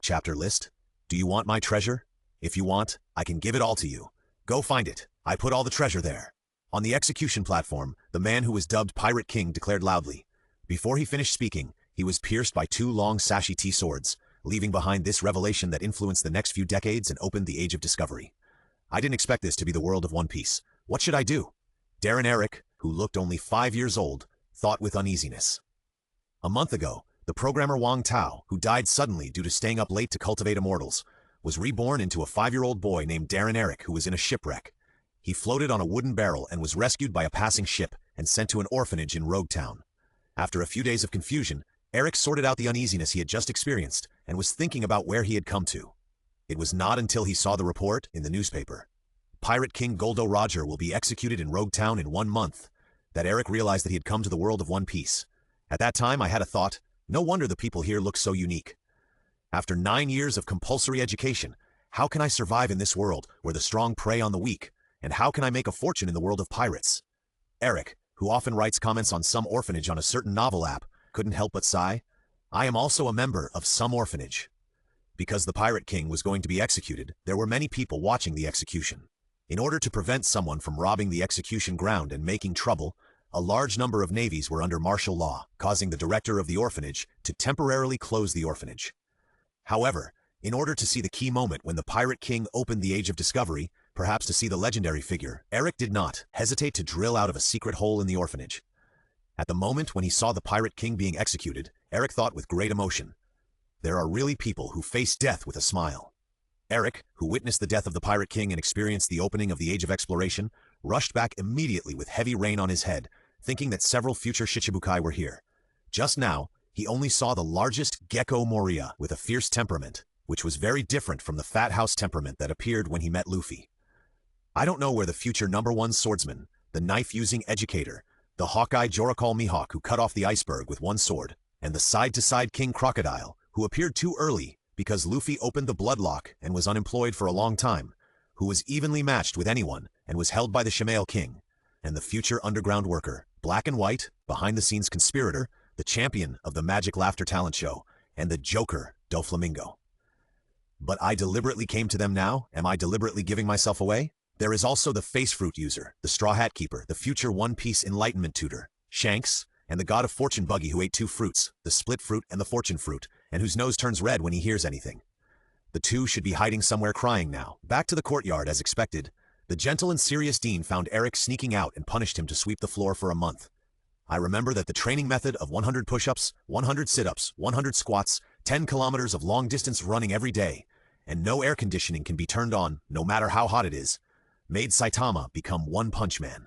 chapter list. Do you want my treasure? If you want, I can give it all to you. Go find it. I put all the treasure there. On the execution platform, the man who was dubbed Pirate King declared loudly. Before he finished speaking, he was pierced by 2 long sashi-T swords, leaving behind this revelation that influenced the next few decades and opened the Age of Discovery. I didn't expect this to be the world of One Piece. What should I do? Darren Eric, who looked only 5 years old, thought with uneasiness. A month ago, the programmer Wang Tao, who died suddenly due to staying up late to cultivate immortals, was reborn into a 5-year-old boy named Darren Eric who was in a shipwreck. He floated on a wooden barrel and was rescued by a passing ship and sent to an orphanage in Rogue Town. After a few days of confusion, Eric sorted out the uneasiness he had just experienced and was thinking about where he had come to. It was not until he saw the report in the newspaper, Pirate King Goldo Roger will be executed in Rogue Town in 1 month, that Eric realized that he had come to the world of One Piece. At that time, I had a thought, no wonder the people here look so unique. After 9 years of compulsory education, how can I survive in this world where the strong prey on the weak, and how can I make a fortune in the world of pirates? Eric, who often writes comments on some orphanage on a certain novel app, couldn't help but sigh. I am also a member of some orphanage. Because the Pirate King was going to be executed, there were many people watching the execution. In order to prevent someone from robbing the execution ground and making trouble, a large number of navies were under martial law, causing the director of the orphanage to temporarily close the orphanage. However, in order to see the key moment when the Pirate King opened the Age of Discovery, perhaps to see the legendary figure, Eric did not hesitate to drill out of a secret hole in the orphanage. At the moment when he saw the Pirate King being executed, Eric thought with great emotion, there are really people who face death with a smile. Eric, who witnessed the death of the Pirate King and experienced the opening of the Age of Exploration, rushed back immediately with heavy rain on his head, thinking that several future Shichibukai were here. Just now, he only saw the largest Gecko Moria with a fierce temperament, which was very different from the Fat House temperament that appeared when he met Luffy. I don't know where the future #1 swordsman, the knife-using educator, the Hawkeye Jorakal Mihawk who cut off the iceberg with 1 sword, and the side-to-side King Crocodile, who appeared too early because Luffy opened the Bloodlock and was unemployed for a long time, who was evenly matched with anyone and was held by the Shamail King, and the future underground worker, Black and White, behind-the-scenes conspirator, the champion of the Magic Laughter talent show, and the Joker, Doflamingo. But I deliberately came to them now? Am I deliberately giving myself away? There is also the Face Fruit user, the Straw Hat Keeper, the future One Piece Enlightenment tutor, Shanks, and the God of Fortune Buggy who ate 2 fruits, the Split Fruit and the Fortune Fruit, and whose nose turns red when he hears anything. The 2 should be hiding somewhere crying now. Back to the courtyard as expected. The gentle and serious Dean found Eric sneaking out and punished him to sweep the floor for a month. I remember that the training method of 100 push-ups, 100 sit-ups, 100 squats, 10 kilometers of long-distance running every day, and no air conditioning can be turned on, no matter how hot it is, made Saitama become One Punch Man.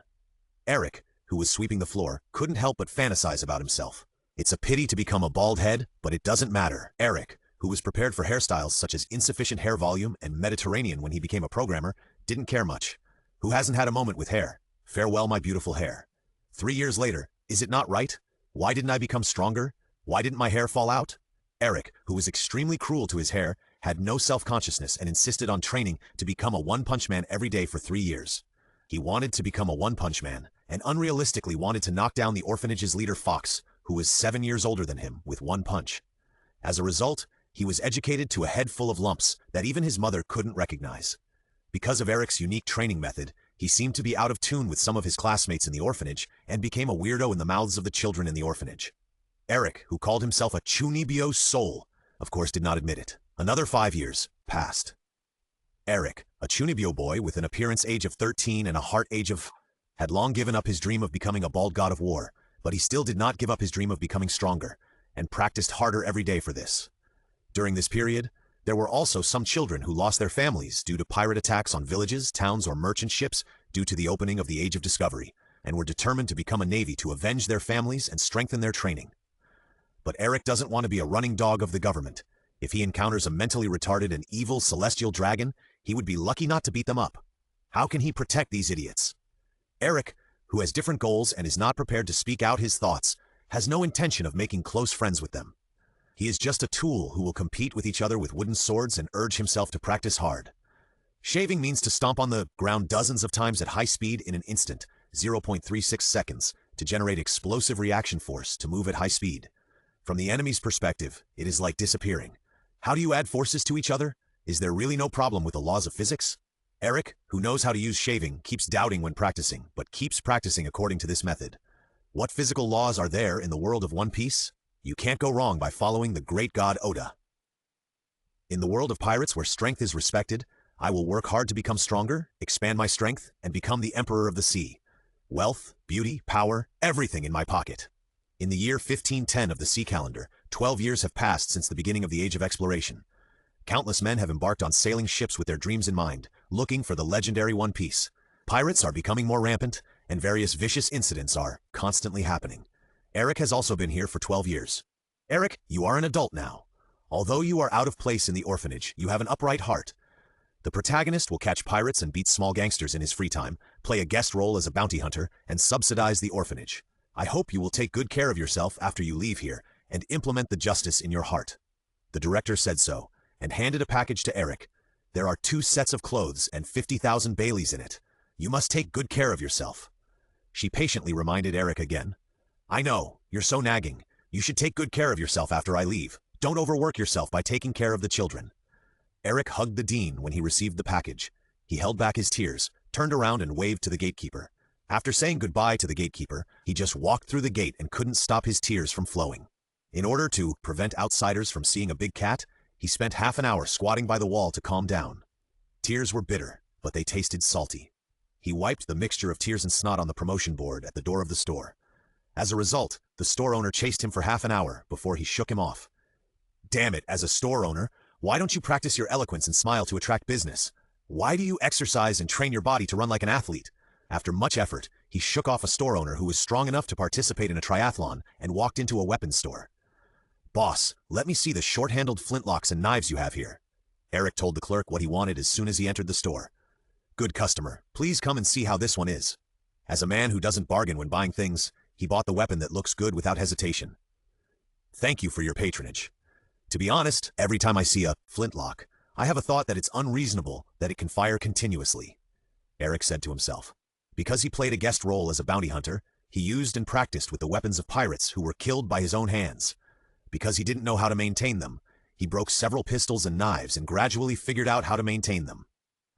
Eric, who was sweeping the floor, couldn't help but fantasize about himself. It's a pity to become a bald head, but it doesn't matter. Eric, who was prepared for hairstyles such as insufficient hair volume and Mediterranean when he became a programmer, didn't care much. Who hasn't had a moment with hair? Farewell, my beautiful hair. 3 years later, is it not right? Why didn't I become stronger? Why didn't my hair fall out? Eric, who was extremely cruel to his hair, had no self-consciousness and insisted on training to become a One Punch Man every day for 3 years. He wanted to become a One Punch Man, and unrealistically wanted to knock down the orphanage's leader Fox, who was 7 years older than him, with 1 punch. As a result, he was educated to a head full of lumps that even his mother couldn't recognize. Because of Eric's unique training method, he seemed to be out of tune with some of his classmates in the orphanage and became a weirdo in the mouths of the children in the orphanage. Eric, who called himself a Chunibyo soul, of course did not admit it. Another 5 years passed. Eric, a Chunibyo boy with an appearance age of 13 and a heart age of... had long given up his dream of becoming a bald god of war, but he still did not give up his dream of becoming stronger, and practiced harder every day for this. During this period, there were also some children who lost their families due to pirate attacks on villages, towns, or merchant ships due to the opening of the Age of Discovery, and were determined to become a navy to avenge their families and strengthen their training. But Eric doesn't want to be a running dog of the government. If he encounters a mentally retarded and evil celestial dragon, he would be lucky not to beat them up. How can he protect these idiots? Eric, who has different goals and is not prepared to speak out his thoughts, has no intention of making close friends with them. He is just a tool who will compete with each other with wooden swords and urge himself to practice hard. Shaving means to stomp on the ground dozens of times at high speed in an instant, 0.36 seconds, to generate explosive reaction force to move at high speed. From the enemy's perspective, it is like disappearing. How do you add forces to each other? Is there really no problem with the laws of physics? Eric, who knows how to use shaving, keeps doubting when practicing, but keeps practicing according to this method. What physical laws are there in the world of One Piece? You can't go wrong by following the great god Oda. In the world of pirates where strength is respected, I will work hard to become stronger, expand my strength, and become the emperor of the sea. Wealth, beauty, power, everything in my pocket. In the year 1510 of the sea calendar, 12 years have passed since the beginning of the Age of Exploration. Countless men have embarked on sailing ships with their dreams in mind, looking for the legendary One Piece. Pirates are becoming more rampant, and various vicious incidents are constantly happening. Eric has also been here for 12 years. Eric, you are an adult now. Although you are out of place in the orphanage, you have an upright heart. The protagonist will catch pirates and beat small gangsters in his free time, play a guest role as a bounty hunter, and subsidize the orphanage. I hope you will take good care of yourself after you leave here, and implement the justice in your heart. The director said so, and handed a package to Eric. There are 2 sets of clothes and 50,000 Baileys in it. You must take good care of yourself. She patiently reminded Eric again. I know, you're so nagging. You should take good care of yourself after I leave. Don't overwork yourself by taking care of the children. Eric hugged the dean when he received the package. He held back his tears, turned around and waved to the gatekeeper. After saying goodbye to the gatekeeper, he just walked through the gate and couldn't stop his tears from flowing. In order to prevent outsiders from seeing a big cat, he spent half an hour squatting by the wall to calm down. Tears were bitter, but they tasted salty. He wiped the mixture of tears and snot on the promotion board at the door of the store. As a result, the store owner chased him for half an hour before he shook him off. Damn it, as a store owner, why don't you practice your eloquence and smile to attract business? Why do you exercise and train your body to run like an athlete? After much effort, he shook off a store owner who was strong enough to participate in a triathlon and walked into a weapons store. Boss, let me see the short-handled flintlocks and knives you have here. Eric told the clerk what he wanted as soon as he entered the store. Good customer, please come and see how this one is. As a man who doesn't bargain when buying things, he bought the weapon that looks good without hesitation. Thank you for your patronage. To be honest, every time I see a flintlock, I have a thought that it's unreasonable that it can fire continuously. Eric said to himself. Because he played a guest role as a bounty hunter, he used and practiced with the weapons of pirates who were killed by his own hands. Because he didn't know how to maintain them, he broke several pistols and knives and gradually figured out how to maintain them.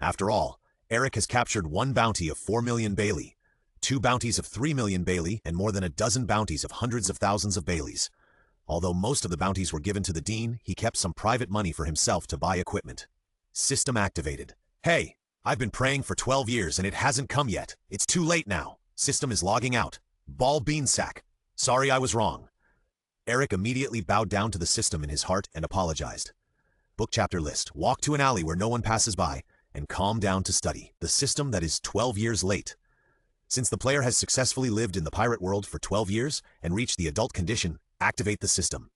After all, Eric has captured 1 bounty of 4 million Bailey, 2 bounties of 3 million Bailey, and more than a dozen bounties of hundreds of thousands of Baileys. Although most of the bounties were given to the dean, he kept some private money for himself to buy equipment. System activated. Hey, I've been praying for 12 years and it hasn't come yet. It's too late now. System is logging out. Ball beansack. Sorry I was wrong. Eric immediately bowed down to the system in his heart and apologized. Book chapter list. Walk to an alley where no one passes by and calm down to study. The system that is 12 years late. Since the player has successfully lived in the pirate world for 12 years and reached the adult condition, activate the system.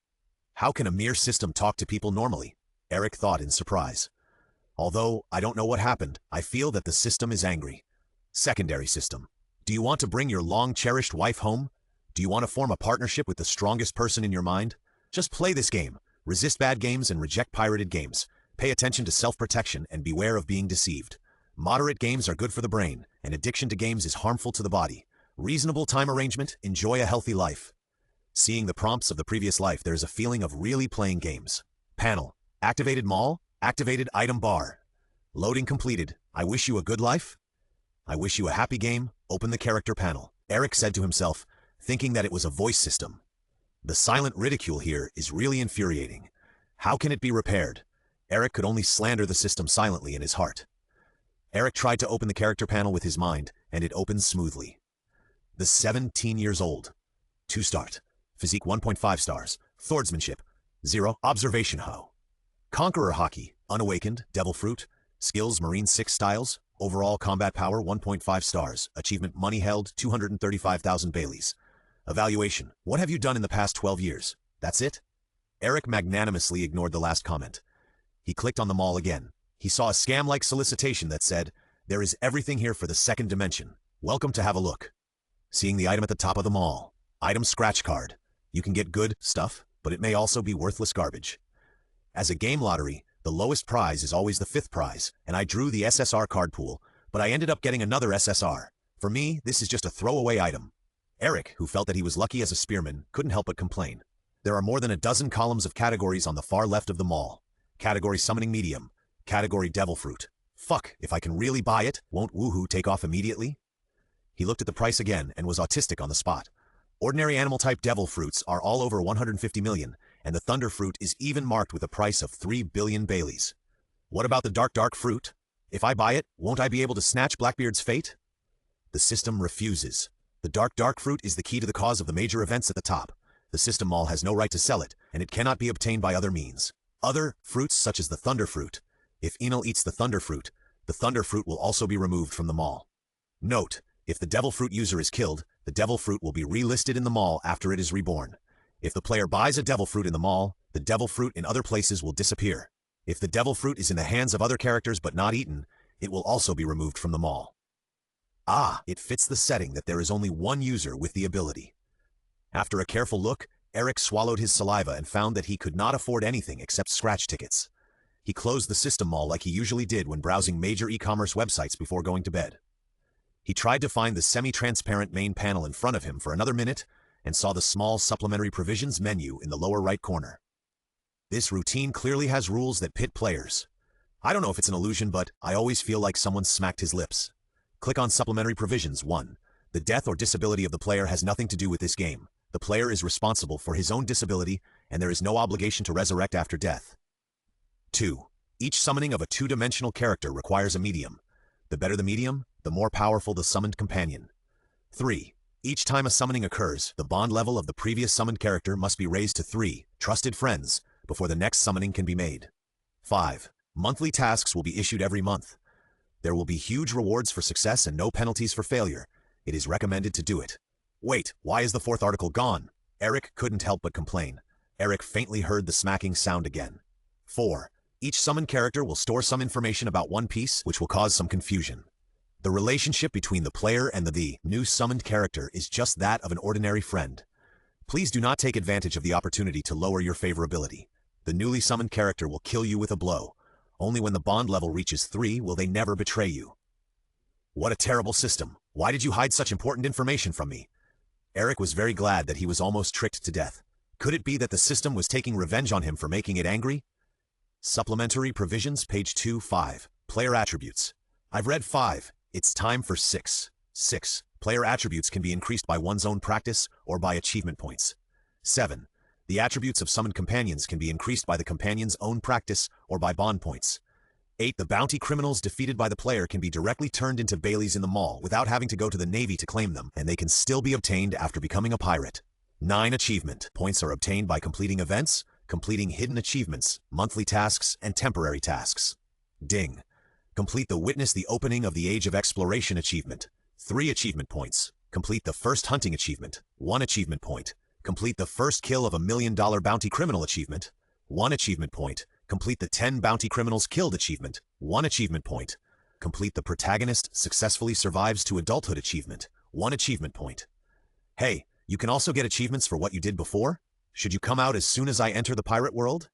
How can a mere system talk to people normally? Eric thought in surprise. Although I don't know what happened, I feel that the system is angry. Secondary system. Do you want to bring your long-cherished wife home? Do you want to form a partnership with the strongest person in your mind? Just play this game. Resist bad games and reject pirated games. Pay attention to self-protection and beware of being deceived. Moderate games are good for the brain, and addiction to games is harmful to the body. Reasonable time arrangement, enjoy a healthy life. Seeing the prompts of the previous life, there is a feeling of really playing games. Panel. Activated mall. Activated item bar. Loading completed. I wish you a good life. I wish you a happy game. Open the character panel. Eric said to himself, thinking that it was a voice system. The silent ridicule here is really infuriating. How can it be repaired? Eric could only slander the system silently in his heart. Eric tried to open the character panel with his mind, and it opened smoothly. The 17 years old. 2 start. Physique 1.5 stars. Swordsmanship 0. Observation Ho. Conqueror Hockey. Unawakened. Devil Fruit. Skills Marine 6 styles. Overall combat power 1.5 stars. Achievement money held 235,000 Baileys. Evaluation. What have you done in the past 12 years? That's it? Eric magnanimously ignored the last comment. He clicked on the mall again. He saw a scam-like solicitation that said, there is everything here for the second dimension. Welcome to have a look. Seeing the item at the top of the mall. Item scratch card. You can get good stuff, but it may also be worthless garbage. As a game lottery, the lowest prize is always the 5th prize, and I drew the SSR card pool, but I ended up getting another SSR. For me, this is just a throwaway item. Eric, who felt that he was lucky as a spearman, couldn't help but complain. There are more than a dozen columns of categories on the far left of the mall. Category Summoning Medium. Category Devil Fruit. Fuck, if I can really buy it, won't woohoo take off immediately? He looked at the price again and was autistic on the spot. Ordinary animal-type devil fruits are all over 150 million, and the thunder fruit is even marked with a price of 3 billion Baileys. What about the dark fruit? If I buy it, won't I be able to snatch Blackbeard's fate? The system refuses. The dark fruit is the key to the cause of the major events at the top. The system mall has no right to sell it, and it cannot be obtained by other means. Other fruits such as the thunder fruit. If Enel eats the thunder fruit will also be removed from the mall. Note, if the devil fruit user is killed, the devil fruit will be relisted in the mall after it is reborn. If the player buys a devil fruit in the mall, the devil fruit in other places will disappear. If the devil fruit is in the hands of other characters but not eaten, it will also be removed from the mall. Ah, it fits the setting that there is only one user with the ability. After a careful look, Eric swallowed his saliva and found that he could not afford anything except scratch tickets. He closed the system mall like he usually did when browsing major e-commerce websites before going to bed. He tried to find the semi-transparent main panel in front of him for another minute and saw the small supplementary provisions menu in the lower right corner. This routine clearly has rules that pit players. I don't know if it's an illusion, but I always feel like someone smacked his lips. Click on Supplementary Provisions 1. The death or disability of the player has nothing to do with this game. The player is responsible for his own disability, and there is no obligation to resurrect after death. 2. Each summoning of a two-dimensional character requires a medium. The better the medium, the more powerful the summoned companion. 3. Each time a summoning occurs, the bond level of the previous summoned character must be raised to 3 trusted friends before the next summoning can be made. 5. Monthly tasks will be issued every month. There will be huge rewards for success and no penalties for failure. It is recommended to do it. Wait, why is the 4th article gone? Eric couldn't help but complain. Eric faintly heard the smacking sound again. 4. Each summoned character will store some information about One Piece, which will cause some confusion. The relationship between the player and the new summoned character is just that of an ordinary friend. Please do not take advantage of the opportunity to lower your favorability. The newly summoned character will kill you with a blow. Only when the bond level reaches 3 will they never betray you. What a terrible system. Why did you hide such important information from me? Eric was very glad that he was almost tricked to death. Could it be that the system was taking revenge on him for making it angry? Supplementary Provisions, page 2-5. Player Attributes. I've read 5. It's time for 6. 6. Player attributes can be increased by one's own practice or by achievement points. 7. The attributes of summoned companions can be increased by the companion's own practice or by bond points. 8. The bounty criminals defeated by the player can be directly turned into Baileys in the mall without having to go to the Navy to claim them, and they can still be obtained after becoming a pirate. 9. Achievement points are obtained by completing events, completing hidden achievements, monthly tasks, and temporary tasks. Ding. Complete the Witness the Opening of the Age of Exploration achievement. 3 achievement points. Complete the First Hunting achievement. 1 achievement point. Complete the First Kill of a $1 Million Bounty Criminal achievement. 1 achievement point. Complete the 10 Bounty Criminals Killed achievement. 1 achievement point. Complete the Protagonist Successfully Survives to Adulthood achievement. 1 achievement point. Hey, you can also get achievements for what you did before? Should you come out as soon as I enter the pirate world?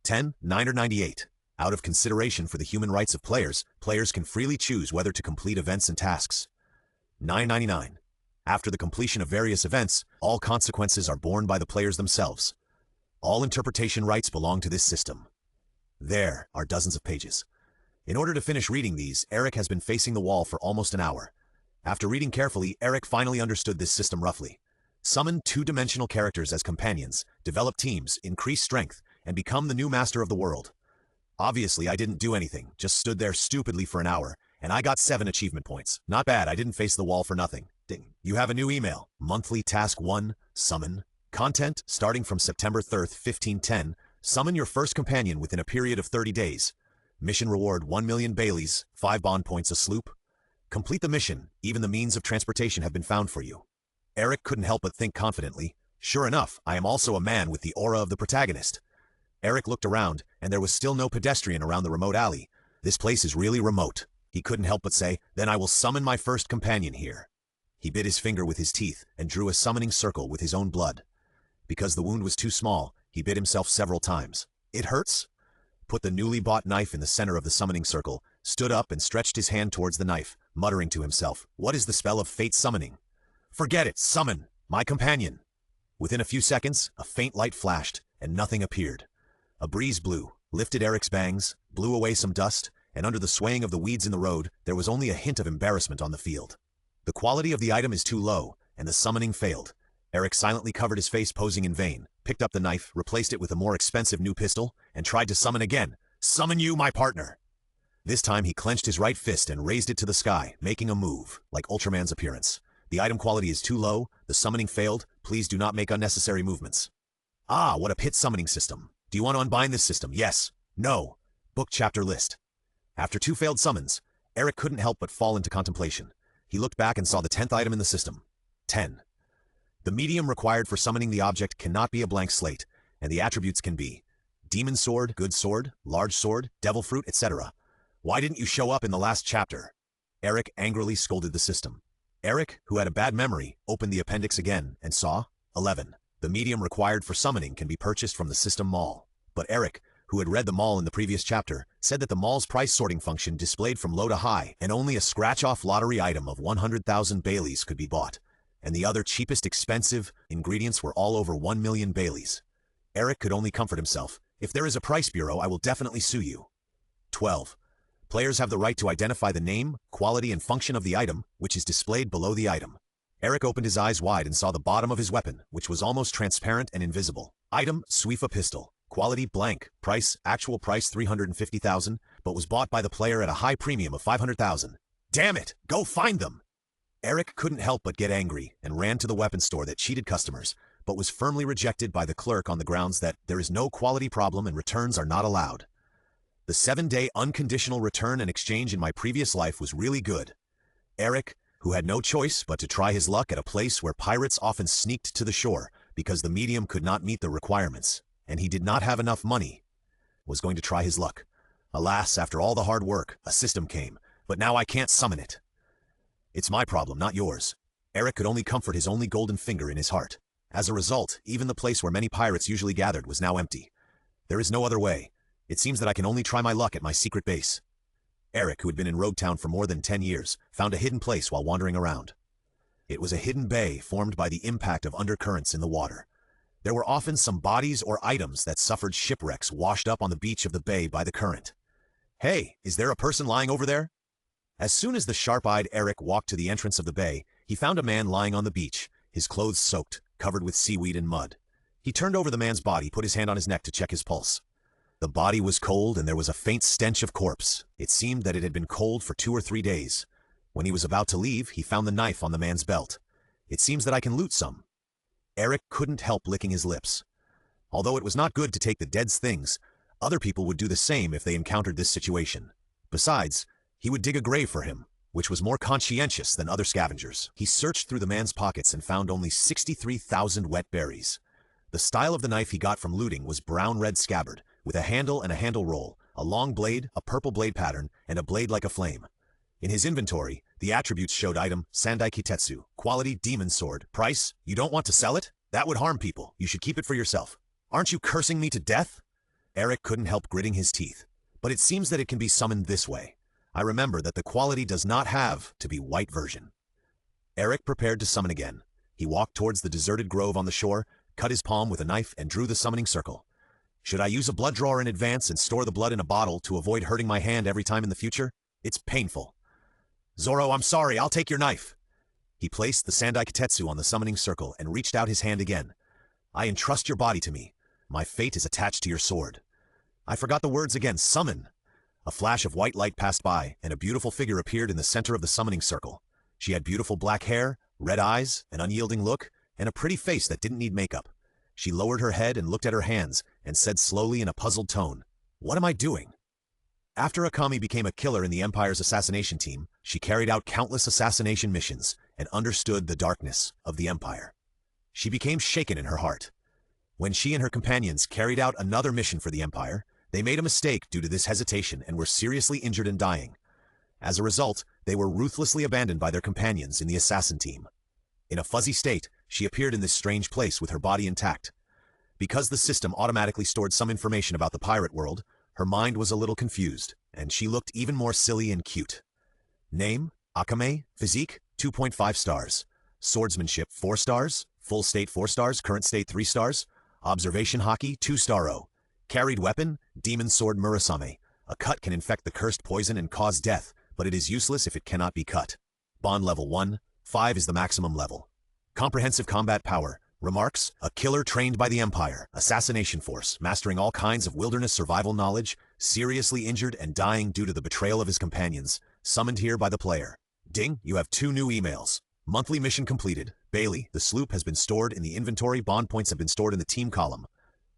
10. 9 or 98. Out of consideration for the human rights of players, players can freely choose whether to complete events and tasks. 9.99. After the completion of various events, all consequences are borne by the players themselves. All interpretation rights belong to this system. There are dozens of pages. In order to finish reading these, Eric has been facing the wall for almost an hour. After reading carefully, Eric finally understood this system roughly. Summon two-dimensional characters as companions, develop teams, increase strength, and become the new master of the world. Obviously, I didn't do anything, just stood there stupidly for an hour, and I got 7 achievement points. Not bad, I didn't face the wall for nothing. Ding. You have a new email. Monthly Task 1, Summon. Content, starting from September 3rd, 1510, summon your first companion within a period of 30 days. Mission reward 1 million Baileys, 5 bond points a sloop. Complete the mission, even the means of transportation have been found for you. Eric couldn't help but think confidently, sure enough, I am also a man with the aura of the protagonist. Eric looked around, and there was still no pedestrian around the remote alley. This place is really remote. He couldn't help but say, then I will summon my first companion here. He bit his finger with his teeth and drew a summoning circle with his own blood. Because the wound was too small, he bit himself several times. It hurts? Put the newly bought knife in the center of the summoning circle, stood up and stretched his hand towards the knife, muttering to himself, what is the spell of fate summoning? Forget it, summon, my companion. Within a few seconds, a faint light flashed, and nothing appeared. A breeze blew, lifted Eric's bangs, blew away some dust, and under the swaying of the weeds in the road, there was only a hint of embarrassment on the field. The quality of the item is too low, and the summoning failed. Eric silently covered his face, posing in vain, picked up the knife, replaced it with a more expensive new pistol, and tried to summon again. Summon you, my partner! This time he clenched his right fist and raised it to the sky, making a move, like Ultraman's appearance. The item quality is too low, the summoning failed, please do not make unnecessary movements. Ah, what a pit summoning system. Do you want to unbind this system? Yes. No. Book chapter list. After 2 failed summons, Eric couldn't help but fall into contemplation. He looked back and saw the 10th item in the system. 10. The medium required for summoning the object cannot be a blank slate, and the attributes can be demon sword, good sword, large sword, devil fruit, etc. Why didn't you show up in the last chapter? Eric angrily scolded the system. Eric, who had a bad memory, opened the appendix again and saw 11. The medium required for summoning can be purchased from the system mall. But Eric, who had read the mall in the previous chapter, said that the mall's price sorting function displayed from low to high, and only a scratch-off lottery item of 100,000 Baileys could be bought. And the other cheapest expensive ingredients were all over 1 million Baileys. Eric could only comfort himself. If there is a price bureau, I will definitely sue you. 12. Players have the right to identify the name, quality, and function of the item, which is displayed below the item. Eric opened his eyes wide and saw the bottom of his weapon, which was almost transparent and invisible. Item, Swifa pistol. Quality, blank. Price, actual price 350,000, but was bought by the player at a high premium of 500,000. Damn it! Go find them! Eric couldn't help but get angry and ran to the weapon store that cheated customers, but was firmly rejected by the clerk on the grounds that there is no quality problem and returns are not allowed. The 7-day unconditional return and exchange in my previous life was really good. Eric, who had no choice but to try his luck at a place where pirates often sneaked to the shore because the medium could not meet the requirements, and he did not have enough money, was going to try his luck. Alas, after all the hard work, a system came, but now I can't summon it. It's my problem, not yours. Eric could only comfort his only golden finger in his heart. As a result, even the place where many pirates usually gathered was now empty. There is no other way. It seems that I can only try my luck at my secret base. Eric, who had been in Rogue Town for more than 10 years, found a hidden place while wandering around. It was a hidden bay formed by the impact of undercurrents in the water. There were often some bodies or items that suffered shipwrecks washed up on the beach of the bay by the current. Hey, is there a person lying over there? As soon as the sharp-eyed Eric walked to the entrance of the bay, he found a man lying on the beach, his clothes soaked, covered with seaweed and mud. He turned over the man's body, put his hand on his neck to check his pulse. The body was cold and there was a faint stench of corpse. It seemed that it had been cold for 2 or 3 days. When he was about to leave, he found the knife on the man's belt. It seems that I can loot some. Eric couldn't help licking his lips. Although it was not good to take the dead's things, other people would do the same if they encountered this situation. Besides, he would dig a grave for him, which was more conscientious than other scavengers. He searched through the man's pockets and found only 63,000 wet berries. The style of the knife he got from looting was brown-red scabbard, with a handle and a handle roll, a long blade, a purple blade pattern, and a blade like a flame. In his inventory, the attributes showed item, Sandai Kitetsu, quality, demon sword, price, you don't want to sell it? That would harm people, you should keep it for yourself. Aren't you cursing me to death? Eric couldn't help gritting his teeth. But it seems that it can be summoned this way. I remember that the quality does not have to be white version. Eric prepared to summon again. He walked towards the deserted grove on the shore, cut his palm with a knife, and drew the summoning circle. Should I use a blood drawer in advance and store the blood in a bottle to avoid hurting my hand every time in the future? It's painful. Zoro, I'm sorry, I'll take your knife. He placed the Sandai Kitetsu on the summoning circle and reached out his hand again. I entrust your body to me. My fate is attached to your sword. I forgot the words again, summon. A flash of white light passed by, and a beautiful figure appeared in the center of the summoning circle. She had beautiful black hair, red eyes, an unyielding look, and a pretty face that didn't need makeup. She lowered her head and looked at her hands, and said slowly in a puzzled tone, "What am I doing?" After Akame became a killer in the Empire's assassination team, she carried out countless assassination missions and understood the darkness of the Empire. She became shaken in her heart. When she and her companions carried out another mission for the Empire, they made a mistake due to this hesitation and were seriously injured and dying. As a result, they were ruthlessly abandoned by their companions in the assassin team. In a fuzzy state, she appeared in this strange place with her body intact. Because the system automatically stored some information about the pirate world, her mind was a little confused, and she looked even more silly and cute. Name, Akame, physique, 2.5 stars. Swordsmanship, 4 stars. Full state, 4 stars. Current state, 3 stars. Observation hockey, 2 star. Carried weapon, demon sword Murasame. A cut can infect the cursed poison and cause death, but it is useless if it cannot be cut. Bond level 1, 5 is the maximum level. Comprehensive combat power. Remarks, a killer trained by the Empire, assassination force, mastering all kinds of wilderness survival knowledge, seriously injured and dying due to the betrayal of his companions, summoned here by the player. Ding, you have 2 new emails. Monthly mission completed. Bailey, the sloop has been stored in the inventory. Bond points have been stored in the team column.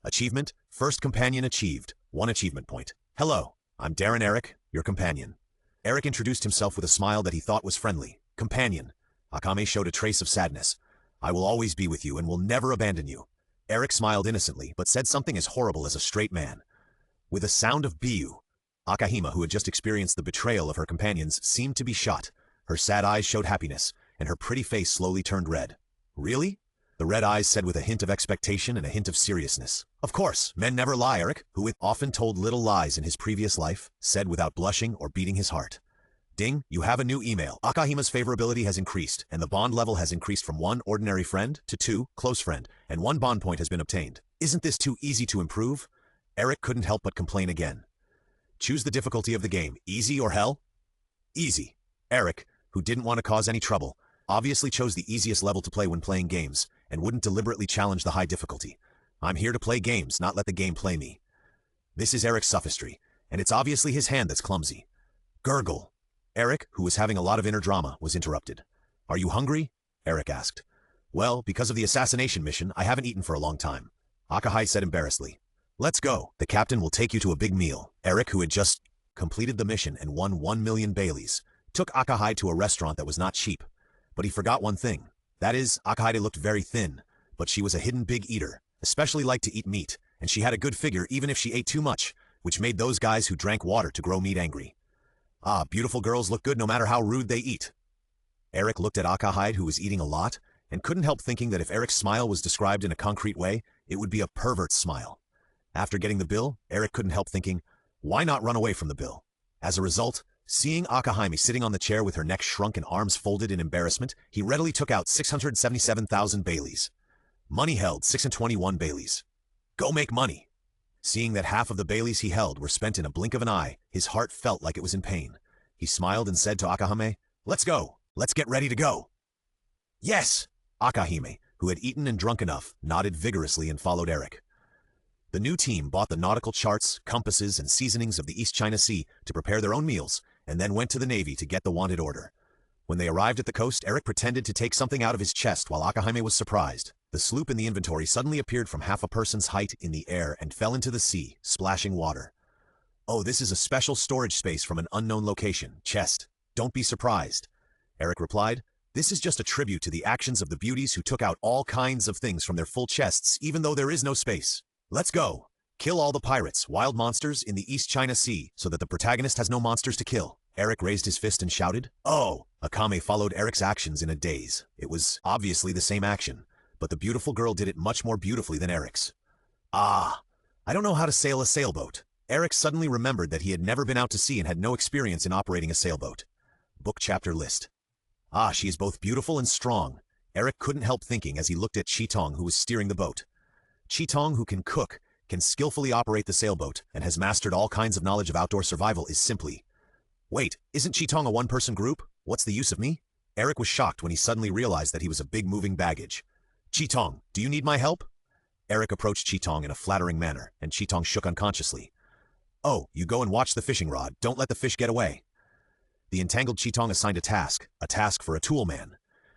Achievement, first companion achieved, 1 achievement point. Hello, I'm Darren Eric, your companion. Eric introduced himself with a smile that he thought was friendly. Companion. Akame showed a trace of sadness. I will always be with you and will never abandon you. Eric smiled innocently, but said something as horrible as a straight man. With a sound of Biu, Akahima, who had just experienced the betrayal of her companions, seemed to be shot. Her sad eyes showed happiness, and her pretty face slowly turned red. Really? The red eyes said with a hint of expectation and a hint of seriousness. Of course, men never lie, Eric, who had often told little lies in his previous life, said without blushing or beating his heart. Ding, you have a new email. Akahima's favorability has increased, and the bond level has increased from 1 ordinary friend to 2 close friend, and 1 bond point has been obtained. Isn't this too easy to improve? Eric couldn't help but complain again. Choose the difficulty of the game, easy or hell? Easy. Eric, who didn't want to cause any trouble, obviously chose the easiest level to play when playing games, and wouldn't deliberately challenge the high difficulty. I'm here to play games, not let the game play me. This is Eric's sophistry, and it's obviously his hand that's clumsy. Gurgle. Eric, who was having a lot of inner drama, was interrupted. Are you hungry? Eric asked. Well, because of the assassination mission, I haven't eaten for a long time. Akahai said embarrassedly. Let's go. The captain will take you to a big meal. Eric, who had just completed the mission and won 1 million Baileys, took Akahai to a restaurant that was not cheap. But he forgot one thing. That is, Akahide looked very thin, but she was a hidden big eater, especially liked to eat meat, and she had a good figure even if she ate too much, which made those guys who drank water to grow meat angry. Ah, beautiful girls look good no matter how rude they eat. Eric looked at Akahide, who was eating a lot, and couldn't help thinking that if Eric's smile was described in a concrete way, it would be a pervert's smile. After getting the bill, Eric couldn't help thinking, why not run away from the bill? As a result, seeing Akahime sitting on the chair with her neck shrunk and arms folded in embarrassment, he readily took out 677,000 Baileys. Money held 621 Baileys. Go make money. Seeing that half of the Baileys he held were spent in a blink of an eye, his heart felt like it was in pain. He smiled and said to Akahime, let's go. Let's get ready to go. Yes! Akahime, who had eaten and drunk enough, nodded vigorously and followed Eric. The new team bought the nautical charts, compasses, and seasonings of the East China Sea to prepare their own meals, and then went to the Navy to get the wanted order. When they arrived at the coast, Eric pretended to take something out of his chest while Akahime was surprised. The sloop in the inventory suddenly appeared from half a person's height in the air and fell into the sea, splashing water. Oh, this is a special storage space from an unknown location, chest. Don't be surprised. Eric replied, this is just a tribute to the actions of the beauties who took out all kinds of things from their full chests, even though there is no space. Let's go. Kill all the pirates, wild monsters in the East China Sea, so that the protagonist has no monsters to kill. Eric raised his fist and shouted, oh! Akame followed Eric's actions in a daze. It was obviously the same action, but the beautiful girl did it much more beautifully than Eric's. Ah! I don't know how to sail a sailboat. Eric suddenly remembered that he had never been out to sea and had no experience in operating a sailboat. Book chapter list. Ah, she is both beautiful and strong. Eric couldn't help thinking as he looked at Chitong, who was steering the boat. Chitong, who can cook, can skillfully operate the sailboat, and has mastered all kinds of knowledge of outdoor survival, is simply... Wait, isn't Chitong a one-person group? What's the use of me? Eric was shocked when he suddenly realized that he was a big moving baggage. Chitong, do you need my help? Eric approached Chitong in a flattering manner, and Chitong shook unconsciously. Oh, you go and watch the fishing rod. Don't let the fish get away. The entangled Chitong assigned a task for a tool man.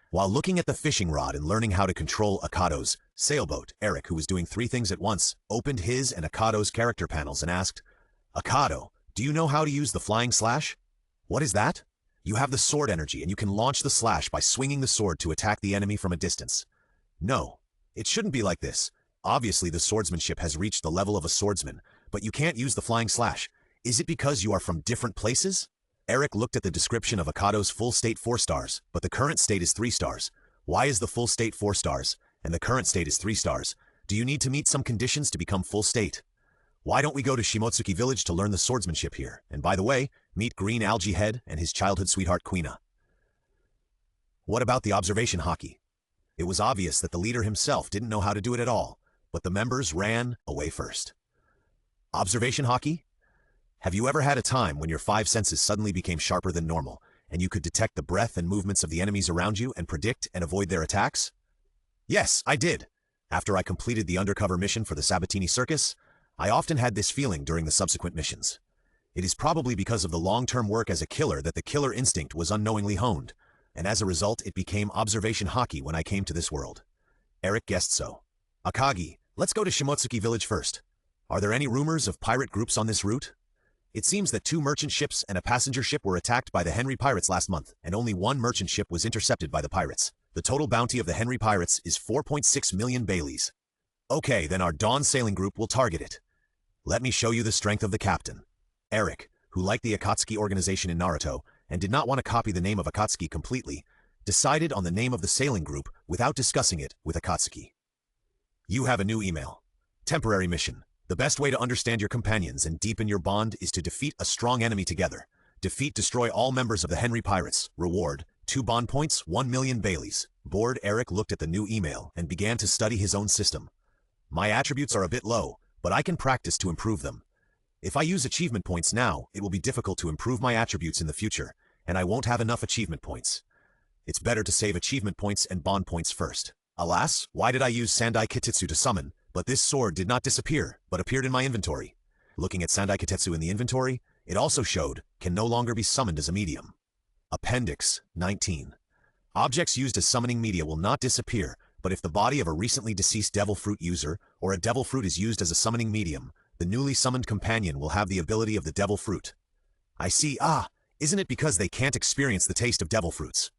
While looking at the fishing rod and learning how to control Akado's sailboat, Eric, who was doing 3 things at once, opened his and Akado's character panels and asked, Akado, do you know how to use the flying slash? What is that? You have the sword energy and you can launch the slash by swinging the sword to attack the enemy from a distance. No, it shouldn't be like this. Obviously the swordsmanship has reached the level of a swordsman, but you can't use the flying slash. Is it because you are from different places? Eric looked at the description of Akado's full state 4 stars, but the current state is 3 stars. Why is the full state 4 stars, and the current state is 3 stars? Do you need to meet some conditions to become full state? Why don't we go to Shimotsuki village to learn the swordsmanship here? And by the way, meet Green Algae Head and his childhood sweetheart Quina. What about the observation hockey? It was obvious that the leader himself didn't know how to do it at all, but the members ran away first. Observation hockey? Have you ever had a time when your five senses suddenly became sharper than normal, and you could detect the breath and movements of the enemies around you and predict and avoid their attacks? Yes, I did. After I completed the undercover mission for the Sabatini Circus, I often had this feeling during the subsequent missions. It is probably because of the long-term work as a killer that the killer instinct was unknowingly honed, and as a result it became observation hockey when I came to this world. Eric guessed so. Akagi, let's go to Shimotsuki village first. Are there any rumors of pirate groups on this route? It seems that 2 merchant ships and a passenger ship were attacked by the Henry pirates last month, and only 1 merchant ship was intercepted by the pirates. The total bounty of the Henry pirates is 4.6 million Baileys. Okay, then our Dawn sailing group will target it. Let me show you the strength of the captain. Eric, who liked the Akatsuki organization in Naruto and did not want to copy the name of Akatsuki completely, decided on the name of the sailing group without discussing it with Akatsuki. You have a new email. Temporary mission. The best way to understand your companions and deepen your bond is to defeat a strong enemy together. Destroy all members of the Henry Pirates. Reward, 2 bond points, 1 million Baileys. Bored, Eric looked at the new email and began to study his own system. My attributes are a bit low, but I can practice to improve them. If I use achievement points now, it will be difficult to improve my attributes in the future, and I won't have enough achievement points. It's better to save achievement points and bond points first. Alas, why did I use Sandai Kitetsu to summon? But this sword did not disappear, but appeared in my inventory. Looking at Sandai Kitetsu in the inventory, it also showed, can no longer be summoned as a medium. Appendix 19. Objects used as summoning media will not disappear, but if the body of a recently deceased devil fruit user or a devil fruit is used as a summoning medium, the newly summoned companion will have the ability of the devil fruit. I see. Isn't it because they can't experience the taste of devil fruits?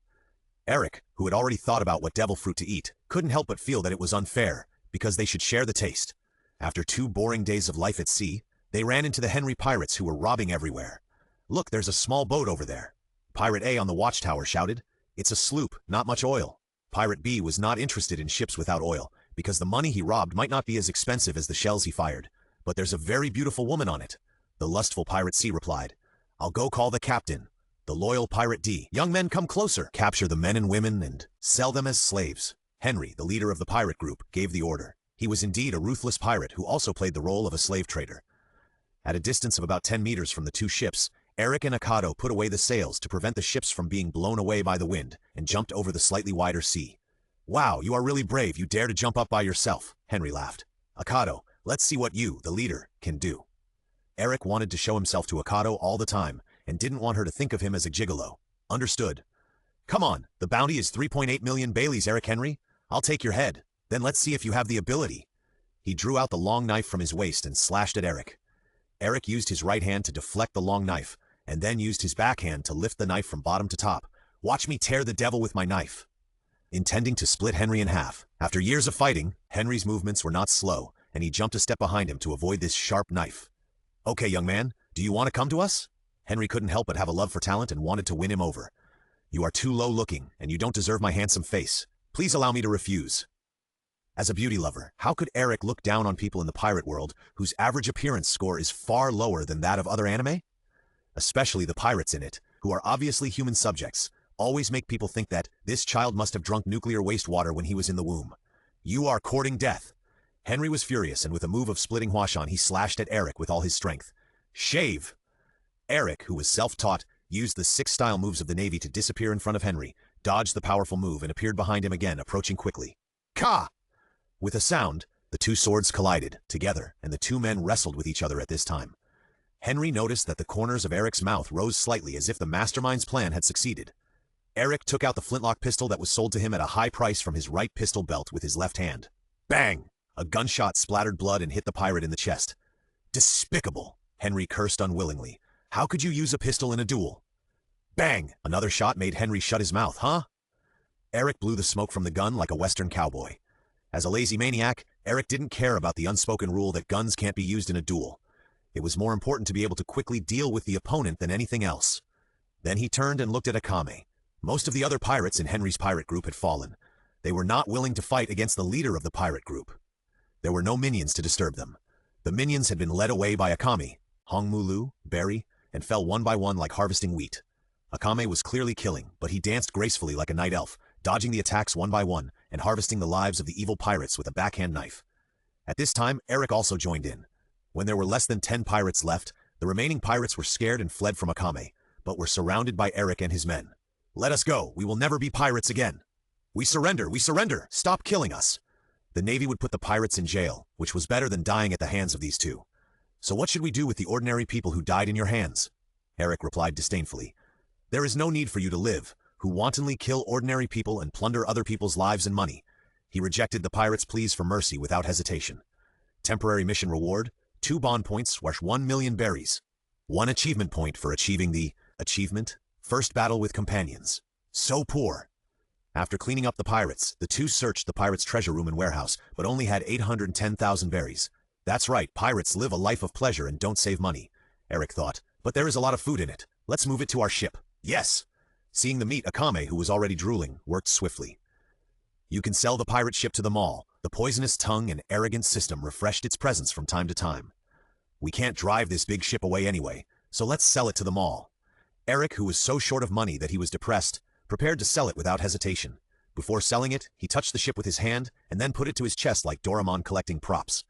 Eric, who had already thought about what devil fruit to eat, couldn't help but feel that it was unfair, because they should share the taste. After 2 boring days of life at sea, they ran into the Henry pirates who were robbing everywhere. Look, there's a small boat over there. Pirate A on the watchtower shouted. It's a sloop, not much oil. Pirate B was not interested in ships without oil, because the money he robbed might not be as expensive as the shells he fired. But there's a very beautiful woman on it. The lustful Pirate C replied. I'll go call the captain. The loyal Pirate D. Young men, come closer. Capture the men and women and sell them as slaves. Henry, the leader of the pirate group, gave the order. He was indeed a ruthless pirate who also played the role of a slave trader. At a distance of about 10 meters from the 2 ships, Eric and Akado put away the sails to prevent the ships from being blown away by the wind and jumped over the slightly wider sea. Wow, you are really brave. You dare to jump up by yourself, Henry laughed. Akado, let's see what you, the leader, can do. Eric wanted to show himself to Akado all the time and didn't want her to think of him as a gigolo. Understood. Come on, the bounty is 3.8 million Baileys, Eric Henry. I'll take your head. Then let's see if you have the ability. He drew out the long knife from his waist and slashed at Eric. Eric used his right hand to deflect the long knife, and then used his backhand to lift the knife from bottom to top. Watch me tear the devil with my knife. Intending to split Henry in half. After years of fighting, Henry's movements were not slow, and he jumped a step behind him to avoid this sharp knife. Okay, young man, do you want to come to us? Henry couldn't help but have a love for talent and wanted to win him over. You are too low-looking, and you don't deserve my handsome face. Please allow me to refuse. As a beauty lover, how could Eric look down on people in the pirate world whose average appearance score is far lower than that of other anime? Especially the pirates in it, who are obviously human subjects, always make people think that this child must have drunk nuclear wastewater when he was in the womb. You are courting death. Henry was furious, and with a move of splitting Huashan, he slashed at Eric with all his strength. Shave! Eric, who was self-taught, used the 6-style moves of the Navy to disappear in front of Henry, dodged the powerful move, and appeared behind him again, approaching quickly. Ka! With a sound, the 2 swords collided together, and the 2 men wrestled with each other at this time. Henry noticed that the corners of Eric's mouth rose slightly as if the mastermind's plan had succeeded. Eric took out the flintlock pistol that was sold to him at a high price from his right pistol belt with his left hand. Bang! A gunshot splattered blood and hit the pirate in the chest. Despicable! Henry cursed unwillingly. How could you use a pistol in a duel? Bang! Another shot made Henry shut his mouth, huh? Eric blew the smoke from the gun like a Western cowboy. As a lazy maniac, Eric didn't care about the unspoken rule that guns can't be used in a duel. It was more important to be able to quickly deal with the opponent than anything else. Then he turned and looked at Akame. Most of the other pirates in Henry's pirate group had fallen. They were not willing to fight against the leader of the pirate group. There were no minions to disturb them. The minions had been led away by Akame, Hongmulu, Berry, and fell one by one like harvesting wheat. Akame was clearly killing, but he danced gracefully like a night elf, dodging the attacks one by one and harvesting the lives of the evil pirates with a backhand knife. At this time, Eric also joined in. When there were less than 10 pirates left, the remaining pirates were scared and fled from Akame, but were surrounded by Eric and his men. "Let us go, we will never be pirates again." We surrender, stop killing us." The Navy would put the pirates in jail, which was better than dying at the hands of these two. "So what should we do with the ordinary people who died in your hands?" Eric replied disdainfully. "There is no need for you to live, who wantonly kill ordinary people and plunder other people's lives and money." He rejected the pirates' pleas for mercy without hesitation. Temporary mission reward, 2 bond points worth 1 million berries. 1 achievement point for achieving the achievement, first battle with companions. So poor. After cleaning up the pirates, the two searched the pirates' treasure room and warehouse, but only had 810,000 berries. That's right, pirates live a life of pleasure and don't save money, Eric thought, but there is a lot of food in it. Let's move it to our ship. Yes. Seeing the meat, Akame, who was already drooling, worked swiftly. You can sell the pirate ship to the mall. The poisonous tongue and arrogant system refreshed its presence from time to time. We can't drive this big ship away anyway, so let's sell it to the mall. Eric, who was so short of money that he was depressed, prepared to sell it without hesitation. Before selling it, he touched the ship with his hand and then put it to his chest like Doraemon collecting props.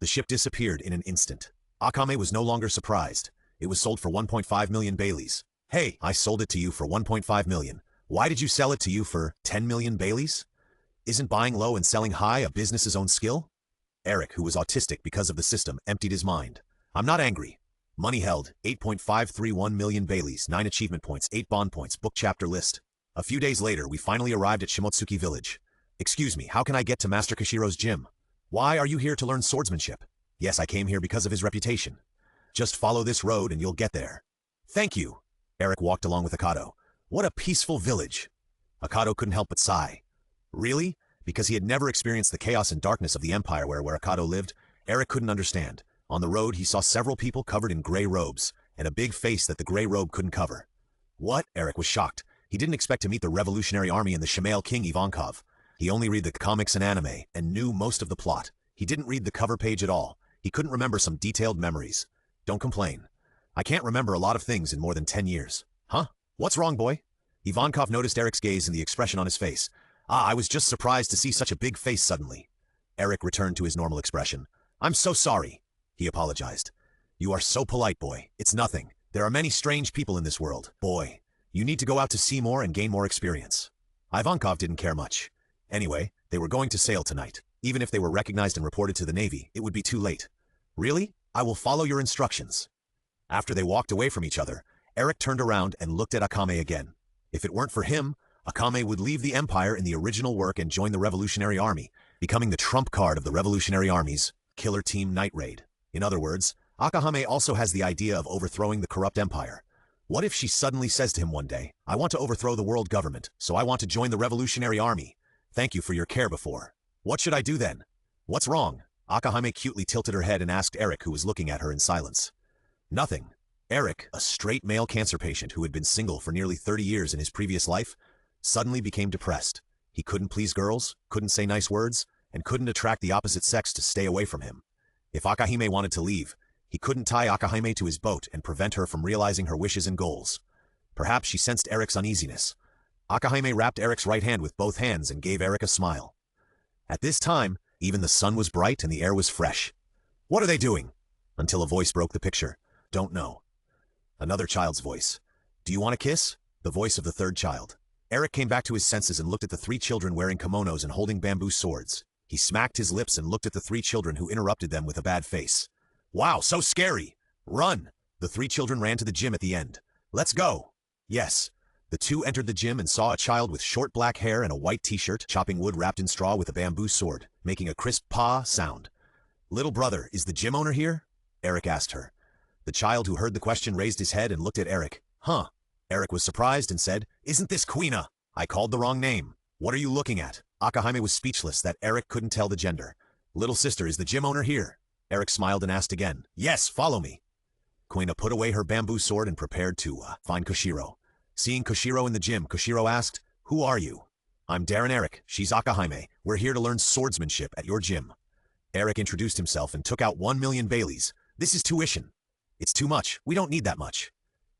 The ship disappeared in an instant. Akame was no longer surprised. It was sold for 1.5 million Baileys. Hey, I sold it to you for 1.5 million. Why did you sell it to you for 10 million Baileys? Isn't buying low and selling high a business's own skill? Eric, who was autistic because of the system, emptied his mind. I'm not angry. Money held, 8.531 million Baileys, 9 achievement points, 8 bond points, book chapter list. A few days later, we finally arrived at Shimotsuki village. Excuse me, how can I get to Master Kashiro's gym? Why are you here to learn swordsmanship? Yes, I came here because of his reputation. Just follow this road and you'll get there. Thank you. Eric walked along with Akado. What a peaceful village. Akado couldn't help but sigh. Really? Because he had never experienced the chaos and darkness of the empire where Akado lived, Eric couldn't understand. On the road, he saw several people covered in gray robes, and a big face that the gray robe couldn't cover. What? Eric was shocked. He didn't expect to meet the Revolutionary Army and the Shemale King Ivankov. He only read the comics and anime, and knew most of the plot. He didn't read the cover page at all. He couldn't remember some detailed memories. Don't complain. I can't remember a lot of things in more than 10 years. Huh? What's wrong, boy? Ivankov noticed Eric's gaze and the expression on his face. I was just surprised to see such a big face suddenly. Eric returned to his normal expression. I'm so sorry. He apologized. You are so polite, boy. It's nothing. There are many strange people in this world. Boy, you need to go out to see more and gain more experience. Ivankov didn't care much. Anyway, they were going to sail tonight. Even if they were recognized and reported to the Navy, it would be too late. Really? I will follow your instructions. After they walked away from each other, Eric turned around and looked at Akame again. If it weren't for him, Akame would leave the Empire in the original work and join the Revolutionary Army, becoming the trump card of the Revolutionary Army's Killer Team Night Raid. In other words, Akame also has the idea of overthrowing the corrupt empire. What if she suddenly says to him one day, I want to overthrow the world government, so I want to join the Revolutionary Army. Thank you for your care before. What should I do then? What's wrong? Akame cutely tilted her head and asked Eric, who was looking at her in silence. Nothing. Eric, a straight male cancer patient who had been single for nearly 30 years in his previous life, suddenly became depressed. He couldn't please girls, couldn't say nice words, and couldn't attract the opposite sex to stay away from him. If Akahime wanted to leave, he couldn't tie Akahime to his boat and prevent her from realizing her wishes and goals. Perhaps she sensed Eric's uneasiness. Akahime wrapped Eric's right hand with both hands and gave Eric a smile. At this time, even the sun was bright and the air was fresh. What are they doing? Until a voice broke the picture. Don't know. Another child's voice. Do you want a kiss? The voice of the third child. Eric came back to his senses and looked at the 3 children wearing kimonos and holding bamboo swords. He smacked his lips and looked at the 3 children who interrupted them with a bad face. Wow, so scary! Run! The 3 children ran to the gym at the end. Let's go! Yes. The 2 entered the gym and saw a child with short black hair and a white t-shirt chopping wood wrapped in straw with a bamboo sword, making a crisp "pa" sound. Little brother, is the gym owner here? Eric asked her. The child who heard the question raised his head and looked at Eric. Huh. Eric was surprised and said, Isn't this Queena? I called the wrong name. What are you looking at? Akahime was speechless that Eric couldn't tell the gender. Little sister, is the gym owner here? Eric smiled and asked again. Yes, follow me. Queena put away her bamboo sword and prepared to find Koshiro. Seeing Koshiro in the gym, Koshiro asked, Who are you? I'm Darren Eric. She's Akahime. We're here to learn swordsmanship at your gym. Eric introduced himself and took out 1 million Baileys. This is tuition. It's too much. We don't need that much.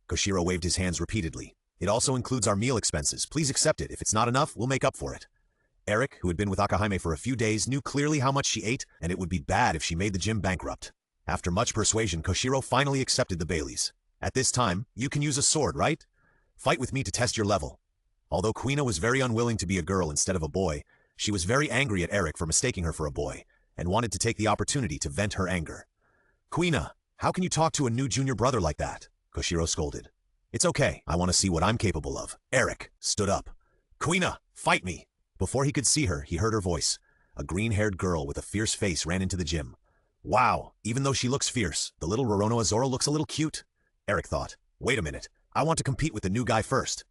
Koshiro waved his hands repeatedly. It also includes our meal expenses. Please accept it. If it's not enough, we'll make up for it. Eric, who had been with Akahime for a few days, knew clearly how much she ate, and it would be bad if she made the gym bankrupt. After much persuasion, Koshiro finally accepted the Baileys. At this time, you can use a sword, right? Fight with me to test your level. Although Quina was very unwilling to be a girl instead of a boy, she was very angry at Eric for mistaking her for a boy, and wanted to take the opportunity to vent her anger. Quina, how can you talk to a new junior brother like that? Koshiro scolded. It's okay, I want to see what I'm capable of. Eric stood up. Quina, fight me! Before he could see her, he heard her voice. A green-haired girl with a fierce face ran into the gym. Wow, even though she looks fierce, the little Roronoa Zoro looks a little cute. Eric thought, wait a minute, I want to compete with the new guy first.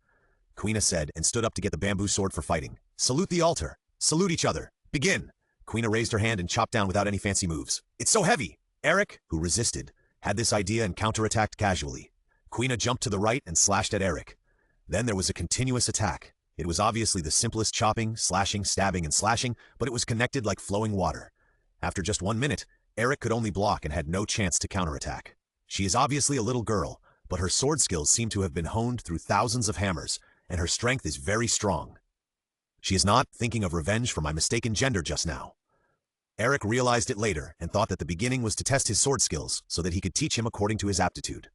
Quina said and stood up to get the bamboo sword for fighting. Salute the altar. Salute each other. Begin. Quina raised her hand and chopped down without any fancy moves. It's so heavy. Eric, who resisted, had this idea and counterattacked casually. Quina jumped to the right and slashed at Eric. Then there was a continuous attack. It was obviously the simplest chopping, slashing, stabbing, and slashing, but it was connected like flowing water. After just 1 minute, Eric could only block and had no chance to counterattack. She is obviously a little girl, but her sword skills seem to have been honed through thousands of hammers, and her strength is very strong. She is not thinking of revenge for my mistaken gender just now. Eric realized it later and thought that the beginning was to test his sword skills so that he could teach him according to his aptitude.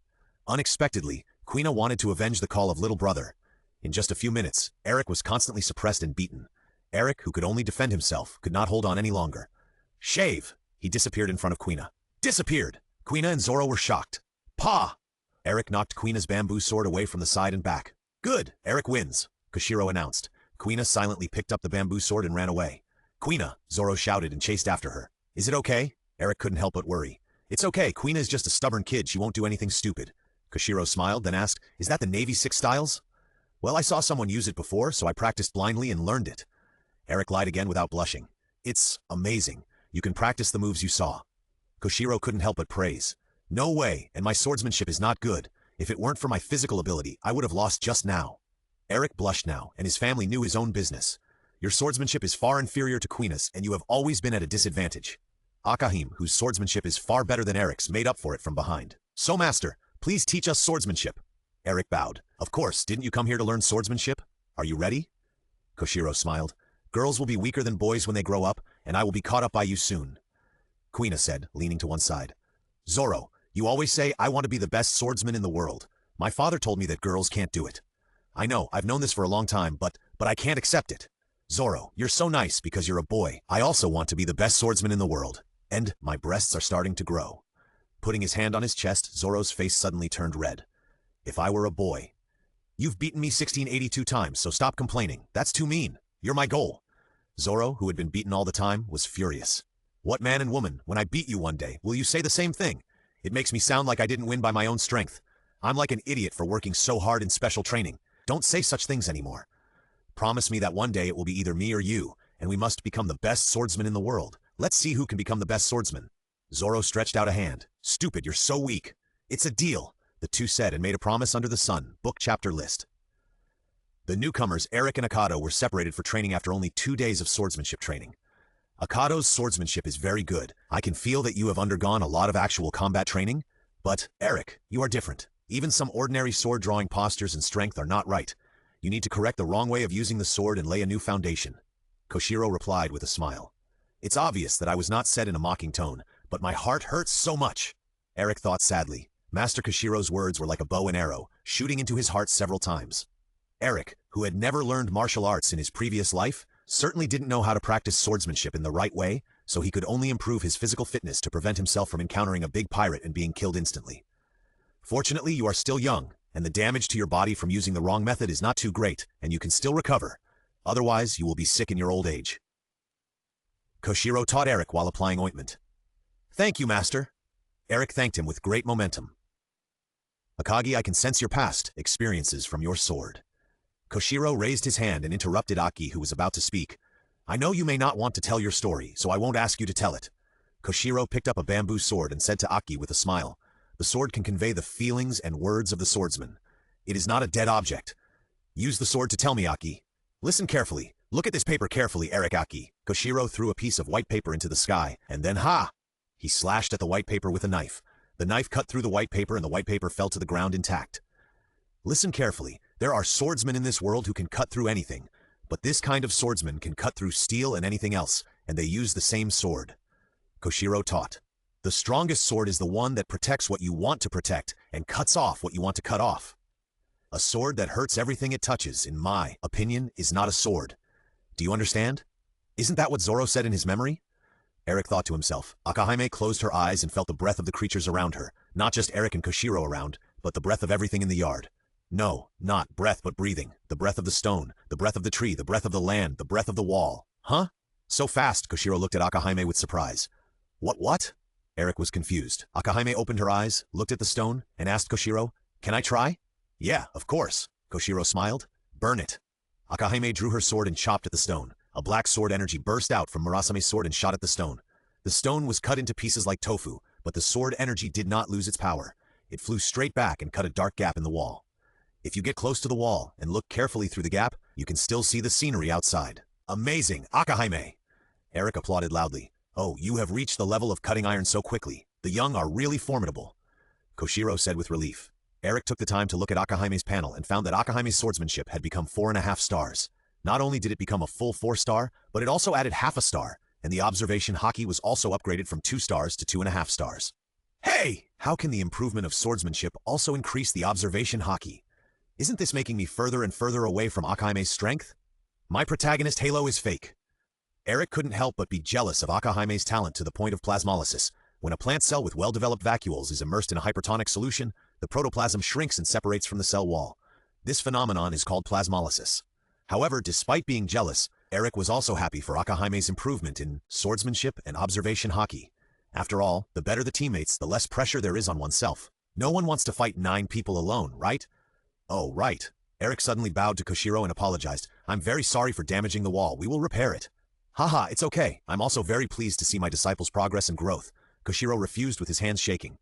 Unexpectedly, Quina wanted to avenge the call of little brother. In just a few minutes, Eric was constantly suppressed and beaten. Eric, who could only defend himself, could not hold on any longer. Shave! He disappeared in front of Quina. Disappeared! Quina and Zoro were shocked. Pa! Eric knocked Quina's bamboo sword away from the side and back. Good! Eric wins, Koshiro announced. Quina silently picked up the bamboo sword and ran away. Quina! Zoro shouted and chased after her. Is it okay? Eric couldn't help but worry. It's okay, Quina is just a stubborn kid, she won't do anything stupid. Koshiro smiled, then asked, is that the Navy 6 styles? Well, I saw someone use it before, so I practiced blindly and learned it. Eric lied again without blushing. It's amazing. You can practice the moves you saw. Koshiro couldn't help but praise. No way, and my swordsmanship is not good. If it weren't for my physical ability, I would have lost just now. Eric blushed now, and his family knew his own business. Your swordsmanship is far inferior to Quina's, and you have always been at a disadvantage. Akame, whose swordsmanship is far better than Eric's, made up for it from behind. So, master, please teach us swordsmanship. Eric bowed. Of course, didn't you come here to learn swordsmanship? Are you ready? Koshiro smiled. Girls will be weaker than boys when they grow up, and I will be caught up by you soon. Quina said, leaning to one side. Zoro, you always say I want to be the best swordsman in the world. My father told me that girls can't do it. I know, I've known this for a long time, but I can't accept it. Zoro, you're so nice because you're a boy. I also want to be the best swordsman in the world. And my breasts are starting to grow. Putting his hand on his chest, Zoro's face suddenly turned red. If I were a boy. You've beaten me 1682 times, so stop complaining. That's too mean. You're my goal. Zoro, who had been beaten all the time, was furious. What man and woman, when I beat you one day, will you say the same thing? It makes me sound like I didn't win by my own strength. I'm like an idiot for working so hard in special training. Don't say such things anymore. Promise me that one day it will be either me or you, and we must become the best swordsman in the world. Let's see who can become the best swordsman. Zoro stretched out a hand. Stupid, you're so weak. It's a deal, the two said and made a promise under the sun. Book chapter list. The newcomers, Eric and Akado, were separated for training after only 2 days of swordsmanship training. Akado's swordsmanship is very good. I can feel that you have undergone a lot of actual combat training. But, Eric, you are different. Even some ordinary sword-drawing postures and strength are not right. You need to correct the wrong way of using the sword and lay a new foundation. Koshiro replied with a smile. It's obvious that I was not said in a mocking tone, but my heart hurts so much. Eric thought sadly. Master Koshiro's words were like a bow and arrow, shooting into his heart several times. Eric, who had never learned martial arts in his previous life, certainly didn't know how to practice swordsmanship in the right way, so he could only improve his physical fitness to prevent himself from encountering a big pirate and being killed instantly. Fortunately, you are still young, and the damage to your body from using the wrong method is not too great, and you can still recover. Otherwise, you will be sick in your old age. Koshiro taught Eric while applying ointment. Thank you, master. Eric thanked him with great momentum. Akagi, I can sense your past experiences from your sword. Koshiro raised his hand and interrupted Aki, who was about to speak. I know you may not want to tell your story, so I won't ask you to tell it. Koshiro picked up a bamboo sword and said to Aki with a smile, the sword can convey the feelings and words of the swordsman. It is not a dead object. Use the sword to tell me, Aki. Listen carefully. Look at this paper carefully, Eric. Aki. Koshiro threw a piece of white paper into the sky, and then ha! He slashed at the white paper with a knife. The knife cut through the white paper and the white paper fell to the ground intact. Listen carefully. There are swordsmen in this world who can cut through anything, but this kind of swordsman can cut through steel and anything else, and they use the same sword. Koshiro taught. The strongest sword is the one that protects what you want to protect and cuts off what you want to cut off. A sword that hurts everything it touches, in my opinion, is not a sword. Do you understand? Isn't that what Zoro said in his memory? Eric thought to himself. Akame closed her eyes and felt the breath of the creatures around her. Not just Eric and Koshiro around, but the breath of everything in the yard. No, not breath but breathing. The breath of the stone, the breath of the tree, the breath of the land, the breath of the wall. Huh? So fast, Koshiro looked at Akame with surprise. What? Eric was confused. Akame opened her eyes, looked at the stone, and asked Koshiro, "Can I try?" "Yeah, of course." Koshiro smiled. "Burn it." Akame drew her sword and chopped at the stone. A black sword energy burst out from Murasame's sword and shot at the stone. The stone was cut into pieces like tofu, but the sword energy did not lose its power. It flew straight back and cut a dark gap in the wall. If you get close to the wall and look carefully through the gap, you can still see the scenery outside. "Amazing, Akame!" Eric applauded loudly. "Oh, you have reached the level of cutting iron so quickly. The young are really formidable," Koshiro said with relief. Eric took the time to look at Akame's panel and found that Akame's swordsmanship had become 4.5 stars. Not only did it become a full 4-star, but it also added half a star, and the observation haki was also upgraded from 2 stars to 2.5 stars. Hey! How can the improvement of swordsmanship also increase the observation haki? Isn't this making me further and further away from Akame's strength? My protagonist halo is fake. Eric couldn't help but be jealous of Akame's talent to the point of plasmolysis. When a plant cell with well-developed vacuoles is immersed in a hypertonic solution, the protoplasm shrinks and separates from the cell wall. This phenomenon is called plasmolysis. However, despite being jealous, Eric was also happy for Akame's improvement in swordsmanship and observation haki. After all, the better the teammates, the less pressure there is on oneself. No one wants to fight 9 people alone, right? Oh, right. Eric suddenly bowed to Koshiro and apologized. "I'm very sorry for damaging the wall. We will repair it." "Haha, it's okay. I'm also very pleased to see my disciples' progress and growth." Koshiro refused with his hands shaking.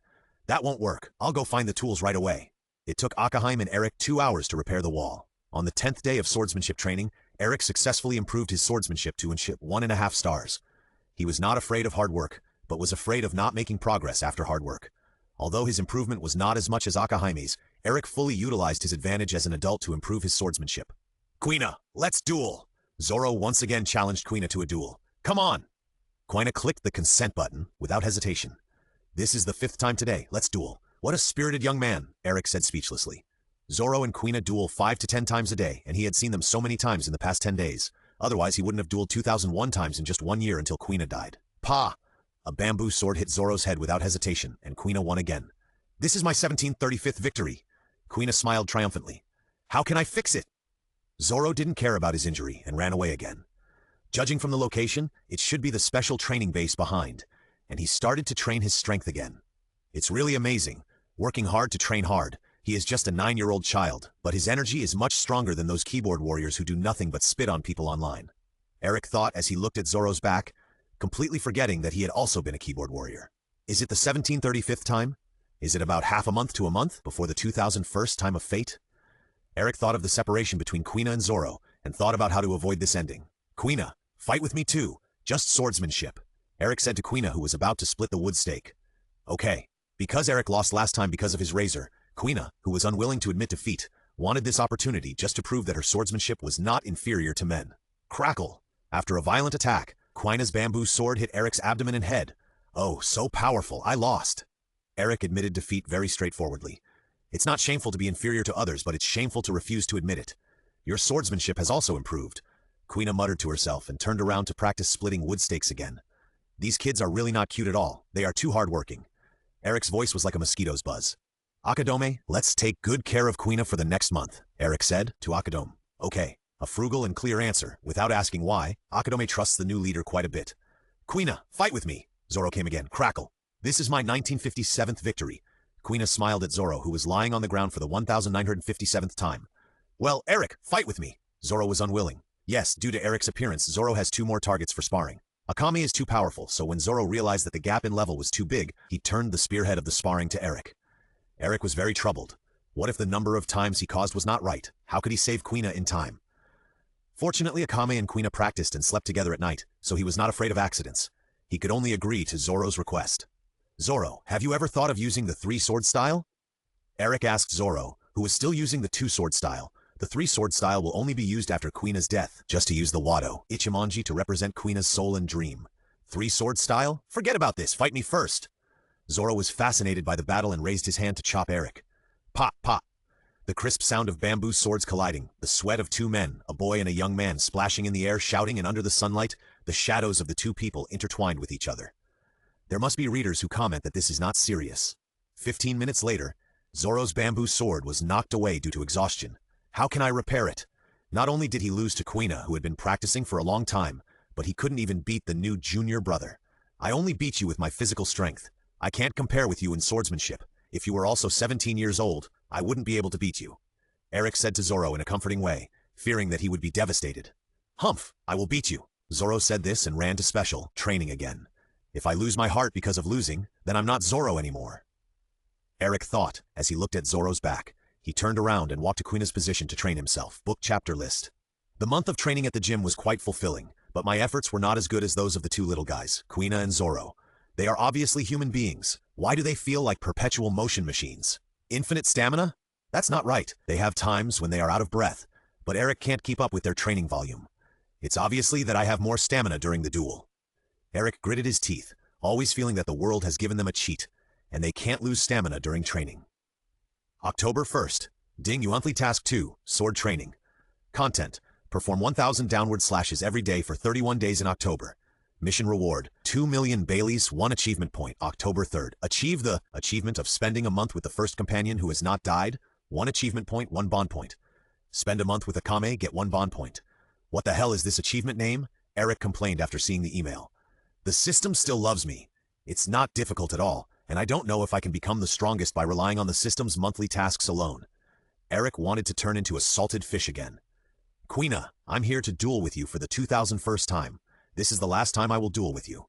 "That won't work. I'll go find the tools right away." It took Akame and Eric 2 hours to repair the wall. On the 10th day of swordsmanship training, Eric successfully improved his swordsmanship to 1.5 stars. He was not afraid of hard work, but was afraid of not making progress after hard work. Although his improvement was not as much as Akame's, Eric fully utilized his advantage as an adult to improve his swordsmanship. "Quina, let's duel!" Zoro once again challenged Quina to a duel. "Come on!" Quina clicked the consent button without hesitation. "This is the 5th time today. Let's duel." "What a spirited young man," Eric said speechlessly. Zoro and Quina duel 5 to 10 times a day, and he had seen them so many times in the past 10 days. Otherwise, he wouldn't have dueled 2001 times in just 1 year until Quina died. Pa! A bamboo sword hit Zoro's head without hesitation, and Quina won again. "This is my 1735th victory." Quina smiled triumphantly. "How can I fix it?" Zoro didn't care about his injury and ran away again. Judging from the location, it should be the special training base behind, and he started to train his strength again. It's really amazing, working hard to train hard. He is just a 9-year-old child, but his energy is much stronger than those keyboard warriors who do nothing but spit on people online. Eric thought as he looked at Zoro's back, completely forgetting that he had also been a keyboard warrior. Is it the 1735th time? Is it about half a month to a month before the 2001st time of fate? Eric thought of the separation between Quina and Zoro, and thought about how to avoid this ending. "Quina, fight with me too, just swordsmanship," Eric said to Quina, who was about to split the wood stake. "Okay." Because Eric lost last time because of his razor, Quina, who was unwilling to admit defeat, wanted this opportunity just to prove that her swordsmanship was not inferior to men. Crackle! After a violent attack, Quina's bamboo sword hit Eric's abdomen and head. "Oh, so powerful, I lost." Eric admitted defeat very straightforwardly. "It's not shameful to be inferior to others, but it's shameful to refuse to admit it. Your swordsmanship has also improved." Quina muttered to herself and turned around to practice splitting wood stakes again. "These kids are really not cute at all. They are too hardworking." Eric's voice was like a mosquito's buzz. "Akadome, let's take good care of Quina for the next month," Eric said to Akadome. "Okay." A frugal and clear answer. Without asking why, Akadome trusts the new leader quite a bit. "Quina, fight with me!" Zoro came again. Crackle! "This is my 1957th victory." Quina smiled at Zoro, who was lying on the ground for the 1957th time. "Well, Eric, fight with me!" Zoro was unwilling. Yes, due to Eric's appearance, Zoro has 2 more targets for sparring. Akame is too powerful, so when Zoro realized that the gap in level was too big, he turned the spearhead of the sparring to Eric. Eric was very troubled. What if the number of times he caused was not right? How could he save Quina in time? Fortunately, Akame and Quina practiced and slept together at night, so he was not afraid of accidents. He could only agree to Zoro's request. "Zoro, have you ever thought of using the 3-sword style?" Eric asked Zoro, who was still using the 2-sword style. The 3-sword style will only be used after Quina's death, just to use the Wado, Ichimonji to represent Quina's soul and dream. 3-sword style? Forget about this, fight me first. Zoro was fascinated by the battle and raised his hand to chop Eric. Pop, pop. The crisp sound of bamboo swords colliding, the sweat of two men, a boy and a young man splashing in the air, shouting, and under the sunlight, the shadows of the two people intertwined with each other. There must be readers who comment that this is not serious. 15 minutes later, Zoro's bamboo sword was knocked away due to exhaustion. How can I repair it? Not only did he lose to Kuina, who had been practicing for a long time, but he couldn't even beat the new junior brother. I only beat you with my physical strength. I can't compare with you in swordsmanship. If you were also 17 years old, I wouldn't be able to beat you. Eric said to Zoro in a comforting way, fearing that he would be devastated. Humph, I will beat you. Zoro said this and ran to special training again. If I lose my heart because of losing, then I'm not Zoro anymore. Eric thought as he looked at Zoro's back. He turned around and walked to Kuina's position to train himself. Book chapter list. The month of training at the gym was quite fulfilling, but my efforts were not as good as those of the two little guys, Kuina and Zoro. They are obviously human beings. Why do they feel like perpetual motion machines? Infinite stamina? That's not right. They have times when they are out of breath, but Eric can't keep up with their training volume. It's obviously that I have more stamina during the duel. Eric gritted his teeth, always feeling that the world has given them a cheat, and they can't lose stamina during training. October 1st. Ding Monthly Task 2, Sword Training. Content. Perform 1,000 downward slashes every day for 31 days in October. Mission reward, 2 million Baileys, 1 achievement point, October 3rd. Achieve the achievement of spending a month with the first companion who has not died, 1 achievement point, 1 bond point. Spend a month with Akame, get 1 bond point. What the hell is this achievement name? Eric complained after seeing the email. The system still loves me. It's not difficult at all, and I don't know if I can become the strongest by relying on the system's monthly tasks alone. Eric wanted to turn into a salted fish again. Kuina, I'm here to duel with you for the 2001st time. This is the last time I will duel with you.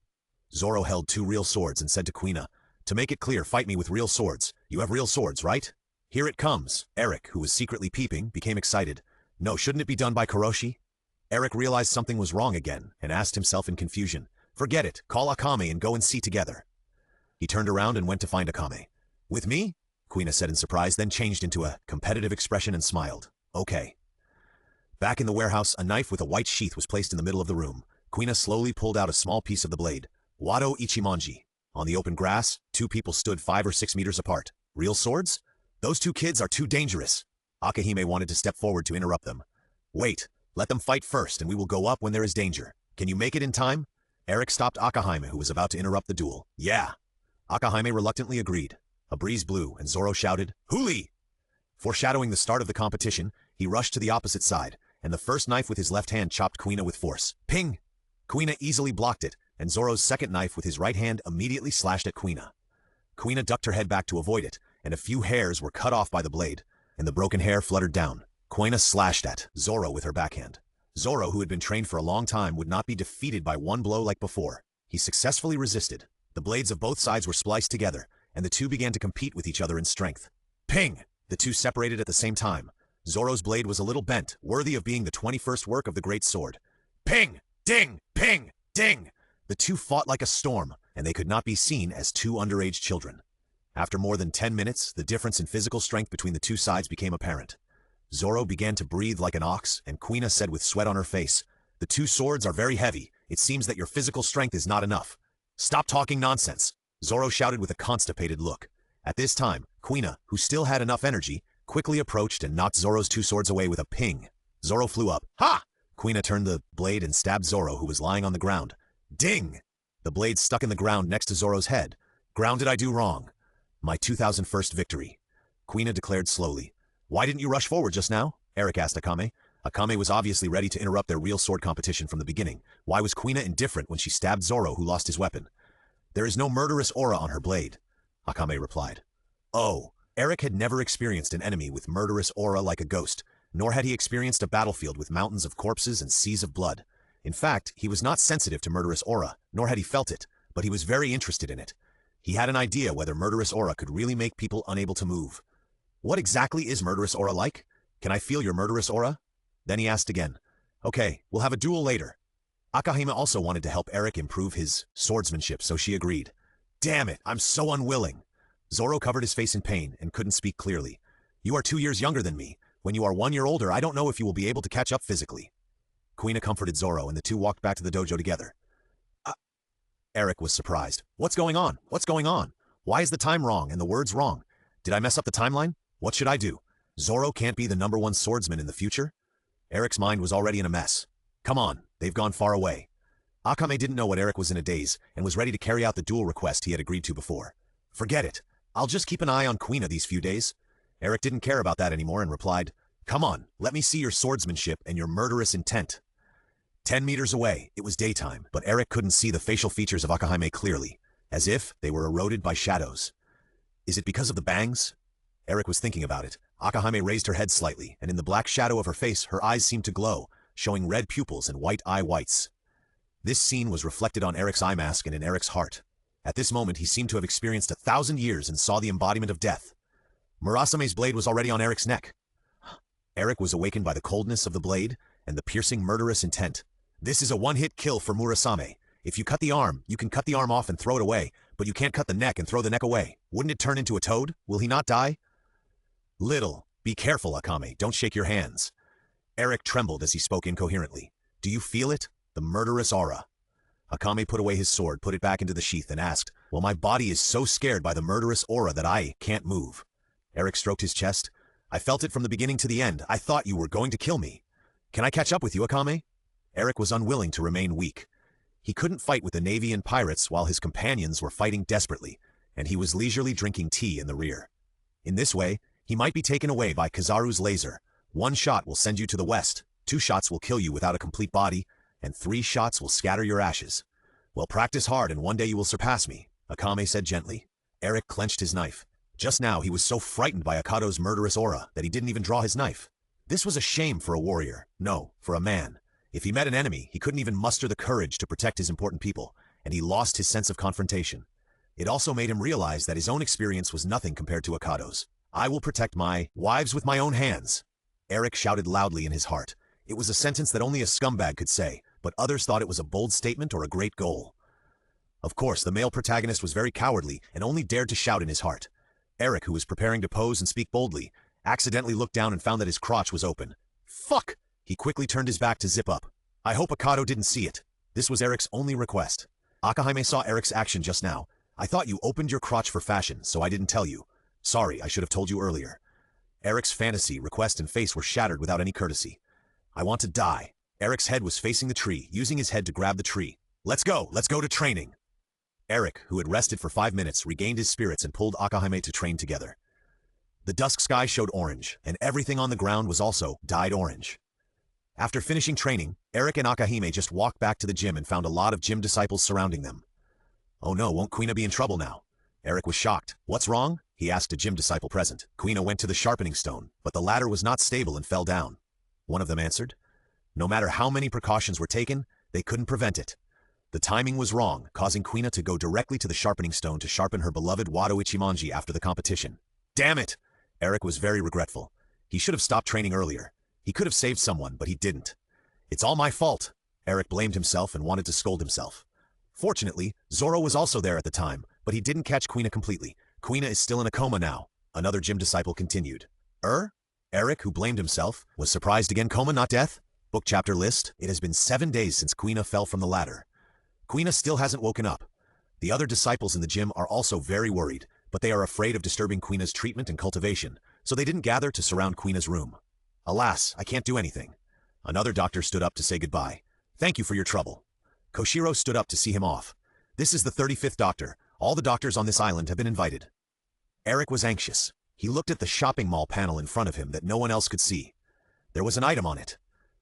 Zoro held 2 real swords and said to Kuina, to make it clear, fight me with real swords. You have real swords, right? Here it comes. Eric, who was secretly peeping, became excited. No, shouldn't it be done by Kuroshi? Eric realized something was wrong again and asked himself in confusion. Forget it, call Akame and go and see together. He turned around and went to find Akame. With me? Kuina said in surprise, then changed into a competitive expression and smiled. Okay. Back in the warehouse, a knife with a white sheath was placed in the middle of the room. Kuina slowly pulled out a small piece of the blade. Wado Ichimonji. On the open grass, 2 people stood 5 or 6 meters apart. Real swords? Those 2 kids are too dangerous. Akahime wanted to step forward to interrupt them. Wait, let them fight first and we will go up when there is danger. Can you make it in time? Eric stopped Akahime, who was about to interrupt the duel. Yeah. Akahime reluctantly agreed. A breeze blew and Zoro shouted, Huli! Foreshadowing the start of the competition, he rushed to the opposite side, and the first knife with his left hand chopped Kuina with force. Ping! Kuina easily blocked it, and Zoro's second knife with his right hand immediately slashed at Kuina. Kuina ducked her head back to avoid it, and a few hairs were cut off by the blade, and the broken hair fluttered down. Kuina slashed at Zoro with her backhand. Zoro, who had been trained for a long time, would not be defeated by one blow like before. He successfully resisted. The blades of both sides were spliced together, and the two began to compete with each other in strength. Ping! The two separated at the same time. Zoro's blade was a little bent, worthy of being the 21st work of the great sword. Ping! Ding! Ping! Ding! The two fought like a storm, and they could not be seen as 2 underage children. After more than 10 minutes, the difference in physical strength between the two sides became apparent. Zoro began to breathe like an ox, and Kuina said with sweat on her face, The 2 swords are very heavy. It seems that your physical strength is not enough. Stop talking nonsense, Zoro shouted with a constipated look. At this time, Kuina, who still had enough energy, quickly approached and knocked Zoro's 2 swords away with a ping. Zoro flew up. Ha! Kuina turned the blade and stabbed Zoro, who was lying on the ground. Ding! The blade stuck in the ground next to Zoro's head. Ground did I do wrong? My 2001st victory. Kuina declared slowly. Why didn't you rush forward just now? Eric asked Akame. Akame was obviously ready to interrupt their real sword competition from the beginning. Why was Kuina indifferent when she stabbed Zoro, who lost his weapon? There is no murderous aura on her blade, Akame replied. Oh, Eric had never experienced an enemy with murderous aura like a ghost, nor had he experienced a battlefield with mountains of corpses and seas of blood. In fact, he was not sensitive to murderous aura, nor had he felt it, but he was very interested in it. He had an idea whether murderous aura could really make people unable to move. What exactly is murderous aura like? Can I feel your murderous aura? Then he asked again. Okay, we'll have a duel later. Akahime also wanted to help Eric improve his swordsmanship, so she agreed. Damn it, I'm so unwilling. Zoro covered his face in pain and couldn't speak clearly. You are 2 years younger than me. When you are 1 year older, I don't know if you will be able to catch up physically. Kuina comforted Zoro, and the two walked back to the dojo together. Eric was surprised. What's going on? What's going on? Why is the time wrong and the words wrong? Did I mess up the timeline? What should I do? Zoro can't be the #1 swordsman in the future? Eric's mind was already in a mess. Come on, they've gone far away. Akame didn't know what Eric was in a daze and was ready to carry out the duel request he had agreed to before. Forget it. I'll just keep an eye on Quina these few days. Eric didn't care about that anymore and replied, Come on, let me see your swordsmanship and your murderous intent. 10 meters away, it was daytime, but Eric couldn't see the facial features of Akame clearly, as if they were eroded by shadows. Is it because of the bangs? Eric was thinking about it. Akame raised her head slightly, and in the black shadow of her face, her eyes seemed to glow, showing red pupils and white eye whites. This scene was reflected on Eric's eye mask and in Eric's heart. At this moment, he seemed to have experienced 1,000 years and saw the embodiment of death. Murasame's blade was already on Eric's neck. Eric was awakened by the coldness of the blade and the piercing murderous intent. This is a one-hit kill for Murasame. If you cut the arm, you can cut the arm off and throw it away, but you can't cut the neck and throw the neck away. Wouldn't it turn into a toad? Will he not die? Little. Be careful, Akame. Don't shake your hands. Eric trembled as he spoke incoherently. Do you feel it? The murderous aura. Akame put away his sword, put it back into the sheath, and asked, Well, my body is so scared by the murderous aura that I can't move. Eric stroked his chest. I felt it from the beginning to the end. I thought you were going to kill me. Can I catch up with you, Akame? Eric was unwilling to remain weak. He couldn't fight with the Navy and pirates while his companions were fighting desperately, and he was leisurely drinking tea in the rear. In this way, he might be taken away by Kizaru's laser. 1 shot will send you to the west, 2 shots will kill you without a complete body, and 3 shots will scatter your ashes. Well, practice hard and one day you will surpass me, Akame said gently. Eric clenched his knife. Just now he was so frightened by Akado's murderous aura that he didn't even draw his knife. This was a shame for a warrior. No, for a man. If he met an enemy, he couldn't even muster the courage to protect his important people, and he lost his sense of confrontation. It also made him realize that his own experience was nothing compared to Akado's. I will protect my wives with my own hands. Eric shouted loudly in his heart. It was a sentence that only a scumbag could say, but others thought it was a bold statement or a great goal. Of course, the male protagonist was very cowardly and only dared to shout in his heart. Eric, who was preparing to pose and speak boldly, accidentally looked down and found that his crotch was open. Fuck! He quickly turned his back to zip up. I hope Akado didn't see it. This was Eric's only request. Akame saw Eric's action just now. I thought you opened your crotch for fashion, so I didn't tell you. Sorry, I should have told you earlier. Eric's fantasy, request, and face were shattered without any courtesy. I want to die. Eric's head was facing the tree, using his head to grab the tree. Let's go to training. Eric, who had rested for 5 minutes, regained his spirits and pulled Akame to train together. The dusk sky showed orange, and everything on the ground was also dyed orange. After finishing training, Eric and Akame just walked back to the gym and found a lot of gym disciples surrounding them. Oh no, won't Quina be in trouble now? Eric was shocked. What's wrong? He asked a gym disciple present. Quina went to the sharpening stone, but the ladder was not stable and fell down. One of them answered. No matter how many precautions were taken, they couldn't prevent it. The timing was wrong, causing Quina to go directly to the sharpening stone to sharpen her beloved Wado Ichimonji after the competition. Damn it! Eric was very regretful. He should have stopped training earlier. He could have saved someone, but he didn't. It's all my fault. Eric blamed himself and wanted to scold himself. Fortunately, Zoro was also there at the time, but he didn't catch Quina completely. Quina is still in a coma now, another gym disciple continued. Eric, who blamed himself, was surprised again. Coma, not death? Book chapter list. It has been 7 days since Quina fell from the ladder. Quina still hasn't woken up. The other disciples in the gym are also very worried, but they are afraid of disturbing Quina's treatment and cultivation, so they didn't gather to surround Quina's room. Alas, I can't do anything. Another doctor stood up to say goodbye. Thank you for your trouble. Koshiro stood up to see him off. This is the 35th doctor. All the doctors on this island have been invited. Eric was anxious. He looked at the shopping mall panel in front of him that no one else could see. There was an item on it.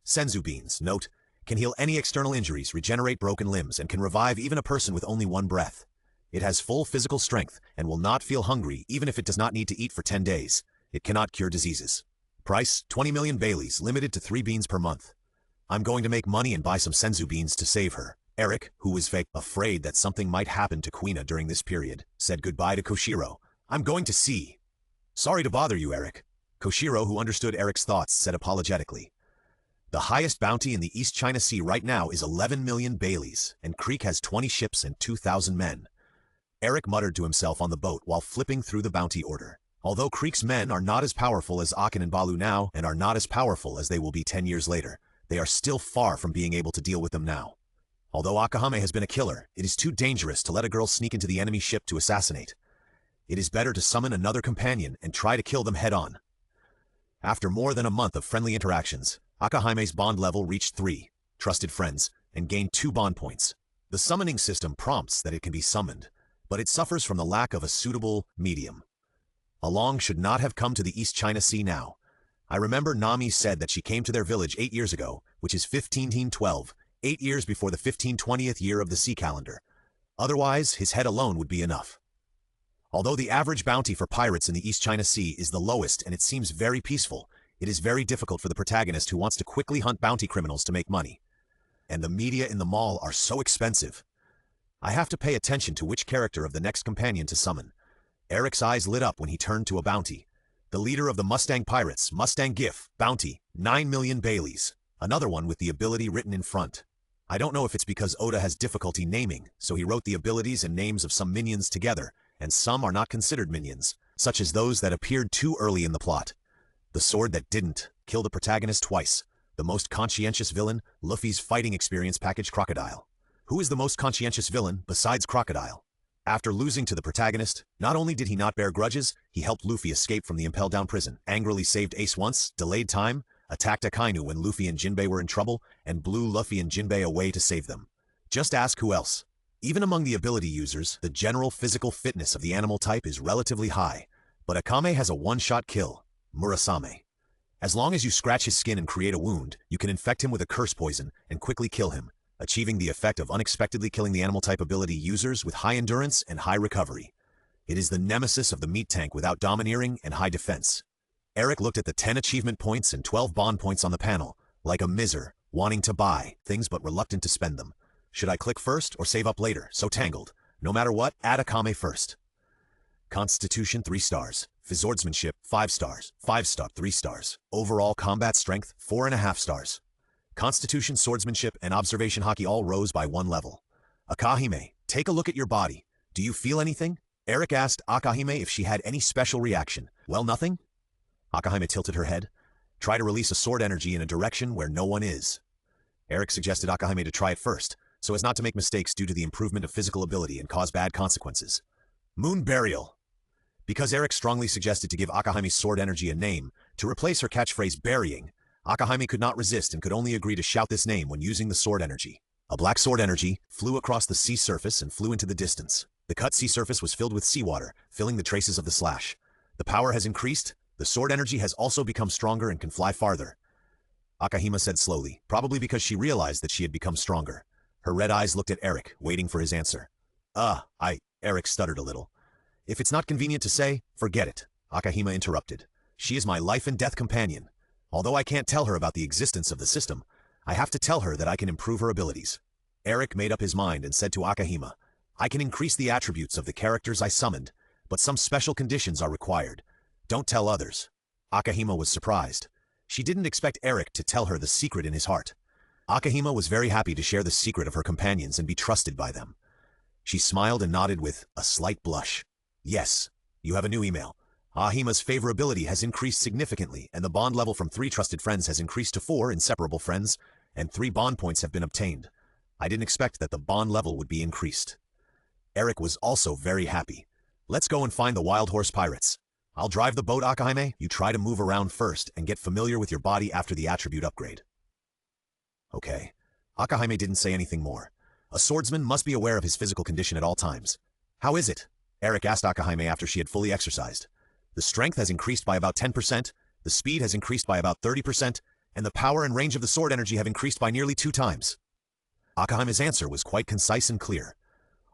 Senzu beans, note, can heal any external injuries, regenerate broken limbs, and can revive even a person with only 1 breath. It has full physical strength and will not feel hungry even if it does not need to eat for 10 days. It cannot cure diseases. Price, 20 million Baileys, limited to 3 beans per month. I'm going to make money and buy some Senzu beans to save her. Eric, who was afraid that something might happen to Quina during this period, said goodbye to Koshiro. I'm going to see. Sorry to bother you, Eric. Koshiro, who understood Eric's thoughts, said apologetically. The highest bounty in the East China Sea right now is 11 million Baileys, and Creek has 20 ships and 2,000 men. Eric muttered to himself on the boat while flipping through the bounty order. Although Creek's men are not as powerful as Akin and Balu now, and are not as powerful as they will be 10 years later, they are still far from being able to deal with them now. Although Akame has been a killer, it is too dangerous to let a girl sneak into the enemy ship to assassinate. It is better to summon another companion and try to kill them head-on. After more than a month of friendly interactions, Akahime's bond level reached 3 trusted friends and gained 2 bond points. The summoning system prompts that it can be summoned, but it suffers from the lack of a suitable medium. Along should not have come to the East China Sea now. I remember Nami said that she came to their village 8 years ago, which is 1512, 8 years before the 1520th year of the sea calendar. Otherwise, his head alone would be enough. Although the average bounty for pirates in the East China Sea is the lowest and it seems very peaceful, it is very difficult for the protagonist who wants to quickly hunt bounty criminals to make money. And the media in the mall are so expensive. I have to pay attention to which character of the next companion to summon. Eric's eyes lit up when he turned to a bounty. The leader of the Mustang Pirates, Mustang Gif, bounty, 9 million Baileys. Another one with the ability written in front. I don't know if it's because Oda has difficulty naming, so he wrote the abilities and names of some minions together, and some are not considered minions, such as those that appeared too early in the plot. The sword that didn't kill the protagonist twice. The most conscientious villain, Luffy's fighting experience package Crocodile. Who is the most conscientious villain besides Crocodile? After losing to the protagonist, not only did he not bear grudges, he helped Luffy escape from the Impel Down prison, angrily saved Ace once, delayed time, attacked Akainu when Luffy and Jinbei were in trouble, and blew Luffy and Jinbei away to save them. Just ask who else. Even among the ability users, the general physical fitness of the animal type is relatively high, but Akame has a one-shot kill, Murasame. As long as you scratch his skin and create a wound, you can infect him with a curse poison and quickly kill him, achieving the effect of unexpectedly killing the animal type ability users with high endurance and high recovery. It is the nemesis of the meat tank without domineering and high defense. Eric looked at the 10 achievement points and 12 bond points on the panel, like a miser, wanting to buy things but reluctant to spend them. Should I click first or save up later? So tangled. No matter what, add Akame first. Constitution 3 stars. Swordsmanship 5 stars. 5-star 3 stars. Overall combat strength 4.5 stars. Constitution, swordsmanship, and observation haki all rose by 1 level. Akahime, take a look at your body. Do you feel anything? Eric asked Akahime if she had any special reaction. Well, nothing? Akahime tilted her head. Try to release a sword energy in a direction where no one is. Eric suggested Akahime to try it first, so as not to make mistakes due to the improvement of physical ability and cause bad consequences. Moon Burial. Because Eric strongly suggested to give Akahime's sword energy a name, to replace her catchphrase burying, Akahime could not resist and could only agree to shout this name when using the sword energy. A black sword energy flew across the sea surface and flew into the distance. The cut sea surface was filled with seawater, filling the traces of the slash. The power has increased, the sword energy has also become stronger and can fly farther. Akahime said slowly, probably because she realized that she had become stronger. Her red eyes looked at Eric, waiting for his answer. Eric stuttered a little. If it's not convenient to say, forget it, Akahime interrupted. She is my life and death companion. Although I can't tell her about the existence of the system, I have to tell her that I can improve her abilities. Eric made up his mind and said to Akahime, I can increase the attributes of the characters I summoned, but some special conditions are required. Don't tell others. Akahime was surprised. She didn't expect Eric to tell her the secret in his heart. Akahime was very happy to share the secret of her companions and be trusted by them. She smiled and nodded with a slight blush. Yes, you have a new email. Ahima's favorability has increased significantly, and the bond level from 3 trusted friends has increased to 4 inseparable friends, and 3 bond points have been obtained. I didn't expect that the bond level would be increased. Eric was also very happy. Let's go and find the Wild Horse Pirates. I'll drive the boat, Akahime. You try to move around first and get familiar with your body after the attribute upgrade. Okay. Akahime didn't say anything more. A swordsman must be aware of his physical condition at all times. How is it? Eric asked Akahime after she had fully exercised. The strength has increased by about 10%, the speed has increased by about 30%, and the power and range of the sword energy have increased by nearly 2 times. Akahime's answer was quite concise and clear.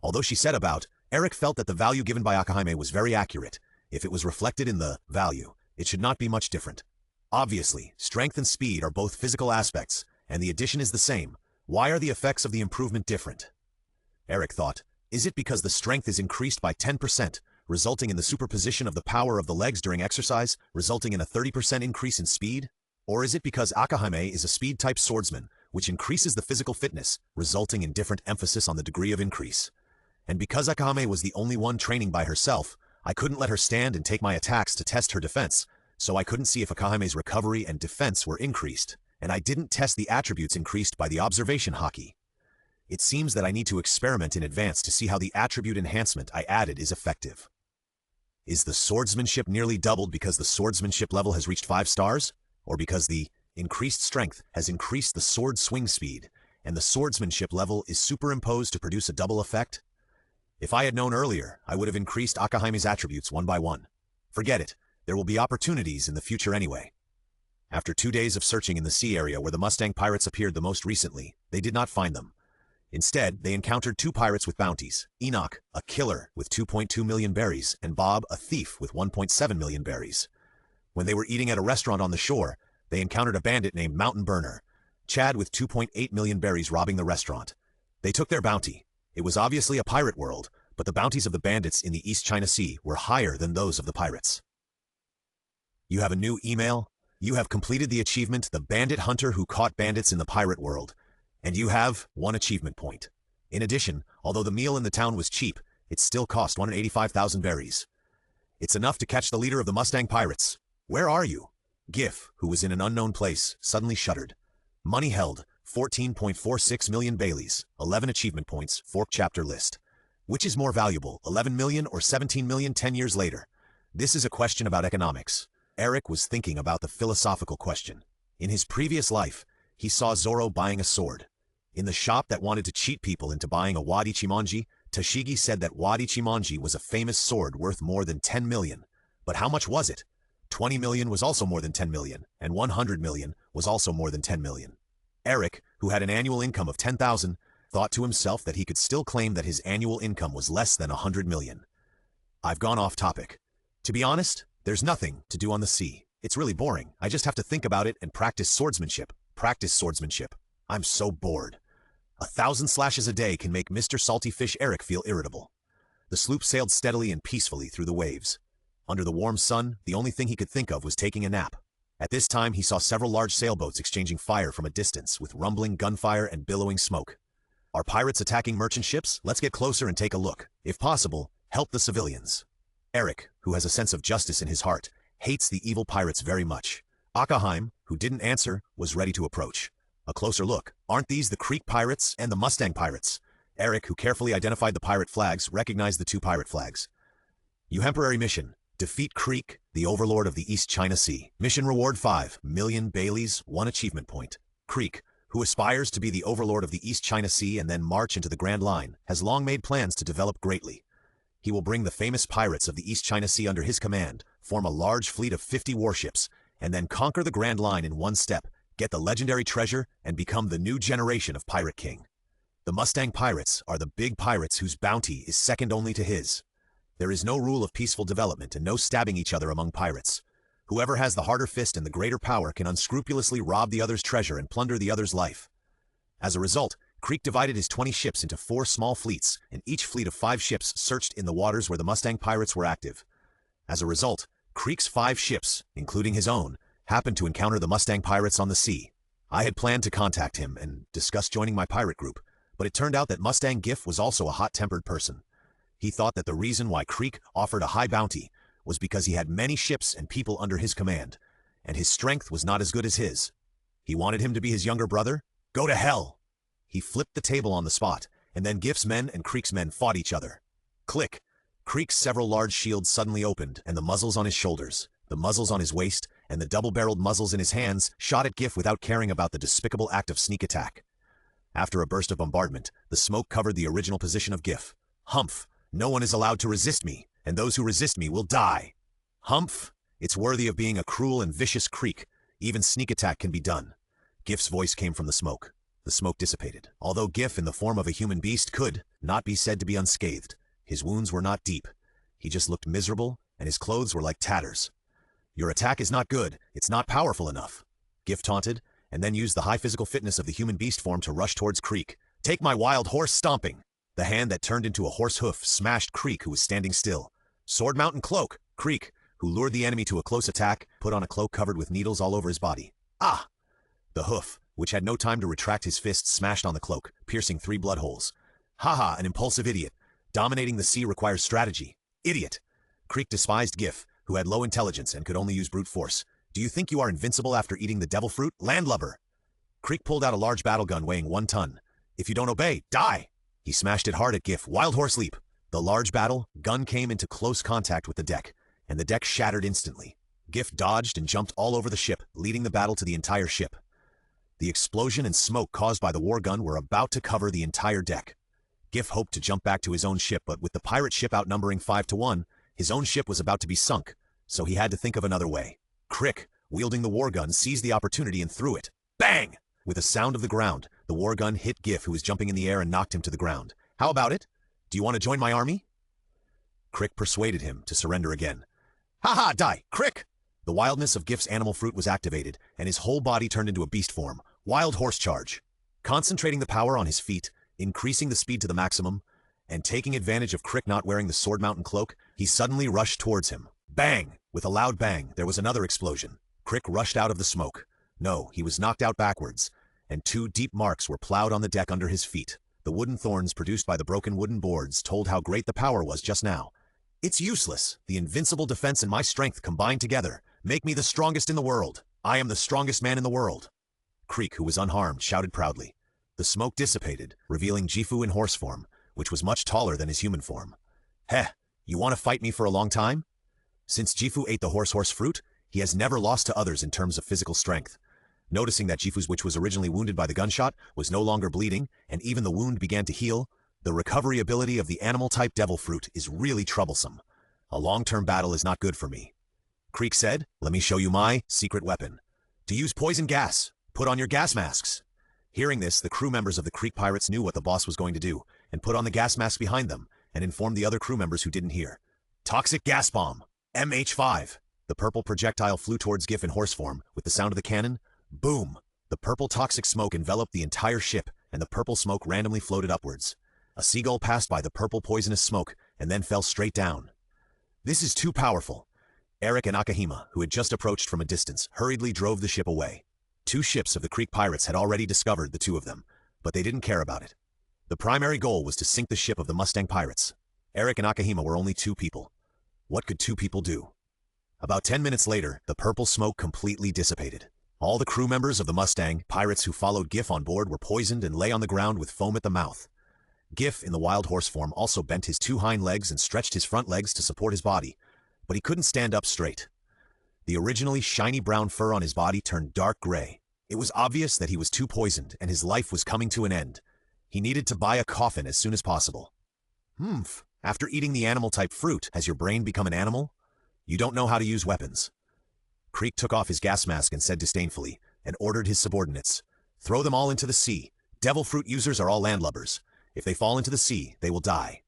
Although she said about, Eric felt that the value given by Akahime was very accurate. If it was reflected in the value, it should not be much different. Obviously, strength and speed are both physical aspects, and the addition is the same. Why are the effects of the improvement different? Eric thought, is it because the strength is increased by 10%, resulting in the superposition of the power of the legs during exercise, resulting in a 30% increase in speed? Or is it because Akahime is a speed-type swordsman, which increases the physical fitness, resulting in different emphasis on the degree of increase? And because Akahime was the only one training by herself, I couldn't let her stand and take my attacks to test her defense, so I couldn't see if Akahime's recovery and defense were increased, and I didn't test the attributes increased by the observation haki. It seems that I need to experiment in advance to see how the attribute enhancement I added is effective. Is the swordsmanship nearly doubled because the swordsmanship level has reached 5 stars? Or because the increased strength has increased the sword swing speed, and the swordsmanship level is superimposed to produce a double effect? If I had known earlier, I would have increased Akame's attributes one by one. Forget it, there will be opportunities in the future anyway. After 2 days of searching in the sea area where the Mustang pirates appeared the most recently, they did not find them. Instead, they encountered 2 pirates with bounties, Enoch, a killer with 2.2 million berries, and Bob, a thief with 1.7 million berries. When they were eating at a restaurant on the shore, they encountered a bandit named Mountain Burner, Chad with 2.8 million berries robbing the restaurant. They took their bounty. It was obviously a pirate world, but the bounties of the bandits in the East China Sea were higher than those of the pirates. You have a new email? You have completed the achievement, The Bandit Hunter Who Caught Bandits in the Pirate World, and you have 1 achievement point. In addition, although the meal in the town was cheap, it still cost 185,000 berries. It's enough to catch the leader of the Mustang Pirates. Where are you? Gif, who was in an unknown place, suddenly shuddered. Money held, 14.46 million Baileys, 11 achievement points, 4th chapter list. Which is more valuable, 11 million or 17 million 10 years later? This is a question about economics. Eric was thinking about the philosophical question. In his previous life, he saw Zoro buying a sword. In the shop that wanted to cheat people into buying a Wadichimonji, Tashigi said that Wadichimonji was a famous sword worth more than 10 million. But how much was it? 20 million was also more than 10 million, and 100 million was also more than 10 million. Eric, who had an annual income of 10,000, thought to himself that he could still claim that his annual income was less than 100 million. I've gone off topic. To be honest, there's nothing to do on the sea. It's really boring. I just have to think about it and practice swordsmanship. I'm so bored. 1,000 slashes a day can make Mr. Salty Fish Eric feel irritable. The sloop sailed steadily and peacefully through the waves. Under the warm sun, the only thing he could think of was taking a nap. At this time, he saw several large sailboats exchanging fire from a distance with rumbling gunfire and billowing smoke. Are pirates attacking merchant ships? Let's get closer and take a look. If possible, help the civilians. Eric, who has a sense of justice in his heart, hates the evil pirates very much. Akame, who didn't answer, was ready to approach. A closer look. Aren't these the Creek pirates and the Mustang pirates? Eric, who carefully identified the pirate flags, recognized the 2 pirate flags. Temporary mission. Defeat Creek, the overlord of the East China Sea. Mission reward 5 million Baileys, 1 achievement point. Creek, who aspires to be the overlord of the East China Sea and then march into the Grand Line, has long made plans to develop greatly. He will bring the famous pirates of the East China Sea under his command, form a large fleet of 50 warships, and then conquer the Grand Line in one step, get the legendary treasure, and become the new generation of Pirate King. The Mustang Pirates are the big pirates whose bounty is second only to his. There is no rule of peaceful development and no stabbing each other among pirates. Whoever has the harder fist and the greater power can unscrupulously rob the other's treasure and plunder the other's life. As a result, Creek divided his 20 ships into 4 small fleets, and each fleet of 5 ships searched in the waters where the Mustang Pirates were active. As a result, Creek's 5 ships, including his own, happened to encounter the Mustang Pirates on the sea. I had planned to contact him and discuss joining my pirate group, but it turned out that Mustang Gif was also a hot-tempered person. He thought that the reason why Creek offered a high bounty was because he had many ships and people under his command, and his strength was not as good as his. He wanted him to be his younger brother? Go to hell! He flipped the table on the spot, and then Gif's men and Creek's men fought each other. Click! Creek's several large shields suddenly opened, and the muzzles on his shoulders, the muzzles on his waist, and the double-barreled muzzles in his hands shot at Gif without caring about the despicable act of sneak attack. After a burst of bombardment, the smoke covered the original position of Gif. Humph! No one is allowed to resist me, and those who resist me will die. Humph! It's worthy of being a cruel and vicious Creek. Even sneak attack can be done. Gif's voice came from the smoke. The smoke dissipated. Although Gif, in the form of a human beast, could not be said to be unscathed, his wounds were not deep. He just looked miserable, and his clothes were like tatters. Your attack is not good. It's not powerful enough. Gif taunted, and then used the high physical fitness of the human beast form to rush towards Creek. Take my wild horse stomping! The hand that turned into a horse hoof smashed Creek, who was standing still. Sword Mountain Cloak! Creek, who lured the enemy to a close attack, put on a cloak covered with needles all over his body. Ah! The hoof, which had no time to retract his fists, smashed on the cloak, piercing 3 blood holes. Haha, an impulsive idiot. Dominating the sea requires strategy. Idiot! Creek despised Gif, who had low intelligence and could only use brute force. Do you think you are invincible after eating the devil fruit? Landlubber! Creek pulled out a large battle gun weighing 1 ton. If you don't obey, die! He smashed it hard at Gif. Wild horse leap! The large battle gun came into close contact with the deck, and the deck shattered instantly. GIF dodged and jumped all over the ship, leading the battle to the entire ship. The explosion and smoke caused by the war gun were about to cover the entire deck. GIF hoped to jump back to his own ship, but with the pirate ship outnumbering 5-1, his own ship was about to be sunk, so he had to think of another way. Crick, wielding the war gun, seized the opportunity and threw it. Bang! With a sound of the ground, the war gun hit GIF, who was jumping in the air, and knocked him to the ground. How about it? Do you want to join my army? Crick persuaded him to surrender again. Ha-ha, die, Crick! The wildness of GIF's animal fruit was activated, and his whole body turned into a beast form. Wild horse charge. Concentrating the power on his feet, increasing the speed to the maximum, and taking advantage of Crick not wearing the sword mountain cloak, he suddenly rushed towards him. Bang! With a loud bang, there was another explosion. Crick rushed out of the smoke. No, he was knocked out backwards, and 2 deep marks were plowed on the deck under his feet. The wooden thorns produced by the broken wooden boards told how great the power was just now. It's useless. The invincible defense and my strength combined together make me the strongest in the world. I am the strongest man in the world. Crick, who was unharmed, shouted proudly. The smoke dissipated, revealing Gifu in horse form, which was much taller than his human form. Heh, you want to fight me for a long time? Since Gifu ate the horse fruit, he has never lost to others in terms of physical strength. Noticing that Gifu's, which was originally wounded by the gunshot, was no longer bleeding, and even the wound began to heal, the recovery ability of the animal-type devil fruit is really troublesome. A long-term battle is not good for me. Crick said, let me show you my secret weapon. To use poison gas, put on your gas masks. Hearing this, the crew members of the Crick pirates knew what the boss was going to do, and put on the gas masks behind them, and informed the other crew members who didn't hear. Toxic gas bomb, MH5. The purple projectile flew towards GIF in horse form. With the sound of the cannon, boom! The purple toxic smoke enveloped the entire ship, and the purple smoke randomly floated upwards. A seagull passed by the purple poisonous smoke, and then fell straight down. This is too powerful. Eric and Akame, who had just approached from a distance, hurriedly drove the ship away. 2 ships of the Crick pirates had already discovered the 2 of them, but they didn't care about it. The primary goal was to sink the ship of the Mustang pirates. Eric and Akame were only 2 people. What could 2 people do? About 10 minutes later, the purple smoke completely dissipated. All the crew members of the Mustang pirates who followed GIF on board were poisoned and lay on the ground with foam at the mouth. GIF, in the wild horse form, also bent his 2 hind legs and stretched his front legs to support his body, but he couldn't stand up straight. The originally shiny brown fur on his body turned dark gray. It was obvious that he was too poisoned and his life was coming to an end. He needed to buy a coffin as soon as possible. After eating the animal-type fruit, has your brain become an animal? You don't know how to use weapons. Crick took off his gas mask and said disdainfully, and ordered his subordinates, throw them all into the sea. Devil fruit users are all landlubbers. If they fall into the sea, they will die.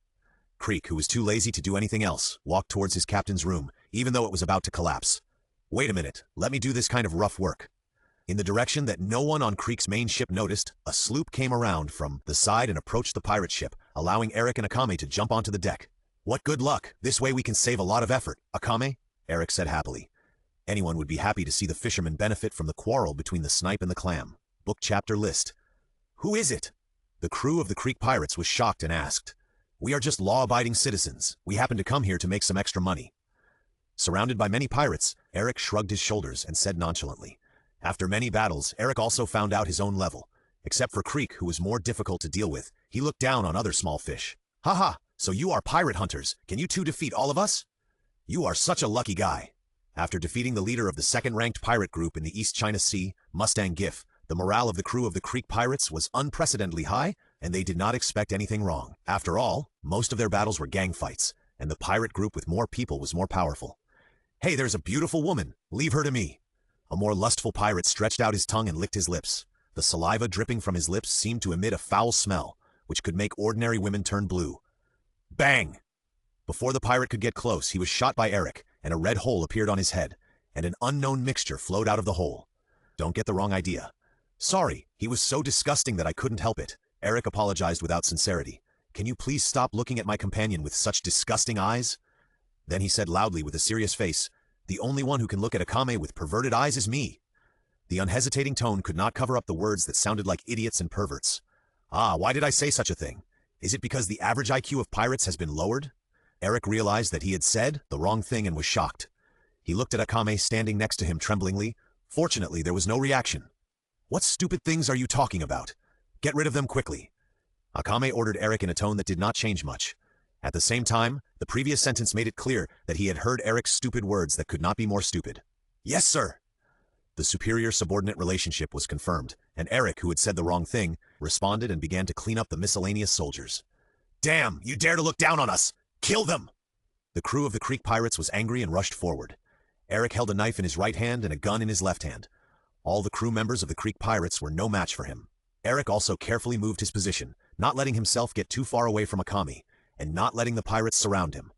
Crick, who was too lazy to do anything else, walked towards his captain's room, even though it was about to collapse. Wait a minute, let me do this kind of rough work. In the direction that no one on Crick's main ship noticed, a sloop came around from the side and approached the pirate ship, allowing Eric and Akame to jump onto the deck. What good luck, this way we can save a lot of effort, Akame, Eric said happily. Anyone would be happy to see the fishermen benefit from the quarrel between the snipe and the clam. Book chapter list. Who is it? The crew of the Crick pirates was shocked and asked. We are just law-abiding citizens. We happen to come here to make some extra money. Surrounded by many pirates, Eric shrugged his shoulders and said nonchalantly. After many battles, Eric also found out his own level. Except for Crick, who was more difficult to deal with, he looked down on other small fish. Haha, so you are pirate hunters. Can you 2 defeat all of us? You are such a lucky guy. After defeating the leader of the second-ranked pirate group in the East China Sea, Mustang GIF, the morale of the crew of the Crick pirates was unprecedentedly high, and they did not expect anything wrong. After all, most of their battles were gang fights, and the pirate group with more people was more powerful. Hey, there's a beautiful woman. Leave her to me. A more lustful pirate stretched out his tongue and licked his lips. The saliva dripping from his lips seemed to emit a foul smell, which could make ordinary women turn blue. Bang! Before the pirate could get close, he was shot by Eric, and a red hole appeared on his head, and an unknown mixture flowed out of the hole. Don't get the wrong idea. Sorry, he was so disgusting that I couldn't help it. Eric apologized without sincerity. Can you please stop looking at my companion with such disgusting eyes? Then he said loudly with a serious face, the only one who can look at Akame with perverted eyes is me. The unhesitating tone could not cover up the words that sounded like idiots and perverts. Why did I say such a thing? Is it because the average IQ of pirates has been lowered? Eric realized that he had said the wrong thing and was shocked. He looked at Akame standing next to him tremblingly. Fortunately, there was no reaction. What stupid things are you talking about? Get rid of them quickly. Akame ordered Eric in a tone that did not change much. At the same time, the previous sentence made it clear that he had heard Eric's stupid words that could not be more stupid. Yes, sir. The superior-subordinate relationship was confirmed, and Eric, who had said the wrong thing, responded and began to clean up the miscellaneous soldiers. Damn, you dare to look down on us! Kill them! The crew of the Creek Pirates was angry and rushed forward. Eric held a knife in his right hand and a gun in his left hand. All the crew members of the Creek Pirates were no match for him. Eric also carefully moved his position, not letting himself get too far away from Akame, and not letting the pirates surround him.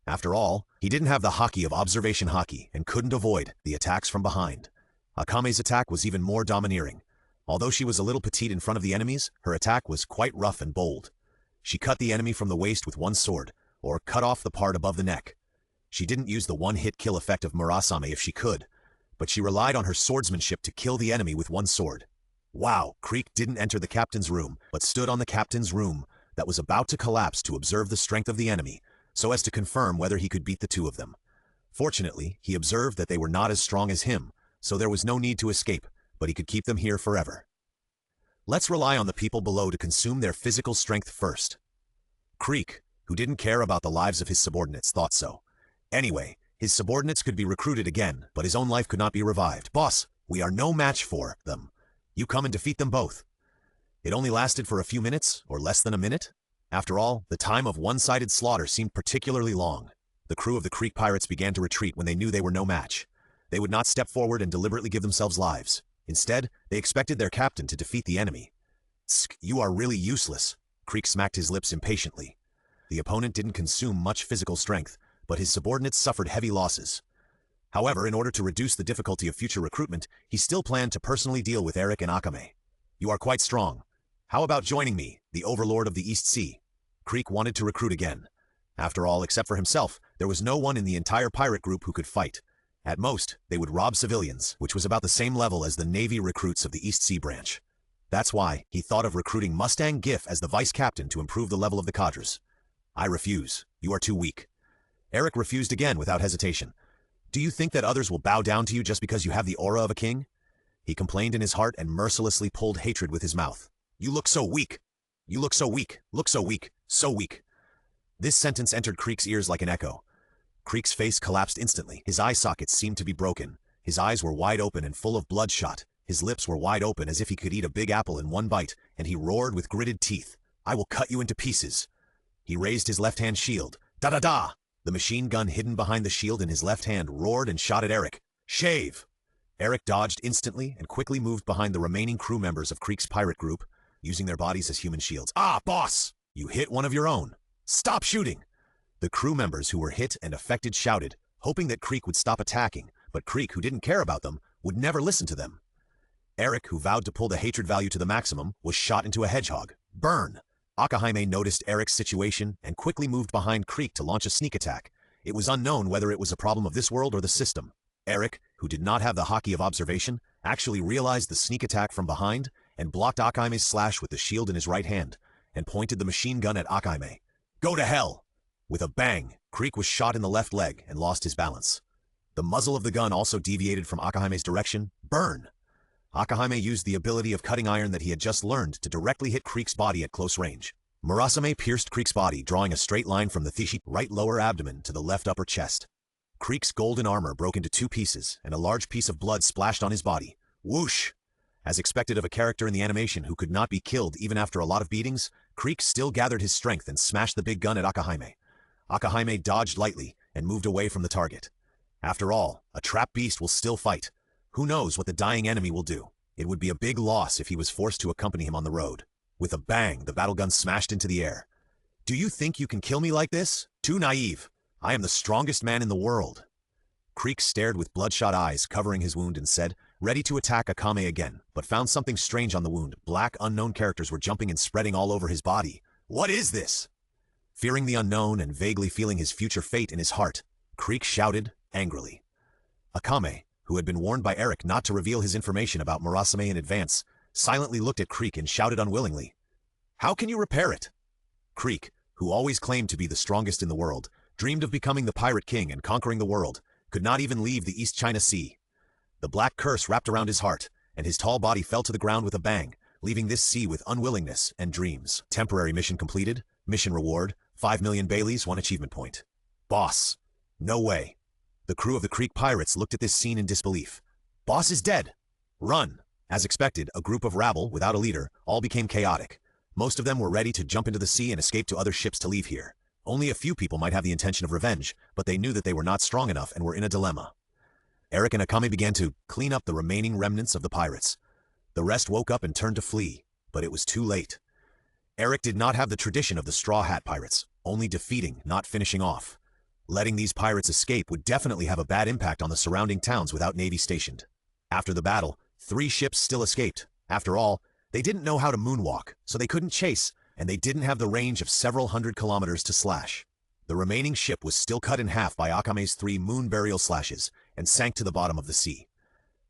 After all, he didn't have the hockey of observation hockey and couldn't avoid the attacks from behind. Akame's attack was even more domineering. Although she was a little petite in front of the enemies, her attack was quite rough and bold. She cut the enemy from the waist with one sword, or cut off the part above the neck. She didn't use the one-hit kill effect of Murasame if she could, but she relied on her swordsmanship to kill the enemy with one sword. Wow, Creek didn't enter the captain's room, but stood on the captain's room that was about to collapse to observe the strength of the enemy, so as to confirm whether he could beat the two of them. Fortunately, he observed that they were not as strong as him, so there was no need to escape, but he could keep them here forever. Let's rely on the people below to consume their physical strength first. Creek, who didn't care about the lives of his subordinates, thought so. Anyway, his subordinates could be recruited again, but his own life could not be revived. Boss, we are no match for them. You come and defeat them both. It only lasted for a few minutes, or less than a minute. After all, the time of one-sided slaughter seemed particularly long. The crew of the Creek Pirates began to retreat when they knew they were no match. They would not step forward and deliberately give themselves lives. Instead, they expected their captain to defeat the enemy. Tsk, you are really useless. Creek smacked his lips impatiently. The opponent didn't consume much physical strength, but his subordinates suffered heavy losses. However, in order to reduce the difficulty of future recruitment, he still planned to personally deal with Eric and Akame. You are quite strong. How about joining me, the overlord of the East Sea? Creek wanted to recruit again. After all, except for himself, there was no one in the entire pirate group who could fight. At most, they would rob civilians, which was about the same level as the Navy recruits of the East Sea branch. That's why he thought of recruiting Mustang Giff as the vice captain to improve the level of the cadres. I refuse. You are too weak. Eric refused again without hesitation. Do you think that others will bow down to you just because you have the aura of a king? He complained in his heart and mercilessly pulled hatred with his mouth. You look so weak. You look so weak. Look so weak. So weak. This sentence entered Creek's ears like an echo. Creek's face collapsed instantly. His eye sockets seemed to be broken. His eyes were wide open and full of bloodshot. His lips were wide open as if he could eat a big apple in one bite, and he roared with gritted teeth. I will cut you into pieces. He raised his left-hand shield. Da-da-da! The machine gun hidden behind the shield in his left hand roared and shot at Eric. Shave! Eric dodged instantly and quickly moved behind the remaining crew members of Creek's pirate group, using their bodies as human shields. Ah, boss! You hit one of your own. Stop shooting! The crew members who were hit and affected shouted, hoping that Creek would stop attacking, but Creek, who didn't care about them, would never listen to them. Eric, who vowed to pull the hatred value to the maximum, was shot into a hedgehog. Burn! Akame noticed Eric's situation and quickly moved behind Creek to launch a sneak attack. It was unknown whether it was a problem of this world or the system. Eric, who did not have the hockey of observation, actually realized the sneak attack from behind and blocked Akame's slash with the shield in his right hand and pointed the machine gun at Akame. Go to hell! With a bang, Creek was shot in the left leg and lost his balance. The muzzle of the gun also deviated from Akame's direction. Burn! Akame used the ability of cutting iron that he had just learned to directly hit Creek's body at close range. Murasame pierced Creek's body, drawing a straight line from the thishi right lower abdomen to the left upper chest. Creek's golden armor broke into two pieces, and a large piece of blood splashed on his body. Whoosh! As expected of a character in the animation who could not be killed even after a lot of beatings, Creek still gathered his strength and smashed the big gun at Akame. Akame dodged lightly and moved away from the target. After all, a trapped beast will still fight. Who knows what the dying enemy will do? It would be a big loss if he was forced to accompany him on the road. With a bang, the battle gun smashed into the air. Do you think you can kill me like this? Too naive. I am the strongest man in the world. Creek stared with bloodshot eyes, covering his wound, and said, ready to attack Akame again, but found something strange on the wound. Black, unknown characters were jumping and spreading all over his body. What is this? Fearing the unknown and vaguely feeling his future fate in his heart, Creek shouted angrily. Akame, who had been warned by Eric not to reveal his information about Murasame in advance, silently looked at Creek and shouted unwillingly, How can you repair it? Creek, who always claimed to be the strongest in the world, dreamed of becoming the pirate king and conquering the world, could not even leave the East China Sea. The black curse wrapped around his heart, and his tall body fell to the ground with a bang, leaving this sea with unwillingness and dreams. Temporary mission completed. Mission reward, 5 million Baileys, 1 achievement point. Boss. No way. The crew of the Creek Pirates looked at this scene in disbelief. Boss is dead. Run. As expected, a group of rabble, without a leader, all became chaotic. Most of them were ready to jump into the sea and escape to other ships to leave here. Only a few people might have the intention of revenge, but they knew that they were not strong enough and were in a dilemma. Eric and Akame began to clean up the remaining remnants of the pirates. The rest woke up and turned to flee, but it was too late. Eric did not have the tradition of the Straw Hat Pirates, only defeating, not finishing off. Letting these pirates escape would definitely have a bad impact on the surrounding towns without navy stationed. After the battle, 3 ships still escaped. After all, they didn't know how to moonwalk, so they couldn't chase, and they didn't have the range of several hundred kilometers to slash. The remaining ship was still cut in half by Akame's 3 moon burial slashes and sank to the bottom of the sea.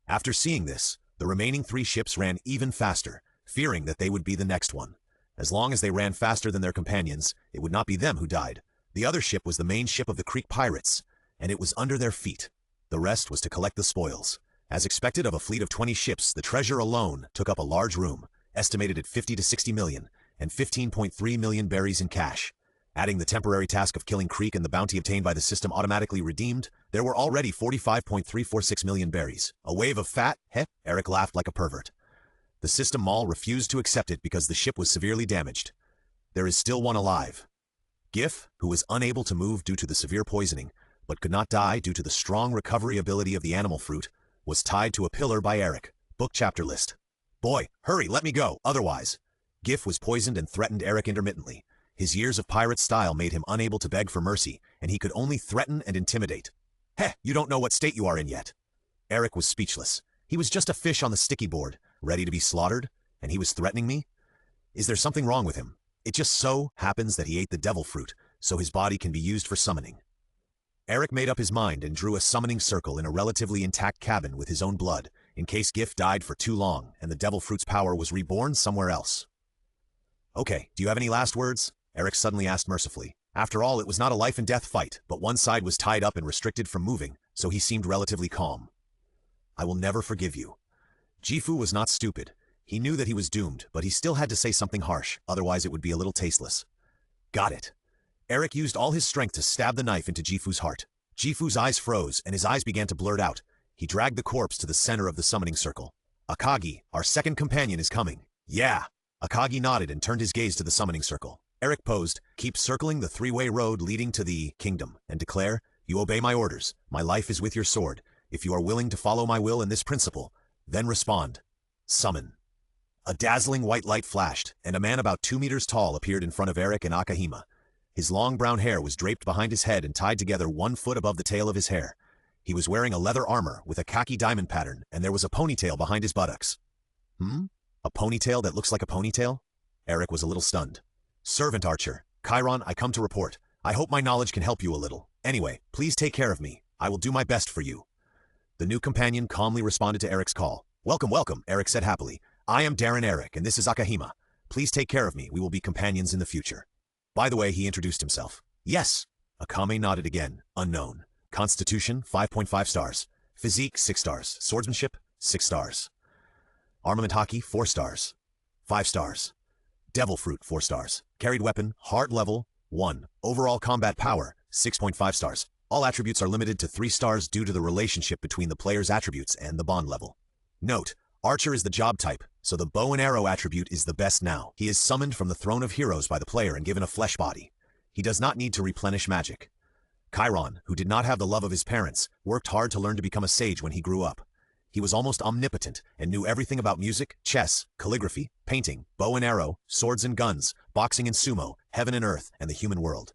After seeing this, the remaining 3 ships ran even faster, fearing that they would be the next one. As long as they ran faster than their companions, it would not be them who died. The other ship was the main ship of the Creek Pirates, and it was under their feet. The rest was to collect the spoils. As expected of a fleet of 20 ships, the treasure alone took up a large room, estimated at 50 to 60 million, and 15.3 million berries in cash. Adding the temporary task of killing Creek and the bounty obtained by the system automatically redeemed, there were already 45.346 million berries. A wave of fat? Heh, Eric laughed like a pervert. The system mall refused to accept it because the ship was severely damaged. There is still one alive. Gif, who was unable to move due to the severe poisoning, but could not die due to the strong recovery ability of the animal fruit, was tied to a pillar by Eric. Book chapter list. Boy, hurry, let me go, otherwise. Gif was poisoned and threatened Eric intermittently. His years of pirate style made him unable to beg for mercy, and he could only threaten and intimidate. Heh, you don't know what state you are in yet. Eric was speechless. He was just a fish on the sticky board, ready to be slaughtered, and he was threatening me? Is there something wrong with him? It just so happens that he ate the devil fruit, so his body can be used for summoning. Eric made up his mind and drew a summoning circle in a relatively intact cabin with his own blood, in case Gif died for too long and the devil fruit's power was reborn somewhere else. Okay, do you have any last words? Eric suddenly asked mercifully. After all, it was not a life-and-death fight, but one side was tied up and restricted from moving, so he seemed relatively calm. I will never forgive you. Gifu was not stupid. He knew that he was doomed, but he still had to say something harsh, otherwise it would be a little tasteless. Got it. Eric used all his strength to stab the knife into Gifu's heart. Gifu's eyes froze, and his eyes began to blurt out. He dragged the corpse to the center of the summoning circle. Akagi, our second companion, is coming. Yeah. Akagi nodded and turned his gaze to the summoning circle. Eric posed, keep circling the 3-way road leading to the kingdom, and declare, you obey my orders. My life is with your sword. If you are willing to follow my will in this principle, then respond. Summon. A dazzling white light flashed, and a man about 2 meters tall appeared in front of Eric and Akahima. His long brown hair was draped behind his head and tied together 1 foot above the tail of his hair. He was wearing a leather armor with a khaki diamond pattern, and there was a ponytail behind his buttocks. A ponytail that looks like a ponytail? Eric was a little stunned. Servant Archer, Chiron, I come to report. I hope my knowledge can help you a little. Anyway, please take care of me. I will do my best for you. The new companion calmly responded to Eric's call. Welcome, welcome, Eric said happily. I am Darren Eric, and this is Akahima. Please take care of me. We will be companions in the future. By the way, he introduced himself. Yes. Akame nodded again. Unknown. Constitution, 5.5 stars. Physique, 6 stars. Swordsmanship, 6 stars. Armament hockey, 4 stars. 5 stars. Devil fruit, 4 stars. Carried weapon, heart level, 1. Overall combat power, 6.5 stars. All attributes are limited to 3 stars due to the relationship between the player's attributes and the bond level. Note, Archer is the job type, so the bow and arrow attribute is the best now. He is summoned from the throne of heroes by the player and given a flesh body. He does not need to replenish magic. Chiron, who did not have the love of his parents, worked hard to learn to become a sage when he grew up. He was almost omnipotent and knew everything about music, chess, calligraphy, painting, bow and arrow, swords and guns, boxing and sumo, heaven and earth, and the human world.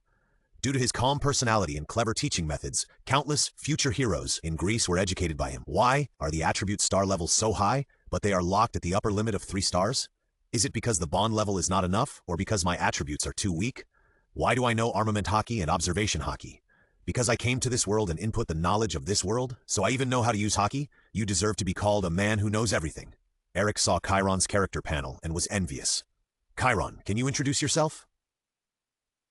Due to his calm personality and clever teaching methods, countless future heroes in Greece were educated by him. Why are the attribute star levels so high, but they are locked at the upper limit of 3 stars? Is it because the bond level is not enough, or because my attributes are too weak? Why do I know armament hockey and observation hockey? Because I came to this world and input the knowledge of this world, so I even know how to use hockey? You deserve to be called a man who knows everything. Eric saw Chiron's character panel and was envious. Chiron, can you introduce yourself?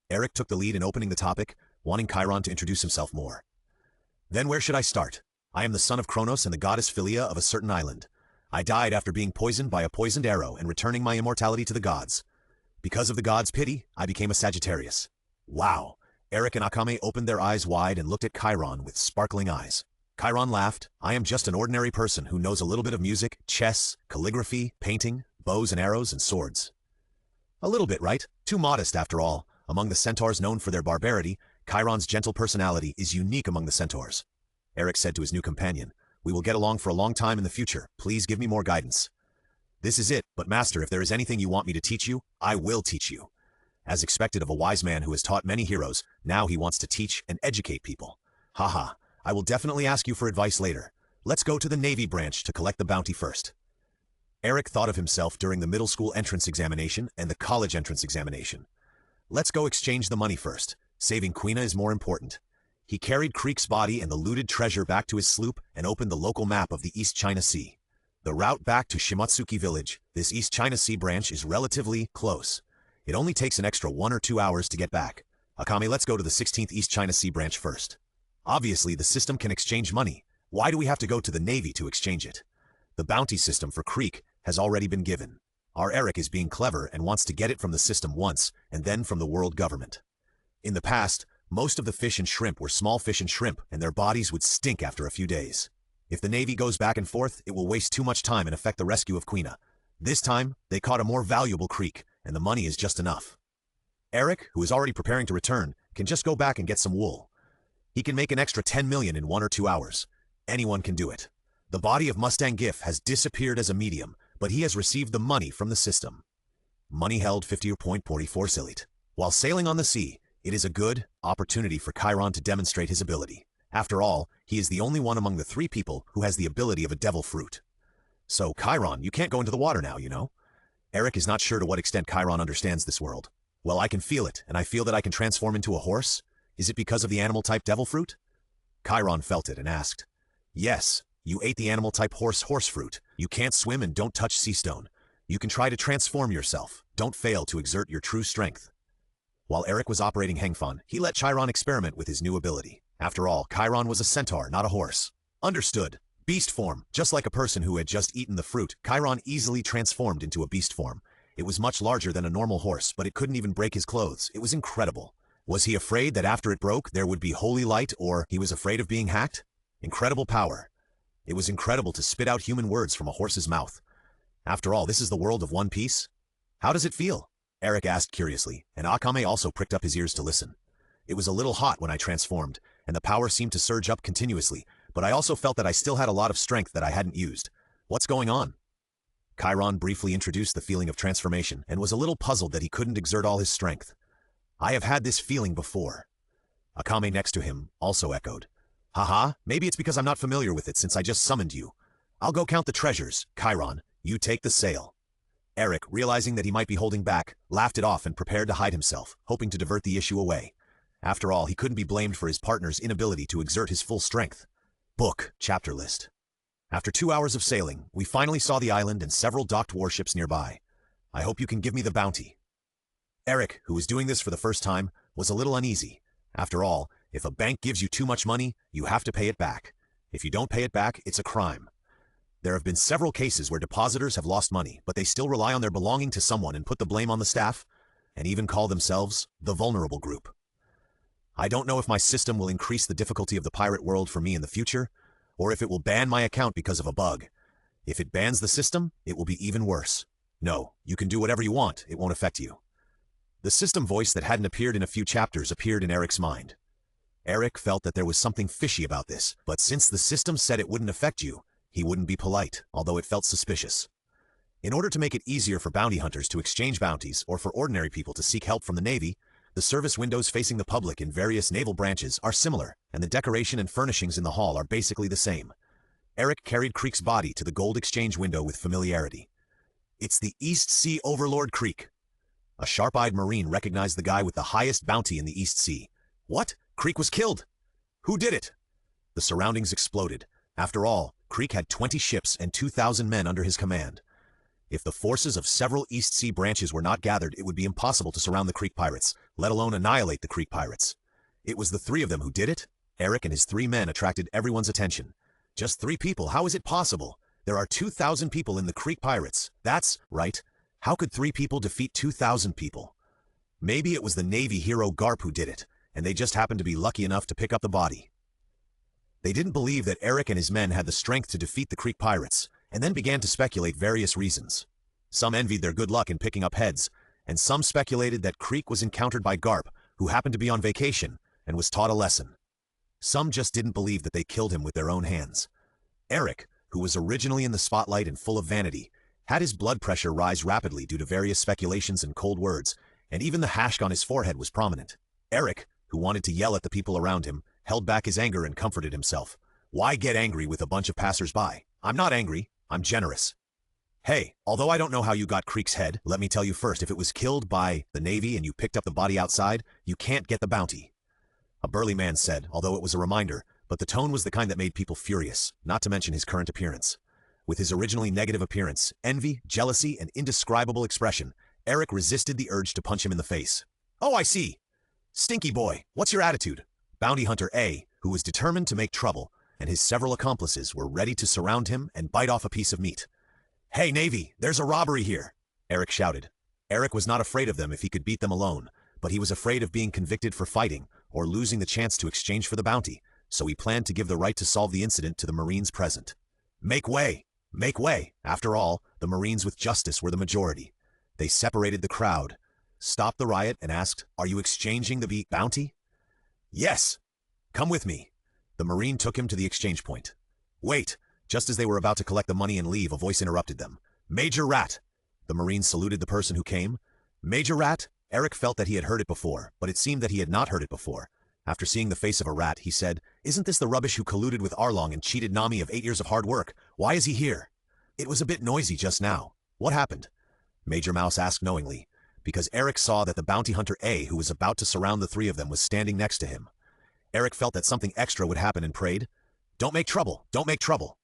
Eric took the lead in opening the topic, wanting Chiron to introduce himself more. Then where should I start? I am the son of Kronos and the goddess Philia of a certain island. I died after being poisoned by a poisoned arrow and returning my immortality to the gods. Because of the gods' pity, I became a Sagittarius. Wow. Eric and Akame opened their eyes wide and looked at Chiron with sparkling eyes. Chiron laughed. I am just an ordinary person who knows a little bit of music, chess, calligraphy, painting, bows and arrows, and swords. A little bit, right? Too modest, after all. Among the centaurs known for their barbarity, Chiron's gentle personality is unique among the centaurs. Eric said to his new companion, we will get along for a long time in the future. Please give me more guidance. This is it, but master, if there is anything you want me to teach you, I will teach you. As expected of a wise man who has taught many heroes, now he wants to teach and educate people. Haha, I will definitely ask you for advice later. Let's go to the Navy branch to collect the bounty first. Eric thought of himself during the middle school entrance examination and the college entrance examination. Let's go exchange the money first. Saving Quina is more important. He carried Creek's body and the looted treasure back to his sloop and opened the local map of the East China Sea. The route back to Shimotsuki village, this East China Sea branch, is relatively close. It only takes an extra 1 or 2 hours to get back. Akame, let's go to the 16th East China Sea branch first. Obviously, the system can exchange money. Why do we have to go to the Navy to exchange it? The bounty system for Creek has already been given. Our Eric is being clever and wants to get it from the system once, and then from the world government. In the past, most of the fish and shrimp were small fish and shrimp, and their bodies would stink after a few days. If the Navy goes back and forth, it will waste too much time and affect the rescue of Quina. This time, they caught a more valuable Creek, and the money is just enough. Eric, who is already preparing to return, can just go back and get some wool. He can make an extra 10 million in 1 or 2 hours. Anyone can do it. The body of Mustang Giff has disappeared as a medium, but he has received the money from the system. Money held 50.44 Silit. While sailing on the sea, it is a good opportunity for Chiron to demonstrate his ability. After all, he is the only one among the 3 people who has the ability of a devil fruit. So, Chiron, you can't go into the water now, you know? Eric is not sure to what extent Chiron understands this world. Well, I can feel it, and I feel that I can transform into a horse. Is it because of the animal-type devil fruit? Chiron felt it and asked. Yes, you ate the animal-type horse fruit. You can't swim and don't touch sea stone. You can try to transform yourself. Don't fail to exert your true strength. While Eric was operating Hengfan, he let Chiron experiment with his new ability. After all, Chiron was a centaur, not a horse. Understood. Beast form. Just like a person who had just eaten the fruit, Chiron easily transformed into a beast form. It was much larger than a normal horse, but it couldn't even break his clothes. It was incredible. Was he afraid that after it broke, there would be holy light, or he was afraid of being hacked? Incredible power. It was incredible to spit out human words from a horse's mouth. After all, this is the world of One Piece. How does it feel? Eric asked curiously, and Akame also pricked up his ears to listen. It was a little hot when I transformed, and the power seemed to surge up continuously, but I also felt that I still had a lot of strength that I hadn't used. What's going on? Chiron briefly introduced the feeling of transformation, and was a little puzzled that he couldn't exert all his strength. I have had this feeling before. Akame next to him also echoed. Haha, maybe it's because I'm not familiar with it since I just summoned you. I'll go count the treasures. Chiron, you take the sail. Eric, realizing that he might be holding back, laughed it off and prepared to hide himself, hoping to divert the issue away. After all, he couldn't be blamed for his partner's inability to exert his full strength. Book, chapter list. After 2 hours of sailing, we finally saw the island and several docked warships nearby. I hope you can give me the bounty. Eric, who was doing this for the first time, was a little uneasy. After all, if a bank gives you too much money, you have to pay it back. If you don't pay it back, it's a crime. There have been several cases where depositors have lost money, but they still rely on their belonging to someone and put the blame on the staff, and even call themselves the vulnerable group. I don't know if my system will increase the difficulty of the pirate world for me in the future, or if it will ban my account because of a bug. If it bans the system, it will be even worse. No, you can do whatever you want, it won't affect you. The system voice that hadn't appeared in a few chapters appeared in Eric's mind. Eric felt that there was something fishy about this, but since the system said it wouldn't affect you, he wouldn't be polite, although it felt suspicious. In order to make it easier for bounty hunters to exchange bounties or for ordinary people to seek help from the Navy, the service windows facing the public in various naval branches are similar, and the decoration and furnishings in the hall are basically the same. Eric carried Creek's body to the gold exchange window with familiarity. It's the East Sea Overlord Creek. A sharp-eyed Marine recognized the guy with the highest bounty in the East Sea. What? Creek was killed! Who did it? The surroundings exploded. After all, Creek had 20 ships and 2,000 men under his command. If the forces of several East Sea branches were not gathered, it would be impossible to surround the Creek pirates, let alone annihilate the Creek pirates. It was the 3 of them who did it? Eric and his 3 men attracted everyone's attention. Just 3 people, how is it possible? There are 2,000 people in the Creek pirates. That's right. How could 3 people defeat 2,000 people? Maybe it was the Navy hero Garp who did it, and they just happened to be lucky enough to pick up the body. They didn't believe that Eric and his men had the strength to defeat the Creek pirates, and then began to speculate various reasons. Some envied their good luck in picking up heads, and some speculated that Creek was encountered by Garp, who happened to be on vacation, and was taught a lesson. Some just didn't believe that they killed him with their own hands. Eric, who was originally in the spotlight and full of vanity, had his blood pressure rise rapidly due to various speculations and cold words, and even the hash on his forehead was prominent. Eric, who wanted to yell at the people around him, held back his anger and comforted himself. Why get angry with a bunch of passers-by? I'm not angry, I'm generous. Hey, although I don't know how you got Creek's head, let me tell you first, if it was killed by the Navy and you picked up the body outside, you can't get the bounty. A burly man said, although it was a reminder, but the tone was the kind that made people furious, not to mention his current appearance. With his originally negative appearance, envy, jealousy, and indescribable expression, Eric resisted the urge to punch him in the face. Oh, I see. Stinky boy, what's your attitude? Bounty Hunter A, who was determined to make trouble, and his several accomplices were ready to surround him and bite off a piece of meat. Hey, Navy, there's a robbery here, Eric shouted. Eric was not afraid of them if he could beat them alone, but he was afraid of being convicted for fighting or losing the chance to exchange for the bounty, so he planned to give the right to solve the incident to the Marines present. Make way! Make way! After all, the Marines with justice were the majority. They separated the crowd, stopped the riot, and asked, "Are you exchanging the bounty?" Yes! Come with me. The Marine took him to the exchange point. Wait! Just as they were about to collect the money and leave, a voice interrupted them. Major Rat! The Marine saluted the person who came. Major Rat? Eric felt that he had heard it before, but it seemed that he had not heard it before. After seeing the face of a rat, he said, "Isn't this the rubbish who colluded with Arlong and cheated Nami of 8 years of hard work? Why is he here?" It was a bit noisy just now. What happened? Major Mouse asked knowingly, because Eric saw that the bounty hunter A, who was about to surround the three of them, was standing next to him. Eric felt that something extra would happen and prayed, "Don't make trouble, don't make trouble."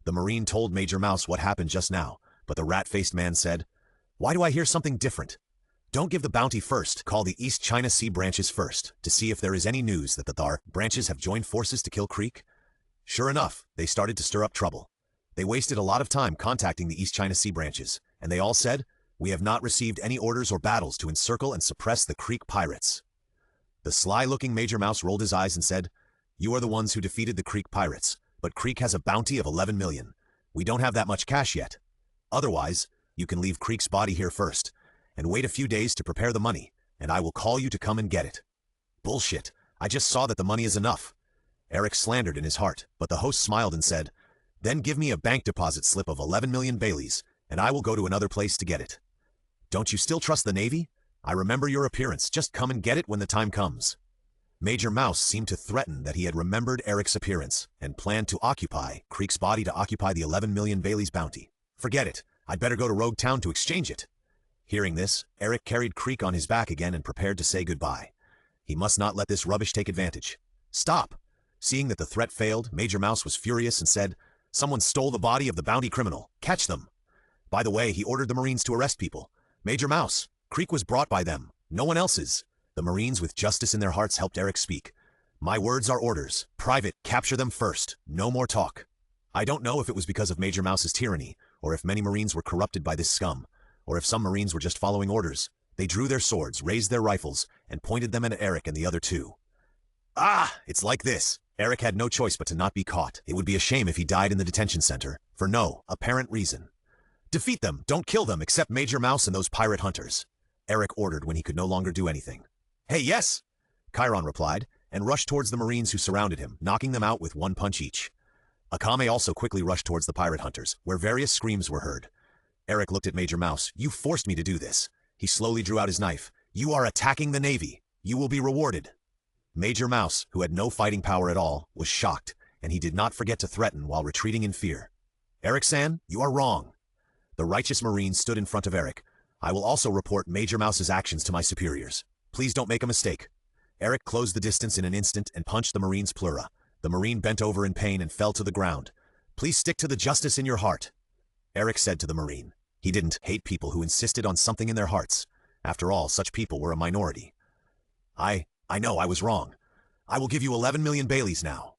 The Marine told Major Mouse what happened just now, but the rat-faced man said, "Why do I hear something different? Don't give the bounty first, call the East China Sea branches first, to see if there is any news that the Thar branches have joined forces to kill Creek." Sure enough, they started to stir up trouble. They wasted a lot of time contacting the East China Sea branches, and they all said, "We have not received any orders or battles to encircle and suppress the Creek pirates." The sly-looking Major Mouse rolled his eyes and said, "You are the ones who defeated the Creek pirates, but Creek has a bounty of 11 million. We don't have that much cash yet. Otherwise, you can leave Creek's body here first, and wait a few days to prepare the money, and I will call you to come and get it." Bullshit, I just saw that the money is enough. Eric slandered in his heart, but the host smiled and said, "Then give me a bank deposit slip of 11 million Baileys, and I will go to another place to get it." Don't you still trust the Navy? I remember your appearance, just come and get it when the time comes. Major Mouse seemed to threaten that he had remembered Eric's appearance, and planned to occupy Creek's body to occupy the 11 million Baileys bounty. Forget it, I'd better go to Rogue Town to exchange it. Hearing this, Eric carried Creek on his back again and prepared to say goodbye. He must not let this rubbish take advantage. Stop! Seeing that the threat failed, Major Mouse was furious and said, "Someone stole the body of the bounty criminal. Catch them." By the way, he ordered the Marines to arrest people. Major Mouse, Creek was brought by them, no one else's. The Marines with justice in their hearts helped Eric speak. "My words are orders. Private, capture them first. No more talk." I don't know if it was because of Major Mouse's tyranny, or if many Marines were corrupted by this scum, or if some Marines were just following orders. They drew their swords, raised their rifles, and pointed them at Eric and the other two. Ah, it's like this. Eric had no choice but to not be caught. It would be a shame if he died in the detention center, for no apparent reason. "Defeat them, don't kill them, except Major Mouse and those pirate hunters," Eric ordered when he could no longer do anything. "Hey, yes!" Chiron replied, and rushed towards the Marines who surrounded him, knocking them out with one punch each. Akame also quickly rushed towards the pirate hunters, where various screams were heard. Eric looked at Major Mouse. "You forced me to do this." He slowly drew out his knife. "You are attacking the Navy. You will be rewarded." Major Mouse, who had no fighting power at all, was shocked, and he did not forget to threaten while retreating in fear. "Eric-san, you are wrong." The righteous Marine stood in front of Eric. "I will also report Major Mouse's actions to my superiors. Please don't make a mistake." Eric closed the distance in an instant and punched the Marine's pleura. The Marine bent over in pain and fell to the ground. "Please stick to the justice in your heart," Eric said to the Marine. He didn't hate people who insisted on something in their hearts. After all, such people were a minority. I know I was wrong. I will give you 11 million Baileys now."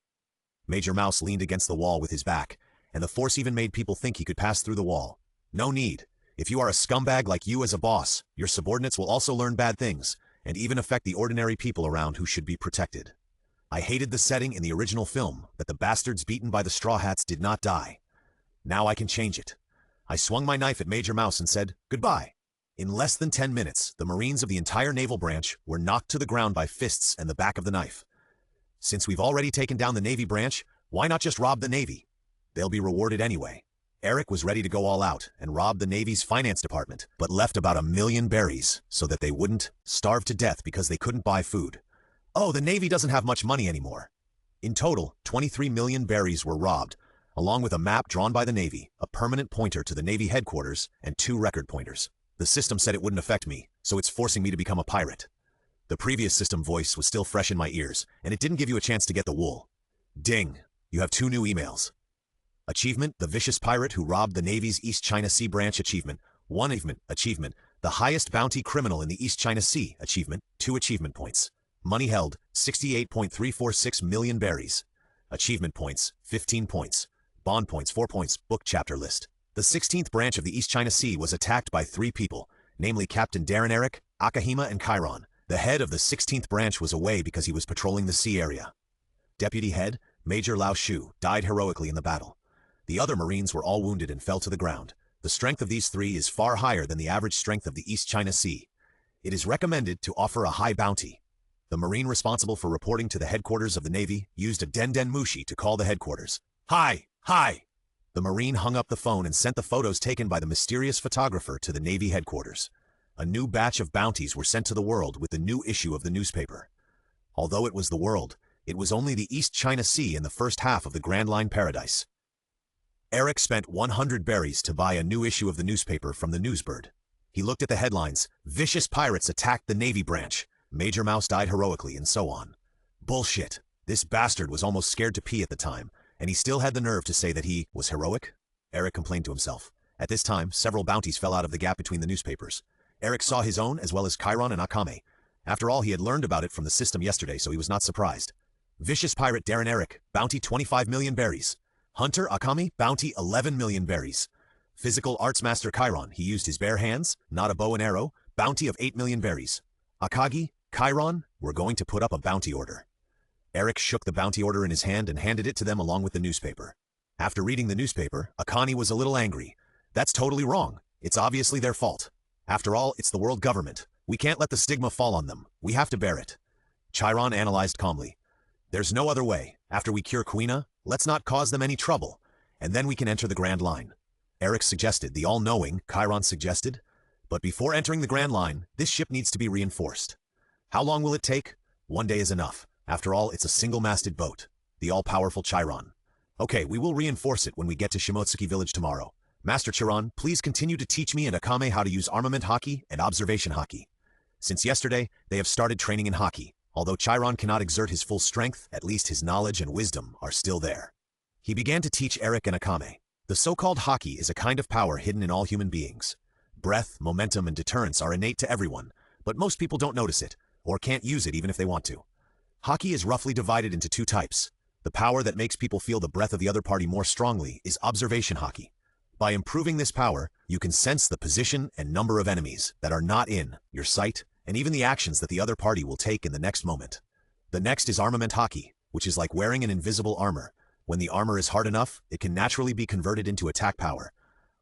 Major Mouse leaned against the wall with his back, and the force even made people think he could pass through the wall. No need. If you are a scumbag like you as a boss, your subordinates will also learn bad things, and even affect the ordinary people around who should be protected. I hated the setting in the original film, that the bastards beaten by the Straw Hats did not die. Now I can change it. I swung my knife at Major Mouse and said, "Goodbye." In less than 10 minutes, the Marines of the entire naval branch were knocked to the ground by fists and the back of the knife. Since we've already taken down the Navy branch, why not just rob the Navy? They'll be rewarded anyway. Eric was ready to go all out and rob the Navy's finance department, but left about 1,000,000 berries so that they wouldn't starve to death because they couldn't buy food. Oh, the Navy doesn't have much money anymore. In total, 23 million berries were robbed, along with a map drawn by the Navy, a permanent pointer to the Navy headquarters, and 2 record pointers. The system said it wouldn't affect me, so it's forcing me to become a pirate. The previous system voice was still fresh in my ears, and it didn't give you a chance to get the wool. Ding! You have 2 new emails. Achievement, the vicious pirate who robbed the Navy's East China Sea branch. Achievement, 1 achievement, the highest bounty criminal in the East China Sea. Achievement, 2 achievement points. Money held, 68.346 million berries. Achievement points, 15 points. Bond points, 4 points. Book chapter list. The 16th branch of the East China Sea was attacked by 3 people, namely Captain Darren Eric, Akame, and Chiron. The head of the 16th branch was away because he was patrolling the sea area. Deputy head, Major Lao Shu, died heroically in the battle. The other Marines were all wounded and fell to the ground. The strength of these 3 is far higher than the average strength of the East China Sea. It is recommended to offer a high bounty. The Marine responsible for reporting to the headquarters of the Navy used a Den Mushi to call the headquarters. Hi! Hi! The Marine hung up the phone and sent the photos taken by the mysterious photographer to the Navy headquarters. A new batch of bounties were sent to the world with the new issue of the newspaper. Although it was the world, it was only the East China Sea in the first half of the Grand Line Paradise. Eric spent 100 berries to buy a new issue of the newspaper from the Newsbird. He looked at the headlines, "Vicious pirates attacked the Navy branch. Major Mouse died heroically," and so on. Bullshit. This bastard was almost scared to pee at the time, and he still had the nerve to say that he was heroic? Eric complained to himself. At this time, several bounties fell out of the gap between the newspapers. Eric saw his own as well as Chiron and Akame. After all, he had learned about it from the system yesterday, so he was not surprised. Vicious pirate Darren Eric, bounty 25 million berries. Hunter Akame, bounty 11 million berries. Physical arts master Chiron, he used his bare hands, not a bow and arrow, bounty of 8 million berries. Akagi, Chiron, we're going to put up a bounty order. Eric shook the bounty order in his hand and handed it to them along with the newspaper. After reading the newspaper, Akane was a little angry. That's totally wrong. It's obviously their fault. After all, it's the world government. We can't let the stigma fall on them. We have to bear it. Chiron analyzed calmly. There's no other way. After we cure Quina, let's not cause them any trouble, and then we can enter the Grand Line. Eric suggested, the all-knowing Chiron suggested. But before entering the Grand Line, this ship needs to be reinforced. How long will it take? 1 day is enough. After all, it's a single-masted boat. The all-powerful Chiron. Okay, we will reinforce it when we get to Shimotsuki village tomorrow. Master Chiron, please continue to teach me and Akame how to use armament hockey and observation hockey. Since yesterday, they have started training in hockey. Although Chiron cannot exert his full strength, at least his knowledge and wisdom are still there. He began to teach Eric and Akame. The so-called hockey is a kind of power hidden in all human beings. Breath, momentum, and deterrence are innate to everyone, but most people don't notice it, or can't use it even if they want to. Hockey is roughly divided into 2 types. The power that makes people feel the breath of the other party more strongly is observation hockey. By improving this power, you can sense the position and number of enemies that are not in your sight, and even the actions that the other party will take in the next moment. The next is armament hockey, which is like wearing an invisible armor. When the armor is hard enough, it can naturally be converted into attack power.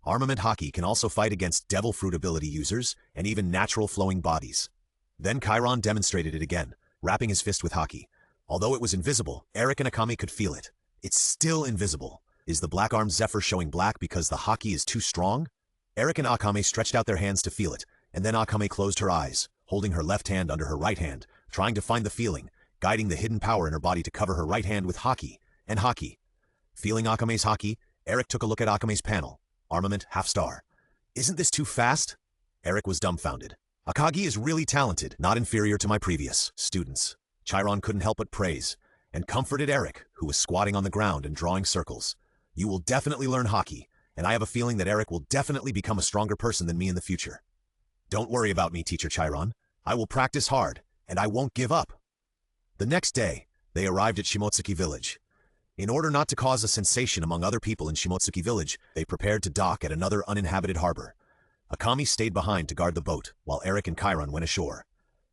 Armament hockey can also fight against devil fruit ability users and even natural flowing bodies. Then Chiron demonstrated it again, wrapping his fist with hockey. Although it was invisible, Eric and Akame could feel it. It's still invisible. Is the black-armed Zephyr showing black because the hockey is too strong? Eric and Akame stretched out their hands to feel it, and then Akame closed her eyes, holding her left hand under her right hand, trying to find the feeling, guiding the hidden power in her body to cover her right hand with hockey, and hockey. Feeling Akame's hockey, Eric took a look at Akame's panel. Armament, half star. Isn't this too fast? Eric was dumbfounded. Akagi is really talented, not inferior to my previous students. Chiron couldn't help but praise, and comforted Eric, who was squatting on the ground and drawing circles. You will definitely learn hockey, and I have a feeling that Eric will definitely become a stronger person than me in the future. Don't worry about me, Teacher Chiron. I will practice hard, and I won't give up. The next day, they arrived at Shimotsuki village. In order not to cause a sensation among other people in Shimotsuki village, they prepared to dock at another uninhabited harbor. Akame stayed behind to guard the boat, while Eric and Chiron went ashore.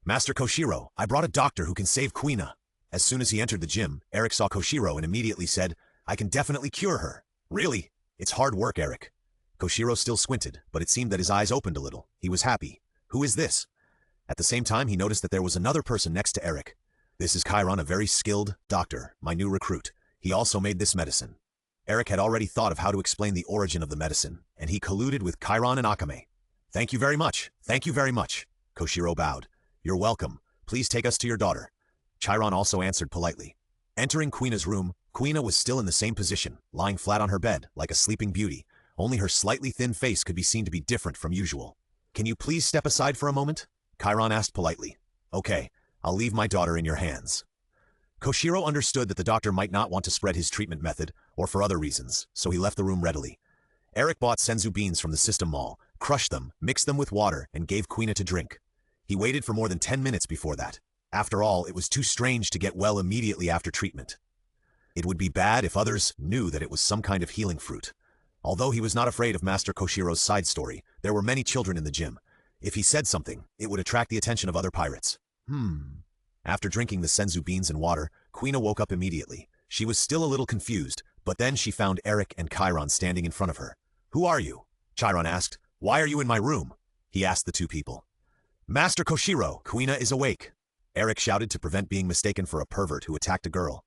Master Koshiro, I brought a doctor who can save Kuina. As soon as he entered the gym, Eric saw Koshiro and immediately said, I can definitely cure her. Really? It's hard work, Eric. Koshiro still squinted, but it seemed that his eyes opened a little. He was happy. Who is this? At the same time, he noticed that there was another person next to Eric. This is Chiron, a very skilled doctor, my new recruit. He also made this medicine. Eric had already thought of how to explain the origin of the medicine, and he colluded with Chiron and Akame. Thank you very much. Thank you very much. Koshiro bowed. You're welcome. Please take us to your daughter. Chiron also answered politely. Entering Kuina's room, Kuina was still in the same position, lying flat on her bed, like a sleeping beauty. Only her slightly thin face could be seen to be different from usual. Can you please step aside for a moment? Chiron asked politely. Okay, I'll leave my daughter in your hands. Koshiro understood that the doctor might not want to spread his treatment method, or for other reasons, so he left the room readily. Eric bought senzu beans from the system mall, crushed them, mixed them with water, and gave Kuina to drink. He waited for more than 10 minutes before that. After all, it was too strange to get well immediately after treatment. It would be bad if others knew that it was some kind of healing fruit. Although he was not afraid of Master Koshiro's side story, there were many children in the gym. If he said something, it would attract the attention of other pirates. After drinking the senzu beans and water, Kuina woke up immediately. She was still a little confused, but then she found Eric and Chiron standing in front of her. Who are you? Chiron asked. Why are you in my room? He asked the two people. Master Koshiro, Kuina is awake. Eric shouted to prevent being mistaken for a pervert who attacked a girl.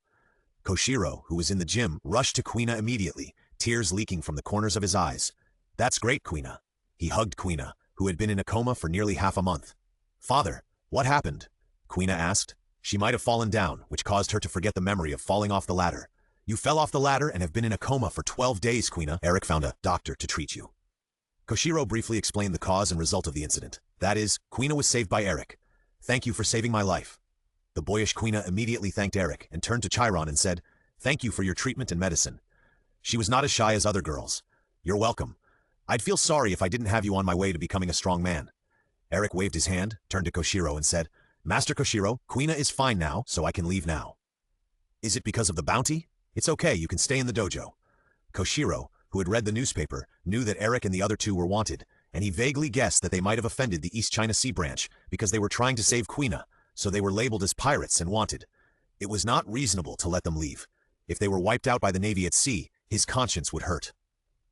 Koshiro, who was in the gym, rushed to Kuina immediately, tears leaking from the corners of his eyes. That's great, Kuina. He hugged Kuina, who had been in a coma for nearly half a month. Father, what happened? Kuina asked. She might have fallen down, which caused her to forget the memory of falling off the ladder. You fell off the ladder and have been in a coma for 12 days, Kuina. Eric found a doctor to treat you. Koshiro briefly explained the cause and result of the incident. That is, Kuina was saved by Eric. Thank you for saving my life. The boyish Kuina immediately thanked Eric and turned to Chiron and said, Thank you for your treatment and medicine. She was not as shy as other girls. You're welcome. I'd feel sorry if I didn't have you on my way to becoming a strong man. Eric waved his hand, turned to Koshiro and said, Master Koshiro, Kuina is fine now, so I can leave now. Is it because of the bounty? It's okay, you can stay in the dojo. Koshiro, who had read the newspaper, knew that Eric and the other two were wanted, and he vaguely guessed that they might have offended the East China Sea branch because they were trying to save Kuina, so they were labeled as pirates and wanted. It was not reasonable to let them leave. If they were wiped out by the Navy at sea, his conscience would hurt.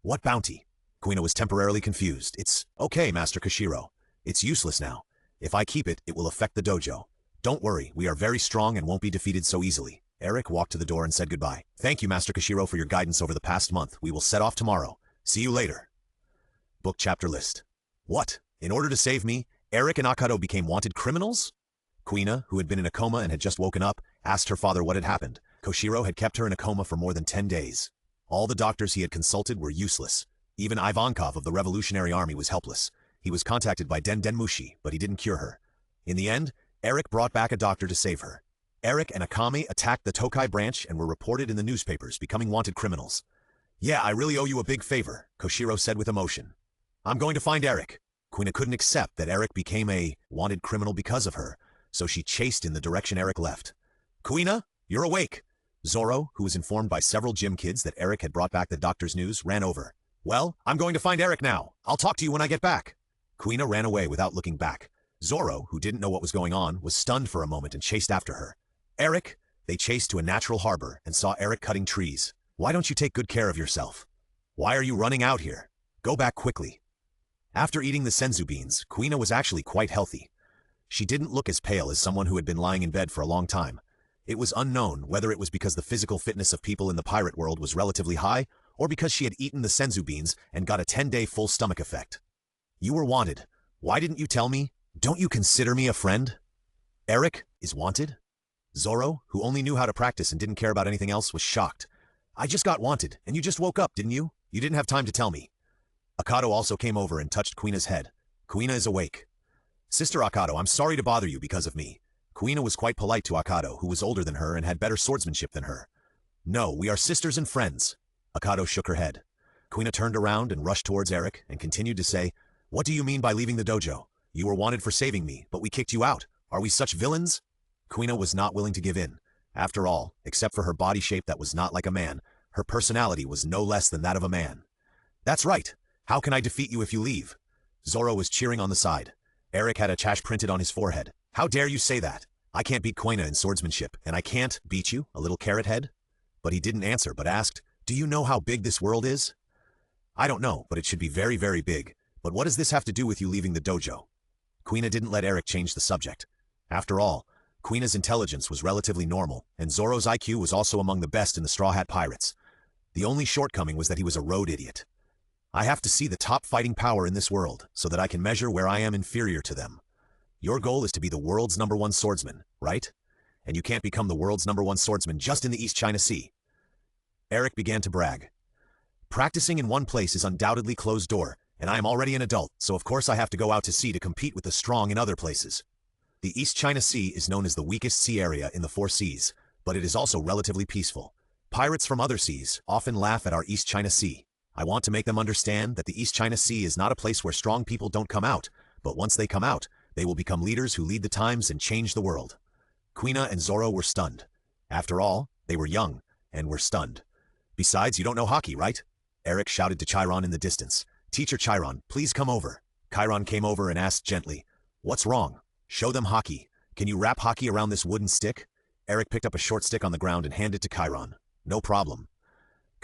What bounty? Kuina was temporarily confused. It's okay, Master Koshiro. It's useless now. If I keep it, it will affect the dojo. Don't worry, we are very strong and won't be defeated so easily. Eric walked to the door and said goodbye. Thank you, Master Koshiro, for your guidance over the past month. We will set off tomorrow. See you later. Book chapter list. What? In order to save me, Eric and Akado became wanted criminals? Kuina, who had been in a coma and had just woken up, asked her father what had happened. Koshiro had kept her in a coma for more than 10 days. All the doctors he had consulted were useless. Even Ivankov of the Revolutionary Army was helpless. He was contacted by Den Mushi, but he didn't cure her. In the end, Eric brought back a doctor to save her. Eric and Akame attacked the Tokai branch and were reported in the newspapers, becoming wanted criminals. Yeah, I really owe you a big favor, Koshiro said with emotion. I'm going to find Eric. Kuina couldn't accept that Eric became a wanted criminal because of her, so she chased in the direction Eric left. Kuina, you're awake. Zoro, who was informed by several gym kids that Eric had brought back the doctor's news, ran over. Well, I'm going to find Eric now. I'll talk to you when I get back. Kuina ran away without looking back. Zoro, who didn't know what was going on, was stunned for a moment and chased after her. Eric! They chased to a natural harbor and saw Eric cutting trees. Why don't you take good care of yourself? Why are you running out here? Go back quickly. After eating the senzu beans, Kuina was actually quite healthy. She didn't look as pale as someone who had been lying in bed for a long time. It was unknown whether it was because the physical fitness of people in the pirate world was relatively high, or because she had eaten the senzu beans and got a 10-day full stomach effect. You were wanted. Why didn't you tell me? Don't you consider me a friend? Eric is wanted? Zoro, who only knew how to practice and didn't care about anything else, was shocked. I just got wanted, and you just woke up, didn't you? You didn't have time to tell me. Akado also came over and touched Kuina's head. Kuina is awake. Sister Akado, I'm sorry to bother you because of me. Kuina was quite polite to Akado, who was older than her and had better swordsmanship than her. No, we are sisters and friends. Akado shook her head. Kuina turned around and rushed towards Eric and continued to say, What do you mean by leaving the dojo? You were wanted for saving me, but we kicked you out. Are we such villains? Kuina was not willing to give in. After all, except for her body shape that was not like a man, her personality was no less than that of a man. That's right. How can I defeat you if you leave? Zoro was cheering on the side. Eric had a chash printed on his forehead. How dare you say that? I can't beat Quina in swordsmanship, and I can't beat you, a little carrot head? But he didn't answer, but asked, do you know how big this world is? I don't know, but it should be very, very big. But what does this have to do with you leaving the dojo? Quina didn't let Eric change the subject. After all, Quina's intelligence was relatively normal, and Zoro's IQ was also among the best in the Straw Hat Pirates. The only shortcoming was that he was a road idiot. I have to see the top fighting power in this world, so that I can measure where I am inferior to them. Your goal is to be the world's #1 swordsman, right? And you can't become the world's #1 swordsman just in the East China Sea. Eric began to brag. Practicing in one place is undoubtedly closed door, and I am already an adult, so of course I have to go out to sea to compete with the strong in other places. The East China Sea is known as the weakest sea area in the 4 seas, but it is also relatively peaceful. Pirates from other seas often laugh at our East China Sea. I want to make them understand that the East China Sea is not a place where strong people don't come out, but once they come out, they will become leaders who lead the times and change the world. Quina and Zoro were stunned. After all, they were young, and were stunned. Besides, you don't know hockey, right? Eric shouted to Chiron in the distance. Teacher Chiron, please come over. Chiron came over and asked gently, what's wrong? Show them hockey. Can you wrap hockey around this wooden stick? Eric picked up a short stick on the ground and handed it to Chiron. No problem.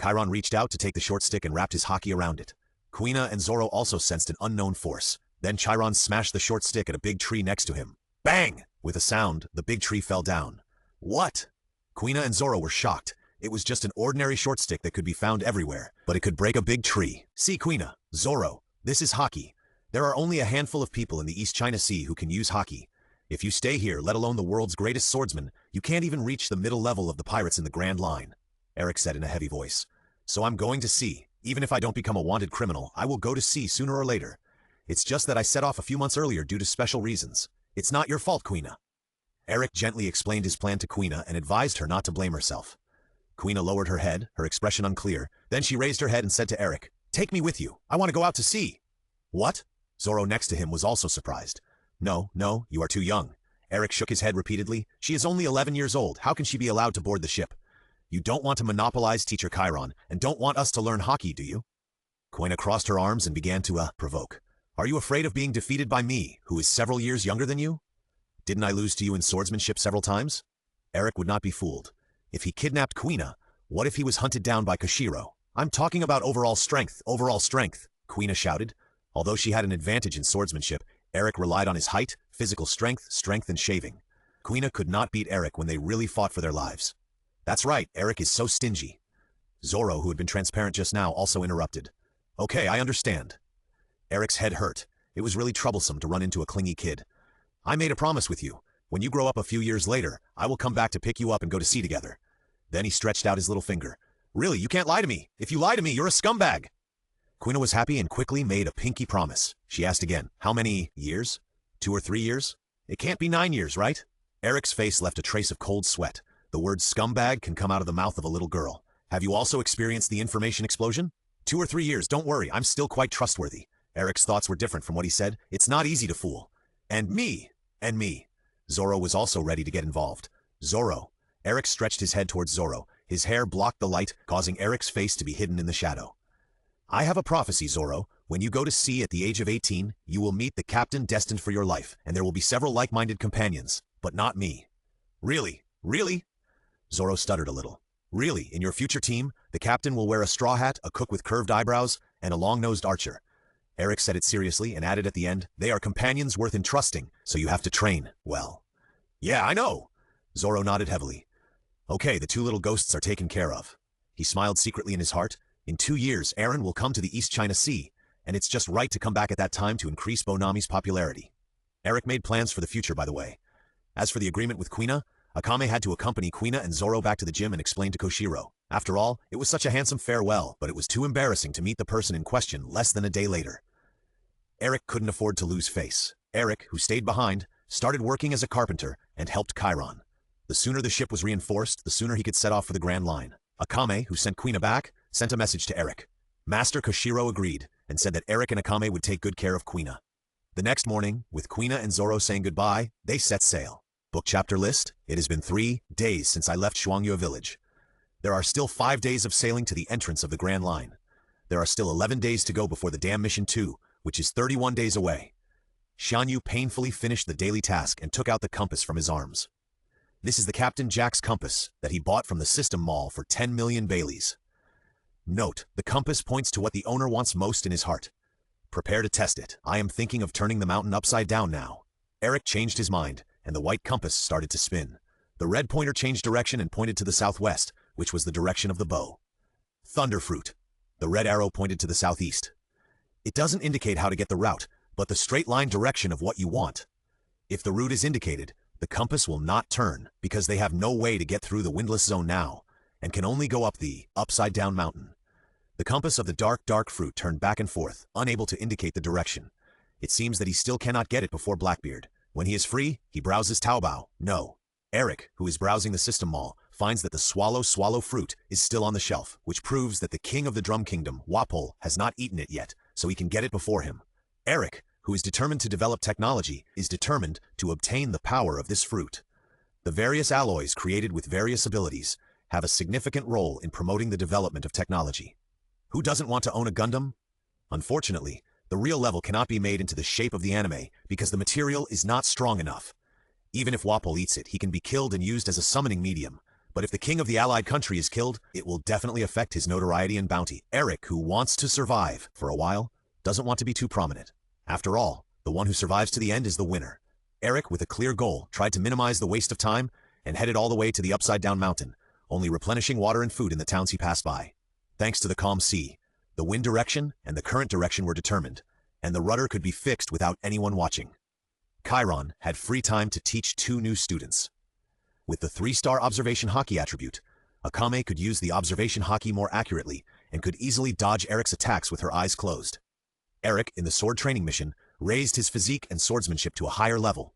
Chiron reached out to take the short stick and wrapped his hockey around it. Quina and Zoro also sensed an unknown force. Then Chiron smashed the short stick at a big tree next to him. Bang! With a sound, the big tree fell down. What? Quina and Zoro were shocked. It was just an ordinary short stick that could be found everywhere, but it could break a big tree. See, Quina, Zoro, this is hockey. There are only a handful of people in the East China Sea who can use hockey. If you stay here, let alone the world's greatest swordsman, you can't even reach the middle level of the pirates in the Grand Line. Eric said in a heavy voice. So I'm going to sea. Even if I don't become a wanted criminal, I will go to sea sooner or later. It's just that I set off a few months earlier due to special reasons. It's not your fault, Quina. Eric gently explained his plan to Quina and advised her not to blame herself. Quina lowered her head, her expression unclear. Then she raised her head and said to Eric, take me with you. I want to go out to sea. What? Zoro next to him was also surprised. No, you are too young. Eric shook his head repeatedly. She is only 11 years old. How can she be allowed to board the ship? You don't want to monopolize Teacher Chiron, and don't want us to learn hockey, do you? Quina crossed her arms and began to, provoke. Are you afraid of being defeated by me, who is several years younger than you? Didn't I lose to you in swordsmanship several times? Eric would not be fooled. If he kidnapped Quina, what if he was hunted down by Koshiro? I'm talking about overall strength, Quina shouted. Although she had an advantage in swordsmanship, Eric relied on his height, physical strength, and shaving. Quina could not beat Eric when they really fought for their lives. That's right, Eric is so stingy. Zoro, who had been transparent just now, also interrupted. Okay, I understand. Eric's head hurt. It was really troublesome to run into a clingy kid. I made a promise with you. When you grow up a few years later, I will come back to pick you up and go to sea together. Then he stretched out his little finger. Really, you can't lie to me. If you lie to me, you're a scumbag. Quina was happy and quickly made a pinky promise. She asked again, how many years? 2 or 3 years? It can't be 9 years, right? Eric's face left a trace of cold sweat. The word scumbag can come out of the mouth of a little girl. Have you also experienced the information explosion? 2 or 3 years, don't worry, I'm still quite trustworthy. Eric's thoughts were different from what he said. It's not easy to fool. And me. Zoro was also ready to get involved. Zoro. Eric stretched his head towards Zoro. His hair blocked the light, causing Eric's face to be hidden in the shadow. I have a prophecy, Zoro. When you go to sea at the age of 18, you will meet the captain destined for your life, and there will be several like-minded companions, but not me. Really? Zoro stuttered a little. Really, in your future team, the captain will wear a straw hat, a cook with curved eyebrows, and a long-nosed archer. Eric said it seriously and added at the end, they are companions worth entrusting, so you have to train well. Yeah, I know. Zoro nodded heavily. Okay, the 2 little ghosts are taken care of. He smiled secretly in his heart. In 2 years, Aaron will come to the East China Sea, and it's just right to come back at that time to increase Bonami's popularity. Eric made plans for the future, by the way. As for the agreement with Quina, Akame had to accompany Quina and Zoro back to the gym and explain to Koshiro. After all, it was such a handsome farewell, but it was too embarrassing to meet the person in question less than a day later. Eric couldn't afford to lose face. Eric, who stayed behind, started working as a carpenter and helped Chiron. The sooner the ship was reinforced, the sooner he could set off for the Grand Line. Akame, who sent Quina back, sent a message to Eric. Master Koshiro agreed and said that Eric and Akame would take good care of Quina. The next morning, with Quina and Zoro saying goodbye, they set sail. Book chapter list. It has been 3 days since I left Shuangyo village. There are still 5 days of sailing to the entrance of the Grand Line. There are still 11 days to go before the Dam Mission 2, which is 31 days away. Xianyu painfully finished the daily task and took out the compass from his arms. This is the Captain Jack's compass that he bought from the System Mall for 10 million Baileys. Note, the compass points to what the owner wants most in his heart. Prepare to test it. I am thinking of turning the mountain upside down now. Eric changed his mind, and the white compass started to spin. The red pointer changed direction and pointed to the southwest, which was the direction of the bow. Thunderfruit. The red arrow pointed to the southeast. It doesn't indicate how to get the route, but the straight line direction of what you want. If the route is indicated, the compass will not turn because they have no way to get through the windless zone now, and can only go up the upside-down mountain. The compass of the dark fruit turned back and forth, unable to indicate the direction. It seems that he still cannot get it before Blackbeard. When he is free, he browses Taobao. No. Eric, who is browsing the System Mall, finds that the swallow fruit is still on the shelf, which proves that the king of the Drum Kingdom, Wapol, has not eaten it yet, so he can get it before him. Eric, who is determined to develop technology, is determined to obtain the power of this fruit. The various alloys created with various abilities have a significant role in promoting the development of technology. Who doesn't want to own a Gundam? Unfortunately, the real level cannot be made into the shape of the anime because the material is not strong enough. Even if Wapol eats it, he can be killed and used as a summoning medium. But if the king of the allied country is killed, it will definitely affect his notoriety and bounty. Eric, who wants to survive for a while, doesn't want to be too prominent. After all, the one who survives to the end is the winner. Eric, with a clear goal, tried to minimize the waste of time and headed all the way to the upside-down mountain, only replenishing water and food in the towns he passed by. Thanks to the calm sea, the wind direction and the current direction were determined, and the rudder could be fixed without anyone watching. Chiron had free time to teach 2 new students. With the 3-star observation hockey attribute, Akame could use the observation hockey more accurately and could easily dodge Eric's attacks with her eyes closed. Eric, in the sword training mission, raised his physique and swordsmanship to a higher level.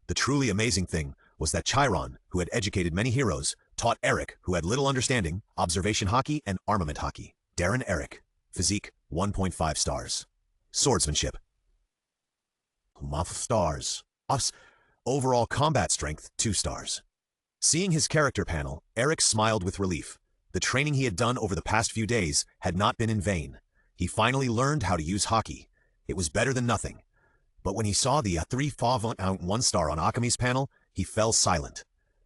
The truly amazing thing was that Chiron, who had educated many heroes, taught Eric, who had little understanding, observation hockey and armament hockey. Darren Eric, physique 1.5 stars. Swordsmanship 1 stars. Overall combat strength 2 stars. Seeing his character panel, Eric smiled with relief. The training he had done over the past few days had not been in vain. He finally learned how to use hockey. It was better than nothing. But when he saw the 1 star on Akame's panel, he fell silent.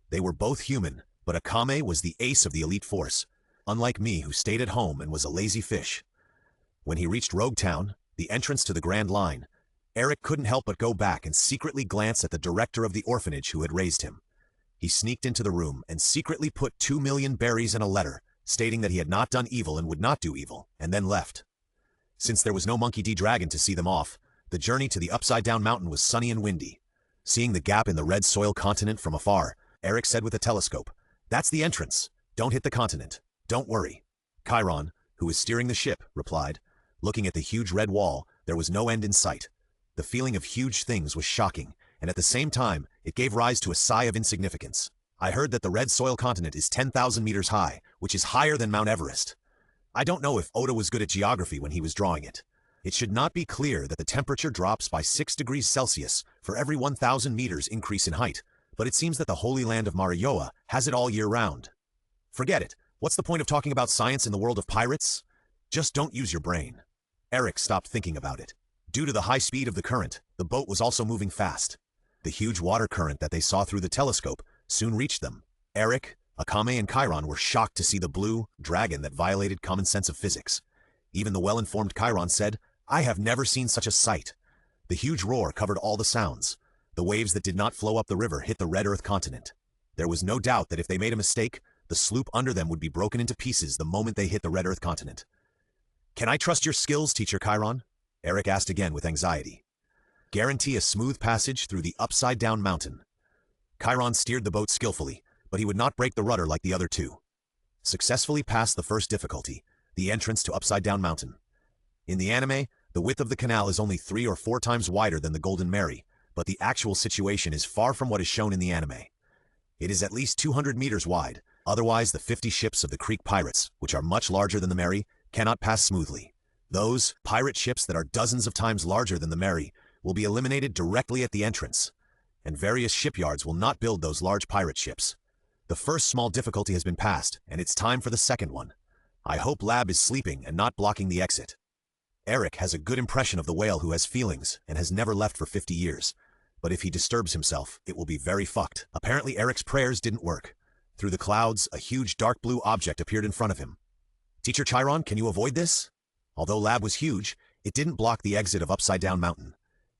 They were both human, but Akame was the ace of the elite force, unlike me who stayed at home and was a lazy fish. When he reached Rogue Town, the entrance to the Grand Line, Eric couldn't help but go back and secretly glance at the director of the orphanage who had raised him. He sneaked into the room and secretly put 2 million berries in a letter, stating that he had not done evil and would not do evil, and then left. Since there was no Monkey D. Dragon to see them off, the journey to the upside-down mountain was sunny and windy. Seeing the gap in the red soil continent from afar, Eric said with a telescope, "That's the entrance. Don't hit the continent. Don't worry." Chiron, who was steering the ship, replied, "Looking at the huge red wall, there was no end in sight." The feeling of huge things was shocking, and at the same time, it gave rise to a sigh of insignificance. I heard that the red soil continent is 10,000 meters high, which is higher than Mount Everest. I don't know if Oda was good at geography when he was drawing it. It should not be clear that the temperature drops by 6 degrees Celsius for every 1,000 meters increase in height, but it seems that the Holy Land of Mariyoa has it all year round. Forget it. What's the point of talking about science in the world of pirates? Just don't use your brain. Eric stopped thinking about it. Due to the high speed of the current, the boat was also moving fast. The huge water current that they saw through the telescope soon reached them. Eric, Akame, and Chiron were shocked to see the blue dragon that violated common sense of physics. Even the well-informed Chiron said, "I have never seen such a sight." The huge roar covered all the sounds. The waves that did not flow up the river hit the red earth continent. There was no doubt that if they made a mistake, the sloop under them would be broken into pieces the moment they hit the red earth continent. "Can I trust your skills, Teacher Chiron?" Eric asked again with anxiety. "Guarantee a smooth passage through the upside-down mountain." Chiron steered the boat skillfully, but he would not break the rudder like the other two. Successfully passed the first difficulty, the entrance to Upside-Down Mountain. In the anime, the width of the canal is only 3 or 4 times wider than the Golden Mary, but the actual situation is far from what is shown in the anime. It is at least 200 meters wide, otherwise the 50 ships of the Creek pirates, which are much larger than the Mary, cannot pass smoothly. Those pirate ships that are dozens of times larger than the Mary will be eliminated directly at the entrance, and various shipyards will not build those large pirate ships. The first small difficulty has been passed, and it's time for the second one. I hope Lab is sleeping and not blocking the exit. Eric has a good impression of the whale who has feelings and has never left for 50 years. But if he disturbs himself, it will be very fucked. Apparently Eric's prayers didn't work. Through the clouds, a huge dark blue object appeared in front of him. Teacher Chiron, can you avoid this? Although Lab was huge, it didn't block the exit of Upside Down Mountain.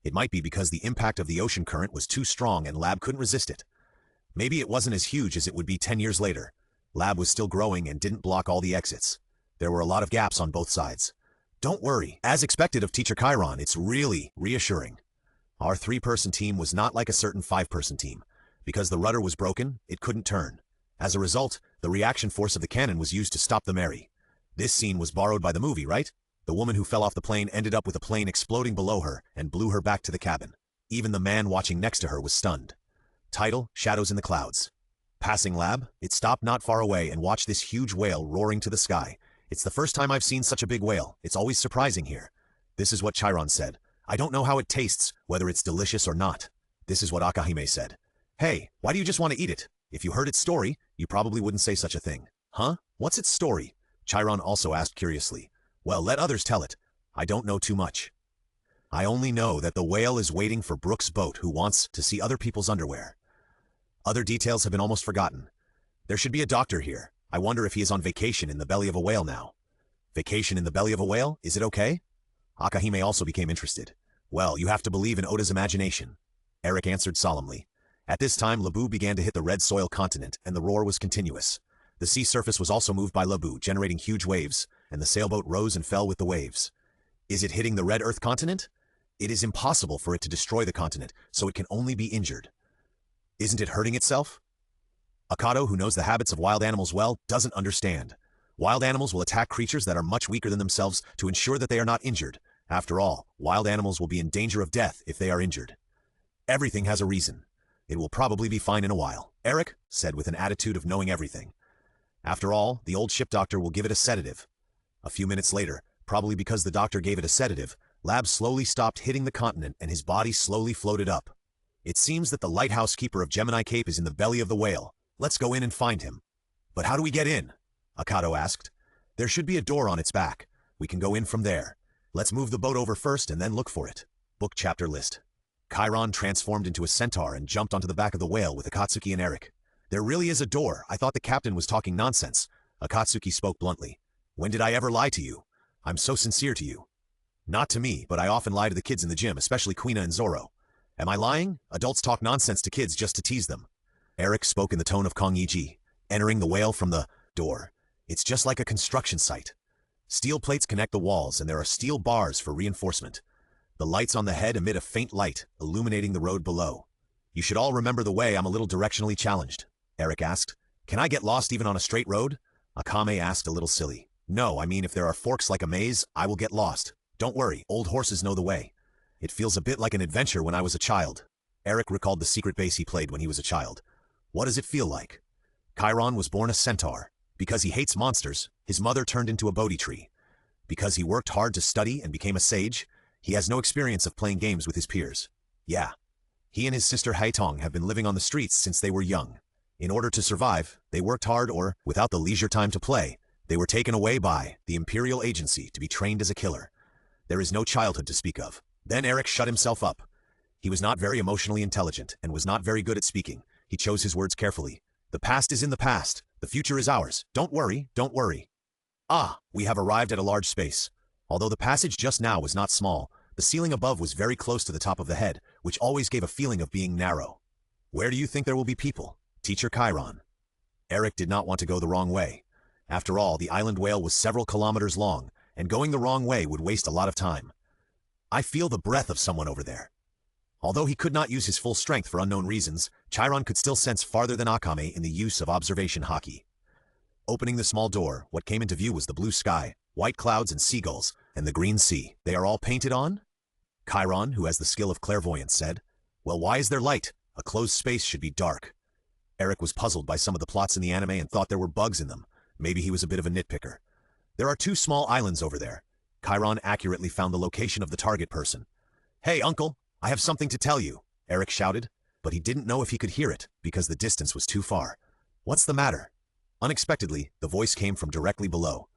It might be because the impact of the ocean current was too strong and Lab couldn't resist it. Maybe it wasn't as huge as it would be 10 years later. Lab was still growing and didn't block all the exits. There were a lot of gaps on both sides. Don't worry, as expected of Teacher Chiron, it's really reassuring. Our 3-person team was not like a certain 5-person team. Because the rudder was broken, it couldn't turn. As a result, the reaction force of the cannon was used to stop the Mary. This scene was borrowed by the movie, right? The woman who fell off the plane ended up with a plane exploding below her and blew her back to the cabin. Even the man watching next to her was stunned. Title, Shadows in the Clouds. Passing Lab, it stopped not far away and watched this huge whale roaring to the sky. It's the first time I've seen such a big whale. It's always surprising here. This is what Chiron said. I don't know how it tastes, whether it's delicious or not. This is what Akame said. Hey, why do you just want to eat it? If you heard its story, you probably wouldn't say such a thing. Huh? What's its story? Chiron also asked curiously. Well, let others tell it. I don't know too much. I only know that the whale is waiting for Brooke's boat who wants to see other people's underwear. Other details have been almost forgotten. There should be a doctor here. I wonder if he is on vacation in the belly of a whale now. Vacation in the belly of a whale? Is it okay? Akahime also became interested. Well, you have to believe in Oda's imagination. Eric answered solemnly. At this time, Labu began to hit the red soil continent, and the roar was continuous. The sea surface was also moved by Labu, generating huge waves, and the sailboat rose and fell with the waves. Is it hitting the red earth continent? It is impossible for it to destroy the continent, so it can only be injured. Isn't it hurting itself? Akado, who knows the habits of wild animals well, doesn't understand. Wild animals will attack creatures that are much weaker than themselves to ensure that they are not injured. After all, wild animals will be in danger of death if they are injured. Everything has a reason. It will probably be fine in a while, Eric said with an attitude of knowing everything. After all, the old ship doctor will give it a sedative. A few minutes later, probably because the doctor gave it a sedative, Lab slowly stopped hitting the continent and his body slowly floated up. It seems that the lighthouse keeper of Gemini Cape is in the belly of the whale. Let's go in and find him. But how do we get in? Akado asked. There should be a door on its back. We can go in from there. Let's move the boat over first and then look for it. Book chapter list. Chiron transformed into a centaur and jumped onto the back of the whale with Akatsuki and Eric. There really is a door. I thought the captain was talking nonsense. Akatsuki spoke bluntly. When did I ever lie to you? I'm so sincere to you. Not to me, but I often lie to the kids in the gym, especially Quina and Zoro. Am I lying? Adults talk nonsense to kids just to tease them. Eric spoke in the tone of Kong Yiji, entering the whale from the door. It's just like a construction site. Steel plates connect the walls and there are steel bars for reinforcement. The lights on the head emit a faint light, illuminating the road below. You should all remember the way. I'm a little directionally challenged. Eric asked. Can I get lost even on a straight road? Akame asked a little silly. No, I mean if there are forks like a maze, I will get lost. Don't worry, old horses know the way. It feels a bit like an adventure when I was a child. Eric recalled the secret base he played when he was a child. What does it feel like? Chiron was born a centaur. Because he hates monsters, his mother turned into a Bodhi tree. Because he worked hard to study and became a sage, he has no experience of playing games with his peers. Yeah. He and his sister Haitong have been living on the streets since they were young. In order to survive, they worked hard or, without the leisure time to play, they were taken away by the Imperial Agency to be trained as a killer. There is no childhood to speak of. Then Eric shut himself up. He was not very emotionally intelligent and was not very good at speaking. He chose his words carefully. The past is in the past. The future is ours. Don't worry, don't worry. Ah, we have arrived at a large space. Although the passage just now was not small, the ceiling above was very close to the top of the head, which always gave a feeling of being narrow. Where do you think there will be people? Teacher Chiron. Eric did not want to go the wrong way. After all, the island whale was several kilometers long, and going the wrong way would waste a lot of time. I feel the breath of someone over there. Although he could not use his full strength for unknown reasons, Chiron could still sense farther than Akame in the use of observation haki. Opening the small door, what came into view was the blue sky, white clouds and seagulls, and the green sea. They are all painted on? Chiron, who has the skill of clairvoyance, said, Well, why is there light? A closed space should be dark. Eric was puzzled by some of the plots in the anime and thought there were bugs in them. Maybe he was a bit of a nitpicker. There are 2 small islands over there. Chiron accurately found the location of the target person. Hey, uncle, I have something to tell you, Eric shouted, but he didn't know if he could hear it because the distance was too far. What's the matter? Unexpectedly, the voice came from directly below.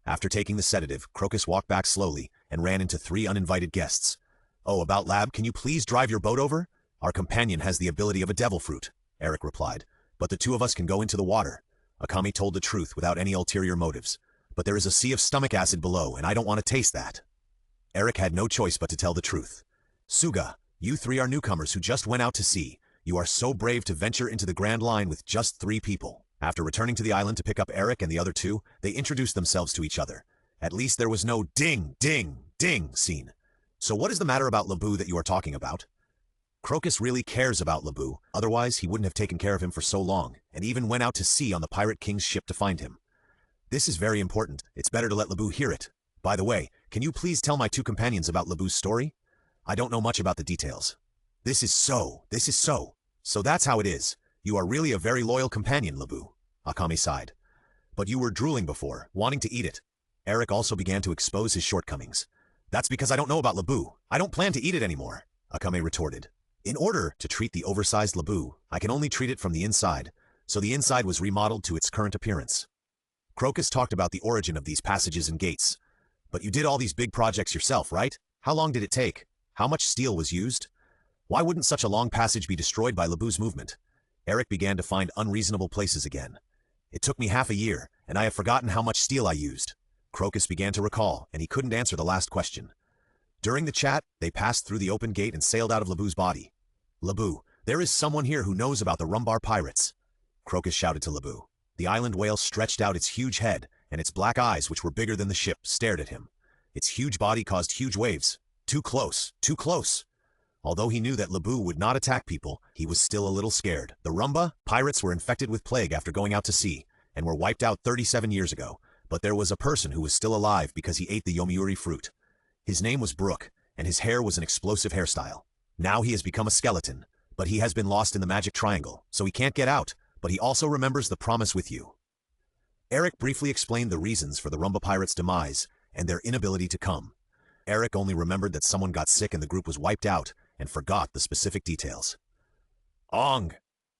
After taking the sedative, Crocus walked back slowly and ran into 3 uninvited guests. "Oh, about Lab, can you please drive your boat over? Our companion has the ability of a devil fruit," Eric replied. "But the 2 of us can go into the water." Akame told the truth without any ulterior motives. "But there is a sea of stomach acid below, and I don't want to taste that." Eric had no choice but to tell the truth. "Suga, you 3 are newcomers who just went out to sea. You are so brave to venture into the Grand Line with just 3 people." After returning to the island to pick up Eric and the other 2, they introduced themselves to each other. At least there was no ding, ding, ding scene. "So what is the matter about Labu that you are talking about?" Crocus really cares about Labu, otherwise he wouldn't have taken care of him for so long, and even went out to sea on the Pirate King's ship to find him. "This is very important. It's better to let Labu hear it. By the way, can you please tell my 2 companions about Labu's story? I don't know much about the details." This is so. So that's how it is. You are really a very loyal companion, Labu," Akame sighed. "But you were drooling before, wanting to eat it." Eric also began to expose his shortcomings. "That's because I don't know about Labu. I don't plan to eat it anymore," Akame retorted. "In order to treat the oversized Labu, I can only treat it from the inside, so the inside was remodeled to its current appearance." Crocus talked about the origin of these passages and gates. "But you did all these big projects yourself, right? How long did it take? How much steel was used? Why wouldn't such a long passage be destroyed by Labu's movement?" Eric began to find unreasonable places again. "It took me half a year, and I have forgotten how much steel I used." Crocus began to recall, and he couldn't answer the last question. During the chat, they passed through the open gate and sailed out of Labu's body. "Labu, there is someone here who knows about the Rumbar pirates," Crocus shouted to Labu. The island whale stretched out its huge head, and its black eyes, which were bigger than the ship, stared at him. Its huge body caused huge waves. Too close, too close. Although he knew that Labu would not attack people, he was still a little scared. The Rumba pirates were infected with plague after going out to sea, and were wiped out 37 years ago, but there was a person who was still alive because he ate the Yomiuri fruit. His name was Brook, and his hair was an explosive hairstyle. Now he has become a skeleton, but he has been lost in the magic triangle, so he can't get out, but he also remembers the promise with you. Eric briefly explained the reasons for the Rumba pirates' demise and their inability to come. Eric only remembered that someone got sick and the group was wiped out, and forgot the specific details. "Ong!"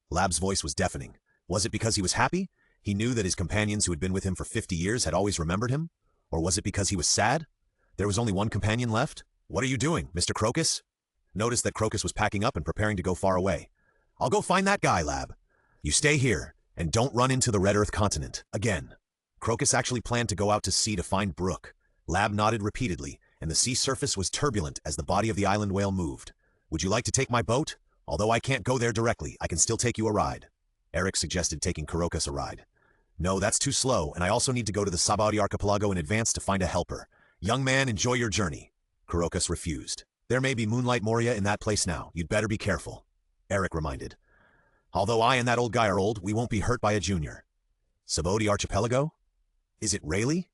Lab's voice was deafening. Was it because he was happy? He knew that his companions who had been with him for 50 years had always remembered him? Or was it because he was sad? There was only one companion left? "What are you doing, Mr. Crocus?" Noticed that Crocus was packing up and preparing to go far away. "I'll go find that guy, Lab. You stay here, and don't run into the Red Earth continent again." Crocus actually planned to go out to sea to find Brook. Lab nodded repeatedly, and the sea surface was turbulent as the body of the island whale moved. "Would you like to take my boat? Although I can't go there directly, I can still take you a ride." Eric suggested taking Crocus a ride. "No, that's too slow, and I also need to go to the Sabaudi archipelago in advance to find a helper. Young man, enjoy your journey." Crocus refused. "There may be Moonlight Moria in that place now. You'd better be careful," Eric reminded. "Although I and that old guy are old, we won't be hurt by a junior." "Sabaudi archipelago? Is it really?"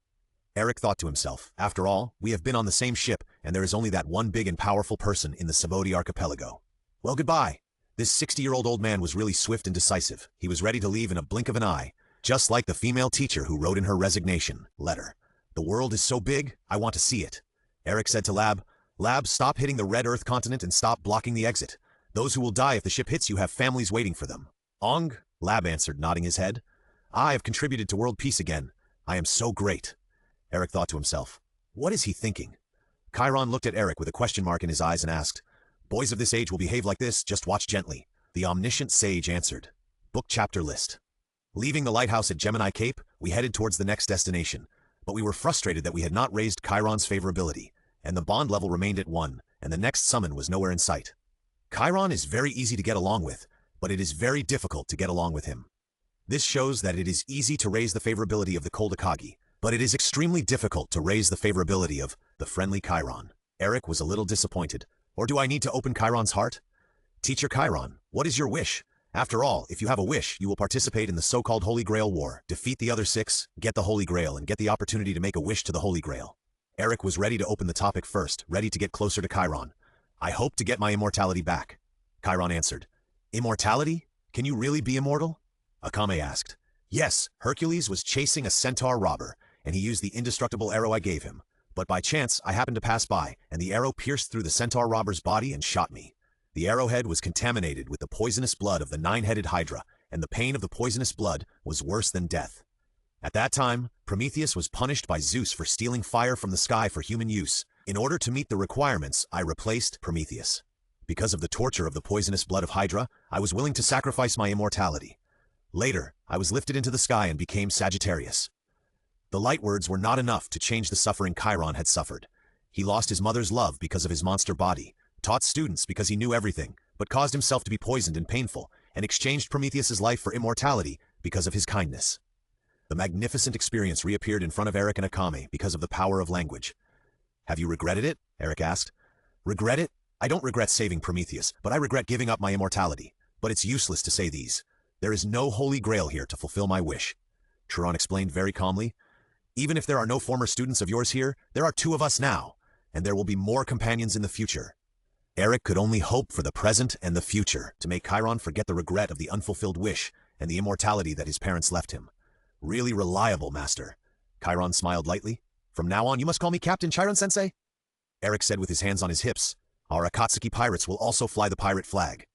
Eric thought to himself. "After all, we have been on the same ship, and there is only that one big and powerful person in the Sabaudi archipelago. Well, goodbye." This 60-year-old old man was really swift and decisive. He was ready to leave in a blink of an eye, just like the female teacher who wrote in her resignation letter. "The world is so big, I want to see it." Eric said to Lab, "Lab, stop hitting the Red Earth continent and stop blocking the exit. Those who will die if the ship hits you have families waiting for them." "Ong," Lab answered, nodding his head. "I have contributed to world peace again. I am so great." Eric thought to himself, what is he thinking? Chiron looked at Eric with a question mark in his eyes and asked, "Boys of this age will behave like this, just watch gently." The omniscient sage answered. Book chapter list. Leaving the lighthouse at Gemini Cape, we headed towards the next destination, but we were frustrated that we had not raised Chiron's favorability, and the bond level remained at 1, and the next summon was nowhere in sight. Chiron is very easy to get along with, but it is very difficult to get along with him. This shows that it is easy to raise the favorability of the Cold Akagi, but it is extremely difficult to raise the favorability of the friendly Chiron. Eric was a little disappointed. Or do I need to open Chiron's heart? Teacher Chiron, what is your wish? After all, if you have a wish, you will participate in the so-called Holy Grail War, defeat the other 6, get the Holy Grail, and get the opportunity to make a wish to the Holy Grail. Eric was ready to open the topic first, ready to get closer to Chiron. "I hope to get my immortality back." Chiron answered. "Immortality? Can you really be immortal?" Akame asked. "Yes, Hercules was chasing a centaur robber, and he used the indestructible arrow I gave him. But by chance, I happened to pass by, and the arrow pierced through the centaur robber's body and shot me. The arrowhead was contaminated with the poisonous blood of the 9-headed Hydra, and the pain of the poisonous blood was worse than death. At that time, Prometheus was punished by Zeus for stealing fire from the sky for human use. In order to meet the requirements, I replaced Prometheus. Because of the torture of the poisonous blood of Hydra, I was willing to sacrifice my immortality. Later, I was lifted into the sky and became Sagittarius. The light words were not enough to change the suffering Chiron had suffered. He lost his mother's love because of his monster body, taught students because he knew everything, but caused himself to be poisoned and painful, and exchanged Prometheus's life for immortality because of his kindness. The magnificent experience reappeared in front of Eric and Akame because of the power of language. "Have you regretted it?" Eric asked. "Regret it? I don't regret saving Prometheus, but I regret giving up my immortality. But it's useless to say these. There is no holy grail here to fulfill my wish," Chiron explained very calmly. "Even if there are no former students of yours here, there are 2 of us now, and there will be more companions in the future." Eric could only hope for the present and the future to make Chiron forget the regret of the unfulfilled wish and the immortality that his parents left him. "Really reliable, master." Chiron smiled lightly. "From now on, you must call me Captain Chiron-sensei." Eric said with his hands on his hips. "Our Akatsuki pirates will also fly the pirate flag."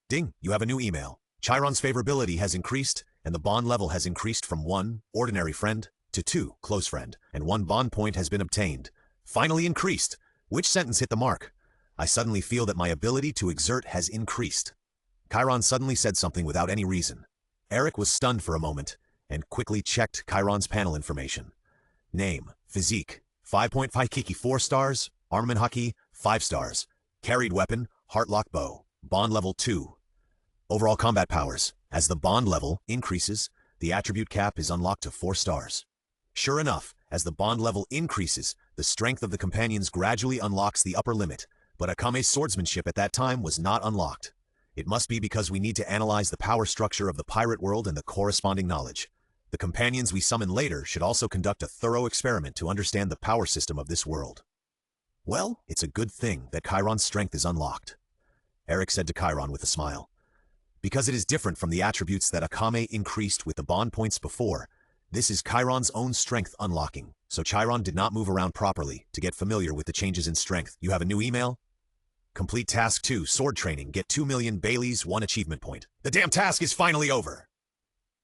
"Ding, you have a new email. Chiron's favorability has increased, and the bond level has increased from 1, ordinary friend, to 2, close friend, and 1 bond point has been obtained. Finally increased. Which sentence hit the mark? I suddenly feel that my ability to exert has increased." Chiron suddenly said something without any reason. Eric was stunned for a moment, and quickly checked Chiron's panel information. Name, physique, 5.5 Kiki 4 stars, armament haki, 5 stars, carried weapon, heartlock bow, bond level 2. Overall combat powers, as the bond level increases, the attribute cap is unlocked to 4 stars. Sure enough, as the bond level increases, the strength of the companions gradually unlocks the upper limit, but Akame's swordsmanship at that time was not unlocked. It must be because we need to analyze the power structure of the pirate world and the corresponding knowledge. The companions we summon later should also conduct a thorough experiment to understand the power system of this world. "Well, it's a good thing that Chiron's strength is unlocked," Eric said to Chiron with a smile. "Because it is different from the attributes that Akame increased with the bond points before. This is Chiron's own strength unlocking, so Chiron did not move around properly to get familiar with the changes in strength. You have a new email? Complete task 2, sword training, get 2 million Baileys, 1 achievement point. The damn task is finally over!"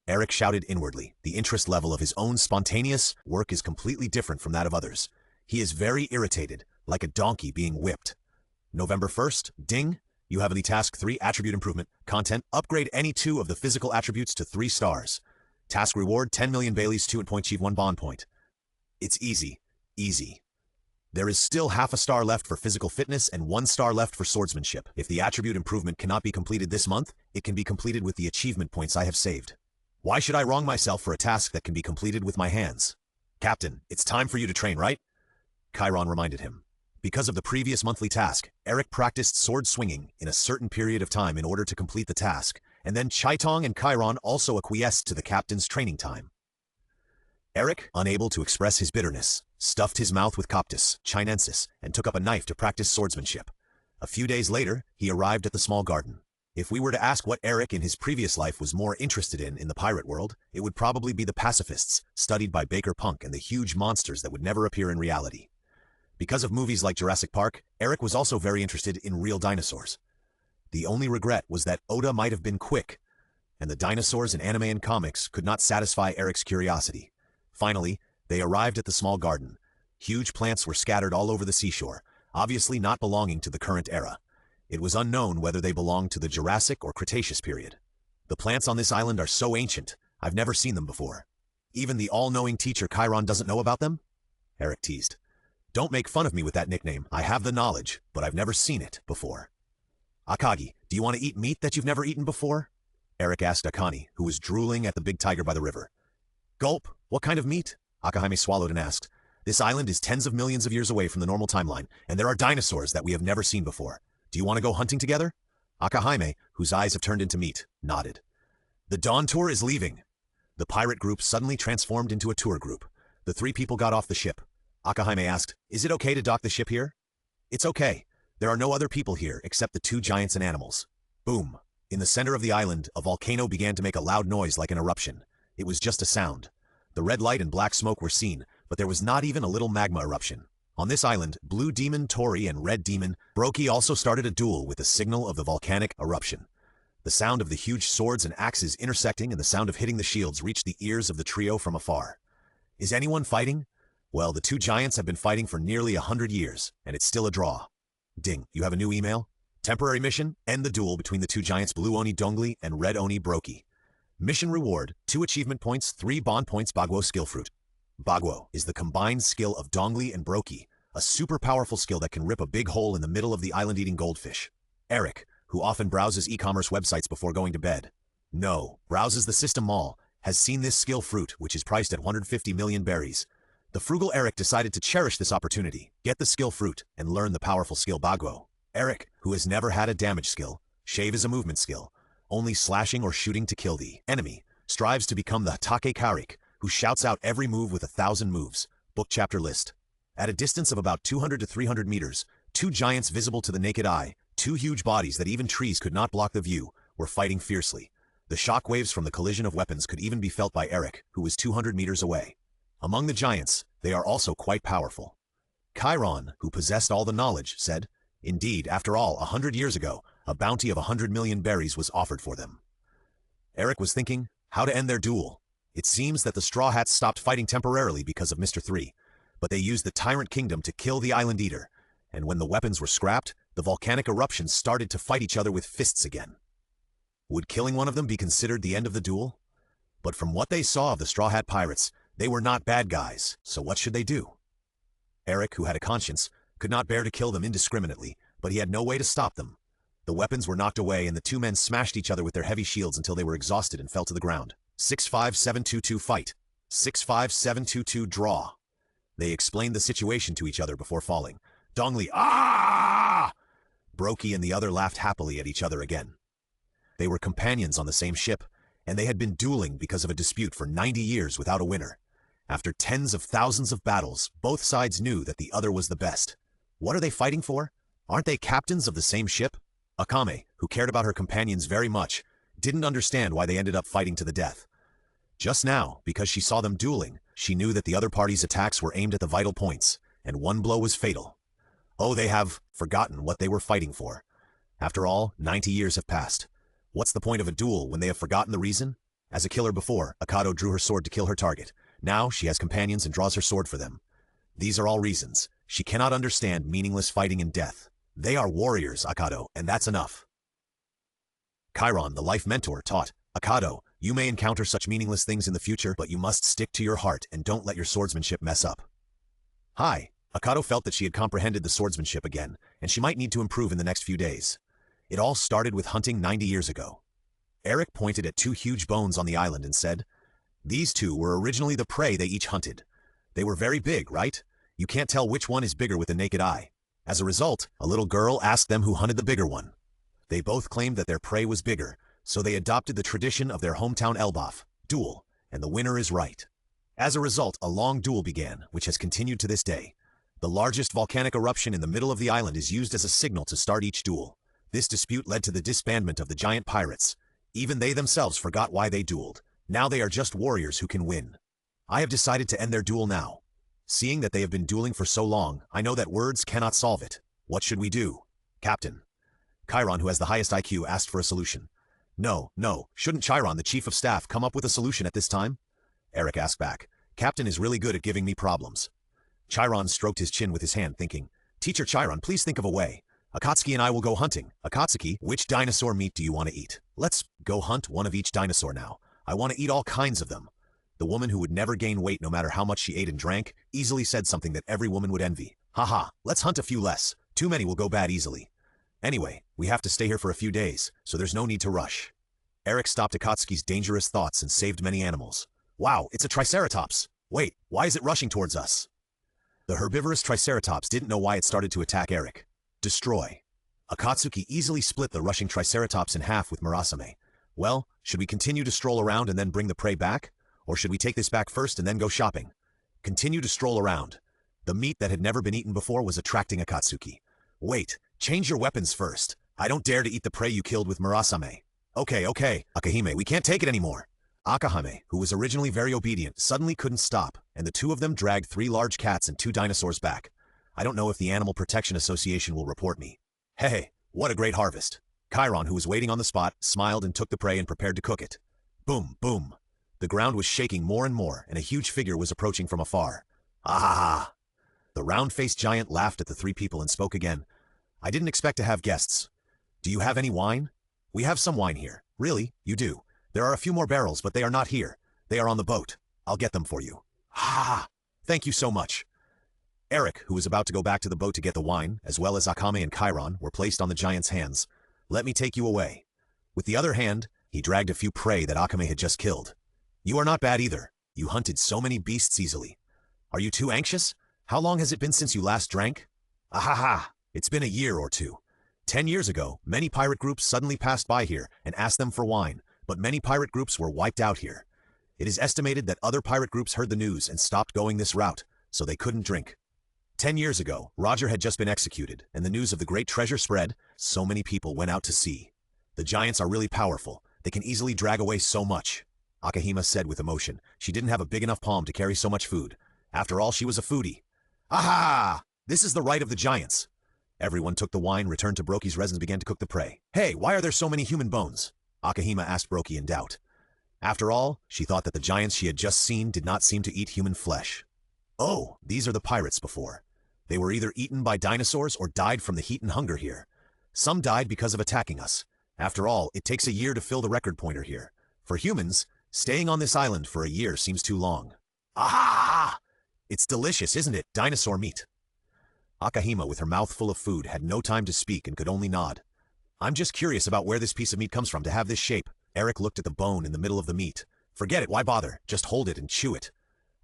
Eric shouted inwardly. The interest level of his own spontaneous work is completely different from that of others. He is very irritated, like a donkey being whipped. November 1st, ding, you have the task 3 attribute improvement, content, upgrade any 2 of the physical attributes to 3 stars. Task reward, 10 million Baileys, 2 point, achieve 1 bond point. It's easy, easy. There is still half a star left for physical fitness and 1 star left for swordsmanship. If the attribute improvement cannot be completed this month, it can be completed with the achievement points I have saved. Why should I wrong myself for a task that can be completed with my hands? "Captain, it's time for you to train, right?" Chiron reminded him. Because of the previous monthly task, Eric practiced sword swinging in a certain period of time in order to complete the task, and then Chaitong and Chiron also acquiesced to the captain's training time. Eric, unable to express his bitterness, stuffed his mouth with Coptis chinensis and took up a knife to practice swordsmanship. A few days later, he arrived at the small garden. If we were to ask what Eric in his previous life was more interested in the pirate world, it would probably be the pacifists studied by Baker Punk and the huge monsters that would never appear in reality. Because of movies like Jurassic Park, Eric was also very interested in real dinosaurs. The only regret was that Oda might have been quick, and the dinosaurs in anime and comics could not satisfy Eric's curiosity. Finally, they arrived at the small garden. Huge plants were scattered all over the seashore, obviously not belonging to the current era. It was unknown whether they belonged to the Jurassic or Cretaceous period. "The plants on this island are so ancient, I've never seen them before. Even the all-knowing teacher Chiron doesn't know about them?" Eric teased. "Don't make fun of me with that nickname. I have the knowledge, but I've never seen it before." "Akagi, do you want to eat meat that you've never eaten before?" Eric asked Akane, who was drooling at the big tiger by the river. "Gulp, what kind of meat?" Akame swallowed and asked. "This island is tens of millions of years away from the normal timeline, and there are dinosaurs that we have never seen before. Do you want to go hunting together?" Akahime, whose eyes have turned into meat, nodded. "The Dawn Tour is leaving." The pirate group suddenly transformed into a tour group. The 3 people got off the ship. Akahime asked, "Is it okay to dock the ship here?" "It's okay. There are no other people here except the 2 giants and animals." Boom. In the center of the island, a volcano began to make a loud noise like an eruption. It was just a sound. The red light and black smoke were seen, but there was not even a little magma eruption. On this island, Blue Demon, Tori, and Red Demon, Brokey also started a duel with the signal of the volcanic eruption. The sound of the huge swords and axes intersecting and the sound of hitting the shields reached the ears of the trio from afar. Is anyone fighting? Well, the two giants have been fighting for nearly 100 years, and it's still a draw. Ding, you have a new email? Temporary mission, end the duel between the two giants Blue Oni Dongli and Red Oni Broki. Mission reward, 2 achievement points, 3 bond points Bagwo skill fruit. Bagwo is the combined skill of Dongli and Broki, a super powerful skill that can rip a big hole in the middle of the island eating goldfish. Eric, who often browses e-commerce websites before going to bed. No, browses the system mall, has seen this skill fruit, which is priced at 150 million berries. The frugal Eric decided to cherish this opportunity, get the skill fruit, and learn the powerful skill Bagwo. Eric, who has never had a damage skill, shave is a movement skill, only slashing or shooting to kill the enemy, strives to become the Hatake Karik, who shouts out every move with 1,000 moves. Book chapter list. At a distance of about 200 to 300 meters, two giants visible to the naked eye, two huge bodies that even trees could not block the view, were fighting fiercely. The shock waves from the collision of weapons could even be felt by Eric, who was 200 meters away. Among the giants, they are also quite powerful. Chiron, who possessed all the knowledge, said, "Indeed, after all, 100 years ago, a bounty of 100 million berries was offered for them." Eric was thinking, how to end their duel. It seems that the Straw Hats stopped fighting temporarily because of Mr. 3, but they used the Tyrant Kingdom to kill the Island Eater, and when the weapons were scrapped, the volcanic eruptions started to fight each other with fists again. Would killing one of them be considered the end of the duel? But from what they saw of the Straw Hat Pirates, they were not bad guys, so what should they do? Eric, who had a conscience, could not bear to kill them indiscriminately, but he had no way to stop them. The weapons were knocked away and the two men smashed each other with their heavy shields until they were exhausted and fell to the ground. 6-5-7-2-2 fight. 6-5-7-2-2 draw. They explained the situation to each other before falling. Dongli, ah! Broki and the other laughed happily at each other again. They were companions on the same ship, and they had been dueling because of a dispute for 90 years without a winner. After tens of thousands of battles, both sides knew that the other was the best. What are they fighting for? Aren't they captains of the same ship? Akame, who cared about her companions very much, didn't understand why they ended up fighting to the death. Just now, because she saw them dueling, she knew that the other party's attacks were aimed at the vital points, and one blow was fatal. Oh, they have forgotten what they were fighting for. After all, 90 years have passed. What's the point of a duel when they have forgotten the reason? As a killer before, Akado drew her sword to kill her target. Now she has companions and draws her sword for them. These are all reasons. She cannot understand meaningless fighting and death. They are warriors, Akado, and that's enough. Chiron, the life mentor, taught, Akado, you may encounter such meaningless things in the future, but you must stick to your heart and don't let your swordsmanship mess up. Hi. Akado felt that she had comprehended the swordsmanship again, and she might need to improve in the next few days. It all started with hunting 90 years ago. Eric pointed at two huge bones on the island and said, "These two were originally the prey they each hunted. They were very big, right? You can't tell which one is bigger with the naked eye. As a result, a little girl asked them who hunted the bigger one. They both claimed that their prey was bigger, so they adopted the tradition of their hometown Elbaf, duel, and the winner is right. As a result, a long duel began, which has continued to this day. The largest volcanic eruption in the middle of the island is used as a signal to start each duel. This dispute led to the disbandment of the giant pirates. Even they themselves forgot why they dueled. Now they are just warriors who can win. I have decided to end their duel now. Seeing that they have been dueling for so long, I know that words cannot solve it. What should we do? Captain." Chiron, who has the highest IQ, asked for a solution. No, shouldn't Chiron, the chief of staff, come up with a solution at this time? Eric asked back. Captain is really good at giving me problems. Chiron stroked his chin with his hand, thinking, Teacher Chiron, please think of a way. Akatsuki and I will go hunting. Akatsuki, which dinosaur meat do you want to eat? Let's go hunt one of each dinosaur now. I want to eat all kinds of them. The woman who would never gain weight no matter how much she ate and drank, easily said something that every woman would envy. Haha, let's hunt a few less. Too many will go bad easily. Anyway, we have to stay here for a few days, so there's no need to rush. Eric stopped Akatsuki's dangerous thoughts and saved many animals. Wow, it's a Triceratops. Wait, why is it rushing towards us? The herbivorous Triceratops didn't know why it started to attack Eric. Destroy. Akatsuki easily split the rushing Triceratops in half with Murasame. Well, should we continue to stroll around and then bring the prey back? Or should we take this back first and then go shopping? Continue to stroll around. The meat that had never been eaten before was attracting Akatsuki. Wait, change your weapons first. I don't dare to eat the prey you killed with Murasame. Okay, Akahime, we can't take it anymore. Akahame, who was originally very obedient, suddenly couldn't stop, and the two of them dragged 3 large cats and 2 dinosaurs back. I don't know if the Animal Protection Association will report me. Hey, what a great harvest. Chiron, who was waiting on the spot, smiled and took the prey and prepared to cook it. Boom, boom. The ground was shaking more and more, and a huge figure was approaching from afar. Ah ha ha! The round-faced giant laughed at the three people and spoke again. I didn't expect to have guests. Do you have any wine? We have some wine here. Really, you do. There are a few more barrels, but they are not here. They are on the boat. I'll get them for you. Ah! Thank you so much. Eric, who was about to go back to the boat to get the wine, as well as Akame and Chiron, were placed on the giant's hands. Let me take you away. With the other hand, he dragged a few prey that Akame had just killed. You are not bad either. You hunted so many beasts easily. Are you too anxious? How long has it been since you last drank? Ahaha! It's been a year or two. 10 years ago, many pirate groups suddenly passed by here and asked them for wine, but many pirate groups were wiped out here. It is estimated that other pirate groups heard the news and stopped going this route, so they couldn't drink. 10 years ago, Roger had just been executed, and the news of the great treasure spread, so many people went out to sea. The giants are really powerful. They can easily drag away so much. Akahima said with emotion. She didn't have a big enough palm to carry so much food. After all, she was a foodie. Aha! This is the right of the giants. Everyone took the wine, returned to Broki's resins, and began to cook the prey. Hey, why are there so many human bones? Akahima asked Broki in doubt. After all, she thought that the giants she had just seen did not seem to eat human flesh. Oh, these are the pirates before. They were either eaten by dinosaurs or died from the heat and hunger here. Some died because of attacking us. After all, it takes a year to fill the record pointer here. For humans, staying on this island for a year seems too long. Aha! It's delicious, isn't it? Dinosaur meat. Akahima, with her mouth full of food, had no time to speak and could only nod. I'm just curious about where this piece of meat comes from to have this shape. Eric looked at the bone in the middle of the meat. Forget it, why bother? Just hold it and chew it.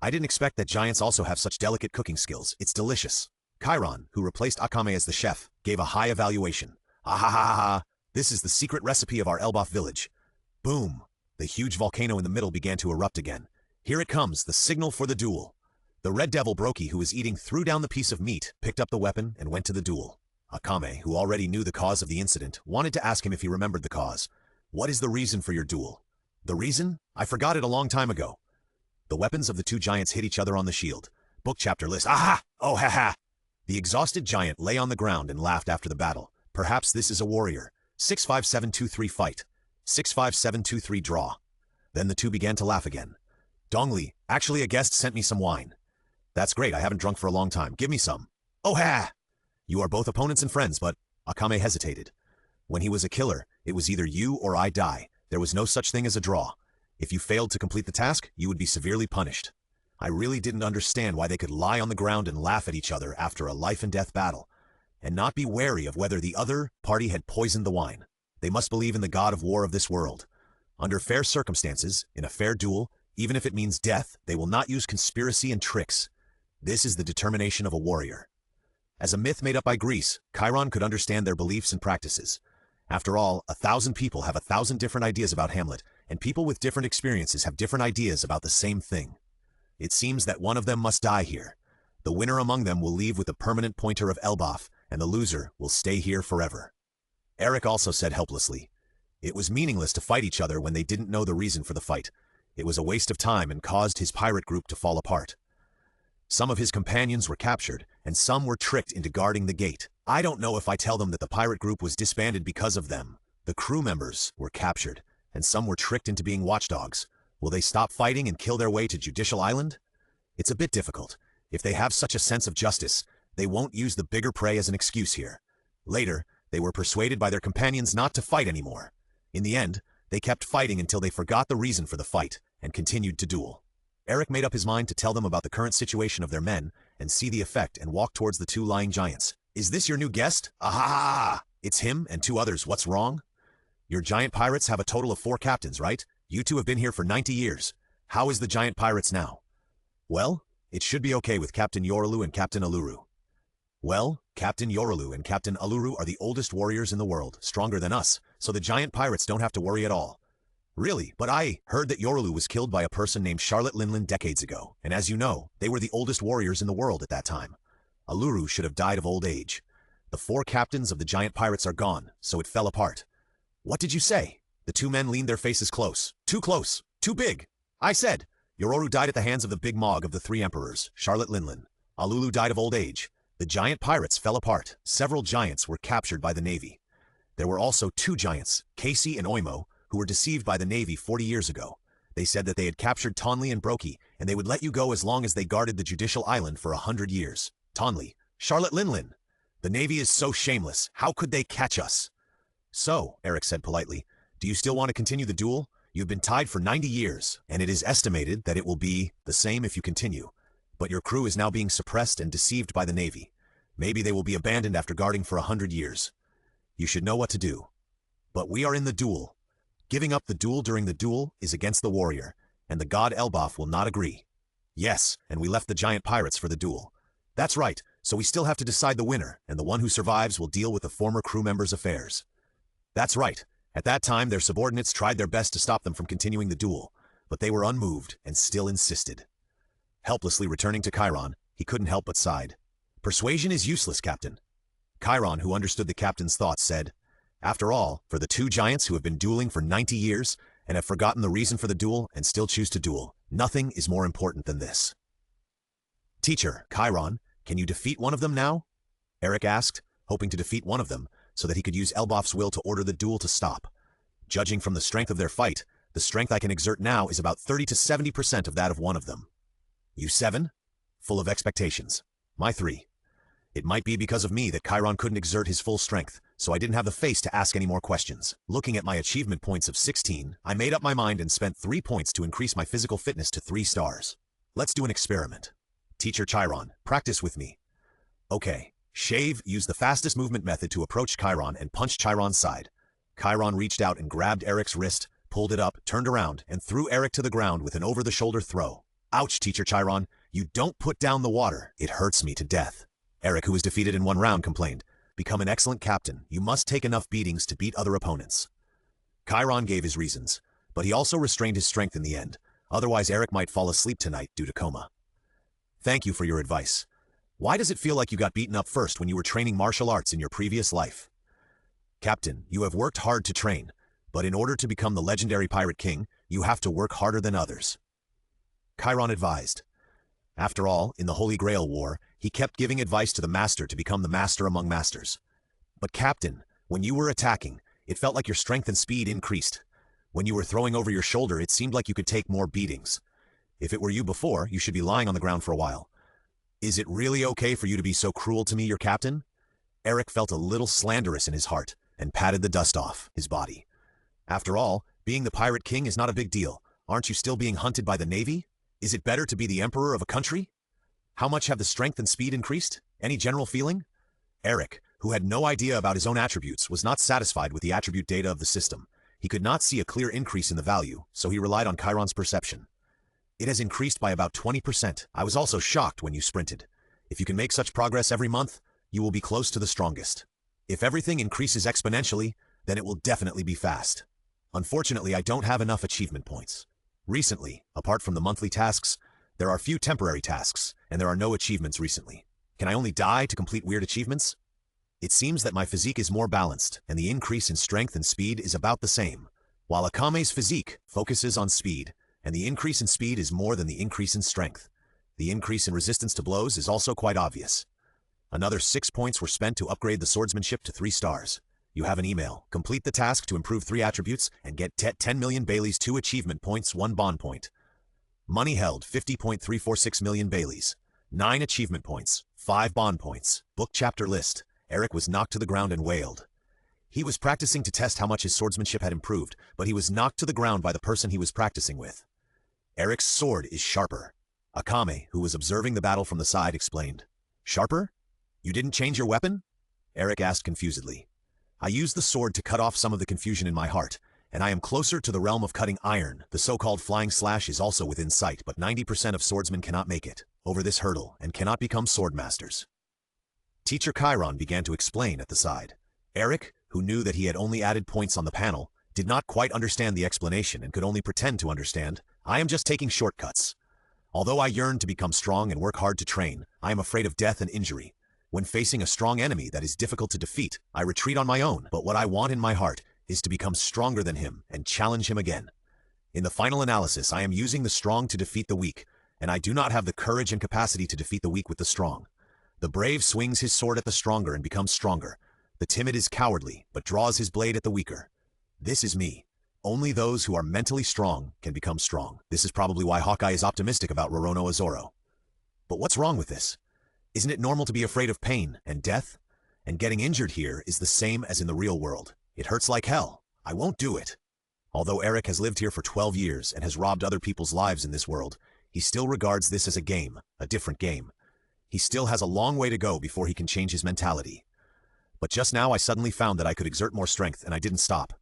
I didn't expect that giants also have such delicate cooking skills. It's delicious. Chiron, who replaced Akame as the chef, gave a high evaluation. Ahahaha! This is the secret recipe of our Elbaf village. Boom! The huge volcano in the middle began to erupt again. Here it comes, the signal for the duel. The red devil Broki, who was eating, threw down the piece of meat, picked up the weapon, and went to the duel. Akame, who already knew the cause of the incident, wanted to ask him if he remembered the cause. What is the reason for your duel? The reason? I forgot it a long time ago. The weapons of the two giants hit each other on the shield. Book chapter list. Aha! Oh ha ha! The exhausted giant lay on the ground and laughed after the battle. Perhaps this is a warrior. 65723 fight. 65723 draw. Then the two began to laugh again. Dongli, actually a guest sent me some wine. That's great, I haven't drunk for a long time. Give me some. Oh ha! You are both opponents and friends, but Akame hesitated. When he was a killer, it was either you or I die. There was no such thing as a draw. If you failed to complete the task, you would be severely punished. I really didn't understand why they could lie on the ground and laugh at each other after a life-and-death battle, and not be wary of whether the other party had poisoned the wine. They must believe in the god of war of this world. Under fair circumstances, in a fair duel, even if it means death, they will not use conspiracy and tricks. This is the determination of a warrior. As a myth made up by Greece, Chiron could understand their beliefs and practices. After all, 1,000 people have 1,000 different ideas about Hamlet, and people with different experiences have different ideas about the same thing. It seems that one of them must die here. The winner among them will leave with the permanent pointer of Elbaf, and the loser will stay here forever. Eric also said helplessly, it was meaningless to fight each other when they didn't know the reason for the fight. It was a waste of time and caused his pirate group to fall apart. Some of his companions were captured, and some were tricked into guarding the gate. I don't know if I tell them that the pirate group was disbanded because of them. The crew members were captured, and some were tricked into being watchdogs. Will they stop fighting and kill their way to Judicial Island? It's a bit difficult. If they have such a sense of justice, they won't use the bigger prey as an excuse here. Later, they were persuaded by their companions not to fight anymore. In the end, they kept fighting until they forgot the reason for the fight and continued to duel. Eric made up his mind to tell them about the current situation of their men and see the effect and walk towards the two lying giants. Is this your new guest? Aha! It's him and two others. What's wrong? Your giant pirates have a total of 4 captains, right? You two have been here for 90 years. How is the giant pirates now? Well, it should be okay with Captain Yorulu and Captain Aluru. Well, Captain Yorulu and Captain Aluru are the oldest warriors in the world, stronger than us, so the giant pirates don't have to worry at all. Really, but I heard that Yorulu was killed by a person named Charlotte Linlin decades ago, and as you know, they were the oldest warriors in the world at that time. Aluru should have died of old age. The 4 captains of the giant pirates are gone, so it fell apart. What did you say? The 2 men leaned their faces close. Too close. Too big. I said, Yororu died at the hands of the big Mog of the 3 emperors, Charlotte Linlin. Alulu died of old age. The giant pirates fell apart. Several giants were captured by the Navy. There were also 2 giants, Casey and Oimo, who were deceived by the Navy 40 years ago. They said that they had captured Tonli and Brokey, and they would let you go as long as they guarded the judicial island for 100 years. Tonli, Charlotte Linlin. The Navy is so shameless. How could they catch us? So, Eric said politely, do you still want to continue the duel? You've been tied for 90 years, and it is estimated that it will be the same if you continue. But your crew is now being suppressed and deceived by the Navy. Maybe they will be abandoned after guarding for 100 years. You should know what to do. But we are in the duel. Giving up the duel during the duel is against the warrior, and the god Elbaf will not agree. Yes, and we left the giant pirates for the duel. That's right, so we still have to decide the winner, and the one who survives will deal with the former crew members' affairs. That's right. At that time, their subordinates tried their best to stop them from continuing the duel, but they were unmoved and still insisted. Helplessly returning to Chiron, he couldn't help but sighed. Persuasion is useless, Captain. Chiron, who understood the captain's thoughts, said, after all, for the two giants who have been dueling for 90 years and have forgotten the reason for the duel and still choose to duel, nothing is more important than this. Teacher, Chiron, can you defeat one of them now? Eric asked, hoping to defeat one of them, so that he could use Elbaf's will to order the duel to stop. Judging from the strength of their fight, the strength I can exert now is about 30 to 70% of that of one of them. You 7? Full of expectations. My 3. It might be because of me that Chiron couldn't exert his full strength, so I didn't have the face to ask any more questions. Looking at my achievement points of 16, I made up my mind and spent 3 points to increase my physical fitness to 3 stars. Let's do an experiment. Teacher Chiron, practice with me. Okay. Shave used the fastest movement method to approach Chiron and punch Chiron's side. Chiron reached out and grabbed Eric's wrist, pulled it up, turned around, and threw Eric to the ground with an over-the-shoulder throw. Ouch, Teacher Chiron. You don't put down the water. It hurts me to death. Eric, who was defeated in 1 round, complained. Become an excellent captain. You must take enough beatings to beat other opponents. Chiron gave his reasons, but he also restrained his strength in the end. Otherwise, Eric might fall asleep tonight due to coma. Thank you for your advice. Why does it feel like you got beaten up first when you were training martial arts in your previous life? Captain, you have worked hard to train, but in order to become the legendary Pirate King, you have to work harder than others. Chiron advised. After all, in the Holy Grail War, he kept giving advice to the master to become the master among masters. But Captain, when you were attacking, it felt like your strength and speed increased. When you were throwing over your shoulder, it seemed like you could take more beatings. If it were you before, you should be lying on the ground for a while. Is it really okay for you to be so cruel to me, your captain? Eric felt a little slanderous in his heart and patted the dust off his body. After all, being the Pirate King is not a big deal. Aren't you still being hunted by the Navy? Is it better to be the emperor of a country? How much have the strength and speed increased? Any general feeling? Eric, who had no idea about his own attributes, was not satisfied with the attribute data of the system. He could not see a clear increase in the value, so he relied on Chiron's perception. It has increased by about 20%. I was also shocked when you sprinted. If you can make such progress every month, you will be close to the strongest. If everything increases exponentially, then it will definitely be fast. Unfortunately, I don't have enough achievement points. Recently, apart from the monthly tasks, there are few temporary tasks, and there are no achievements recently. Can I only die to complete weird achievements? It seems that my physique is more balanced, and the increase in strength and speed is about the same. While Akame's physique focuses on speed, and the increase in speed is more than the increase in strength. The increase in resistance to blows is also quite obvious. Another 6 points were spent to upgrade the swordsmanship to 3 stars. You have an email. Complete the task to improve 3 attributes and get 10 million Baileys, 2 achievement points, 1 bond point. Money held 50.346 million Baileys, 9 achievement points, 5 bond points. Book chapter list. Eric was knocked to the ground and wailed. He was practicing to test how much his swordsmanship had improved, but he was knocked to the ground by the person he was practicing with. Eric's sword is sharper. Akame, who was observing the battle from the side, explained. Sharper? You didn't change your weapon? Eric asked confusedly. I used the sword to cut off some of the confusion in my heart, and I am closer to the realm of cutting iron. The so-called flying slash is also within sight, but 90% of swordsmen cannot make it over this hurdle and cannot become swordmasters. Teacher Chiron began to explain at the side. Eric, who knew that he had only added points on the panel, did not quite understand the explanation and could only pretend to understand. I am just taking shortcuts. Although I yearn to become strong and work hard to train, I am afraid of death and injury. When facing a strong enemy that is difficult to defeat, I retreat on my own, but what I want in my heart is to become stronger than him and challenge him again. In the final analysis, I am using the strong to defeat the weak, and I do not have the courage and capacity to defeat the weak with the strong. The brave swings his sword at the stronger and becomes stronger. The timid is cowardly, but draws his blade at the weaker. This is me. Only those who are mentally strong can become strong. This is probably why Hawkeye is optimistic about Roronoa Zoro. But what's wrong with this? Isn't it normal to be afraid of pain and death? And getting injured here is the same as in the real world. It hurts like hell. I won't do it. Although Eric has lived here for 12 years and has robbed other people's lives in this world, he still regards this as a game, a different game. He still has a long way to go before he can change his mentality. But just now I suddenly found that I could exert more strength and I didn't stop.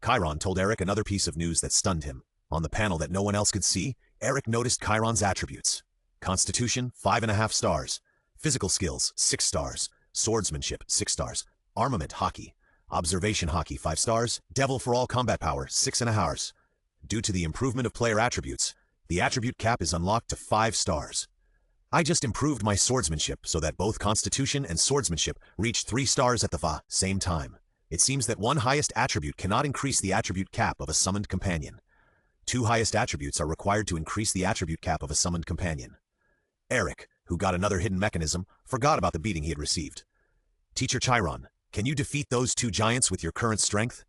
Chiron told Eric another piece of news that stunned him. On the panel that no one else could see, Eric noticed Chiron's attributes. Constitution, 5.5 stars. Physical skills, 6 stars. Swordsmanship, 6 stars. Armament hockey. Observation hockey, 5 stars. Devil for all combat power, 6.5 stars. Due to the improvement of player attributes, the attribute cap is unlocked to 5 stars. I just improved my swordsmanship so that both Constitution and Swordsmanship reach 3 stars at the same time. It seems that one highest attribute cannot increase the attribute cap of a summoned companion. 2 highest attributes are required to increase the attribute cap of a summoned companion. Eric, who got another hidden mechanism, forgot about the beating he had received. Teacher Chiron, can you defeat those 2 giants with your current strength?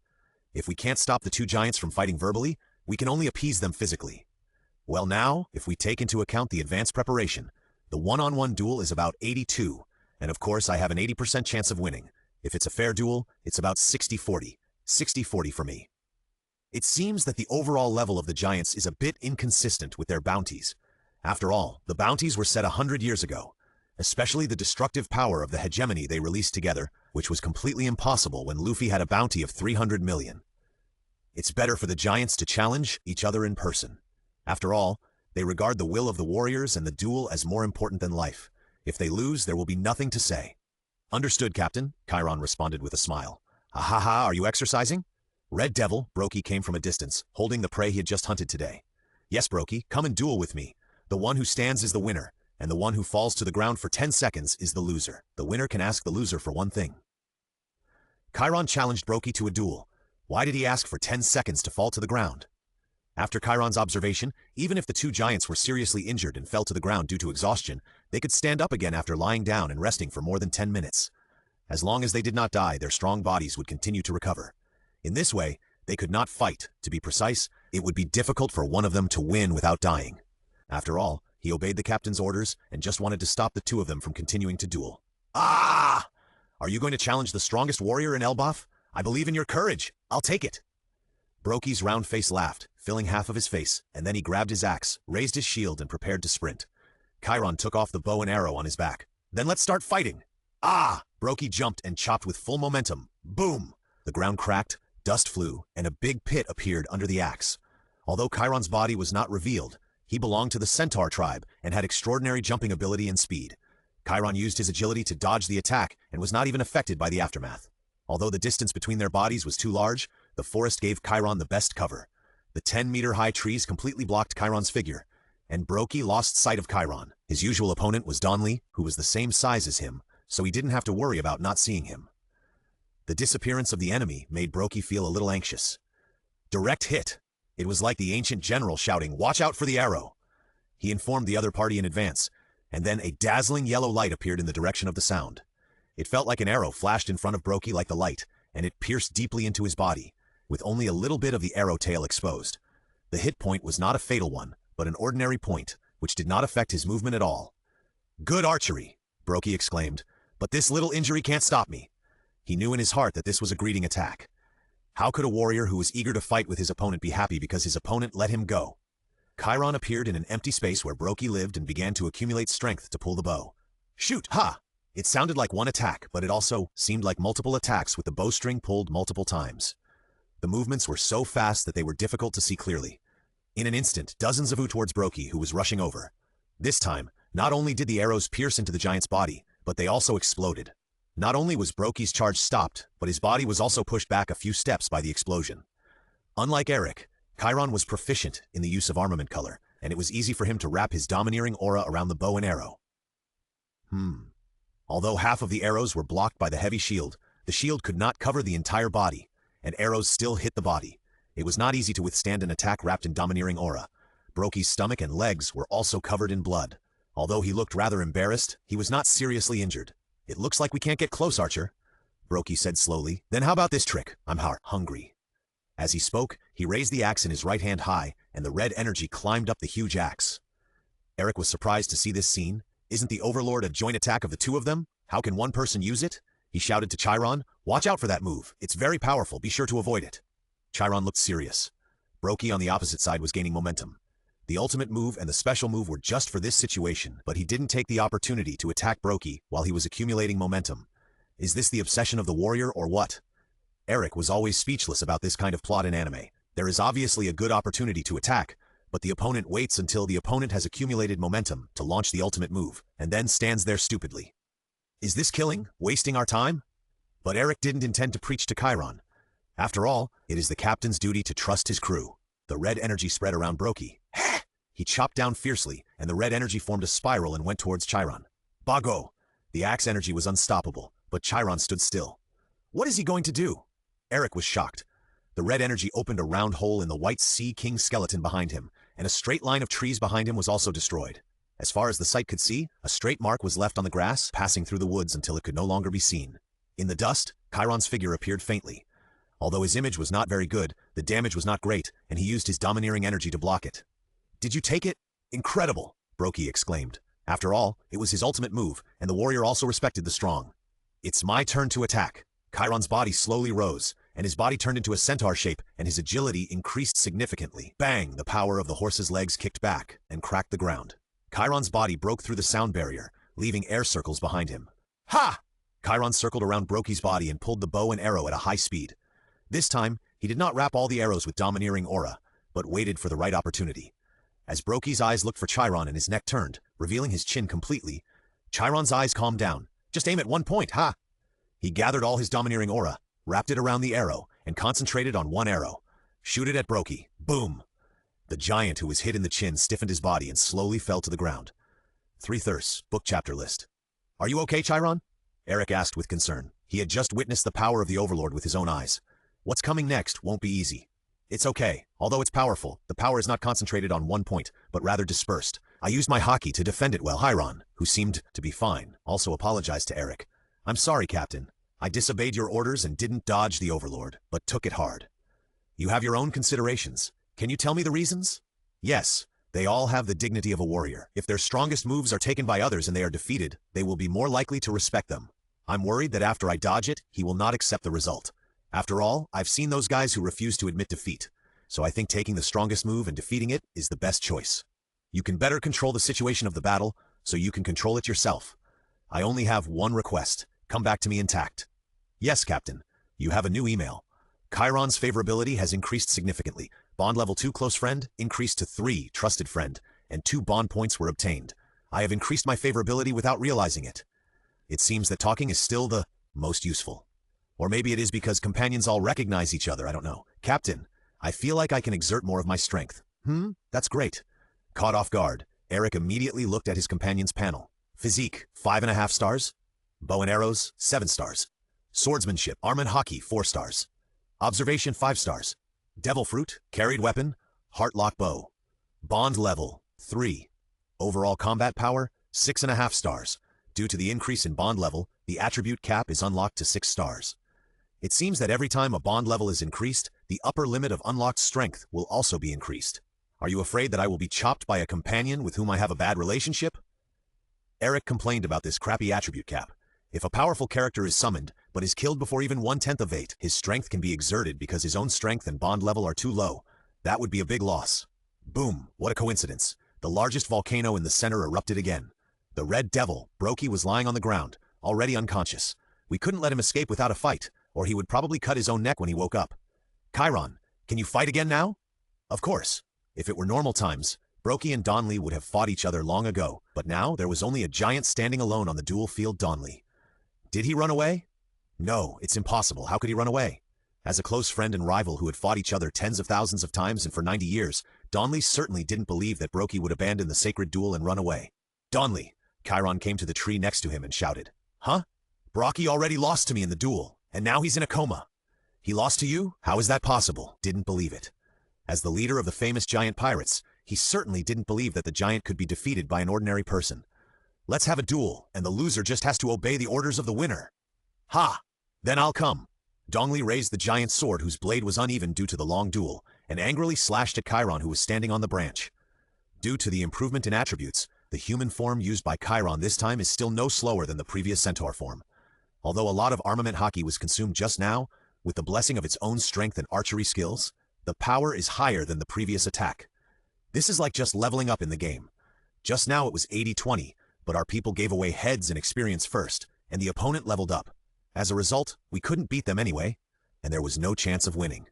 If we can't stop the 2 giants from fighting verbally, we can only appease them physically. Well now, if we take into account the advanced preparation, the one-on-one duel is about 82, and of course I have an 80% chance of winning. If it's a fair duel, it's about 60-40. 60-40 for me. It seems that the overall level of the giants is a bit inconsistent with their bounties. After all, the bounties were set 100 years ago, especially the destructive power of the hegemony they released together, which was completely impossible when Luffy had a bounty of 300 million. It's better for the giants to challenge each other in person. After all, they regard the will of the warriors and the duel as more important than life. If they lose, there will be nothing to say. Understood, Captain, Chiron responded with a smile. Ha ha ha, are you exercising? Red Devil, Brokey came from a distance, holding the prey he had just hunted today. Yes, Brokey, come and duel with me. The one who stands is the winner, and the one who falls to the ground for 10 seconds is the loser. The winner can ask the loser for one thing. Chiron challenged Brokey to a duel. Why did he ask for 10 seconds to fall to the ground? After Chiron's observation, even if the 2 giants were seriously injured and fell to the ground due to exhaustion, they could stand up again after lying down and resting for more than 10 minutes. As long as they did not die, their strong bodies would continue to recover. In this way, they could not fight. To be precise, it would be difficult for one of them to win without dying. After all, he obeyed the captain's orders and just wanted to stop the 2 of them from continuing to duel. Ah! Are you going to challenge the strongest warrior in Elbaf? I believe in your courage. I'll take it. Brokey's round face laughed, filling half of his face, and then he grabbed his axe, raised his shield, and prepared to sprint. Chiron took off the bow and arrow on his back. Then let's start fighting. Ah! Brokey jumped and chopped with full momentum. Boom! The ground cracked, dust flew, and a big pit appeared under the axe. Although Chiron's body was not revealed, he belonged to the Centaur tribe and had extraordinary jumping ability and speed. Chiron used his agility to dodge the attack and was not even affected by the aftermath. Although the distance between their bodies was too large, the forest gave Chiron the best cover. The 10-meter-high trees completely blocked Chiron's figure, and Brokey lost sight of Chiron. His usual opponent was Donley, who was the same size as him, so he didn't have to worry about not seeing him. The disappearance of the enemy made Brokey feel a little anxious. Direct hit. It was like the ancient general shouting, "Watch out for the arrow!" He informed the other party in advance, and then a dazzling yellow light appeared in the direction of the sound. It felt like an arrow flashed in front of Brokey like the light, and it pierced deeply into his body, with only a little bit of the arrow tail exposed. The hit point was not a fatal one, but an ordinary point, which did not affect his movement at all. "Good archery," Brokey exclaimed, "but this little injury can't stop me." He knew in his heart that this was a greeting attack. How could a warrior who was eager to fight with his opponent be happy because his opponent let him go? Chiron appeared in an empty space where Brokey lived and began to accumulate strength to pull the bow. Shoot! Ha! It sounded like one attack, but it also seemed like multiple attacks with the bowstring pulled multiple times. The movements were so fast that they were difficult to see clearly. In an instant, dozens of towards Brokey, who was rushing over. This time, not only did the arrows pierce into the giant's body, but they also exploded. Not only was Brokey's charge stopped, but his body was also pushed back a few steps by the explosion. Unlike Eric, Chiron was proficient in the use of armament color, and it was easy for him to wrap his domineering aura around the bow and arrow. Although half of the arrows were blocked by the heavy shield, the shield could not cover the entire body, and arrows still hit the body. It was not easy to withstand an attack wrapped in domineering aura. Brokey's stomach and legs were also covered in blood. Although he looked rather embarrassed, he was not seriously injured. "It looks like we can't get close, Archer," Brokey said slowly. "Then how about this trick? I'm hungry." As he spoke, he raised the axe in his right hand high, and the red energy climbed up the huge axe. Eric was surprised to see this scene. Isn't the Overlord a joint attack of the two of them? How can one person use it? He shouted to Chiron, "Watch out for that move. It's very powerful. Be sure to avoid it." Chiron looked serious. Brokey on the opposite side was gaining momentum. The ultimate move and the special move were just for this situation, but he didn't take the opportunity to attack Brokey while he was accumulating momentum. Is this the obsession of the warrior or what? Eric was always speechless about this kind of plot in anime. There is obviously a good opportunity to attack, but the opponent waits until the opponent has accumulated momentum to launch the ultimate move, and then stands there stupidly. Is this killing? Wasting our time? But Eric didn't intend to preach to Chiron. After all, it is the captain's duty to trust his crew. The red energy spread around Brokey. He chopped down fiercely, and the red energy formed a spiral and went towards Chiron. Bago! The axe energy was unstoppable, but Chiron stood still. What is he going to do? Eric was shocked. The red energy opened a round hole in the white sea king skeleton behind him, and a straight line of trees behind him was also destroyed. As far as the sight could see, a straight mark was left on the grass, passing through the woods until it could no longer be seen. In the dust, Chiron's figure appeared faintly. Although his image was not very good, the damage was not great, and he used his domineering energy to block it. Did you take it? Incredible, Brokey exclaimed. After all, it was his ultimate move, and the warrior also respected the strong. It's my turn to attack. Chiron's body slowly rose, and his body turned into a centaur shape, and his agility increased significantly. Bang! The power of the horse's legs kicked back and cracked the ground. Chiron's body broke through the sound barrier, leaving air circles behind him. Ha! Chiron circled around Brokey's body and pulled the bow and arrow at a high speed. This time, he did not wrap all the arrows with domineering aura, but waited for the right opportunity. As Brokey's eyes looked for Chiron and his neck turned, revealing his chin completely, Chiron's eyes calmed down. Just aim at one point, ha! He gathered all his domineering aura, wrapped it around the arrow, and concentrated on one arrow. Shoot it at Brokey. Boom! The giant who was hit in the chin stiffened his body and slowly fell to the ground. 3 thirsts, book chapter list. Are you okay, Chiron? Eric asked with concern. He had just witnessed the power of the Overlord with his own eyes. What's coming next won't be easy. It's okay. Although it's powerful, the power is not concentrated on one point, but rather dispersed. I used my haki to defend it well. Chiron, who seemed to be fine, also apologized to Eric. I'm sorry, Captain. I disobeyed your orders and didn't dodge the Overlord, but took it hard. You have your own considerations. Can you tell me the reasons? Yes. They all have the dignity of a warrior. If their strongest moves are taken by others and they are defeated, they will be more likely to respect them. I'm worried that after I dodge it, he will not accept the result. After all, I've seen those guys who refuse to admit defeat. So I think taking the strongest move and defeating it is the best choice. You can better control the situation of the battle, so you can control it yourself. I only have one request. Come back to me intact. Yes, Captain. You have a new email. Chiron's favorability has increased significantly. Bond level 2 close friend increased to 3 trusted friend, and 2 bond points were obtained. I have increased my favorability without realizing it. It seems that talking is still the most useful. Or maybe it is because companions all recognize each other, I don't know. Captain, I feel like I can exert more of my strength. That's great. Caught off guard, Eric immediately looked at his companion's panel. Physique, 5.5 stars. Bow and arrows, 7 stars. Swordsmanship, arm and hockey, 4 stars. Observation, 5 stars. Devil fruit, carried weapon, heartlock bow. Bond level, 3. Overall combat power, 6.5 stars. Due to the increase in bond level, the attribute cap is unlocked to 6 stars. It seems that every time a bond level is increased, the upper limit of unlocked strength will also be increased. Are you afraid that I will be chopped by a companion with whom I have a bad relationship? Eric complained about this crappy attribute cap. If a powerful character is summoned, but is killed before even 1/10 of 8, his strength can be exerted because his own strength and bond level are too low. That would be a big loss. Boom, what a coincidence. The largest volcano in the center erupted again. The Red Devil, Brokey, was lying on the ground, already unconscious. We couldn't let him escape without a fight, or he would probably cut his own neck when he woke up. Chiron, can you fight again now? Of course. If it were normal times, Brokey and Donley would have fought each other long ago, but now there was only a giant standing alone on the duel field. Donley. Did he run away? No, it's impossible. How could he run away? As a close friend and rival who had fought each other tens of thousands of times and for 90 years, Donley certainly didn't believe that Brokey would abandon the sacred duel and run away. Donley! Chiron came to the tree next to him and shouted. Huh? Brokey already lost to me in the duel, and now he's in a coma. He lost to you? How is that possible? Didn't believe it. As the leader of the famous giant pirates, he certainly didn't believe that the giant could be defeated by an ordinary person. Let's have a duel, and the loser just has to obey the orders of the winner. Ha! Then I'll come. Dongli raised the giant sword whose blade was uneven due to the long duel, and angrily slashed at Chiron who was standing on the branch. Due to the improvement in attributes, the human form used by Chiron this time is still no slower than the previous centaur form. Although a lot of armament haki was consumed just now, with the blessing of its own strength and archery skills, the power is higher than the previous attack. This is like just leveling up in the game. Just now it was 80-20, but our people gave away heads and experience first, and the opponent leveled up. As a result, we couldn't beat them anyway, and there was no chance of winning.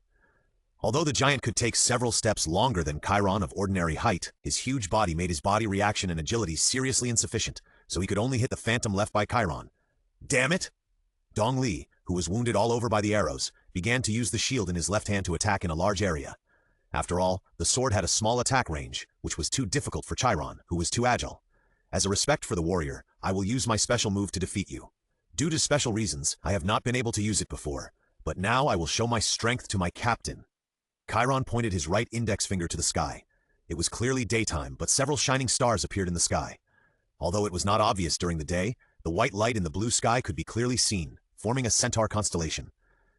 Although the giant could take several steps longer than Chiron of ordinary height, his huge body made his body reaction and agility seriously insufficient, so he could only hit the phantom left by Chiron. Damn it! Dongli, who was wounded all over by the arrows, began to use the shield in his left hand to attack in a large area. After all, the sword had a small attack range, which was too difficult for Chiron, who was too agile. As a respect for the warrior, I will use my special move to defeat you. Due to special reasons, I have not been able to use it before, but now I will show my strength to my captain. Chiron pointed his right index finger to the sky. It was clearly daytime, but several shining stars appeared in the sky. Although it was not obvious during the day, the white light in the blue sky could be clearly seen, forming a centaur constellation.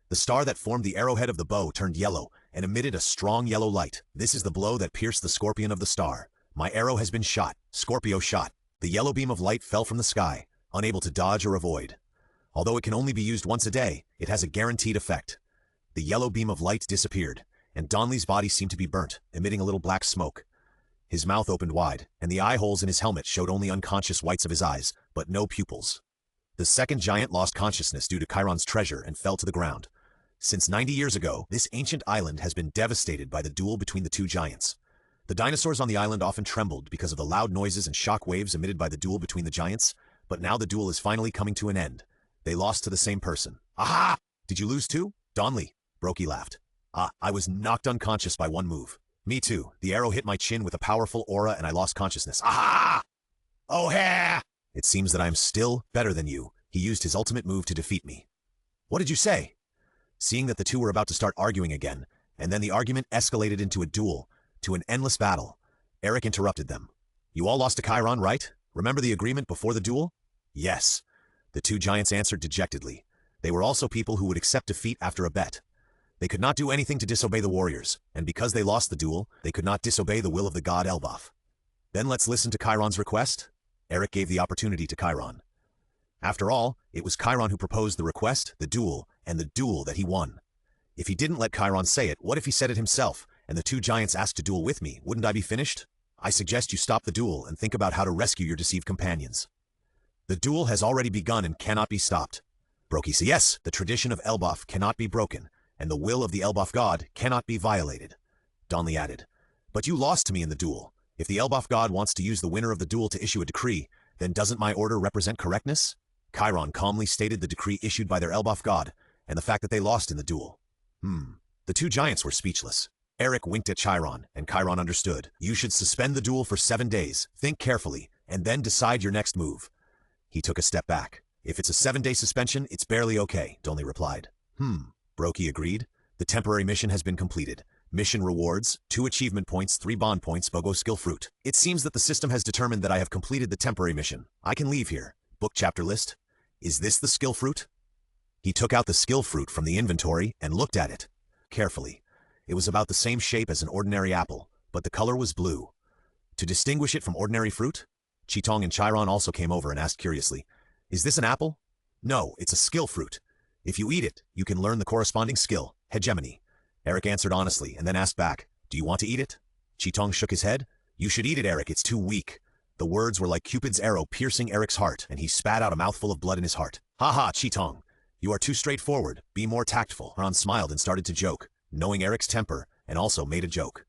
The star that formed the arrowhead of the bow turned yellow and emitted a strong yellow light. This is the blow that pierced the scorpion of the star. My arrow has been shot. Scorpio shot. The yellow beam of light fell from the sky, unable to dodge or avoid. Although it can only be used once a day, it has a guaranteed effect. The yellow beam of light disappeared, and Donley's body seemed to be burnt, emitting a little black smoke. His mouth opened wide, and the eye holes in his helmet showed only unconscious whites of his eyes, but no pupils. The second giant lost consciousness due to Chiron's treasure and fell to the ground. Since 90 years ago, this ancient island has been devastated by the duel between the two giants. The dinosaurs on the island often trembled because of the loud noises and shock waves emitted by the duel between the giants, but now the duel is finally coming to an end. They lost to the same person. Aha! Did you lose too? Donley. Brokey laughed. I was knocked unconscious by one move. Me too. The arrow hit my chin with a powerful aura and I lost consciousness. Aha! Oh, yeah! It seems that I am still better than you. He used his ultimate move to defeat me. What did you say? Seeing that the two were about to start arguing again, and then the argument escalated into a duel, to an endless battle, Eric interrupted them. You all lost to Chiron, right? Remember the agreement before the duel? Yes. The two giants answered dejectedly. They were also people who would accept defeat after a bet. They could not do anything to disobey the warriors, and because they lost the duel, they could not disobey the will of the god Elbaf. Then let's listen to Chiron's request. Eric gave the opportunity to Chiron. After all, it was Chiron who proposed the request, the duel that he won. If he didn't let Chiron say it, what if he said it himself, and the two giants asked to duel with me? Wouldn't I be finished? I suggest you stop the duel and think about how to rescue your deceived companions. The duel has already begun and cannot be stopped. Brokey said, yes, the tradition of Elbaf cannot be broken, and the will of the Elbaf god cannot be violated. Donley added, but you lost to me in the duel. If the Elbaf god wants to use the winner of the duel to issue a decree, then doesn't my order represent correctness? Chiron calmly stated the decree issued by their Elbaf god, and the fact that they lost in the duel. The two giants were speechless. Eric winked at Chiron, and Chiron understood. You should suspend the duel for 7 days, think carefully, and then decide your next move. He took a step back. If it's a 7-day suspension, it's barely okay, Donley replied. Brokey agreed. The temporary mission has been completed. Mission rewards, 2 achievement points, 3 bond points, Bogo skill fruit. It seems that the system has determined that I have completed the temporary mission. I can leave here. Book chapter list. Is this the skill fruit? He took out the skill fruit from the inventory and looked at it carefully. It was about the same shape as an ordinary apple, but the color was blue. To distinguish it from ordinary fruit? Chitong and Chiron also came over and asked curiously, is this an apple? No, it's a skill fruit. If you eat it, you can learn the corresponding skill, hegemony. Eric answered honestly and then asked back, do you want to eat it? Chitong shook his head. You should eat it, Eric, it's too weak. The words were like Cupid's arrow piercing Eric's heart, and he spat out a mouthful of blood in his heart. Ha ha, Chitong. You are too straightforward. Be more tactful. Ron smiled and started to joke, knowing Eric's temper, and also made a joke.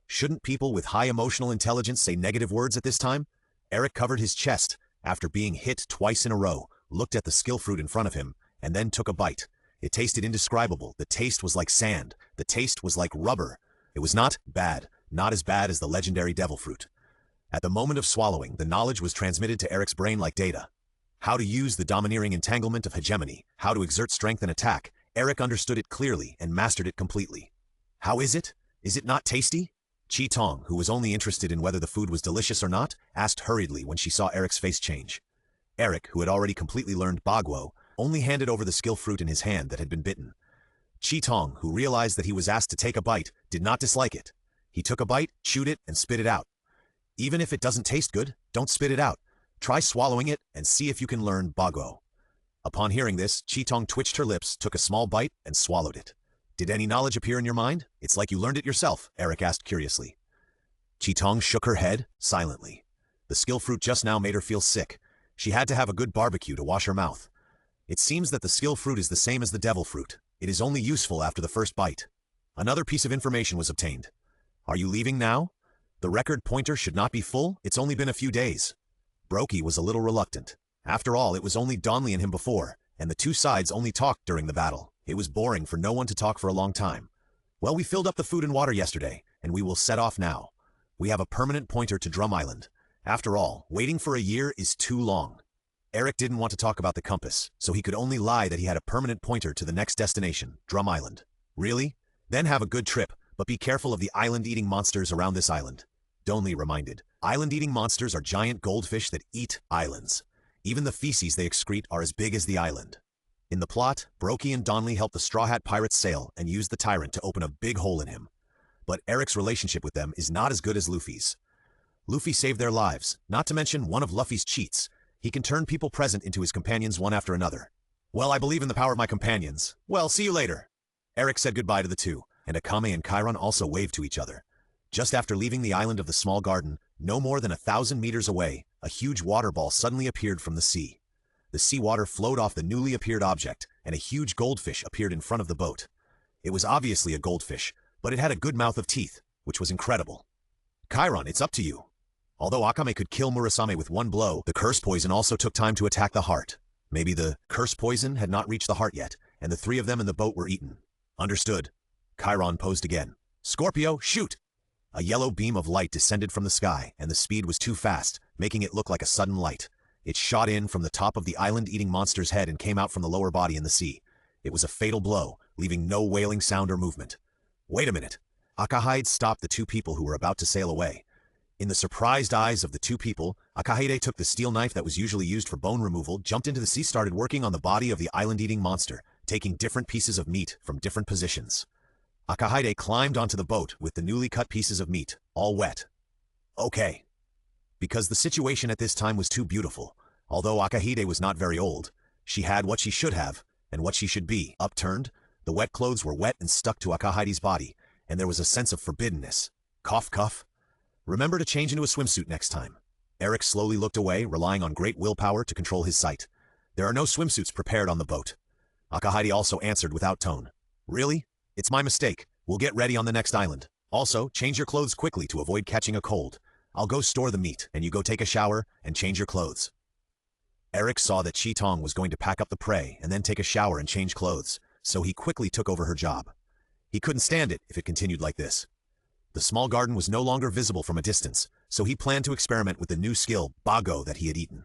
Shouldn't people with high emotional intelligence say negative words at this time? Eric covered his chest after being hit twice in a row, looked at the skill fruit in front of him, and then took a bite. It tasted indescribable. The taste was like sand. The taste was like rubber. It was not bad, not as bad as the legendary devil fruit. At the moment of swallowing, the knowledge was transmitted to Eric's brain like data. How to use the domineering entanglement of hegemony, how to exert strength and attack. Eric understood it clearly and mastered it completely. How is it? Is it not tasty? Chitong, who was only interested in whether the food was delicious or not, asked hurriedly when she saw Eric's face change. Eric, who had already completely learned Bagwo, only handed over the skill fruit in his hand that had been bitten. Chiron, who realized that he was asked to take a bite, did not dislike it. He took a bite, chewed it, and spit it out. Even if it doesn't taste good, don't spit it out. Try swallowing it and see if you can learn Bago. Upon hearing this, Chiron twitched her lips, took a small bite, and swallowed it. Did any knowledge appear in your mind? It's like you learned it yourself, Eric asked curiously. Chiron shook her head, silently. The skill fruit just now made her feel sick. She had to have a good barbecue to wash her mouth. It seems that the skill fruit is the same as the devil fruit. It is only useful after the first bite. Another piece of information was obtained. Are you leaving now? The record pointer should not be full. It's only been a few days. Brokey was a little reluctant. After all, it was only Donley and him before, and the two sides only talked during the battle. It was boring for no one to talk for a long time. Well, we filled up the food and water yesterday, and we will set off now. We have a permanent pointer to Drum Island. After all, waiting for a year is too long. Eric didn't want to talk about the compass, so he could only lie that he had a permanent pointer to the next destination, Drum Island. Really? Then have a good trip, but be careful of the island-eating monsters around this island. Donley reminded. Island-eating monsters are giant goldfish that eat islands. Even the feces they excrete are as big as the island. In the plot, Brokey and Donley helped the Straw Hat Pirates sail and used the tyrant to open a big hole in him. But Eric's relationship with them is not as good as Luffy's. Luffy saved their lives, not to mention one of Luffy's cheats. He can turn people present into his companions one after another. Well, I believe in the power of my companions. Well, see you later. Eric said goodbye to the two, and Akame and Chiron also waved to each other. Just after leaving the island of the small garden, no more than 1,000 meters away, a huge water ball suddenly appeared from the sea. The seawater flowed off the newly appeared object, and a huge goldfish appeared in front of the boat. It was obviously a goldfish, but it had a good mouth of teeth, which was incredible. Chiron, it's up to you. Although Akame could kill Murasame with one blow, the curse poison also took time to attack the heart. Maybe the curse poison had not reached the heart yet, and the three of them in the boat were eaten. Understood. Chiron posed again. Scorpio, shoot! A yellow beam of light descended from the sky, and the speed was too fast, making it look like a sudden light. It shot in from the top of the island-eating monster's head and came out from the lower body in the sea. It was a fatal blow, leaving no wailing sound or movement. Wait a minute. Akahide stopped the two people who were about to sail away. In the surprised eyes of the two people, Akahide took the steel knife that was usually used for bone removal, jumped into the sea, started working on the body of the island-eating monster, taking different pieces of meat from different positions. Akahide climbed onto the boat with the newly cut pieces of meat, all wet. Okay. Because the situation at this time was too beautiful. Although Akahide was not very old, she had what she should have, and what she should be. Upturned, the wet clothes were wet and stuck to Akahide's body, and there was a sense of forbiddenness. Cough, cough. Remember to change into a swimsuit next time. Eric slowly looked away, relying on great willpower to control his sight. There are no swimsuits prepared on the boat. Akahide also answered without tone. Really? It's my mistake. We'll get ready on the next island. Also, change your clothes quickly to avoid catching a cold. I'll go store the meat, and you go take a shower and change your clothes. Eric saw that Chi-Tong was going to pack up the prey and then take a shower and change clothes, so he quickly took over her job. He couldn't stand it if it continued like this. The small garden was no longer visible from a distance, so he planned to experiment with the new skill, Bago, that he had eaten.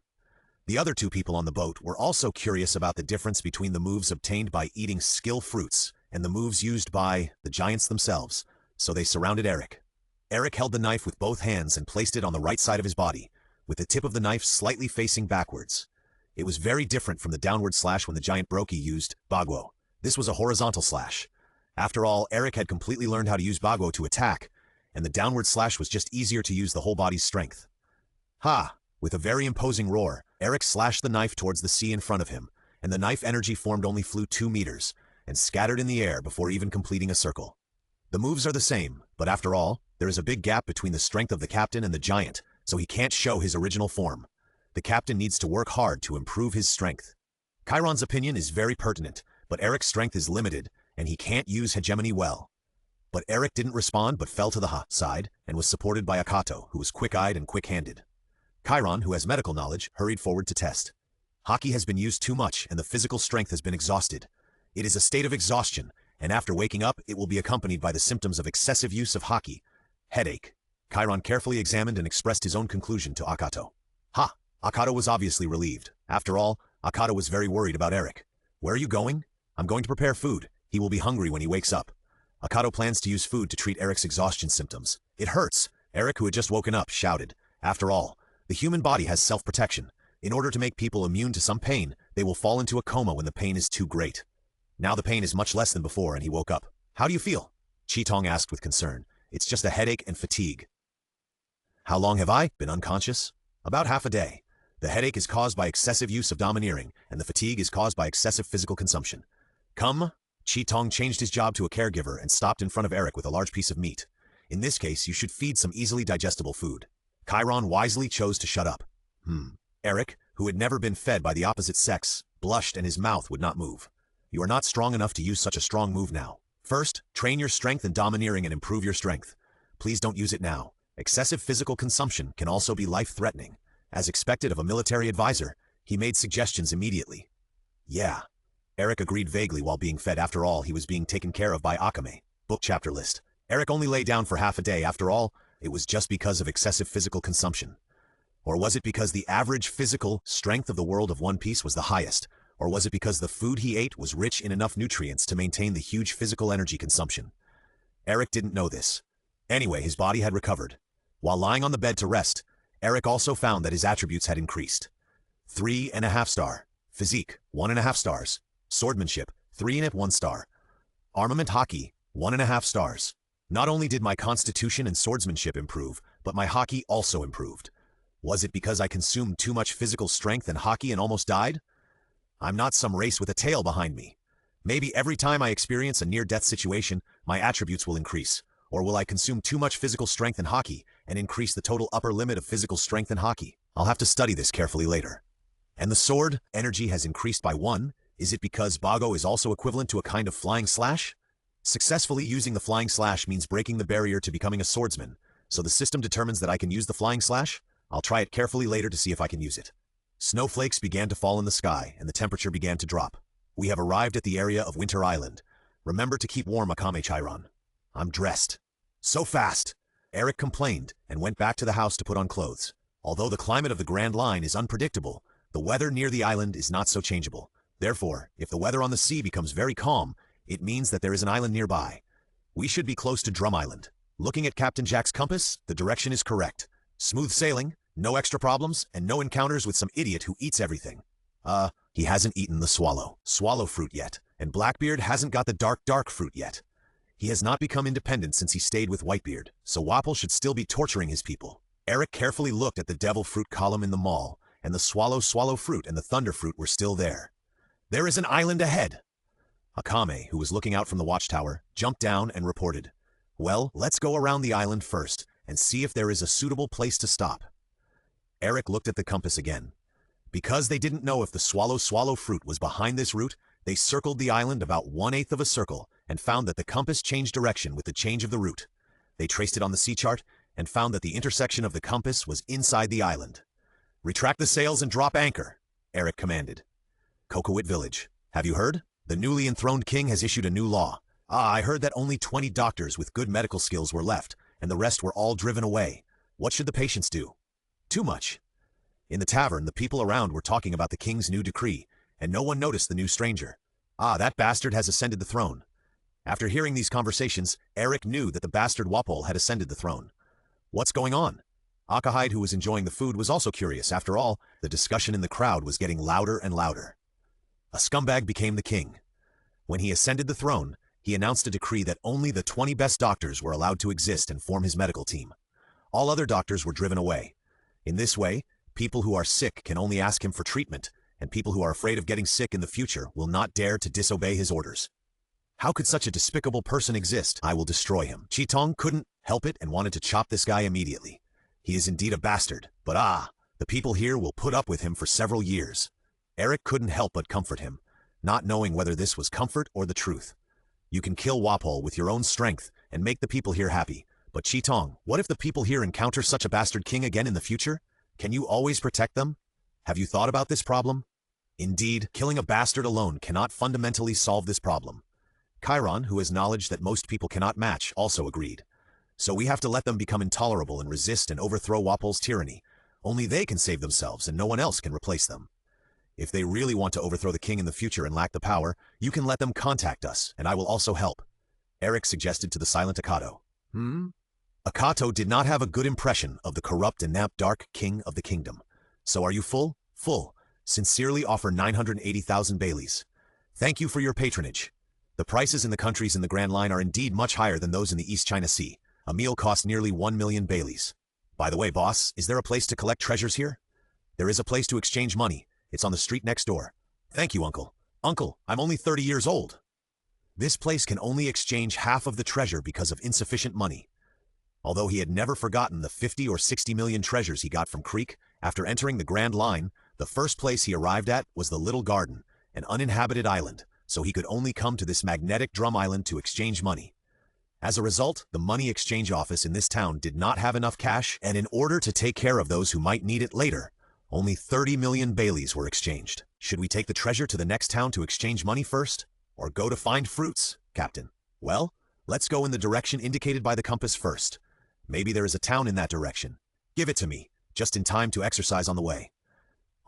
The other two people on the boat were also curious about the difference between the moves obtained by eating skill fruits and the moves used by the giants themselves, so they surrounded Eric. Eric held the knife with both hands and placed it on the right side of his body, with the tip of the knife slightly facing backwards. It was very different from the downward slash when the giant Brokey used Bagwo. This was a horizontal slash. After all, Eric had completely learned how to use Bagwo to attack, and the downward slash was just easier to use the whole body's strength. Ha! With a very imposing roar, Eric slashed the knife towards the sea in front of him, and the knife energy formed only flew 2 meters, and scattered in the air before even completing a circle. The moves are the same, but after all, there is a big gap between the strength of the captain and the giant, so he can't show his original form. The captain needs to work hard to improve his strength. Chiron's opinion is very pertinent, but Eric's strength is limited, and he can't use hegemony well. But Eric didn't respond but fell to the side, and was supported by Akato, who was quick-eyed and quick-handed. Chiron, who has medical knowledge, hurried forward to test. Haki has been used too much, and the physical strength has been exhausted. It is a state of exhaustion, and after waking up, it will be accompanied by the symptoms of excessive use of Haki. Headache. Chiron carefully examined and expressed his own conclusion to Akato. Ha! Akato was obviously relieved. After all, Akato was very worried about Eric. Where are you going? I'm going to prepare food. He will be hungry when he wakes up. Akato plans to use food to treat Eric's exhaustion symptoms. It hurts! Eric, who had just woken up, shouted. After all, the human body has self-protection. In order to make people immune to some pain, they will fall into a coma when the pain is too great. Now the pain is much less than before and he woke up. How do you feel? Chiron asked with concern. It's just a headache and fatigue. How long have I been unconscious? About half a day. The headache is caused by excessive use of domineering, and the fatigue is caused by excessive physical consumption. Come. Chiron changed his job to a caregiver and stopped in front of Eric with a large piece of meat. In this case, you should feed some easily digestible food. Chiron wisely chose to shut up. Eric, who had never been fed by the opposite sex, blushed and his mouth would not move. You are not strong enough to use such a strong move now. First, train your strength in domineering and improve your strength. Please don't use it now. Excessive physical consumption can also be life-threatening. As expected of a military advisor, he made suggestions immediately. Yeah. Eric agreed vaguely while being fed. After all, he was being taken care of by Akame. Book chapter list. Eric only lay down for half a day. After all, it was just because of excessive physical consumption. Or was it because the average physical strength of the world of One Piece was the highest? Or was it because the food he ate was rich in enough nutrients to maintain the huge physical energy consumption? Eric didn't know this. Anyway, his body had recovered. While lying on the bed to rest, Eric also found that his attributes had increased. 3.5 star. Physique, 1.5 stars. Swordsmanship, 3.1 star. Armament hockey, 1.5 stars. Not only did my constitution and swordsmanship improve, but my hockey also improved. Was it because I consumed too much physical strength and hockey and almost died? I'm not some race with a tail behind me. Maybe every time I experience a near-death situation, my attributes will increase. Or will I consume too much physical strength in hockey and increase the total upper limit of physical strength in hockey? I'll have to study this carefully later. And the sword energy has increased by 1. Is it because Bago is also equivalent to a kind of flying slash? Successfully using the flying slash means breaking the barrier to becoming a swordsman. So the system determines that I can use the flying slash? I'll try it carefully later to see if I can use it. Snowflakes began to fall in the sky and the temperature began to drop. We have arrived at the area of Winter Island. Remember to keep warm, Akame Chiron. I'm dressed. So fast! Eric complained and went back to the house to put on clothes. Although the climate of the Grand Line is unpredictable, the weather near the island is not so changeable. Therefore, if the weather on the sea becomes very calm, it means that there is an island nearby. We should be close to Drum Island. Looking at Captain Jack's compass, the direction is correct. Smooth sailing, no extra problems, and no encounters with some idiot who eats everything. He hasn't eaten the swallow fruit yet, and Blackbeard hasn't got the dark fruit yet. He has not become independent since he stayed with Whitebeard, so Wapol should still be torturing his people. Eric carefully looked at the devil fruit column in the mall, and the swallow fruit and the thunder fruit were still there. There is an island ahead! Akame, who was looking out from the watchtower, jumped down and reported, Well, let's go around the island first, and see if there is a suitable place to stop. Eric looked at the compass again. Because they didn't know if the swallow fruit was behind this route, they circled the island about 1/8 of a circle and found that the compass changed direction with the change of the route. They traced it on the sea chart and found that the intersection of the compass was inside the island. Retract the sails and drop anchor, Eric commanded. Cocoa Village. Have you heard? The newly enthroned king has issued a new law. I heard that only 20 doctors with good medical skills were left, and the rest were all driven away. What should the patients do? Too much. In the tavern, the people around were talking about the king's new decree, and no one noticed the new stranger. That bastard has ascended the throne. After hearing these conversations, Eric knew that the bastard Wapol had ascended the throne. What's going on? Akahide, who was enjoying the food, was also curious. After all, the discussion in the crowd was getting louder and louder. A scumbag became the king. When he ascended the throne, he announced a decree that only the 20 best doctors were allowed to exist and form his medical team. All other doctors were driven away. In this way, people who are sick can only ask him for treatment, and people who are afraid of getting sick in the future will not dare to disobey his orders. How could such a despicable person exist? I will destroy him. Chiton couldn't help it and wanted to chop this guy immediately. He is indeed a bastard, but the people here will put up with him for several years. Eric couldn't help but comfort him, not knowing whether this was comfort or the truth. You can kill Wapol with your own strength and make the people here happy. But Chiton, what if the people here encounter such a bastard king again in the future? Can you always protect them? Have you thought about this problem? Indeed, killing a bastard alone cannot fundamentally solve this problem. Chiron, who has knowledge that most people cannot match, also agreed. So we have to let them become intolerable and resist and overthrow Wapol's tyranny. Only they can save themselves and no one else can replace them. If they really want to overthrow the king in the future and lack the power, you can let them contact us, and I will also help. Eric suggested to the silent Akato. Akato did not have a good impression of the corrupt and dark king of the kingdom. So are you full? Full. Sincerely offer 980,000 Baileys. Thank you for your patronage. The prices in the countries in the Grand Line are indeed much higher than those in the East China Sea. A meal costs nearly 1 million Baileys. By the way, boss, is there a place to collect treasures here? There is a place to exchange money. It's on the street next door. Thank you, Uncle. Uncle, I'm only 30 years old. This place can only exchange half of the treasure because of insufficient money. Although he had never forgotten the 50 or 60 million treasures he got from Creek, after entering the Grand Line, the first place he arrived at was the Little Garden, an uninhabited island, so he could only come to this magnetic drum island to exchange money. As a result, the money exchange office in this town did not have enough cash, and in order to take care of those who might need it later, only 30 million Baileys were exchanged. Should we take the treasure to the next town to exchange money first? Or go to find fruits, Captain? Well, let's go in the direction indicated by the compass first. Maybe there is a town in that direction. Give it to me, just in time to exercise on the way.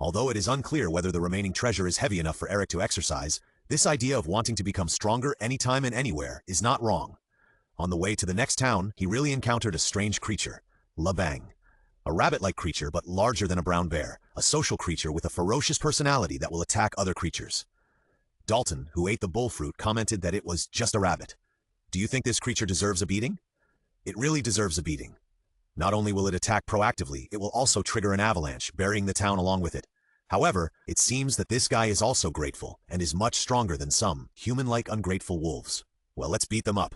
Although it is unclear whether the remaining treasure is heavy enough for Eric to exercise, this idea of wanting to become stronger anytime and anywhere is not wrong. On the way to the next town, he really encountered a strange creature, Labang. A rabbit-like creature but larger than a brown bear, a social creature with a ferocious personality that will attack other creatures. Dalton, who ate the bull fruit, commented that it was just a rabbit. Do you think this creature deserves a beating? It really deserves a beating. Not only will it attack proactively, it will also trigger an avalanche, burying the town along with it. However, it seems that this guy is also grateful, and is much stronger than some human-like ungrateful wolves. Well, let's beat them up.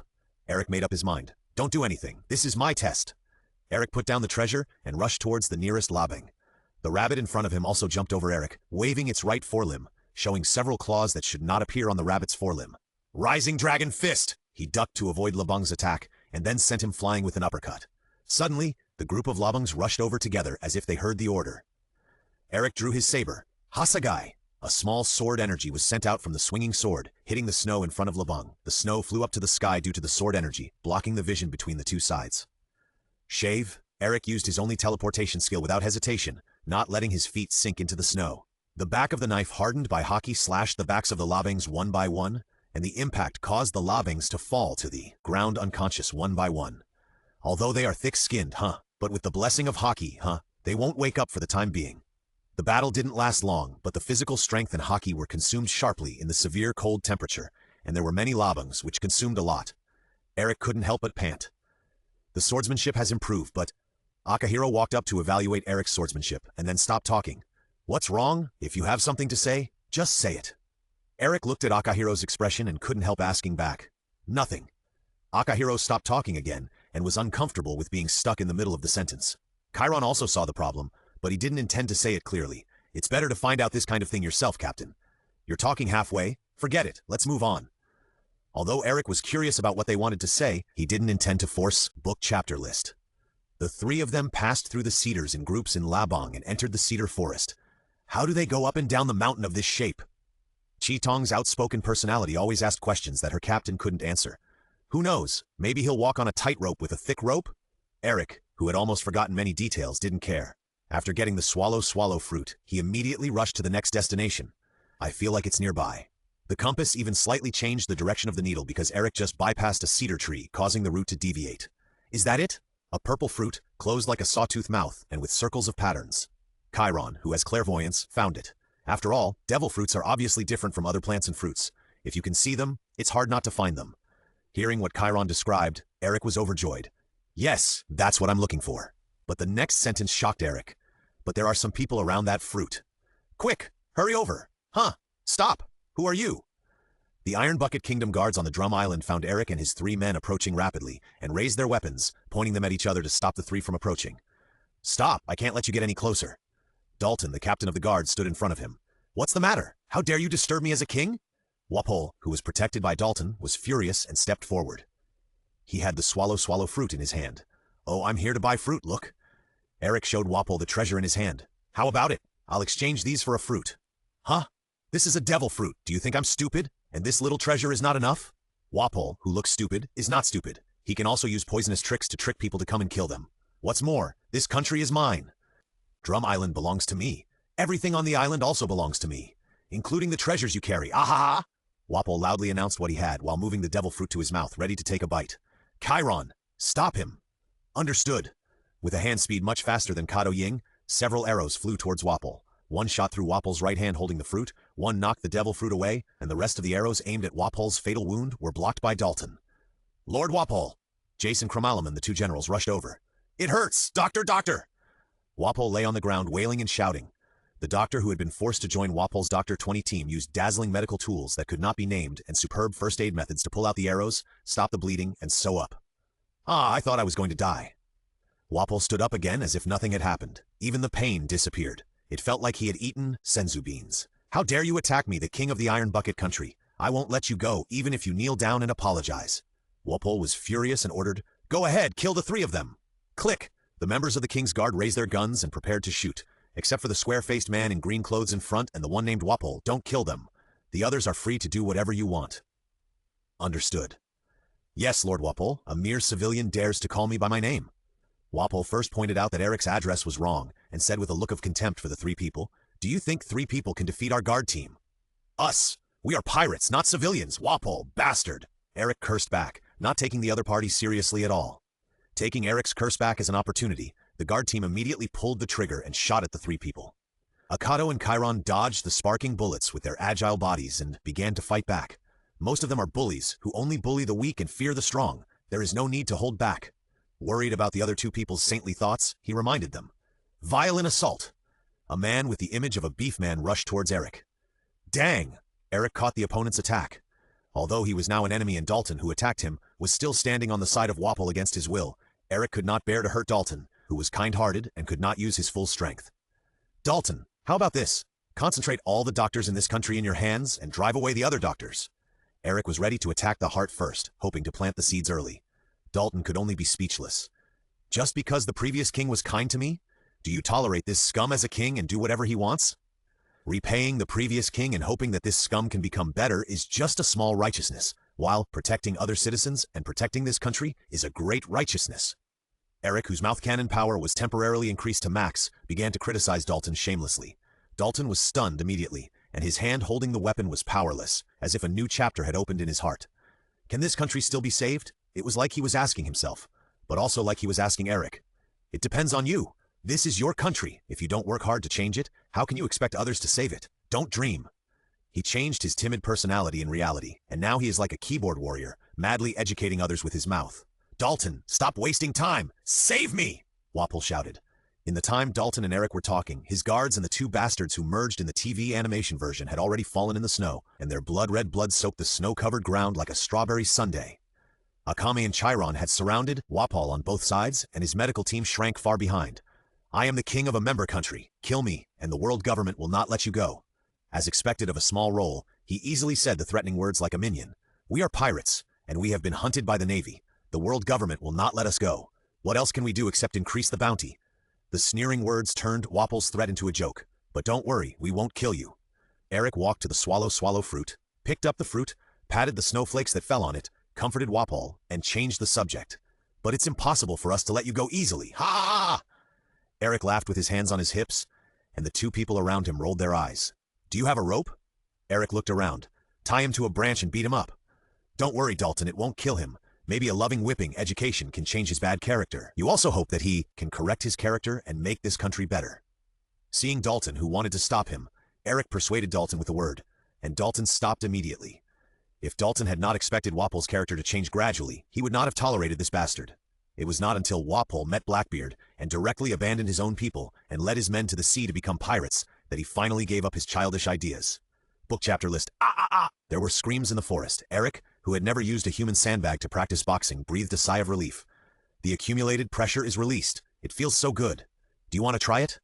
Eric made up his mind. Don't do anything. This is my test. Eric put down the treasure and rushed towards the nearest Labang. The rabbit in front of him also jumped over Eric, waving its right forelimb, showing several claws that should not appear on the rabbit's forelimb. Rising Dragon Fist! He ducked to avoid Labang's attack, and then sent him flying with an uppercut. Suddenly, the group of Labangs rushed over together as if they heard the order. Eric drew his saber. Hasagai! A small sword energy was sent out from the swinging sword, hitting the snow in front of Labang. The snow flew up to the sky due to the sword energy, blocking the vision between the two sides. Shave! Eric used his only teleportation skill without hesitation, not letting his feet sink into the snow. The back of the knife hardened by hockey slashed the backs of the Labangs one by one, and the impact caused the Labangs to fall to the ground unconscious one by one. Although they are thick-skinned, but with the blessing of hockey, they won't wake up for the time being. The battle didn't last long, but the physical strength and hockey were consumed sharply in the severe cold temperature, and there were many Labangs which consumed a lot. Eric couldn't help but pant. The swordsmanship has improved, but Akahiro walked up to evaluate Eric's swordsmanship, and then stopped talking. What's wrong? If you have something to say, just say it. Eric looked at Akahiro's expression and couldn't help asking back. Nothing. Akahiro stopped talking again, and was uncomfortable with being stuck in the middle of the sentence. Chiron also saw the problem, but he didn't intend to say it clearly. It's better to find out this kind of thing yourself, Captain. You're talking halfway? Forget it, let's move on. Although Eric was curious about what they wanted to say, he didn't intend to force book chapter list. The three of them passed through the cedars in groups in Labang and entered the cedar forest. How do they go up and down the mountain of this shape? Chi-Tong's outspoken personality always asked questions that her captain couldn't answer. Who knows, maybe he'll walk on a tightrope with a thick rope? Eric, who had almost forgotten many details, didn't care. After getting the swallow fruit, he immediately rushed to the next destination. I feel like it's nearby. The compass even slightly changed the direction of the needle because Eric just bypassed a cedar tree, causing the route to deviate. Is that it? A purple fruit, closed like a sawtooth mouth and with circles of patterns. Chiron, who has clairvoyance, found it. After all, devil fruits are obviously different from other plants and fruits. If you can see them, it's hard not to find them. Hearing what Chiron described, Eric was overjoyed. Yes, that's what I'm looking for. But the next sentence shocked Eric. But there are some people around that fruit. Quick, hurry over. Stop. Who are you? The Iron Bucket Kingdom guards on the Drum Island found Eric and his 3 men approaching rapidly and raised their weapons, pointing them at each other to stop the 3 from approaching. Stop, I can't let you get any closer. Dalton, the captain of the guards, stood in front of him. What's the matter? How dare you disturb me as a king? Wapol, who was protected by Dalton, was furious and stepped forward. He had the swallow fruit in his hand. Oh, I'm here to buy fruit, look. Eric showed Wapol the treasure in his hand. How about it? I'll exchange these for a fruit. This is a devil fruit. Do you think I'm stupid? And this little treasure is not enough? Wapol, who looks stupid, is not stupid. He can also use poisonous tricks to trick people to come and kill them. What's more, this country is mine. Drum Island belongs to me. Everything on the island also belongs to me, including the treasures you carry. Ahaha! Wapol loudly announced what he had while moving the devil fruit to his mouth, ready to take a bite. Chiron, stop him. Understood. With a hand speed much faster than Kato Ying, several arrows flew towards Wapol. One shot through Wapol's right hand holding the fruit, One knocked the devil fruit away, and the rest of the arrows aimed at Wapol's fatal wound were blocked by Dalton. Lord Wapol! Jason Cromalum and the two generals rushed over. It hurts! Doctor, doctor! Wapol lay on the ground wailing and shouting. The doctor who had been forced to join Wapol's Dr. 20 team used dazzling medical tools that could not be named and superb first aid methods to pull out the arrows, stop the bleeding, and sew up. I thought I was going to die. Wapol stood up again as if nothing had happened. Even the pain disappeared. It felt like he had eaten senzu beans. How dare you attack me, the king of the Iron Bucket country? I won't let you go, even if you kneel down and apologize. Wapol was furious and ordered, Go ahead, kill the three of them. Click! The members of the king's guard raised their guns and prepared to shoot. Except for the square-faced man in green clothes in front and the one named Wapol, don't kill them. The others are free to do whatever you want. Understood. Yes, Lord Wapol, a mere civilian dares to call me by my name. Wapol first pointed out that Eric's address was wrong and said with a look of contempt for the three people, Do you think three people can defeat our guard team? Us! We are pirates, not civilians, Wapol, bastard! Eric cursed back, not taking the other party seriously at all. Taking Eric's curse back as an opportunity, the guard team immediately pulled the trigger and shot at the three people. Akame and Chiron dodged the sparking bullets with their agile bodies and began to fight back. Most of them are bullies who only bully the weak and fear the strong. There is no need to hold back. Worried about the other two people's saintly thoughts, he reminded them. Violent assault! A man with the image of a beef man rushed towards Eric. Dang! Eric caught the opponent's attack. Although he was now an enemy and Dalton, who attacked him, was still standing on the side of Wapol against his will, Eric could not bear to hurt Dalton, who was kind-hearted and could not use his full strength. Dalton, how about this? Concentrate all the doctors in this country in your hands and drive away the other doctors. Eric was ready to attack the heart first, hoping to plant the seeds early. Dalton could only be speechless. Just because the previous king was kind to me? Do you tolerate this scum as a king and do whatever he wants? Repaying the previous king and hoping that this scum can become better is just a small righteousness, while protecting other citizens and protecting this country is a great righteousness. Eric, whose mouth cannon power was temporarily increased to max, began to criticize Dalton shamelessly. Dalton was stunned immediately, and his hand holding the weapon was powerless, as if a new chapter had opened in his heart. Can this country still be saved? It was like he was asking himself, but also like he was asking Eric. It depends on you. This is your country. If you don't work hard to change it, how can you expect others to save it? Don't dream. He changed his timid personality in reality, and now he is like a keyboard warrior, madly educating others with his mouth. Dalton, stop wasting time! Save me! Wapol shouted. In the time Dalton and Eric were talking, his guards and the two bastards who merged in the TV animation version had already fallen in the snow, and their blood-red blood soaked the snow-covered ground like a strawberry sundae. Akame and Chiron had surrounded Wapol on both sides, and his medical team shrank far behind. I am the king of a member country. Kill me, and the world government will not let you go. As expected of a small role, he easily said the threatening words like a minion. We are pirates, and we have been hunted by the Navy. The world government will not let us go. What else can we do except increase the bounty? The sneering words turned Wapol's threat into a joke. But don't worry, we won't kill you. Eric walked to the swallow fruit, picked up the fruit, patted the snowflakes that fell on it, comforted Wapol, and changed the subject. But it's impossible for us to let you go easily. Ha ha ha! Eric laughed with his hands on his hips, and the two people around him rolled their eyes. Do you have a rope? Eric looked around. Tie him to a branch and beat him up. Don't worry, Dalton, it won't kill him. Maybe a loving whipping education can change his bad character. You also hope that he can correct his character and make this country better. Seeing Dalton, who wanted to stop him, Eric persuaded Dalton with a word, and Dalton stopped immediately. If Dalton had not expected Wapol's character to change gradually, he would not have tolerated this bastard. It was not until Wapol met Blackbeard and directly abandoned his own people and led his men to the sea to become pirates that he finally gave up his childish ideas. Book chapter list. There were screams in the forest. Eric, who had never used a human sandbag to practice boxing, breathed a sigh of relief. The accumulated pressure is released. It feels so good. Do you want to try it?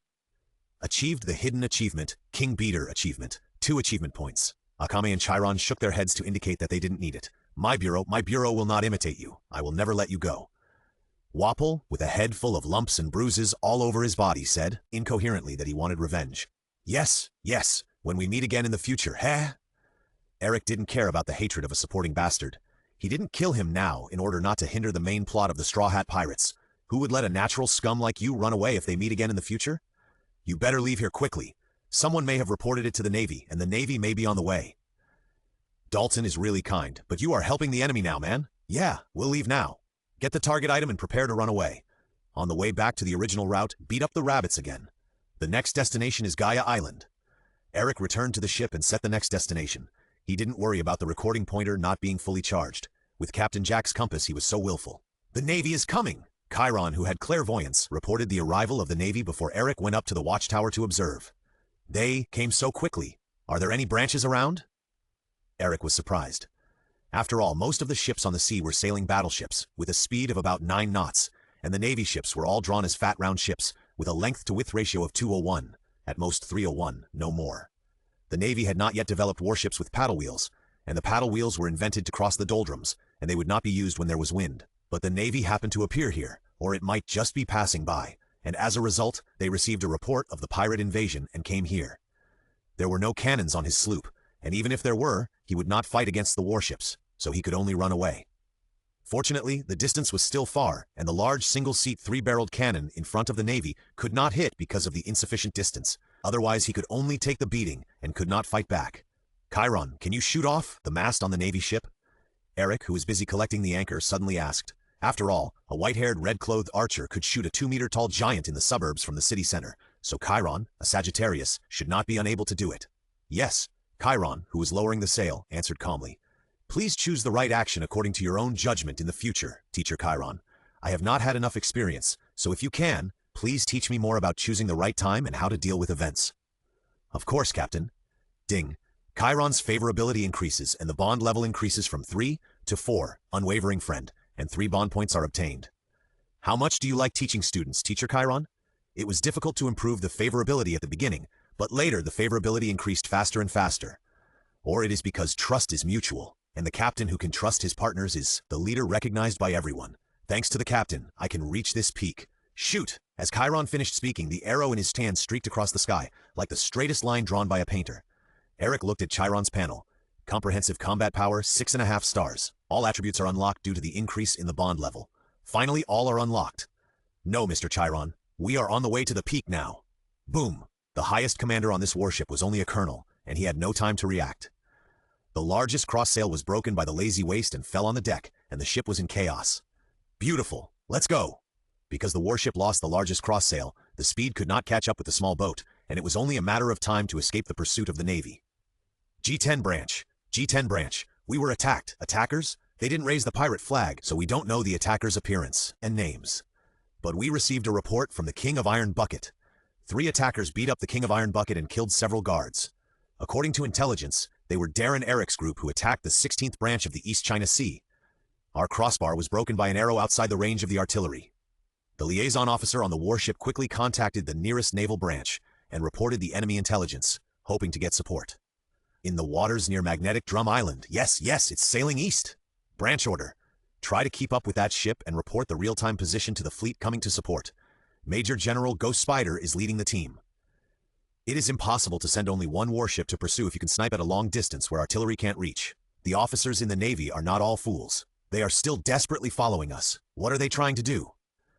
Achieved the hidden achievement, King Beater achievement. 2 achievement points. Akame and Chiron shook their heads to indicate that they didn't need it. My bureau will not imitate you. I will never let you go. Wapol, with a head full of lumps and bruises all over his body, said, incoherently, that he wanted revenge. Yes, yes, when we meet again in the future, heh? Eric didn't care about the hatred of a supporting bastard. He didn't kill him now in order not to hinder the main plot of the Straw Hat Pirates. Who would let a natural scum like you run away if they meet again in the future? You better leave here quickly. Someone may have reported it to the Navy, and the Navy may be on the way. Dalton is really kind, but you are helping the enemy now, man. Yeah, we'll leave now. Get the target item and prepare to run away. On the way back to the original route, beat up the rabbits again. The next destination is Gaia Island. Eric returned to the ship and set the next destination. He didn't worry about the recording pointer not being fully charged. With Captain Jack's compass, he was so willful. The Navy is coming! Chiron, who had clairvoyance, reported the arrival of the Navy before Eric went up to the watchtower to observe. They came so quickly. Are there any branches around? Eric was surprised. After all, most of the ships on the sea were sailing battleships, with a speed of about 9 knots, and the Navy ships were all drawn as fat round ships, with a length-to-width ratio of 2:1, at most 3:1, no more. The Navy had not yet developed warships with paddle wheels, and the paddle wheels were invented to cross the doldrums, and they would not be used when there was wind. But the Navy happened to appear here, or it might just be passing by, and as a result, they received a report of the pirate invasion and came here. There were no cannons on his sloop, and even if there were, he would not fight against the warships, so he could only run away. Fortunately, the distance was still far, and the large single-seat 3-barreled cannon in front of the Navy could not hit because of the insufficient distance. Otherwise, he could only take the beating and could not fight back. Chiron, can you shoot off the mast on the Navy ship? Eric, who was busy collecting the anchor, suddenly asked. After all, a white-haired, red-clothed archer could shoot a 2-meter-tall giant in the suburbs from the city center, so Chiron, a Sagittarius, should not be unable to do it. Yes, Chiron, who was lowering the sail, answered calmly. Please choose the right action according to your own judgment in the future, Teacher Chiron. I have not had enough experience, so if you can, please teach me more about choosing the right time and how to deal with events. Of course, Captain. Ding. Chiron's favorability increases and the bond level increases from 3 to 4, unwavering friend, and 3 bond points are obtained. How much do you like teaching students, Teacher Chiron? It was difficult to improve the favorability at the beginning, but later the favorability increased faster and faster. Or it is because trust is mutual, and the captain who can trust his partners is the leader recognized by everyone. Thanks to the captain, I can reach this peak. Shoot! As Chiron finished speaking, the arrow in his hand streaked across the sky, like the straightest line drawn by a painter. Eric looked at Chiron's panel. Comprehensive combat power, 6.5 stars. All attributes are unlocked due to the increase in the bond level. Finally, all are unlocked. No, Mr. Chiron. We are on the way to the peak now. Boom! The highest commander on this warship was only a colonel, and he had no time to react. The largest cross-sail was broken by the lazy waist and fell on the deck, and the ship was in chaos. Beautiful! Let's go! Because the warship lost the largest cross-sail, the speed could not catch up with the small boat, and it was only a matter of time to escape the pursuit of the Navy. G10 branch. G10 branch. We were attacked. Attackers? They didn't raise the pirate flag, so we don't know the attackers' appearance and names. But we received a report from the King of Iron Bucket. 3 attackers beat up the King of Iron Bucket and killed several guards. According to intelligence, they were Darren Eric's group who attacked the 16th branch of the East China Sea. Our crossbar was broken by an arrow outside the range of the artillery. The liaison officer on the warship quickly contacted the nearest naval branch and reported the enemy intelligence, hoping to get support. In the waters near Magnetic Drum Island. Yes, it's sailing east. Branch order. Try to keep up with that ship and report the real-time position to the fleet coming to support. Major General Ghost Spider is leading the team. It is impossible to send only one warship to pursue if you can snipe at a long distance where artillery can't reach. The officers in the Navy are not all fools. They are still desperately following us. What are they trying to do?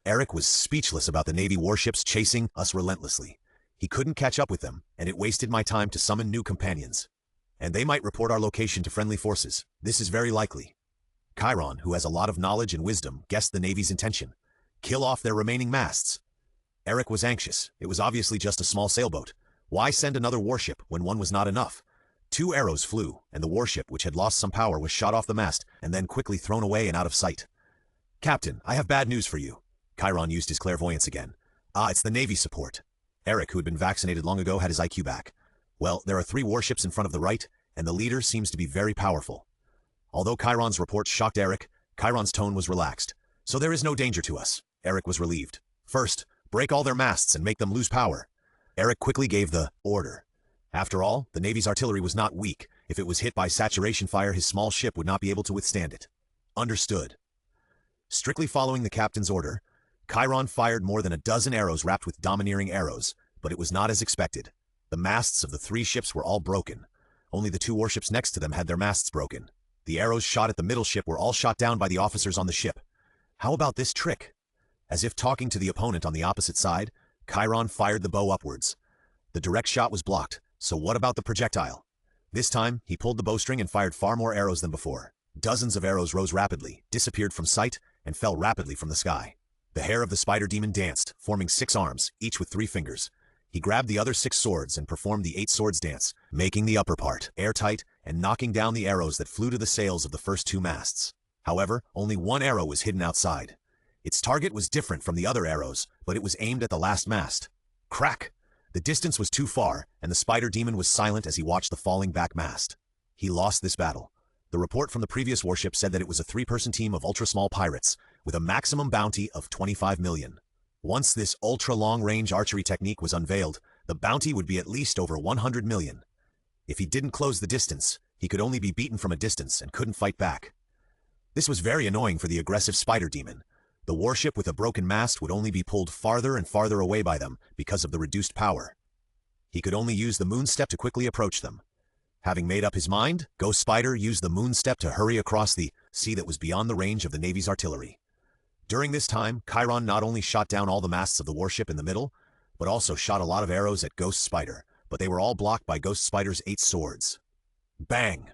Eric was speechless about the Navy warships chasing us relentlessly. He couldn't catch up with them, and it wasted my time to summon new companions. And they might report our location to friendly forces. This is very likely. Chiron, who has a lot of knowledge and wisdom, guessed the Navy's intention. Kill off their remaining masts. Eric was anxious. It was obviously just a small sailboat. Why send another warship when one was not enough? 2 arrows flew, and the warship, which had lost some power, was shot off the mast and then quickly thrown away and out of sight. Captain, I have bad news for you. Chiron used his clairvoyance again. It's the Navy support. Eric, who had been vaccinated long ago, had his IQ back. Well, there are 3 warships in front of the right, and the leader seems to be very powerful. Although Chiron's report shocked Eric, Chiron's tone was relaxed. So there is no danger to us. Eric was relieved. First, break all their masts and make them lose power. Eric quickly gave the order. After all, the Navy's artillery was not weak. If it was hit by saturation fire, his small ship would not be able to withstand it. Understood. Strictly following the captain's order, Chiron fired more than a dozen arrows wrapped with domineering arrows, but it was not as expected. The masts of the 3 ships were all broken. Only the 2 warships next to them had their masts broken. The arrows shot at the middle ship were all shot down by the officers on the ship. How about this trick? As if talking to the opponent on the opposite side, Chiron fired the bow upwards. The direct shot was blocked, so what about the projectile? This time, he pulled the bowstring and fired far more arrows than before. Dozens of arrows rose rapidly, disappeared from sight, and fell rapidly from the sky. The hair of the spider demon danced, forming 6 arms, each with 3 fingers. He grabbed the other 6 swords and performed the 8 swords dance, making the upper part airtight and knocking down the arrows that flew to the sails of the first 2 masts. However, only 1 arrow was hidden outside. Its target was different from the other arrows, but it was aimed at the last mast. Crack! The distance was too far, and the spider demon was silent as he watched the falling back mast. He lost this battle. The report from the previous warship said that it was a 3-person team of ultra-small pirates, with a maximum bounty of 25 million. Once this ultra-long-range archery technique was unveiled, the bounty would be at least over 100 million. If he didn't close the distance, he could only be beaten from a distance and couldn't fight back. This was very annoying for the aggressive spider demon. The warship with a broken mast would only be pulled farther and farther away by them because of the reduced power. He could only use the moon step to quickly approach them. Having made up his mind, Ghost Spider used the moon step to hurry across the sea that was beyond the range of the Navy's artillery. During this time, Chiron not only shot down all the masts of the warship in the middle, but also shot a lot of arrows at Ghost Spider, but they were all blocked by Ghost Spider's 8 swords. Bang!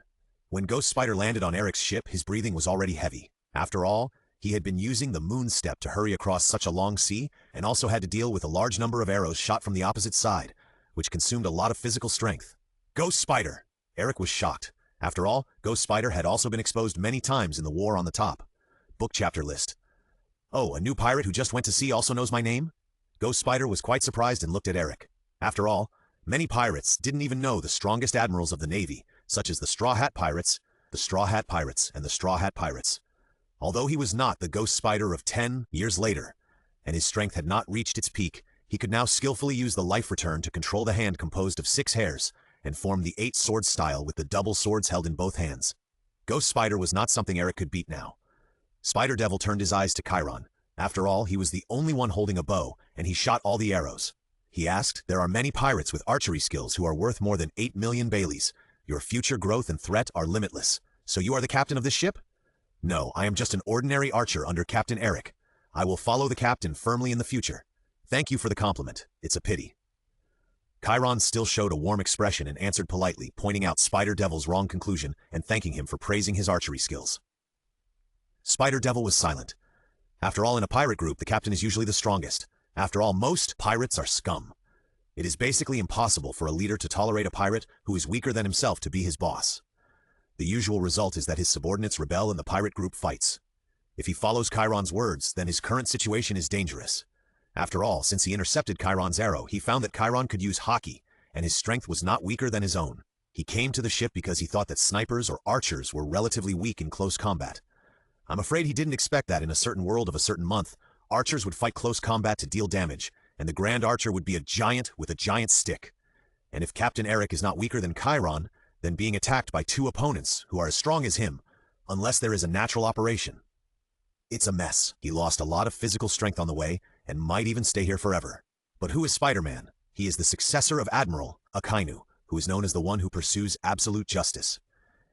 When Ghost Spider landed on Eric's ship, his breathing was already heavy. After all, he had been using the moon step to hurry across such a long sea, and also had to deal with a large number of arrows shot from the opposite side, which consumed a lot of physical strength. Ghost Spider! Eric was shocked. After all, Ghost Spider had also been exposed many times in the War on the Top. Book chapter list. Oh, a new pirate who just went to sea also knows my name? Ghost Spider was quite surprised and looked at Eric. After all, many pirates didn't even know the strongest admirals of the Navy, such as the Straw Hat Pirates, the Straw Hat Pirates, and the Straw Hat Pirates. Although he was not the Ghost Spider of 10 years later, and his strength had not reached its peak, he could now skillfully use the life return to control the hand composed of 6 hairs, and form the 8 sword style with the double swords held in both hands. Ghost Spider was not something Eric could beat now. Spider Devil turned his eyes to Chiron. After all, he was the only one holding a bow, and he shot all the arrows. He asked, "There are many pirates with archery skills who are worth more than 8 million Baileys. Your future growth and threat are limitless. So you are the captain of this ship?" "No, I am just an ordinary archer under Captain Eric. I will follow the captain firmly in the future. Thank you for the compliment. It's a pity." Chiron still showed a warm expression and answered politely, pointing out Spider Devil's wrong conclusion and thanking him for praising his archery skills. Spider Devil was silent. After all, in a pirate group, the captain is usually the strongest. After all, most pirates are scum. It is basically impossible for a leader to tolerate a pirate who is weaker than himself to be his boss. The usual result is that his subordinates rebel and the pirate group fights. If he follows Chiron's words, then his current situation is dangerous. After all, since he intercepted Chiron's arrow, he found that Chiron could use hockey, and his strength was not weaker than his own. He came to the ship because he thought that snipers or archers were relatively weak in close combat. I'm afraid he didn't expect that in a certain world of a certain month, archers would fight close combat to deal damage, and the Grand Archer would be a giant with a giant stick. And if Captain Eric is not weaker than Chiron, then being attacked by 2 opponents who are as strong as him, unless there is a natural operation. It's a mess. He lost a lot of physical strength on the way, and might even stay here forever. But who is Spider-Man? He is the successor of Admiral Akame, who is known as the one who pursues absolute justice.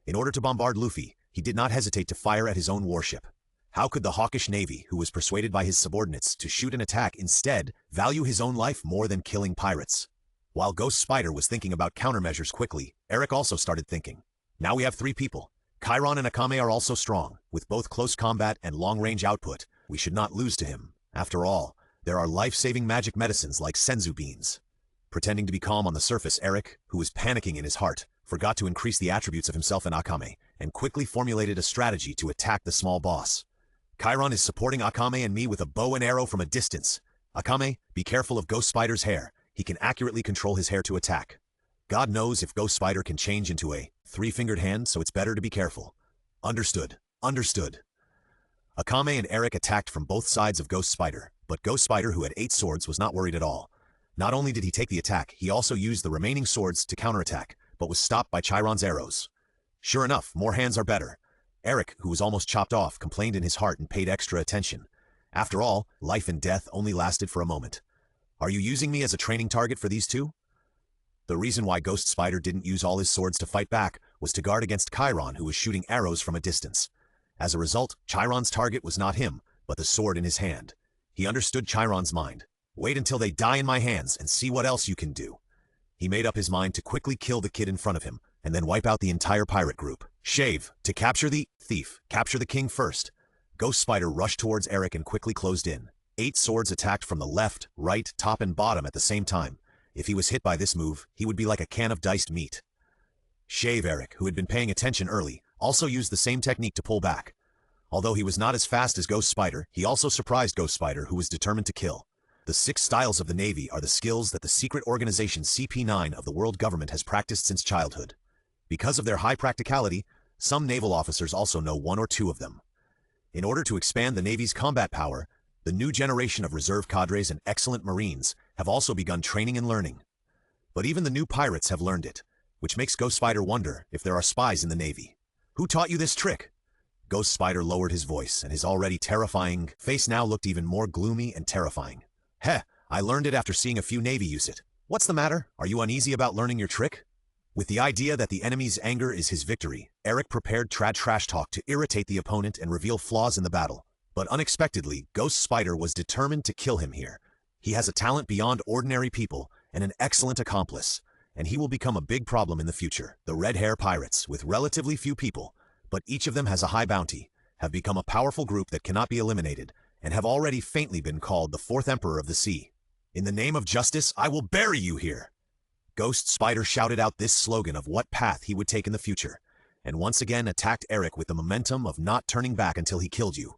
In order to bombard Luffy, he did not hesitate to fire at his own warship. How could the hawkish Navy, who was persuaded by his subordinates to shoot an attack instead, value his own life more than killing pirates? While Ghost Spider was thinking about countermeasures quickly, Eric also started thinking. Now we have 3 people. Chiron and Akame are also strong, with both close combat and long-range output. We should not lose to him. After all, there are life-saving magic medicines like senzu beans. Pretending to be calm on the surface, Eric, who was panicking in his heart, forgot to increase the attributes of himself and Akame, and quickly formulated a strategy to attack the small boss. Chiron is supporting Akame and me with a bow and arrow from a distance. Akame, be careful of Ghost Spider's hair. He can accurately control his hair to attack. God knows if Ghost Spider can change into a 3-fingered hand, so it's better to be careful. Understood. Understood. Akame and Eric attacked from both sides of Ghost Spider, but Ghost Spider, who had 8 swords, was not worried at all. Not only did he take the attack, he also used the remaining swords to counterattack, but was stopped by Chiron's arrows. Sure enough, more hands are better. Eric, who was almost chopped off, complained in his heart and paid extra attention. After all, life and death only lasted for a moment. Are you using me as a training target for these 2? The reason why Ghost Spider didn't use all his swords to fight back was to guard against Chiron, who was shooting arrows from a distance. As a result, Chiron's target was not him, but the sword in his hand. He understood Chiron's mind. Wait until they die in my hands and see what else you can do. He made up his mind to quickly kill the kid in front of him, and then wipe out the entire pirate group. Shave, to capture the thief, capture the king first. Ghost Spider rushed towards Eric and quickly closed in. 8 swords attacked from the left, right, top, and bottom at the same time. If he was hit by this move, he would be like a can of diced meat. Shave Eric, who had been paying attention early, also used the same technique to pull back. Although he was not as fast as Ghost Spider, he also surprised Ghost Spider, who was determined to kill. The 6 styles of the Navy are the skills that the secret organization CP9 of the world government has practiced since childhood. Because of their high practicality, some naval officers also know 1 or 2 of them. In order to expand the Navy's combat power, the new generation of reserve cadres and excellent Marines have also begun training and learning. But even the new pirates have learned it, which makes Ghost Spider wonder if there are spies in the Navy. Who taught you this trick? Ghost Spider lowered his voice, and his already terrifying face now looked even more gloomy and terrifying. Heh, I learned it after seeing a few Navy use it. What's the matter? Are you uneasy about learning your trick? With the idea that the enemy's anger is his victory, Eric prepared trash talk to irritate the opponent and reveal flaws in the battle. But unexpectedly, Ghost Spider was determined to kill him here. He has a talent beyond ordinary people and an excellent accomplice, and he will become a big problem in the future. The Red Hair Pirates, with relatively few people, but each of them has a high bounty, have become a powerful group that cannot be eliminated, and have already faintly been called the 4th Emperor of the Sea. In the name of justice, I will bury you here! Ghost Spider shouted out this slogan of what path he would take in the future, and once again attacked Eric with the momentum of not turning back until he killed you.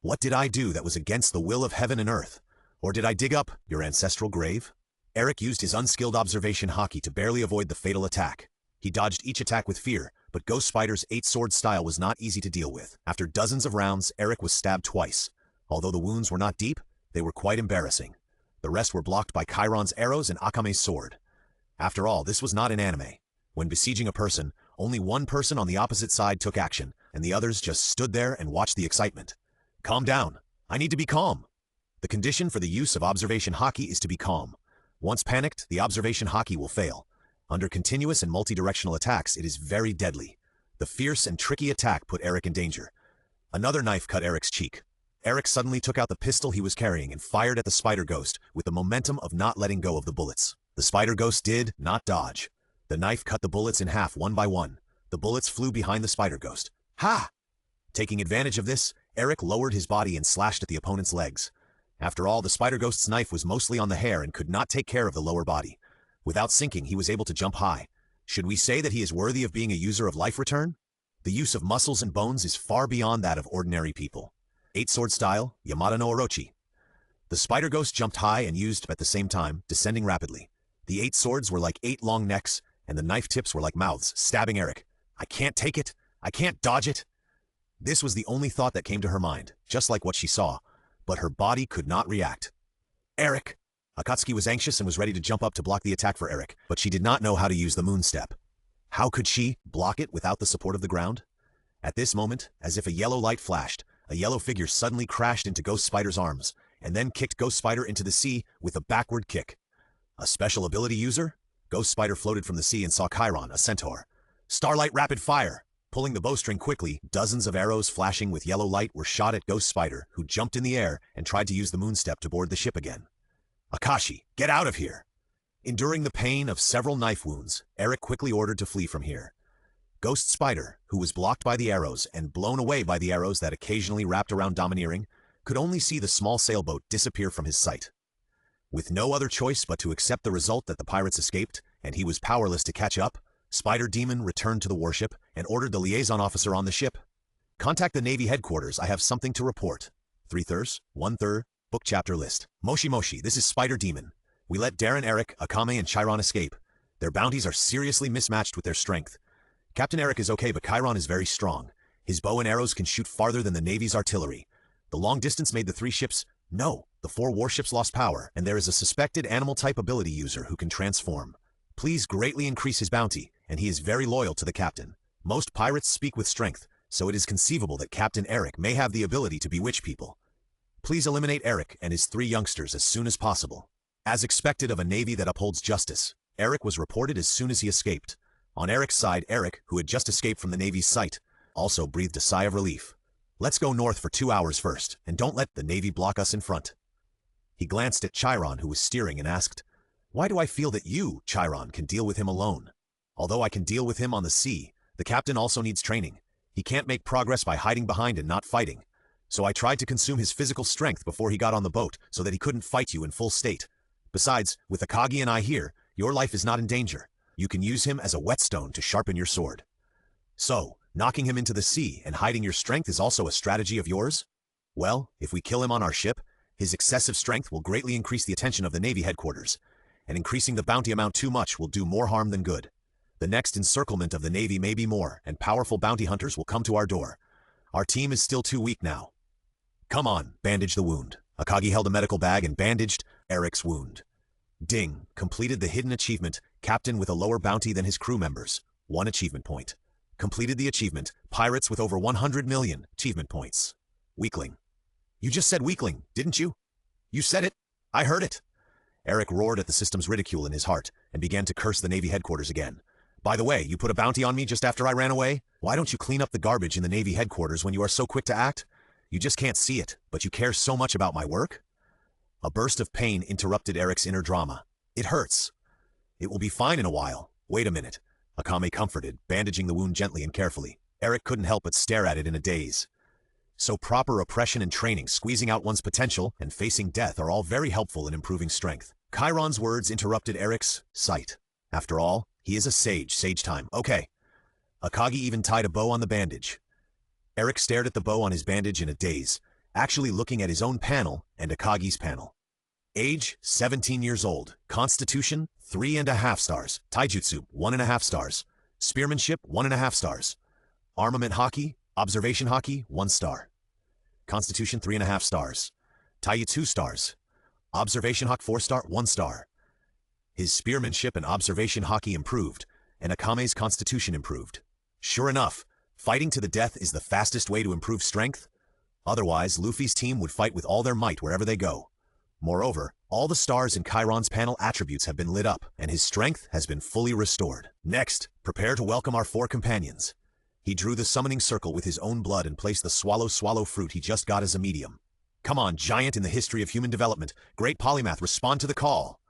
What did I do that was against the will of heaven and earth? Or did I dig up your ancestral grave? Eric used his unskilled observation haki to barely avoid the fatal attack. He dodged each attack with fear, but Ghost Spider's 8-sword style was not easy to deal with. After dozens of rounds, Eric was stabbed twice. Although the wounds were not deep, they were quite embarrassing. The rest were blocked by Chiron's arrows and Akame's sword. After all, this was not an anime. When besieging a person, only one person on the opposite side took action, and the others just stood there and watched the excitement. Calm down. I need to be calm. The condition for the use of observation haki is to be calm. Once panicked, the observation haki will fail. Under continuous and multi-directional attacks, it is very deadly. The fierce and tricky attack put Eric in danger. Another knife cut Eric's cheek. Eric suddenly took out the pistol he was carrying and fired at the Spider Ghost with the momentum of not letting go of the bullets. The Spider Ghost did not dodge. The knife cut the bullets in half one by one. The bullets flew behind the Spider Ghost. Ha! Taking advantage of this, Eric lowered his body and slashed at the opponent's legs. After all, the Spider Ghost's knife was mostly on the hair and could not take care of the lower body. Without sinking, he was able to jump high. Should we say that he is worthy of being a user of life return? The use of muscles and bones is far beyond that of ordinary people. 8-sword style, Yamada no Orochi. The Spider Ghost jumped high and used at the same time, descending rapidly. The 8 swords were like 8 long necks, and the knife tips were like mouths, stabbing Eric. I can't take it. I can't dodge it. This was the only thought that came to her mind, just like what she saw, but her body could not react. Eric! Akatsuki was anxious and was ready to jump up to block the attack for Eric, but she did not know how to use the moon step. How could she block it without the support of the ground? At this moment, as if a yellow light flashed, a yellow figure suddenly crashed into Ghost Spider's arms, and then kicked Ghost Spider into the sea with a backward kick. A special ability user? Ghost Spider floated from the sea and saw Chiron, a centaur. Starlight Rapid Fire! Pulling the bowstring quickly, dozens of arrows flashing with yellow light were shot at Ghost Spider, who jumped in the air and tried to use the moon step to board the ship again. Akashi, get out of here! Enduring the pain of several knife wounds, Eric quickly ordered to flee from here. Ghost Spider, who was blocked by the arrows and blown away by the arrows that occasionally wrapped around Domineering, could only see the small sailboat disappear from his sight. With no other choice but to accept the result that the pirates escaped, and he was powerless to catch up, Spider Demon returned to the warship and ordered the liaison officer on the ship. Contact the Navy headquarters, I have something to report. 3/3, 1/3, book chapter list. Moshi Moshi, this is Spider Demon. We let Darren Eric, Akame, and Chiron escape. Their bounties are seriously mismatched with their strength. Captain Eric is okay, but Chiron is very strong. His bow and arrows can shoot farther than the Navy's artillery. The long distance made the 3 ships... No, the 4 warships lost power, and there is a suspected animal-type ability user who can transform. Please greatly increase his bounty, and he is very loyal to the captain. Most pirates speak with strength, so it is conceivable that Captain Eric may have the ability to bewitch people. Please eliminate Eric and his 3 youngsters as soon as possible. As expected of a Navy that upholds justice, Eric was reported as soon as he escaped. On Eric's side, Eric, who had just escaped from the Navy's sight, also breathed a sigh of relief. Let's go north for 2 hours first, and don't let the Navy block us in front. He glanced at Chiron, who was steering, and asked, Why do I feel that you, Chiron, can deal with him alone? Although I can deal with him on the sea, the captain also needs training. He can't make progress by hiding behind and not fighting. So I tried to consume his physical strength before he got on the boat so that he couldn't fight you in full state. Besides, with Akagi and I here, your life is not in danger. You can use him as a whetstone to sharpen your sword. So, knocking him into the sea and hiding your strength is also a strategy of yours? Well, if we kill him on our ship, his excessive strength will greatly increase the attention of the Navy headquarters, and increasing the bounty amount too much will do more harm than good. The next encirclement of the Navy may be more, and powerful bounty hunters will come to our door. Our team is still too weak now. Come on, bandage the wound. Akagi held a medical bag and bandaged Eric's wound. Ding, completed the hidden achievement, captain with a lower bounty than his crew members. 1 achievement point. Completed the achievement, pirates with over 100 million achievement points. Weakling. You just said weakling, didn't you? You said it. I heard it. Eric roared at the system's ridicule in his heart and began to curse the Navy headquarters again. By the way, you put a bounty on me just after I ran away? Why don't you clean up the garbage in the Navy headquarters when you are so quick to act? You just can't see it, but you care so much about my work? A burst of pain interrupted Eric's inner drama. It hurts. It will be fine in a while. Wait a minute. Akame comforted, bandaging the wound gently and carefully. Eric couldn't help but stare at it in a daze. So proper oppression and training, squeezing out one's potential, and facing death are all very helpful in improving strength. Chiron's words interrupted Eric's sight. After all, he is a sage. Sage time. Okay. Akagi even tied a bow on the bandage. Eric stared at the bow on his bandage in a daze, actually looking at his own panel and Akagi's panel. Age, 17 years old. Constitution, 3.5 stars. Taijutsu, 1.5 stars. Spearmanship, 1.5 stars. Armament hockey, observation hockey, 1 star. Constitution, 3.5 stars. Taijutsu, 2 stars. Observation hockey, 4 star, 1 star. His spearmanship and observation hockey improved, and Akame's constitution improved. Sure enough, fighting to the death is the fastest way to improve strength. Otherwise, Luffy's team would fight with all their might wherever they go. Moreover, all the stars in Chiron's panel attributes have been lit up, and his strength has been fully restored. Next, prepare to welcome our 4 companions. He drew the summoning circle with his own blood and placed the swallow fruit he just got as a medium. Come on, giant in the history of human development, great polymath, respond to the call.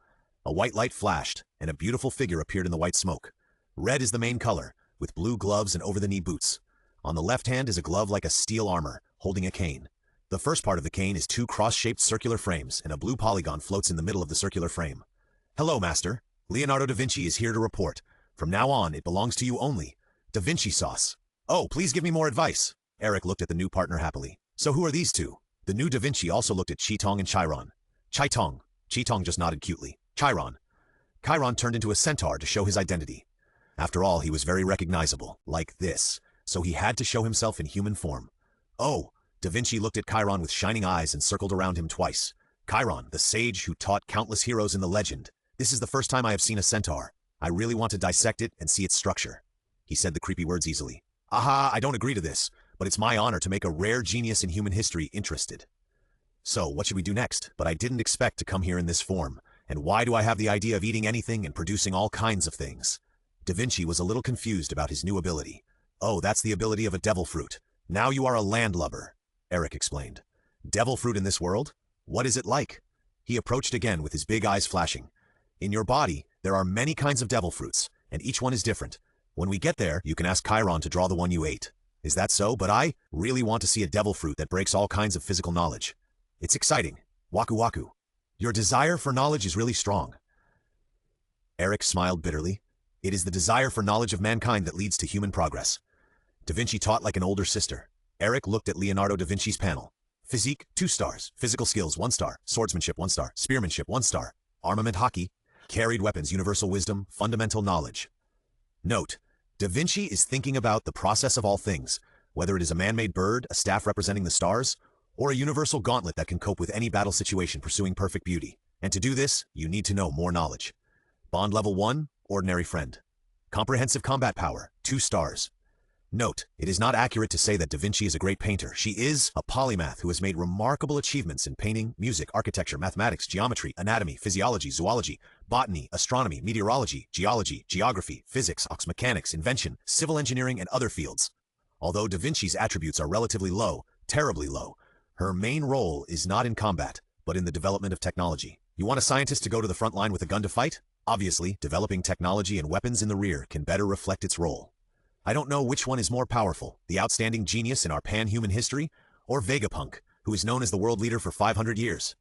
A white light flashed, and a beautiful figure appeared in the white smoke. Red is the main color, with blue gloves and over-the-knee boots. On the left hand is a glove like a steel armor, holding a cane. The first part of the cane is 2 cross-shaped circular frames, and a blue polygon floats in the middle of the circular frame. Hello, Master. Leonardo da Vinci is here to report. From now on, it belongs to you only. Da Vinci sauce. Oh, please give me more advice. Eric looked at the new partner happily. So who are these 2? The new Da Vinci also looked at Chitong and Chiron. Chitong. Chitong just nodded cutely. Chiron. Chiron turned into a centaur to show his identity. After all, he was very recognizable, like this, so he had to show himself in human form. Oh, Da Vinci looked at Chiron with shining eyes and circled around him twice. Chiron, the sage who taught countless heroes in the legend. This is the first time I have seen a centaur. I really want to dissect it and see its structure. He said the creepy words easily. Aha, I don't agree to this, but it's my honor to make a rare genius in human history interested. So, what should we do next? But I didn't expect to come here in this form. And why do I have the idea of eating anything and producing all kinds of things? Da Vinci was a little confused about his new ability. Oh, that's the ability of a devil fruit. Now you are a landlubber, Eric explained. Devil fruit in this world? What is it like? He approached again with his big eyes flashing. In your body, there are many kinds of devil fruits, and each one is different. When we get there, you can ask Chiron to draw the one you ate. Is that so? But I really want to see a devil fruit that breaks all kinds of physical knowledge. It's exciting. Waku waku. Your desire for knowledge is really strong. Eric smiled bitterly. It is the desire for knowledge of mankind that leads to human progress. Da Vinci taught like an older sister. Eric looked at Leonardo da Vinci's panel. Physique, 2 stars. Physical skills, 1 star. Swordsmanship, 1 star. Spearmanship, 1 star. Armament hockey. Carried weapons, universal wisdom, fundamental knowledge. Note, Da Vinci is thinking about the process of all things, whether it is a man-made bird, a staff representing the stars, or a universal gauntlet that can cope with any battle situation pursuing perfect beauty. And to do this, you need to know more knowledge. Bond level 1, ordinary friend. Comprehensive combat power, 2 stars. Note, it is not accurate to say that Da Vinci is a great painter. She is a polymath who has made remarkable achievements in painting, music, architecture, mathematics, geometry, anatomy, physiology, zoology, botany, astronomy, meteorology, geology, geography, physics, mechanics, invention, civil engineering, and other fields. Although Da Vinci's attributes are relatively low, terribly low, her main role is not in combat, but in the development of technology. You want a scientist to go to the front line with a gun to fight? Obviously, developing technology and weapons in the rear can better reflect its role. I don't know which one is more powerful, the outstanding genius in our pan-human history, or Vegapunk, who is known as the world leader for 500 years.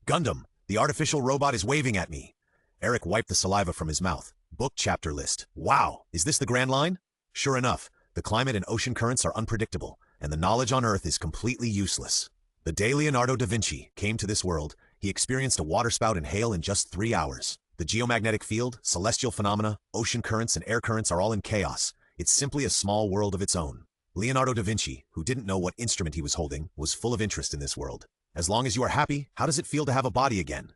Gundam, The artificial robot is waving at me. Eric wiped the saliva from his mouth. Book chapter list. Wow, is this the Grand Line? Sure enough, the climate and ocean currents are unpredictable, and the knowledge on Earth is completely useless. The day Leonardo da Vinci came to this world, he experienced a waterspout and hail in just 3 hours. The geomagnetic field, celestial phenomena, ocean currents, and air currents are all in chaos. It's simply a small world of its own. Leonardo da Vinci, who didn't know what instrument he was holding, was full of interest in this world. As long as you are happy, how does it feel to have a body again?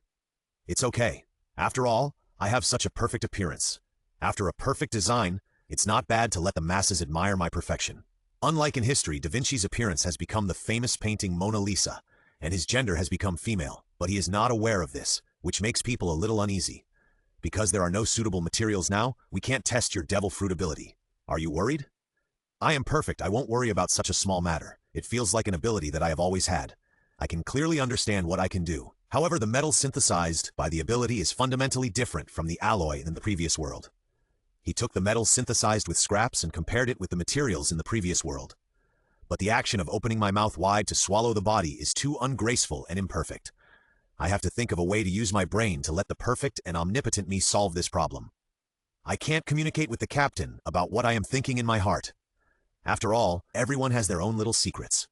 It's okay. After all, I have such a perfect appearance. After a perfect design, it's not bad to let the masses admire my perfection. Unlike in history, Da Vinci's appearance has become the famous painting Mona Lisa, and his gender has become female, but he is not aware of this, which makes people a little uneasy. Because there are no suitable materials now, we can't test your devil fruit ability. Are you worried? I am perfect. I won't worry about such a small matter. It feels like an ability that I have always had. I can clearly understand what I can do. However, the metal synthesized by the ability is fundamentally different from the alloy in the previous world. He took the metal synthesized with scraps and compared it with the materials in the previous world. But the action of opening my mouth wide to swallow the body is too ungraceful and imperfect. I have to think of a way to use my brain to let the perfect and omnipotent me solve this problem. I can't communicate with the captain about what I am thinking in my heart. After all, everyone has their own little secrets.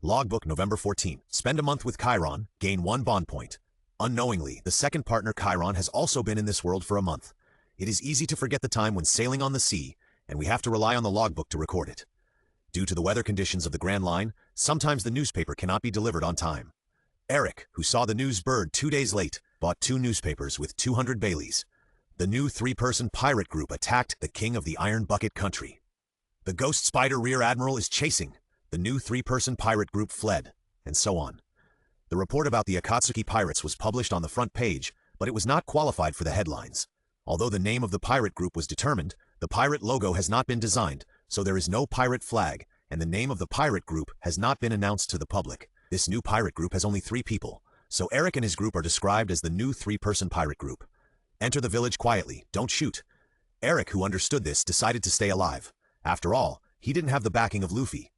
Logbook November 14. Spend a month with Chiron, gain 1 bond point. Unknowingly, the second partner Chiron has also been in this world for a month. It is easy to forget the time when sailing on the sea, and we have to rely on the logbook to record it. Due to the weather conditions of the Grand Line, sometimes the newspaper cannot be delivered on time. Eric, who saw the news bird 2 days late, bought 2 newspapers with 200 Baileys. The new 3-person pirate group attacked the king of the Iron Bucket country. The Ghost Spider Rear Admiral is chasing. The new 3-person pirate group fled, and so on. The report about the Akatsuki pirates was published on the front page, but it was not qualified for the headlines. Although the name of the pirate group was determined, the pirate logo has not been designed, so there is no pirate flag, and the name of the pirate group has not been announced to the public. This new pirate group has only 3 people, so Eric and his group are described as the new 3-person pirate group. Enter the village quietly, don't shoot. Eric, who understood this, decided to stay alive. After all, he didn't have the backing of Luffy.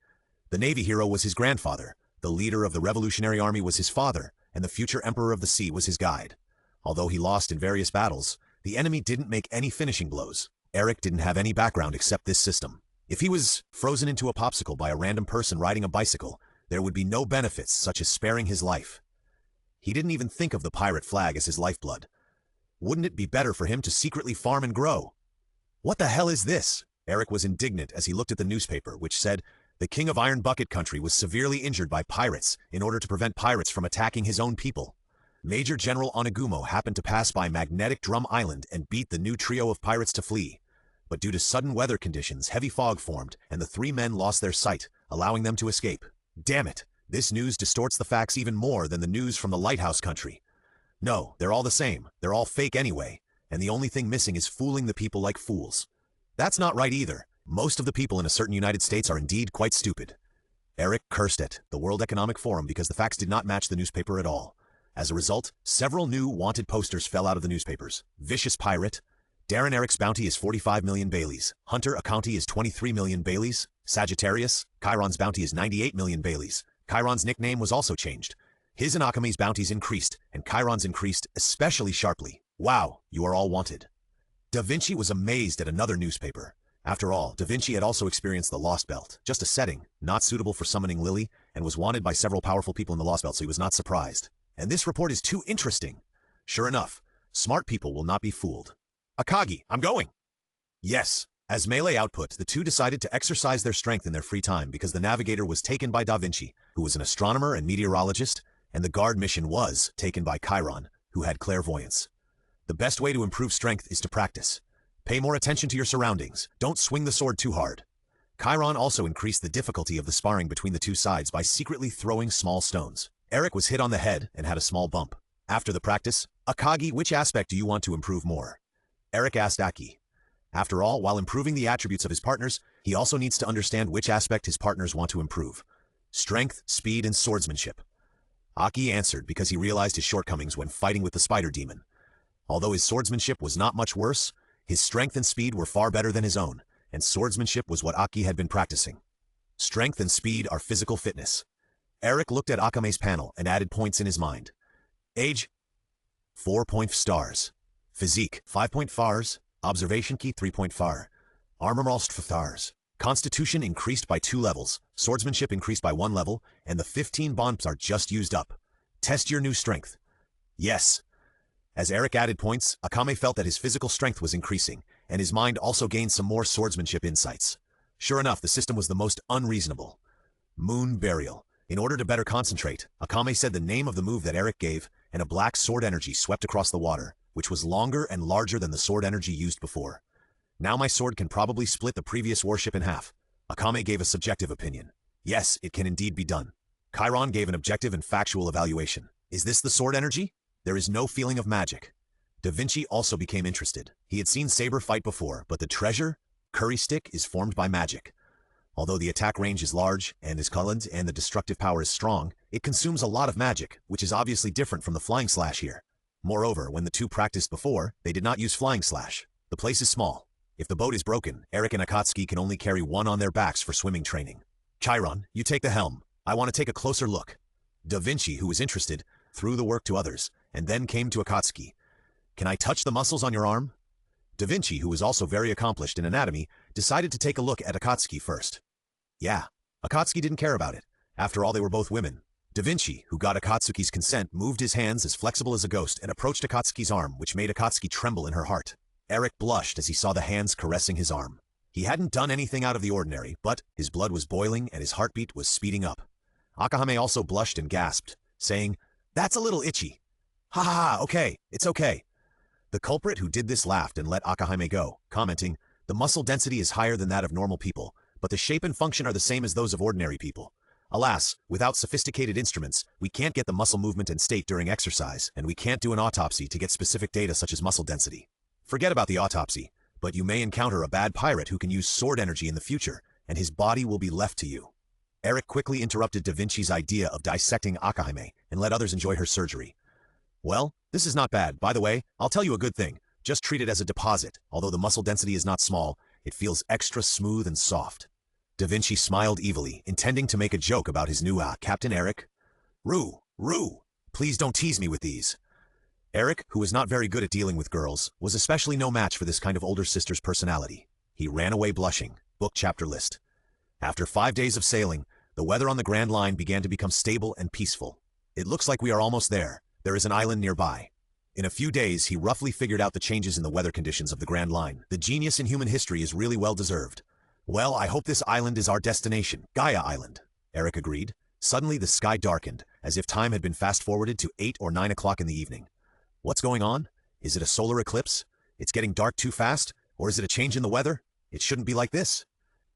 The Navy hero was his grandfather, the leader of the Revolutionary Army was his father, and the future Emperor of the Sea was his guide. Although he lost in various battles, the enemy didn't make any finishing blows. Eric didn't have any background except this system. If he was frozen into a popsicle by a random person riding a bicycle, there would be no benefits such as sparing his life. He didn't even think of the pirate flag as his lifeblood. Wouldn't it be better for him to secretly farm and grow? What the hell is this? Eric was indignant as he looked at the newspaper, which said, the king of Iron Bucket country was severely injured by pirates in order to prevent pirates from attacking his own people. Major General Onagumo happened to pass by Magnetic Drum Island and beat the new trio of pirates to flee. But due to sudden weather conditions, heavy fog formed, and the 3 men lost their sight, allowing them to escape. Damn it, this news distorts the facts even more than the news from the Lighthouse country. No, they're all the same, they're all fake anyway, and the only thing missing is fooling the people like fools. That's not right either. Most of the people in a certain United States are indeed quite stupid. Eric cursed at the World Economic Forum because the facts did not match the newspaper at all. As a result, several new wanted posters fell out of the newspapers. Vicious Pirate, Darren Eric's bounty is 45 million Baileys. Hunter Accounty is 23 million Baileys. Sagittarius, Chiron's bounty is 98 million Baileys. Chiron's nickname was also changed. His and Akame's bounties increased, and Chiron's increased especially sharply. Wow, you are all wanted. Da Vinci was amazed at another newspaper. After all, Da Vinci had also experienced the Lost Belt, just a setting, not suitable for summoning Lily, and was wanted by several powerful people in the Lost Belt, so he was not surprised. And this report is too interesting. Sure enough, smart people will not be fooled. Akagi, I'm going! Yes. As melee output, the two decided to exercise their strength in their free time because the navigator was taken by Da Vinci, who was an astronomer and meteorologist, and the guard mission was taken by Chiron, who had clairvoyance. The best way to improve strength is to practice. Pay more attention to your surroundings. Don't swing the sword too hard. Chiron also increased the difficulty of the sparring between the two sides by secretly throwing small stones. Eric was hit on the head and had a small bump. After the practice, Akagi, which aspect do you want to improve more? Eric asked Aki. After all, while improving the attributes of his partners, he also needs to understand which aspect his partners want to improve. Strength, speed, and swordsmanship. Aki answered because he realized his shortcomings when fighting with the spider demon. Although his swordsmanship was not much worse, his strength and speed were far better than his own, and swordsmanship was what Aki had been practicing. Strength and speed are physical fitness. Eric looked at Akame's panel and added points in his mind. Age? 4-point stars. Physique, 5-point stars. Observation key, 3-point star. Armor stars. Constitution increased by 2 levels, swordsmanship increased by 1 level, and the 15 bonds are just used up. Test your new strength. Yes. As Eric added points, Akame felt that his physical strength was increasing, and his mind also gained some more swordsmanship insights. Sure enough, the system was the most unreasonable. Moon Burial. In order to better concentrate, Akame said the name of the move that Eric gave, and a black sword energy swept across the water, which was longer and larger than the sword energy used before. Now my sword can probably split the previous warship in half. Akame gave a subjective opinion. Yes, it can indeed be done. Chiron gave an objective and factual evaluation. Is this the sword energy? There is no feeling of magic. Da Vinci also became interested. He had seen Saber fight before, but the treasure, curry stick, is formed by magic. Although the attack range is large and is colored and the destructive power is strong, it consumes a lot of magic, which is obviously different from the flying slash here. Moreover, when the two practiced before, they did not use flying slash. The place is small. If the boat is broken, Eric and Akatsuki can only carry one on their backs for swimming training. Chiron, you take the helm. I want to take a closer look. Da Vinci, who was interested, threw the work to others, and then came to Akatsuki. Can I touch the muscles on your arm? Da Vinci, who was also very accomplished in anatomy, decided to take a look at Akatsuki first. Yeah, Akatsuki didn't care about it. After all, they were both women. Da Vinci, who got Akatsuki's consent, moved his hands as flexible as a ghost and approached Akatsuki's arm, which made Akatsuki tremble in her heart. Eric blushed as he saw the hands caressing his arm. He hadn't done anything out of the ordinary, but his blood was boiling and his heartbeat was speeding up. Akame also blushed and gasped, saying, "That's a little itchy." "Ha ha ha, okay, it's okay." The culprit who did this laughed and let Akame go, commenting, "The muscle density is higher than that of normal people, but the shape and function are the same as those of ordinary people. Alas, without sophisticated instruments, we can't get the muscle movement and state during exercise, and we can't do an autopsy to get specific data such as muscle density. Forget about the autopsy, but you may encounter a bad pirate who can use sword energy in the future, and his body will be left to you." Eric quickly interrupted Da Vinci's idea of dissecting Akame and let others enjoy her surgery. "Well, this is not bad. By the way, I'll tell you a good thing. Just treat it as a deposit. Although the muscle density is not small, it feels extra smooth and soft." Da Vinci smiled evilly, intending to make a joke about his new Captain Eric. Rue, please don't tease me with these." Eric, who was not very good at dealing with girls, was especially no match for this kind of older sister's personality. He ran away blushing. Book chapter list. After 5 days of sailing, the weather on the Grand Line began to become stable and peaceful. "It looks like we are almost there. There is an island nearby." In a few days, he roughly figured out the changes in the weather conditions of the Grand Line. The genius in human history is really well deserved. "Well, I hope this island is our destination, Gaia Island," Eric agreed. Suddenly, the sky darkened, as if time had been fast-forwarded to 8 or 9 o'clock in the evening. What's going on? Is it a solar eclipse? It's getting dark too fast? Or is it a change in the weather? It shouldn't be like this.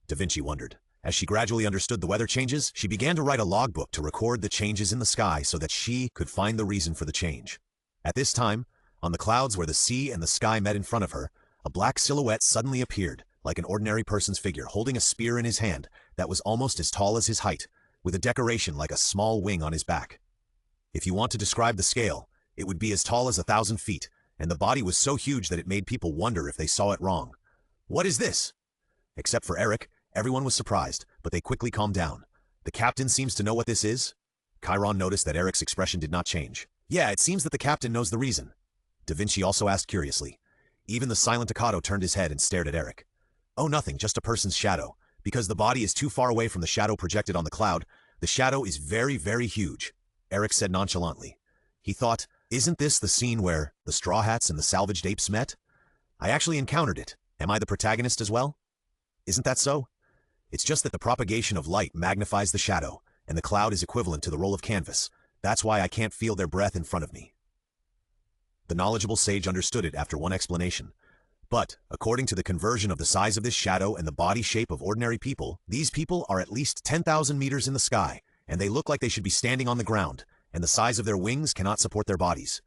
Da Vinci wondered. As she gradually understood the weather changes, she began to write a logbook to record the changes in the sky so that she could find the reason for the change. At this time, on the clouds where the sea and the sky met in front of her, a black silhouette suddenly appeared, like an ordinary person's figure, holding a spear in his hand that was almost as tall as his height, with a decoration like a small wing on his back. If you want to describe the scale, it would be as tall as 1,000 feet, and the body was so huge that it made people wonder if they saw it wrong. "What is this?" Except for Eric, everyone was surprised, but they quickly calmed down. "The captain seems to know what this is?" Chiron noticed that Eric's expression did not change. "Yeah, it seems that the captain knows the reason." Da Vinci also asked curiously. Even the silent Akado turned his head and stared at Eric. "Oh, nothing, just a person's shadow. Because the body is too far away from the shadow projected on the cloud, the shadow is very, very huge," Eric said nonchalantly. He thought, "Isn't this the scene where the Straw Hats and the salvaged apes met? I actually encountered it. Am I the protagonist as well? Isn't that so? It's just that the propagation of light magnifies the shadow, and the cloud is equivalent to the roll of canvas. That's why I can't feel their breath in front of me." The knowledgeable sage understood it after one explanation. But, according to the conversion of the size of this shadow and the body shape of ordinary people, these people are at least 10,000 meters in the sky, and they look like they should be standing on the ground, and the size of their wings cannot support their bodies.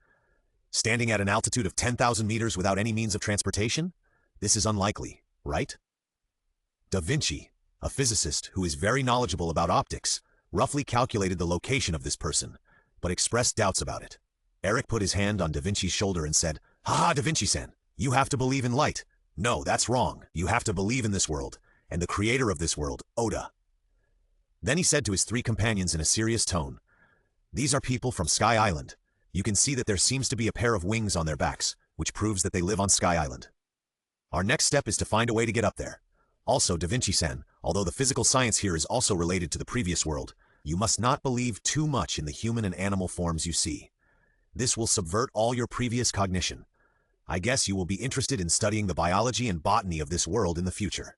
Standing at an altitude of 10,000 meters without any means of transportation? This is unlikely, right? Da Vinci, a physicist who is very knowledgeable about optics, roughly calculated the location of this person, but expressed doubts about it. Eric put his hand on Da Vinci's shoulder and said, "Ha, Da Vinci-san, you have to believe in light. No, that's wrong. You have to believe in this world, and the creator of this world, Oda." Then he said to his 3 companions in a serious tone, "These are people from Sky Island. You can see that there seems to be a pair of wings on their backs, which proves that they live on Sky Island. Our next step is to find a way to get up there. Also, Da Vinci-san, although the physical science here is also related to the previous world, you must not believe too much in the human and animal forms you see. This will subvert all your previous cognition. I guess you will be interested in studying the biology and botany of this world in the future.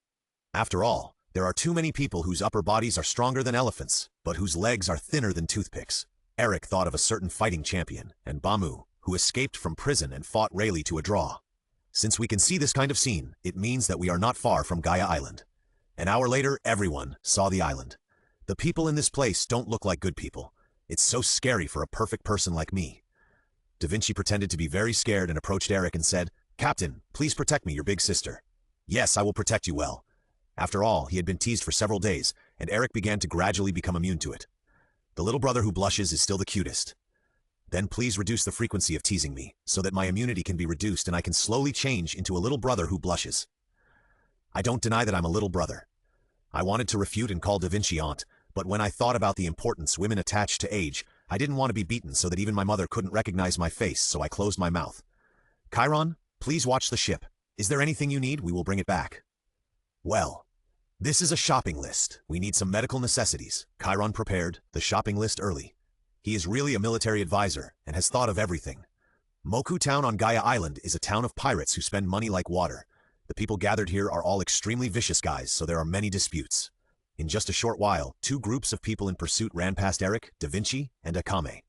After all, there are too many people whose upper bodies are stronger than elephants, but whose legs are thinner than toothpicks. Eric thought of a certain fighting champion, and Bamu, who escaped from prison and fought Rayleigh to a draw. Since we can see this kind of scene, it means that we are not far from Gaia Island. An hour later, everyone saw the island. The people in this place don't look like good people. It's so scary for a perfect person like me. Da Vinci pretended to be very scared and approached Eric and said, "Captain, please protect me, your big sister." "Yes, I will protect you well." After all, he had been teased for several days, and Eric began to gradually become immune to it. The little brother who blushes is still the cutest. Then please reduce the frequency of teasing me, so that my immunity can be reduced and I can slowly change into a little brother who blushes. I don't deny that I'm a little brother. I wanted to refute and call Da Vinci aunt, but when I thought about the importance women attach to age, I didn't want to be beaten so that even my mother couldn't recognize my face, so I closed my mouth. Chiron, please watch the ship. Is there anything you need? We will bring it back. Well, this is a shopping list. We need some medical necessities. Chiron prepared the shopping list early. He is really a military advisor and has thought of everything. Moku Town on Gaia Island is a town of pirates who spend money like water. The people gathered here are all extremely vicious guys, so there are many disputes. In just a short while, two groups of people in pursuit ran past Eric, Da Vinci, and Akame.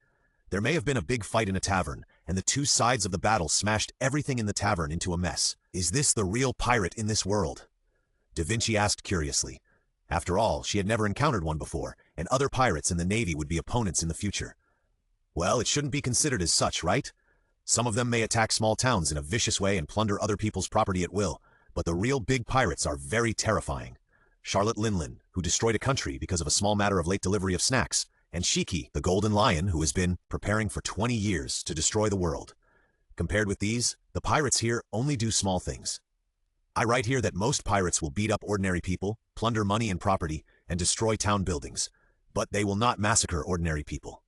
There may have been a big fight in a tavern, and the two sides of the battle smashed everything in the tavern into a mess. Is this the real pirate in this world? Da Vinci asked curiously. After all, she had never encountered one before, and other pirates in the Navy would be opponents in the future. Well, it shouldn't be considered as such, right? Some of them may attack small towns in a vicious way and plunder other people's property at will, but the real big pirates are very terrifying. Charlotte Linlin, who destroyed a country because of a small matter of late delivery of snacks, and Shiki, the golden lion who has been preparing for 20 years to destroy the world. Compared with these, the pirates here only do small things. I write here that most pirates will beat up ordinary people, plunder money and property, and destroy town buildings, but they will not massacre ordinary people.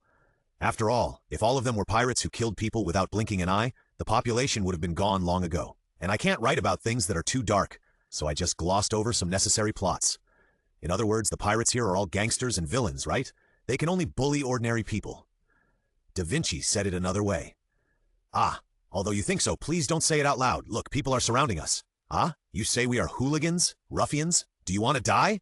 After all, if all of them were pirates who killed people without blinking an eye, the population would have been gone long ago. And I can't write about things that are too dark, so I just glossed over some necessary plots. In other words, the pirates here are all gangsters and villains, right? They can only bully ordinary people. Da Vinci said it another way. Ah, although you think so, please don't say it out loud. Look, people are surrounding us. Ah, you say we are hooligans? Ruffians? Do you want to die?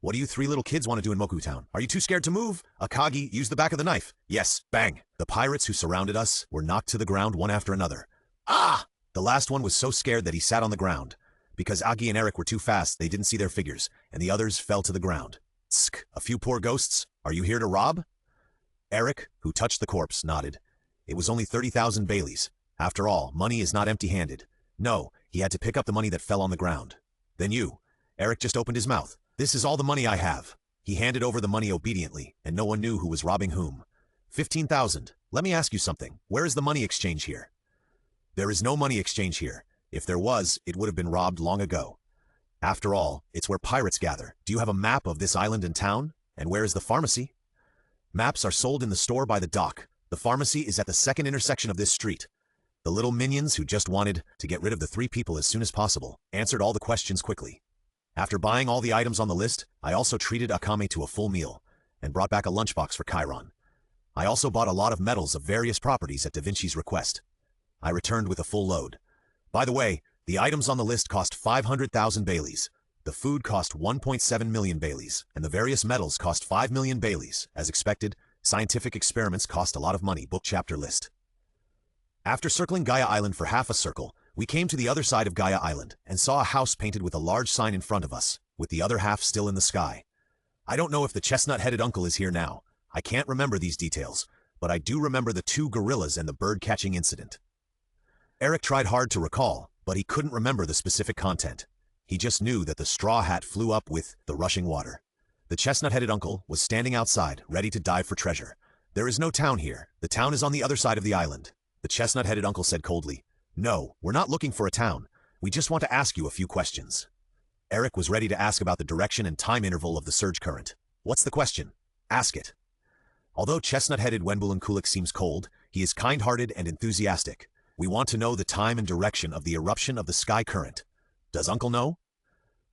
What do you three little kids want to do in Moku Town? Are you too scared to move? Akagi, use the back of the knife. Yes, bang. The pirates who surrounded us were knocked to the ground one after another. Ah! The last one was so scared that he sat on the ground. Because Agi and Eric were too fast, they didn't see their figures, and the others fell to the ground. Tsk, a few poor ghosts? Are you here to rob? Eric, who touched the corpse, nodded. It was only 30,000 Baileys. After all, money is not empty-handed. No, he had to pick up the money that fell on the ground. Then you. Eric just opened his mouth. This is all the money I have. He handed over the money obediently, and no one knew who was robbing whom. 15,000. Let me ask you something. Where is the money exchange here? There is no money exchange here. If there was, it would have been robbed long ago. After all, it's where pirates gather. Do you have a map of this island and town? And where is the pharmacy? Maps are sold in the store by the dock. The pharmacy is at the second intersection of this street. The little minions who just wanted to get rid of the three people as soon as possible answered all the questions quickly. After buying all the items on the list, I also treated Akame to a full meal and brought back a lunchbox for Chiron. I also bought a lot of medals of various properties at Da Vinci's request. I returned with a full load. By the way, the items on the list cost 500,000 Baileys. The food cost 1.7 million Baileys, and the various metals cost 5 million Baileys. As expected, scientific experiments cost a lot of money. Book chapter list. After circling Gaia Island for half a circle, we came to the other side of Gaia Island and saw a house painted with a large sign in front of us, with the other half still in the sky. I don't know if the chestnut-headed uncle is here now. I can't remember these details, but I do remember the two gorillas and the bird-catching incident. Eric tried hard to recall, but he couldn't remember the specific content. He just knew that the straw hat flew up with the rushing water. The chestnut-headed uncle was standing outside, ready to dive for treasure. There is no town here. The town is on the other side of the island. The chestnut-headed uncle said coldly, "No, we're not looking for a town. We just want to ask you a few questions." Eric was ready to ask about the direction and time interval of the surge current. What's the question? Ask it. Although chestnut-headed Wenbulin Kulik seems cold, He is kind-hearted and enthusiastic. We want to know the time and direction of the eruption of the sky current. Does Uncle know?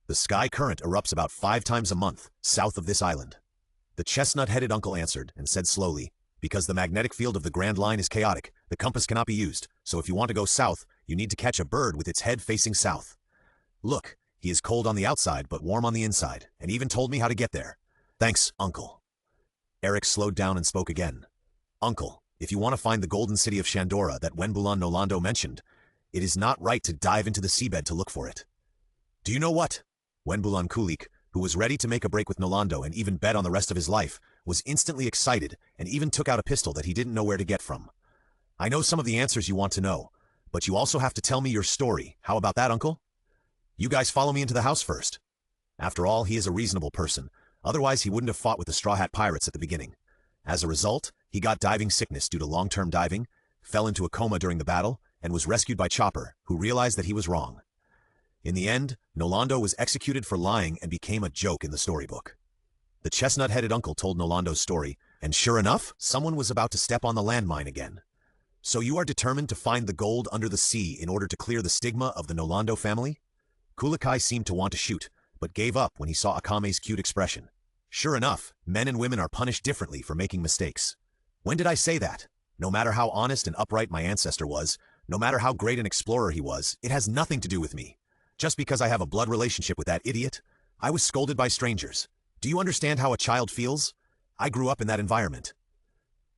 The sky current erupts about 5 times a month, south of this island. The chestnut-headed uncle answered and said slowly, because the magnetic field of the Grand Line is chaotic, the compass cannot be used, so if you want to go south, you need to catch a bird with its head facing south. Look, he is cold on the outside but warm on the inside, and even told me how to get there. Thanks, Uncle. Eric slowed down and spoke again. Uncle, if you want to find the golden city of Shandora that Wenbulan Nolando mentioned, it is not right to dive into the seabed to look for it. Do you know what? Wenbulan Kulik, who was ready to make a break with Nolando and even bet on the rest of his life, was instantly excited and even took out a pistol that he didn't know where to get from. I know some of the answers you want to know, but you also have to tell me your story. How about that, Uncle? You guys follow me into the house first. After all, he is a reasonable person. Otherwise, he wouldn't have fought with the Straw Hat Pirates at the beginning. As a result, he got diving sickness due to long-term diving, fell into a coma during the battle, and was rescued by Chopper, who realized that he was wrong. In the end, Nolando was executed for lying and became a joke in the storybook. The chestnut-headed uncle told Nolando's story, and sure enough, someone was about to step on the landmine again. So you are determined to find the gold under the sea in order to clear the stigma of the Nolando family? Kulikai seemed to want to shoot, but gave up when he saw Akame's cute expression. Sure enough, men and women are punished differently for making mistakes. When did I say that? No matter how honest and upright my ancestor was, no matter how great an explorer he was, it has nothing to do with me. Just because I have a blood relationship with that idiot, I was scolded by strangers. Do you understand how a child feels? I grew up in that environment.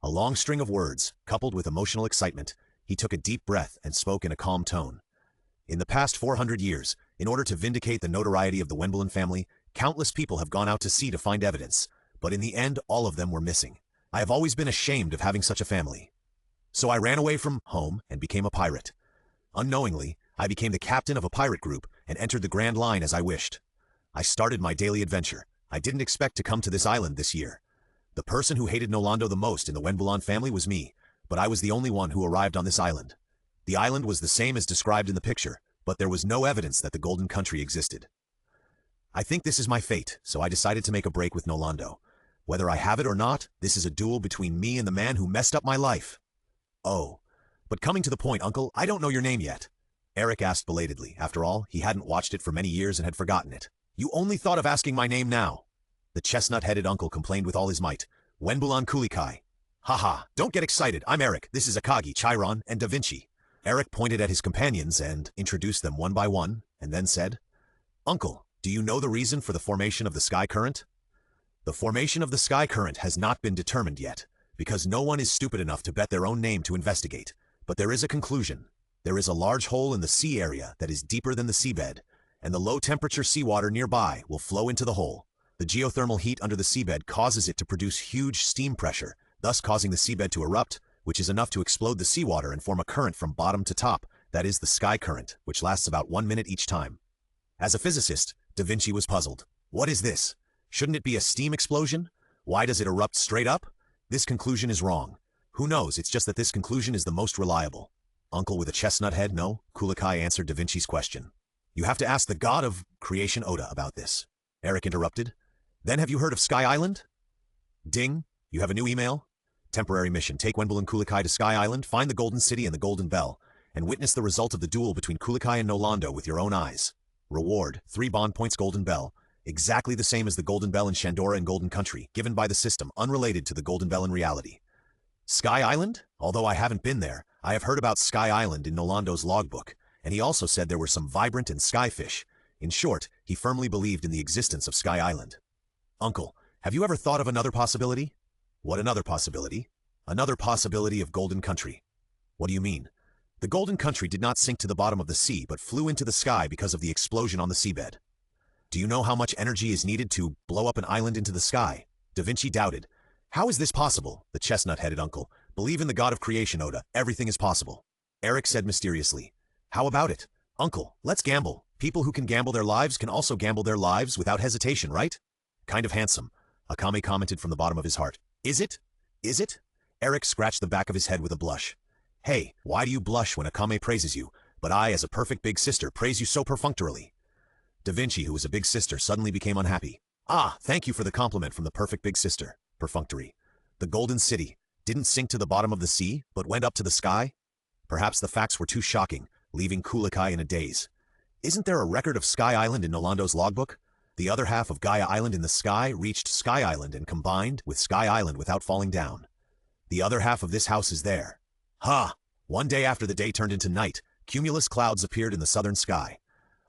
A long string of words, coupled with emotional excitement, he took a deep breath and spoke in a calm tone. In the past 400 years, in order to vindicate the notoriety of the Wenbulan family, countless people have gone out to sea to find evidence, but in the end, all of them were missing. I have always been ashamed of having such a family. So I ran away from home and became a pirate. Unknowingly, I became the captain of a pirate group and entered the Grand Line as I wished. I started my daily adventure. I didn't expect to come to this island this year. The person who hated Nolando the most in the Wenbulan family was me, but I was the only one who arrived on this island. The island was the same as described in the picture, but there was no evidence that the Golden Country existed. I think this is my fate, so I decided to make a break with Nolando. Whether I have it or not, this is a duel between me and the man who messed up my life. Oh, but coming to the point, Uncle, I don't know your name yet. Eric asked belatedly. After all, he hadn't watched it for many years and had forgotten it. You only thought of asking my name now. The chestnut-headed uncle complained with all his might. Wenbulan Kulikai. Haha, don't get excited. I'm Eric. This is Akagi, Chiron, and Da Vinci. Eric pointed at his companions and introduced them one by one, and then said, Uncle, do you know the reason for the formation of the sky current? The formation of the sky current has not been determined yet, because no one is stupid enough to bet their own name to investigate. But there is a conclusion. There is a large hole in the sea area that is deeper than the seabed, and the low-temperature seawater nearby will flow into the hole. The geothermal heat under the seabed causes it to produce huge steam pressure, thus causing the seabed to erupt, which is enough to explode the seawater and form a current from bottom to top, that is the sky current, which lasts about 1 minute each time. As a physicist, Da Vinci was puzzled. What is this? Shouldn't it be a steam explosion? Why does it erupt straight up? This conclusion is wrong. Who knows, it's just that this conclusion is the most reliable. Uncle with a chestnut head, no? Kulikai answered Da Vinci's question. You have to ask the god of creation Oda about this. Eric interrupted. Then have you heard of Sky Island? Ding, you have a new email? Temporary mission. Take Wenbulan Kulikai to Sky Island, find the Golden City and the Golden Bell, and witness the result of the duel between Kulikai and Nolando with your own eyes. Reward, 3 bond points Golden Bell, exactly the same as the Golden Bell in Shandora and Golden Country, given by the system, unrelated to the Golden Bell in reality. Sky Island? Although I haven't been there, I have heard about Sky Island in Nolando's logbook, and he also said there were some vibrant and skyfish. In short, he firmly believed in the existence of Sky Island. Uncle, have you ever thought of another possibility? What another possibility? Another possibility of Golden Country. What do you mean? The Golden Country did not sink to the bottom of the sea, but flew into the sky because of the explosion on the seabed. Do you know how much energy is needed to blow up an island into the sky? Da Vinci doubted. How is this possible? The chestnut-headed uncle. Believe in the god of creation, Oda. Everything is possible. Eric said mysteriously. How about it? Uncle, let's gamble. People who can gamble their lives can also gamble their lives without hesitation, right? Kind of handsome. Akame commented from the bottom of his heart. Is it? Is it? Eric scratched the back of his head with a blush. Hey, why do you blush when Akame praises you, but I, as a perfect big sister, praise you so perfunctorily? Da Vinci, who was a big sister, suddenly became unhappy. Ah, thank you for the compliment from the perfect big sister. Perfunctory. The Golden City. didn't sink to the bottom of the sea, but went up to the sky? Perhaps the facts were too shocking, leaving Kulikai in a daze. Isn't there a record of Sky Island in Nolando's logbook? The other half of Gaia Island in the sky reached Sky Island and combined with Sky Island without falling down. The other half of this house is there. Ha! One day after the day turned into night, cumulus clouds appeared in the southern sky.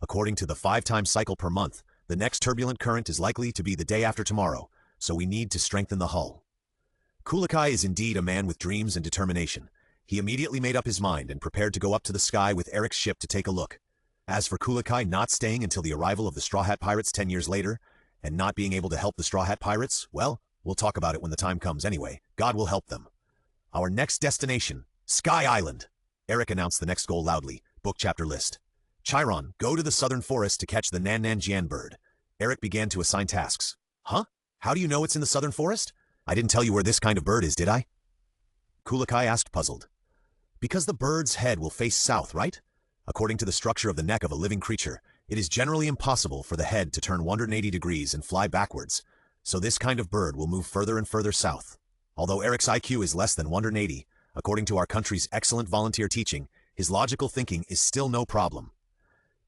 According to the 5-time cycle per month, the next turbulent current is likely to be the day after tomorrow, so we need to strengthen the hull. Kulikai is indeed a man with dreams and determination. He immediately made up his mind and prepared to go up to the sky with Eric's ship to take a look. As for Kulikai not staying until the arrival of the Straw Hat Pirates 10 years later, and not being able to help the Straw Hat Pirates, well, we'll talk about it when the time comes anyway. God will help them. Our next destination, Sky Island. Eric announced the next goal loudly. Book chapter list. Chiron, go to the southern forest to catch the Nan-Nan-Jian bird. Eric began to assign tasks. Huh? How do you know it's in the southern forest? I didn't tell you where this kind of bird is, did I? Kulikai asked, puzzled. Because the bird's head will face south, right? According to the structure of the neck of a living creature, it is generally impossible for the head to turn 180 degrees and fly backwards, so this kind of bird will move further and further south. Although Eric's IQ is less than 180, according to our country's excellent volunteer teaching, his logical thinking is still no problem.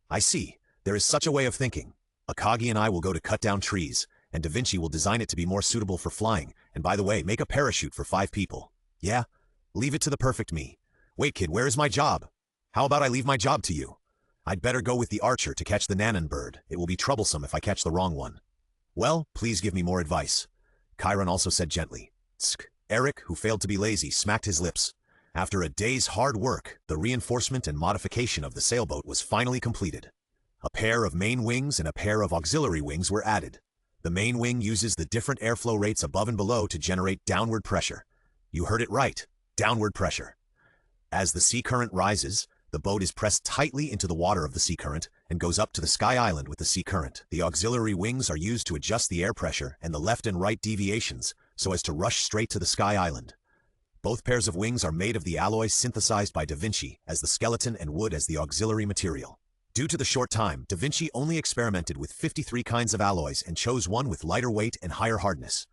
I see, there is such a way of thinking. Akagi and I will go to cut down trees, and Da Vinci will design it to be more suitable for flying, and by the way, make a parachute for 5 people. Yeah? Leave it to the perfect me. Wait kid, where is my job? How about I leave my job to you? I'd better go with the archer to catch the Nanan bird. It will be troublesome if I catch the wrong one. Well, please give me more advice. Chiron also said gently. Tsk. Eric, who failed to be lazy, smacked his lips. After a day's hard work, the reinforcement and modification of the sailboat was finally completed. A pair of main wings and a pair of auxiliary wings were added. The main wing uses the different airflow rates above and below to generate downward pressure. You heard it right, downward pressure. As the sea current rises, the boat is pressed tightly into the water of the sea current and goes up to the Sky Island with the sea current. The auxiliary wings are used to adjust the air pressure and the left and right deviations so as to rush straight to the Sky Island. Both pairs of wings are made of the alloys synthesized by Da Vinci as the skeleton and wood as the auxiliary material. Due to the short time, Da Vinci only experimented with 53 kinds of alloys and chose one with lighter weight and higher hardness.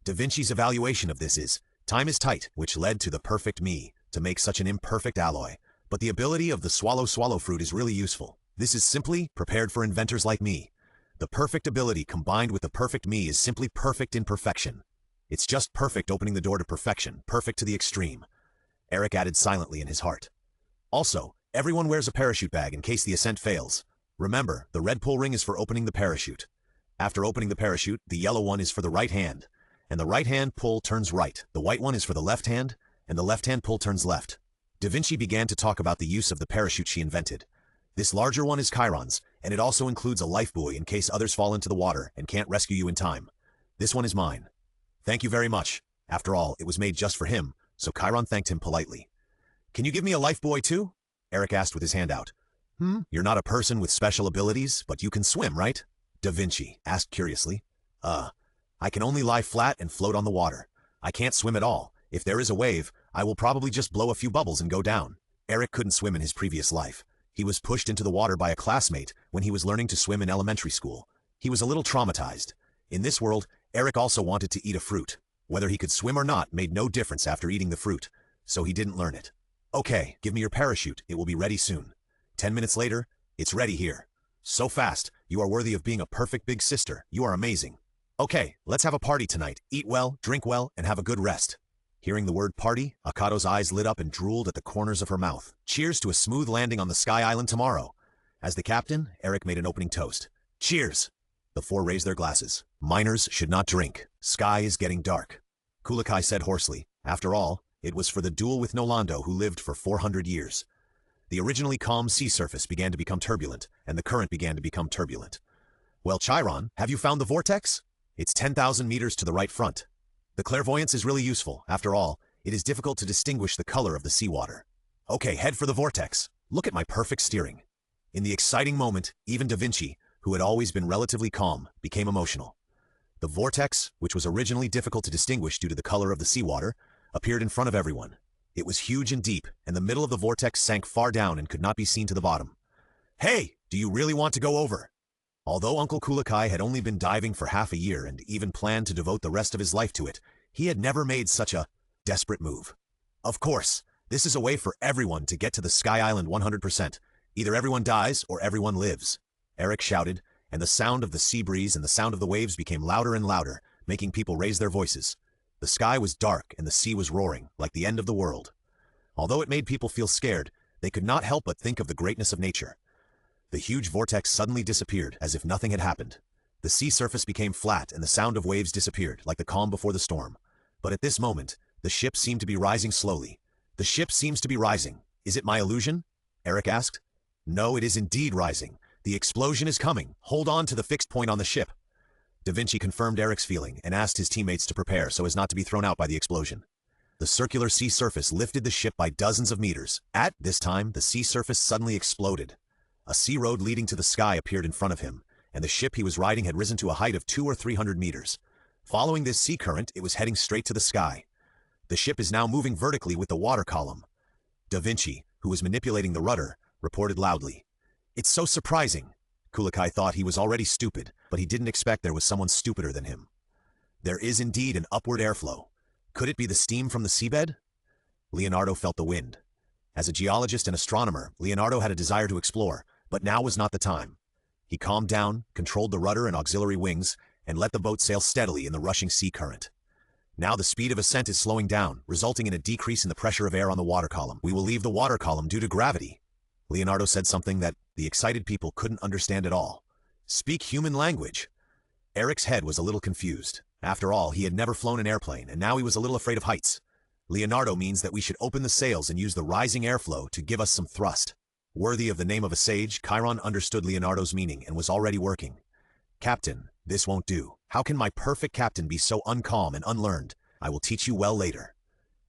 Da Vinci's evaluation of this is, time is tight, which led to the perfect me to make such an imperfect alloy. But the ability of the swallow fruit is really useful. This is simply prepared for inventors like me. The perfect ability combined with the perfect me is simply perfect in perfection. It's just perfect opening the door to perfection, perfect to the extreme. Eric added silently in his heart. Also, everyone wears a parachute bag in case the ascent fails. Remember, the red pull ring is for opening the parachute. After opening the parachute, the yellow one is for the right hand, and the right hand pull turns right. The white one is for the left hand, and the left hand pull turns left. Da Vinci began to talk about the use of the parachute she invented. This larger one is Chiron's, and it also includes a life buoy in case others fall into the water and can't rescue you in time. This one is mine. Thank you very much. After all, it was made just for him, so Chiron thanked him politely. Can you give me a life buoy too? Eric asked with his hand out. You're not a person with special abilities, but you can swim, right? Da Vinci asked curiously. I can only lie flat and float on the water. I can't swim at all. If there is a wave, I will probably just blow a few bubbles and go down. Eric couldn't swim in his previous life. He was pushed into the water by a classmate when he was learning to swim in elementary school. He was a little traumatized. In this world, Eric also wanted to eat a fruit. Whether he could swim or not made no difference after eating the fruit, so he didn't learn it. Okay, give me your parachute. It will be ready soon. 10 minutes later, it's ready here. So fast, you are worthy of being a perfect big sister. You are amazing. Okay, let's have a party tonight. Eat well, drink well, and have a good rest. Hearing the word party, Akado's eyes lit up and drooled at the corners of her mouth. Cheers to a smooth landing on the Sky Island tomorrow. As the captain, Eric made an opening toast. Cheers! The 4 raised their glasses. Miners should not drink. Sky is getting dark. Kulikai said hoarsely. After all, it was for the duel with Nolando who lived for 400 years. The originally calm sea surface began to become turbulent, and the current began to become turbulent. Well, Chiron, have you found the vortex? It's 10,000 meters to the right front. The clairvoyance is really useful. After all, it is difficult to distinguish the color of the seawater. Okay, head for the vortex. Look at my perfect steering. In the exciting moment, even Da Vinci, who had always been relatively calm, became emotional. The vortex, which was originally difficult to distinguish due to the color of the seawater, appeared in front of everyone. It was huge and deep, and the middle of the vortex sank far down and could not be seen to the bottom. Hey, do you really want to go over? Although Uncle Kulikai had only been diving for half a year and even planned to devote the rest of his life to it, he had never made such a desperate move. Of course, this is a way for everyone to get to the Sky Island 100%. Either everyone dies or everyone lives. Eric shouted, and the sound of the sea breeze and the sound of the waves became louder and louder, making people raise their voices. The sky was dark and the sea was roaring, like the end of the world. Although it made people feel scared, they could not help but think of the greatness of nature. The huge vortex suddenly disappeared, as if nothing had happened. The sea surface became flat and the sound of waves disappeared, like the calm before the storm. But at this moment, the ship seemed to be rising slowly. The ship seems to be rising. Is it my illusion? Eric asked. No, it is indeed rising. The explosion is coming. Hold on to the fixed point on the ship. Da Vinci confirmed Eric's feeling and asked his teammates to prepare so as not to be thrown out by the explosion. The circular sea surface lifted the ship by dozens of meters. At this time, the sea surface suddenly exploded. A sea road leading to the sky appeared in front of him, and the ship he was riding had risen to a height of 200 or 300 meters. Following this sea current, it was heading straight to the sky. The ship is now moving vertically with the water column. Da Vinci, who was manipulating the rudder, reported loudly. It's so surprising. Kulikai thought he was already stupid, but he didn't expect there was someone stupider than him. There is indeed an upward airflow. Could it be the steam from the seabed? Leonardo felt the wind. As a geologist and astronomer, Leonardo had a desire to explore, but now was not the time. He calmed down, controlled the rudder and auxiliary wings, and let the boat sail steadily in the rushing sea current. Now the speed of ascent is slowing down, resulting in a decrease in the pressure of air on the water column. We will leave the water column due to gravity. Leonardo said something that the excited people couldn't understand at all. Speak human language. Eric's head was a little confused. After all, he had never flown an airplane, and now he was a little afraid of heights. Leonardo means that we should open the sails and use the rising airflow to give us some thrust. Worthy of the name of a sage, Chiron understood Leonardo's meaning and was already working. Captain, this won't do. How can my perfect captain be so uncalm and unlearned? I will teach you well later.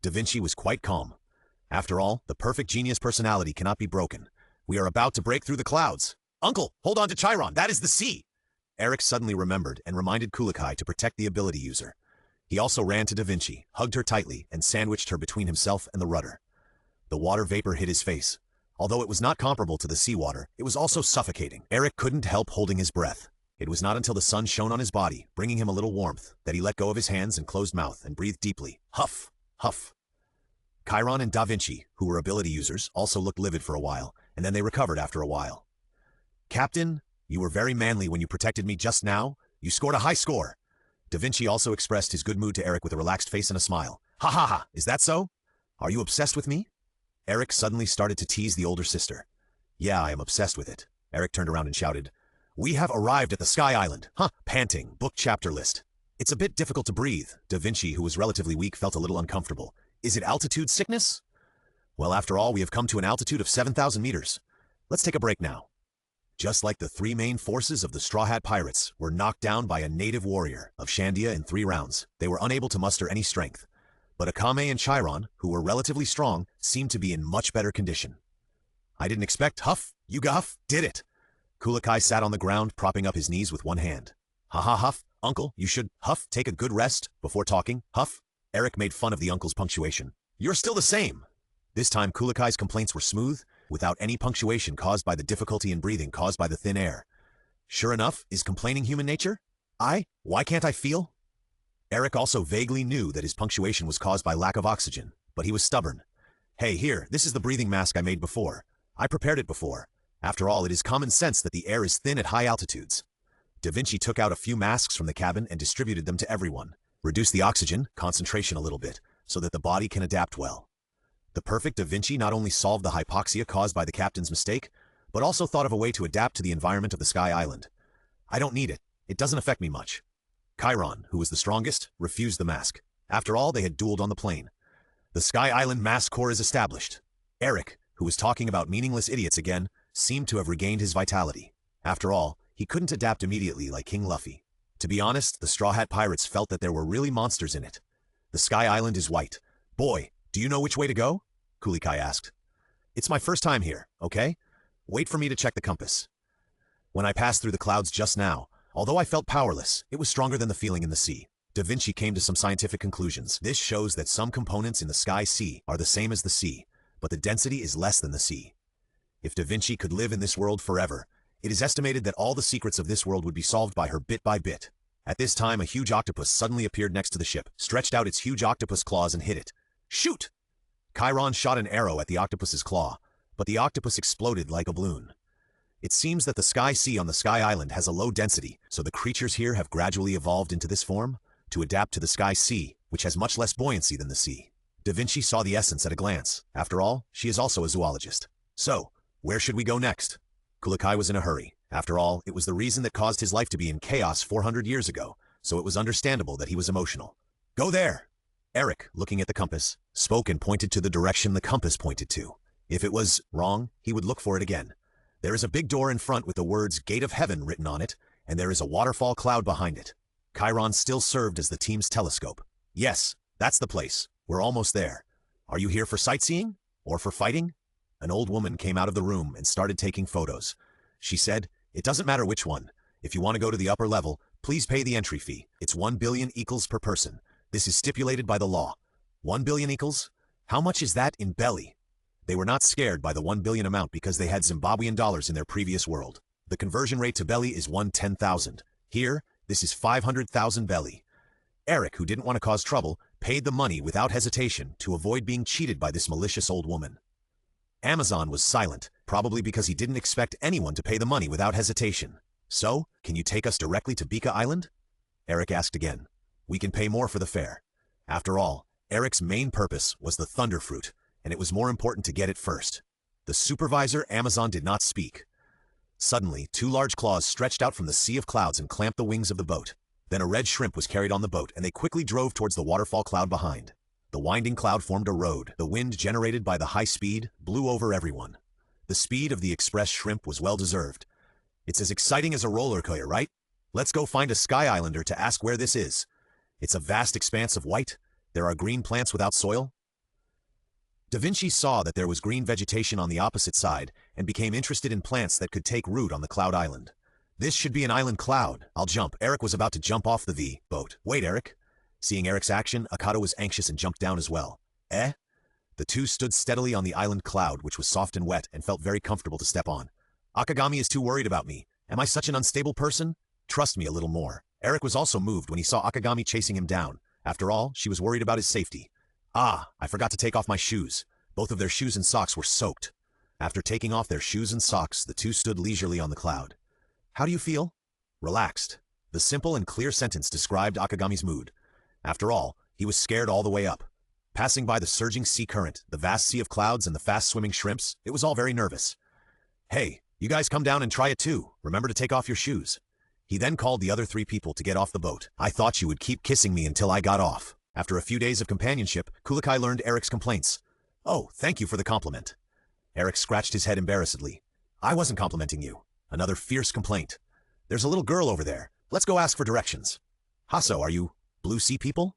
Da Vinci was quite calm. After all, the perfect genius personality cannot be broken. We are about to break through the clouds. Uncle, hold on to Chiron, that is the sea! Eric suddenly remembered and reminded Kulikai to protect the ability user. He also ran to Da Vinci, hugged her tightly, and sandwiched her between himself and the rudder. The water vapor hit his face. Although it was not comparable to the seawater, it was also suffocating. Eric couldn't help holding his breath. It was not until the sun shone on his body, bringing him a little warmth, that he let go of his hands and closed mouth and breathed deeply. Huff! Huff! Chiron and Da Vinci, who were ability users, also looked livid for a while, and then they recovered after a while. Captain, you were very manly when you protected me just now. You scored a high score. Da Vinci also expressed his good mood to Eric with a relaxed face and a smile. Ha ha ha, is that so? Are you obsessed with me? Eric suddenly started to tease the older sister. Yeah, I am obsessed with it. Eric turned around and shouted. We have arrived at the Sky Island. Huh, panting, book chapter list. It's a bit difficult to breathe. Da Vinci, who was relatively weak, felt a little uncomfortable. Is it altitude sickness? Well, after all, we have come to an altitude of 7,000 meters. Let's take a break now. Just like the three main forces of the Straw Hat Pirates were knocked down by a native warrior of Shandia in 3 rounds, they were unable to muster any strength. But Akame and Chiron, who were relatively strong, seemed to be in much better condition. I didn't expect Huff, you Huff, did it. Kulikai sat on the ground, propping up his knees with one hand. Ha ha Huff, uncle, you should, Huff, take a good rest before talking, Huff. Eric made fun of the uncle's punctuation. You're still the same. This time Kulikai's complaints were smooth, without any punctuation caused by the difficulty in breathing caused by the thin air. Sure enough, is complaining human nature? Why can't I feel? Eric also vaguely knew that his punctuation was caused by lack of oxygen, but he was stubborn. Hey, here, this is the breathing mask I made before. I prepared it before. After all, it is common sense that the air is thin at high altitudes. Da Vinci took out a few masks from the cabin and distributed them to everyone. Reduce the oxygen, concentration a little bit, so that the body can adapt well. The perfect Da Vinci not only solved the hypoxia caused by the captain's mistake, but also thought of a way to adapt to the environment of the Sky Island. I don't need it. It doesn't affect me much. Chiron, who was the strongest, refused the mask. After all, they had dueled on the plane. The Sky Island Mask Corps is established. Eric, who was talking about meaningless idiots again, seemed to have regained his vitality. After all, he couldn't adapt immediately like King Luffy. To be honest, the Straw Hat Pirates felt that there were really monsters in it. The Sky Island is white. Boy, do you know which way to go? Kulikai asked. It's my first time here, okay? Wait for me to check the compass. When I passed through the clouds just now, although I felt powerless, it was stronger than the feeling in the sea. Da Vinci came to some scientific conclusions. This shows that some components in the sky sea are the same as the sea, but the density is less than the sea. If Da Vinci could live in this world forever, it is estimated that all the secrets of this world would be solved by her bit by bit. At this time, a huge octopus suddenly appeared next to the ship, stretched out its huge octopus claws and hit it. Shoot! Chiron shot an arrow at the octopus's claw, but the octopus exploded like a balloon. It seems that the Sky Sea on the Sky Island has a low density, so the creatures here have gradually evolved into this form to adapt to the Sky Sea, which has much less buoyancy than the sea. Da Vinci saw the essence at a glance. After all, she is also a zoologist. So, where should we go next? Kulikai was in a hurry. After all, it was the reason that caused his life to be in chaos 400 years ago, so it was understandable that he was emotional. Go there! Eric, looking at the compass, spoke and pointed to the direction the compass pointed to. If it was wrong, he would look for it again. There is a big door in front with the words Gate of Heaven written on it, and there is a waterfall cloud behind it. Chiron still served as the team's telescope. Yes, that's the place. We're almost there. Are you here for sightseeing? Or for fighting? An old woman came out of the room and started taking photos. She said, "It doesn't matter which one. If you want to go to the upper level, please pay the entry fee. It's 1 billion equals per person. This is stipulated by the law." 1 billion equals? How much is that in belly? They were not scared by the 1 billion amount because they had Zimbabwean dollars in their previous world. The conversion rate to belly is 1/10,000. Here, this is 500,000 belly. Eric, who didn't want to cause trouble, paid the money without hesitation to avoid being cheated by this malicious old woman. Amazon was silent, probably because he didn't expect anyone to pay the money without hesitation. So, can you take us directly to Bika Island? Eric asked again. We can pay more for the fare. After all, Eric's main purpose was the thunder fruit, and it was more important to get it first. The supervisor, Amazon, did not speak. Suddenly, 2 large claws stretched out from the sea of clouds and clamped the wings of the boat. Then a red shrimp was carried on the boat, and they quickly drove towards the waterfall cloud behind. The winding cloud formed a road. The wind, generated by the high speed, blew over everyone. The speed of the express shrimp was well-deserved. It's as exciting as a roller coaster, right? Let's go find a Sky Islander to ask where this is. It's a vast expanse of white. There are green plants without soil. Da Vinci saw that there was green vegetation on the opposite side and became interested in plants that could take root on the cloud island. This should be an island cloud. I'll jump. Eric was about to jump off the V-boat. Wait, Eric. Seeing Eric's action, Akame was anxious and jumped down as well. Eh? The two stood steadily on the island cloud, which was soft and wet and felt very comfortable to step on. Akagami is too worried about me. Am I such an unstable person? Trust me a little more. Eric was also moved when he saw Akagami chasing him down. After all, she was worried about his safety. Ah, I forgot to take off my shoes. Both of their shoes and socks were soaked. After taking off their shoes and socks, the two stood leisurely on the cloud. How do you feel? Relaxed. The simple and clear sentence described Akagami's mood. After all, he was scared all the way up. Passing by the surging sea current, the vast sea of clouds, and the fast-swimming shrimps, it was all very nervous. Hey, you guys come down and try it too. Remember to take off your shoes. He then called the other 3 people to get off the boat. I thought you would keep kissing me until I got off. After a few days of companionship, Kulikai learned Eric's complaints. Oh, thank you for the compliment. Eric scratched his head embarrassedly. I wasn't complimenting you. Another fierce complaint. There's a little girl over there. Let's go ask for directions. Hasso, are you Blue Sea people?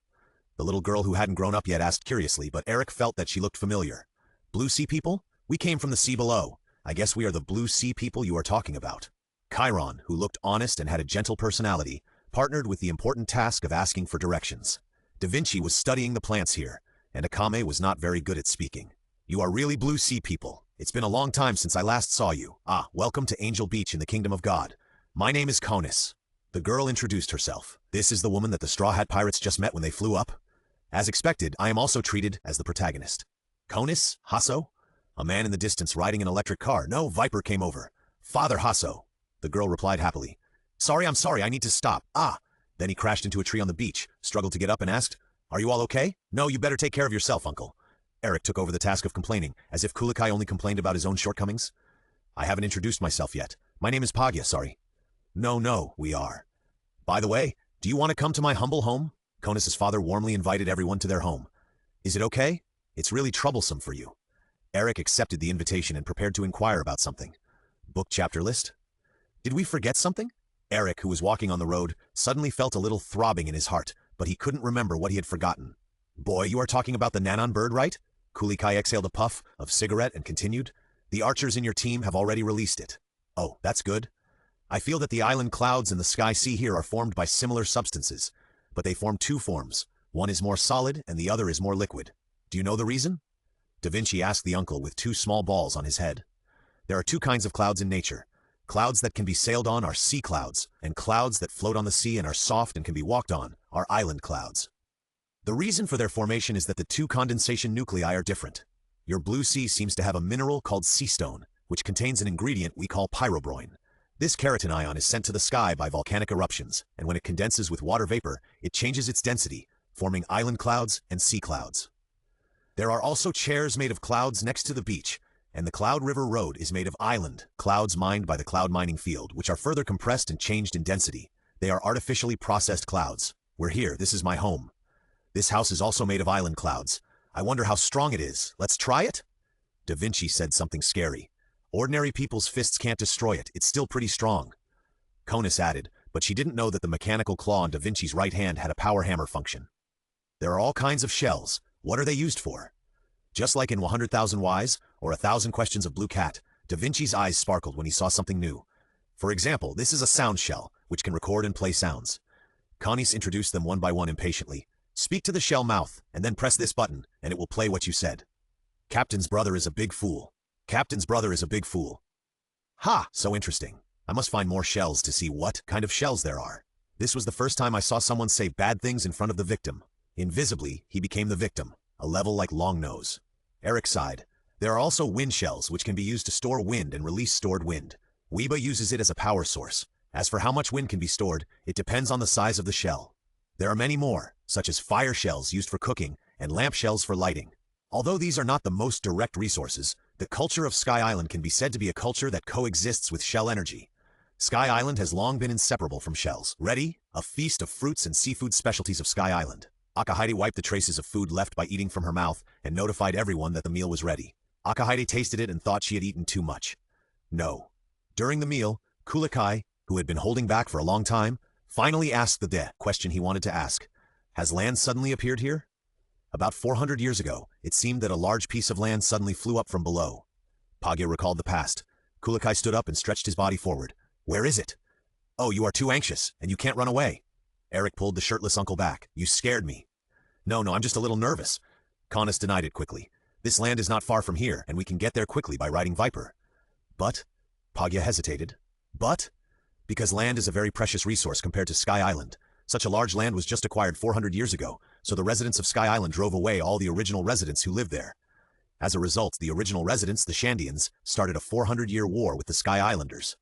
The little girl who hadn't grown up yet asked curiously, but Eric felt that she looked familiar. Blue Sea people? We came from the sea below. I guess we are the Blue Sea people you are talking about. Chiron, who looked honest and had a gentle personality, partnered with the important task of asking for directions. Da Vinci was studying the plants here, and Akame was not very good at speaking. You are really Blue Sea people. It's been a long time since I last saw you. Ah, welcome to Angel Beach in the Kingdom of God. My name is Konis. The girl introduced herself. This is the woman that the Straw Hat Pirates just met when they flew up. As expected, I am also treated as the protagonist. Konis? Hasso? A man in the distance riding an electric car. No, Viper came over. Father Hasso. The girl replied happily. I'm sorry, I need to stop. Ah. Then he crashed into a tree on the beach, struggled to get up and asked, Are you all okay? No, you better take care of yourself, uncle. Eric took over the task of complaining, as if Kulikai only complained about his own shortcomings. I haven't introduced myself yet. My name is Pagya, sorry. No, we are. By the way, do you want to come to my humble home? Konis' father warmly invited everyone to their home. Is it okay? It's really troublesome for you. Eric accepted the invitation and prepared to inquire about something. Book chapter list? Did we forget something? Eric, who was walking on the road, suddenly felt a little throbbing in his heart, but he couldn't remember what he had forgotten. Boy, you are talking about the Nanon bird, right? Kulikai exhaled a puff of cigarette and continued. The archers in your team have already released it. Oh, that's good. I feel that the island clouds and the sky sea here are formed by similar substances, but they form 2 forms. One is more solid and the other is more liquid. Do you know the reason? Da Vinci asked the uncle with 2 small balls on his head. There are 2 kinds of clouds in nature. Clouds that can be sailed on are sea clouds, and clouds that float on the sea and are soft and can be walked on are island clouds. The reason for their formation is that the two condensation nuclei are different. Your blue sea seems to have a mineral called sea stone, which contains an ingredient we call pyrobroin. This keratin ion is sent to the sky by volcanic eruptions, and when it condenses with water vapor, it changes its density, forming island clouds and sea clouds. There are also chairs made of clouds next to the beach, and the Cloud River Road is made of island clouds mined by the cloud mining field, which are further compressed and changed in density. They are artificially processed clouds. We're here, this is my home. This house is also made of island clouds. I wonder how strong it is. Let's try it? Da Vinci said something scary. Ordinary people's fists can't destroy it. It's still pretty strong. Conus added, but she didn't know that the mechanical claw on Da Vinci's right hand had a power hammer function. There are all kinds of shells. What are they used for? Just like in 100,000 Whys or 1,000 Questions of Blue Cat, Da Vinci's eyes sparkled when he saw something new. For example, this is a sound shell, which can record and play sounds. Conus introduced them one by one impatiently. Speak to the shell mouth, and then press this button, and it will play what you said. Captain's brother is a big fool. Captain's brother is a big fool. Ha! So interesting. I must find more shells to see what kind of shells there are. This was the first time I saw someone say bad things in front of the victim. Invisibly, he became the victim, a level like Long Nose. Eric sighed. There are also wind shells, which can be used to store wind and release stored wind. Weeba uses it as a power source. As for how much wind can be stored, it depends on the size of the shell. There are many more, such as fire shells used for cooking and lamp shells for lighting. Although these are not the most direct resources, the culture of Sky Island can be said to be a culture that coexists with shell energy. Sky Island has long been inseparable from shells. Ready? A feast of fruits and seafood specialties of Sky Island. Akahide wiped the traces of food left by eating from her mouth and notified everyone that the meal was ready. Akahide tasted it and thought she had eaten too much. No. During the meal, Kulikai, who had been holding back for a long time, finally asked the question he wanted to ask. Has land suddenly appeared here? About 400 years ago, it seemed that a large piece of land suddenly flew up from below. Pagya recalled the past. Kulikai stood up and stretched his body forward. Where is it? Oh, you are too anxious, and you can't run away. Eric pulled the shirtless uncle back. You scared me. No, I'm just a little nervous. Conus denied it quickly. This land is not far from here, and we can get there quickly by riding Viper. But? Pagya hesitated. But? Because land is a very precious resource compared to Sky Island. Such a large land was just acquired 400 years ago, so the residents of Sky Island drove away all the original residents who lived there. As a result, the original residents, the Shandians, started a 400-year war with the Sky Islanders.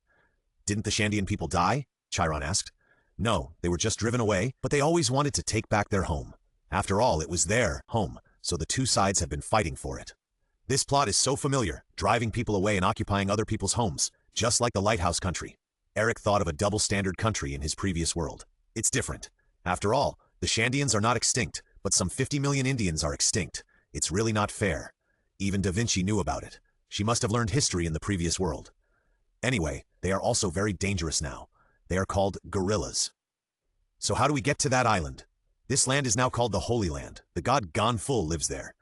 Didn't the Shandian people die? Chiron asked. No, they were just driven away, but they always wanted to take back their home. After all, it was their home, so the two sides have been fighting for it. This plot is so familiar, driving people away and occupying other people's homes, just like the Lighthouse Country. Eric thought of a double-standard country in his previous world. It's different. After all, the Shandians are not extinct, but some 50 million Indians are extinct. It's really not fair. Even Da Vinci knew about it. She must have learned history in the previous world. Anyway, they are also very dangerous now. They are called gorillas. So how do we get to that island? This land is now called the Holy Land. The god Ganful lives there.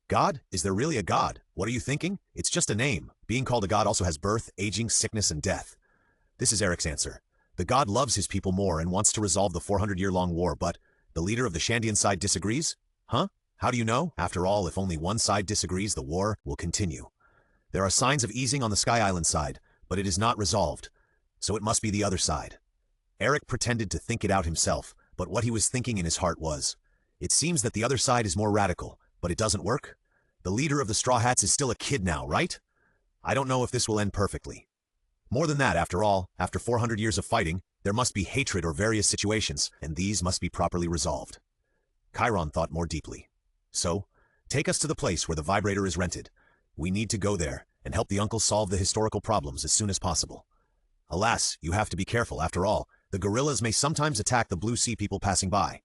God? Is there really a god? What are you thinking? It's just a name. Being called a god also has birth, aging, sickness, and death. This is Eric's answer. The god loves his people more and wants to resolve the 400-year-long war, but the leader of the Shandian side disagrees? Huh? How do you know? After all, if only one side disagrees, the war will continue. There are signs of easing on the Sky Island side, but it is not resolved, so it must be the other side. Eric pretended to think it out himself, but what he was thinking in his heart was, it seems that the other side is more radical, but it doesn't work? The leader of the Straw Hats is still a kid now, right? I don't know if this will end perfectly. More than that, after all, after 400 years of fighting, there must be hatred or various situations, and these must be properly resolved. Chiron thought more deeply. So, take us to the place where the vibrator is rented. We need to go there and help the uncle solve the historical problems as soon as possible. Alas, you have to be careful. After all, the gorillas may sometimes attack the Blue Sea people passing by.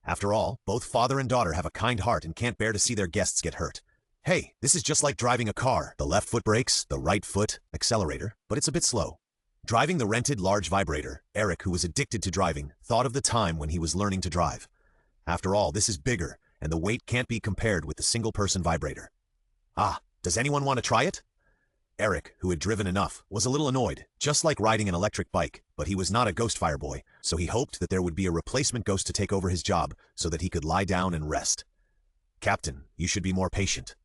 After all, both father and daughter have a kind heart and can't bear to see their guests get hurt. Hey, this is just like driving a car. The left foot brakes, the right foot accelerator, but it's a bit slow. Driving the rented large vibrator, Eric, who was addicted to driving, thought of the time when he was learning to drive. After all, this is bigger, and the weight can't be compared with the single-person vibrator. Ah, does anyone want to try it? Eric, who had driven enough, was a little annoyed, just like riding an electric bike, but he was not a ghost fire boy, so he hoped that there would be a replacement ghost to take over his job so that he could lie down and rest. Captain, you should be more patient.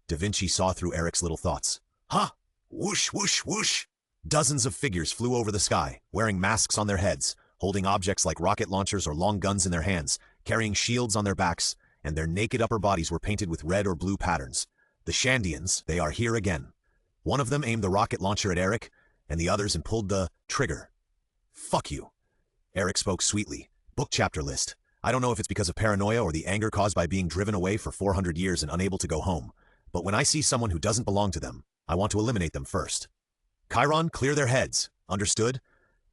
Da Vinci saw through Eric's little thoughts. Ha! Whoosh, whoosh, whoosh! Dozens of figures flew over the sky, wearing masks on their heads, holding objects like rocket launchers or long guns in their hands, carrying shields on their backs, and their naked upper bodies were painted with red or blue patterns. The Shandians, they are here again. One of them aimed the rocket launcher at Eric, and the others and pulled the trigger. Fuck you. Eric spoke sweetly. Book chapter list. I don't know if it's because of paranoia or the anger caused by being driven away for 400 years and unable to go home, but when I see someone who doesn't belong to them, I want to eliminate them first. Chiron, clear their heads. Understood?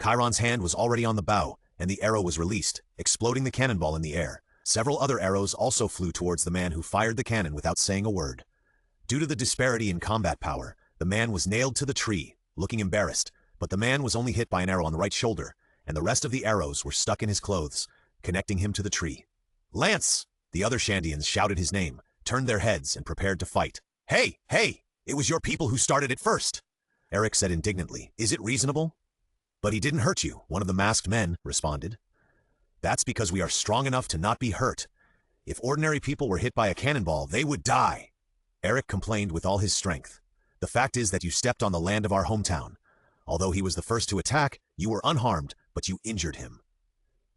Chiron's hand was already on the bow, and the arrow was released, exploding the cannonball in the air. Several other arrows also flew towards the man who fired the cannon without saying a word. Due to the disparity in combat power, the man was nailed to the tree, looking embarrassed, but the man was only hit by an arrow on the right shoulder, and the rest of the arrows were stuck in his clothes, connecting him to the tree. Lance! The other Shandians shouted his name, turned their heads, and prepared to fight. Hey! Hey! It was your people who started it first! Eric said indignantly. Is it reasonable? But he didn't hurt you, one of the masked men responded. That's because we are strong enough to not be hurt. If ordinary people were hit by a cannonball, they would die. Eric complained with all his strength. The fact is that you stepped on the land of our hometown. Although he was the first to attack, you were unharmed, but you injured him.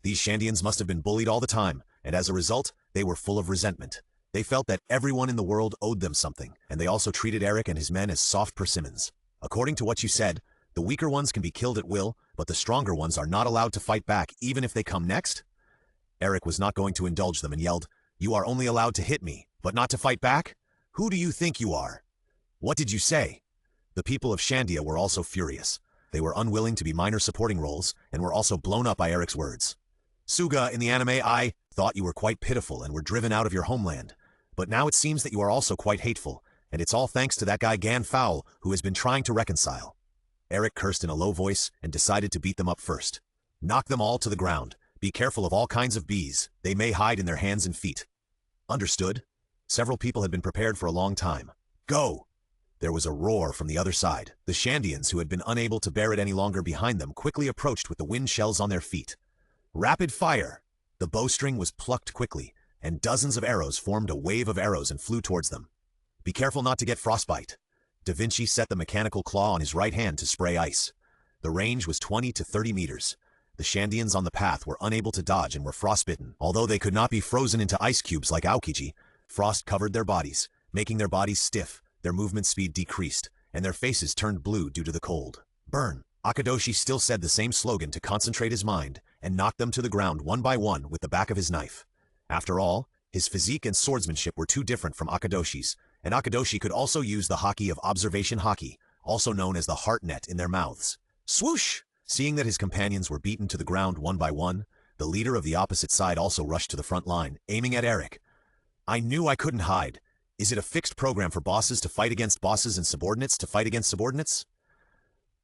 These Shandians must have been bullied all the time, and as a result, they were full of resentment. They felt that everyone in the world owed them something, and they also treated Eric and his men as soft persimmons. According to what you said, the weaker ones can be killed at will, but the stronger ones are not allowed to fight back even if they come next? Eric was not going to indulge them and yelled, You are only allowed to hit me, but not to fight back? Who do you think you are? What did you say? The people of Shandia were also furious. They were unwilling to be minor supporting roles and were also blown up by Eric's words. Suga, in the anime, I thought you were quite pitiful and were driven out of your homeland. But now it seems that you are also quite hateful, and it's all thanks to that guy Gan Fowl who has been trying to reconcile. Eric cursed in a low voice and decided to beat them up first. Knock them all to the ground. Be careful of all kinds of bees. They may hide in their hands and feet. Understood? Several people had been prepared for a long time. Go! There was a roar from the other side. The Shandians, who had been unable to bear it any longer behind them, quickly approached with the wind shells on their feet. Rapid fire! The bowstring was plucked quickly, and dozens of arrows formed a wave of arrows and flew towards them. Be careful not to get frostbite. Da Vinci set the mechanical claw on his right hand to spray ice. The range was 20 to 30 meters. The Shandians on the path were unable to dodge and were frostbitten. Although they could not be frozen into ice cubes like Aokiji, frost covered their bodies, making their bodies stiff, their movement speed decreased, and their faces turned blue due to the cold. Burn! Akadoshi still said the same slogan to concentrate his mind and knock them to the ground one by one with the back of his knife. After all, his physique and swordsmanship were too different from Akadoshi's, and Akadoshi could also use the haki of observation haki, also known as the heart net, in their mouths. Swoosh! Seeing that his companions were beaten to the ground one by one, the leader of the opposite side also rushed to the front line, aiming at Eric. I knew I couldn't hide. Is it a fixed program for bosses to fight against bosses and subordinates to fight against subordinates?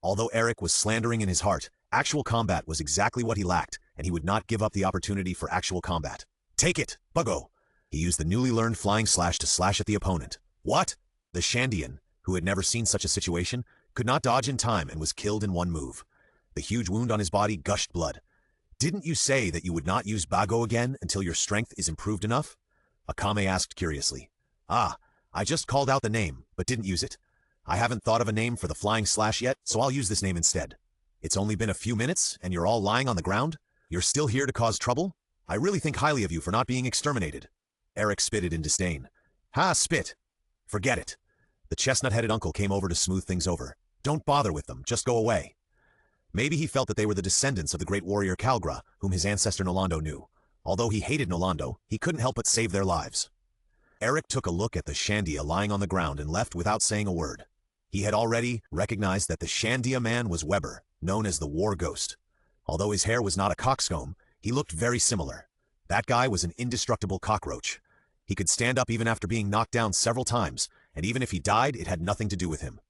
Although Eric was slandering in his heart, actual combat was exactly what he lacked, and he would not give up the opportunity for actual combat. Take it, Buggo! He used the newly learned flying slash to slash at the opponent. What? The Shandian, who had never seen such a situation, could not dodge in time and was killed in one move. The huge wound on his body gushed blood. Didn't you say that you would not use Bago again until your strength is improved enough? Akame asked curiously. Ah, I just called out the name, but didn't use it. I haven't thought of a name for the flying slash yet, so I'll use this name instead. It's only been a few minutes, and you're all lying on the ground? You're still here to cause trouble? I really think highly of you for not being exterminated. Eric spitted in disdain. Ha, spit! Forget it. The chestnut-headed uncle came over to smooth things over. Don't bother with them, just go away. Maybe he felt that they were the descendants of the great warrior Calgra, whom his ancestor Nolando knew. Although he hated Nolando, he couldn't help but save their lives. Eric took a look at the Shandia lying on the ground and left without saying a word. He had already recognized that the Shandia man was Weber, known as the War Ghost. Although his hair was not a coxcomb, he looked very similar. That guy was an indestructible cockroach. He could stand up even after being knocked down several times, and even if he died, it had nothing to do with him.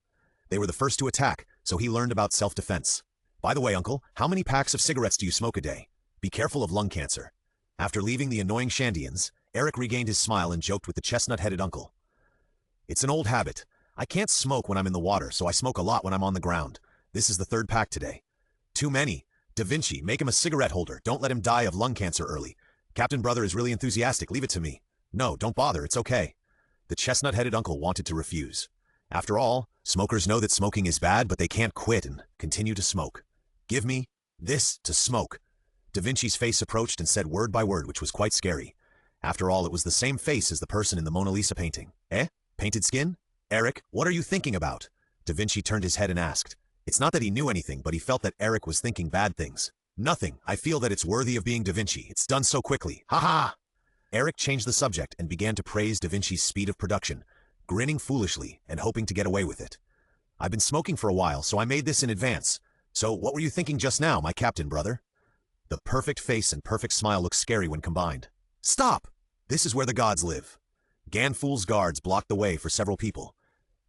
They were the first to attack, so he learned about self-defense. By the way, uncle, how many packs of cigarettes do you smoke a day? Be careful of lung cancer. After leaving the annoying Shandians, Eric regained his smile and joked with the chestnut-headed uncle. It's an old habit. I can't smoke when I'm in the water, so I smoke a lot when I'm on the ground. This is the third pack today. Too many. Da Vinci, make him a cigarette holder. Don't let him die of lung cancer early. Captain Brother is really enthusiastic. Leave it to me. No, don't bother. It's okay. The chestnut-headed uncle wanted to refuse. After all, smokers know that smoking is bad, but they can't quit and continue to smoke. Give me this to smoke. Da Vinci's face approached and said word by word, which was quite scary. After all, it was the same face as the person in the Mona Lisa painting. Eh? Painted skin? Eric, what are you thinking about? Da Vinci turned his head and asked. It's not that he knew anything, but he felt that Eric was thinking bad things. Nothing. I feel that it's worthy of being Da Vinci. It's done so quickly. Ha ha! Eric changed the subject and began to praise Da Vinci's speed of production, grinning foolishly and hoping to get away with it. I've been smoking for a while, so I made this in advance. So what were you thinking just now, my captain brother? The perfect face and perfect smile look scary when combined. Stop! This is where the gods live. Ganfool's guards blocked the way for several people.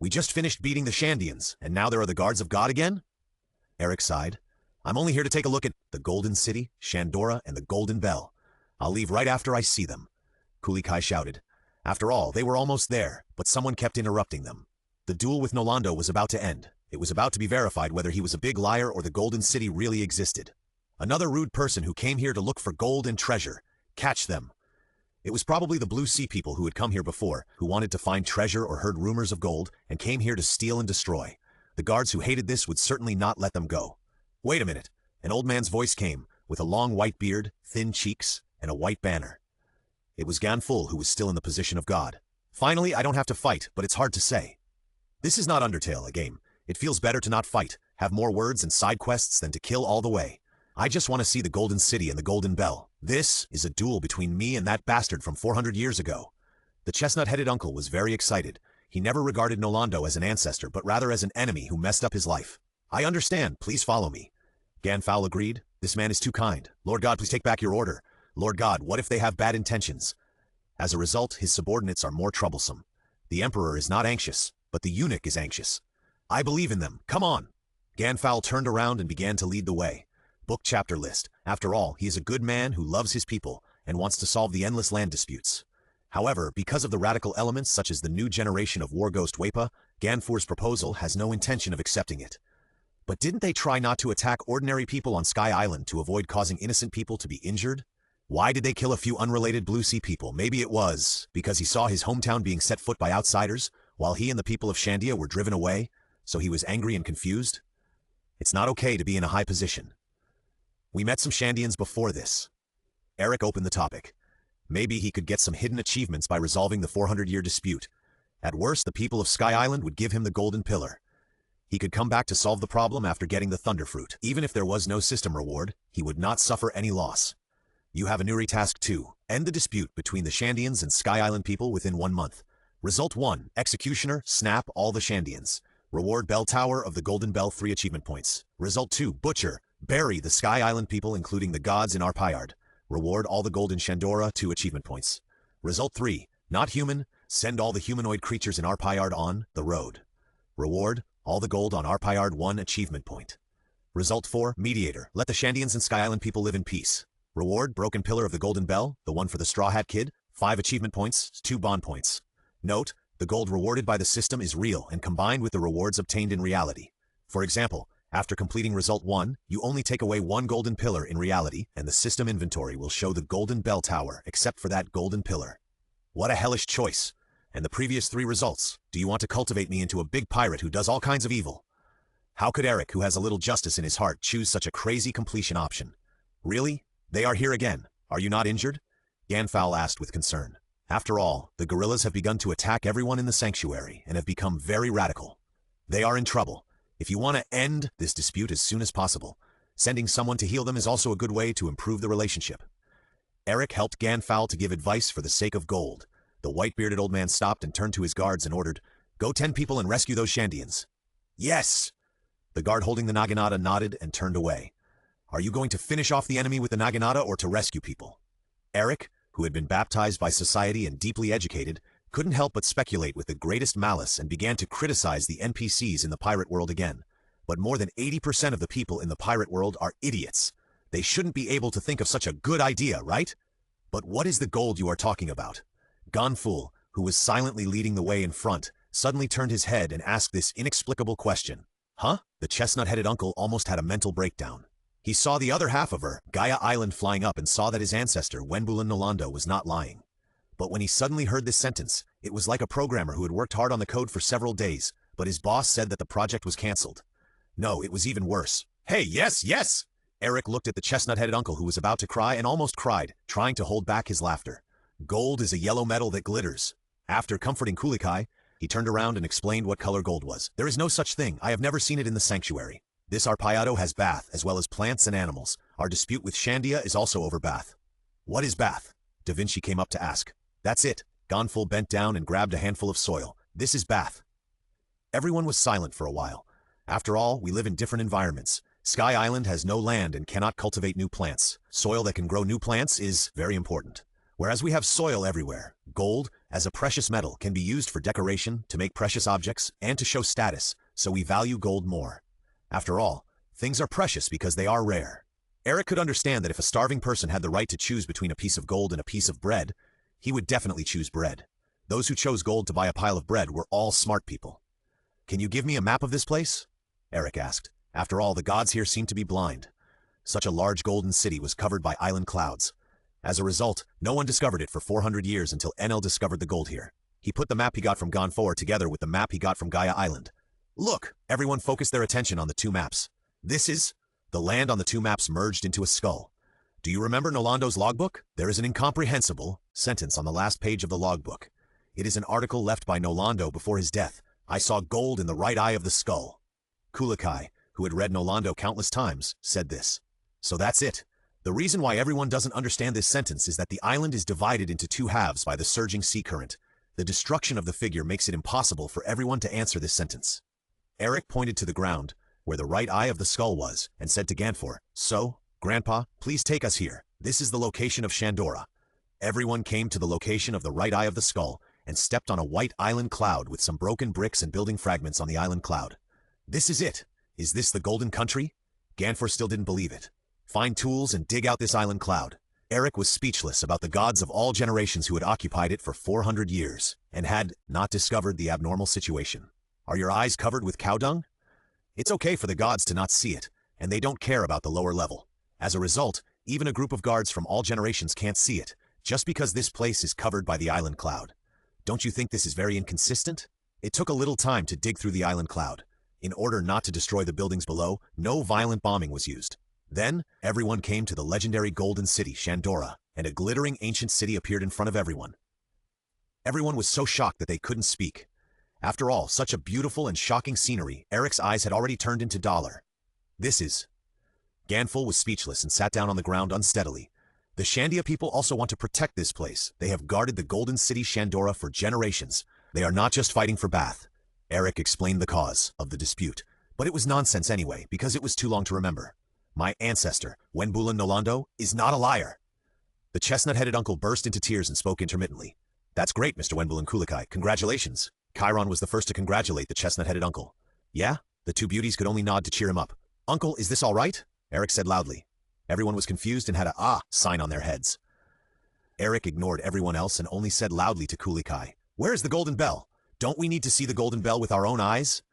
We just finished beating the Shandians, and now there are the guards of God again? Eric sighed. I'm only here to take a look at the Golden City, Shandora, and the Golden Bell. I'll leave right after I see them. Kulikai shouted. After all, they were almost there, but someone kept interrupting them. The duel with Nolando was about to end. It was about to be verified whether he was a big liar or the Golden City really existed. Another rude person who came here to look for gold and treasure. Catch them. It was probably the Blue Sea people who had come here before, who wanted to find treasure or heard rumors of gold, and came here to steal and destroy. The guards who hated this would certainly not let them go. Wait a minute. An old man's voice came, with a long white beard, thin cheeks, and a white banner. It was Ganful who was still in the position of God. Finally, I don't have to fight, but it's hard to say. This is not Undertale, a game. It feels better to not fight, have more words and side quests than to kill all the way. I just want to see the Golden City and the Golden Bell. This is a duel between me and that bastard from 400 years ago. The chestnut-headed uncle was very excited. He never regarded Nolando as an ancestor, but rather as an enemy who messed up his life. I understand, please follow me. Ganfowl agreed. This man is too kind. Lord God, please take back your order. Lord God, what if they have bad intentions? As a result, his subordinates are more troublesome. The emperor is not anxious, but the eunuch is anxious. I believe in them. Come on. Ganfowl turned around and began to lead the way. Book chapter list. After all, he is a good man who loves his people and wants to solve the endless land disputes. However, because of the radical elements such as the new generation of War Ghost Wepa, Ganfur's proposal has no intention of accepting it. But didn't they try not to attack ordinary people on Sky Island to avoid causing innocent people to be injured? Why did they kill a few unrelated Blue Sea people? Maybe it was because he saw his hometown being set foot by outsiders, while he and the people of Shandia were driven away, so he was angry and confused? It's not okay to be in a high position. We met some Shandians before this. Eric opened the topic. Maybe he could get some hidden achievements by resolving the 400-year dispute. At worst, the people of Sky Island would give him the Golden Pillar. He could come back to solve the problem after getting the Thunder Fruit. Even if there was no system reward, he would not suffer any loss. You have a new task too. End the dispute between the Shandians and Sky Island people within 1 month. Result 1. Executioner, snap all the Shandians. Reward Bell Tower of the Golden Bell 3 achievement points. Result 2. Butcher. Bury the Sky Island people including the gods in Arpayard. Reward all the gold in Shandora 2 achievement points. Result 3. Not human. Send all the humanoid creatures in Arpayard on the road. Reward all the gold on Arpayard 1 achievement point. Result 4. Mediator. Let the Shandians and Sky Island people live in peace. Reward Broken Pillar of the Golden Bell, the one for the Straw Hat Kid, 5 achievement points, 2 bond points. Note, the gold rewarded by the system is real and combined with the rewards obtained in reality. For example, after completing Result 1, you only take away 1 golden pillar in reality, and the system inventory will show the Golden Bell Tower except for that golden pillar. What a hellish choice. And the previous 3 results. Do you want to cultivate me into a big pirate who does all kinds of evil? How could Eric, who has a little justice in his heart, choose such a crazy completion option? Really? They are here again. Are you not injured? Ganfowl asked with concern. After all, the guerrillas have begun to attack everyone in the sanctuary and have become very radical. They are in trouble. If you want to end this dispute as soon as possible, sending someone to heal them is also a good way to improve the relationship. Eric helped Ganfowl to give advice for the sake of gold. The white-bearded old man stopped and turned to his guards and ordered, "Go 10 people and rescue those Shandians." Yes! The guard holding the Naginata nodded and turned away. Are you going to finish off the enemy with the Naginata or to rescue people? Eric, who had been baptized by society and deeply educated, couldn't help but speculate with the greatest malice and began to criticize the NPCs in the pirate world again. But more than 80% of the people in the pirate world are idiots. They shouldn't be able to think of such a good idea, right? But what is the gold you are talking about? Ganful, who was silently leading the way in front, suddenly turned his head and asked this inexplicable question. Huh? The chestnut-headed uncle almost had a mental breakdown. He saw the other half of her, Gaia Island, flying up and saw that his ancestor, Wenbulan Nolando, was not lying. But when he suddenly heard this sentence, it was like a programmer who had worked hard on the code for several days, but his boss said that the project was cancelled. No, it was even worse. Hey, yes, yes! Eric looked at the chestnut-headed uncle who was about to cry and almost cried, trying to hold back his laughter. Gold is a yellow metal that glitters. After comforting Kulikai, he turned around and explained what color gold was. There is no such thing. I have never seen it in the sanctuary. This Arpayado has bath, as well as plants and animals. Our dispute with Shandia is also over bath. What is bath? Da Vinci came up to ask. That's it. Gonful bent down and grabbed a handful of soil. This is bath. Everyone was silent for a while. After all, we live in different environments. Sky Island has no land and cannot cultivate new plants. Soil that can grow new plants is very important. Whereas we have soil everywhere, gold, as a precious metal, can be used for decoration, to make precious objects, and to show status, so we value gold more. After all, things are precious because they are rare. Eric could understand that if a starving person had the right to choose between a piece of gold and a piece of bread, he would definitely choose bread. Those who chose gold to buy a pile of bread were all smart people. Can you give me a map of this place? Eric asked. After all, the gods here seem to be blind. Such a large golden city was covered by island clouds. As a result, no one discovered it for 400 years until Enel discovered the gold here. He put the map he got from Gonfor together with the map he got from Gaia Island. Look, everyone focused their attention on the two maps. This is... The land on the two maps merged into a skull. Do you remember Nolando's logbook? There is an incomprehensible sentence on the last page of the logbook. It is an article left by Nolando before his death. I saw gold in the right eye of the skull. Kulikai, who had read Nolando countless times, said this. So that's it. The reason why everyone doesn't understand this sentence is that the island is divided into two halves by the surging sea current. The destruction of the figure makes it impossible for everyone to answer this sentence. Eric pointed to the ground, where the right eye of the skull was, and said to Gonfor, So, Grandpa, please take us here. This is the location of Shandora. Everyone came to the location of the right eye of the skull, and stepped on a white island cloud with some broken bricks and building fragments on the island cloud. This is it. Is this the Golden Country? Gonfor still didn't believe it. Find tools and dig out this island cloud. Eric was speechless about the gods of all generations who had occupied it for 400 years, and had not discovered the abnormal situation. Are your eyes covered with cow dung? It's okay for the gods to not see it, and they don't care about the lower level. As a result, even a group of guards from all generations can't see it, just because this place is covered by the island cloud. Don't you think this is very inconsistent? It took a little time to dig through the island cloud. In order not to destroy the buildings below, no violent bombing was used. Then, everyone came to the legendary golden city, Shandora, and a glittering ancient city appeared in front of everyone. Everyone was so shocked that they couldn't speak. After all, such a beautiful and shocking scenery, Eric's eyes had already turned into dollar. This is... Gonfor was speechless and sat down on the ground unsteadily. The Shandia people also want to protect this place. They have guarded the golden city Shandora for generations. They are not just fighting for Bath. Eric explained the cause of the dispute, but it was nonsense anyway, because it was too long to remember. My ancestor, Wenbulan Nolando, is not a liar. The chestnut-headed uncle burst into tears and spoke intermittently. That's great, Mr. Wenbulan Kulikai. Congratulations. Chiron was the first to congratulate the chestnut-headed uncle. Yeah? The two beauties could only nod to cheer him up. Uncle, is this all right? Eric said loudly. Everyone was confused and had a "ah" sign on their heads. Eric ignored everyone else and only said loudly to Kulikai, Where is the golden bell? Don't we need to see the golden bell with our own eyes?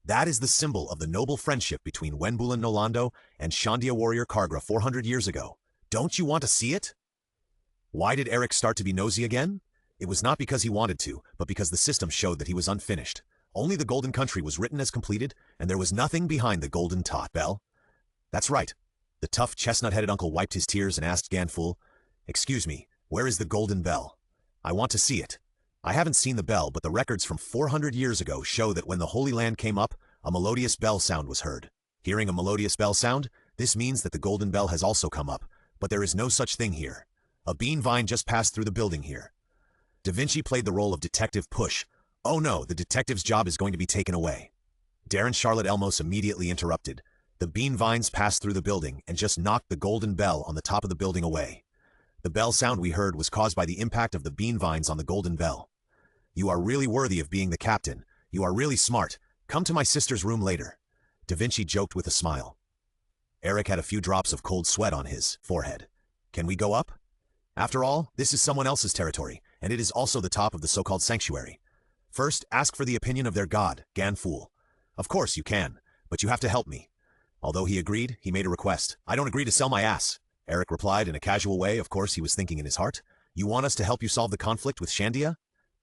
That is the symbol of the noble friendship between Wenbulan Nolando and Shandia warrior Kargra 400 years ago. Don't you want to see it? Why did Eric start to be nosy again? It was not because he wanted to, but because the system showed that he was unfinished. Only the Golden Country was written as completed, and there was nothing behind the golden bell. That's right. The tough chestnut-headed uncle wiped his tears and asked Gonfor, Excuse me, where is the golden bell? I want to see it. I haven't seen the bell, but the records from 400 years ago show that when the Holy Land came up, a melodious bell sound was heard. Hearing a melodious bell sound, this means that the golden bell has also come up, but there is no such thing here. A bean vine just passed through the building here. Da Vinci played the role of Detective Push. Oh no, the detective's job is going to be taken away. Darren Charlotte Elmos immediately interrupted. The bean vines passed through the building and just knocked the golden bell on the top of the building away. The bell sound we heard was caused by the impact of the bean vines on the golden bell. You are really worthy of being the captain. You are really smart. Come to my sister's room later. Da Vinci joked with a smile. Eric had a few drops of cold sweat on his forehead. Can we go up? After all, this is someone else's territory, and it is also the top of the so-called sanctuary. First, ask for the opinion of their god, Gonfor. Of course you can, but you have to help me. Although he agreed, he made a request. I don't agree to sell my ass. Eric replied in a casual way. Of course, he was thinking in his heart. You want us to help you solve the conflict with Shandia?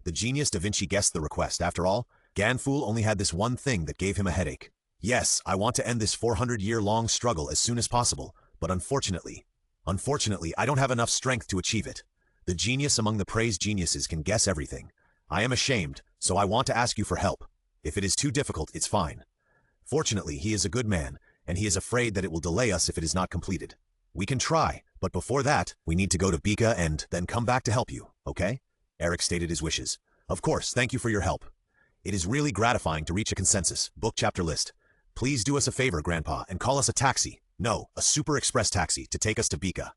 The genius Da Vinci guessed the request. After all, Gonfor only had this one thing that gave him a headache. Yes, I want to end this 400-year-long struggle as soon as possible, but unfortunately, I don't have enough strength to achieve it. The genius among the praised geniuses can guess everything. I am ashamed, so I want to ask you for help. If it is too difficult, it's fine. Fortunately, he is a good man, and he is afraid that it will delay us if it is not completed. We can try, but before that, we need to go to Bika and then come back to help you, okay? Eric stated his wishes. Of course, thank you for your help. It is really gratifying to reach a consensus. Book chapter list. Please do us a favor, Grandpa, and call us a taxi. No, a super express taxi to take us to Bika.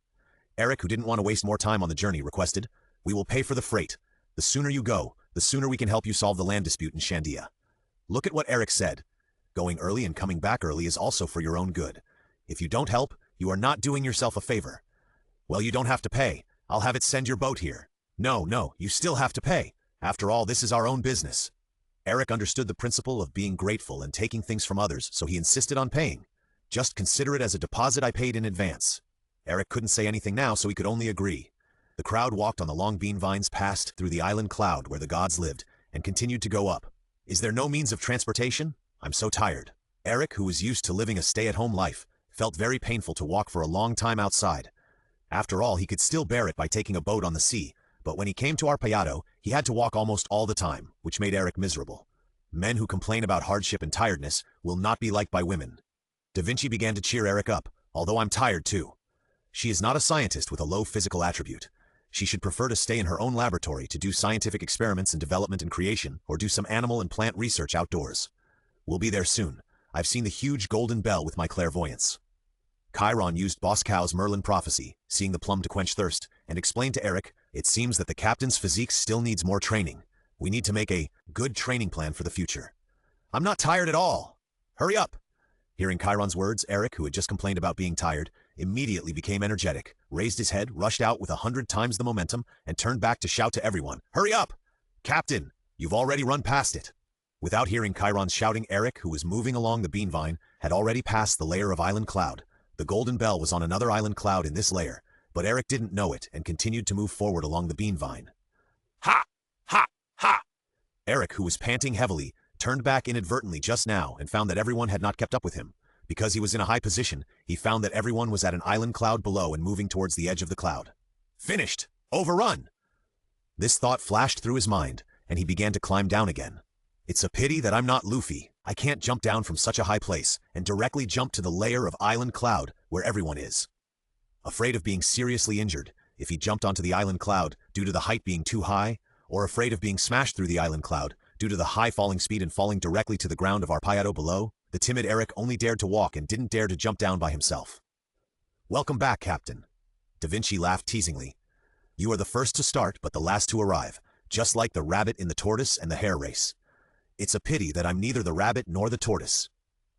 Eric, who didn't want to waste more time on the journey, requested, we will pay for the freight. The sooner you go, the sooner we can help you solve the land dispute in Shandia. Look at what Eric said. Going early and coming back early is also for your own good. If you don't help, you are not doing yourself a favor. Well, you don't have to pay. I'll have it send your boat here. No, you still have to pay. After all, this is our own business. Eric understood the principle of being grateful and taking things from others, so he insisted on paying. Just consider it as a deposit I paid in advance. Eric couldn't say anything now, so he could only agree. The crowd walked on the long bean vines past through the island cloud where the gods lived, and continued to go up. Is there no means of transportation? I'm so tired. Eric, who was used to living a stay-at-home life, felt very painful to walk for a long time outside. After all, he could still bear it by taking a boat on the sea, but when he came to Arpayato, he had to walk almost all the time, which made Eric miserable. Men who complain about hardship and tiredness will not be liked by women. Da Vinci began to cheer Eric up, although I'm tired too. She is not a scientist with a low physical attribute. She should prefer to stay in her own laboratory to do scientific experiments in development and creation, or do some animal and plant research outdoors. We'll be there soon. I've seen the huge golden bell with my clairvoyance. Chiron used Boss Cow's Merlin prophecy, seeing the plum to quench thirst, and explained to Eric, it seems that the captain's physique still needs more training. We need to make a good training plan for the future. I'm not tired at all. Hurry up. Hearing Chiron's words, Eric, who had just complained about being tired, immediately became energetic, raised his head, rushed out with 100 times the momentum, and turned back to shout to everyone, hurry up! Captain, you've already run past it. Without hearing Chiron's shouting, Eric, who was moving along the bean vine, had already passed the layer of island cloud. The golden bell was on another island cloud in this layer, but Eric didn't know it and continued to move forward along the bean vine. Ha! Ha! Ha! Eric, who was panting heavily, turned back inadvertently just now and found that everyone had not kept up with him. Because he was in a high position, he found that everyone was at an island cloud below and moving towards the edge of the cloud. Finished! Overrun! This thought flashed through his mind, and he began to climb down again. It's a pity that I'm not Luffy. I can't jump down from such a high place and directly jump to the layer of island cloud where everyone is. Afraid of being seriously injured if he jumped onto the island cloud due to the height being too high, or afraid of being smashed through the island cloud due to the high falling speed and falling directly to the ground of Arpayato below, the timid Eric only dared to walk and didn't dare to jump down by himself. Welcome back, Captain. Da Vinci laughed teasingly. You are the first to start, but the last to arrive, just like the rabbit in the tortoise and the hare race. It's a pity that I'm neither the rabbit nor the tortoise.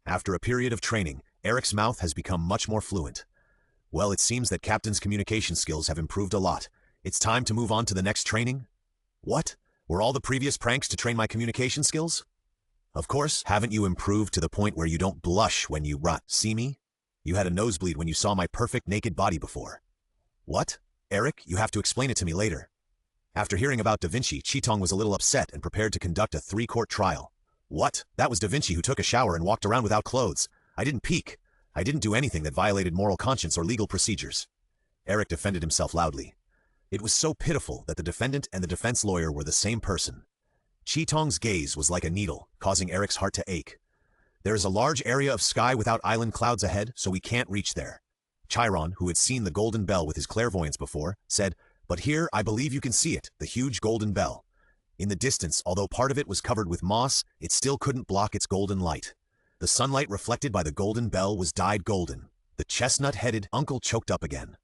After a period of training, Eric's mouth has become much more fluent. Well, it seems that Captain's communication skills have improved a lot. It's time to move on to the next training? What? Were all the previous pranks to train my communication skills? Of course, haven't you improved to the point where you don't blush when you see me? You had a nosebleed when you saw my perfect naked body before. What? Eric, you have to explain it to me later. After hearing about Da Vinci, Chiron was a little upset and prepared to conduct a 3-court trial. What? That was Da Vinci who took a shower and walked around without clothes. I didn't peek. I didn't do anything that violated moral conscience or legal procedures. Eric defended himself loudly. It was so pitiful that the defendant and the defense lawyer were the same person. Chiron's gaze was like a needle, causing Eric's heart to ache. There is a large area of sky without island clouds ahead, so we can't reach there. Chiron, who had seen the golden bell with his clairvoyance before, said, but here I believe you can see it, the huge golden bell. In the distance, although part of it was covered with moss, it still couldn't block its golden light. The sunlight reflected by the golden bell was dyed golden. The chestnut-headed uncle choked up again.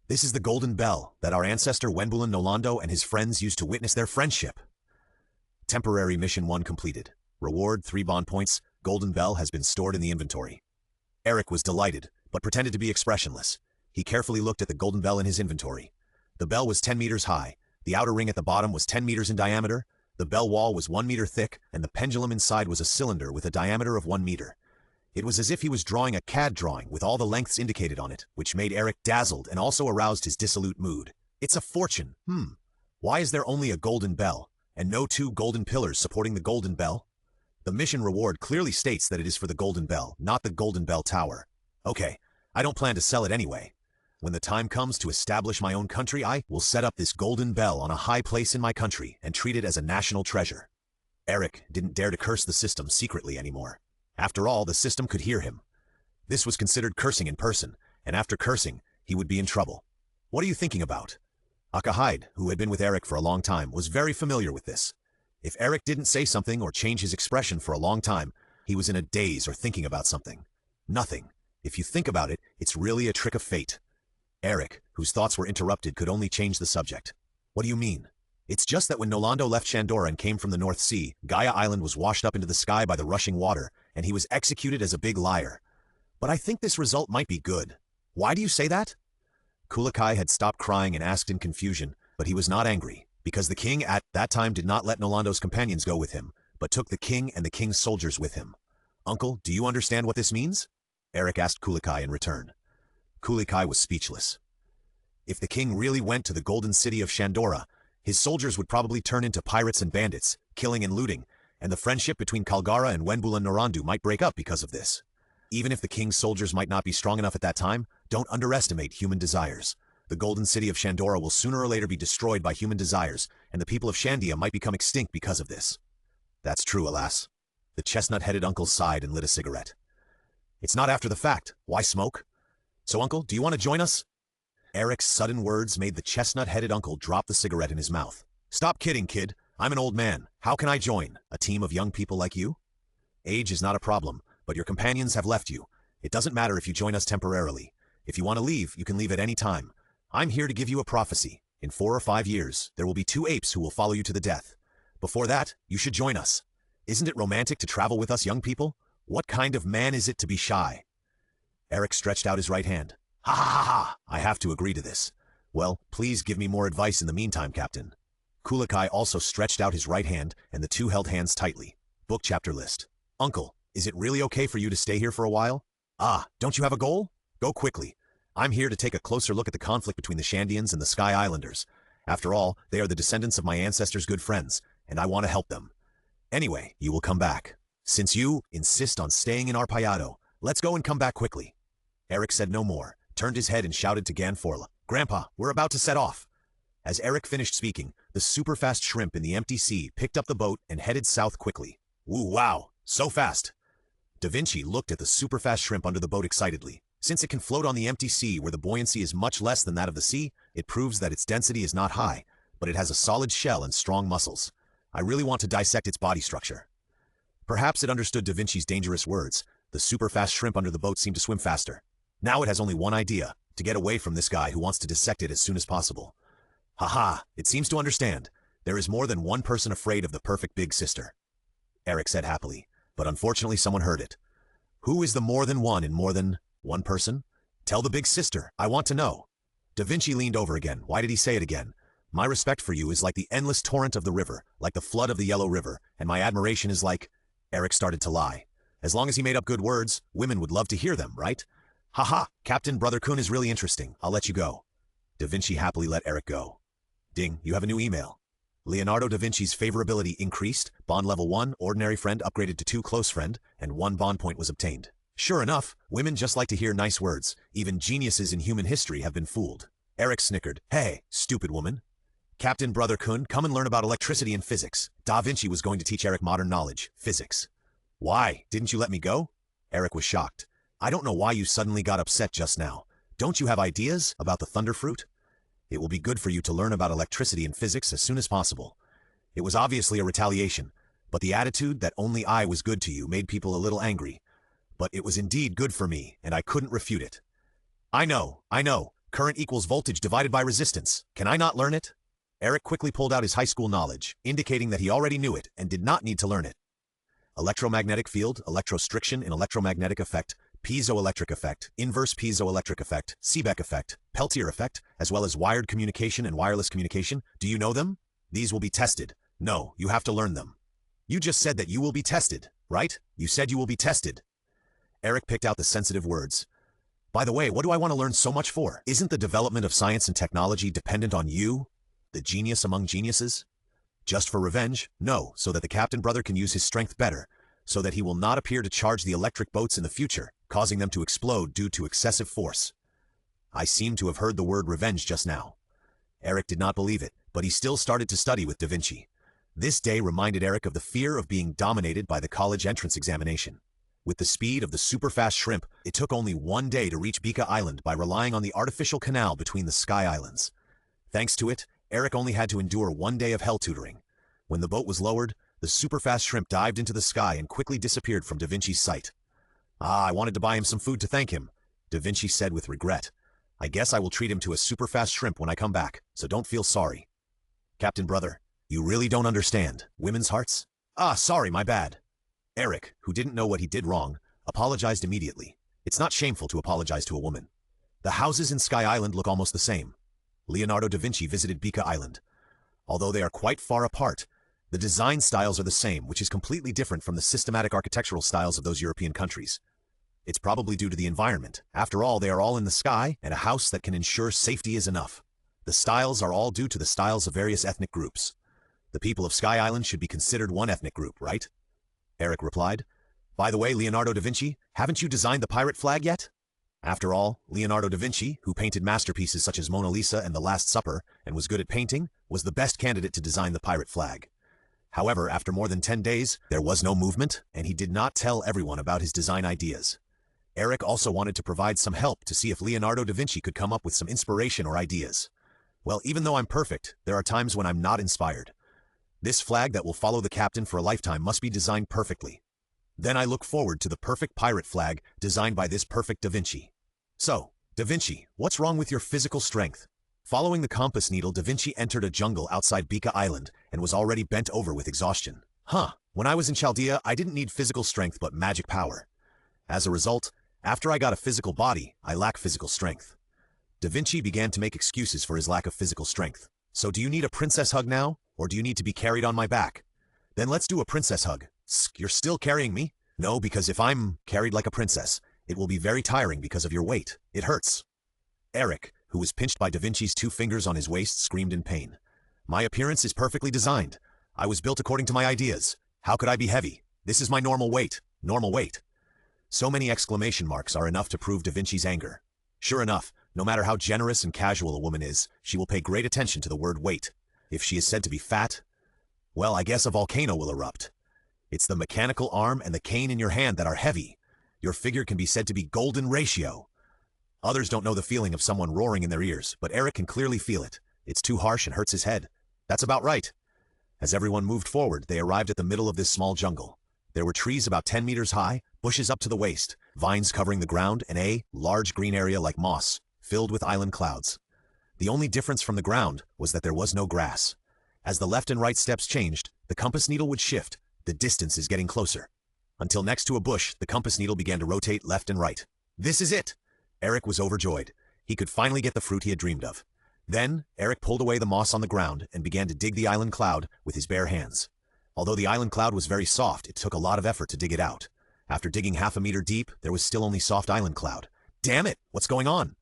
This is the golden bell that our ancestor Wenbulan Nolando and his friends used to witness their friendship. Temporary Mission 1 completed. Reward 3 bond points. Golden bell has been stored in the inventory. Eric was delighted, but pretended to be expressionless. He carefully looked at the golden bell in his inventory. The bell was 10 meters high. The outer ring at the bottom was 10 meters in diameter. The bell wall was 1 meter thick, and the pendulum inside was a cylinder with a diameter of 1 meter. It was as if he was drawing a CAD drawing with all the lengths indicated on it, which made Eric dazzled and also aroused his dissolute mood. It's a fortune. Why is there only a golden bell, and no 2 golden pillars supporting the golden bell? The mission reward clearly states that it is for the golden bell, not the golden bell tower. Okay, I don't plan to sell it anyway. When the time comes to establish my own country, I will set up this golden bell on a high place in my country and treat it as a national treasure. Eric didn't dare to curse the system secretly anymore. After all, the system could hear him. This was considered cursing in person, and after cursing, he would be in trouble. What are you thinking about? Akame, who had been with Eric for a long time, was very familiar with this. If Eric didn't say something or change his expression for a long time, he was in a daze or thinking about something. Nothing. If you think about it, it's really a trick of fate. Eric, whose thoughts were interrupted, could only change the subject. What do you mean? It's just that when Nolando left Shandora and came from the North Sea, Gaia Island was washed up into the sky by the rushing water, and he was executed as a big liar. But I think this result might be good. Why do you say that? Kulikai had stopped crying and asked in confusion, but he was not angry, because the king at that time did not let Nolando's companions go with him, but took the king and the king's soldiers with him. Uncle, do you understand what this means? Eric asked Kulikai in return. Kulikai was speechless. If the king really went to the golden city of Shandora, his soldiers would probably turn into pirates and bandits, killing and looting, and the friendship between Kalgara and Wenbula Norandu might break up because of this. Even if the king's soldiers might not be strong enough at that time, don't underestimate human desires. The golden city of Shandora will sooner or later be destroyed by human desires, and the people of Shandia might become extinct because of this. That's true, alas. The chestnut-headed uncle sighed and lit a cigarette. It's not after the fact. Why smoke? So, uncle, do you want to join us? Eric's sudden words made the chestnut-headed uncle drop the cigarette in his mouth. Stop kidding, kid. I'm an old man. How can I join? A team of young people like you? Age is not a problem, but your companions have left you. It doesn't matter if you join us temporarily. If you want to leave, you can leave at any time. I'm here to give you a prophecy. In 4 or 5 years, there will be 2 apes who will follow you to the death. Before that, you should join us. Isn't it romantic to travel with us young people? What kind of man is it to be shy? Eric stretched out his right hand. Ha ha ha ha! I have to agree to this. Well, please give me more advice in the meantime, Captain. Kulikai also stretched out his right hand, and the two held hands tightly. Book chapter list. Uncle, is it really okay for you to stay here for a while? Ah, don't you have a goal? Go quickly. I'm here to take a closer look at the conflict between the Shandians and the Sky Islanders. After all, they are the descendants of my ancestors' good friends, and I want to help them. Anyway, you will come back. Since you insist on staying in Arpayado, let's go and come back quickly. Eric said no more, turned his head and shouted to Ganforla, Grandpa, we're about to set off. As Eric finished speaking, the super-fast shrimp in the empty sea picked up the boat and headed south quickly. Woo, wow, so fast. Da Vinci looked at the super-fast shrimp under the boat excitedly. Since it can float on the empty sea where the buoyancy is much less than that of the sea, it proves that its density is not high, but it has a solid shell and strong muscles. I really want to dissect its body structure. Perhaps it understood Da Vinci's dangerous words. The super-fast shrimp under the boat seemed to swim faster. Now it has only one idea, to get away from this guy who wants to dissect it as soon as possible. Haha, it seems to understand. There is more than one person afraid of the perfect big sister. Eric said happily, but unfortunately someone heard it. Who is the more than one in more than one person? Tell the big sister, I want to know. Da Vinci leaned over again. Why did he say it again? My respect for you is like the endless torrent of the river, like the flood of the Yellow River, and my admiration is like... Eric started to lie. As long as he made up good words, women would love to hear them, right? Haha, Captain Brother Kun is really interesting. I'll let you go. Da Vinci happily let Eric go. Ding, you have a new email. Leonardo da Vinci's favorability increased, bond level 1, ordinary friend upgraded to 2 close friend, and 1 bond point was obtained. Sure enough, women just like to hear nice words. Even geniuses in human history have been fooled. Eric snickered. Hey, stupid woman. Captain Brother Kun, come and learn about electricity and physics. Da Vinci was going to teach Eric modern knowledge, physics. Why, didn't you let me go? Eric was shocked. I don't know why you suddenly got upset just now. Don't you have ideas about the thunder fruit? It will be good for you to learn about electricity and physics as soon as possible. It was obviously a retaliation, but the attitude that only I was good to you made people a little angry. But it was indeed good for me, and I couldn't refute it. I know. Current equals voltage divided by resistance. Can I not learn it? Eric quickly pulled out his high school knowledge, indicating that he already knew it and did not need to learn it. Electromagnetic field, electrostriction and electromagnetic effect, piezoelectric effect, inverse piezoelectric effect, Seebeck effect, Peltier effect, as well as wired communication and wireless communication. Do you know them? These will be tested. No, you have to learn them. You just said that you will be tested, right? You said you will be tested. Eric picked out the sensitive words. By the way, what do I want to learn so much for? Isn't the development of science and technology dependent on you? The genius among geniuses? Just for revenge? No, so that the Captain Brother can use his strength better, so that he will not appear to charge the electric boats in the future, causing them to explode due to excessive force. I seem to have heard the word revenge just now. Eric did not believe it, but he still started to study with Da Vinci. This day reminded Eric of the fear of being dominated by the college entrance examination. With the speed of the super-fast shrimp, it took only 1 day to reach Bika Island by relying on the artificial canal between the Sky Islands. Thanks to it, Eric only had to endure 1 day of hell tutoring. When the boat was lowered, the super-fast shrimp dived into the sky and quickly disappeared from Da Vinci's sight. I wanted to buy him some food to thank him, Da Vinci said with regret. I guess I will treat him to a super-fast shrimp when I come back, so don't feel sorry. Captain Brother, you really don't understand women's hearts? Sorry, my bad. Eric, who didn't know what he did wrong, apologized immediately. It's not shameful to apologize to a woman. The houses in Sky Island look almost the same. Leonardo da Vinci visited Bika Island. Although they are quite far apart, the design styles are the same, which is completely different from the systematic architectural styles of those European countries. It's probably due to the environment. After all, they are all in the sky, and a house that can ensure safety is enough. The styles are all due to the styles of various ethnic groups. The people of Sky Island should be considered one ethnic group, right? Eric replied. By the way, Leonardo da Vinci, haven't you designed the pirate flag yet? After all, Leonardo da Vinci, who painted masterpieces such as Mona Lisa and The Last Supper, and was good at painting, was the best candidate to design the pirate flag. However, after more than 10 days, there was no movement, and he did not tell everyone about his design ideas. Eric also wanted to provide some help to see if Leonardo da Vinci could come up with some inspiration or ideas. Well, even though I'm perfect, there are times when I'm not inspired. This flag that will follow the captain for a lifetime must be designed perfectly. Then I look forward to the perfect pirate flag designed by this perfect Da Vinci. So, Da Vinci, what's wrong with your physical strength? Following the compass needle, Da Vinci entered a jungle outside Bika Island and was already bent over with exhaustion. When I was in Chaldea, I didn't need physical strength but magic power. As a result, after I got a physical body, I lack physical strength. Da Vinci began to make excuses for his lack of physical strength. So do you need a princess hug now, or do you need to be carried on my back? Then let's do a princess hug. You're still carrying me? No, because if I'm carried like a princess, it will be very tiring because of your weight. It hurts. Eric, who was pinched by Da Vinci's 2 fingers on his waist, screamed in pain. My appearance is perfectly designed. I was built according to my ideas. How could I be heavy? This is my normal weight. Normal weight. So many exclamation marks are enough to prove Da Vinci's anger. Sure enough, no matter how generous and casual a woman is, she will pay great attention to the word weight. If she is said to be fat, well, I guess a volcano will erupt. It's the mechanical arm and the cane in your hand that are heavy. Your figure can be said to be golden ratio. Others don't know the feeling of someone roaring in their ears, but Eric can clearly feel it. It's too harsh and hurts his head. That's about right. As everyone moved forward, they arrived at the middle of this small jungle. There were trees about 10 meters high, bushes up to the waist, vines covering the ground, and a large green area like moss, filled with island clouds. The only difference from the ground was that there was no grass. As the left and right steps changed, the compass needle would shift. The distance is getting closer. Until next to a bush, the compass needle began to rotate left and right. This is it! Eric was overjoyed. He could finally get the fruit he had dreamed of. Then, Eric pulled away the moss on the ground and began to dig the island cloud with his bare hands. Although the island cloud was very soft, it took a lot of effort to dig it out. After digging half a meter deep, there was still only soft island cloud. Damn it! What's going on?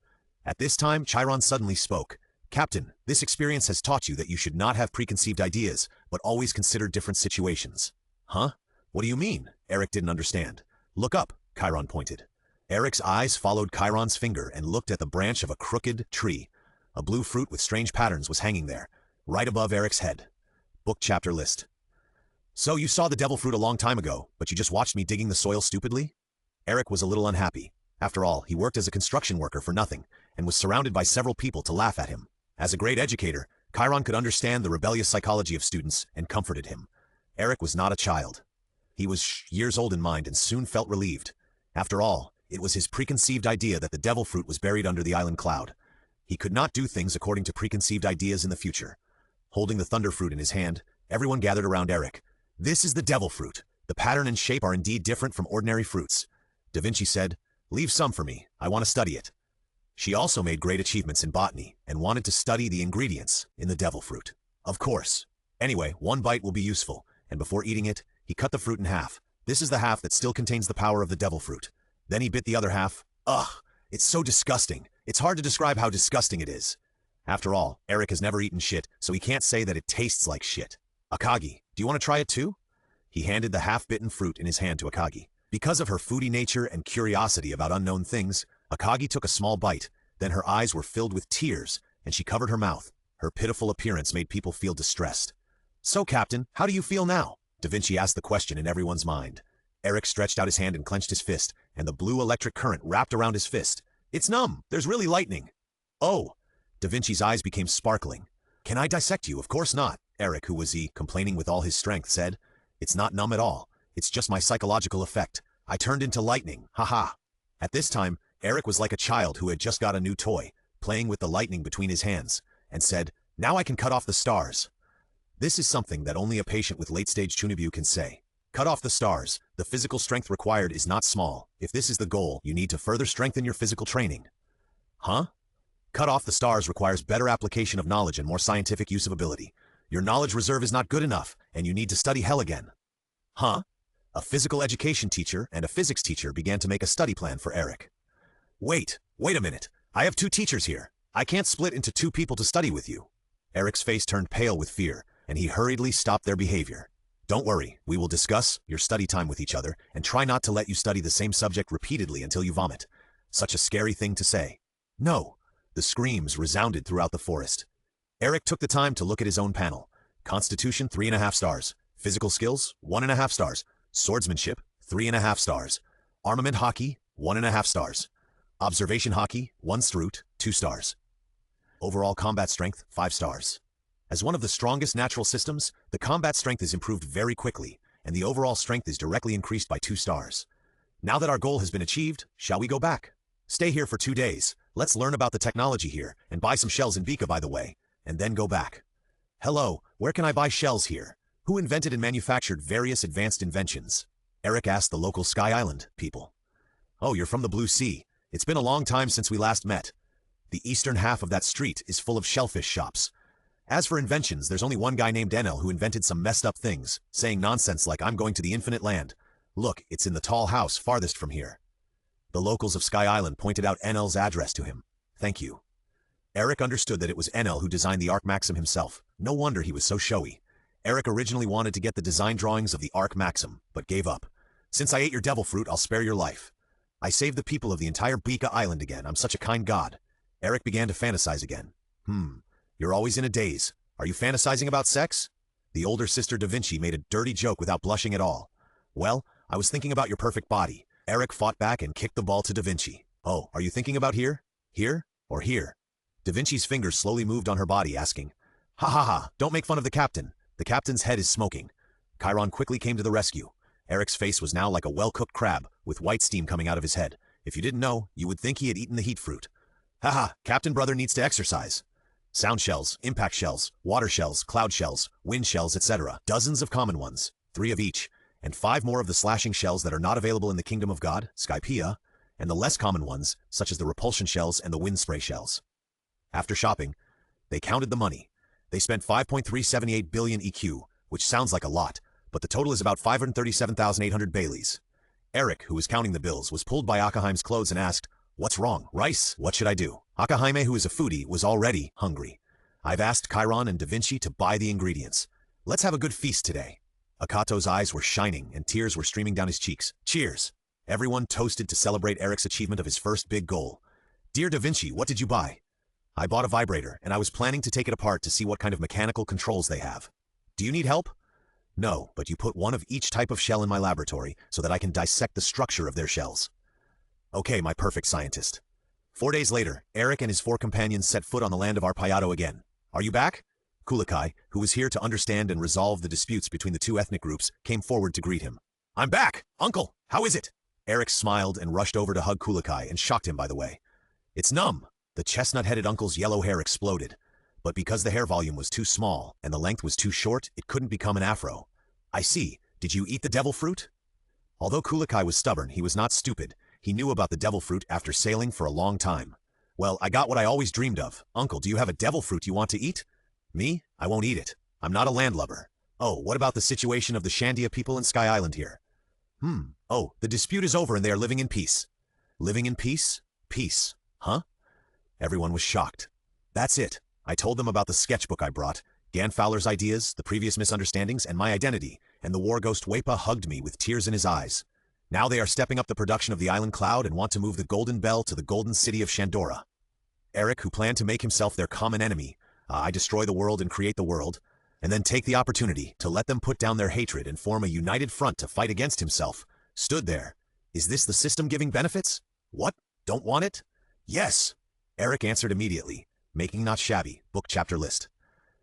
At this time, Chiron suddenly spoke. Captain, this experience has taught you that you should not have preconceived ideas, but always consider different situations. Huh? What do you mean? Eric didn't understand. Look up, Chiron pointed. Eric's eyes followed Chiron's finger and looked at the branch of a crooked tree. A blue fruit with strange patterns was hanging there, right above Eric's head. Book chapter list. So you saw the devil fruit a long time ago, but you just watched me digging the soil stupidly? Eric was a little unhappy. After all, he worked as a construction worker for nothing, and was surrounded by several people to laugh at him. As a great educator, Chiron could understand the rebellious psychology of students and comforted him. Eric was not a child. He was years old in mind and soon felt relieved. After all, it was his preconceived idea that the devil fruit was buried under the island cloud. He could not do things according to preconceived ideas in the future. Holding the thunder fruit in his hand, everyone gathered around Eric. This is the devil fruit. The pattern and shape are indeed different from ordinary fruits. Da Vinci said, "Leave some for me. I want to study it." She also made great achievements in botany and wanted to study the ingredients in the devil fruit. Of course. Anyway, one bite will be useful, and before eating it, he cut the fruit in half. This is the half that still contains the power of the devil fruit. Then he bit the other half. Ugh, it's so disgusting. It's hard to describe how disgusting it is. After all, Eric has never eaten shit, so he can't say that it tastes like shit. Akagi, do you want to try it too? He handed the half-bitten fruit in his hand to Akagi. Because of her foodie nature and curiosity about unknown things, Akagi took a small bite, Then her eyes were filled with tears, and she covered her mouth. Her pitiful appearance made people feel distressed. "So, Captain, how do you feel now?" Da Vinci asked the question in everyone's mind. Eric stretched out his hand and clenched his fist, and the blue electric current wrapped around his fist. "It's numb. There's really lightning." "Oh." Da Vinci's eyes became sparkling. "Can I dissect you? Of course not." Eric, who was complaining with all his strength, said. "It's not numb at all. It's just my psychological effect. I turned into lightning. Haha." At this time, Eric was like a child who had just got a new toy, playing with the lightning between his hands, and said, "Now I can cut off the stars." This is something that only a patient with late-stage Chunibyo can say. Cut off the stars. The physical strength required is not small. If this is the goal, you need to further strengthen your physical training. Huh? Cut off the stars requires better application of knowledge and more scientific use of ability. Your knowledge reserve is not good enough, and you need to study hell again. Huh? A physical education teacher and a physics teacher began to make a study plan for Eric. Wait a minute. I have two teachers here. I can't split into two people to study with you." Eric's face turned pale with fear, and he hurriedly stopped their behavior. "Don't worry, we will discuss your study time with each other and try not to let you study the same subject repeatedly until you vomit." Such a scary thing to say. "No." The screams resounded throughout the forest. Eric took the time to look at his own panel. Constitution, 3.5 stars. Physical skills, 1.5 stars. Swordsmanship, 3.5 stars. Armament hockey, 1.5 stars. Observation hockey, 1 Strut, 2 stars. Overall combat strength, 5 stars. As one of the strongest natural systems, the combat strength is improved very quickly, and the overall strength is directly increased by 2 stars. Now that our goal has been achieved, shall we go back? Stay here for 2 days. Let's learn about the technology here, and buy some shells in Bika, by the way, and then go back. Hello, where can I buy shells here? Who invented and manufactured various advanced inventions? Eric asked the local Sky Island people. "Oh, you're from the Blue Sea. It's been a long time since we last met. The eastern half of that street is full of shellfish shops. As for inventions, there's only one guy named Enel who invented some messed up things, saying nonsense like I'm going to the infinite land. Look, it's in the tall house farthest from here." The locals of Sky Island pointed out Enel's address to him. "Thank you." Eric understood that it was Enel who designed the Arc Maxim himself. No wonder he was so showy. Eric originally wanted to get the design drawings of the Arc Maxim, but gave up. "Since I ate your devil fruit, I'll spare your life. I saved the people of the entire Bika Island again. I'm such a kind god." Eric began to fantasize again. You're always in a daze. Are you fantasizing about sex?" The older sister Da Vinci made a dirty joke without blushing at all. "Well, I was thinking about your perfect body." Eric fought back and kicked the ball to Da Vinci. "Oh, are you thinking about here? Here? Or here?" Da Vinci's fingers slowly moved on her body, asking, "Ha ha ha, don't make fun of the captain. The captain's head is smoking." Chiron quickly came to the rescue. Eric's face was now like a well-cooked crab, with white steam coming out of his head. If you didn't know, you would think he had eaten the heat fruit. "Haha, Captain Brother needs to exercise." Sound shells, impact shells, water shells, cloud shells, wind shells, etc. Dozens of common ones, 3 of each, and 5 more of the slashing shells that are not available in the Kingdom of God, Skypiea, and the less common ones, such as the repulsion shells and the wind spray shells. After shopping, they counted the money. They spent 5.378 billion EQ, which sounds like a lot, but the total is about 537,800 Baileys. Eric, who was counting the bills, was pulled by Akame's clothes and asked, "What's wrong? Rice? What should I do?" Akame, who is a foodie, was already hungry. "I've asked Chiron and Da Vinci to buy the ingredients. Let's have a good feast today." Akato's eyes were shining and tears were streaming down his cheeks. Cheers! Everyone toasted to celebrate Eric's achievement of his first big goal. "Dear Da Vinci, what did you buy?" "I bought a vibrator, and I was planning to take it apart to see what kind of mechanical controls they have." "Do you need help?" "No, but you put one of each type of shell in my laboratory so that I can dissect the structure of their shells." "Okay, my perfect scientist." 4 days later, Eric and his 4 companions set foot on the land of Arpayato again. "Are you back?" Kulakai, who was here to understand and resolve the disputes between the 2 ethnic groups, came forward to greet him. "I'm back! Uncle, how is it?" Eric smiled and rushed over to hug Kulakai and shocked him, by the way. "It's numb." The chestnut-headed uncle's yellow hair exploded. But because the hair volume was too small and the length was too short, it couldn't become an afro. "I see. Did you eat the devil fruit?" Although Kulakai was stubborn, he was not stupid. He knew about the devil fruit after sailing for a long time. "Well, I got what I always dreamed of. Uncle, do you have a devil fruit you want to eat?" "Me? I won't eat it. I'm not a landlubber." "Oh, what about the situation of the Shandia people in Sky Island here?" "Oh, the dispute is over and they are living in peace." "Living in peace? Peace? Huh?" Everyone was shocked. "That's it. I told them about the sketchbook I brought, Gan Fowler's ideas, the previous misunderstandings, and my identity, and the war ghost Wepa hugged me with tears in his eyes. Now they are stepping up the production of the Island Cloud and want to move the Golden Bell to the Golden City of Shandora." Eric, who planned to make himself their common enemy, I destroy the world and create the world, and then take the opportunity to let them put down their hatred and form a united front to fight against himself, stood there. Is this the system giving benefits? What? Don't want it? Yes. Eric answered immediately, making not shabby book chapter list.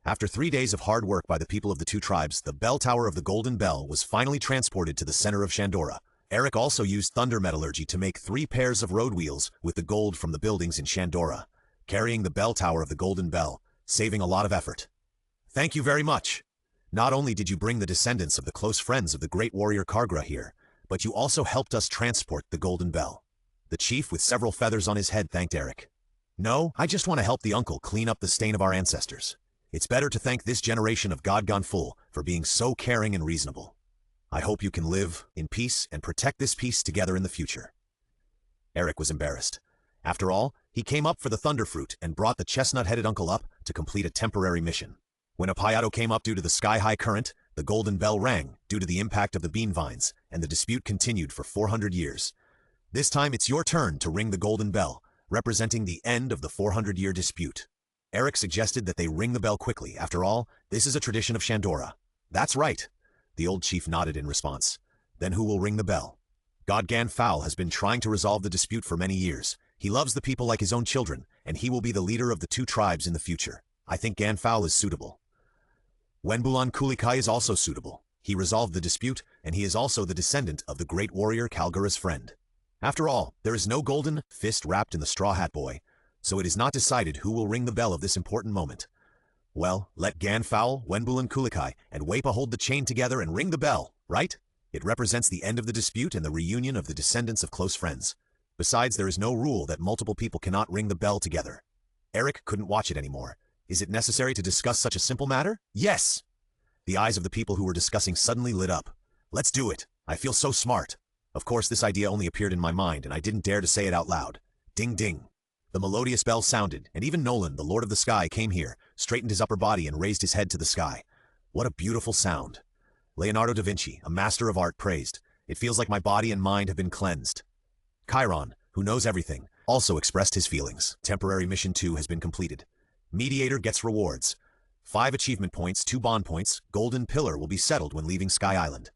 After 3 days of hard work by the people of the two tribes, the bell tower of the Golden Bell was finally transported to the center of Shandora. Eric also used thunder metallurgy to make 3 pairs of road wheels with the gold from the buildings in Shandora, carrying the bell tower of the Golden Bell, saving a lot of effort. Thank you very much. Not only did you bring the descendants of the close friends of the great warrior Kargra here, but you also helped us transport the Golden Bell. The chief with several feathers on his head thanked Eric. No, I just want to help the uncle clean up the stain of our ancestors. It's better to thank this generation of God Gone Full for being so caring and reasonable. I hope you can live in peace and protect this peace together in the future. Eric was embarrassed. After all, he came up for the thunder fruit and brought the chestnut-headed uncle up to complete a temporary mission. When a Payato came up due to the sky-high current, the Golden Bell rang due to the impact of the bean vines, and the dispute continued for 400 years. This time it's your turn to ring the Golden Bell, representing the end of the 400-year dispute. Eric suggested that they ring the bell quickly. After all, this is a tradition of Shandora. That's right. The old chief nodded in response. Then who will ring the bell? God Gan Fowl has been trying to resolve the dispute for many years. He loves the people like his own children, and he will be the leader of the two tribes in the future. I think Gan Fowl is suitable. Wenbulan Kulikai is also suitable. He resolved the dispute, and he is also the descendant of the great warrior Kalgura's friend. After all, there is no golden fist wrapped in the straw hat boy, so it is not decided who will ring the bell of this important moment. Well, let Gan Fowl, Wenbulan Kulikai, and Wepa hold the chain together and ring the bell, right? It represents the end of the dispute and the reunion of the descendants of close friends. Besides, there is no rule that multiple people cannot ring the bell together. Eric couldn't watch it anymore. Is it necessary to discuss such a simple matter? Yes! The eyes of the people who were discussing suddenly lit up. Let's do it. I feel so smart. Of course, this idea only appeared in my mind, and I didn't dare to say it out loud. Ding ding. The melodious bell sounded, and even Nolan, the Lord of the Sky, came here, straightened his upper body and raised his head to the sky. What a beautiful sound. Leonardo da Vinci, a master of art, praised. It feels like my body and mind have been cleansed. Chiron, who knows everything, also expressed his feelings. Temporary Mission 2 has been completed. Mediator gets rewards. 5 achievement points, 2 bond points, Golden Pillar will be settled when leaving Sky Island.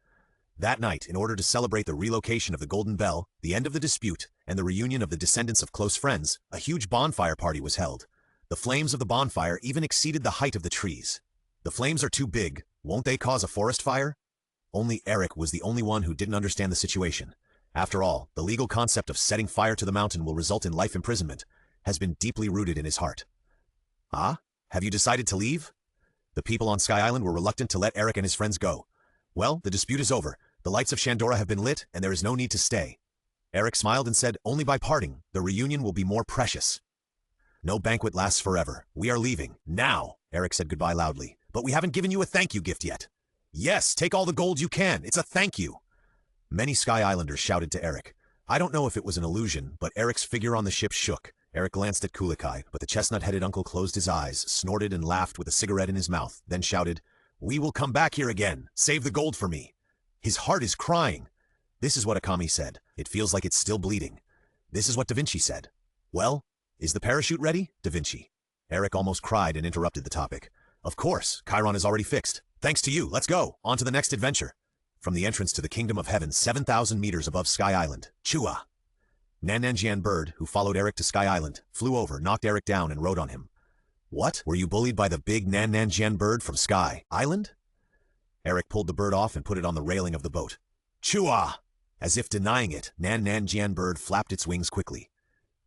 That night, in order to celebrate the relocation of the Golden Bell, the end of the dispute, and the reunion of the descendants of close friends, a huge bonfire party was held. The flames of the bonfire even exceeded the height of the trees. The flames are too big. Won't they cause a forest fire? Only Eric was the only one who didn't understand the situation. After all, the legal concept of setting fire to the mountain will result in life imprisonment has been deeply rooted in his heart. Ah? Have you decided to leave? The people on Sky Island were reluctant to let Eric and his friends go. Well, the dispute is over. The lights of Shandora have been lit, and there is no need to stay. Eric smiled and said, only by parting, the reunion will be more precious. No banquet lasts forever. We are leaving. Now! Eric said goodbye loudly. But we haven't given you a thank you gift yet. Yes, take all the gold you can. It's a thank you. Many Sky Islanders shouted to Eric. I don't know if it was an illusion, but Eric's figure on the ship shook. Eric glanced at Kulikai, but the chestnut-headed uncle closed his eyes, snorted and laughed with a cigarette in his mouth, then shouted, We will come back here again. Save the gold for me. His heart is crying. This is what Akame said. It feels like it's still bleeding. This is what Da Vinci said. Well, is the parachute ready, Da Vinci? Eric almost cried and interrupted the topic. Of course, Chiron is already fixed. Thanks to you, let's go. On to the next adventure. From the entrance to the Kingdom of Heaven, 7,000 meters above Sky Island. Chua! Nananjian Bird, who followed Eric to Sky Island, flew over, knocked Eric down, and rode on him. What? Were you bullied by the big Nananjian Bird from Sky Island? Eric pulled the bird off and put it on the railing of the boat. Chua! As if denying it, Nananjian Bird flapped its wings quickly.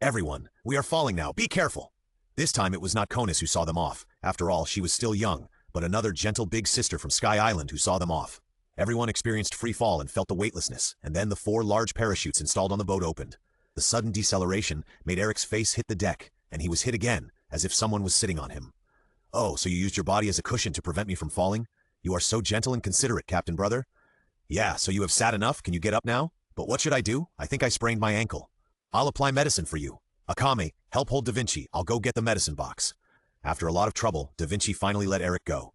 Everyone, we are falling now. Be careful! This time it was not Konus who saw them off. After all, she was still young, but another gentle big sister from Sky Island who saw them off. Everyone experienced free fall and felt the weightlessness, and then the 4 large parachutes installed on the boat opened. The sudden deceleration made Eric's face hit the deck, and he was hit again, as if someone was sitting on him. Oh, so you used your body as a cushion to prevent me from falling? You are so gentle and considerate, Captain Brother. Yeah, so you have sat enough? Can you get up now? But what should I do? I think I sprained my ankle. I'll apply medicine for you. Akame, help hold Da Vinci. I'll go get the medicine box. After a lot of trouble, Da Vinci finally let Eric go.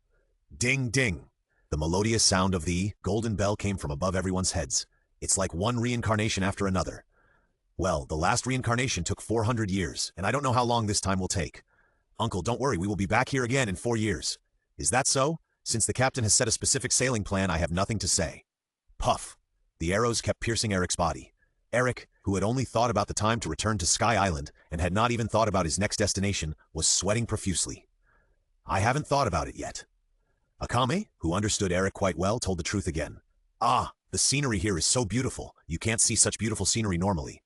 Ding ding! The melodious sound of the Golden Bell came from above everyone's heads. It's like one reincarnation after another. Well, the last reincarnation took 400 years, and I don't know how long this time will take. Uncle, don't worry, we will be back here again in 4 years. Is that so? Since the captain has set a specific sailing plan, I have nothing to say. Puff. The arrows kept piercing Eric's body. Eric, who had only thought about the time to return to Sky Island and had not even thought about his next destination, was sweating profusely. I haven't thought about it yet. Akame, who understood Eric quite well, told the truth again. Ah, the scenery here is so beautiful. You can't see such beautiful scenery normally.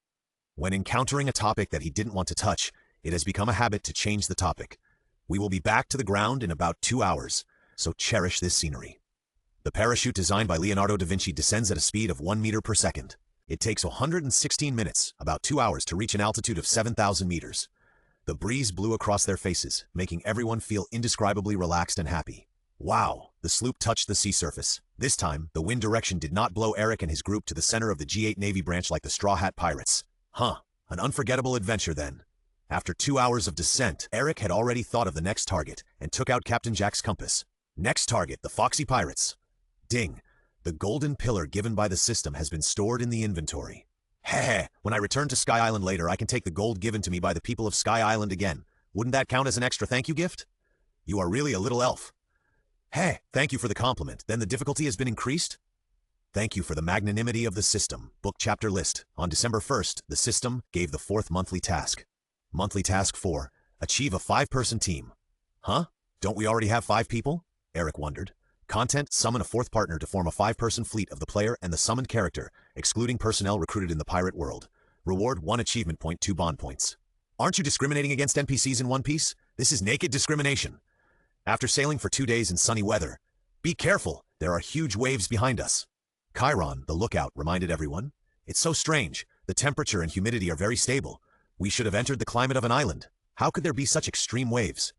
When encountering a topic that he didn't want to touch, it has become a habit to change the topic. We will be back to the ground in about 2 hours, so cherish this scenery. The parachute designed by Leonardo da Vinci descends at a speed of 1 meter per second. It takes 116 minutes, about 2 hours, to reach an altitude of 7,000 meters. The breeze blew across their faces, making everyone feel indescribably relaxed and happy. Wow, the sloop touched the sea surface. This time, the wind direction did not blow Eric and his group to the center of the G8 Navy branch like the Straw Hat Pirates. An unforgettable adventure then. After 2 hours of descent, Eric had already thought of the next target and took out Captain Jack's compass. Next target, the Foxy Pirates. Ding. The golden pillar given by the system has been stored in the inventory. Heh, when I return to Sky Island later, I can take the gold given to me by the people of Sky Island again. Wouldn't that count as an extra thank you gift? You are really a little elf. Hey, thank you for the compliment. Then the difficulty has been increased? Thank you for the magnanimity of the system. Book chapter list. On December 1st, the system gave the 4th monthly task. Monthly task 4. Achieve a 5-person team. Huh? Don't we already have 5 people? Eric wondered. Content, summon a 4th partner to form a 5-person fleet of the player and the summoned character, excluding personnel recruited in the pirate world. Reward 1 achievement point, 2 bond points. Aren't you discriminating against NPCs in One Piece? This is naked discrimination. After sailing for 2 days in sunny weather, be careful, there are huge waves behind us. Chiron, the lookout, reminded everyone. It's so strange. The temperature and humidity are very stable. We should have entered the climate of an island. How could there be such extreme waves?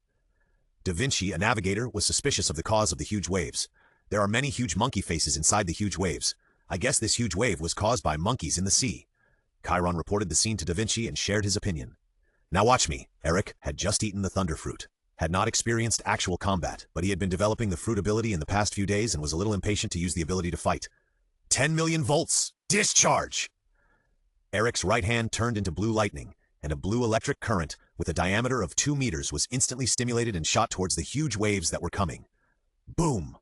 Da Vinci, a navigator, was suspicious of the cause of the huge waves. There are many huge monkey faces inside the huge waves. I guess this huge wave was caused by monkeys in the sea. Chiron reported the scene to Da Vinci and shared his opinion. Now watch me. Eric had just eaten the thunder fruit. Had not experienced actual combat, but he had been developing the fruit ability in the past few days and was a little impatient to use the ability to fight. 10 million volts! Discharge! Eric's right hand turned into blue lightning, and a blue electric current with a diameter of 2 meters was instantly stimulated and shot towards the huge waves that were coming. Boom!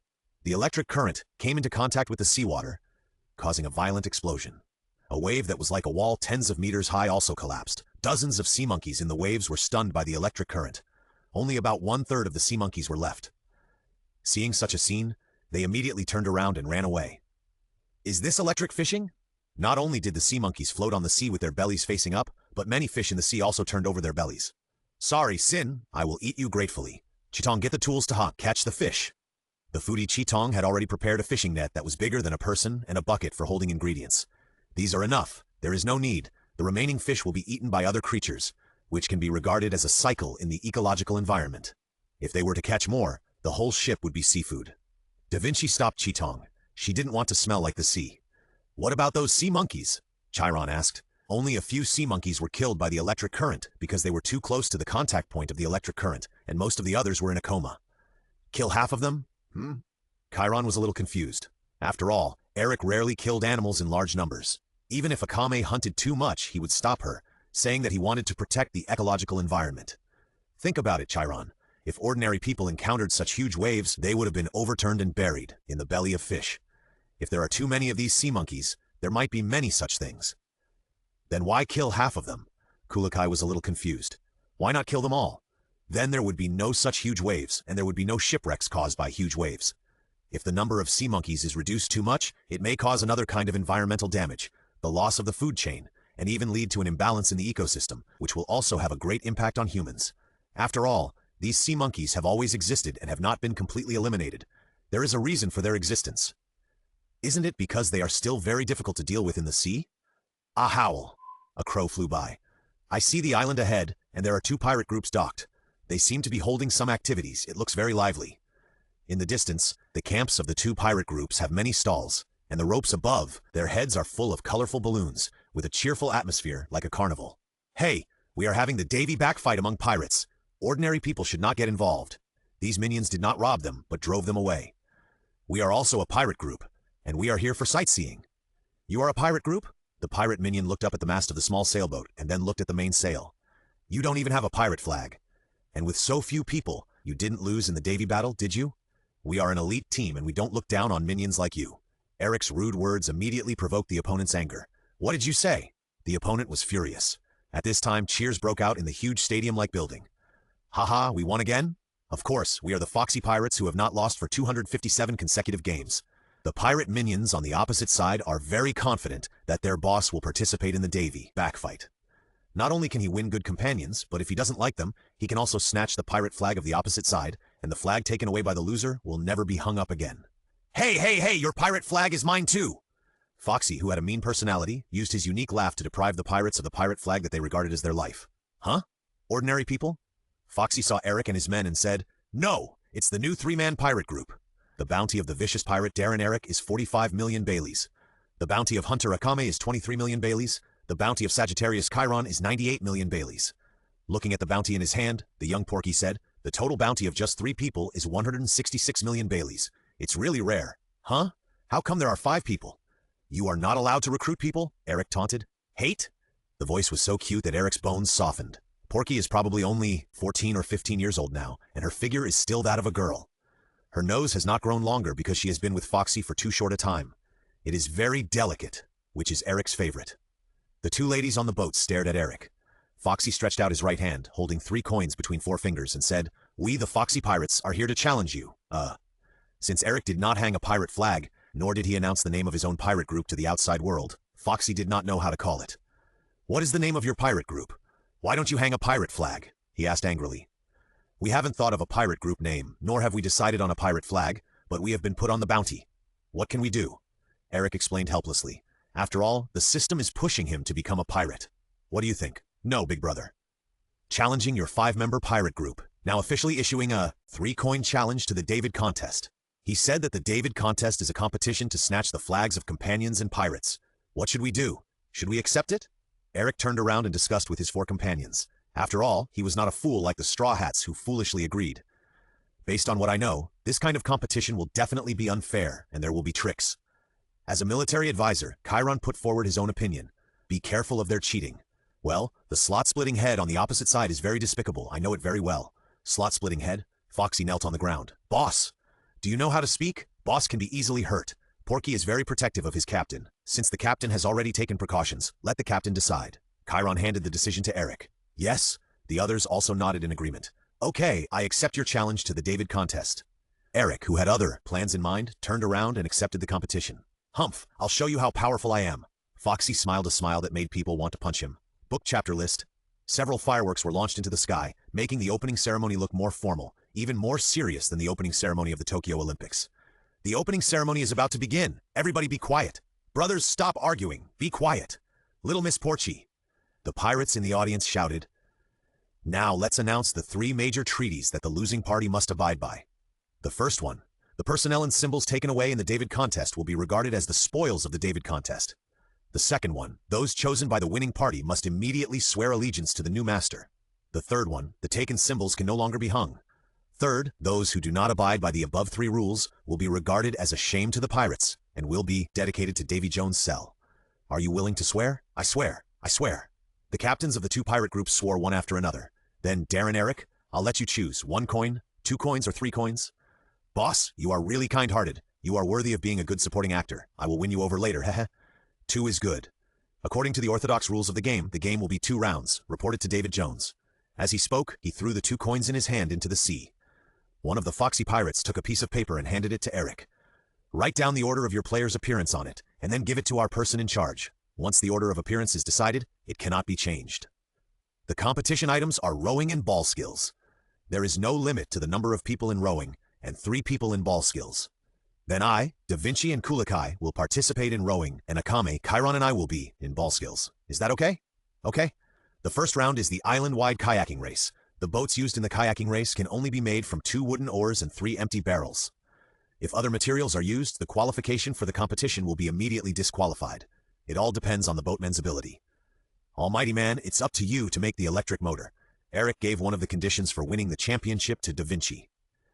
The electric current came into contact with the seawater, causing a violent explosion. A wave that was like a wall tens of meters high also collapsed. Dozens of sea monkeys in the waves were stunned by the electric current. Only about 1/3 of the sea monkeys were left. Seeing such a scene, they immediately turned around and ran away. Is this electric fishing? Not only did the sea monkeys float on the sea with their bellies facing up, but many fish in the sea also turned over their bellies. Sorry, Sin, I will eat you gratefully. Chitong, get the tools to catch the fish. The foodie Chitong had already prepared a fishing net that was bigger than a person and a bucket for holding ingredients. These are enough. There is no need. The remaining fish will be eaten by other creatures, which can be regarded as a cycle in the ecological environment. If they were to catch more, the whole ship would be seafood. Da Vinci stopped Chitong. She didn't want to smell like the sea. What about those sea monkeys? Chiron asked. Only a few sea monkeys were killed by the electric current because they were too close to the contact point of the electric current, and most of the others were in a coma. Kill half of them? Chiron was a little confused. After all, Eric rarely killed animals in large numbers. Even if Akame hunted too much, he would stop her, saying that he wanted to protect the ecological environment. Think about it, Chiron. If ordinary people encountered such huge waves, they would have been overturned and buried in the belly of fish. If there are too many of these sea monkeys, there might be many such things. Then why kill half of them? Kulakai was a little confused. Why not kill them all? Then there would be no such huge waves, and there would be no shipwrecks caused by huge waves. If the number of sea monkeys is reduced too much, it may cause another kind of environmental damage, the loss of the food chain, and even lead to an imbalance in the ecosystem, which will also have a great impact on humans. After all, these sea monkeys have always existed and have not been completely eliminated. There is a reason for their existence. Isn't it because they are still very difficult to deal with in the sea? A howl. A crow flew by. I see the island ahead, and there are 2 pirate groups docked. They seem to be holding some activities. It looks very lively. In the distance, the camps of the 2 pirate groups have many stalls, and the ropes above, their heads are full of colorful balloons, with a cheerful atmosphere like a carnival. Hey, we are having the Davy back fight among pirates. Ordinary people should not get involved. These minions did not rob them, but drove them away. We are also a pirate group, and we are here for sightseeing. You are a pirate group? The pirate minion looked up at the mast of the small sailboat and then looked at the main sail. You don't even have a pirate flag. And with so few people, you didn't lose in the Davy battle, did you? We are an elite team and we don't look down on minions like you. Eric's rude words immediately provoked the opponent's anger. What did you say? The opponent was furious. At this time, cheers broke out in the huge stadium-like building. Haha, we won again? Of course, we are the Foxy Pirates who have not lost for 257 consecutive games. The pirate minions on the opposite side are very confident that their boss will participate in the Davy backfight. Not only can he win good companions, but if he doesn't like them, he can also snatch the pirate flag of the opposite side, and the flag taken away by the loser will never be hung up again. Hey, your pirate flag is mine too! Foxy, who had a mean personality, used his unique laugh to deprive the pirates of the pirate flag that they regarded as their life. Huh? Ordinary people? Foxy saw Eric and his men and said, No, it's the new three-man pirate group. The bounty of the vicious pirate Darren Eric is 45 million Baileys. The bounty of Hunter Akame is 23 million Baileys. The bounty of Sagittarius Chiron is 98 million Baileys. Looking at the bounty in his hand, the young Porky said, The total bounty of just 3 people is 166 million Baileys. It's really rare. Huh? How come there are 5 people? You are not allowed to recruit people? Eric taunted. Hate? The voice was so cute that Eric's bones softened. Porky is probably only 14 or 15 years old now, and her figure is still that of a girl. Her nose has not grown longer because she has been with Foxy for too short a time. It is very delicate, which is Eric's favorite. The 2 ladies on the boat stared at Eric. Foxy stretched out his right hand, holding 3 coins between 4 fingers, and said, We, the Foxy Pirates, are here to challenge you. Since Eric did not hang a pirate flag, nor did he announce the name of his own pirate group to the outside world, Foxy did not know how to call it. What is the name of your pirate group? Why don't you hang a pirate flag? He asked angrily. We haven't thought of a pirate group name, nor have we decided on a pirate flag, but we have been put on the bounty. What can we do? Eric explained helplessly. After all, the system is pushing him to become a pirate. What do you think? No, big brother. Challenging your 5-member pirate group, now officially issuing a 3-coin challenge to the David contest. He said that the David contest is a competition to snatch the flags of companions and pirates. What should we do? Should we accept it? Eric turned around and discussed with his 4 companions. After all, he was not a fool like the Straw Hats who foolishly agreed. Based on what I know, this kind of competition will definitely be unfair, and there will be tricks. As a military advisor, Chiron put forward his own opinion. Be careful of their cheating. Well, the slot-splitting head on the opposite side is very despicable. I know it very well. Slot-splitting head? Foxy knelt on the ground. Boss! Do you know how to speak? Boss can be easily hurt. Porky is very protective of his captain. Since the captain has already taken precautions, let the captain decide. Chiron handed the decision to Eric. Yes? The others also nodded in agreement. Okay, I accept your challenge to the David contest. Eric, who had other plans in mind, turned around and accepted the competition. Humph, I'll show you how powerful I am. Foxy smiled a smile that made people want to punch him. Book chapter list. Several fireworks were launched into the sky, making the opening ceremony look more formal, even more serious than the opening ceremony of the Tokyo Olympics. The opening ceremony is about to begin. Everybody be quiet. Brothers, stop arguing. Be quiet. Little Miss Porchy. The pirates in the audience shouted. Now let's announce the 3 major treaties that the losing party must abide by. The first one. The personnel and symbols taken away in the David contest will be regarded as the spoils of the David contest. The second one, those chosen by the winning party must immediately swear allegiance to the new master. The third one, the taken symbols can no longer be hung. Third, those who do not abide by the above 3 rules will be regarded as a shame to the pirates and will be dedicated to Davy Jones' cell. Are you willing to swear? I swear. I swear. The captains of the 2 pirate groups swore one after another. Then Darren Eric, I'll let you choose 1 coin, 2 coins, or 3 coins. Boss, you are really kind-hearted. You are worthy of being a good supporting actor. I will win you over later, heh. 2 is good. According to the orthodox rules of the game will be 2 rounds, reported to David Jones. As he spoke, he threw the 2 coins in his hand into the sea. One of the Foxy Pirates took a piece of paper and handed it to Eric. Write down the order of your player's appearance on it, and then give it to our person in charge. Once the order of appearance is decided, it cannot be changed. The competition items are rowing and ball skills. There is no limit to the number of people in rowing, and 3 people in ball skills. Then I, Da Vinci and Kulikai will participate in rowing, and Akame, Chiron and I will be in ball skills. Is that okay? Okay. The first round is the island-wide kayaking race. The boats used in the kayaking race can only be made from 2 wooden oars and 3 empty barrels. If other materials are used, the qualification for the competition will be immediately disqualified. It all depends on the boatman's ability. Almighty man, it's up to you to make the electric motor. Eric gave one of the conditions for winning the championship to Da Vinci.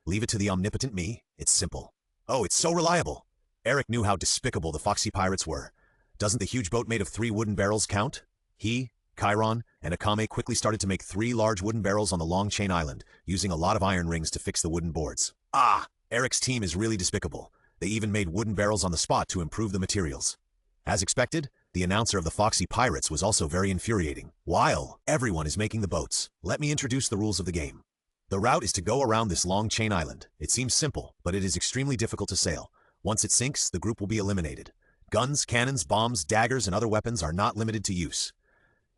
Leave it to the omnipotent me. It's simple. Oh, it's so reliable. Eric knew how despicable the Foxy Pirates were. Doesn't the huge boat made of 3 wooden barrels count? He, Chiron, and Akame quickly started to make 3 large wooden barrels on the long chain island, using a lot of iron rings to fix the wooden boards. Ah! Eric's team is really despicable. They even made wooden barrels on the spot to improve the materials. As expected, the announcer of the Foxy Pirates was also very infuriating. While everyone is making the boats, let me introduce the rules of the game. The route is to go around this long chain island. It seems simple, but it is extremely difficult to sail. Once it sinks, the group will be eliminated. Guns, cannons, bombs, daggers, and other weapons are not limited to use.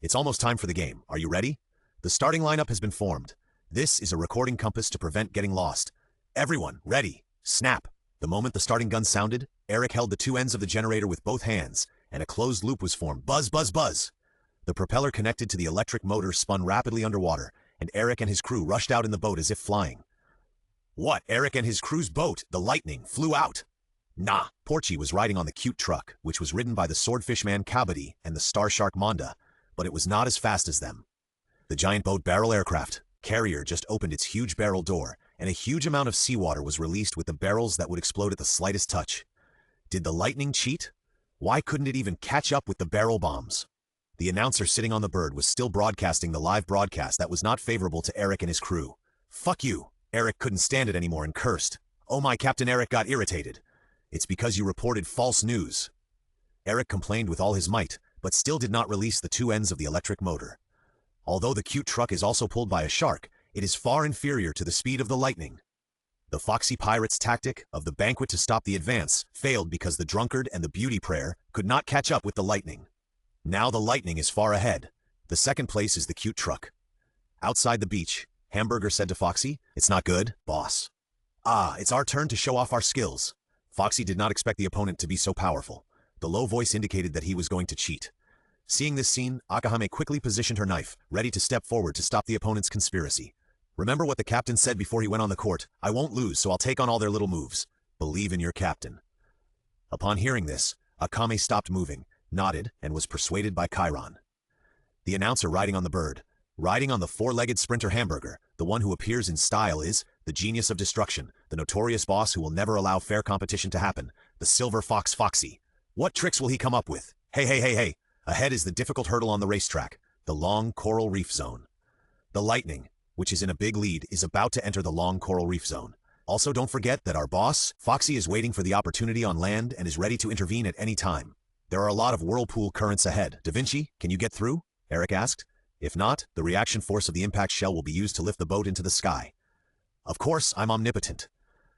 It's almost time for the game. Are you ready? The starting lineup has been formed. This is a recording compass to prevent getting lost. Everyone, ready. Snap. The moment the starting gun sounded, Eric held the 2 ends of the generator with both hands, and a closed loop was formed. Buzz, buzz, buzz. The propeller connected to the electric motor spun rapidly underwater, and Eric and his crew rushed out in the boat as if flying. What? Eric and his crew's boat, the Lightning, flew out. Nah, Porchy was riding on the cute truck, which was ridden by the Swordfish Man Kabaddi and the Star Shark Monda, but it was not as fast as them. The giant boat barrel aircraft carrier just opened its huge barrel door, and a huge amount of seawater was released with the barrels that would explode at the slightest touch. Did the Lightning cheat? Why couldn't it even catch up with the barrel bombs? The announcer sitting on the bird was still broadcasting the live broadcast that was not favorable to Eric and his crew. Fuck you! Eric couldn't stand it anymore and cursed. Oh my, Captain Eric got irritated. It's because you reported false news. Eric complained with all his might, but still did not release the 2 ends of the electric motor. Although the cute truck is also pulled by a shark, it is far inferior to the speed of the Lightning. The Foxy Pirates' tactic of the banquet to stop the advance failed because the drunkard and the beauty prayer could not catch up with the Lightning. Now the Lightning is far ahead. The second place is the cute truck. Outside the beach, Hamburger said to Foxy, "It's not good, boss." Ah, it's our turn to show off our skills. Foxy did not expect the opponent to be so powerful. The low voice indicated that he was going to cheat. Seeing this scene, Akame quickly positioned her knife, ready to step forward to stop the opponent's conspiracy. Remember what the captain said before he went on the court, "I won't lose, so I'll take on all their little moves. Believe in your captain." Upon hearing this, Akame stopped moving, nodded, and was persuaded by Chiron. The announcer riding on the bird, riding on the 4-legged sprinter Hamburger, the one who appears in style is the genius of destruction, the notorious boss who will never allow fair competition to happen, the Silver Fox Foxy. What tricks will he come up with? Hey, hey, hey, hey. Ahead is the difficult hurdle on the racetrack, the long coral reef zone. The Lightning, which is in a big lead, is about to enter the long coral reef zone. Also, don't forget that our boss, Foxy, is waiting for the opportunity on land and is ready to intervene at any time. There are a lot of whirlpool currents ahead. Da Vinci, can you get through? Eric asked. If not, the reaction force of the impact shell will be used to lift the boat into the sky. Of course, I'm omnipotent.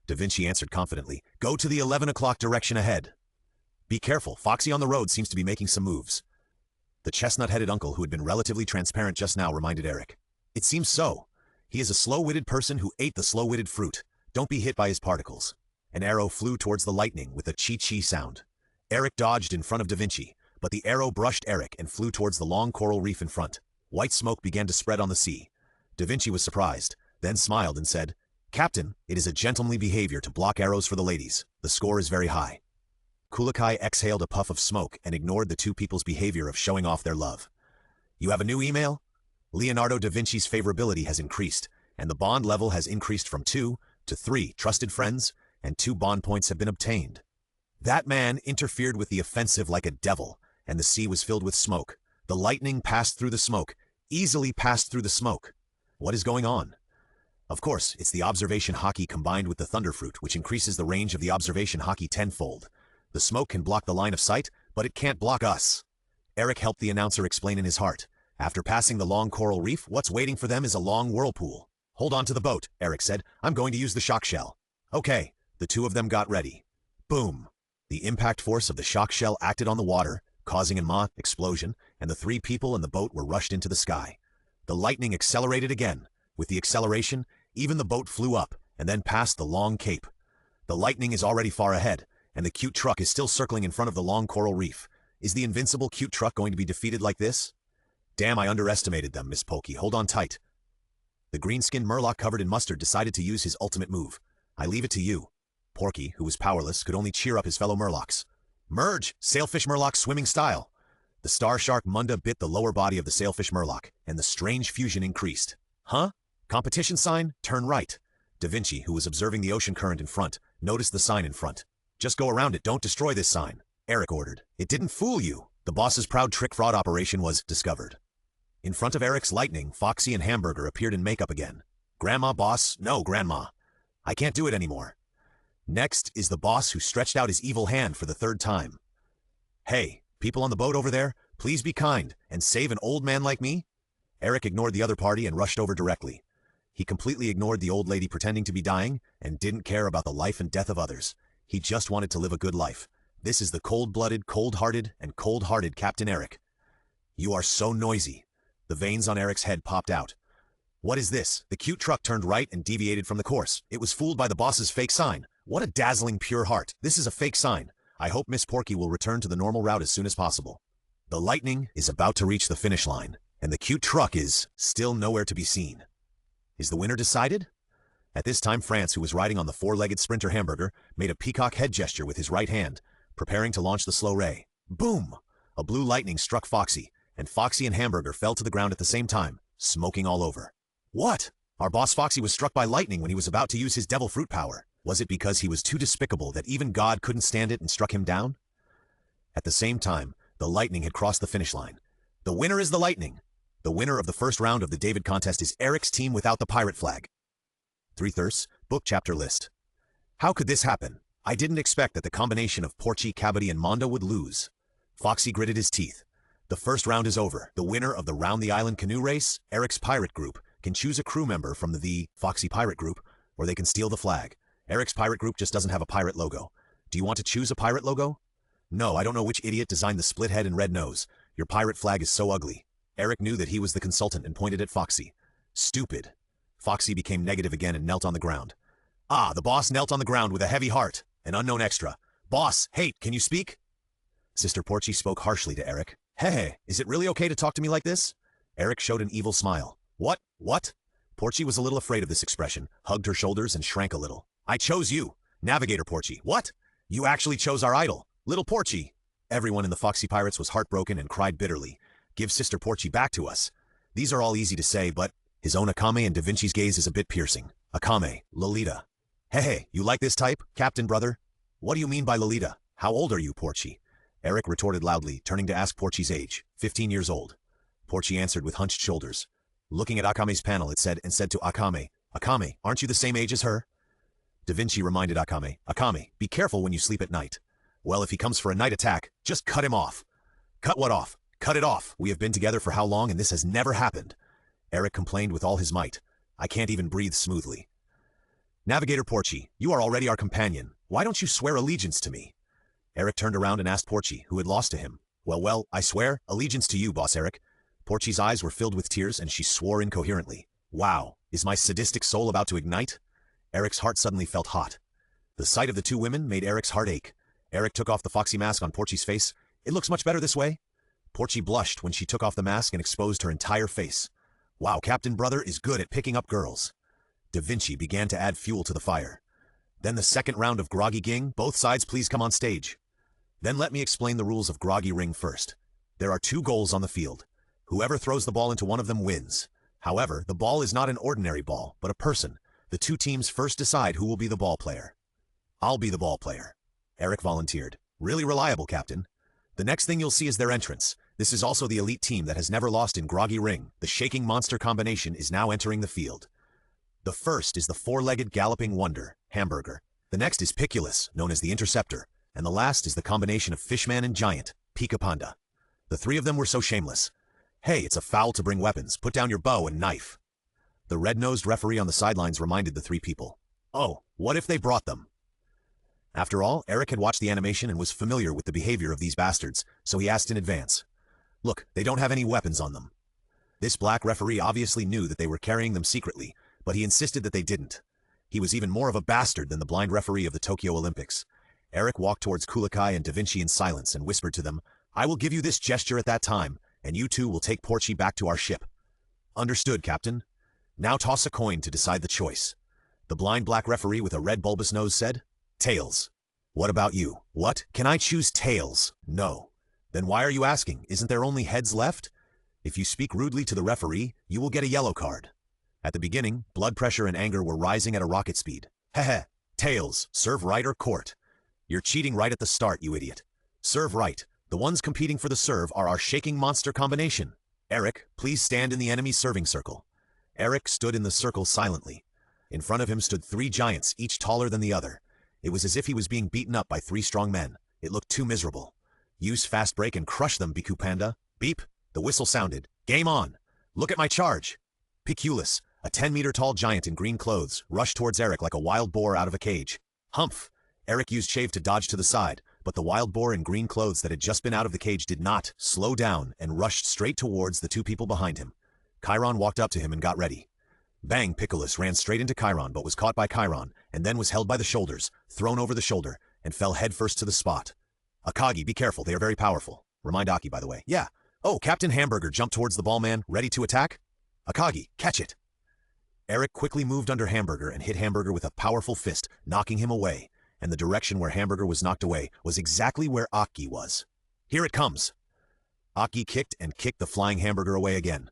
Da Vinci answered confidently. Go to the 11 o'clock direction ahead. Be careful, Foxy on the road seems to be making some moves. The chestnut-headed uncle who had been relatively transparent just now reminded Eric. It seems so. He is a slow-witted person who ate the slow-witted fruit. Don't be hit by his particles. An arrow flew towards the Lightning with a chee-chee sound. Eric dodged in front of Da Vinci, but the arrow brushed Eric and flew towards the long coral reef in front. White smoke began to spread on the sea. Da Vinci was surprised, then smiled and said, "Captain, it is a gentlemanly behavior to block arrows for the ladies. The score is very high." Kulakai exhaled a puff of smoke and ignored the two people's behavior of showing off their love. You have a new email? Leonardo da Vinci's favorability has increased, and the bond level has increased from 2 to 3 trusted friends, and 2 bond points have been obtained. That man interfered with the offensive like a devil, and the sea was filled with smoke. The Lightning passed through the smoke, easily passed through the smoke. What is going on? Of course, it's the observation hockey combined with the thunderfruit, which increases the range of the observation hockey tenfold. The smoke can block the line of sight, but it can't block us. Eric helped the announcer explain in his heart. After passing the long coral reef, what's waiting for them is a long whirlpool. Hold on to the boat, Eric said. I'm going to use the shock shell. Okay, the two of them got ready. Boom. The impact force of the shock shell acted on the water, causing an explosion, and the 3 people in the boat were rushed into the sky. The Lightning accelerated again. With the acceleration, even the boat flew up, and then passed the long cape. The Lightning is already far ahead, and the cute truck is still circling in front of the long coral reef. Is the invincible cute truck going to be defeated like this? Damn, I underestimated them, Miss Pokey. Hold on tight. The green-skinned Murloc covered in mustard decided to use his ultimate move. I leave it to you. Porky, who was powerless, could only cheer up his fellow Murlocs. Merge! Sailfish Murloc swimming style! The Star Shark Munda bit the lower body of the Sailfish Murloc, and the strange fusion increased. Huh? Competition sign? Turn right. Da Vinci, who was observing the ocean current in front, noticed the sign in front. Just go around it, don't destroy this sign. Eric ordered. It didn't fool you. The boss's proud trick fraud operation was discovered. In front of Eric's lightning, Foxy and Hamburger appeared in makeup again. Grandma, boss, no, Grandma. I can't do it anymore. Next is the boss who stretched out his evil hand for the third time. Hey, people on the boat over there, please be kind and save an old man like me. Eric ignored the other party and rushed over directly. He completely ignored the old lady pretending to be dying and didn't care about the life and death of others. He just wanted to live a good life. This is the cold-blooded, cold-hearted, and cold-hearted Captain Eric. You are so noisy. The veins on Eric's head popped out. What is this? The cute truck turned right and deviated from the course. It was fooled by the boss's fake sign. What a dazzling pure heart. This is a fake sign. I hope Miss Porky will return to the normal route as soon as possible. The lightning is about to reach the finish line, and the cute truck is still nowhere to be seen. Is the winner decided? At this time, France, who was riding on the four-legged sprinter Hamburger, made a peacock head gesture with his right hand, preparing to launch the slow ray. Boom! A blue lightning struck Foxy, and Foxy and Hamburger fell to the ground at the same time, smoking all over. What? Our boss Foxy was struck by lightning when he was about to use his devil fruit power. Was it because he was too despicable that even God couldn't stand it and struck him down? At the same time, the lightning had crossed the finish line. The winner is the lightning. The winner of the first round of the David contest is Eric's team without the pirate flag. 3 Thirsts, book chapter list. How could this happen? I didn't expect that the combination of Porchy, Cavity, and Mondo would lose. Foxy gritted his teeth. The first round is over. The winner of the Round the Island canoe race, Eric's pirate group, can choose a crew member from the Foxy pirate group, or they can steal the flag. Eric's pirate group just doesn't have a pirate logo. Do you want to choose a pirate logo? No, I don't know which idiot designed the split head and red nose. Your pirate flag is so ugly. Eric knew that he was the consultant and pointed at Foxy. Stupid. Foxy became negative again and knelt on the ground. Ah, the boss knelt on the ground with a heavy heart. An unknown extra. Boss, hate, can you speak? Sister Porchy spoke harshly to Eric. Hey, is it really okay to talk to me like this? Eric showed an evil smile. What? Porchy was a little afraid of this expression, hugged her shoulders and shrank a little. I chose you, Navigator Porchy. What? You actually chose our idol, Little Porchy. Everyone in the Foxy Pirates was heartbroken and cried bitterly. Give Sister Porchy back to us. These are all easy to say, but his own Akame and Da Vinci's gaze is a bit piercing. Akame, Lolita. Hey, you like this type, Captain Brother? What do you mean by Lolita? How old are you, Porchy? Eric retorted loudly, turning to ask Porchy's age. 15 years old. Porchy answered with hunched shoulders. Looking at Akame's panel, it said to Akame, Akame, aren't you the same age as her? Da Vinci reminded Akame, Akame, be careful when you sleep at night. Well, if he comes for a night attack, just cut him off. Cut what off? Cut it off. We have been together for how long and this has never happened? Eric complained with all his might. I can't even breathe smoothly. Navigator Porchy, you are already our companion. Why don't you swear allegiance to me? Eric turned around and asked Porchy, who had lost to him. Well, I swear allegiance to you, Boss Eric. Porchy's eyes were filled with tears and she swore incoherently. Wow, is my sadistic soul about to ignite? Eric's heart suddenly felt hot. The sight of the two women made Eric's heart ache. Eric took off the foxy mask on Porchy's face. It looks much better this way. Porchy blushed when she took off the mask and exposed her entire face. Wow, Captain Brother is good at picking up girls. Da Vinci began to add fuel to the fire. Then the second round of Groggy Ging. Both sides please come on stage. Then let me explain the rules of Groggy Ring first. There are 2 goals on the field. Whoever throws the ball into one of them wins. However, the ball is not an ordinary ball, but a person. The 2 teams first decide who will be the ball player. I'll be the ball player. Eric volunteered. Really reliable, Captain. The next thing you'll see is their entrance. This is also the elite team that has never lost in Groggy Ring. The Shaking Monster combination is now entering the field. The first is the 4-legged galloping wonder, Hamburger. The next is Piculus, known as the Interceptor. And the last is the combination of Fishman and Giant, Pika Panda. The 3 of them were so shameless. Hey, it's a foul to bring weapons. Put down your bow and knife. The red-nosed referee on the sidelines reminded the 3 people. Oh, what if they brought them? After all, Eric had watched the animation and was familiar with the behavior of these bastards, so he asked in advance. Look, they don't have any weapons on them. This black referee obviously knew that they were carrying them secretly, but he insisted that they didn't. He was even more of a bastard than the blind referee of the Tokyo Olympics. Eric walked towards Kulikai and Da Vinci in silence and whispered to them, I will give you this gesture at that time, and you 2 will take Porchy back to our ship. Understood, Captain. Now toss a coin to decide the choice. The blind black referee with a red bulbous nose said, Tails. What about you? What? Can I choose tails? No. Then why are you asking? Isn't there only heads left? If you speak rudely to the referee, you will get a yellow card. At the beginning, blood pressure and anger were rising at a rocket speed. Heh. Tails, serve right or court. You're cheating right at the start, you idiot. Serve right. The ones competing for the serve are our shaking monster combination. Eric, please stand in the enemy's serving circle. Eric stood in the circle silently. In front of him stood 3 giants, each taller than the other. It was as if he was being beaten up by 3 strong men. It looked too miserable. Use fast break and crush them, Biku Panda. Beep. The whistle sounded. Game on. Look at my charge. Piculus, a 10-meter-tall giant in green clothes, rushed towards Eric like a wild boar out of a cage. Humph! Eric used Shave to dodge to the side, but the wild boar in green clothes that had just been out of the cage did not slow down and rushed straight towards the 2 people behind him. Chiron walked up to him and got ready. Bang! Piculus ran straight into Chiron but was caught by Chiron and then was held by the shoulders, thrown over the shoulder, and fell headfirst to the spot. Akagi, be careful, they are very powerful. Remind Aki, by the way. Yeah. Oh, Captain Hamburger jumped towards the ball man, ready to attack. Akagi, catch it. Eric quickly moved under Hamburger and hit Hamburger with a powerful fist, knocking him away, and the direction where Hamburger was knocked away was exactly where Aki was. Here it comes. Aki kicked and kicked the flying Hamburger away again.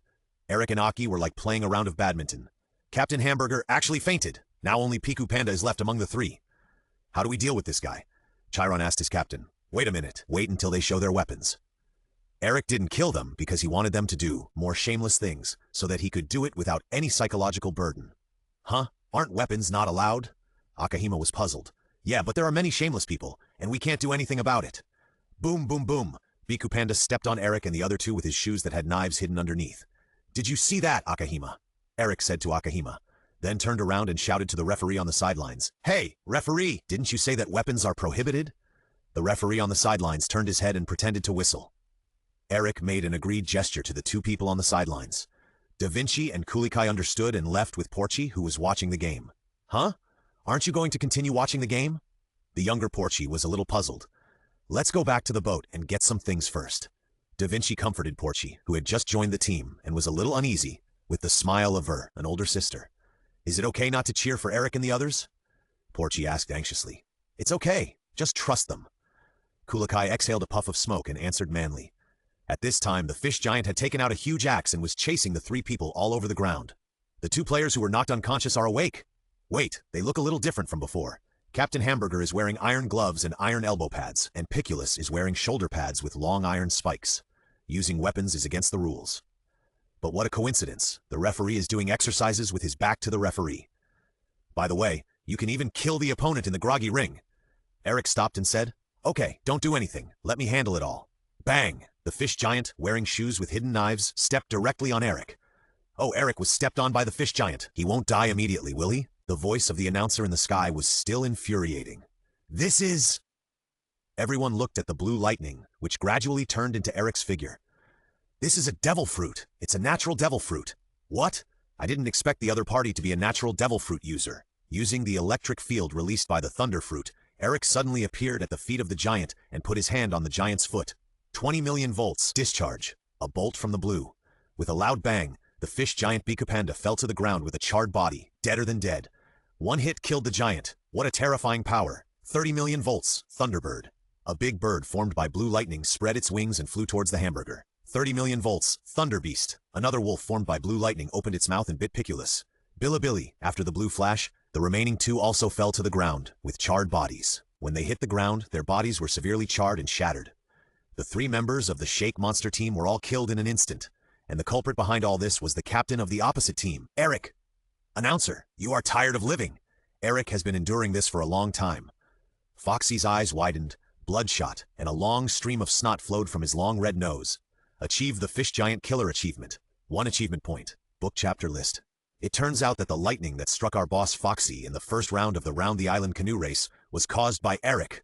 Eric and Aki were like playing a round of badminton. Captain Hamburger actually fainted. Now only Piku Panda is left among the 3. How do we deal with this guy? Chiron asked his captain. Wait a minute. Wait until they show their weapons. Eric didn't kill them because he wanted them to do more shameless things so that he could do it without any psychological burden. Huh? Aren't weapons not allowed? Akahima was puzzled. Yeah, but there are many shameless people, and we can't do anything about it. Boom, boom, boom. Biku Panda stepped on Eric and the other 2 with his shoes that had knives hidden underneath. Did you see that, Akahima? Eric said to Akahima, then turned around and shouted to the referee on the sidelines. Hey, referee, didn't you say that weapons are prohibited? The referee on the sidelines turned his head and pretended to whistle. Eric made an agreed gesture to the 2 people on the sidelines. Da Vinci and Kulikai understood and left with Porchi, who was watching the game. Huh? Aren't you going to continue watching the game? The younger Porchi was a little puzzled. Let's go back to the boat and get some things first. Da Vinci comforted Porchi, who had just joined the team and was a little uneasy, with the smile of her, an older sister. Is it okay not to cheer for Eric and the others? Porchi asked anxiously. It's okay. Just trust them. Kulikai exhaled a puff of smoke and answered manly. At this time, the fish giant had taken out a huge axe and was chasing the 3 people all over the ground. The 2 players who were knocked unconscious are awake. Wait, they look a little different from before. Captain Hamburger is wearing iron gloves and iron elbow pads, and Piculus is wearing shoulder pads with long iron spikes. Using weapons is against the rules. But what a coincidence. The referee is doing exercises with his back to the referee. By the way, you can even kill the opponent in the groggy ring. Eric stopped and said, Okay, don't do anything. Let me handle it all. Bang! The fish giant, wearing shoes with hidden knives, stepped directly on Eric. Oh, Eric was stepped on by the fish giant. He won't die immediately, will he? The voice of the announcer in the sky was still infuriating. This is... Everyone looked at the blue lightning, which gradually turned into Eric's figure. This is a devil fruit. It's a natural devil fruit. What? I didn't expect the other party to be a natural devil fruit user. Using the electric field released by the thunder fruit, Eric suddenly appeared at the feet of the giant and put his hand on the giant's foot. 20 million volts. Discharge. A bolt from the blue. With a loud bang, the fish giant Biku Panda fell to the ground with a charred body, deader than dead. One hit killed the giant. What a terrifying power. 30 million volts. Thunderbird. A big bird formed by blue lightning spread its wings and flew towards the hamburger. 30 million volts. Thunder beast. Another wolf formed by blue lightning opened its mouth and bit Piculus. Bilibili. After the blue flash, the remaining 2 also fell to the ground, with charred bodies. When they hit the ground, their bodies were severely charred and shattered. The 3 members of the Shake Monster team were all killed in an instant, and the culprit behind all this was the captain of the opposite team, Eric. Announcer, you are tired of living. Eric has been enduring this for a long time. Foxy's eyes widened, bloodshot, and a long stream of snot flowed from his long red nose. Achieve the Fish Giant Killer achievement. 1 achievement point. Book chapter list. It turns out that the lightning that struck our boss Foxy in the first round of the Round the Island canoe race was caused by Eric.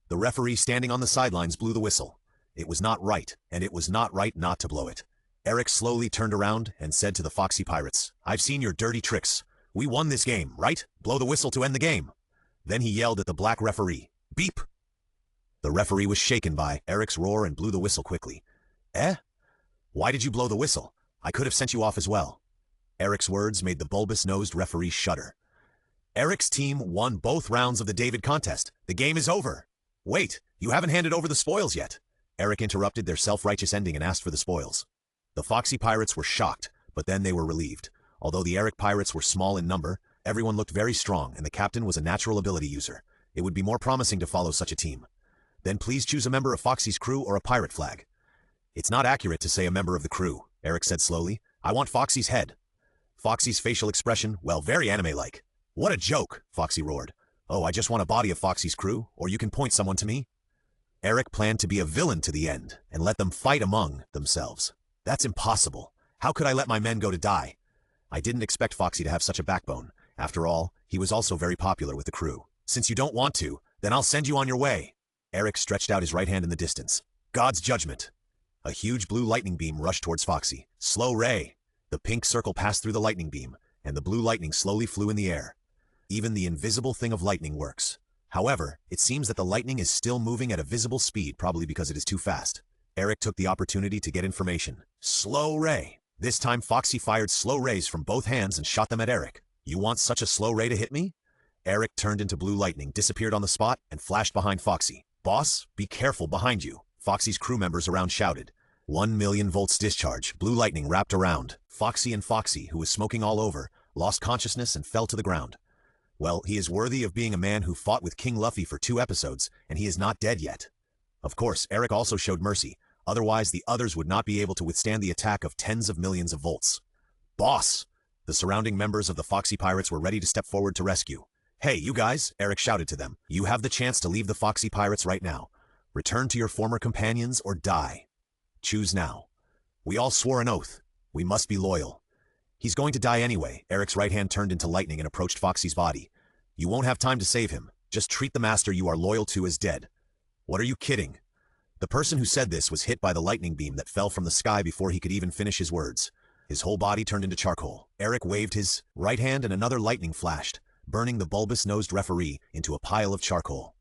The referee standing on the sidelines blew the whistle. It was not right, and it was not right not to blow it. Eric slowly turned around and said to the Foxy Pirates, I've seen your dirty tricks. We won this game, right? Blow the whistle to end the game. Then he yelled at the black referee, Beep! The referee was shaken by Eric's roar and blew the whistle quickly. Eh? Why did you blow the whistle? I could have sent you off as well. Eric's words made the bulbous-nosed referee shudder. Eric's team won both rounds of the David contest. The game is over. Wait, you haven't handed over the spoils yet. Eric interrupted their self-righteous ending and asked for the spoils. The Foxy Pirates were shocked, but then they were relieved. Although the Eric Pirates were small in number, everyone looked very strong and the captain was a natural ability user. It would be more promising to follow such a team. Then please choose a member of Foxy's crew or a pirate flag. It's not accurate to say a member of the crew, Eric said slowly. I want Foxy's head. Foxy's facial expression, well, very anime-like. What a joke, Foxy roared. Oh, I just want a body of Foxy's crew, or you can point someone to me. Eric planned to be a villain to the end and let them fight among themselves. That's impossible. How could I let my men go to die? I didn't expect Foxy to have such a backbone. After all, he was also very popular with the crew. Since you don't want to, then I'll send you on your way. Eric stretched out his right hand in the distance. God's judgment. A huge blue lightning beam rushed towards Foxy. Slow ray. The pink circle passed through the lightning beam, and the blue lightning slowly flew in the air. Even the invisible thing of lightning works. However, it seems that the lightning is still moving at a visible speed, probably because it is too fast. Eric took the opportunity to get information. Slow ray. This time Foxy fired slow rays from both hands and shot them at Eric. You want such a slow ray to hit me? Eric turned into blue lightning, disappeared on the spot, and flashed behind Foxy. Boss, be careful behind you. Foxy's crew members around shouted. 1,000,000 volts discharge, blue lightning wrapped around. Foxy, who was smoking all over, lost consciousness and fell to the ground. Well, he is worthy of being a man who fought with King Luffy for 2 episodes, and he is not dead yet. Of course, Eric also showed mercy. Otherwise, the others would not be able to withstand the attack of tens of millions of volts. Boss! The surrounding members of the Foxy Pirates were ready to step forward to rescue. Hey, you guys, Eric shouted to them. You have the chance to leave the Foxy Pirates right now. Return to your former companions or die. Choose now. We all swore an oath. We must be loyal. He's going to die anyway. Eric's right hand turned into lightning and approached Foxy's body. You won't have time to save him. Just treat the master you are loyal to as dead. What are you kidding? The person who said this was hit by the lightning beam that fell from the sky before he could even finish his words. His whole body turned into charcoal. Eric waved his right hand and another lightning flashed, burning the bulbous-nosed referee into a pile of charcoal.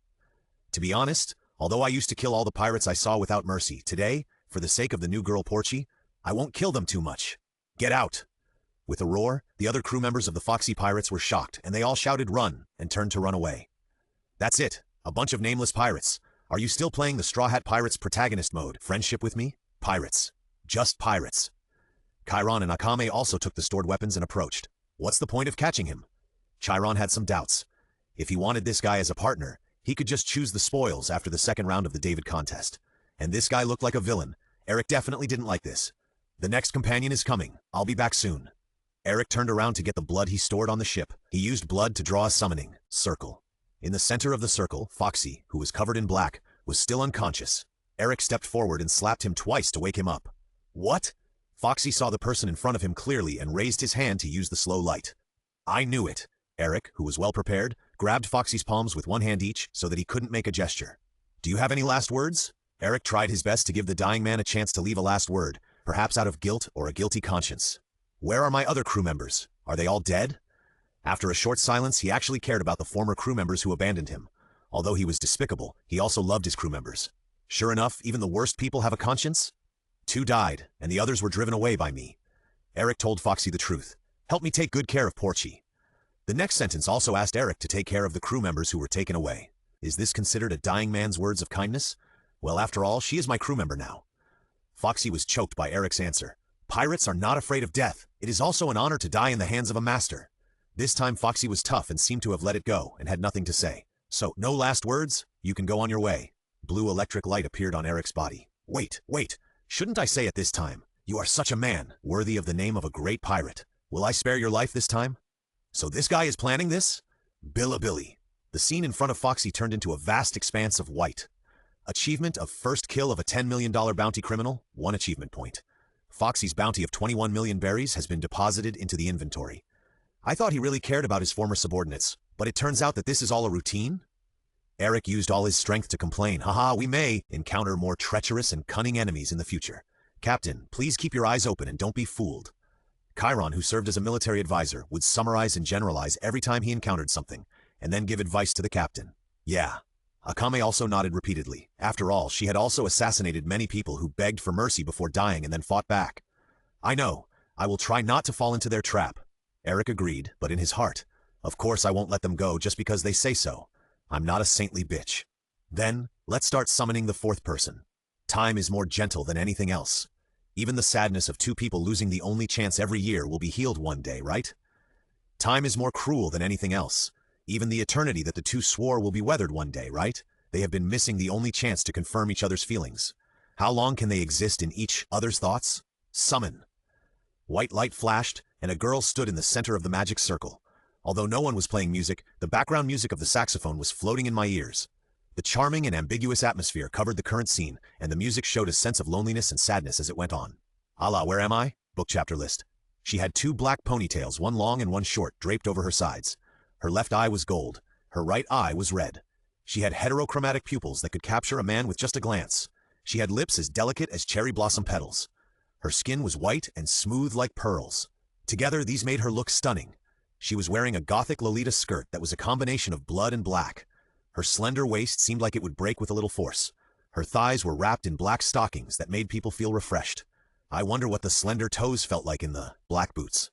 To be honest, although I used to kill all the pirates I saw without mercy, today, for the sake of the new girl Porchy, I won't kill them too much. Get out! With a roar, the other crew members of the Foxy Pirates were shocked, and they all shouted run, and turned to run away. That's it, a bunch of nameless pirates. Are you still playing the Straw Hat Pirates protagonist mode, friendship with me? Pirates. Just pirates. Chiron and Akame also took the stored weapons and approached. What's the point of catching him? Chiron had some doubts. If he wanted this guy as a partner, he could just choose the spoils after the second round of the David contest. And this guy looked like a villain. Eric definitely didn't like this. The next companion is coming. I'll be back soon. Eric turned around to get the blood he stored on the ship. He used blood to draw a summoning circle. In the center of the circle, Foxy, who was covered in black, was still unconscious. Eric stepped forward and slapped him twice to wake him up. What? Foxy saw the person in front of him clearly and raised his hand to use the slow light. I knew it. Eric, who was well prepared, grabbed Foxy's palms with one hand each so that he couldn't make a gesture. Do you have any last words? Eric tried his best to give the dying man a chance to leave a last word, perhaps out of guilt or a guilty conscience. Where are my other crew members? Are they all dead? After a short silence, he actually cared about the former crew members who abandoned him. Although he was despicable, he also loved his crew members. Sure enough, even the worst people have a conscience. 2 died, and the others were driven away by me. Eric told Foxy the truth. Help me take good care of Porchy. The next sentence also asked Eric to take care of the crew members who were taken away. Is this considered a dying man's words of kindness? Well, after all, she is my crew member now. Foxy was choked by Eric's answer. Pirates are not afraid of death. It is also an honor to die in the hands of a master. This time Foxy was tough and seemed to have let it go and had nothing to say. So, no last words? You can go on your way. Blue electric light appeared on Eric's body. Wait. Shouldn't I say it this time? You are such a man, worthy of the name of a great pirate. Will I spare your life this time? So this guy is planning this? Billy. The scene in front of Foxy turned into a vast expanse of white. Achievement of first kill of a $10 million bounty criminal, 1 achievement point. Foxy's bounty of 21 million berries has been deposited into the inventory. I thought he really cared about his former subordinates, but it turns out that this is all a routine? Eric used all his strength to complain. Haha, we may encounter more treacherous and cunning enemies in the future. Captain, please keep your eyes open and don't be fooled. Chiron, who served as a military advisor, would summarize and generalize every time he encountered something, and then give advice to the captain. Yeah. Akame also nodded repeatedly. After all, she had also assassinated many people who begged for mercy before dying and then fought back. I know. I will try not to fall into their trap. Eric agreed, but in his heart, of course I won't let them go just because they say so. I'm not a saintly bitch. Then, let's start summoning the 4th person. Time is more gentle than anything else. Even the sadness of 2 people losing the only chance every year will be healed one day, right? Time is more cruel than anything else. Even the eternity that the 2 swore will be weathered one day, right? They have been missing the only chance to confirm each other's feelings. How long can they exist in each other's thoughts? Summon. White light flashed, and a girl stood in the center of the magic circle. Although no one was playing music, the background music of the saxophone was floating in my ears. The charming and ambiguous atmosphere covered the current scene, and the music showed a sense of loneliness and sadness as it went on. Allah, where am I? Book chapter list. She had 2 black ponytails, one long and one short, draped over her sides. Her left eye was gold. Her right eye was red. She had heterochromatic pupils that could capture a man with just a glance. She had lips as delicate as cherry blossom petals. Her skin was white and smooth like pearls. Together, these made her look stunning. She was wearing a gothic Lolita skirt that was a combination of blood and black. Her slender waist seemed like it would break with a little force. Her thighs were wrapped in black stockings that made people feel refreshed. I wonder what the slender toes felt like in the black boots.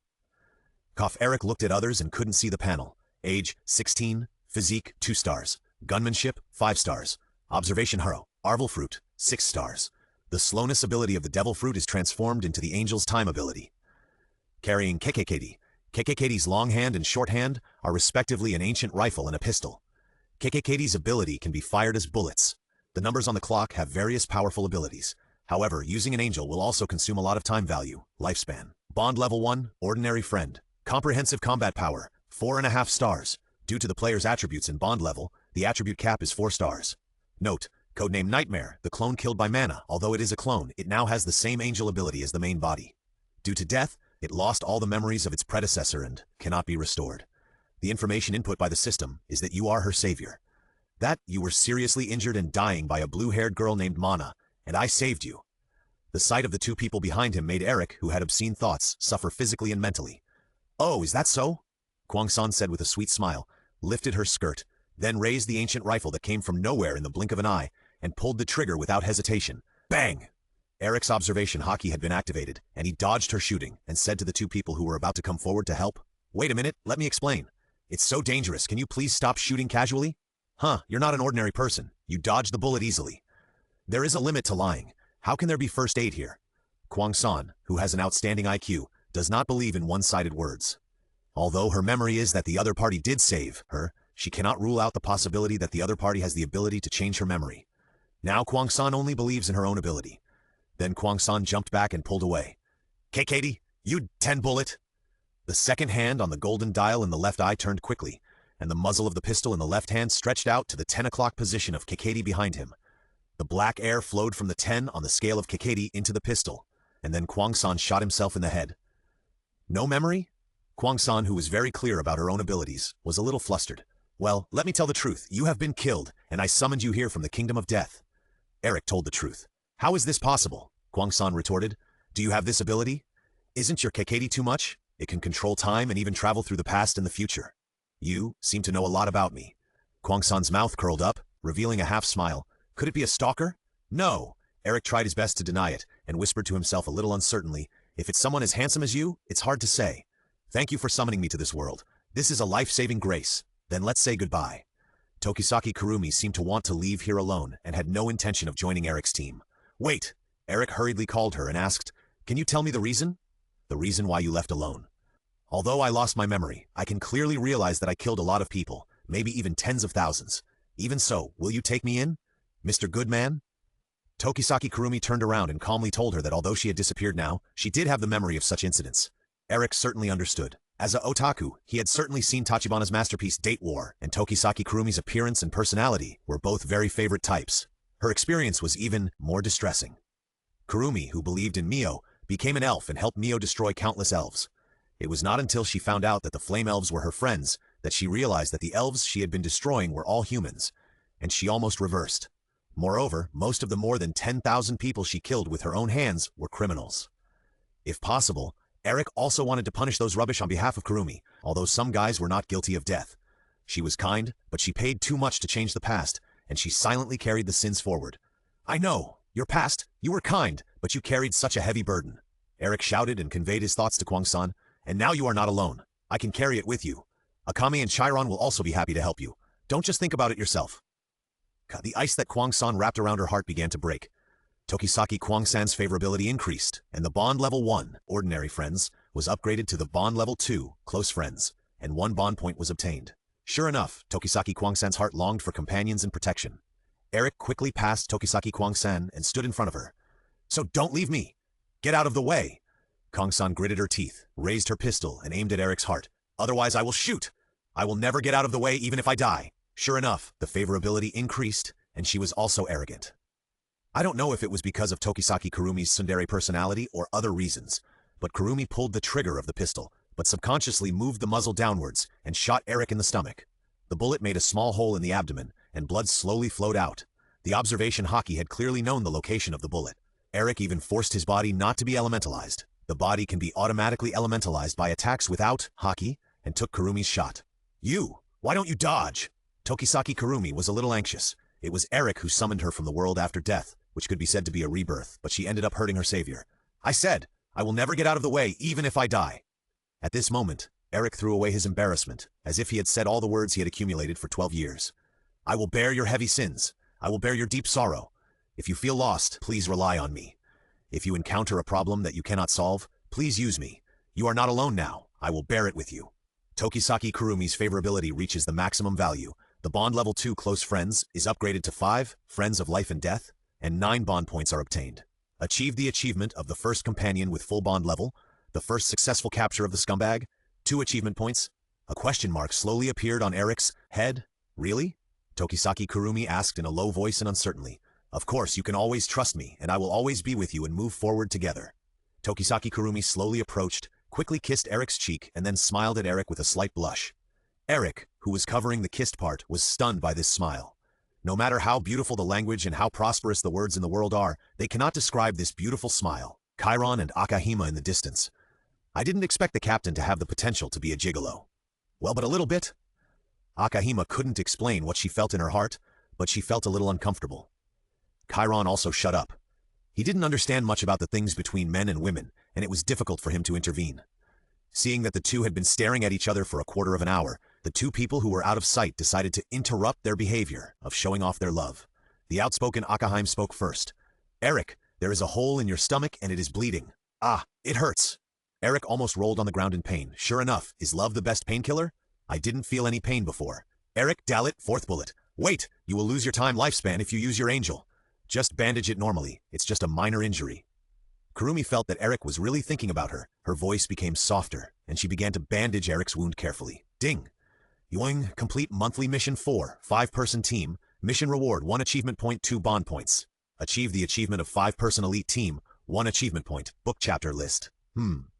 Eric looked at others and couldn't see the panel. Age, 16. Physique, 2 stars. Gunmanship, 5 stars. Observation Haro, Arvel Fruit, 6 stars. The slowness ability of the Devil Fruit is transformed into the Angel's Time ability. Carrying Kekekedi. Kekekedi's long hand and short hand are respectively an ancient rifle and a pistol. Kekekedi's ability can be fired as bullets. The numbers on the clock have various powerful abilities. However, using an angel will also consume a lot of time value, lifespan. Bond level 1, Ordinary Friend. Comprehensive combat power, 4.5 stars. Due to the player's attributes in bond level, the attribute cap is 4 stars. Note, codename Nightmare, the clone killed by mana. Although it is a clone, it now has the same angel ability as the main body. Due to death, it lost all the memories of its predecessor and cannot be restored. The information input by the system is that you are her savior. That you were seriously injured and dying by a blue-haired girl named Mana, and I saved you. The sight of the 2 people behind him made Eric, who had obscene thoughts, suffer physically and mentally. Oh, is that so? Kwang-san said with a sweet smile, lifted her skirt, then raised the ancient rifle that came from nowhere in the blink of an eye, and pulled the trigger without hesitation. Bang! Eric's observation hockey had been activated, and he dodged her shooting, and said to the 2 people who were about to come forward to help, "Wait a minute, let me explain. It's so dangerous, can you please stop shooting casually? Huh, you're not an ordinary person. You dodged the bullet easily. There is a limit to lying. How can there be first aid here?" Kwang-san, who has an outstanding IQ, does not believe in one-sided words. Although her memory is that the other party did save her, she cannot rule out the possibility that the other party has the ability to change her memory. Now Kwang-san only believes in her own ability. Then Kwang-san jumped back and pulled away. Kekedi, you 10 bullet! The second hand on the golden dial in the left eye turned quickly, and the muzzle of the pistol in the left hand stretched out to the 10 o'clock position of Kekedi behind him. The black air flowed from the 10 on the scale of Kekedi into the pistol, and then Kwang-san shot himself in the head. No memory? Kwang-san, who was very clear about her own abilities, was a little flustered. Well, let me tell the truth. You have been killed, and I summoned you here from the Kingdom of Death. Eric told the truth. How is this possible? Kwang-san retorted. Do you have this ability? Isn't your Kekedi too much? It can control time and even travel through the past and the future. You seem to know a lot about me. Kwang-san's mouth curled up, revealing a half-smile. Could it be a stalker? No. Eric tried his best to deny it, and whispered to himself a little uncertainly, if it's someone as handsome as you, it's hard to say. Thank you for summoning me to this world. This is a life-saving grace. Then let's say goodbye. Tokisaki Kurumi seemed to want to leave here alone, and had no intention of joining Eric's team. Wait! Eric hurriedly called her and asked, can you tell me the reason? The reason why you left alone. Although I lost my memory, I can clearly realize that I killed a lot of people, maybe even tens of thousands. Even so, will you take me in? Mr. Goodman? Tokisaki Kurumi turned around and calmly told her that although she had disappeared now, she did have the memory of such incidents. Eric certainly understood. As a otaku, he had certainly seen Tachibana's masterpiece Date War, and Tokisaki Kurumi's appearance and personality were both very favorite types. Her experience was even more distressing. Kurumi, who believed in Mio, became an elf and helped Mio destroy countless elves. It was not until she found out that the flame elves were her friends that she realized that the elves she had been destroying were all humans, and she almost reversed. Moreover, most of the more than 10,000 people she killed with her own hands were criminals. If possible, Eric also wanted to punish those rubbish on behalf of Kurumi, although some guys were not guilty of death. She was kind, but she paid too much to change the past, and she silently carried the sins forward. I know, your past, you were kind, but you carried such a heavy burden. Eric shouted and conveyed his thoughts to Kwang-san, and now you are not alone. I can carry it with you. Akame and Chiron will also be happy to help you. Don't just think about it yourself. The ice that Kwang-san wrapped around her heart began to break. Tokisaki Kwang-san's favorability increased, and the bond level 1, Ordinary Friends, was upgraded to the bond level 2, Close Friends, and 1 bond point was obtained. Sure enough, Tokisaki Kwang-san's heart longed for companions and protection. Eric quickly passed Tokisaki Kwang-san and stood in front of her. So don't leave me. Get out of the way. Kwang-san gritted her teeth, raised her pistol, and aimed at Eric's heart. Otherwise I will shoot. I will never get out of the way even if I die. Sure enough, the favorability increased, and she was also arrogant. I don't know if it was because of Tokisaki Kurumi's tsundere personality or other reasons, but Kurumi pulled the trigger of the pistol, but subconsciously moved the muzzle downwards and shot Eric in the stomach. The bullet made a small hole in the abdomen, and blood slowly flowed out. The observation Haki had clearly known the location of the bullet. Eric even forced his body not to be elementalized. The body can be automatically elementalized by attacks without Haki, and took Kurumi's shot. You! Why don't you dodge? Tokisaki Kurumi was a little anxious. It was Eric who summoned her from the world after death, which could be said to be a rebirth, but she ended up hurting her savior. I said, I will never get out of the way, even if I die. At this moment, Eric threw away his embarrassment, as if he had said all the words he had accumulated for 12 years. I will bear your heavy sins. I will bear your deep sorrow. If you feel lost, please rely on me. If you encounter a problem that you cannot solve, please use me. You are not alone now. I will bear it with you. Tokisaki Kurumi's favorability reaches the maximum value. The bond level 2 close friends is upgraded to 5 friends of life and death, and 9 bond points are obtained. Achieve the achievement of the first companion with full bond level, the first successful capture of the scumbag, 2 achievement points. A question mark slowly appeared on Eric's head. Really? Tokisaki Kurumi asked in a low voice and uncertainly. Of course, you can always trust me, and I will always be with you and move forward together. Tokisaki Kurumi slowly approached, quickly kissed Eric's cheek, and then smiled at Eric with a slight blush. Eric, who was covering the kissed part, was stunned by this smile. No matter how beautiful the language and how prosperous the words in the world are, they cannot describe this beautiful smile. Chiron and Akame in the distance. I didn't expect the captain to have the potential to be a gigolo. Well, but a little bit. Akame couldn't explain what she felt in her heart, but she felt a little uncomfortable. Chiron also shut up. He didn't understand much about the things between men and women, and it was difficult for him to intervene. Seeing that the two had been staring at each other for a quarter of an hour, the two people who were out of sight decided to interrupt their behavior of showing off their love. The outspoken Akame spoke first. Eric, there is a hole in your stomach and it is bleeding. Ah, it hurts. Eric almost rolled on the ground in pain. Sure enough, is love the best painkiller? I didn't feel any pain before. Eric, Dalit, 4th bullet. Wait, you will lose your time lifespan if you use your angel. Just bandage it normally, it's just a minor injury. Kurumi felt that Eric was really thinking about her. Her voice became softer, and she began to bandage Eric's wound carefully. Ding! Yoing, complete monthly mission 4, 5-person team. Mission reward, 1 achievement point, 2 bond points. Achieve the achievement of 5-person elite team, 1 achievement point. Book chapter list.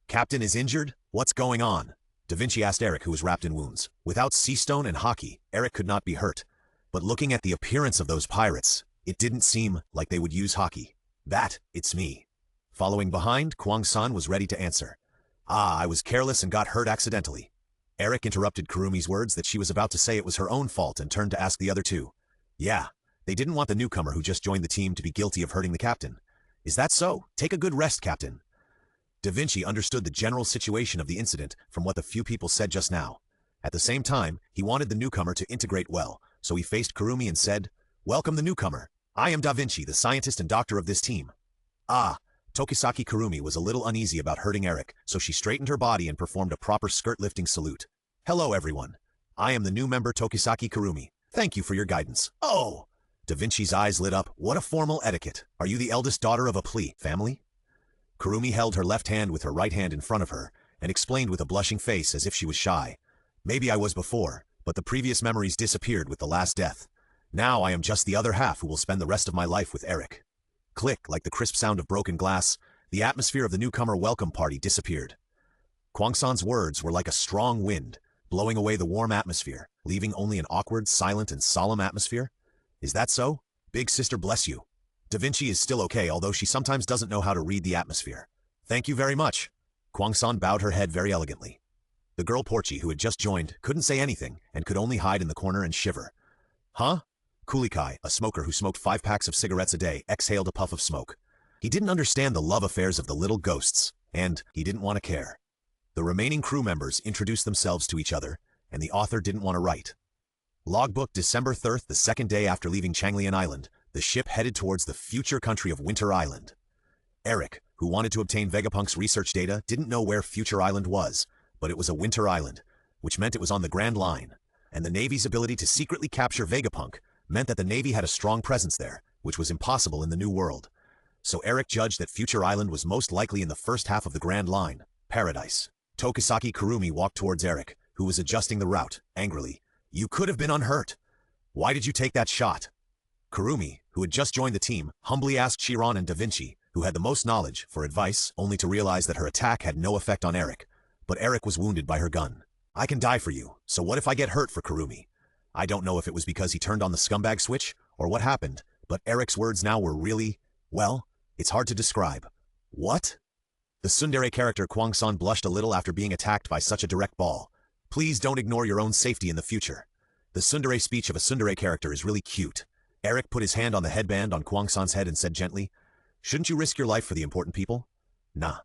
Captain is injured? What's going on? Da Vinci asked Eric, who was wrapped in wounds. Without Seastone and Haki, Eric could not be hurt. But looking at the appearance of those pirates, it didn't seem like they would use Haki. It's me. Following behind, Kwang-san was ready to answer. I was careless and got hurt accidentally. Eric interrupted Kurumi's words that she was about to say it was her own fault and turned to ask the other two. Yeah, they didn't want the newcomer who just joined the team to be guilty of hurting the captain. Is that so? Take a good rest, Captain. Da Vinci understood the general situation of the incident from what the few people said just now. At the same time, he wanted the newcomer to integrate well, so he faced Kurumi and said, Welcome the newcomer. I am Da Vinci, the scientist and doctor of this team. Tokisaki Kurumi was a little uneasy about hurting Eric, so she straightened her body and performed a proper skirt-lifting salute. Hello, everyone. I am the new member Tokisaki Kurumi. Thank you for your guidance. Oh! Da Vinci's eyes lit up. What a formal etiquette. Are you the eldest daughter of a plea family? Kurumi held her left hand with her right hand in front of her, and explained with a blushing face as if she was shy. Maybe I was before, but the previous memories disappeared with the last death. Now I am just the other half who will spend the rest of my life with Eric. Click, like the crisp sound of broken glass, the atmosphere of the newcomer welcome party disappeared. Kwang-san's words were like a strong wind, blowing away the warm atmosphere, leaving only an awkward, silent, and solemn atmosphere. Is that so? Big sister bless you. Da Vinci is still okay, although she sometimes doesn't know how to read the atmosphere. Thank you very much. Kwang-san bowed her head very elegantly. The girl Porchi, who had just joined, couldn't say anything, and could only hide in the corner and shiver. Huh? Kulikai, a smoker who smoked 5 packs of cigarettes a day, exhaled a puff of smoke. He didn't understand the love affairs of the little ghosts, and he didn't want to care. The remaining crew members introduced themselves to each other, and the author didn't want to write. Logbook December 3rd, the second day after leaving Changlian Island, the ship headed towards the future country of Winter Island. Eric, who wanted to obtain Vegapunk's research data, didn't know where Future Island was, but it was a Winter Island, which meant it was on the Grand Line, and the Navy's ability to secretly capture Vegapunk meant that the Navy had a strong presence there, which was impossible in the New World. So Eric judged that Future Island was most likely in the first half of the Grand Line, Paradise. Tokisaki Kurumi walked towards Eric, who was adjusting the route, angrily. You could have been unhurt. Why did you take that shot? Kurumi, who had just joined the team, humbly asked Chiron and Da Vinci, who had the most knowledge, for advice, only to realize that her attack had no effect on Eric. But Eric was wounded by her gun. I can die for you, so what if I get hurt for Kurumi? I don't know if it was because he turned on the scumbag switch, or what happened, but Eric's words now were really, well, it's hard to describe. What? The tsundere character Kwang-san blushed a little after being attacked by such a direct ball. Please don't ignore your own safety in the future. The tsundere speech of a tsundere character is really cute. Eric put his hand on the headband on Kwang-san's head and said gently, Shouldn't you risk your life for the important people? Nah.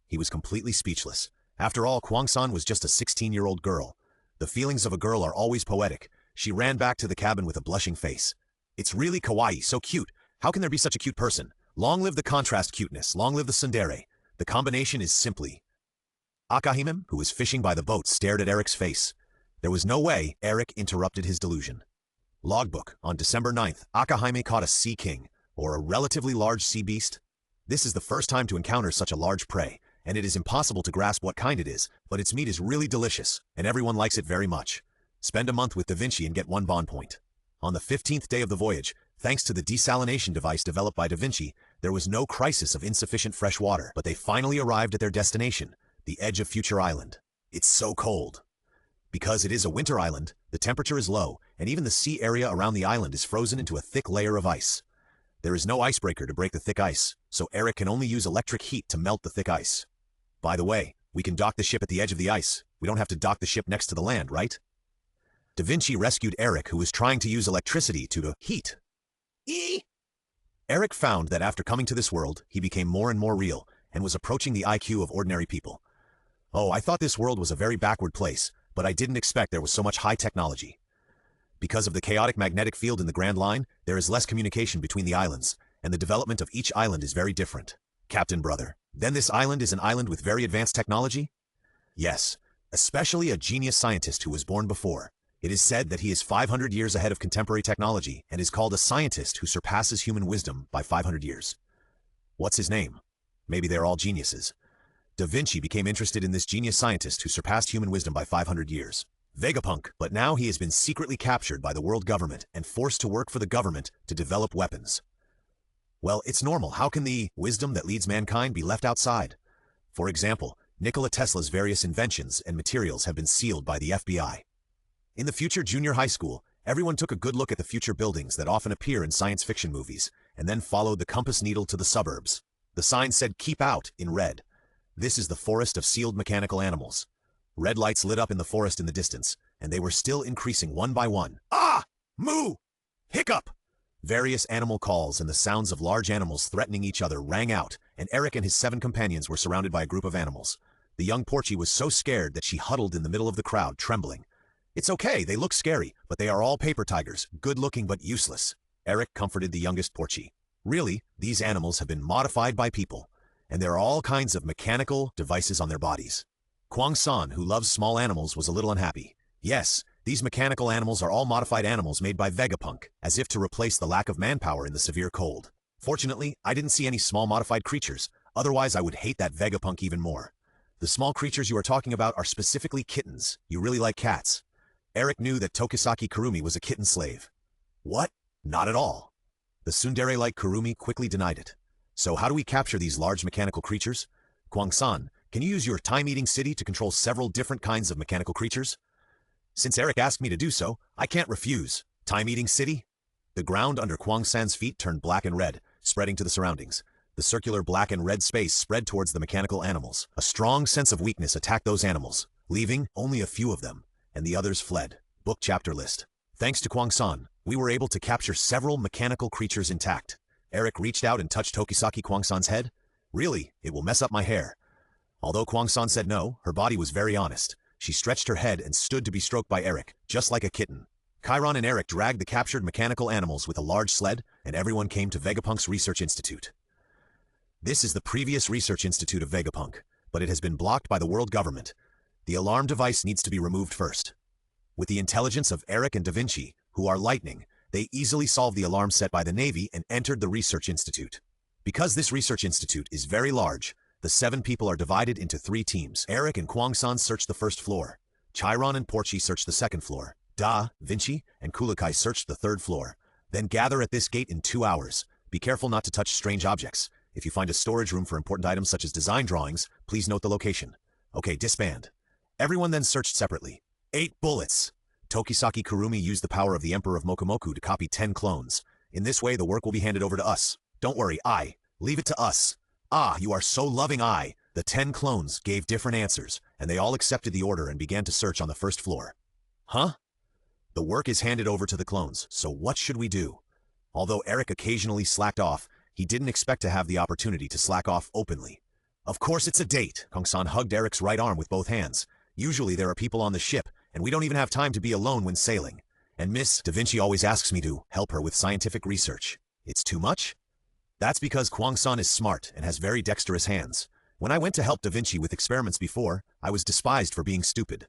He was completely speechless. After all, Kwang-san was just a 16-year-old girl. The feelings of a girl are always poetic. She ran back to the cabin with a blushing face. It's really kawaii, so cute. How can there be such a cute person? Long live the contrast cuteness, long live the tsundere. The combination is simply... Akame, who was fishing by the boat, stared at Eric's face. There was no way Eric interrupted his delusion. Logbook. On December 9th, Akame caught a sea king, or a relatively large sea beast. This is the first time to encounter such a large prey, and it is impossible to grasp what kind it is, but its meat is really delicious, and everyone likes it very much. Spend a month with Da Vinci and get 1 bond point. On the 15th day of the voyage, thanks to the desalination device developed by Da Vinci, there was no crisis of insufficient fresh water, but they finally arrived at their destination, the edge of Future Island. It's so cold. Because it is a winter island, the temperature is low, and even the sea area around the island is frozen into a thick layer of ice. There is no icebreaker to break the thick ice, so Eric can only use electric heat to melt the thick ice. By the way, we can dock the ship at the edge of the ice. We don't have to dock the ship next to the land, right? Da Vinci rescued Eric, who was trying to use electricity to heat. Eric found that after coming to this world, he became more and more real, and was approaching the IQ of ordinary people. Oh, I thought this world was a very backward place, but I didn't expect there was so much high technology. Because of the chaotic magnetic field in the Grand Line, there is less communication between the islands, and the development of each island is very different. Captain Brother, then this island is an island with very advanced technology? Yes, especially a genius scientist who was born before. It is said that he is 500 years ahead of contemporary technology and is called a scientist who surpasses human wisdom by 500 years. What's his name? Maybe they're all geniuses. Da Vinci became interested in this genius scientist who surpassed human wisdom by 500 years. Vegapunk, but now he has been secretly captured by the world government and forced to work for the government to develop weapons. Well, it's normal. How can the wisdom that leads mankind be left outside? For example, Nikola Tesla's various inventions and materials have been sealed by the FBI. In the future junior high school, everyone took a good look at the future buildings that often appear in science fiction movies, and then followed the compass needle to the suburbs. The sign said "Keep Out" in red. This is the forest of sealed mechanical animals. Red lights lit up in the forest in the distance, and they were still increasing one by one. Ah! Moo! Hiccup! Various animal calls and the sounds of large animals threatening each other rang out, and Eric and his 7 companions were surrounded by a group of animals. The young Porchy was so scared that she huddled in the middle of the crowd, trembling. It's okay, they look scary, but they are all paper tigers, good-looking but useless. Eric comforted the youngest Porchy. Really, these animals have been modified by people, and there are all kinds of mechanical devices on their bodies. Kwang-san, who loves small animals, was a little unhappy. Yes, these mechanical animals are all modified animals made by Vegapunk, as if to replace the lack of manpower in the severe cold. Fortunately, I didn't see any small modified creatures, otherwise I would hate that Vegapunk even more. The small creatures you are talking about are specifically kittens. You really like cats. Eric knew that Tokisaki Kurumi was a kitten slave. What? Not at all. The tsundere-like Kurumi quickly denied it. So how do we capture these large mechanical creatures? Kwang-san, can you use your time-eating city to control several different kinds of mechanical creatures? Since Eric asked me to do so, I can't refuse. Time-eating city? The ground under Kwang-san's feet turned black and red, spreading to the surroundings. The circular black and red space spread towards the mechanical animals. A strong sense of weakness attacked those animals, leaving only a few of them, and the others fled. Book chapter list. Thanks to Kwang-san, we were able to capture several mechanical creatures intact. Eric reached out and touched Tokisaki Kwang-san's head. Really, it will mess up my hair. Although Kwang-san said no, her body was very honest. She stretched her head and stood to be stroked by Eric, just like a kitten. Chiron and Eric dragged the captured mechanical animals with a large sled, and everyone came to Vegapunk's Research Institute. This is the previous Research Institute of Vegapunk, but it has been blocked by the world government. The alarm device needs to be removed first. With the intelligence of Eric and Da Vinci, who are lightning, They easily solved the alarm set by the Navy and entered the Research Institute. Because this Research Institute is very large, the 7 people are divided into 3 teams. Eric and Kwang-san searched the first floor. Chiron and Porchi searched the second floor. Da, Vinci, and Kulakai searched the third floor. Then gather at this gate in 2 hours. Be careful not to touch strange objects. If you find a storage room for important items such as design drawings, please note the location. Okay, disband. Everyone then searched separately. 8 bullets. Tokisaki Kurumi used the power of the Emperor of Mokomoku to copy 10 clones. In this way, the work will be handed over to us. Don't worry, leave it to us. Ah, you are so loving, The 10 clones gave different answers, and they all accepted the order and began to search on the first floor. Huh? The work is handed over to the clones, so what should we do? Although Eric occasionally slacked off, he didn't expect to have the opportunity to slack off openly. Of course it's a date. Kong-san hugged Eric's right arm with both hands. Usually there are people on the ship, and we don't even have time to be alone when sailing. And Miss Da Vinci always asks me to help her with scientific research. It's too much? That's because Kwang-san is smart and has very dexterous hands. When I went to help Da Vinci with experiments before, I was despised for being stupid.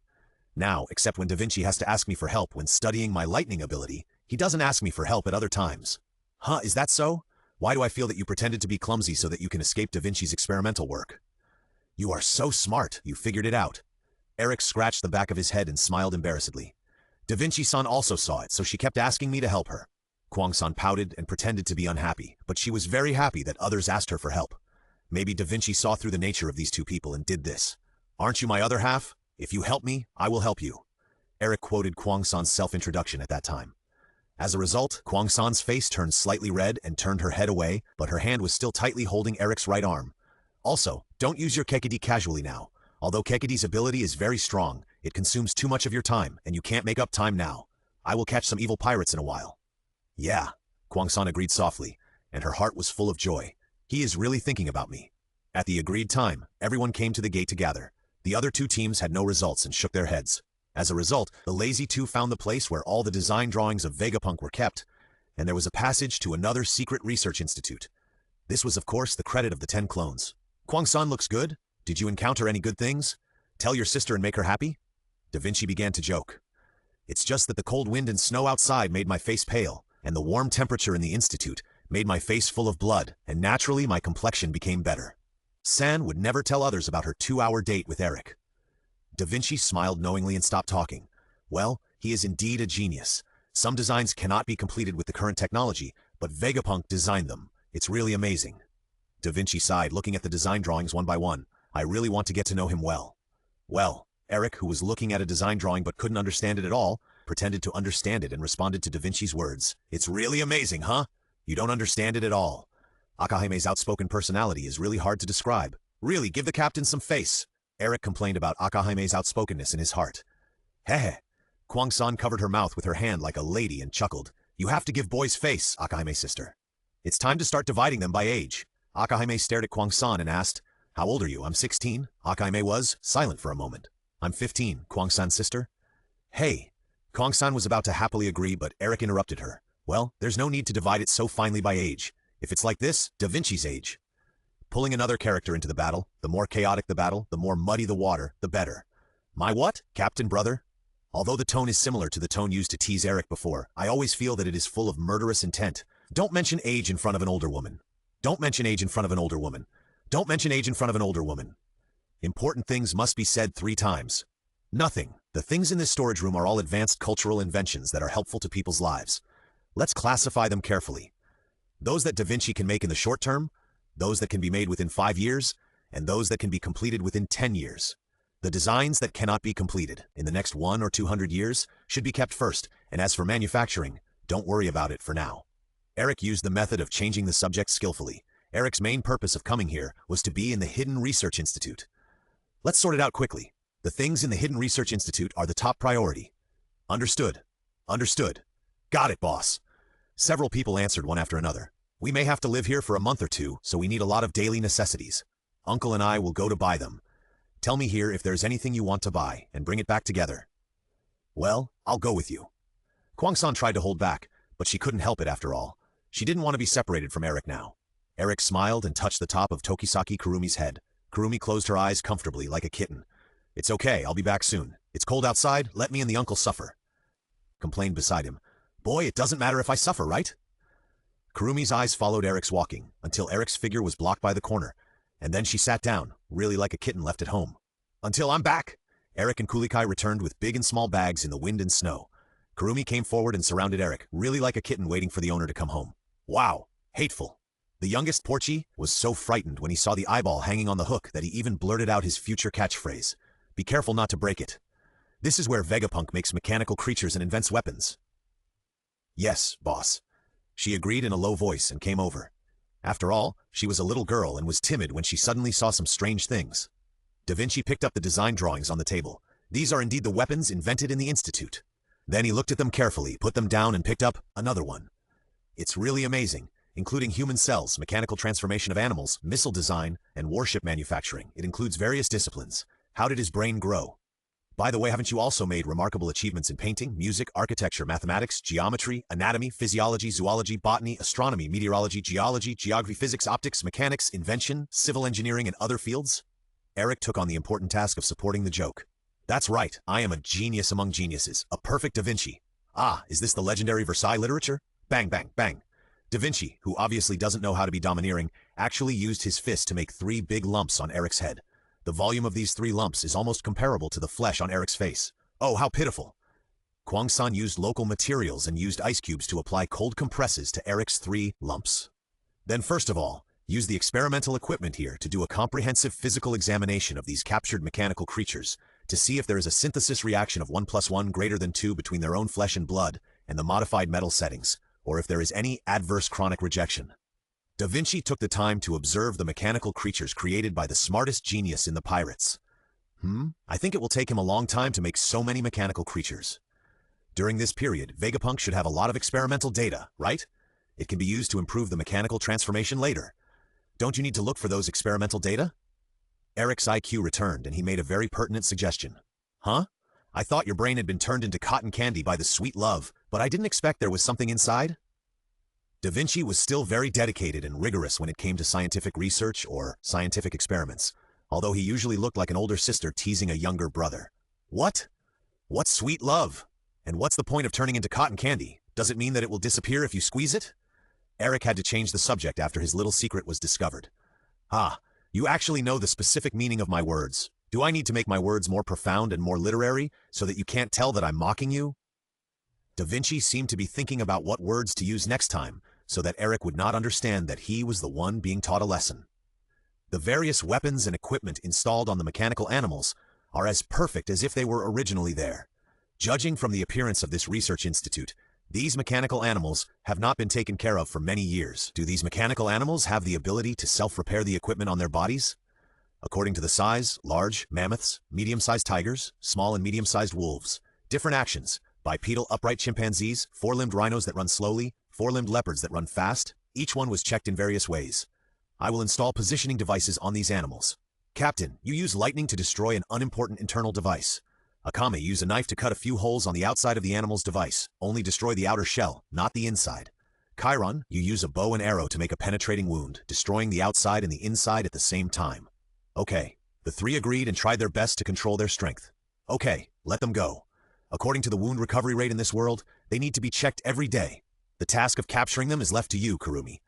Now, except when Da Vinci has to ask me for help when studying my lightning ability, he doesn't ask me for help at other times. Huh, is that so? Why do I feel that you pretended to be clumsy so that you can escape Da Vinci's experimental work? You are so smart, you figured it out. Eric scratched the back of his head and smiled embarrassedly. Da Vinci-san also saw it, so she kept asking me to help her. Kwang-san pouted and pretended to be unhappy, but she was very happy that others asked her for help. Maybe Da Vinci saw through the nature of these 2 people and did this. Aren't you my other half? If you help me, I will help you. Eric quoted Kwang-san's self-introduction at that time. As a result, Kwang-san's face turned slightly red and turned her head away, but her hand was still tightly holding Eric's right arm. Also, don't use your Kekidi casually now. Although Kekidi's ability is very strong, it consumes too much of your time, and you can't make up time now. I will catch some evil pirates in a while. Yeah, Kwang-san agreed softly, and her heart was full of joy. He is really thinking about me. At the agreed time, everyone came to the gate to gather. The other 2 teams had no results and shook their heads. As a result, the lazy 2 found the place where all the design drawings of Vegapunk were kept, and there was a passage to another secret research institute. This was, of course, the credit of the 10 clones. Kwang-san looks good. Did you encounter any good things? Tell your sister and make her happy? Da Vinci began to joke. It's just that the cold wind and snow outside made my face pale, and the warm temperature in the institute made my face full of blood, and naturally my complexion became better. San would never tell others about her 2-hour date with Eric. Da Vinci smiled knowingly and stopped talking. Well, he is indeed a genius. Some designs cannot be completed with the current technology, but Vegapunk designed them. It's really amazing. Da Vinci sighed, looking at the design drawings one by one. I really want to get to know him well. Well, Eric, who was looking at a design drawing but couldn't understand it at all, pretended to understand it and responded to Da Vinci's words. It's really amazing, huh? You don't understand it at all. Akame's outspoken personality is really hard to describe. Really, give the captain some face. Eric complained about Akame's outspokenness in his heart. Hehe. Kwang-san covered her mouth with her hand like a lady and chuckled. You have to give boys face, Akame's sister. It's time to start dividing them by age. Akame stared at Kwang-san and asked, How old are you? I'm 16. Akame was silent for a moment. I'm 15, Kwang-san's sister. Hey. Kwang-san was about to happily agree, but Eric interrupted her. Well, there's no need to divide it so finely by age. If it's like this, Da Vinci's age. Pulling another character into the battle, the more chaotic the battle, the more muddy the water, the better. My what? Captain brother? Although the tone is similar to the tone used to tease Eric before, I always feel that it is full of murderous intent. Don't mention age in front of an older woman. Don't mention age in front of an older woman. Don't mention age in front of an older woman. Important things must be said 3 times. Nothing. The things in this storage room are all advanced cultural inventions that are helpful to people's lives. Let's classify them carefully. Those that Da Vinci can make in the short term, those that can be made within 5 years, and those that can be completed within 10 years. The designs that cannot be completed in the next 1 or 200 years should be kept first, and as for manufacturing, don't worry about it for now. Eric used the method of changing the subject skillfully. Eric's main purpose of coming here was to be in the Hidden Research Institute. Let's sort it out quickly. The things in the Hidden Research Institute are the top priority. Understood. Understood. Got it, boss. Several people answered one after another. We may have to live here for a month or 2, so we need a lot of daily necessities. Uncle and I will go to buy them. Tell me here if there's anything you want to buy, and bring it back together. Well, I'll go with you. Kwang-san tried to hold back, but she couldn't help it after all. She didn't want to be separated from Eric now. Eric smiled and touched the top of Tokisaki Kurumi's head. Kurumi closed her eyes comfortably like a kitten. It's okay, I'll be back soon. It's cold outside, let me and the uncle suffer. Complained beside him. Boy, it doesn't matter if I suffer, right? Kurumi's eyes followed Eric's walking, until Eric's figure was blocked by the corner, and then she sat down, really like a kitten left at home. Until I'm back! Eric and Kulikai returned with big and small bags in the wind and snow. Kurumi came forward and surrounded Eric, really like a kitten waiting for the owner to come home. Wow, hateful. The youngest Porchi was so frightened when he saw the eyeball hanging on the hook that he even blurted out his future catchphrase. Be careful not to break it. This is where Vegapunk makes mechanical creatures and invents weapons. Yes, boss. She agreed in a low voice and came over. After all, she was a little girl and was timid when she suddenly saw some strange things. Da Vinci picked up the design drawings on the table. These are indeed the weapons invented in the Institute. Then he looked at them carefully, put them down, and picked up another one. It's really amazing, including human cells, mechanical transformation of animals, missile design, and warship manufacturing. It includes various disciplines. How did his brain grow? By the way, haven't you also made remarkable achievements in painting, music, architecture, mathematics, geometry, anatomy, physiology, zoology, botany, astronomy, meteorology, geology, geography, physics, optics, mechanics, invention, civil engineering, and other fields? Eric took on the important task of supporting the joke. That's right, I am a genius among geniuses, a perfect Da Vinci. Ah, is this the legendary Versailles literature? Bang, bang, bang. Da Vinci, who obviously doesn't know how to be domineering, actually used his fist to make 3 big lumps on Eric's head. The volume of these 3 lumps is almost comparable to the flesh on Eric's face. Oh, how pitiful. Kwang-san used local materials and used ice cubes to apply cold compresses to Eric's 3 lumps. Then first of all, use the experimental equipment here to do a comprehensive physical examination of these captured mechanical creatures to see if there is a synthesis reaction of 1 + 1 greater than 2 between their own flesh and blood and the modified metal settings, or if there is any adverse chronic rejection. Da Vinci took the time to observe the mechanical creatures created by the smartest genius in the pirates. I think it will take him a long time to make so many mechanical creatures. During this period, Vegapunk should have a lot of experimental data, right? It can be used to improve the mechanical transformation later. Don't you need to look for those experimental data? Eric's IQ returned and he made a very pertinent suggestion. Huh? I thought your brain had been turned into cotton candy by the sweet love, but I didn't expect there was something inside. Da Vinci was still very dedicated and rigorous when it came to scientific research or scientific experiments, although he usually looked like an older sister teasing a younger brother. What? What's sweet love? And what's the point of turning into cotton candy? Does it mean that it will disappear if you squeeze it? Eric had to change the subject after his little secret was discovered. Ah, you actually know the specific meaning of my words. Do I need to make my words more profound and more literary so that you can't tell that I'm mocking you? Da Vinci seemed to be thinking about what words to use next time, so that Eric would not understand that he was the one being taught a lesson. The various weapons and equipment installed on the mechanical animals are as perfect as if they were originally there. Judging from the appearance of this research institute, these mechanical animals have not been taken care of for many years. Do these mechanical animals have the ability to self-repair the equipment on their bodies? According to the size, large mammoths, medium-sized tigers, small and medium-sized wolves, different actions, bipedal upright chimpanzees, 4-limbed rhinos that run slowly, 4-limbed leopards that run fast, each one was checked in various ways. I will install positioning devices on these animals. Captain, you use lightning to destroy an unimportant internal device. Akame, use a knife to cut a few holes on the outside of the animal's device. Only destroy the outer shell, not the inside. Chiron, you use a bow and arrow to make a penetrating wound, destroying the outside and the inside at the same time. Okay, the 3 agreed and tried their best to control their strength. Okay, let them go. According to the wound recovery rate in this world, they need to be checked every day. The task of capturing them is left to you, Kurumi.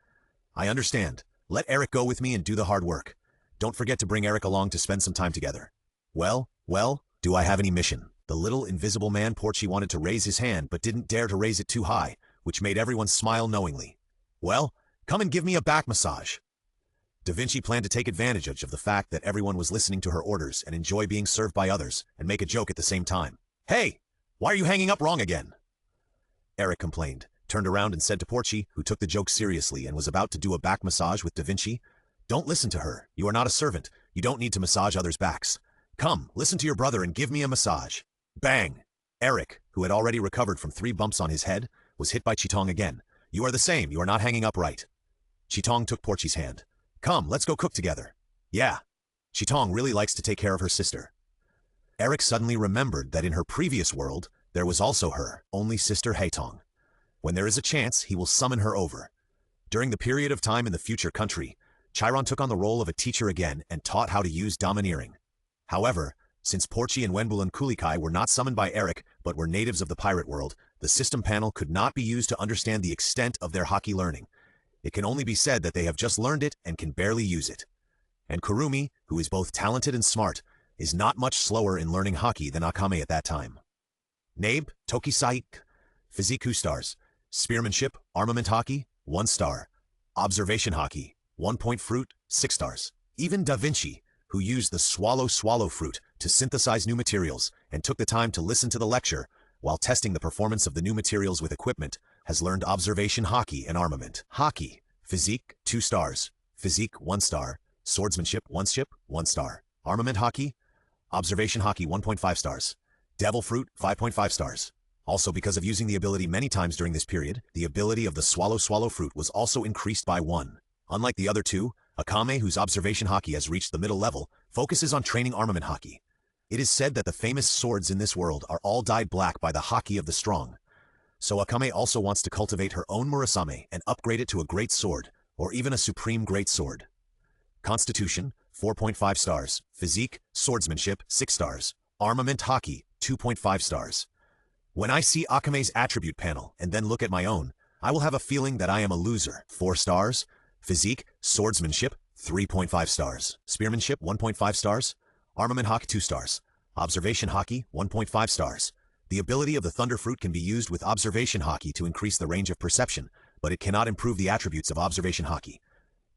I understand. Let Eric go with me and do the hard work. Don't forget to bring Eric along to spend some time together. Well, do I have any mission? The little invisible man Porchi wanted to raise his hand but didn't dare to raise it too high, which made everyone smile knowingly. Well, come and give me a back massage. Da Vinci planned to take advantage of the fact that everyone was listening to her orders and enjoy being served by others and make a joke at the same time. Hey, why are you hanging up wrong again? Eric complained, turned around and said to Porchi, who took the joke seriously and was about to do a back massage with Da Vinci, "Don't listen to her. You are not a servant. You don't need to massage others' backs. Come, listen to your brother and give me a massage." Bang! Eric, who had already recovered from 3 bumps on his head, was hit by Chitong again. You are the same. You are not hanging up right. Chitong took Porchi's hand. Come, let's go cook together. Yeah. Chitong really likes to take care of her sister. Eric suddenly remembered that in her previous world, there was also her only sister Haitong. When there is a chance, he will summon her over. During the period of time in the future country, Chiron took on the role of a teacher again and taught how to use domineering. However, since Porchi and Wenbul and Kulikai were not summoned by Eric but were natives of the pirate world, the the system panel could not be used to understand the extent of their Haki learning. It can only be said that they have just learned it and can barely use it. And Kurumi, who is both talented and smart, is not much slower in learning Haki than Akame at that time. Nabe, Tokisaik, Physique 2 stars. Spearmanship, Armament Haki, 1 star. Observation Haki, 1 point fruit, 6 stars. Even Da Vinci, who used the swallow fruit to synthesize new materials and took the time to listen to the lecture while testing the performance of the new materials with equipment, has learned Observation Haki and Armament. Haki, Physique, 2 stars. Physique, 1 star. Swordsmanship, 1 star. Armament Haki, Observation Haki, 1.5 stars. Devil Fruit, 5.5 stars. Also, because of using the ability many times during this period, the ability of the swallow fruit was also increased by 1. Unlike the other two, Akame, whose Observation Haki has reached the middle level, focuses on training Armament Haki. It is said that the famous swords in this world are all dyed black by the Haki of the strong. So Akame also wants to cultivate her own Murasame and upgrade it to a great sword, or even a supreme great sword. Constitution, 4.5 stars. Physique, Swordsmanship, 6 stars. Armament Haki, 2.5 stars. When I see Akame's attribute panel and then look at my own, I will have a feeling that I am a loser. 4 stars. Physique, Swordsmanship, 3.5 stars. Spearmanship, 1.5 stars. Armament Haki, 2 stars. Observation Haki, 1.5 stars. The ability of the Thunder Fruit can be used with Observation Haki to increase the range of perception, but it cannot improve the attributes of Observation Haki.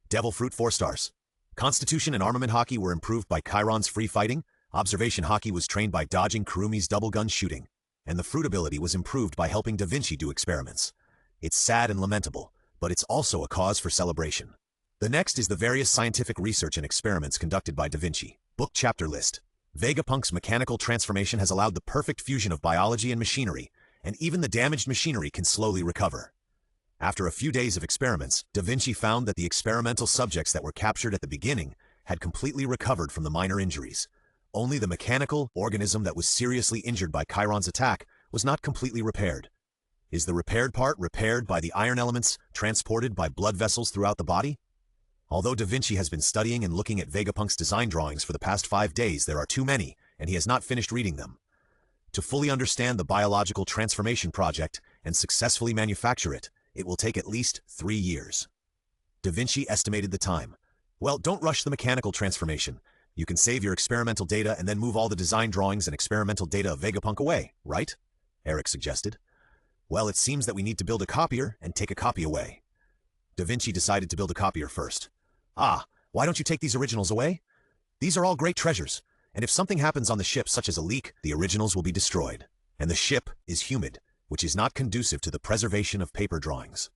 Devil Fruit, 4 stars. Constitution and Armament Haki were improved by Chiron's free fighting. Observation Haki was trained by dodging Kurumi's double gun shooting, and the fruit ability was improved by helping Da Vinci do experiments. It's sad and lamentable, but it's also a cause for celebration. The next is the various scientific research and experiments conducted by Da Vinci. Book chapter list. Vegapunk's mechanical transformation has allowed the perfect fusion of biology and machinery, and even the damaged machinery can slowly recover. After a few days of experiments, Da Vinci found that the experimental subjects that were captured at the beginning had completely recovered from the minor injuries. Only the mechanical organism that was seriously injured by Chiron's attack was not completely repaired. Is the repaired part repaired by the iron elements transported by blood vessels throughout the body? Although Da Vinci has been studying and looking at Vegapunk's design drawings for the past 5 days, there are too many, and he has not finished reading them. To fully understand the biological transformation project and successfully manufacture it, it will take at least 3 years. Da Vinci estimated the time. Well, don't rush the mechanical transformation. You can save your experimental data and then move all the design drawings and experimental data of Vegapunk away, right? Eric suggested. Well, it seems that we need to build a copier and take a copy away. Da Vinci decided to build a copier first. Ah, why don't you take these originals away? These are all great treasures, and if something happens on the ship such as a leak, the originals will be destroyed. And the ship is humid, which is not conducive to the preservation of paper drawings.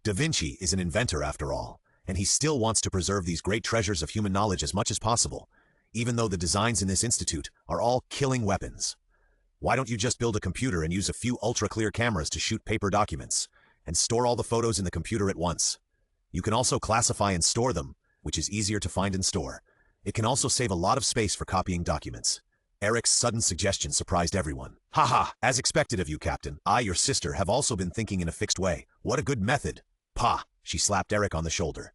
Da Vinci is an inventor after all, and he still wants to preserve these great treasures of human knowledge as much as possible, even though the designs in this institute are all killing weapons. Why don't you just build a computer and use a few ultra-clear cameras to shoot paper documents, and store all the photos in the computer at once? You can also classify and store them, which is easier to find and store. It can also save a lot of space for copying documents. Eric's sudden suggestion surprised everyone. Haha, as expected of you, Captain. I, your sister, have also been thinking in a fixed way. What a good method. Pa, she slapped Eric on the shoulder.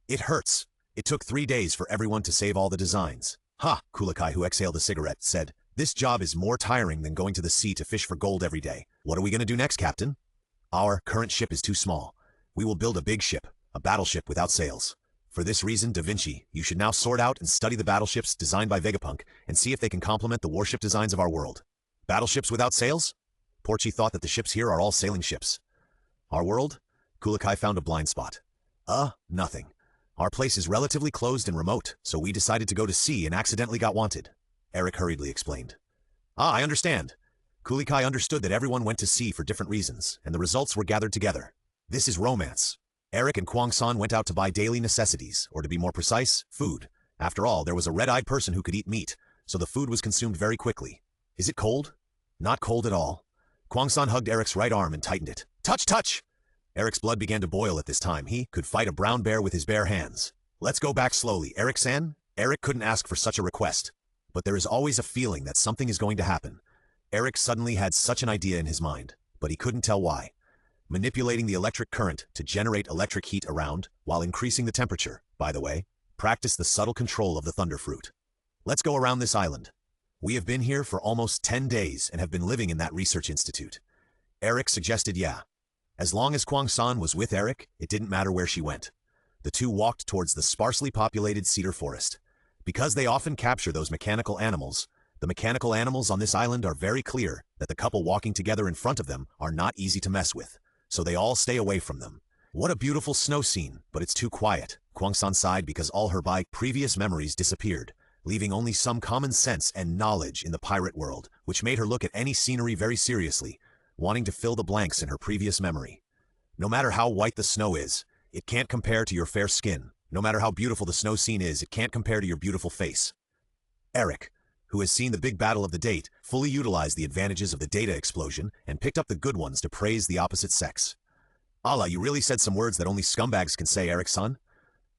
It hurts. It took 3 days for everyone to save all the designs. Ha, Kulikai, who exhaled a cigarette, said. This job is more tiring than going to the sea to fish for gold every day. What are we going to do next, Captain? Our current ship is too small. We will build a big ship, a battleship without sails. For this reason, Da Vinci, you should now sort out and study the battleships designed by Vegapunk and see if they can complement the warship designs of our world. Battleships without sails? Porchi thought that the ships here are all sailing ships. Our world? Kulikai found a blind spot. Nothing. Our place is relatively closed and remote, so we decided to go to sea and accidentally got wanted. Eric hurriedly explained. Ah, I understand. Kulikai understood that everyone went to sea for different reasons, and the results were gathered together. This is romance. Eric and Kwang-san went out to buy daily necessities, or to be more precise, food. After all, there was a red-eyed person who could eat meat, so the food was consumed very quickly. Is it cold? Not cold at all. Kwang-san hugged Eric's right arm and tightened it. Touch, touch! Eric's blood began to boil at this time. He could fight a brown bear with his bare hands. Let's go back slowly, Eric-san. Eric couldn't ask for such a request. But there is always a feeling that something is going to happen. Eric suddenly had such an idea in his mind, but he couldn't tell why. Manipulating the electric current to generate electric heat around, while increasing the temperature, by the way, practice the subtle control of the thunder fruit. Let's go around this island. We have been here for almost 10 days and have been living in that research institute. Eric suggested yeah. As long as Kwang-san was with Eric, it didn't matter where she went. The two walked towards the sparsely populated cedar forest. Because they often capture those mechanical animals, the mechanical animals on this island are very clear that the couple walking together in front of them are not easy to mess with, so they all stay away from them. What a beautiful snow scene, but it's too quiet. Kwang-san sighed because all her previous memories disappeared, leaving only some common sense and knowledge in the pirate world, which made her look at any scenery very seriously, wanting to fill the blanks in her previous memory. No matter how white the snow is, it can't compare to your fair skin. No matter how beautiful the snow scene is, it can't compare to your beautiful face. Eric, who has seen the big battle of the date, fully utilized the advantages of the data explosion and picked up the good ones to praise the opposite sex. Allah, you really said some words that only scumbags can say, Eric-san.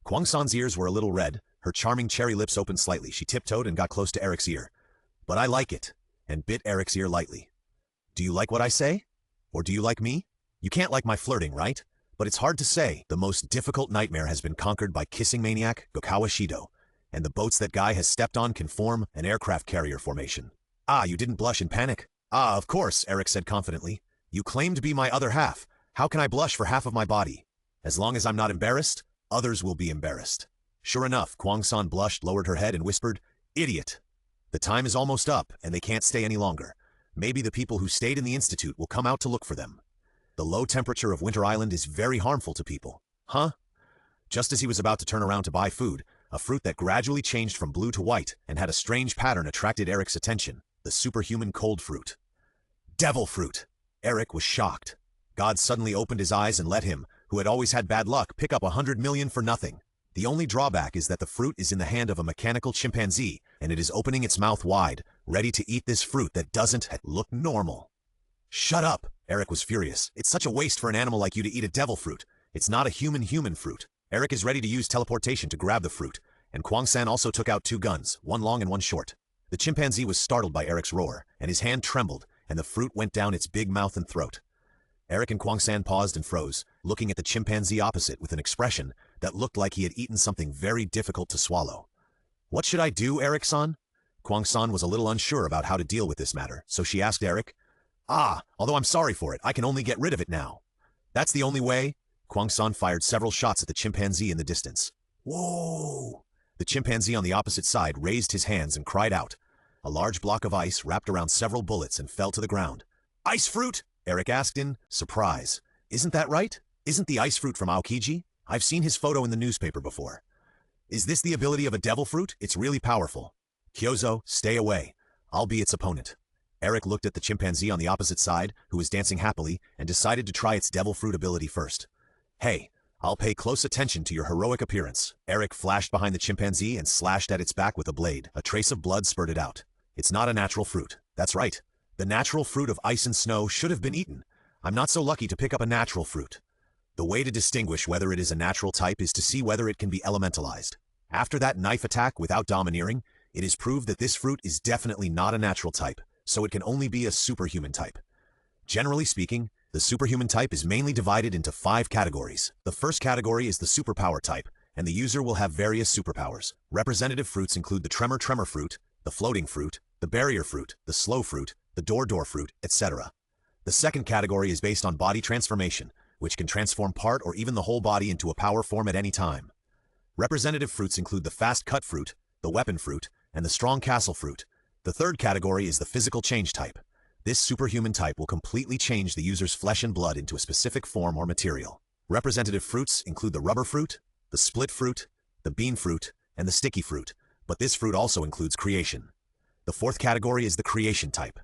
Kwang-san's ears were a little red, her charming cherry lips opened slightly. She tiptoed and got close to Eric's ear. But I like it, and bit Eric's ear lightly. Do you like what I say? Or do you like me? You can't like my flirting, right? But it's hard to say. The most difficult nightmare has been conquered by kissing maniac Gokawa Shido, and the boats that guy has stepped on can form an aircraft carrier formation. Ah, you didn't blush in panic? Ah, of course, Eric said confidently. You claim to be my other half. How can I blush for half of my body? As long as I'm not embarrassed, others will be embarrassed. Sure enough, Kwang-san blushed, lowered her head, and whispered, Idiot! The time is almost up, and they can't stay any longer. Maybe the people who stayed in the institute will come out to look for them. The low temperature of Winter Island is very harmful to people. Huh? Just as he was about to turn around to buy food, a fruit that gradually changed from blue to white and had a strange pattern attracted Eric's attention, the superhuman cold fruit. Devil fruit! Eric was shocked. God suddenly opened his eyes and let him, who had always had bad luck, pick up 100 million for nothing. The only drawback is that the fruit is in the hand of a mechanical chimpanzee, and it is opening its mouth wide, ready to eat this fruit that doesn't look normal. Shut up! Eric was furious. It's such a waste for an animal like you to eat a devil fruit. It's not a human fruit. Eric is ready to use teleportation to grab the fruit, and Kwang-san also took out 2 guns, one long and one short. The chimpanzee was startled by Eric's roar, and his hand trembled, and the fruit went down its big mouth and throat. Eric and Kwang-san paused and froze, looking at the chimpanzee opposite with an expression that looked like he had eaten something very difficult to swallow. What should I do, Eric-san? Kwang-san was a little unsure about how to deal with this matter, so she asked Eric, although I'm sorry for it, I can only get rid of it now. That's the only way? Kwang-san fired several shots at the chimpanzee in the distance. Whoa! The chimpanzee on the opposite side raised his hands and cried out. A large block of ice wrapped around several bullets and fell to the ground. Ice fruit? Eric asked in surprise. Isn't that right? Isn't the ice fruit from Aokiji? I've seen his photo in the newspaper before. Is this the ability of a devil fruit? It's really powerful. Kyozo, stay away. I'll be its opponent. Eric looked at the chimpanzee on the opposite side, who was dancing happily, and decided to try its devil fruit ability first. Hey, I'll pay close attention to your heroic appearance. Eric flashed behind the chimpanzee and slashed at its back with a blade. A trace of blood spurted out. It's not a natural fruit. That's right. The natural fruit of ice and snow should have been eaten. I'm not so lucky to pick up a natural fruit. The way to distinguish whether it is a natural type is to see whether it can be elementalized. After that knife attack without domineering, it is proved that this fruit is definitely not a natural type, so it can only be a superhuman type. Generally speaking, the superhuman type is mainly divided into 5 categories. The first category is the superpower type, and the user will have various superpowers. Representative fruits include the tremor fruit, the floating fruit, the barrier fruit, the slow fruit, the door fruit, etc. The second category is based on body transformation, which can transform part or even the whole body into a power form at any time. Representative fruits include the fast cut fruit, the weapon fruit, and the strong castle fruit. The third category is the physical change type. This superhuman type will completely change the user's flesh and blood into a specific form or material. Representative fruits include the rubber fruit, the split fruit, the bean fruit, and the sticky fruit, but this fruit also includes creation. The fourth category is the creation type.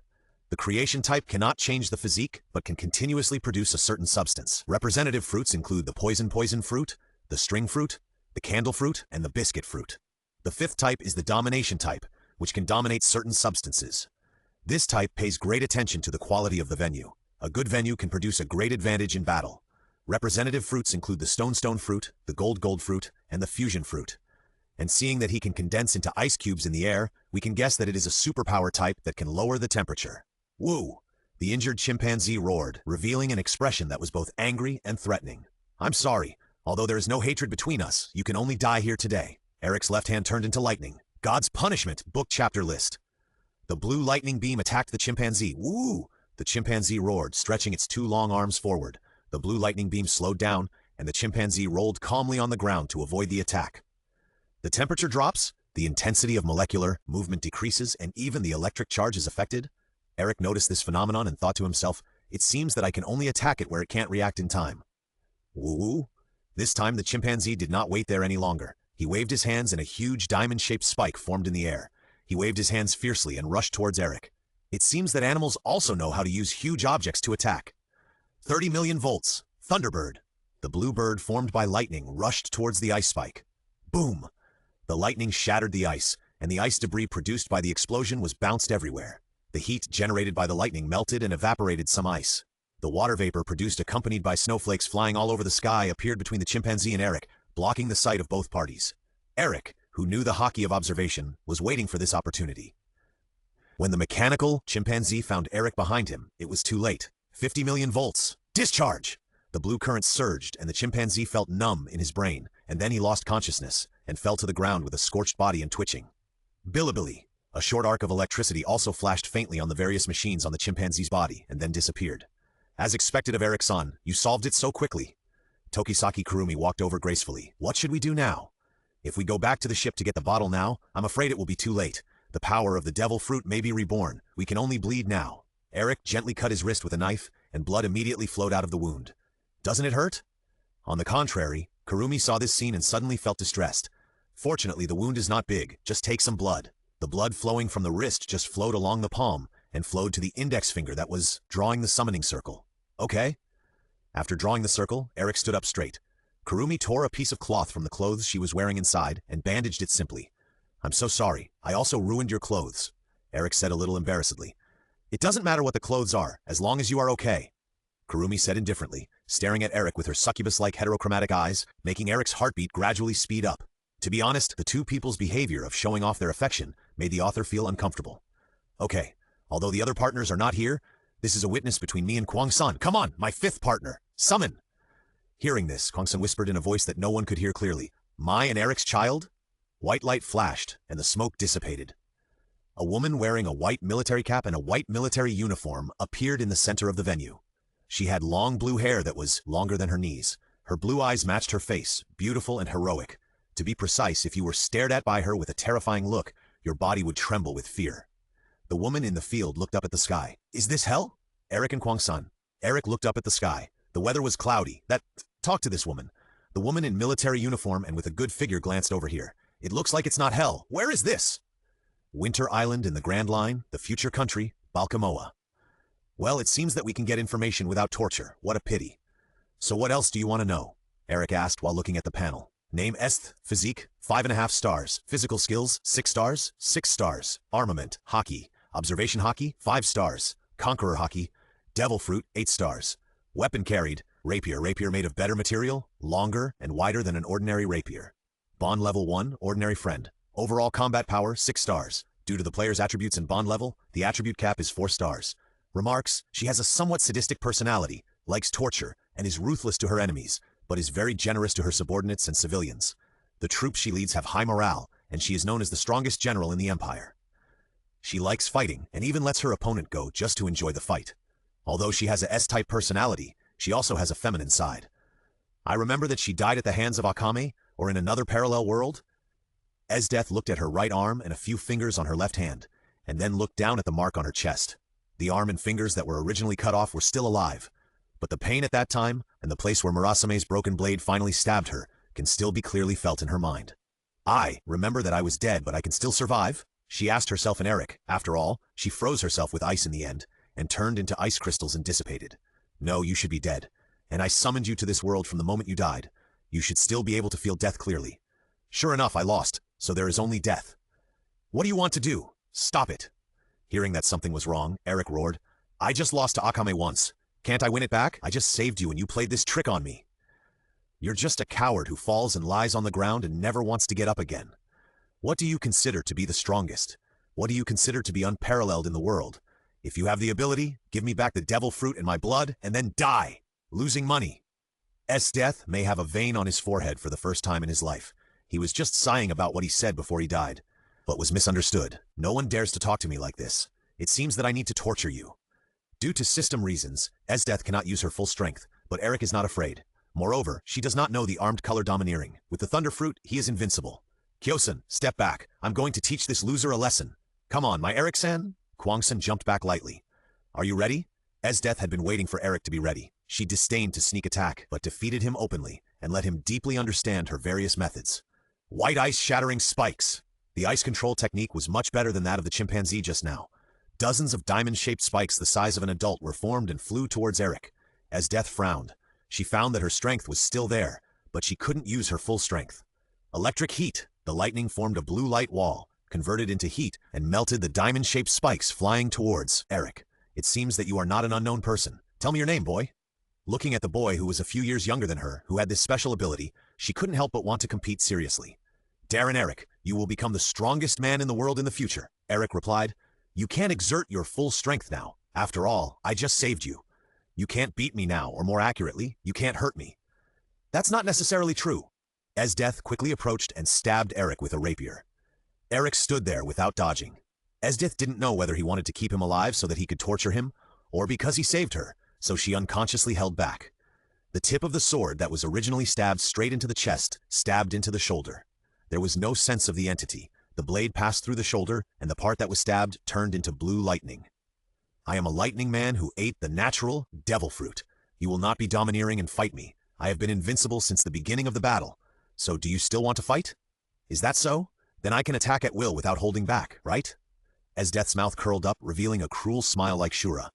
The creation type cannot change the physique, but can continuously produce a certain substance. Representative fruits include the poison fruit, the string fruit, the candle fruit, and the biscuit fruit. The fifth type is the domination type, which can dominate certain substances. This type pays great attention to the quality of the venue. A good venue can produce a great advantage in battle. Representative fruits include the stone fruit, the gold fruit, and the fusion fruit. And seeing that he can condense into ice cubes in the air, we can guess that it is a superpower type that can lower the temperature. Woo! The injured chimpanzee roared, revealing an expression that was both angry and threatening. I'm sorry. Although there is no hatred between us, you can only die here today. Eric's left hand turned into lightning. God's punishment, book chapter list. The blue lightning beam attacked the chimpanzee. Woo! The chimpanzee roared, stretching its two long arms forward. The blue lightning beam slowed down, and the chimpanzee rolled calmly on the ground to avoid the attack. The temperature drops, the intensity of molecular movement decreases, and even the electric charge is affected. Eric noticed this phenomenon and thought to himself, it seems that I can only attack it where it can't react in time. Woo-woo. This time the chimpanzee did not wait there any longer. He waved his hands and a huge diamond-shaped spike formed in the air. He waved his hands fiercely and rushed towards Eric. It seems that animals also know how to use huge objects to attack. 30 million volts. Thunderbird. The blue bird formed by lightning rushed towards the ice spike. Boom! The lightning shattered the ice, and the ice debris produced by the explosion was bounced everywhere. The heat generated by the lightning melted and evaporated some ice. The water vapor produced, accompanied by snowflakes flying all over the sky, appeared between the chimpanzee and Eric, blocking the sight of both parties. Eric, who knew the hockey of observation, was waiting for this opportunity. When the mechanical chimpanzee found Eric behind him, it was too late. 50 million volts. Discharge! The blue current surged, and the chimpanzee felt numb in his brain, and then he lost consciousness and fell to the ground with a scorched body and twitching. Bilibili. A short arc of electricity also flashed faintly on the various machines on the chimpanzee's body and then disappeared. As expected of Eric-san, you solved it so quickly. Tokisaki Kurumi walked over gracefully. What should we do now? If we go back to the ship to get the bottle now, I'm afraid it will be too late. The power of the devil fruit may be reborn. We can only bleed now. Eric gently cut his wrist with a knife, and blood immediately flowed out of the wound. Doesn't it hurt? On the contrary, Kurumi saw this scene and suddenly felt distressed. Fortunately, the wound is not big. Just take some blood. The blood flowing from the wrist just flowed along the palm and flowed to the index finger that was drawing the summoning circle. Okay? After drawing the circle, Eric stood up straight. Kurumi tore a piece of cloth from the clothes she was wearing inside and bandaged it simply. I'm so sorry. I also ruined your clothes, Eric said a little embarrassedly. It doesn't matter what the clothes are, as long as you are okay, Kurumi said indifferently, staring at Eric with her succubus-like heterochromatic eyes, making Eric's heartbeat gradually speed up. To be honest, the two people's behavior of showing off their affection made the author feel uncomfortable. Okay, although the other partners are not here, this is a witness between me and Kwang-san. Come on, my fifth partner. Summon! Hearing this, Kwang-san whispered in a voice that no one could hear clearly. My and Eric's child? White light flashed, and the smoke dissipated. A woman wearing a white military cap and a white military uniform appeared in the center of the venue. She had long blue hair that was longer than her knees. Her blue eyes matched her face, beautiful and heroic. To be precise, if you were stared at by her with a terrifying look, your body would tremble with fear. The woman in the field looked up at the sky. Is this hell? Eric and Kwang-san. Eric looked up at the sky. The weather was cloudy. Talk to this woman. The woman in military uniform and with a good figure glanced over here. It looks like it's not hell. Where is this? Winter Island in the Grand Line, the future country, Balkamoa. Well, it seems that we can get information without torture. What a pity. So what else do you want to know? Eric asked while looking at the panel. Name Esth, Physique, 5.5 stars. Physical skills, 6 stars, 6 stars. Armament, Hockey. Observation Hockey, 5 stars. Conqueror Hockey. Devil Fruit, 8 stars. Weapon carried, Rapier. Rapier made of better material, longer and wider than an ordinary rapier. Bond level 1, Ordinary Friend. Overall combat power, 6 stars. Due to the player's attributes and bond level, the attribute cap is 4 stars. Remarks, she has a somewhat sadistic personality, likes torture, and is ruthless to her enemies, but is very generous to her subordinates and civilians. The troops she leads have high morale, and she is known as the strongest general in the Empire. She likes fighting, and even lets her opponent go just to enjoy the fight. Although she has a S-type personality, she also has a feminine side. I remember that she died at the hands of Akame, or in another parallel world. Esdeath looked at her right arm and a few fingers on her left hand, and then looked down at the mark on her chest. The arm and fingers that were originally cut off were still alive, but the pain at that time, and the place where Murasame's broken blade finally stabbed her, can still be clearly felt in her mind. I remember that I was dead, but I can still survive? She asked herself and Eric. After all, she froze herself with ice in the end, and turned into ice crystals and dissipated. No, you should be dead, and I summoned you to this world from the moment you died. You should still be able to feel death clearly. Sure enough, I lost, so there is only death. What do you want to do? Stop it. Hearing that something was wrong, Eric roared. I just lost to Akame once. Can't I win it back? I just saved you and you played this trick on me. You're just a coward who falls and lies on the ground and never wants to get up again. What do you consider to be the strongest? What do you consider to be unparalleled in the world? If you have the ability, give me back the devil fruit and my blood, and then die, losing money. Esdeath may have a vein on his forehead for the first time in his life. He was just sighing about what he said before he died, but was misunderstood. No one dares to talk to me like this. It seems that I need to torture you. Due to system reasons, Esdeath cannot use her full strength, but Eric is not afraid. Moreover, she does not know the armed color domineering. With the Thunder Fruit, he is invincible. Kyosan, step back. I'm going to teach this loser a lesson. Come on, my Eric-san. Kwang-san jumped back lightly. Are you ready? Esdeath had been waiting for Eric to be ready. She disdained to sneak attack, but defeated him openly, and let him deeply understand her various methods. White ice shattering spikes. The ice control technique was much better than that of the chimpanzee just now. Dozens of diamond-shaped spikes the size of an adult were formed and flew towards Eric. Esdeath frowned. She found that her strength was still there, but she couldn't use her full strength. Electric heat. The lightning formed a blue light wall, converted into heat, and melted the diamond-shaped spikes flying towards Eric. It seems that you are not an unknown person. Tell me your name, boy. Looking at the boy who was a few years younger than her, who had this special ability, she couldn't help but want to compete seriously. Darren Eric, you will become the strongest man in the world in the future, Eric replied. You can't exert your full strength now. After all, I just saved you. You can't beat me now, or more accurately, you can't hurt me. That's not necessarily true. Esdeath quickly approached and stabbed Eric with a rapier. Eric stood there without dodging. Esdeath didn't know whether he wanted to keep him alive so that he could torture him, or because he saved her, so she unconsciously held back. The tip of the sword that was originally stabbed straight into the chest stabbed into the shoulder. There was no sense of the entity. The blade passed through the shoulder, and the part that was stabbed turned into blue lightning. I am a lightning man who ate the natural devil fruit. You will not be domineering and fight me. I have been invincible since the beginning of the battle. So do you still want to fight? Is that so? Then I can attack at will without holding back, right? Esdeath's mouth curled up, revealing a cruel smile like Shura.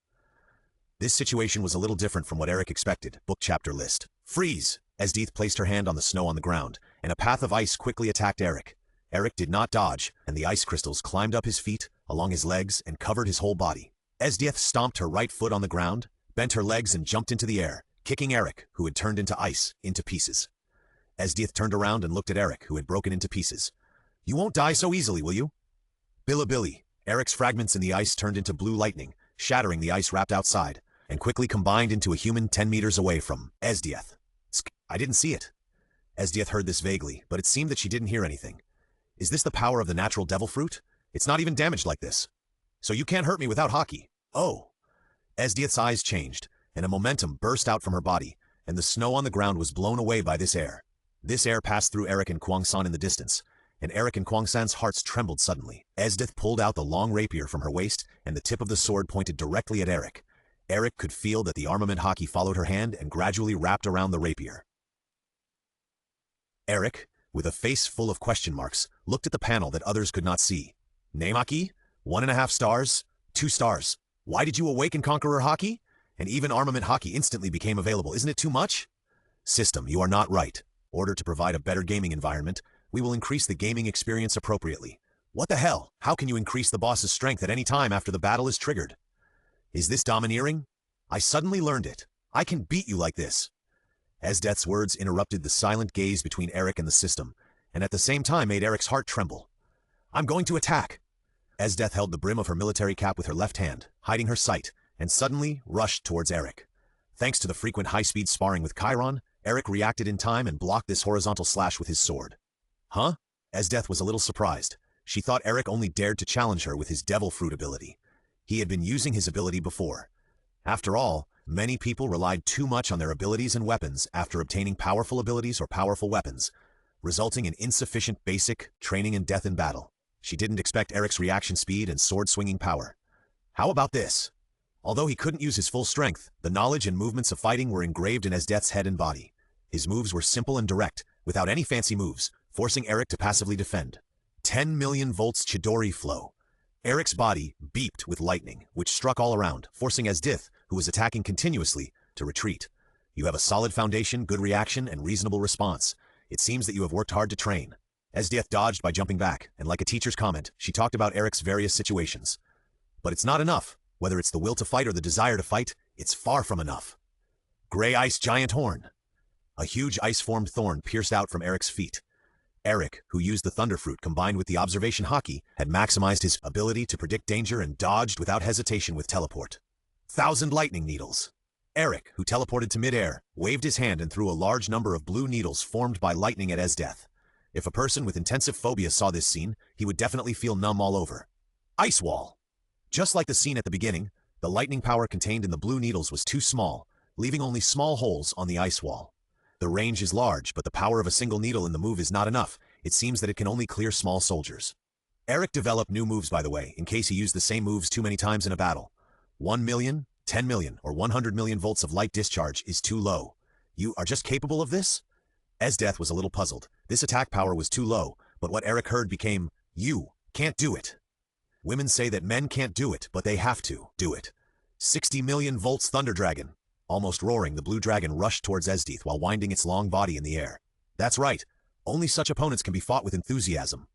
This situation was a little different from what Eric expected. Book chapter list. Freeze! Esdeath placed her hand on the snow on the ground, and a path of ice quickly attacked Eric. Eric did not dodge, and the ice crystals climbed up his feet, along his legs, and covered his whole body. Esdeath stomped her right foot on the ground, bent her legs and jumped into the air, kicking Eric, who had turned into ice, into pieces. Esdeath turned around and looked at Eric, who had broken into pieces. You won't die so easily, will you? Bilibili. Eric's fragments in the ice turned into blue lightning, shattering the ice wrapped outside, and quickly combined into a human 10 meters away from Esdeath. I didn't see it. Esdeath heard this vaguely, but it seemed that she didn't hear anything. Is this the power of the natural devil fruit? It's not even damaged like this. So you can't hurt me without hockey. Oh. Esdeath's eyes changed, and a momentum burst out from her body, and the snow on the ground was blown away by this air. This air passed through Eric and Kwang-san in the distance, and Eric and Kwang-san's hearts trembled suddenly. Esdeath pulled out the long rapier from her waist, and the tip of the sword pointed directly at Eric. Eric could feel that the armament hockey followed her hand and gradually wrapped around the rapier. Eric, with a face full of question marks, looked at the panel that others could not see. Name hockey? 1.5 stars? 2 stars. Why did you awaken Conqueror hockey? And even armament hockey instantly became available. Isn't it too much? System, you are not right. In order to provide a better gaming environment, we will increase the gaming experience appropriately. What the hell? How can you increase the boss's strength at any time after the battle is triggered? Is this domineering? I suddenly learned it. I can beat you like this. Esdeath's words interrupted the silent gaze between Eric and the system, and at the same time made Eric's heart tremble. I'm going to attack. Esdeath held the brim of her military cap with her left hand, hiding her sight, and suddenly rushed towards Eric. Thanks to the frequent high-speed sparring with Chiron, Eric reacted in time and blocked this horizontal slash with his sword. Huh? Esdeath was a little surprised. She thought Eric only dared to challenge her with his devil fruit ability. He had been using his ability before. After all, many people relied too much on their abilities and weapons after obtaining powerful abilities or powerful weapons, resulting in insufficient basic training and death in battle. She didn't expect Eric's reaction speed and sword-swinging power. How about this? Although he couldn't use his full strength, the knowledge and movements of fighting were engraved in Esdeath's head and body. His moves were simple and direct, without any fancy moves, forcing Eric to passively defend. 10 million volts Chidori flow. Eric's body beeped with lightning, which struck all around, forcing Esdeath, who was attacking continuously, to retreat. You have a solid foundation, good reaction, and reasonable response. It seems that you have worked hard to train. Esdeath dodged by jumping back, and like a teacher's comment, she talked about Eric's various situations. But it's not enough. Whether it's the will to fight or the desire to fight, it's far from enough. Gray Ice Giant Horn. A huge ice-formed thorn pierced out from Eric's feet. Eric, who used the Thunder Fruit combined with the observation hockey, had maximized his ability to predict danger and dodged without hesitation with teleport. 1,000 lightning needles. Eric, who teleported to mid-air, waved his hand and threw a large number of blue needles formed by lightning at Esdeath. If a person with intensive phobia saw this scene, he would definitely feel numb all over. Ice Wall. Just like the scene at the beginning, The lightning power contained in the blue needles was too small, leaving only small holes on the ice wall. The range is large, but the power of a single needle in the move is not enough. It seems that it can only clear small soldiers. Eric developed new moves, by the way, in case he used the same moves too many times in a battle. 1 million, 10 million, or 100 million volts of light discharge is too low. You are just capable of this? Esdeath was a little puzzled. This attack power was too low, but what Eric heard became, you can't do it. Women say that men can't do it, but they have to do it. 60 million volts Thunder Dragon. Almost roaring, the blue dragon rushed towards Esdeath while winding its long body in the air. That's right. Only such opponents can be fought with enthusiasm.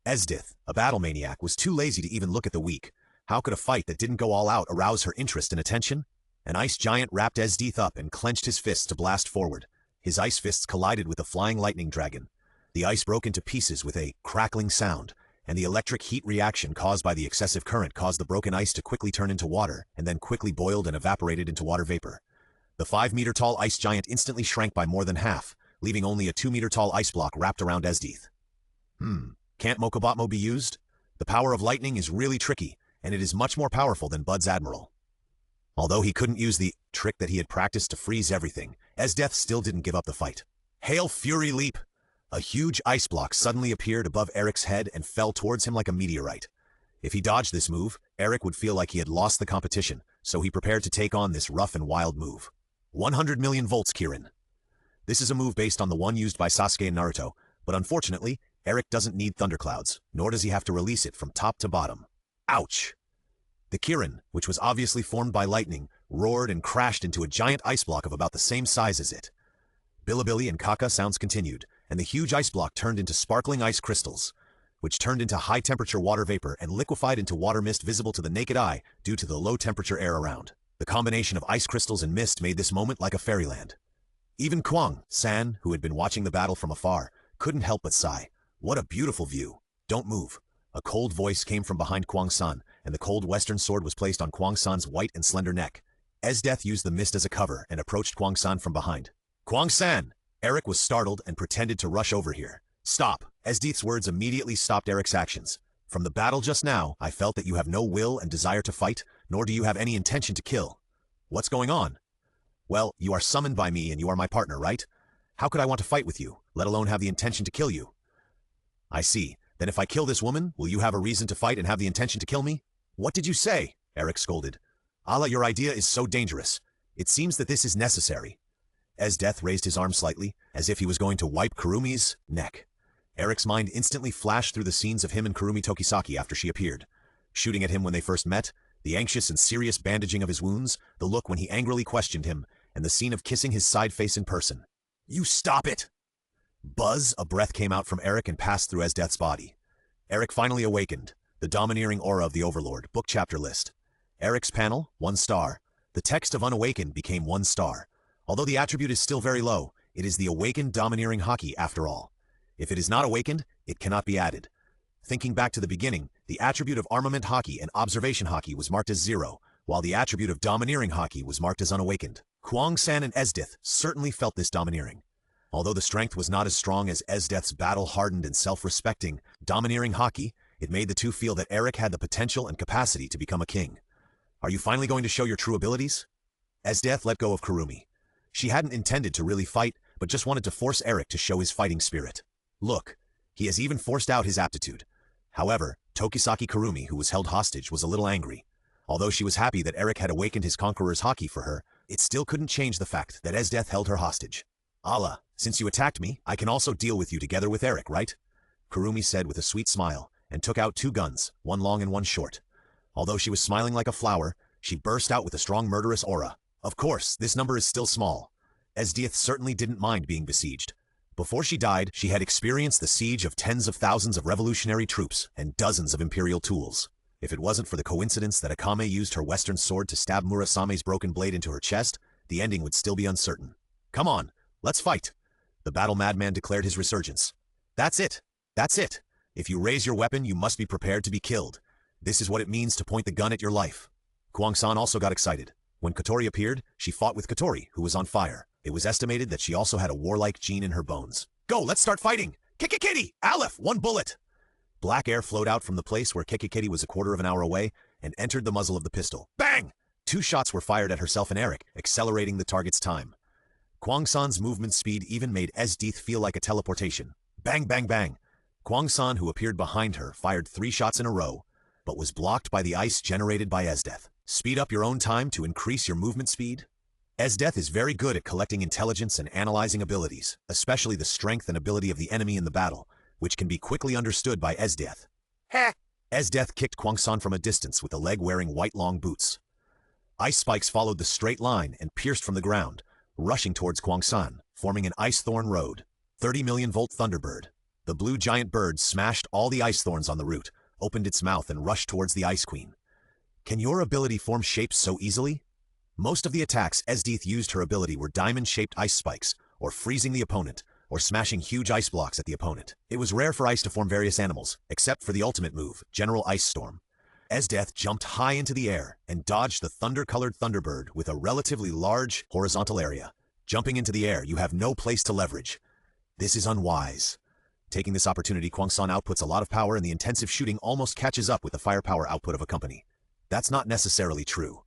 Esdeath, a battle maniac, was too lazy to even look at the weak. How could a fight that didn't go all out arouse her interest and attention? An ice giant wrapped Esdeath up and clenched his fists to blast forward. His ice fists collided with the flying lightning dragon. The ice broke into pieces with a crackling sound, and the electric heat reaction caused by the excessive current caused the broken ice to quickly turn into water, and then quickly boiled and evaporated into water vapor. The 5-meter-tall ice giant instantly shrank by more than half, leaving only a 2-meter-tall ice block wrapped around Esdeath. Can't Mokobatmo be used? The power of lightning is really tricky, and it is much more powerful than Bud's Admiral. Although he couldn't use the trick that he had practiced to freeze everything, Esdeath still didn't give up the fight. Hail Fury Leap! A huge ice block suddenly appeared above Eric's head and fell towards him like a meteorite. If he dodged this move, Eric would feel like he had lost the competition, so he prepared to take on this rough and wild move. 100 million volts Chiron. This is a move based on the one used by Sasuke and Naruto, but unfortunately, Eric doesn't need thunderclouds, nor does he have to release it from top to bottom. Ouch! The Chiron, which was obviously formed by lightning, roared and crashed into a giant ice block of about the same size as it. Bilibili and Kaka sounds continued, and the huge ice block turned into sparkling ice crystals, which turned into high-temperature water vapor and liquefied into water mist visible to the naked eye due to the low-temperature air around. The combination of ice crystals and mist made this moment like a fairyland. Even Kwang-san, who had been watching the battle from afar, couldn't help but sigh. What a beautiful view. Don't move. A cold voice came from behind Kwang-san, and the cold western sword was placed on Kwang-san's white and slender neck. Esdeath used the mist as a cover and approached Kwang-san from behind. Kwang-san! Eric was startled and pretended to rush over here. Stop! Esdeath's words immediately stopped Eric's actions. From the battle just now, I felt that you have no will and desire to fight, nor do you have any intention to kill. What's going on? Well, you are summoned by me and you are my partner, right? How could I want to fight with you, let alone have the intention to kill you? I see. Then if I kill this woman, will you have a reason to fight and have the intention to kill me? What did you say? Eric scolded. Allah, your idea is so dangerous. It seems that this is necessary. Esdeath raised his arm slightly, as if he was going to wipe Kurumi's neck. Eric's mind instantly flashed through the scenes of him and Kurumi Tokisaki after she appeared. Shooting at him when they first met, the anxious and serious bandaging of his wounds, the look when he angrily questioned him, and the scene of kissing his side face in person. You stop it! Buzz, a breath came out from Eric and passed through Esdeath's body. Eric finally awakened. The domineering aura of the Overlord, book chapter list. Eric's panel, 1 star. The text of Unawakened became 1 star. Although the attribute is still very low, it is the awakened domineering haki after all. If it is not awakened, it cannot be added. Thinking back to the beginning, the attribute of armament haki and observation haki was marked as 0, while the attribute of domineering haki was marked as unawakened. Kwang-san and Esdeath certainly felt this domineering. Although the strength was not as strong as Esdeath's battle-hardened and self-respecting, domineering haki, it made the two feel that Eric had the potential and capacity to become a king. Are you finally going to show your true abilities? Esdeath let go of Kurumi. She hadn't intended to really fight, but just wanted to force Eric to show his fighting spirit. Look, he has even forced out his aptitude. However, Tokisaki Kurumi, who was held hostage, was a little angry. Although she was happy that Eric had awakened his conqueror's haki for her, it still couldn't change the fact that Esdeath held her hostage. Allah, since you attacked me, I can also deal with you together with Eric, right? Kurumi said with a sweet smile, and took out 2 guns, 1 long and 1 short. Although she was smiling like a flower, she burst out with a strong murderous aura. Of course, this number is still small. Esdeath certainly didn't mind being besieged. Before she died, she had experienced the siege of tens of thousands of revolutionary troops and dozens of imperial tools. If it wasn't for the coincidence that Akame used her western sword to stab Murasame's broken blade into her chest, the ending would still be uncertain. Come on, let's fight. The battle madman declared his resurgence. That's it. That's it. If you raise your weapon, you must be prepared to be killed. This is what it means to point the gun at your life. Kwang-san also got excited. When Kotori appeared, she fought with Kotori, who was on fire. It was estimated that she also had a warlike gene in her bones. Go, let's start fighting! Kikikiti! Aleph, 1 bullet! Black air flowed out from the place where Kikikiti was a quarter of an hour away and entered the muzzle of the pistol. Bang! 2 shots were fired at herself and Eric, accelerating the target's time. Kwang San's movement speed even made Esdeath feel like a teleportation. Bang, bang, bang. Kwang San, who appeared behind her, fired 3 shots in a row, but was blocked by the ice generated by Esdeath. Speed up your own time to increase your movement speed? Esdeath is very good at collecting intelligence and analyzing abilities, especially the strength and ability of the enemy in the battle, which can be quickly understood by Esdeath. Heh! Esdeath kicked Kwang San from a distance with a leg wearing white long boots. Ice spikes followed the straight line and pierced from the ground, rushing towards Kwang San, forming an ice thorn road. 30 million volt Thunderbird. The blue giant bird smashed all the ice thorns on the route, opened its mouth and rushed towards the Ice Queen. Can your ability form shapes so easily? Most of the attacks Esdeath used her ability were diamond-shaped ice spikes, or freezing the opponent, or smashing huge ice blocks at the opponent. It was rare for ice to form various animals, except for the ultimate move, General Ice Storm. Esdeath jumped high into the air and dodged the thunder-colored Thunderbird with a relatively large horizontal area. Jumping into the air, you have no place to leverage. This is unwise. Taking this opportunity, Kwang San outputs a lot of power and the intensive shooting almost catches up with the firepower output of a company. That's not necessarily true.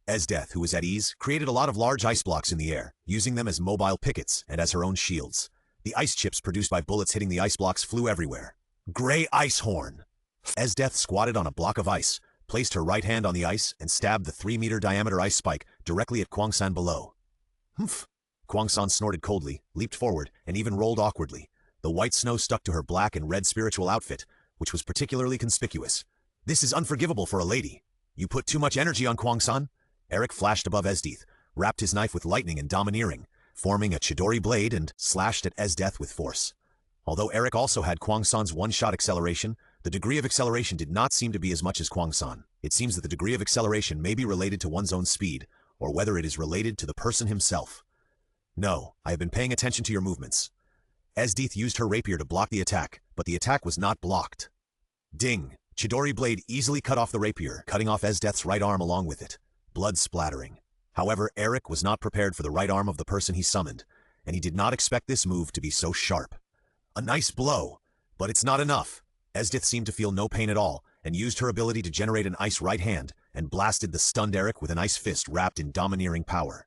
Esdeath, who was at ease, created a lot of large ice blocks in the air, using them as mobile pickets and as her own shields. The ice chips produced by bullets hitting the ice blocks flew everywhere. Gray Ice Horn! Esdeath squatted on a block of ice, placed her right hand on the ice, and stabbed the 3-meter diameter ice spike directly at Kwang San below. Humph! Kwang San snorted coldly, leaped forward, and even rolled awkwardly. The white snow stuck to her black and red spiritual outfit, which was particularly conspicuous. This is unforgivable for a lady. You put too much energy on Kwang San? Eric flashed above Esdeath, wrapped his knife with lightning and domineering, forming a Chidori blade and slashed at Esdeath with force. Although Eric also had Kwang San's one-shot acceleration, the degree of acceleration did not seem to be as much as Kwang San. It seems that the degree of acceleration may be related to one's own speed, or whether it is related to the person himself. No, I have been paying attention to your movements. Esdeath used her rapier to block the attack, but the attack was not blocked. Ding! Chidori blade easily cut off the rapier, cutting off Esdeath's right arm along with it. Blood splattering. However, Eric was not prepared for the right arm of the person he summoned, and he did not expect this move to be so sharp. A nice blow, but it's not enough. Esdeath seemed to feel no pain at all, and used her ability to generate an ice right hand, and blasted the stunned Eric with an ice fist wrapped in domineering power.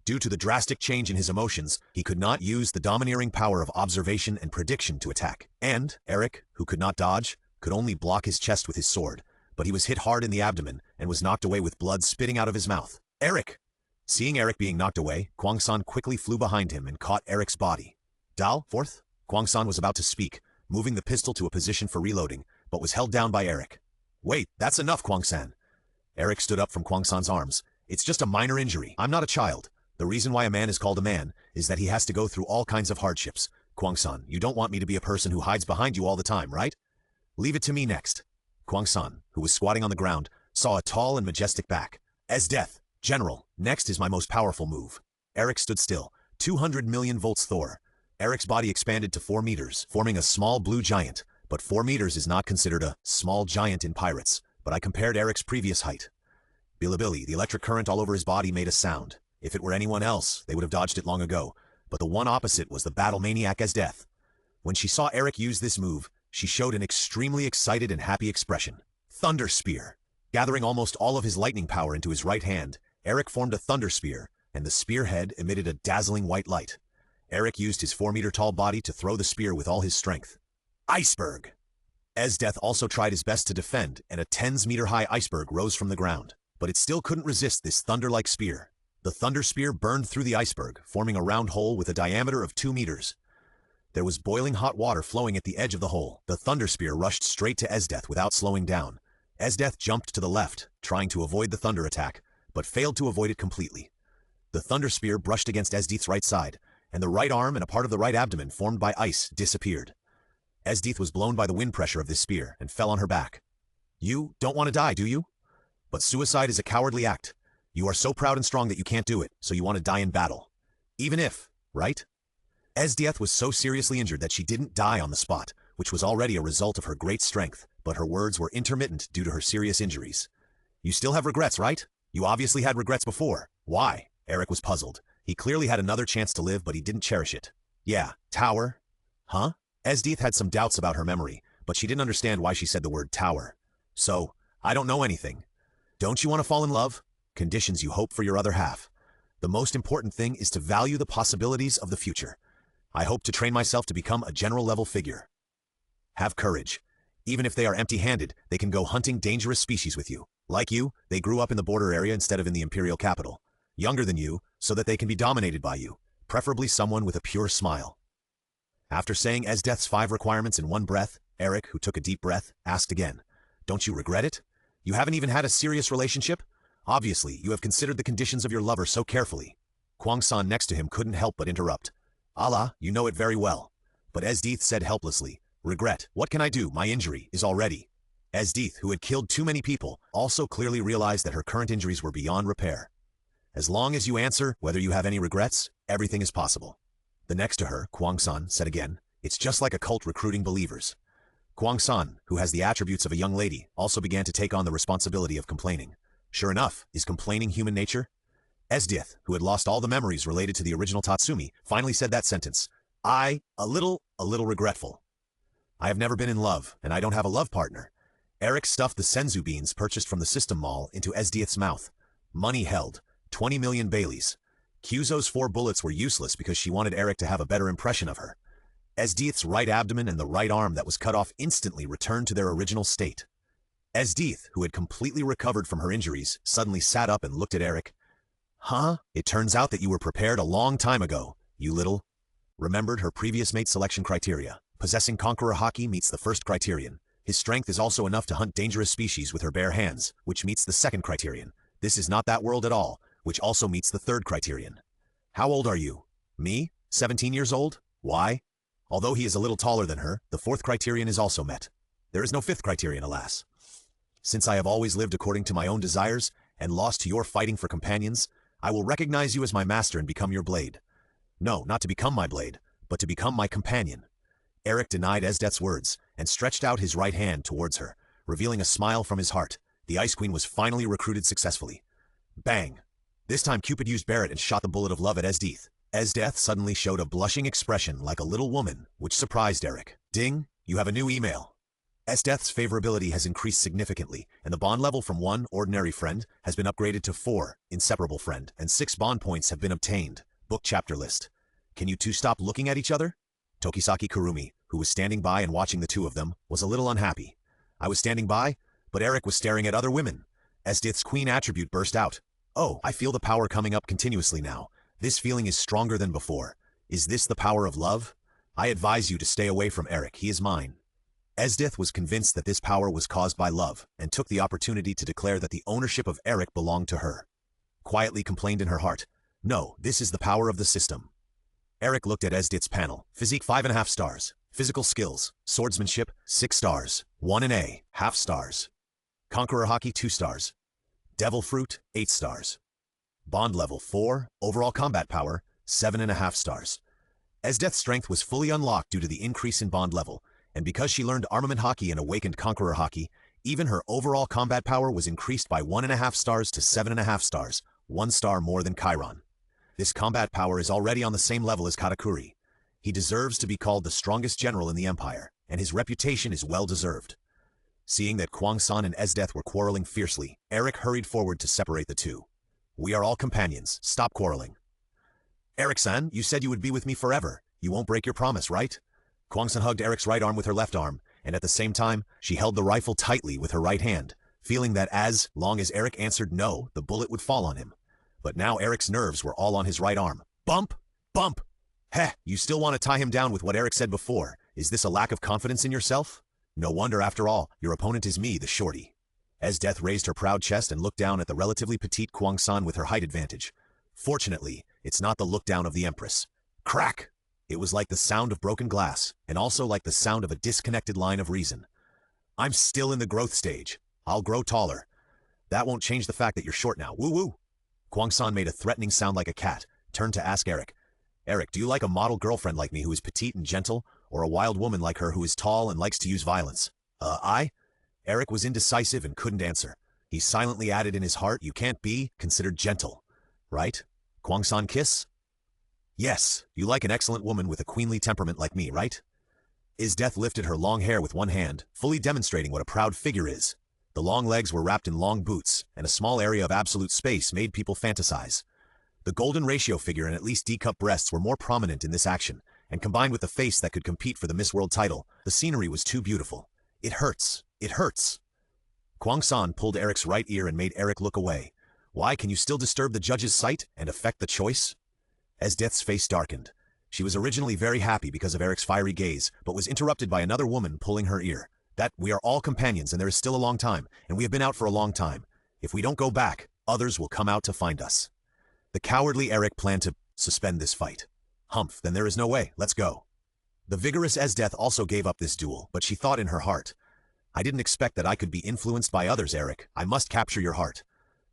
Due to the drastic change in his emotions, he could not use the domineering power of observation and prediction to attack. And Eric, who could not dodge, could only block his chest with his sword, but he was hit hard in the abdomen and was knocked away with blood spitting out of his mouth. Eric! Seeing Eric being knocked away, Kwang San quickly flew behind him and caught Eric's body. Dal, fourth? Kwang San was about to speak, moving the pistol to a position for reloading, but was held down by Eric. Wait, that's enough, Kwang San. Eric stood up from Kwang San's arms. It's just a minor injury. I'm not a child. The reason why a man is called a man is that he has to go through all kinds of hardships. Kwang San, you don't want me to be a person who hides behind you all the time, right? Leave it to me next. Kwang San, who was squatting on the ground, saw a tall and majestic back. Esdeath, General, next is my most powerful move. Eric stood still. 200 million volts Thor. Eric's body expanded to 4 meters, forming a small blue giant, but 4 meters is not considered a small giant in pirates, but I compared Eric's previous height. Bilibili, the electric current all over his body made a sound. If it were anyone else, they would have dodged it long ago, but the one opposite was the battle maniac Esdeath. When she saw Eric use this move, she showed an extremely excited and happy expression. Thunder Spear. Gathering almost all of his lightning power into his right hand, Eric formed a Thunder Spear, and the spearhead emitted a dazzling white light. Eric used his 4-meter-tall body to throw the spear with all his strength. Iceberg. Esdeath also tried his best to defend, and a 10-meter-high iceberg rose from the ground, but it still couldn't resist this thunder-like spear. The Thunder Spear burned through the iceberg, forming a round hole with a diameter of 2 meters. There was boiling hot water flowing at the edge of the hole. The Thunder Spear rushed straight to Esdeath without slowing down. Esdeath jumped to the left, trying to avoid the thunder attack, but failed to avoid it completely. The Thunder Spear brushed against Esdeath's right side, and the right arm and a part of the right abdomen formed by ice disappeared. Esdeath was blown by the wind pressure of this spear and fell on her back. You don't want to die, do you? But suicide is a cowardly act. You are so proud and strong that you can't do it, so you want to die in battle. Even if, right? Esdeath was so seriously injured that she didn't die on the spot, which was already a result of her great strength, but her words were intermittent due to her serious injuries. You still have regrets, right? You obviously had regrets before. Why? Eric was puzzled. He clearly had another chance to live, but he didn't cherish it. Yeah, tower. Huh? Esdeath had some doubts about her memory, but she didn't understand why she said the word tower. So, I don't know anything. Don't you want to fall in love? conditions you hope for your other half. The most important thing is to value the possibilities of the future. I hope to train myself to become a general-level figure. Have courage. Even if they are empty-handed, they can go hunting dangerous species with you. Like you, they grew up in the border area instead of in the imperial capital. Younger than you, so that they can be dominated by you, preferably someone with a pure smile. After saying Esdeath's 5 requirements in one breath, Eric, who took a deep breath, asked again, "Don't you regret it? You haven't even had a serious relationship? Obviously, you have considered the conditions of your lover so carefully." Kwang-san next to him couldn't help but interrupt. "Allah, you know it very well." But Esdeath said helplessly, "Regret, what can I do? My injury is already." Esdeath, who had killed too many people, also clearly realized that her current injuries were beyond repair. As long as you answer whether you have any regrets, everything is possible. The next to her, Kwang-san, said again, "It's just like a cult recruiting believers." Kwang-san, who has the attributes of a young lady, also began to take on the responsibility of complaining. Sure enough, is complaining human nature? Esdeath, who had lost all the memories related to the original Tatsumi, finally said that sentence. A little regretful. I have never been in love, and I don't have a love partner." Eric stuffed the senzu beans purchased from the system mall into Esdeath's mouth. Money held, 20 million Baileys. Kyuzo's 4 bullets were useless because she wanted Eric to have a better impression of her. Esdeath's right abdomen and the right arm that was cut off instantly returned to their original state. Esdeath, who had completely recovered from her injuries, suddenly sat up and looked at Eric. "Huh? It turns out that you were prepared a long time ago, you little..." Remembered her previous mate selection criteria. Possessing Conqueror Haki meets the first criterion. His strength is also enough to hunt dangerous species with her bare hands, which meets the second criterion. This is not that world at all, which also meets the third criterion. How old are you? Me? 17 years old? Why? Although he is a little taller than her, the 4th criterion is also met. There is no 5th criterion, alas. Since I have always lived according to my own desires, and lost to your fighting for companions, I will recognize you as my master and become your blade. No, not to become my blade, but to become my companion. Eric denied Esdeath's words, and stretched out his right hand towards her, revealing a smile from his heart. The Ice Queen was finally recruited successfully. Bang! This time Cupid used Barrett and shot the bullet of love at Esdeath. Esdeath suddenly showed a blushing expression like a little woman, which surprised Eric. Ding! You have a new email. Esdeath's favorability has increased significantly, and the bond level from 1 ordinary friend has been upgraded to 4 inseparable friend, and 6 bond points have been obtained. Book chapter list. Can you two stop looking at each other? Tokisaki Kurumi, who was standing by and watching the two of them, was a little unhappy. I was standing by, but Eric was staring at other women. Esdeath's queen attribute burst out. "Oh, I feel the power coming up continuously now. This feeling is stronger than before. Is this the power of love? I advise you to stay away from Eric, he is mine." Esdeath was convinced that this power was caused by love, and took the opportunity to declare that the ownership of Eric belonged to her. Quietly complained in her heart, "No, this is the power of the system." Eric looked at Esdeath's panel. Physique 5.5 stars. Physical skills. Swordsmanship 6 stars. 1 and A, half stars. Conqueror Haki 2 stars. Devil Fruit 8 stars. Bond level 4. Overall combat power 7.5 stars. Esdeath's strength was fully unlocked due to the increase in bond level, and because she learned Armament Haki and awakened Conqueror Haki, even her overall combat power was increased by 1.5 stars to 7.5 stars, 1 star more than Chiron. This combat power is already on the same level as Katakuri. He deserves to be called the strongest general in the Empire, and his reputation is well deserved. Seeing that Kwang-san and Esdeath were quarreling fiercely, Eric hurried forward to separate the two. "We are all companions. Stop quarreling." "Eric-san, you said you would be with me forever. You won't break your promise, right?" Kwang-san hugged Eric's right arm with her left arm, and at the same time, she held the rifle tightly with her right hand, feeling that as long as Eric answered no, the bullet would fall on him. But now Eric's nerves were all on his right arm. Bump! Bump! Heh, you still want to tie him down with what Eric said before. Is this a lack of confidence in yourself? No wonder, after all, your opponent is me, the shorty. Esdeath raised her proud chest and looked down at the relatively petite Kwang-san with her height advantage. Fortunately, it's not the look down of the Empress. Crack! It was like the sound of broken glass, and also like the sound of a disconnected line of reason. I'm still in the growth stage. I'll grow taller. That won't change the fact that you're short now. Woo-woo! Kwang-san made a threatening sound like a cat, turned to ask Eric. Eric, do you like a model girlfriend like me who is petite and gentle, or a wild woman like her who is tall and likes to use violence? Eric was indecisive and couldn't answer. He silently added in his heart, you can't be considered gentle, right? Kwang-san kiss? Yes, you like an excellent woman with a queenly temperament like me, right? Esdeath lifted her long hair with one hand, fully demonstrating what a proud figure is. The long legs were wrapped in long boots, and a small area of absolute space made people fantasize. The golden ratio figure and at least D-cup breasts were more prominent in this action, and combined with a face that could compete for the Miss World title, the scenery was too beautiful. It hurts. It hurts. Kwang-san pulled Eric's right ear and made Eric look away. Why, can you still disturb the judge's sight and affect the choice? Esdeath's face darkened. She was originally very happy because of Eric's fiery gaze, but was interrupted by another woman pulling her ear. That we are all companions and there is still a long time, and we have been out for a long time. If we don't go back, others will come out to find us. The cowardly Eric planned to suspend this fight. Humph, then there is no way, let's go. The vigorous Esdeath also gave up this duel, but she thought in her heart, I didn't expect that I could be influenced by others, Eric. I must capture your heart.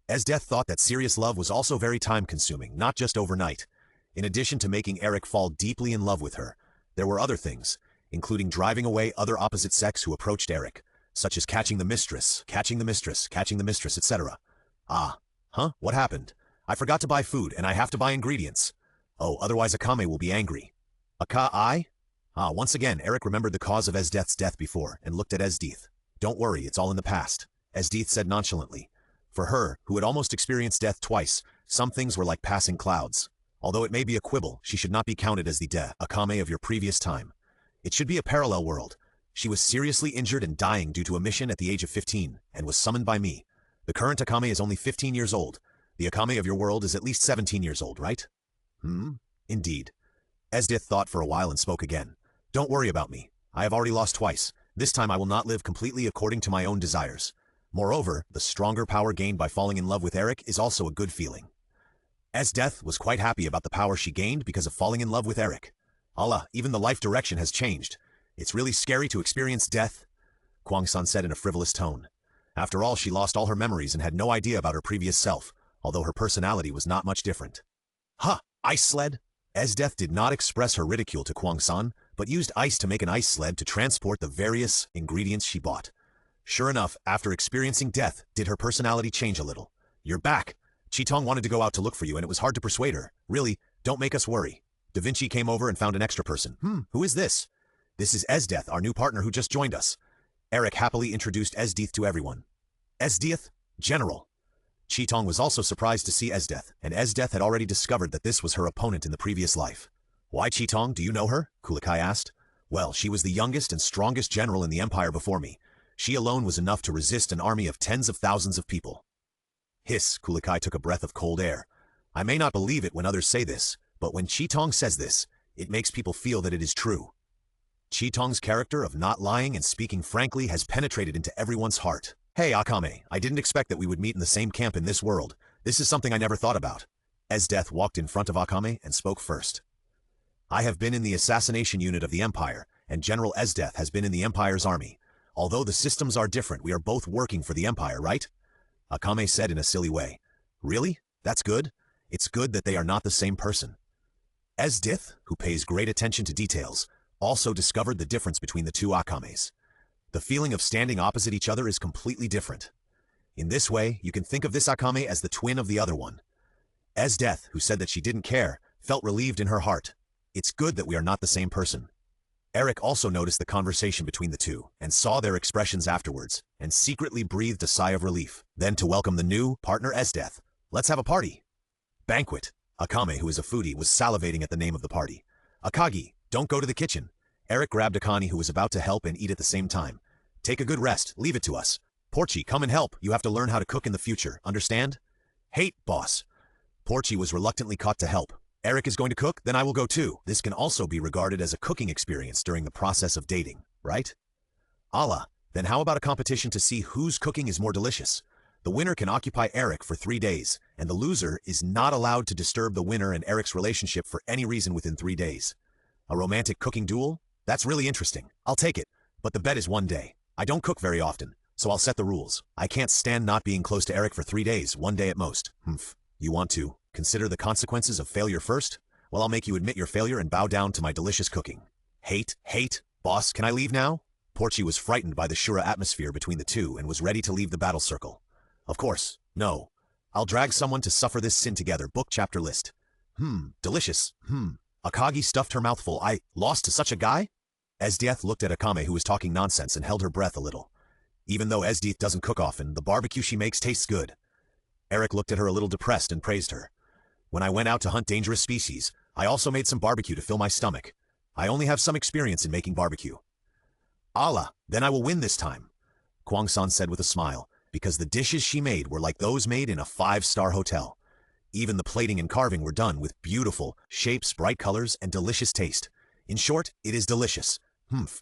Esdeath thought that serious love was also very time-consuming, not just overnight. In addition to making Eric fall deeply in love with her, there were other things, including driving away other opposite sex who approached Eric, such as catching the mistress, etc. What happened? I forgot to buy food, and I have to buy ingredients. Oh, otherwise Akame will be angry. Once again, Eric remembered the cause of Esdeath's death before, and looked at Esdeath. Don't worry, it's all in the past, Esdeath said nonchalantly. For her, who had almost experienced death twice, some things were like passing clouds. Although it may be a quibble, she should not be counted as the Akame of your previous time. It should be a parallel world. She was seriously injured and dying due to a mission at the age of 15, and was summoned by me. The current Akame is only 15 years old. The Akame of your world is at least 17 years old, right? Indeed. Esdeath thought for a while and spoke again. Don't worry about me. I have already lost twice. This time I will not live completely according to my own desires. Moreover, the stronger power gained by falling in love with Eric is also a good feeling. Esdeath was quite happy about the power she gained because of falling in love with Eric. Allah, even the life direction has changed. It's really scary to experience death, Kwang-san said in a frivolous tone. After all, she lost all her memories and had no idea about her previous self, although her personality was not much different. Ice sled? Esdeath did not express her ridicule to Kwang-san, but used ice to make an ice sled to transport the various ingredients she bought. Sure enough, after experiencing death, did her personality change a little. You're back. Chitong wanted to go out to look for you and it was hard to persuade her. Really, don't make us worry. Da Vinci came over and found an extra person. Who is this? This is Esdeath, our new partner who just joined us. Eric happily introduced Esdeath to everyone. Esdeath? General. Chitong was also surprised to see Esdeath, and Esdeath had already discovered that this was her opponent in the previous life. Why Chitong, do you know her? Kulikai asked. Well, she was the youngest and strongest general in the empire before me. She alone was enough to resist an army of tens of thousands of people. Hiss, Kulikai took a breath of cold air. I may not believe it when others say this, but when Chitong says this, it makes people feel that it is true. Chitong's character of not lying and speaking frankly has penetrated into everyone's heart. Hey Akame, I didn't expect that we would meet in the same camp in this world. This is something I never thought about. Esdeath walked in front of Akame and spoke first. I have been in the assassination unit of the Empire, and General Esdeath has been in the Empire's army. Although the systems are different, we are both working for the Empire, right? Akame said in a silly way. Really? That's good? It's good that they are not the same person. Esdeath, who pays great attention to details, also discovered the difference between the two Akames. The feeling of standing opposite each other is completely different. In this way, you can think of this Akame as the twin of the other one. Esdeath, who said that she didn't care, felt relieved in her heart. It's good that we are not the same person. Eric also noticed the conversation between the two, and saw their expressions afterwards, and secretly breathed a sigh of relief. Then to welcome the new partner Esdeath. Let's have a party. Banquet. Akame, who is a foodie, was salivating at the name of the party. Akagi, don't go to the kitchen. Eric grabbed Akane, who was about to help and eat at the same time. Take a good rest, leave it to us. Porchi, come and help. You have to learn how to cook in the future, understand? Hate, boss. Porchi was reluctantly caught to help. Eric is going to cook, then I will go too. This can also be regarded as a cooking experience during the process of dating, right? Allah, then how about a competition to see whose cooking is more delicious? The winner can occupy Eric for 3 days, and the loser is not allowed to disturb the winner and Eric's relationship for any reason within 3 days. A romantic cooking duel? That's really interesting. I'll take it, but the bet is 1 day. I don't cook very often, so I'll set the rules. I can't stand not being close to Eric for 3 days, 1 day at most. You want to consider the consequences of failure first? Well, I'll make you admit your failure and bow down to my delicious cooking. Hate? Boss, can I leave now? Porchi was frightened by the Shura atmosphere between the two and was ready to leave the battle circle. Of course, no. I'll drag someone to suffer this sin together. Book chapter list. Delicious. Akagi stuffed her mouth full. I lost to such a guy? Esdeath looked at Akame, who was talking nonsense, and held her breath a little. Even though Esdeath doesn't cook often, the barbecue she makes tastes good. Eric looked at her a little depressed and praised her. When I went out to hunt dangerous species, I also made some barbecue to fill my stomach. I only have some experience in making barbecue. Allah, then I will win this time, Kwang-san said with a smile, because the dishes she made were like those made in a 5-star hotel. Even the plating and carving were done with beautiful shapes, bright colors, and delicious taste. In short, it is delicious.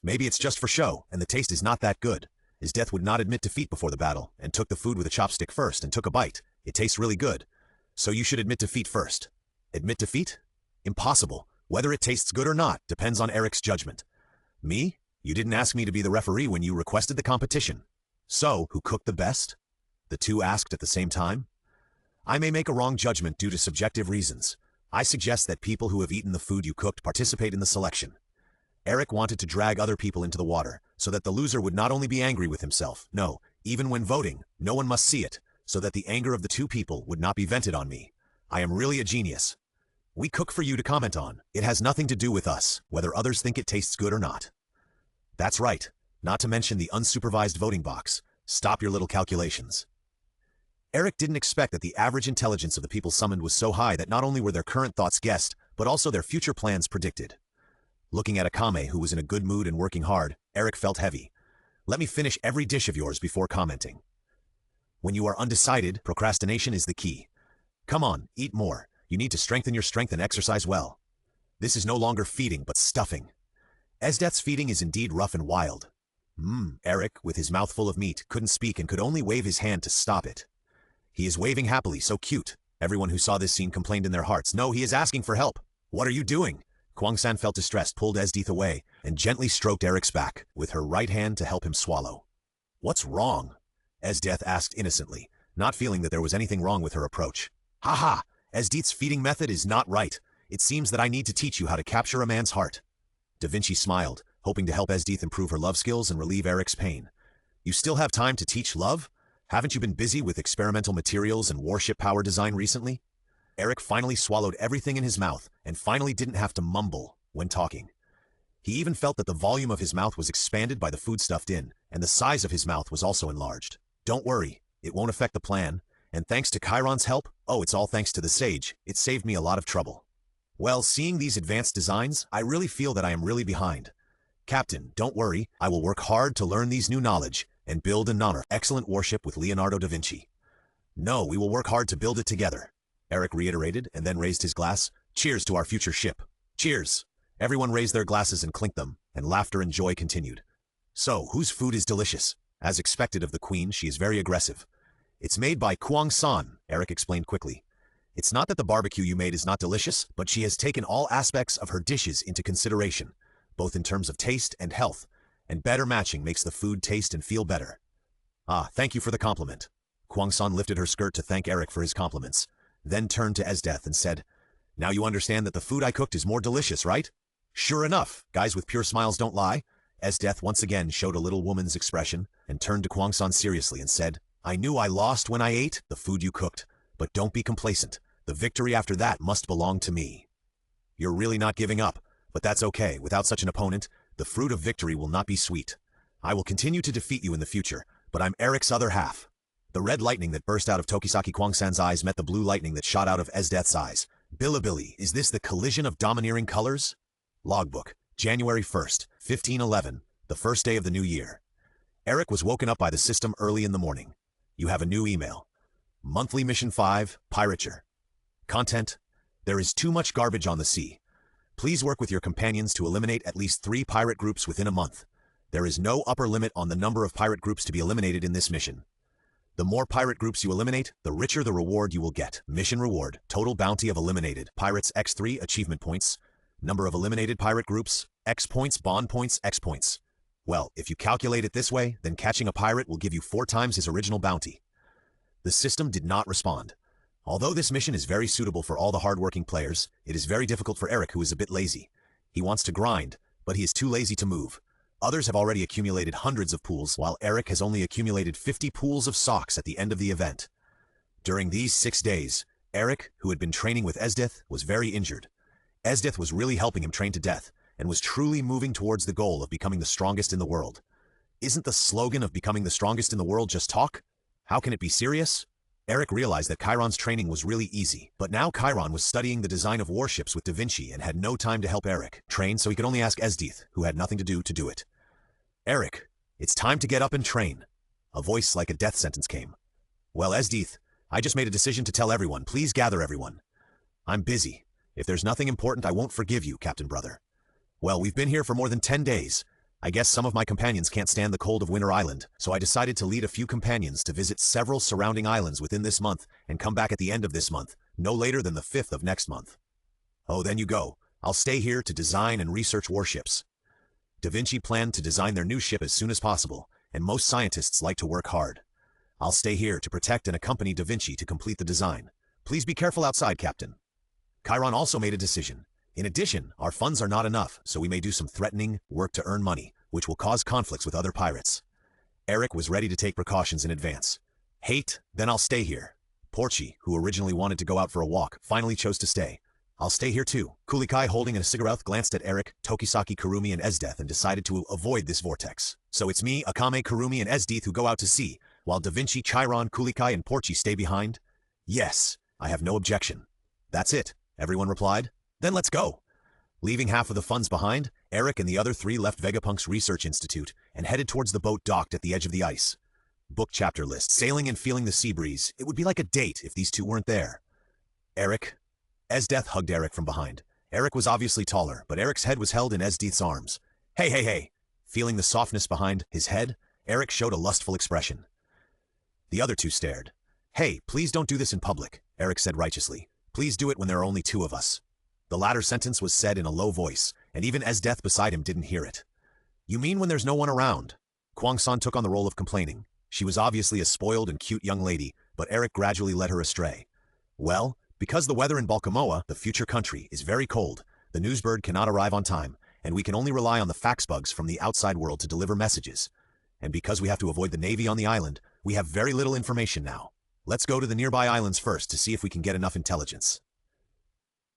Maybe it's just for show, and the taste is not that good. Esdeath would not admit defeat before the battle, and took the food with a chopstick first and took a bite. It tastes really good. So you should admit defeat first. Admit defeat? Impossible. Whether it tastes good or not depends on Eric's judgment. Me? You didn't ask me to be the referee when you requested the competition. So, who cooked the best? The two asked at the same time. I may make a wrong judgment due to subjective reasons. I suggest that people who have eaten the food you cooked participate in the selection. Eric wanted to drag other people into the water, so that the loser would not only be angry with himself, no, even when voting, no one must see it, so that the anger of the two people would not be vented on me. I am really a genius. We cook for you to comment on. It has nothing to do with us, whether others think it tastes good or not. That's right, not to mention the unsupervised voting box. Stop your little calculations. Eric didn't expect that the average intelligence of the people summoned was so high that not only were their current thoughts guessed, but also their future plans predicted. Looking at Akame, who was in a good mood and working hard, Eric felt heavy. Let me finish every dish of yours before commenting. When you are undecided, procrastination is the key. Come on, eat more. You need to strengthen your strength and exercise well. This is no longer feeding, but stuffing. Esdeath's feeding is indeed rough and wild. Eric, with his mouth full of meat, couldn't speak and could only wave his hand to stop it. He is waving happily, so cute. Everyone who saw this scene complained in their hearts. No, he is asking for help. What are you doing? Kwang-san felt distressed, pulled Esdeath away, and gently stroked Eric's back, with her right hand to help him swallow. What's wrong? Esdeath asked innocently, not feeling that there was anything wrong with her approach. Ha! Esdeath's feeding method is not right. It seems that I need to teach you how to capture a man's heart. Da Vinci smiled, hoping to help Esdeath improve her love skills and relieve Eric's pain. You still have time to teach love? Haven't you been busy with experimental materials and warship power design recently? Eric finally swallowed everything in his mouth and finally didn't have to mumble when talking. He even felt that the volume of his mouth was expanded by the food stuffed in, and the size of his mouth was also enlarged. Don't worry, it won't affect the plan, and thanks to Chiron's help, it's all thanks to the sage, it saved me a lot of trouble. Well, seeing these advanced designs, I really feel that I am really behind. Captain, don't worry, I will work hard to learn these new knowledge and build an honor excellent warship with Leonardo da Vinci. No, we will work hard to build it together, Eric reiterated and then raised his glass. Cheers to our future ship. Cheers! Everyone raised their glasses and clinked them, and laughter and joy continued. So, whose food is delicious? As expected of the queen, she is very aggressive. It's made by Kwang-san, Eric explained quickly. It's not that the barbecue you made is not delicious, but she has taken all aspects of her dishes into consideration, both in terms of taste and health, and better matching makes the food taste and feel better. Thank you for the compliment. Kwang-san lifted her skirt to thank Eric for his compliments, then turned to Esdeath and said, Now you understand that the food I cooked is more delicious, right? Sure enough, guys with pure smiles don't lie. Esdeath once again showed a little woman's expression and turned to Kwang-san seriously and said, I knew I lost when I ate the food you cooked, but don't be complacent. The victory after that must belong to me. You're really not giving up, but that's okay. Without such an opponent, the fruit of victory will not be sweet. I will continue to defeat you in the future, but I'm Eric's other half. The red lightning that burst out of Tokisaki Kwang-san's eyes met the blue lightning that shot out of Esdeath's eyes. Bilibili, is this the collision of domineering colors? Logbook, January 1st, 1511, the first day of the new year. Eric was woken up by the system early in the morning. You have a new email. Monthly Mission 5, Pirature. Content: There is too much garbage on the sea. Please work with your companions to eliminate at least 3 pirate groups within a month. There is no upper limit on the number of pirate groups to be eliminated in this mission. The more pirate groups you eliminate, the richer the reward you will get. Mission reward: total bounty of eliminated pirates X3 achievement points. Number of eliminated pirate groups, X points, bond points, X points. Well, if you calculate it this way, then catching a pirate will give you 4 times his original bounty. The system did not respond. Although this mission is very suitable for all the hard-working players, it is very difficult for Eric, who is a bit lazy. He wants to grind, but he is too lazy to move. Others have already accumulated hundreds of pools, while Eric has only accumulated 50 pools of socks at the end of the event. During these 6 days, Eric, who had been training with Esdeath, was very injured. Esdeath was really helping him train to death, and was truly moving towards the goal of becoming the strongest in the world. Isn't the slogan of becoming the strongest in the world just talk? How can it be serious? Eric realized that Chiron's training was really easy, but now Chiron was studying the design of warships with Da Vinci and had no time to help Eric train, so he could only ask Esdeath, who had nothing to do it. Eric, it's time to get up and train. A voice like a death sentence came. Well, Esdeath, I just made a decision to tell everyone. Please gather everyone. I'm busy. If there's nothing important, I won't forgive you, Captain Brother. Well, we've been here for more than 10 days. I guess some of my companions can't stand the cold of Winter Island, so I decided to lead a few companions to visit several surrounding islands within this month and come back at the end of this month, no later than the 5th of next month. Oh, then you go. I'll stay here to design and research warships. Da Vinci planned to design their new ship as soon as possible, and most scientists like to work hard. I'll stay here to protect and accompany Da Vinci to complete the design. Please be careful outside, Captain. Chiron also made a decision. In addition, our funds are not enough, so we may do some threatening work to earn money, which will cause conflicts with other pirates. Eric was ready to take precautions in advance. Hate, then I'll stay here. Porchi, who originally wanted to go out for a walk, finally chose to stay. I'll stay here too. Kulikai, holding a cigarette, glanced at Eric, Tokisaki, Kurumi, and Esdeath and decided to avoid this vortex. So it's me, Akame, Kurumi, and Esdeath who go out to sea, while Da Vinci, Chiron, Kulikai, and Porchi stay behind? Yes, I have no objection. That's it, everyone replied. Then let's go. Leaving half of the funds behind, Eric and the other 3 left Vegapunk's research institute and headed towards the boat docked at the edge of the ice. Book chapter list. Sailing and feeling the sea breeze. It would be like a date if these two weren't there. Eric. Esdeath hugged Eric from behind. Eric was obviously taller, but Eric's head was held in Esdeath's arms. Hey. Feeling the softness behind his head, Eric showed a lustful expression. The other two stared. Hey, please don't do this in public, Eric said righteously. Please do it when there are only 2 of us. The latter sentence was said in a low voice, and even Esdeath beside him didn't hear it. You mean when there's no one around? Kwang-san took on the role of complaining. She was obviously a spoiled and cute young lady, but Eric gradually led her astray. Well, because the weather in Balkamoa, the future country, is very cold, the newsbird cannot arrive on time, and we can only rely on the fax bugs from the outside world to deliver messages. And because we have to avoid the Navy on the island, we have very little information now. Let's go to the nearby islands first to see if we can get enough intelligence.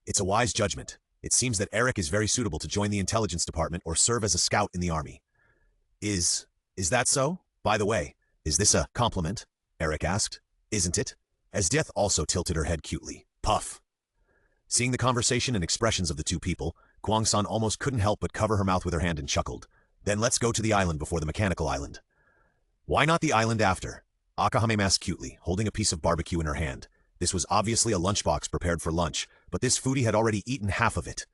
It's a wise judgment. It seems that Eric is very suitable to join the intelligence department or serve as a scout in the army. Is that so? By the way, is this a compliment? Eric asked. Isn't it? Esdeath also tilted her head cutely. Puff. Seeing the conversation and expressions of the 2 people, Kwang-san almost couldn't help but cover her mouth with her hand and chuckled. Then let's go to the island before the mechanical island. Why not the island after? Akame asked cutely, holding a piece of barbecue in her hand. This was obviously a lunchbox prepared for lunch, but this foodie had already eaten half of it.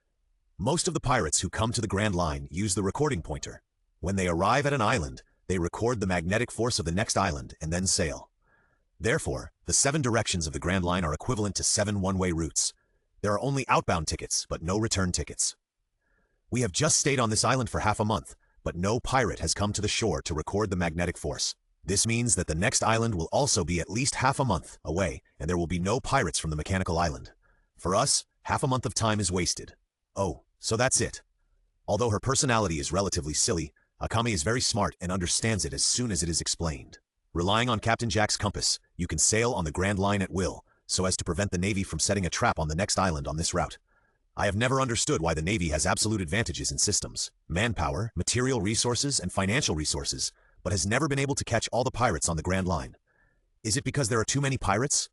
Most of the pirates who come to the Grand Line use the recording pointer. When they arrive at an island, they record the magnetic force of the next island and then sail. Therefore, the 7 directions of the Grand Line are equivalent to 7 one-way routes. There are only outbound tickets, but no return tickets. We have just stayed on this island for half a month, but no pirate has come to the shore to record the magnetic force. This means that the next island will also be at least half a month away, and there will be no pirates from the mechanical island. For us, half a month of time is wasted. Oh, so that's it. Although her personality is relatively silly, Akame is very smart and understands it as soon as it is explained. Relying on Captain Jack's compass, you can sail on the Grand Line at will, so as to prevent the Navy from setting a trap on the next island on this route. I have never understood why the Navy has absolute advantages in systems, manpower, material resources, and financial resources, but has never been able to catch all the pirates on the Grand Line. Is it because there are too many pirates?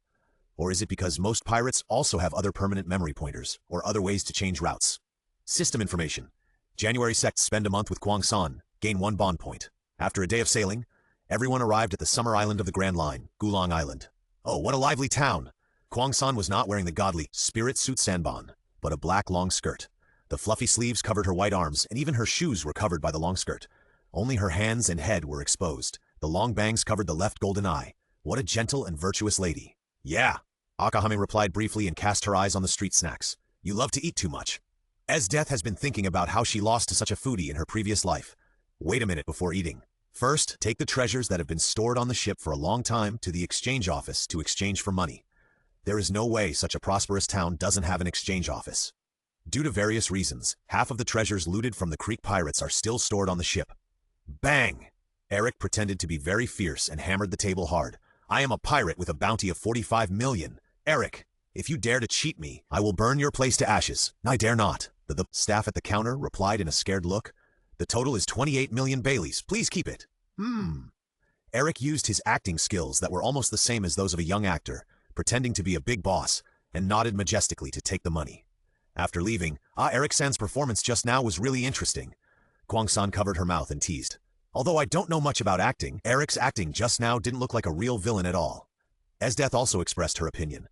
Or is it because most pirates also have other permanent memory pointers, or other ways to change routes? System information. January 2nd, spend a month with Kwang-san, gain 1 bond point. After a day of sailing, everyone arrived at the summer island of the Grand Line, Gulong Island. Oh, what a lively town! Kwang-san was not wearing the godly spirit suit sanbon, but a black long skirt. The fluffy sleeves covered her white arms, and even her shoes were covered by the long skirt. Only her hands and head were exposed. The long bangs covered the left golden eye. What a gentle and virtuous lady. Yeah, Akame replied briefly and cast her eyes on the street snacks. You love to eat too much. Esdeath has been thinking about how she lost to such a foodie in her previous life. Wait a minute before eating. First, take the treasures that have been stored on the ship for a long time to the exchange office to exchange for money. There is no way such a prosperous town doesn't have an exchange office. Due to various reasons, half of the treasures looted from the Creek pirates are still stored on the ship. Bang! Eric pretended to be very fierce and hammered the table hard. I am a pirate with a bounty of 45 million. Eric, if you dare to cheat me, I will burn your place to ashes. I dare not. The staff at the counter replied in a scared look. The total is 28 million Baileys. Please keep it. Eric used his acting skills that were almost the same as those of a young actor, pretending to be a big boss, and nodded majestically to take the money. After leaving, Eric-san's performance just now was really interesting. Kwang-san covered her mouth and teased. Although I don't know much about acting, Eric's acting just now didn't look like a real villain at all. Esdeath also expressed her opinion.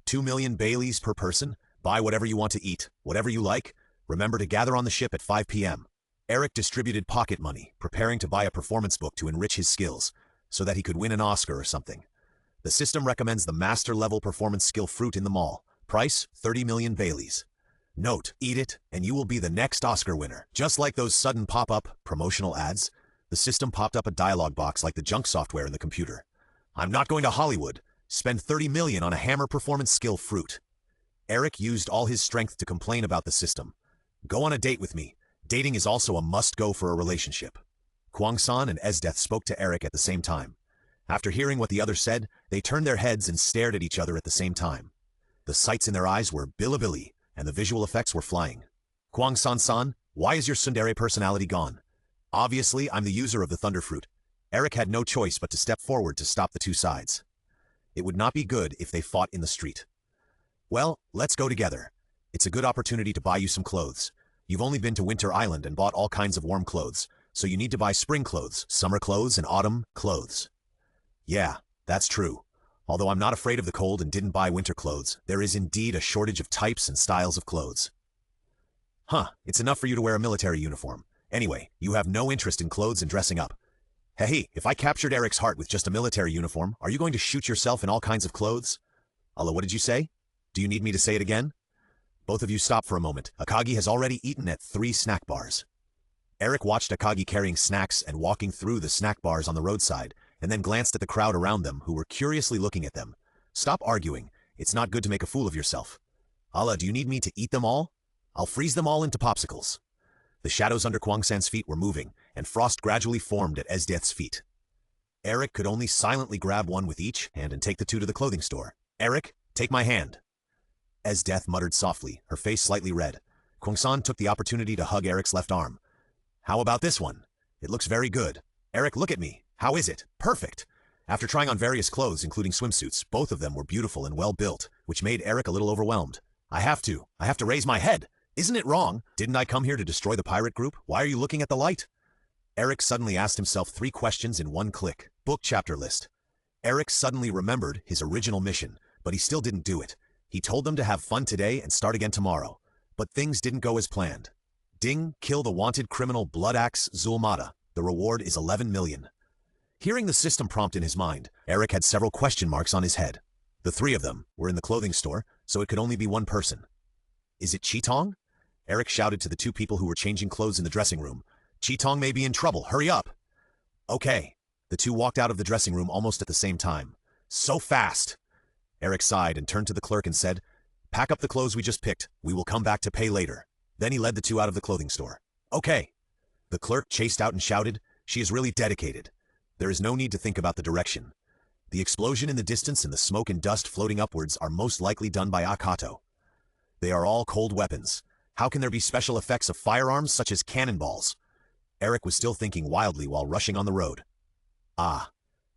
2 million Baileys per person, buy whatever you want to eat, whatever you like. Remember to gather on the ship at 5 p.m. Eric distributed pocket money, preparing to buy a performance book to enrich his skills, so that he could win an Oscar or something. The system recommends the master-level performance skill fruit in the mall. Price, 30 million Baileys. Note, eat it, and you will be the next Oscar winner. Just like those sudden pop-up promotional ads, the system popped up a dialogue box like the junk software in the computer. I'm not going to Hollywood. Spend 30 million on a hammer performance skill fruit. Eric used all his strength to complain about the system. Go on a date with me. Dating is also a must-go for a relationship. Kwang-san and Esdeath spoke to Eric at the same time. After hearing what the other said, they turned their heads and stared at each other at the same time. The sights in their eyes were bilibili, and the visual effects were flying. Kwang-san, why is your tsundere personality gone? Obviously, I'm the user of the Thunderfruit. Eric had no choice but to step forward to stop the two sides. It would not be good if they fought in the street. Well, let's go together. It's a good opportunity to buy you some clothes. You've only been to Winter Island and bought all kinds of warm clothes, so you need to buy spring clothes, summer clothes, and autumn clothes. Yeah, that's true. Although I'm not afraid of the cold and didn't buy winter clothes, there is indeed a shortage of types and styles of clothes. It's enough for you to wear a military uniform. Anyway, you have no interest in clothes and dressing up. Hey, if I captured Eric's heart with just a military uniform, are you going to shoot yourself in all kinds of clothes? Allah, what did you say? Do you need me to say it again? Both of you stop for a moment. Akagi has already eaten at 3 snack bars. Eric watched Akagi carrying snacks and walking through the snack bars on the roadside, and then glanced at the crowd around them who were curiously looking at them. Stop arguing. It's not good to make a fool of yourself. Allah, do you need me to eat them all? I'll freeze them all into popsicles. The shadows under Kwang-san's feet were moving, and frost gradually formed at Esdeath's feet. Eric could only silently grab one with each hand and take the 2 to the clothing store. Eric, take my hand. Esdeath muttered softly, her face slightly red. Kwang-san took the opportunity to hug Eric's left arm. How about this one? It looks very good. Eric, look at me. How is it? Perfect. After trying on various clothes, including swimsuits, both of them were beautiful and well-built, which made Eric a little overwhelmed. I have to raise my head. Isn't it wrong? Didn't I come here to destroy the pirate group? Why are you looking at the light? Eric suddenly asked himself 3 questions in one click. Book chapter list. Eric suddenly remembered his original mission, but he still didn't do it. He told them to have fun today and start again tomorrow. But things didn't go as planned. Ding, kill the wanted criminal Blood Axe Zulmata. The reward is 11 million. Hearing the system prompt in his mind, Eric had several question marks on his head. The 3 of them were in the clothing store, so it could only be one person. Is it Chitong? Eric shouted to the 2 people who were changing clothes in the dressing room. Chitong may be in trouble, hurry up! Okay. The 2 walked out of the dressing room almost at the same time. So fast! Eric sighed and turned to the clerk and said, Pack up the clothes we just picked, we will come back to pay later. Then he led the 2 out of the clothing store. Okay. The clerk chased out and shouted, She is really dedicated. There is no need to think about the direction. The explosion in the distance and the smoke and dust floating upwards are most likely done by Akato. They are all cold weapons. How can there be special effects of firearms such as cannonballs? Eric was still thinking wildly while rushing on the road.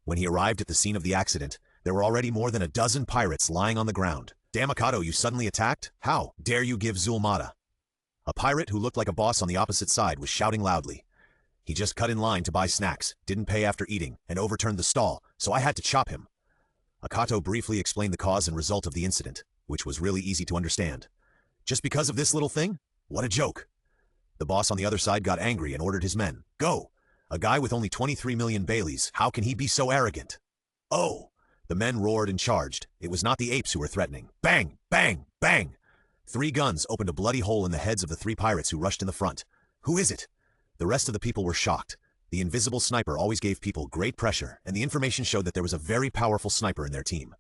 When he arrived at the scene of the accident, there were already more than a dozen pirates lying on the ground. Damn, Akato, you suddenly attacked? How dare you give Zulmata? A pirate who looked like a boss on the opposite side was shouting loudly. He just cut in line to buy snacks, didn't pay after eating, and overturned the stall, so I had to chop him. Akato briefly explained the cause and result of the incident, which was really easy to understand. Just because of this little thing? What a joke. The boss on the other side got angry and ordered his men. Go! A guy with only 23 million Baileys, how can he be so arrogant? Oh! The men roared and charged. It was not the apes who were threatening. Bang! Bang! Bang! 3 guns opened a bloody hole in the heads of the 3 pirates who rushed in the front. Who is it? The rest of the people were shocked. The invisible sniper always gave people great pressure, and the information showed that there was a very powerful sniper in their team.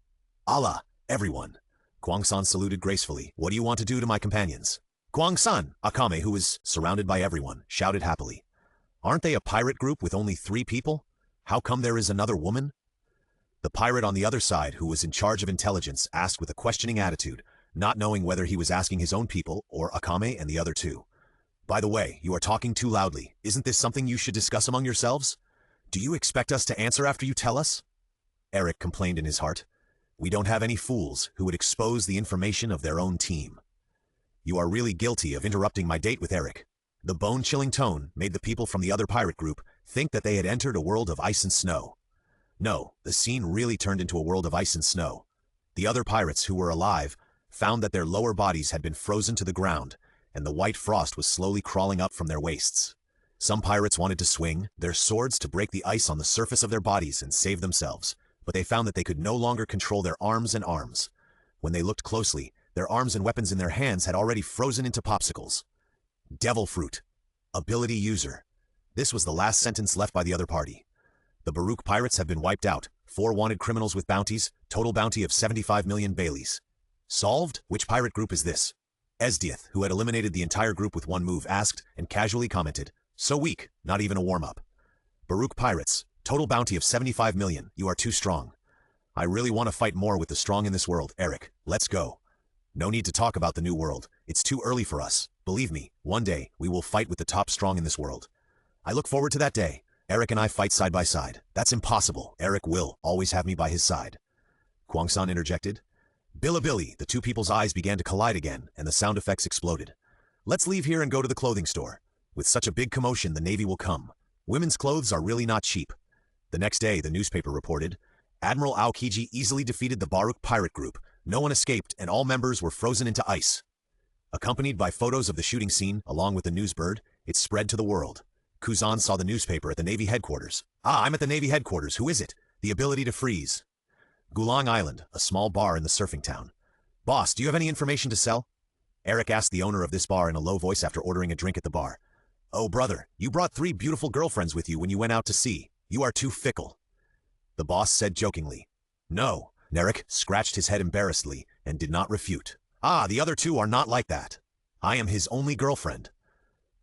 Allah, everyone. Kwang-san saluted gracefully. What do you want to do to my companions? Kwang-san, Akame, who was surrounded by everyone, shouted happily. Aren't they a pirate group with only 3 people? How come there is another woman? The pirate on the other side, who was in charge of intelligence, asked with a questioning attitude, not knowing whether he was asking his own people or Akame and the other 2. By the way, you are talking too loudly. Isn't this something you should discuss among yourselves? Do you expect us to answer after you tell us? Eric complained in his heart. We don't have any fools who would expose the information of their own team. You are really guilty of interrupting my date with Eric. The bone-chilling tone made the people from the other pirate group think that they had entered a world of ice and snow. No, the scene really turned into a world of ice and snow. The other pirates who were alive found that their lower bodies had been frozen to the ground, and the white frost was slowly crawling up from their waists. Some pirates wanted to swing their swords to break the ice on the surface of their bodies and save themselves, but they found that they could no longer control their arms and arms. When they looked closely, their arms and weapons in their hands had already frozen into popsicles. Devil fruit. Ability user. This was the last sentence left by the other party. The Baruch pirates have been wiped out. 4 wanted criminals with bounties, total bounty of 75 million Baileys. Solved? Which pirate group is this? Esdiath, who had eliminated the entire group with one move, asked and casually commented, So weak, not even a warm-up. Baruch pirates, total bounty of 75 million, you are too strong. I really want to fight more with the strong in this world, Eric. Let's go. No need to talk about the new world. It's too early for us. Believe me, one day, we will fight with the top strong in this world. I look forward to that day. Eric and I fight side by side. That's impossible. Eric will always have me by his side. Kwang-san interjected. Bilibili, the two people's eyes began to collide again, and the sound effects exploded. Let's leave here and go to the clothing store. With such a big commotion, the Navy will come. Women's clothes are really not cheap. The next day, the newspaper reported, Admiral Aokiji easily defeated the Baruch pirate group. No one escaped, and all members were frozen into ice. Accompanied by photos of the shooting scene, along with the newsbird, it spread to the world. Kuzan saw the newspaper at the Navy headquarters. Ah, I'm at the Navy headquarters. Who is it? The ability to freeze. Gulang Island, a small bar in the surfing town. Boss, do you have any information to sell? Eric asked the owner of this bar in a low voice after ordering a drink at the bar. Oh, brother, you brought 3 beautiful girlfriends with you when you went out to sea. You are too fickle. The boss said jokingly. No. Eric scratched his head embarrassedly and did not refute. Ah, the other 2 are not like that. I am his only girlfriend.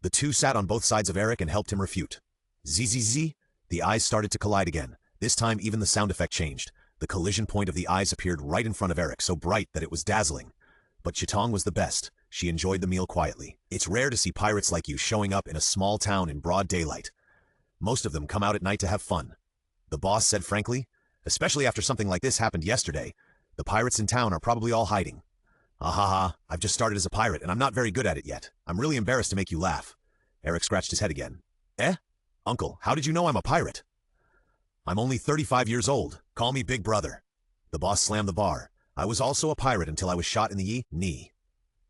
The 2 sat on both sides of Eric and helped him refute. Zzz. The eyes started to collide again. This time even the sound effect changed. The collision point of the eyes appeared right in front of Eric, so bright that it was dazzling. But Chitong was the best. She enjoyed the meal quietly. It's rare to see pirates like you showing up in a small town in broad daylight. Most of them come out at night to have fun. The boss said frankly, especially after something like this happened yesterday. The pirates in town are probably all hiding. Ahaha, I've just started as a pirate and I'm not very good at it yet. I'm really embarrassed to make you laugh. Eric scratched his head again. Eh? Uncle, how did you know I'm a pirate? I'm only 35 years old. Call me Big Brother. The boss slammed the bar. I was also a pirate until I was shot in the knee.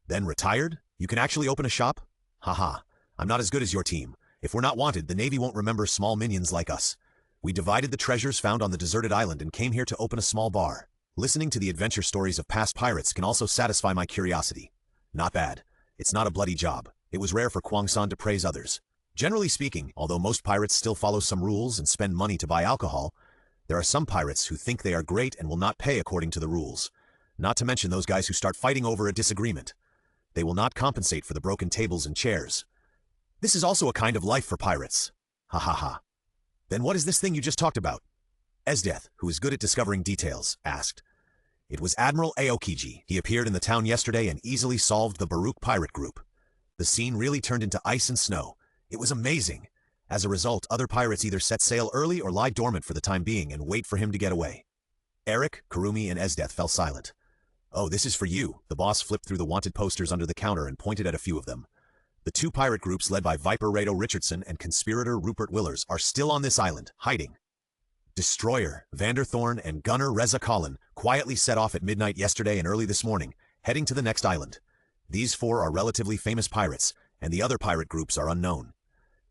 Then retired? You can actually open a shop? Haha, I'm not as good as your team. If we're not wanted, the Navy won't remember small minions like us. We divided the treasures found on the deserted island and came here to open a small bar. Listening to the adventure stories of past pirates can also satisfy my curiosity. Not bad. It's not a bloody job. It was rare for Kwang-san to praise others. Generally speaking, although most pirates still follow some rules and spend money to buy alcohol, there are some pirates who think they are great and will not pay according to the rules. Not to mention those guys who start fighting over a disagreement. They will not compensate for the broken tables and chairs. This is also a kind of life for pirates. Ha ha ha. Then what is this thing you just talked about? Esdeath, who is good at discovering details, asked. It was Admiral Aokiji. He appeared in the town yesterday and easily solved the Baruch pirate group. The scene really turned into ice and snow. It was amazing. As a result, other pirates either set sail early or lie dormant for the time being and wait for him to get away. Eric, Kurumi, and Esdeath fell silent. Oh, this is for you. The boss flipped through the wanted posters under the counter and pointed at a few of them. The 2 pirate groups led by Viper Rado Richardson and conspirator Rupert Willers are still on this island, hiding. Destroyer, Vanderthorn, and gunner Reza Collin quietly set off at midnight yesterday and early this morning, heading to the next island. These 4 are relatively famous pirates, and the other pirate groups are unknown.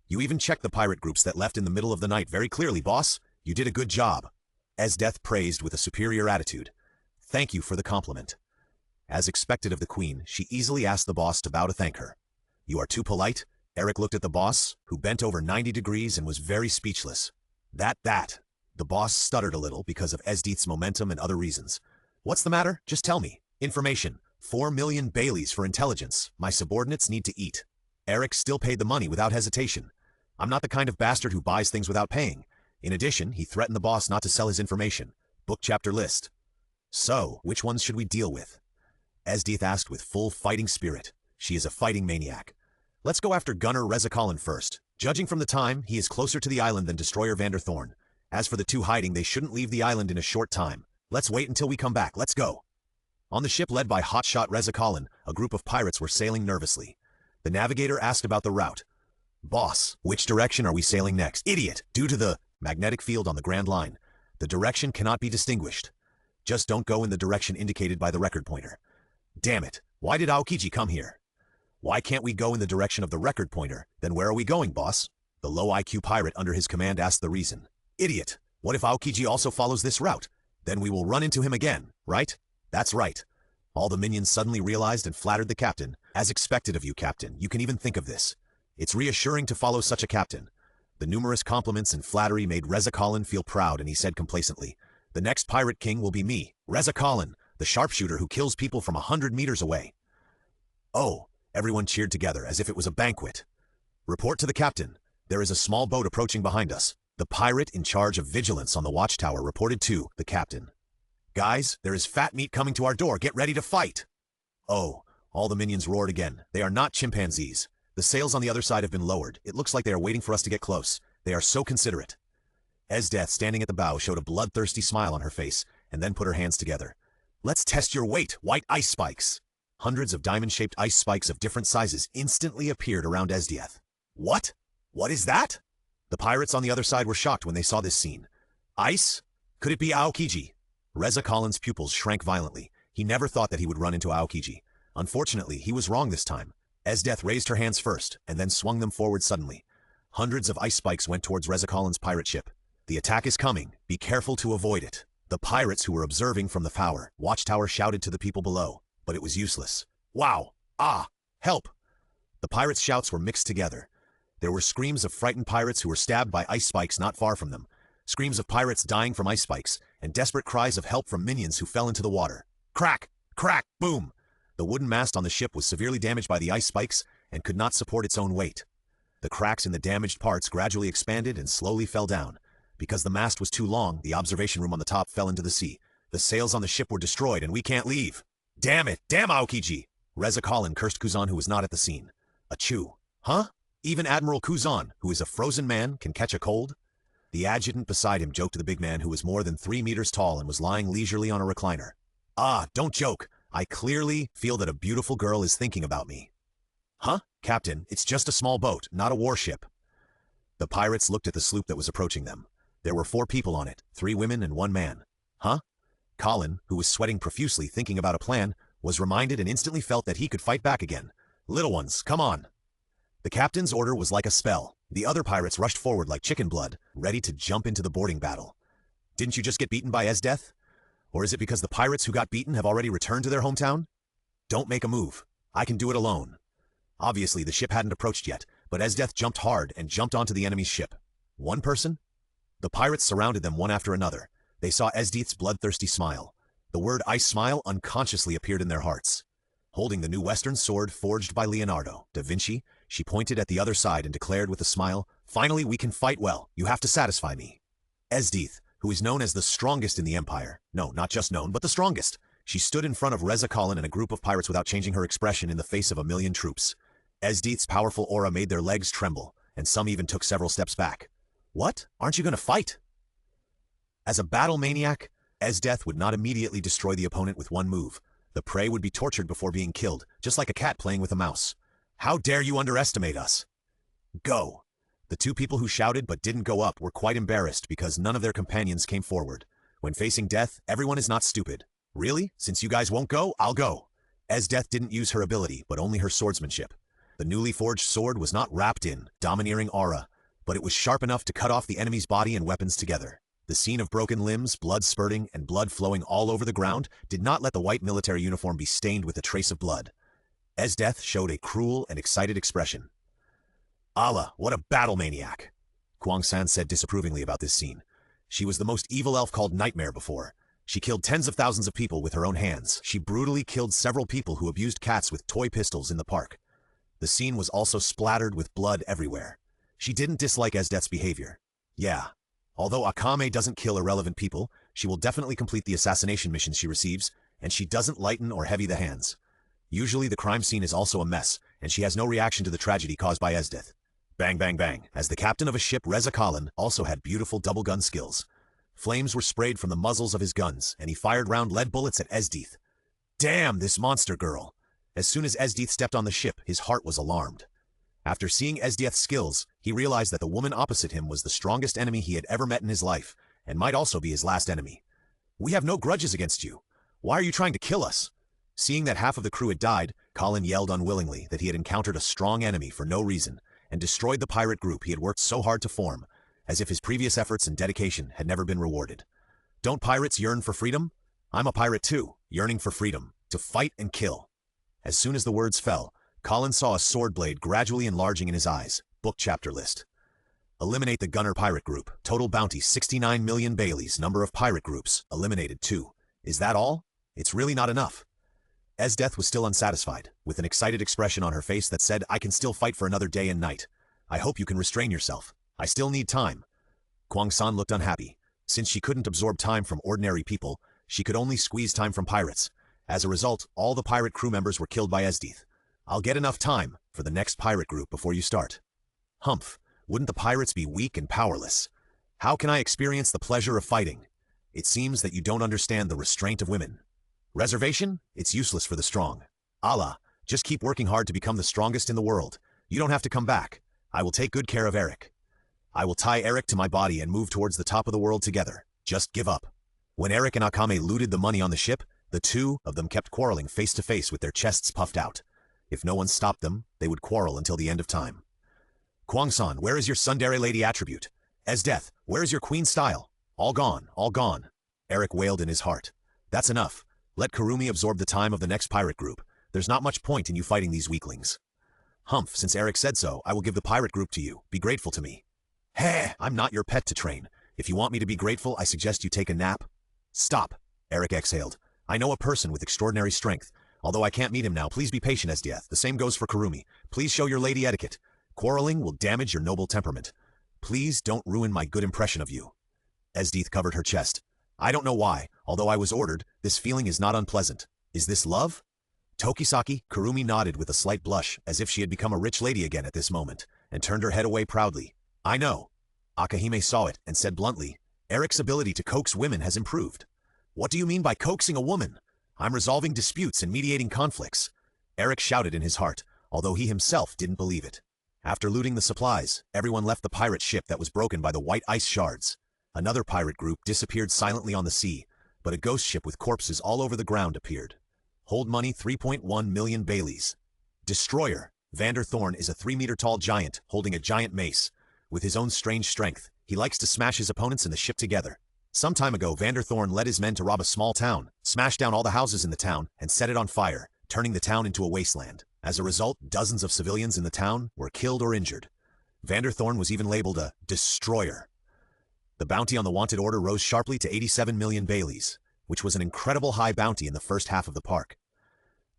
You even checked the pirate groups that left in the middle of the night very clearly, boss. You did a good job. Esdeath praised with a superior attitude. Thank you for the compliment. As expected of the queen, she easily asked the boss to bow to thank her. You are too polite? Eric looked at the boss, who bent over 90 degrees and was very speechless. That. The boss stuttered a little because of Esdeath's momentum and other reasons. What's the matter? Just tell me. Information. 4 million Baileys for intelligence. My subordinates need to eat. Eric still paid the money without hesitation. I'm not the kind of bastard who buys things without paying. In addition, he threatened the boss not to sell his information. Book chapter list. So, which ones should we deal with? Esdeath asked with full fighting spirit. She is a fighting maniac. Let's go after Gunner Rezacolin first. Judging from the time, he is closer to the island than Destroyer Vanderthorn. As for the two hiding, they shouldn't leave the island in a short time. Let's wait until we come back. Let's go. On the ship led by hotshot Rezacolin, a group of pirates were sailing nervously. The navigator asked about the route. Boss, which direction are we sailing next? Idiot! Due to the magnetic field on the Grand Line, the direction cannot be distinguished. Just don't go in the direction indicated by the record pointer. Damn it, why did Aokiji come here? Why can't we go in the direction of the record pointer? Then where are we going, boss? The low IQ pirate under his command asked the reason. Idiot, what if Aokiji also follows this route? Then we will run into him again, right? That's right. All the minions suddenly realized and flattered the captain. As expected of you, captain, you can even think of this. It's reassuring to follow such a captain. The numerous compliments and flattery made Rezacolin feel proud, and he said complacently, the next pirate king will be me, Rezacolin, the sharpshooter who kills people from 100 meters away. Oh, everyone cheered together as if it was a banquet. Report to the captain. There is a small boat approaching behind us. The pirate in charge of vigilance on the watchtower reported to the captain. Guys, there is fat meat coming to our door. Get ready to fight. Oh, all the minions roared again. They are not chimpanzees. The sails on the other side have been lowered. It looks like they are waiting for us to get close. They are so considerate. Esdeath, standing at the bow, showed a bloodthirsty smile on her face, and then put her hands together. Let's test your weight, white ice spikes. Hundreds of diamond-shaped ice spikes of different sizes instantly appeared around Esdeath. What? What is that? The pirates on the other side were shocked when they saw this scene. Ice? Could it be Aokiji? Rezacolin's pupils shrank violently. He never thought that he would run into Aokiji. Unfortunately, he was wrong this time. Esdeath raised her hands first, and then swung them forward suddenly. Hundreds of ice spikes went towards Rezacolin's pirate ship. The attack is coming. Be careful to avoid it. The pirates who were observing from the watchtower shouted to the people below, but it was useless. Wow! Ah! Help! The pirates' shouts were mixed together. There were screams of frightened pirates who were stabbed by ice spikes not far from them, screams of pirates dying from ice spikes, and desperate cries of help from minions who fell into the water. Crack! Crack! Boom! The wooden mast on the ship was severely damaged by the ice spikes and could not support its own weight. The cracks in the damaged parts gradually expanded and slowly fell down. Because the mast was too long, the observation room on the top fell into the sea. The sails on the ship were destroyed and we can't leave. Damn it! Damn Aokiji! Rezacolin cursed Kuzan, who was not at the scene. Achoo. Huh? Even Admiral Kuzan, who is a frozen man, can catch a cold? The adjutant beside him joked to the big man, who was more than 3 meters tall and was lying leisurely on a recliner. Ah, don't joke. I clearly feel that a beautiful girl is thinking about me. Huh? Captain, it's just a small boat, not a warship. The pirates looked at the sloop that was approaching them. There were 4 people on it, 3 women and 1 man. Huh? Colin, who was sweating profusely thinking about a plan, was reminded and instantly felt that he could fight back again. Little ones, come on. The captain's order was like a spell. The other pirates rushed forward like chicken blood, ready to jump into the boarding battle. Didn't you just get beaten by Esdeath? Or is it because the pirates who got beaten have already returned to their hometown? Don't make a move. I can do it alone. Obviously, the ship hadn't approached yet, but Esdeath jumped hard and jumped onto the enemy's ship. 1 person? The pirates surrounded them one after another. They saw Esdeath's bloodthirsty smile. The word ice smile unconsciously appeared in their hearts. Holding the new Western sword forged by Leonardo da Vinci, she pointed at the other side and declared with a smile, "Finally, we can fight well. You have to satisfy me." Esdeath, who is known as the strongest in the Empire, no, not just known, but the strongest, she stood in front of Rezacolin and a group of pirates without changing her expression in the face of 1,000,000 troops. Esdeath's powerful aura made their legs tremble, and some even took several steps back. What? Aren't you going to fight? As a battle maniac, Esdeath would not immediately destroy the opponent with one move. The prey would be tortured before being killed, just like a cat playing with a mouse. How dare you underestimate us? Go! The 2 people who shouted but didn't go up were quite embarrassed because none of their companions came forward. When facing death, everyone is not stupid. Really? Since you guys won't go, I'll go. Esdeath didn't use her ability, but only her swordsmanship. The newly forged sword was not wrapped in domineering aura, but it was sharp enough to cut off the enemy's body and weapons together. The scene of broken limbs, blood spurting, and blood flowing all over the ground did not let the white military uniform be stained with a trace of blood. Esdeath showed a cruel and excited expression. Allah, what a battle maniac! Kwang-san said disapprovingly about this scene. She was the most evil elf called Nightmare before. She killed tens of thousands of people with her own hands. She brutally killed several people who abused cats with toy pistols in the park. The scene was also splattered with blood everywhere. She didn't dislike Esdeath's behavior. Yeah. Although Akame doesn't kill irrelevant people, she will definitely complete the assassination missions she receives, and she doesn't lighten or heavy the hands. Usually the crime scene is also a mess, and she has no reaction to the tragedy caused by Esdeath. Bang, bang, bang. As the captain of a ship, Reza Khalin also had beautiful double gun skills. Flames were sprayed from the muzzles of his guns, and he fired round lead bullets at Esdeath. Damn, this monster girl! As soon as Esdeath stepped on the ship, his heart was alarmed. After seeing Esdeath's skills, he realized that the woman opposite him was the strongest enemy he had ever met in his life, and might also be his last enemy. We have no grudges against you. Why are you trying to kill us? Seeing that half of the crew had died, Khalin yelled unwillingly that he had encountered a strong enemy for no reason, and destroyed the pirate group he had worked so hard to form, as if his previous efforts and dedication had never been rewarded. Don't pirates yearn for freedom? I'm a pirate too, yearning for freedom, to fight and kill. As soon as the words fell, Khalin saw a sword blade gradually enlarging in his eyes. Book chapter list. Eliminate the gunner pirate group. Total bounty 69 million Baileys. Number of pirate groups eliminated 2. Is that all? It's really not enough. Esdeath was still unsatisfied, with an excited expression on her face that said, I can still fight for another day and night. I hope you can restrain yourself. I still need time. Kwang-san looked unhappy. Since she couldn't absorb time from ordinary people, she could only squeeze time from pirates. As a result, all the pirate crew members were killed by Esdeath. I'll get enough time for the next pirate group before you start. Humph, wouldn't the pirates be weak and powerless? How can I experience the pleasure of fighting? It seems that you don't understand the restraint of women. Reservation? It's useless for the strong. Allah, just keep working hard to become the strongest in the world. You don't have to come back. I will take good care of Eric. I will tie Eric to my body and move towards the top of the world together. Just give up. When Eric and Akame looted the money on the ship, the two of them kept quarreling face to face with their chests puffed out. If no one stopped them, they would quarrel until the end of time. Kwang-san, where is your tsundere lady attribute? Esdeath, where is your queen style? All gone, all gone. Eric wailed in his heart. That's enough. Let Kurumi absorb the time of the next pirate group. There's not much point in you fighting these weaklings. Humph, since Eric said so, I will give the pirate group to you. Be grateful to me. Hey, I'm not your pet to train. If you want me to be grateful, I suggest you take a nap. Stop, Eric exhaled. I know a person with extraordinary strength. Although I can't meet him now, please be patient, Esdeath. The same goes for Kurumi. Please show your lady etiquette. Quarreling will damage your noble temperament. Please don't ruin my good impression of you. Esdeath covered her chest. I don't know why, although I was ordered, this feeling is not unpleasant. Is this love? Tokisaki, Kurumi nodded with a slight blush, as if she had become a rich lady again at this moment, and turned her head away proudly. I know. Akahime saw it and said bluntly, Eric's ability to coax women has improved. What do you mean by coaxing a woman? I'm resolving disputes and mediating conflicts. Eric shouted in his heart, although he himself didn't believe it. After looting the supplies, everyone left the pirate ship that was broken by the white ice shards. Another pirate group disappeared silently on the sea, but a ghost ship with corpses all over the ground appeared. Hold money 3.1 million Baileys. Destroyer. Vander Thorn is a 3-meter-tall giant holding a giant mace. With his own strange strength, he likes to smash his opponents in the ship together. Some time ago, Vander Thorn led his men to rob a small town, smash down all the houses in the town, and set it on fire, turning the town into a wasteland. As a result, dozens of civilians in the town were killed or injured. Vander Thorn was even labeled a destroyer. The bounty on the wanted order rose sharply to 87 million Baileys, which was an incredible high bounty in the first half of the park.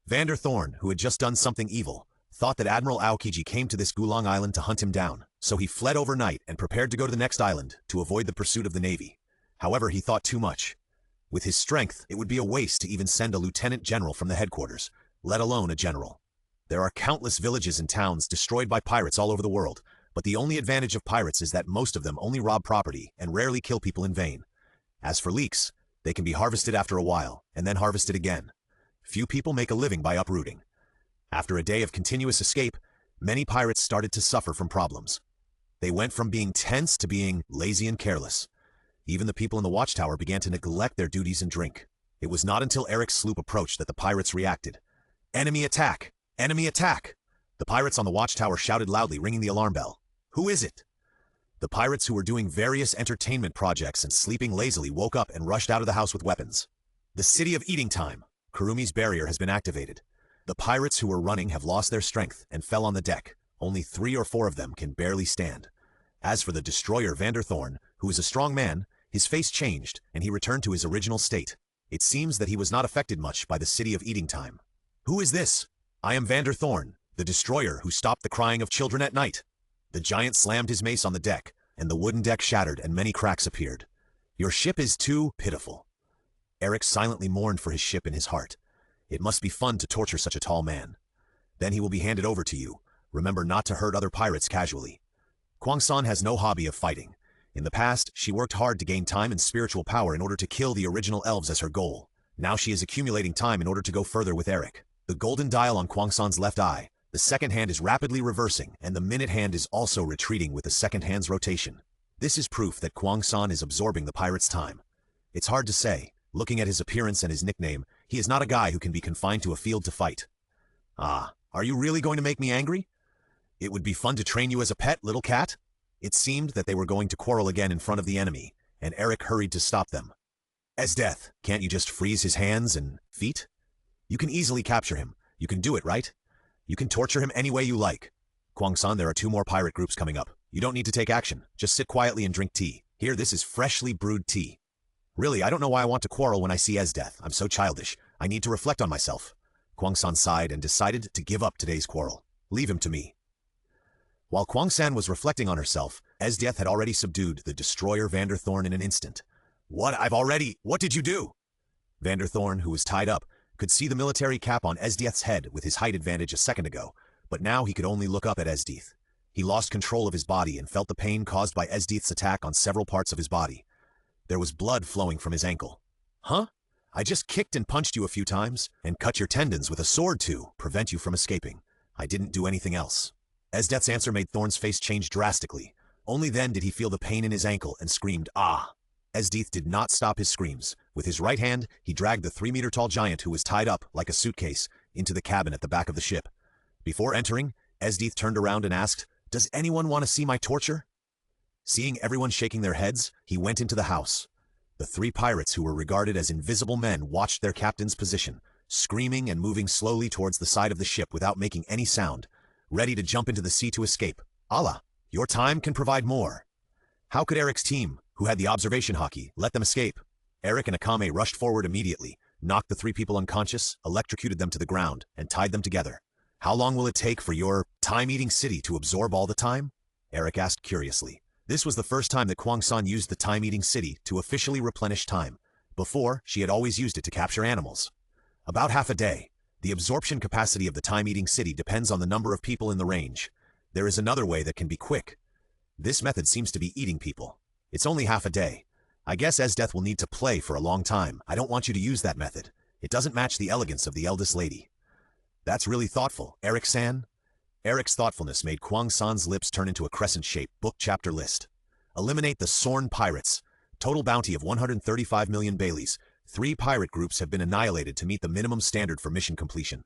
Vander Thorn, who had just done something evil, thought that Admiral Aokiji came to this Gulong island to hunt him down, so he fled overnight and prepared to go to the next island to avoid the pursuit of the Navy. However, he thought too much. With his strength, it would be a waste to even send a lieutenant general from the headquarters, let alone a general. There are countless villages and towns destroyed by pirates all over the world, but the only advantage of pirates is that most of them only rob property and rarely kill people in vain. As for leeks, they can be harvested after a while, and then harvested again. Few people make a living by uprooting. After a day of continuous escape, many pirates started to suffer from problems. They went from being tense to being lazy and careless. Even the people in the watchtower began to neglect their duties and drink. It was not until Eric's sloop approached that the pirates reacted. Enemy attack! Enemy attack! The pirates on the watchtower shouted loudly, ringing the alarm bell. Who is it? The pirates who were doing various entertainment projects and sleeping lazily woke up and rushed out of the house with weapons. The city of eating time. Kurumi's barrier has been activated. The pirates who were running have lost their strength and fell on the deck. Only 3 or 4 of them can barely stand. As for the destroyer Vander Thorn, who is a strong man, his face changed and he returned to his original state. It seems that he was not affected much by the city of eating time. Who is this? I am Vander Thorn, the destroyer who stopped the crying of children at night. The giant slammed his mace on the deck, and the wooden deck shattered and many cracks appeared. Your ship is too pitiful. Eric silently mourned for his ship in his heart. It must be fun to torture such a tall man. Then he will be handed over to you. Remember not to hurt other pirates casually. Kwang-san has no hobby of fighting. In the past, she worked hard to gain time and spiritual power in order to kill the original elves as her goal. Now she is accumulating time in order to go further with Eric. The golden dial on Kwang-san's left eye, the second hand is rapidly reversing, and the minute hand is also retreating with the second hand's rotation. This is proof that Kwang-san is absorbing the pirate's time. It's hard to say. Looking at his appearance and his nickname, he is not a guy who can be confined to a field to fight. Ah, are you really going to make me angry? It would be fun to train you as a pet, little cat? It seemed that they were going to quarrel again in front of the enemy, and Eric hurried to stop them. As death, can't you just freeze his hands and feet? You can easily capture him. You can do it, right? You can torture him any way you like. Kwang-san, there are 2 more pirate groups coming up. You don't need to take action. Just sit quietly and drink tea. Here, this is freshly brewed tea. Really, I don't know why I want to quarrel when I see Esdeath. I'm so childish. I need to reflect on myself. Kwang-san sighed and decided to give up today's quarrel. Leave him to me. While Kwang-san was reflecting on herself, Esdeath had already subdued the destroyer Vanderthorn in an instant. What did you do? Vanderthorn, who was tied up, could see the military cap on Esdeath's head with his height advantage a second ago, but now he could only look up at Esdeath. He lost control of his body and felt the pain caused by Esdeath's attack on several parts of his body. There was blood flowing from his ankle. Huh? I just kicked and punched you a few times, and cut your tendons with a sword to prevent you from escaping. I didn't do anything else. Esdeath's answer made Thorn's face change drastically. Only then did he feel the pain in his ankle and screamed, "Ah!" Esdeath did not stop his screams. With his right hand, he dragged the 3-meter-tall giant who was tied up, like a suitcase, into the cabin at the back of the ship. Before entering, Esdeath turned around and asked, "Does anyone want to see my torture?" Seeing everyone shaking their heads, he went into the house. The 3 pirates who were regarded as invisible men watched their captain's position, screaming and moving slowly towards the side of the ship without making any sound, ready to jump into the sea to escape. Allah, your time can provide more. How could Eric's team, who had the observation hockey, let them escape? Eric and Akame rushed forward immediately, knocked the 3 people unconscious, electrocuted them to the ground, and tied them together. How long will it take for your time-eating city to absorb all the time? Eric asked curiously. This was the first time that Kwang-san used the time-eating city to officially replenish time. Before, she had always used it to capture animals. About half a day. The absorption capacity of the time-eating city depends on the number of people in the range. There is another way that can be quick. This method seems to be eating people. It's only half a day. I guess Esdeath will need to play for a long time. I don't want you to use that method. It doesn't match the elegance of the eldest lady. That's really thoughtful, Eric-san. Eric's thoughtfulness made Kwang-san's lips turn into a crescent shape. Book chapter list. Eliminate the Sorn pirates. Total bounty of 135 million Baileys. 3 pirate groups have been annihilated to meet the minimum standard for mission completion.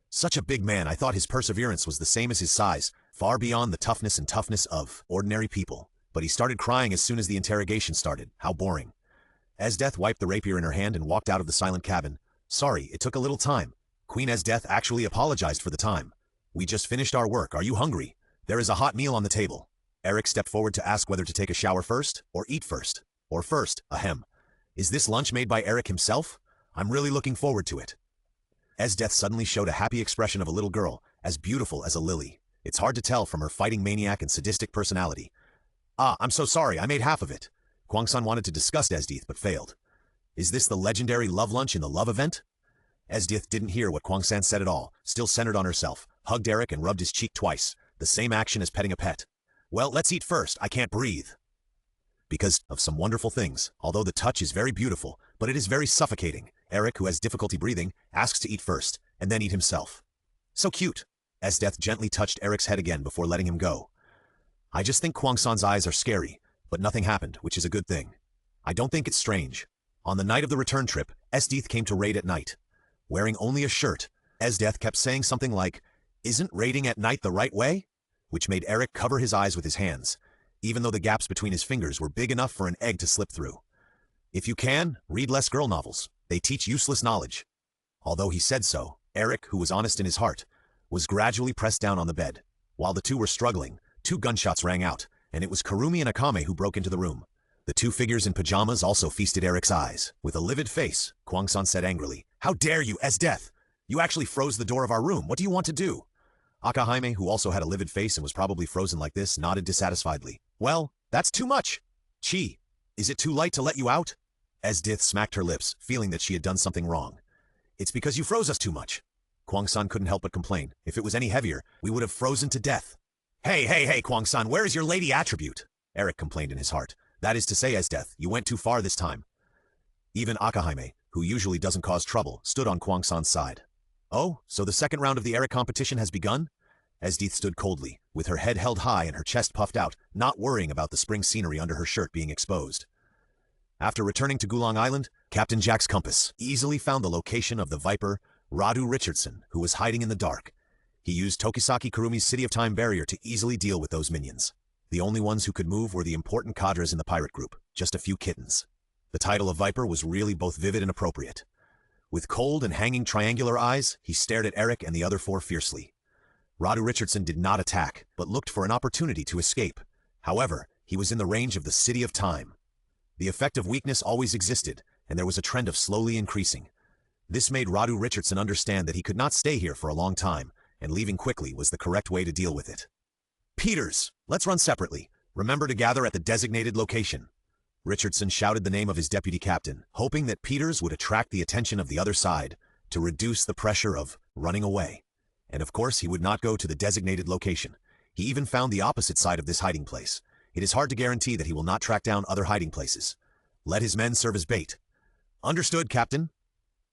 Such a big man, I thought his perseverance was the same as his size, far beyond the toughness of ordinary people. But he started crying as soon as the interrogation started. How boring. Esdeath wiped the rapier in her hand and walked out of the silent cabin. Sorry, it took a little time. Queen Esdeath actually apologized for the time. We just finished our work. Are you hungry? There is a hot meal on the table. Eric stepped forward to ask whether to take a shower first, or eat first. Or first, ahem. Is this lunch made by Eric himself? I'm really looking forward to it. Esdeath suddenly showed a happy expression of a little girl, as beautiful as a lily. It's hard to tell from her fighting maniac and sadistic personality. Ah, I'm so sorry, I made half of it. Kwang-san wanted to discuss Esdeath, but failed. Is this the legendary love lunch in the love event? Esdeath didn't hear what Kwang-san said at all, still centered on herself, hugged Eric and rubbed his cheek twice, the same action as petting a pet. Well, let's eat first, I can't breathe. Because of some wonderful things, although the touch is very beautiful, but it is very suffocating. Eric, who has difficulty breathing, asks to eat first, and then eat himself. So cute. Esdeath gently touched Eric's head again before letting him go. I just think Kwang-san's eyes are scary, but nothing happened, which is a good thing. I don't think it's strange. On the night of the return trip, Esdeath came to raid at night. Wearing only a shirt, Esdeath kept saying something like, "Isn't raiding at night the right way?" Which made Eric cover his eyes with his hands, even though the gaps between his fingers were big enough for an egg to slip through. If you can, read less girl novels. They teach useless knowledge. Although he said so, Eric, who was honest in his heart, was gradually pressed down on the bed. While the two were struggling, 2 gunshots rang out, and it was Kurumi and Akame who broke into the room. The 2 figures in pajamas also feasted Eric's eyes. With a livid face, Kwang-san said angrily, "How dare you, Esdeath! You actually froze the door of our room. What do you want to do?" Akame, who also had a livid face and was probably frozen like this, nodded dissatisfiedly. "Well, that's too much. Chi, is it too late to let you out?" Esdeath smacked her lips, feeling that she had done something wrong. "It's because you froze us too much." Kwang-san couldn't help but complain. If it was any heavier, we would have frozen to death. Hey, Kwang-san, where is your lady attribute? Eric complained in his heart. That is to say, Esdeath, you went too far this time. Even Akame, who usually doesn't cause trouble, stood on Kwang-san's side. Oh, so the second round of the Eric competition has begun? Esdeath stood coldly, with her head held high and her chest puffed out, not worrying about the spring scenery under her shirt being exposed. After returning to Gulong Island, Captain Jack's compass easily found the location of the Viper, Radu Richardson, who was hiding in the dark. He used Tokisaki Kurumi's City of Time barrier to easily deal with those minions. The only ones who could move were the important cadres in the pirate group, just a few kittens. The title of Viper was really both vivid and appropriate. With cold and hanging triangular eyes, he stared at Eric and the other four fiercely. Radu Richardson did not attack, but looked for an opportunity to escape. However, he was in the range of the City of Time. The effect of weakness always existed, and there was a trend of slowly increasing. This made Radu Richardson understand that he could not stay here for a long time, and leaving quickly was the correct way to deal with it. Peters, let's run separately. Remember to gather at the designated location. Richardson shouted the name of his deputy captain, hoping that Peters would attract the attention of the other side to reduce the pressure of running away. And of course, he would not go to the designated location. He even found the opposite side of this hiding place. It is hard to guarantee that he will not track down other hiding places. Let his men serve as bait. Understood, Captain.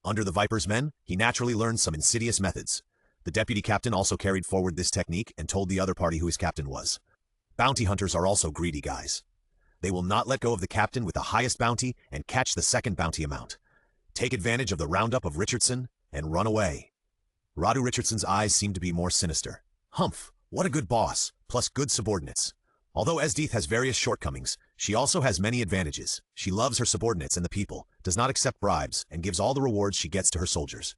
Under the Viper's men, he naturally learned some insidious methods. The deputy captain also carried forward this technique and told the other party who his captain was. Bounty hunters are also greedy guys. They will not let go of the captain with the highest bounty and catch the second bounty amount. Take advantage of the roundup of Richardson and run away. Radu Richardson's eyes seemed to be more sinister. Humph, what a good boss, plus good subordinates. Although Esdeath has various shortcomings, she also has many advantages. She loves her subordinates and the people, does not accept bribes, and gives all the rewards she gets to her soldiers.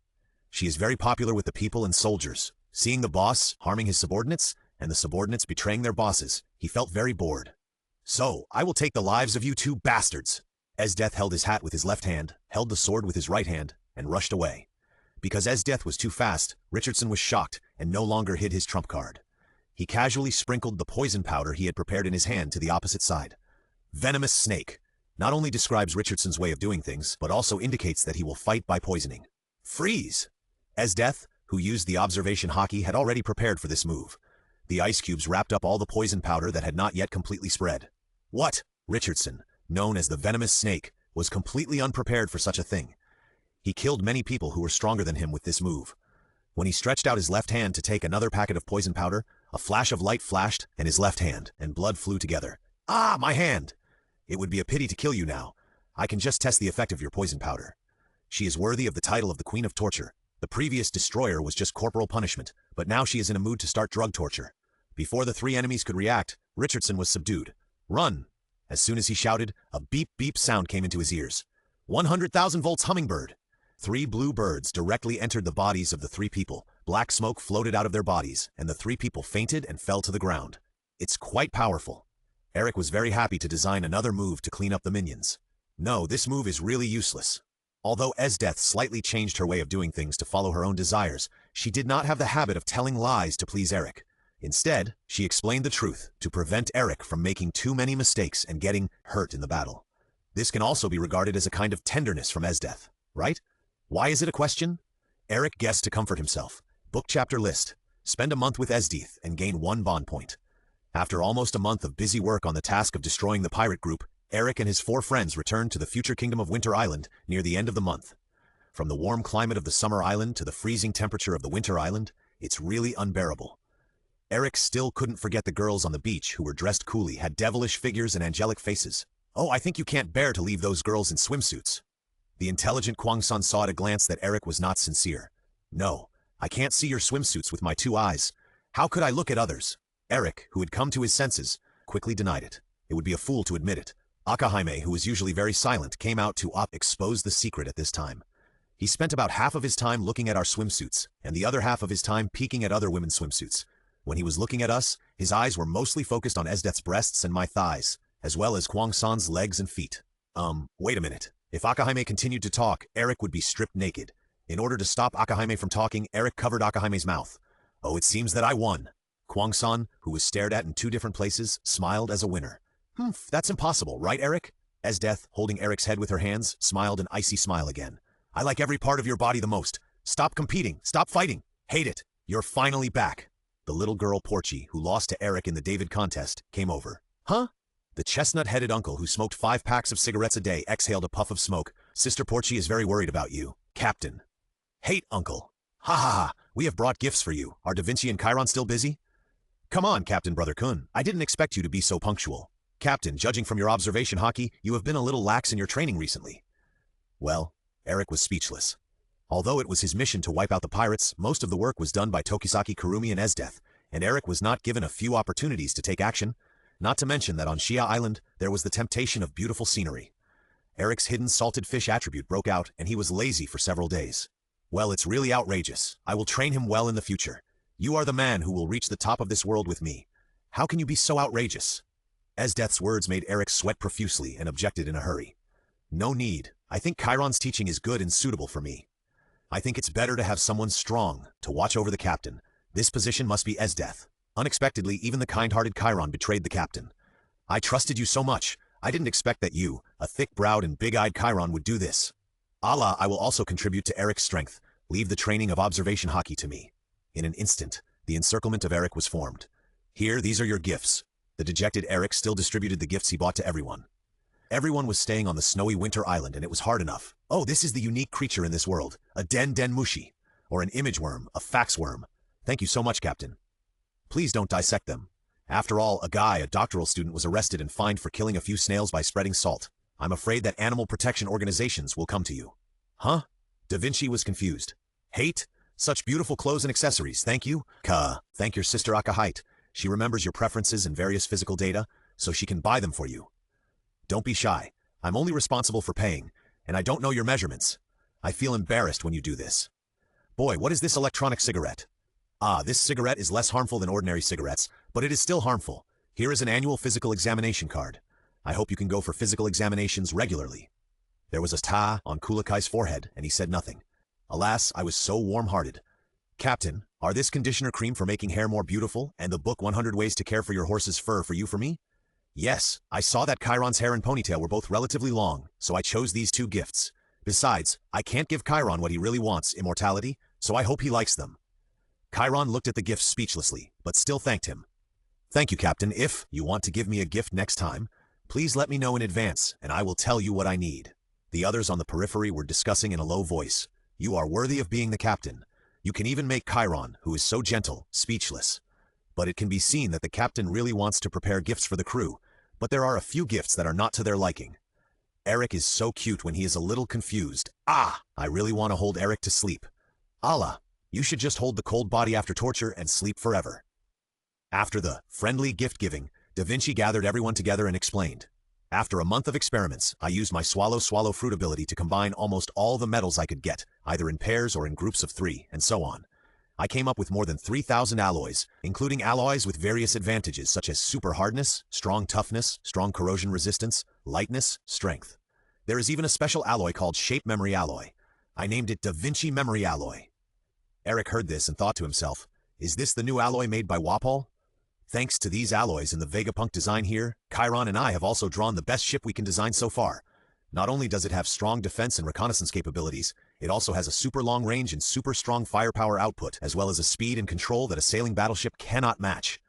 She is very popular with the people and soldiers. Seeing the boss harming his subordinates, and the subordinates betraying their bosses, he felt very bored. So, I will take the lives of you two bastards. Esdeath held his hat with his left hand, held the sword with his right hand, and rushed away. Because Esdeath was too fast, Richardson was shocked and no longer hid his trump card. He casually sprinkled the poison powder he had prepared in his hand to the opposite side. Venomous Snake not only describes Richardson's way of doing things, but also indicates that he will fight by poisoning. Freeze! Esdeath, who used the observation hockey, had already prepared for this move. The ice cubes wrapped up all the poison powder that had not yet completely spread. What? Richardson, known as the Venomous Snake, was completely unprepared for such a thing. He killed many people who were stronger than him with this move. When he stretched out his left hand to take another packet of poison powder, a flash of light flashed in his left hand, and blood flew together. Ah, my hand! It would be a pity to kill you now. I can just test the effect of your poison powder. She is worthy of the title of the Queen of Torture. The previous destroyer was just corporal punishment, but now she is in a mood to start drug torture. Before the three enemies could react, Richardson was subdued. Run! As soon as he shouted, a beep-beep sound came into his ears. 100,000 volts hummingbird! 3 blue birds directly entered the bodies of the 3 people. Black smoke floated out of their bodies, and the 3 people fainted and fell to the ground. It's quite powerful. Eric was very happy to design another move to clean up the minions. No, this move is really useless. Although Esdeath slightly changed her way of doing things to follow her own desires, she did not have the habit of telling lies to please Eric. Instead, she explained the truth to prevent Eric from making too many mistakes and getting hurt in the battle. This can also be regarded as a kind of tenderness from Esdeath, right? Why is it a question? Eric guessed to comfort himself. Book chapter list. Spend a month with Esdeath and gain 1 bond point. After almost a month of busy work on the task of destroying the pirate group, Eric and his 4 friends returned to the future kingdom of Winter Island near the end of the month. From the warm climate of the summer island to the freezing temperature of the winter island, it's really unbearable. Eric still couldn't forget the girls on the beach who were dressed coolly, had devilish figures and angelic faces. Oh, I think you can't bear to leave those girls in swimsuits. The intelligent Kwang-san saw at a glance that Eric was not sincere. No, I can't see your swimsuits with my 2 eyes. How could I look at others? Eric, who had come to his senses, quickly denied it. It would be a fool to admit it. Akame, who was usually very silent, came out to expose the secret at this time. He spent about half of his time looking at our swimsuits, and the other half of his time peeking at other women's swimsuits. When he was looking at us, his eyes were mostly focused on Esdeath's breasts and my thighs, as well as Kwang-san's legs and feet. Wait a minute. If Akame continued to talk, Eric would be stripped naked. In order to stop Akame from talking, Eric covered Akame's mouth. Oh, it seems that I won. Kwang-san, who was stared at in 2 different places, smiled as a winner. Humph, that's impossible, right, Eric? Esdeath, holding Eric's head with her hands, smiled an icy smile again. I like every part of your body the most. Stop competing. Stop fighting. Hate it. You're finally back. The little girl Porchi, who lost to Eric in the David contest, came over. Huh? The chestnut-headed uncle who smoked 5 packs of cigarettes a day exhaled a puff of smoke. Sister Porchi is very worried about you. Captain. Hate, uncle. Ha ha ha. We have brought gifts for you. Are Da Vinci and Chiron still busy? Come on, Captain Brother Kun. I didn't expect you to be so punctual. Captain, judging from your observation hockey, you have been a little lax in your training recently. Well, Eric was speechless. Although it was his mission to wipe out the pirates, most of the work was done by Tokisaki Kurumi and Esdeath, and Eric was not given a few opportunities to take action, not to mention that on Shia Island, there was the temptation of beautiful scenery. Eric's hidden salted fish attribute broke out, and he was lazy for several days. Well, it's really outrageous. I will train him well in the future. You are the man who will reach the top of this world with me. How can you be so outrageous? Esdeath's words made Eric sweat profusely and objected in a hurry. No need. I think Chiron's teaching is good and suitable for me. I think it's better to have someone strong to watch over the captain. This position must be Esdeath. Unexpectedly, even the kind-hearted Chiron betrayed the captain. I trusted you so much. I didn't expect that you, a thick-browed and big-eyed Chiron, would do this. Allah, I will also contribute to Eric's strength. Leave the training of observation hockey to me. In an instant, the encirclement of Eric was formed. Here, these are your gifts. The dejected Eric still distributed the gifts he bought to everyone. Everyone was staying on the snowy winter island, and it was hard enough. Oh, this is the unique creature in this world, a den mushi, or an image worm, a fax worm. Thank you so much, Captain. Please don't dissect them. After all, a doctoral student, was arrested and fined for killing a few snails by spreading salt. I'm afraid that animal protection organizations will come to you. Huh? Da Vinci was confused. Hate? Such beautiful clothes and accessories, thank you. Thank your sister Akahite. She remembers your preferences and various physical data, so she can buy them for you. Don't be shy. I'm only responsible for paying, and I don't know your measurements. I feel embarrassed when you do this. Boy, what is this electronic cigarette? This cigarette is less harmful than ordinary cigarettes, but it is still harmful. Here is an annual physical examination card. I hope you can go for physical examinations regularly. There was a ta on Kulakai's forehead, and he said nothing. Alas, I was so warm-hearted. Captain, are this conditioner cream for making hair more beautiful, and the book 100 Ways to Care for Your Horse's Fur for you for me? Yes, I saw that Chiron's hair and ponytail were both relatively long, so I chose these 2 gifts. Besides, I can't give Chiron what he really wants, immortality, so I hope he likes them. Chiron looked at the gifts speechlessly, but still thanked him. Thank you, Captain. If you want to give me a gift next time, please let me know in advance, and I will tell you what I need. The others on the periphery were discussing in a low voice. You are worthy of being the captain. You can even make Chiron, who is so gentle, speechless. But it can be seen that the captain really wants to prepare gifts for the crew, but there are a few gifts that are not to their liking. Eric is so cute when he is a little confused. I really want to hold Eric to sleep. Allah, you should just hold the cold body after torture and sleep forever. After the friendly gift-giving, Da Vinci gathered everyone together and explained. After a month of experiments, I used my swallow fruit ability to combine almost all the metals I could get, either in pairs or in groups of 3, and so on. I came up with more than 3,000 alloys, including alloys with various advantages such as super hardness, strong toughness, strong corrosion resistance, lightness, strength. There is even a special alloy called Shape Memory Alloy. I named it Da Vinci Memory Alloy. Eric heard this and thought to himself, is this the new alloy made by Wapol? Thanks to these alloys and the Vegapunk design here, Chiron and I have also drawn the best ship we can design so far. Not only does it have strong defense and reconnaissance capabilities, it also has a super long range and super strong firepower output, as well as a speed and control that a sailing battleship cannot match.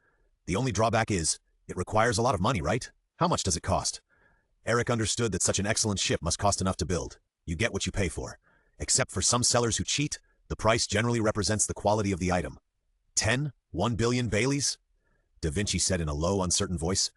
The only drawback is, it requires a lot of money, right? How much does it cost? Eric understood that such an excellent ship must cost enough to build. You get what you pay for. Except for some sellers who cheat, the price generally represents the quality of the item. 1 billion Baileys? Da Vinci said in a low, uncertain voice.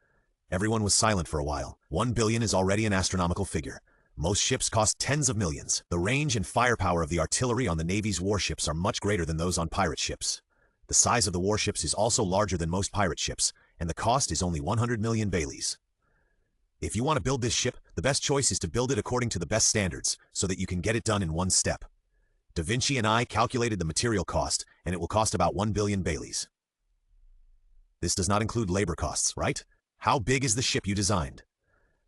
Everyone was silent for a while. 1 billion is already an astronomical figure. Most ships cost tens of millions. The range and firepower of the artillery on the Navy's warships are much greater than those on pirate ships. The size of the warships is also larger than most pirate ships, and the cost is only 100 million Baileys. If you want to build this ship, the best choice is to build it according to the best standards, so that you can get it done in one step. Da Vinci and I calculated the material cost, and it will cost about 1 billion Baileys. This does not include labor costs, right? How big is the ship you designed?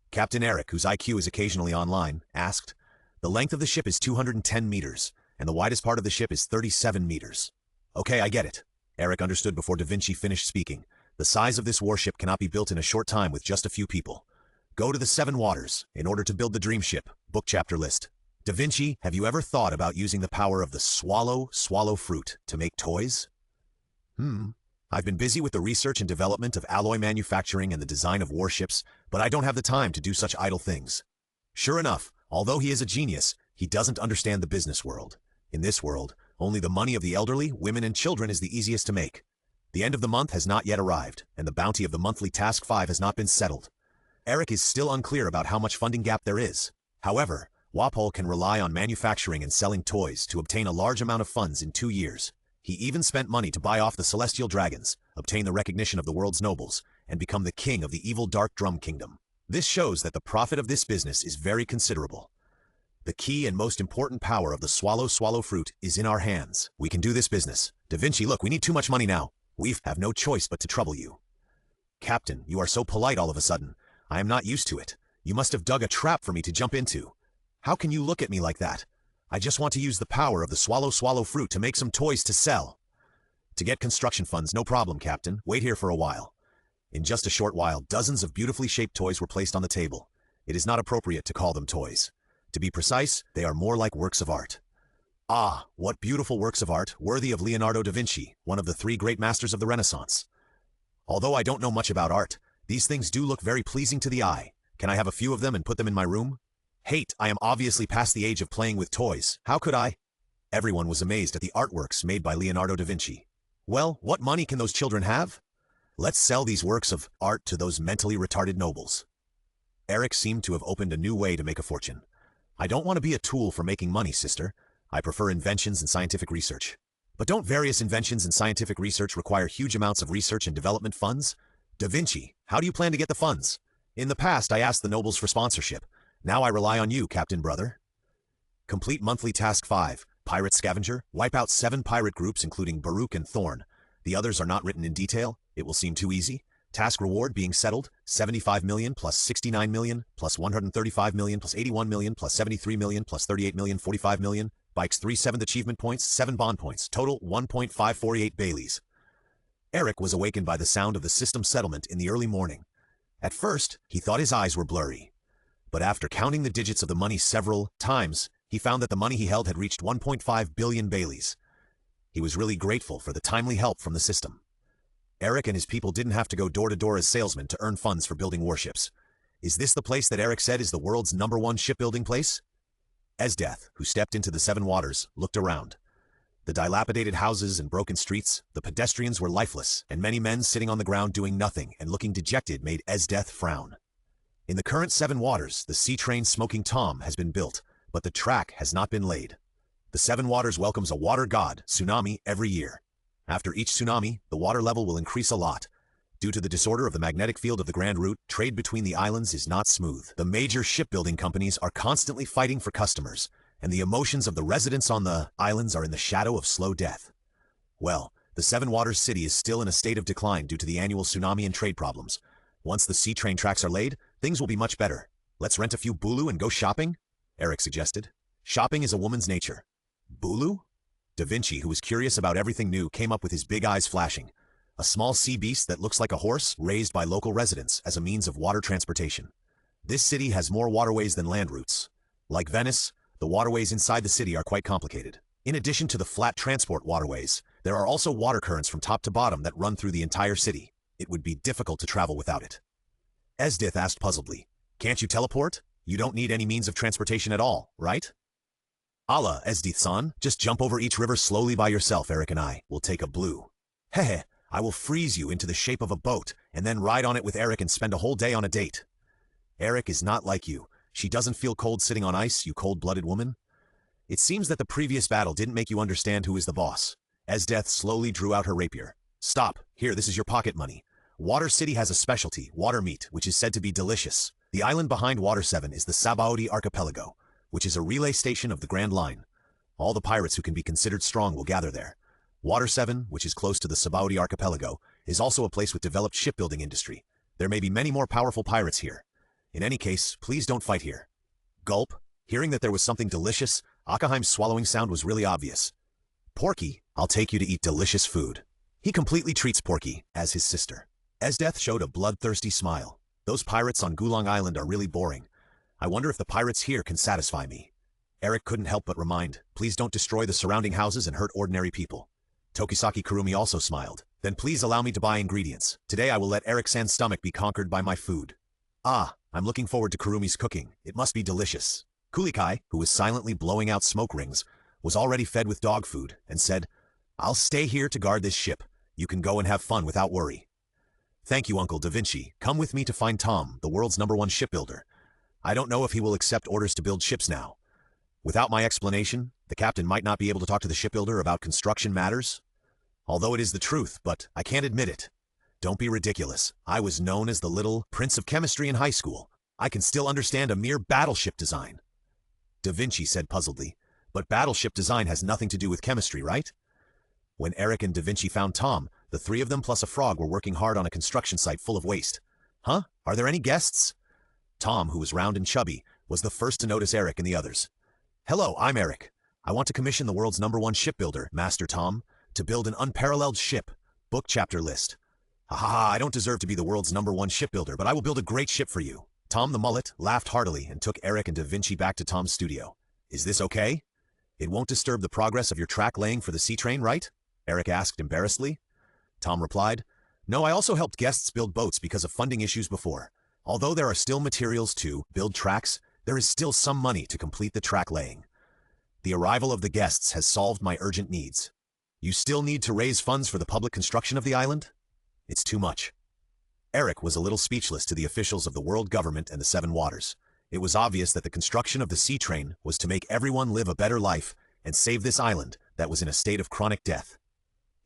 Captain Eric, whose IQ is occasionally online, asked. The length of the ship is 210 meters, and the widest part of the ship is 37 meters. Okay, I get it. Eric understood before Da Vinci finished speaking. The size of this warship cannot be built in a short time with just a few people. Go to the 7 waters, in order to build the dream ship, book chapter list. Da Vinci, have you ever thought about using the power of the swallow fruit to make toys? I've been busy with the research and development of alloy manufacturing and the design of warships, but I don't have the time to do such idle things. Sure enough, although he is a genius, he doesn't understand the business world. In this world, only the money of the elderly, women, and children is the easiest to make. The end of the month has not yet arrived, and the bounty of the monthly Task 5 has not been settled. Eric is still unclear about how much funding gap there is. However, Wapol can rely on manufacturing and selling toys to obtain a large amount of funds in 2 years. He even spent money to buy off the celestial dragons, obtain the recognition of the world's nobles, and become the king of the evil Dark Drum Kingdom. This shows that the profit of this business is very considerable. The key and most important power of the swallow fruit is in our hands. We can do this business. Da Vinci, look, we need too much money now. We have no choice but to trouble you. Captain, you are so polite all of a sudden. I am not used to it. You must have dug a trap for me to jump into. How can you look at me like that? I just want to use the power of the swallow fruit to make some toys to sell. To get construction funds, no problem, Captain. Wait here for a while. In just a short while, dozens of beautifully shaped toys were placed on the table. It is not appropriate to call them toys. To be precise, they are more like works of art. Ah, what beautiful works of art, worthy of Leonardo da Vinci, one of the 3 great masters of the Renaissance. Although I don't know much about art, these things do look very pleasing to the eye. Can I have a few of them and put them in my room? Hate, I am obviously past the age of playing with toys. How could I? Everyone was amazed at the artworks made by Leonardo da Vinci. Well, what money can those children have? Let's sell these works of art to those mentally retarded nobles. Eric seemed to have opened a new way to make a fortune. I don't want to be a tool for making money, sister. I prefer inventions and scientific research. But don't various inventions and scientific research require huge amounts of research and development funds? Da Vinci, how do you plan to get the funds? In the past, I asked the nobles for sponsorship. Now I rely on you, Captain Brother. Complete monthly Task 5, Pirate Scavenger, wipe out 7 pirate groups including Baruch and Thorn. The others are not written in detail, it will seem too easy. Task reward being settled, 75 million plus 69 million plus 135 million plus 81 million plus 73 million plus 38 million 45 million. Bikes 3 7th achievement points, 7 bond points, total 1.548 Baileys. Eric was awakened by the sound of the system settlement in the early morning. At first, he thought his eyes were blurry. But after counting the digits of the money several times, he found that the money he held had reached 1.5 billion Baileys. He was really grateful for the timely help from the system. Eric and his people didn't have to go door to door as salesmen to earn funds for building warships. Is this the place that Eric said is the world's #1 shipbuilding place? Esdeath, who stepped into the 7 waters, looked around. The dilapidated houses and broken streets, the pedestrians were lifeless, and many men sitting on the ground doing nothing and looking dejected made Esdeath frown. In the current 7 waters, the sea train Smoking Tom has been built, but the track has not been laid. The 7 waters welcomes a water god, tsunami, every year. After each tsunami, the water level will increase a lot. Due to the disorder of the magnetic field of the Grand Route, trade between the islands is not smooth. The major shipbuilding companies are constantly fighting for customers, and the emotions of the residents on the islands are in the shadow of slow death. Well, the 7 Waters city is still in a state of decline due to the annual tsunami and trade problems. Once the sea train tracks are laid, things will be much better. Let's rent a few bulu and go shopping? Eric suggested. Shopping is a woman's nature. Bulu? Da Vinci, who was curious about everything new, came up with his big eyes flashing. A small sea beast that looks like a horse, raised by local residents as a means of water transportation. This city has more waterways than land routes. Like Venice, the waterways inside the city are quite complicated. In addition to the flat transport waterways, there are also water currents from top to bottom that run through the entire city. It would be difficult to travel without it. Esdeath asked puzzledly, "Can't you teleport? You don't need any means of transportation at all, right?" Allah, Esdeath-san, just jump over each river slowly by yourself. Eric and I will take a blue. Hehe, I will freeze you into the shape of a boat and then ride on it with Eric and spend a whole day on a date. Eric is not like you. She doesn't feel cold sitting on ice, you cold-blooded woman. It seems that the previous battle didn't make you understand who is the boss. Esdeath slowly drew out her rapier. Stop. Here, this is your pocket money. Water City has a specialty, water meat, which is said to be delicious. The island behind Water 7 is the Sabaody Archipelago, which is a relay station of the Grand Line. All the pirates who can be considered strong will gather there. Water 7, which is close to the Sabaody Archipelago, is also a place with developed shipbuilding industry. There may be many more powerful pirates here. In any case, please don't fight here. Gulp. Hearing that there was something delicious, Akame's swallowing sound was really obvious. Porky, I'll take you to eat delicious food. He completely treats Porky as his sister. Esdeath showed a bloodthirsty smile. Those pirates on Gulong Island are really boring. I wonder if the pirates here can satisfy me. Eric couldn't help but remind, please don't destroy the surrounding houses and hurt ordinary people. Tokisaki Kurumi also smiled. Then please allow me to buy ingredients. Today I will let Eric-san's stomach be conquered by my food. Ah, I'm looking forward to Kurumi's cooking. It must be delicious. Kulikai, who was silently blowing out smoke rings, was already fed with dog food and said, I'll stay here to guard this ship. You can go and have fun without worry. Thank you, Uncle Da Vinci. Come with me to find Tom, the world's #1 shipbuilder. I don't know if he will accept orders to build ships now. Without my explanation, the captain might not be able to talk to the shipbuilder about construction matters. Although it is the truth, but I can't admit it. Don't be ridiculous. I was known as the little prince of chemistry in high school. I can still understand a mere battleship design. Da Vinci said puzzledly, but battleship design has nothing to do with chemistry, right? When Eric and Da Vinci found Tom, the three of them plus a frog were working hard on a construction site full of waste. Huh? Are there any guests? Tom, who was round and chubby, was the first to notice Eric and the others. Hello, I'm Eric. I want to commission the world's #1 shipbuilder, Master Tom, to build an unparalleled ship. Book chapter list. Ha, I don't deserve to be the world's #1 shipbuilder, but I will build a great ship for you. Tom the mullet laughed heartily and took Eric and Da Vinci back to Tom's studio. Is this okay? It won't disturb the progress of your track laying for the sea train, right? Eric asked embarrassedly. Tom replied, No, I also helped guests build boats because of funding issues before. Although there are still materials to build tracks, there is still some money to complete the track laying. The arrival of the guests has solved my urgent needs. You still need to raise funds for the public construction of the island? It's too much. Eric was a little speechless to the officials of the world government and the Seven Waters. It was obvious that the construction of the sea train was to make everyone live a better life and save this island that was in a state of chronic death.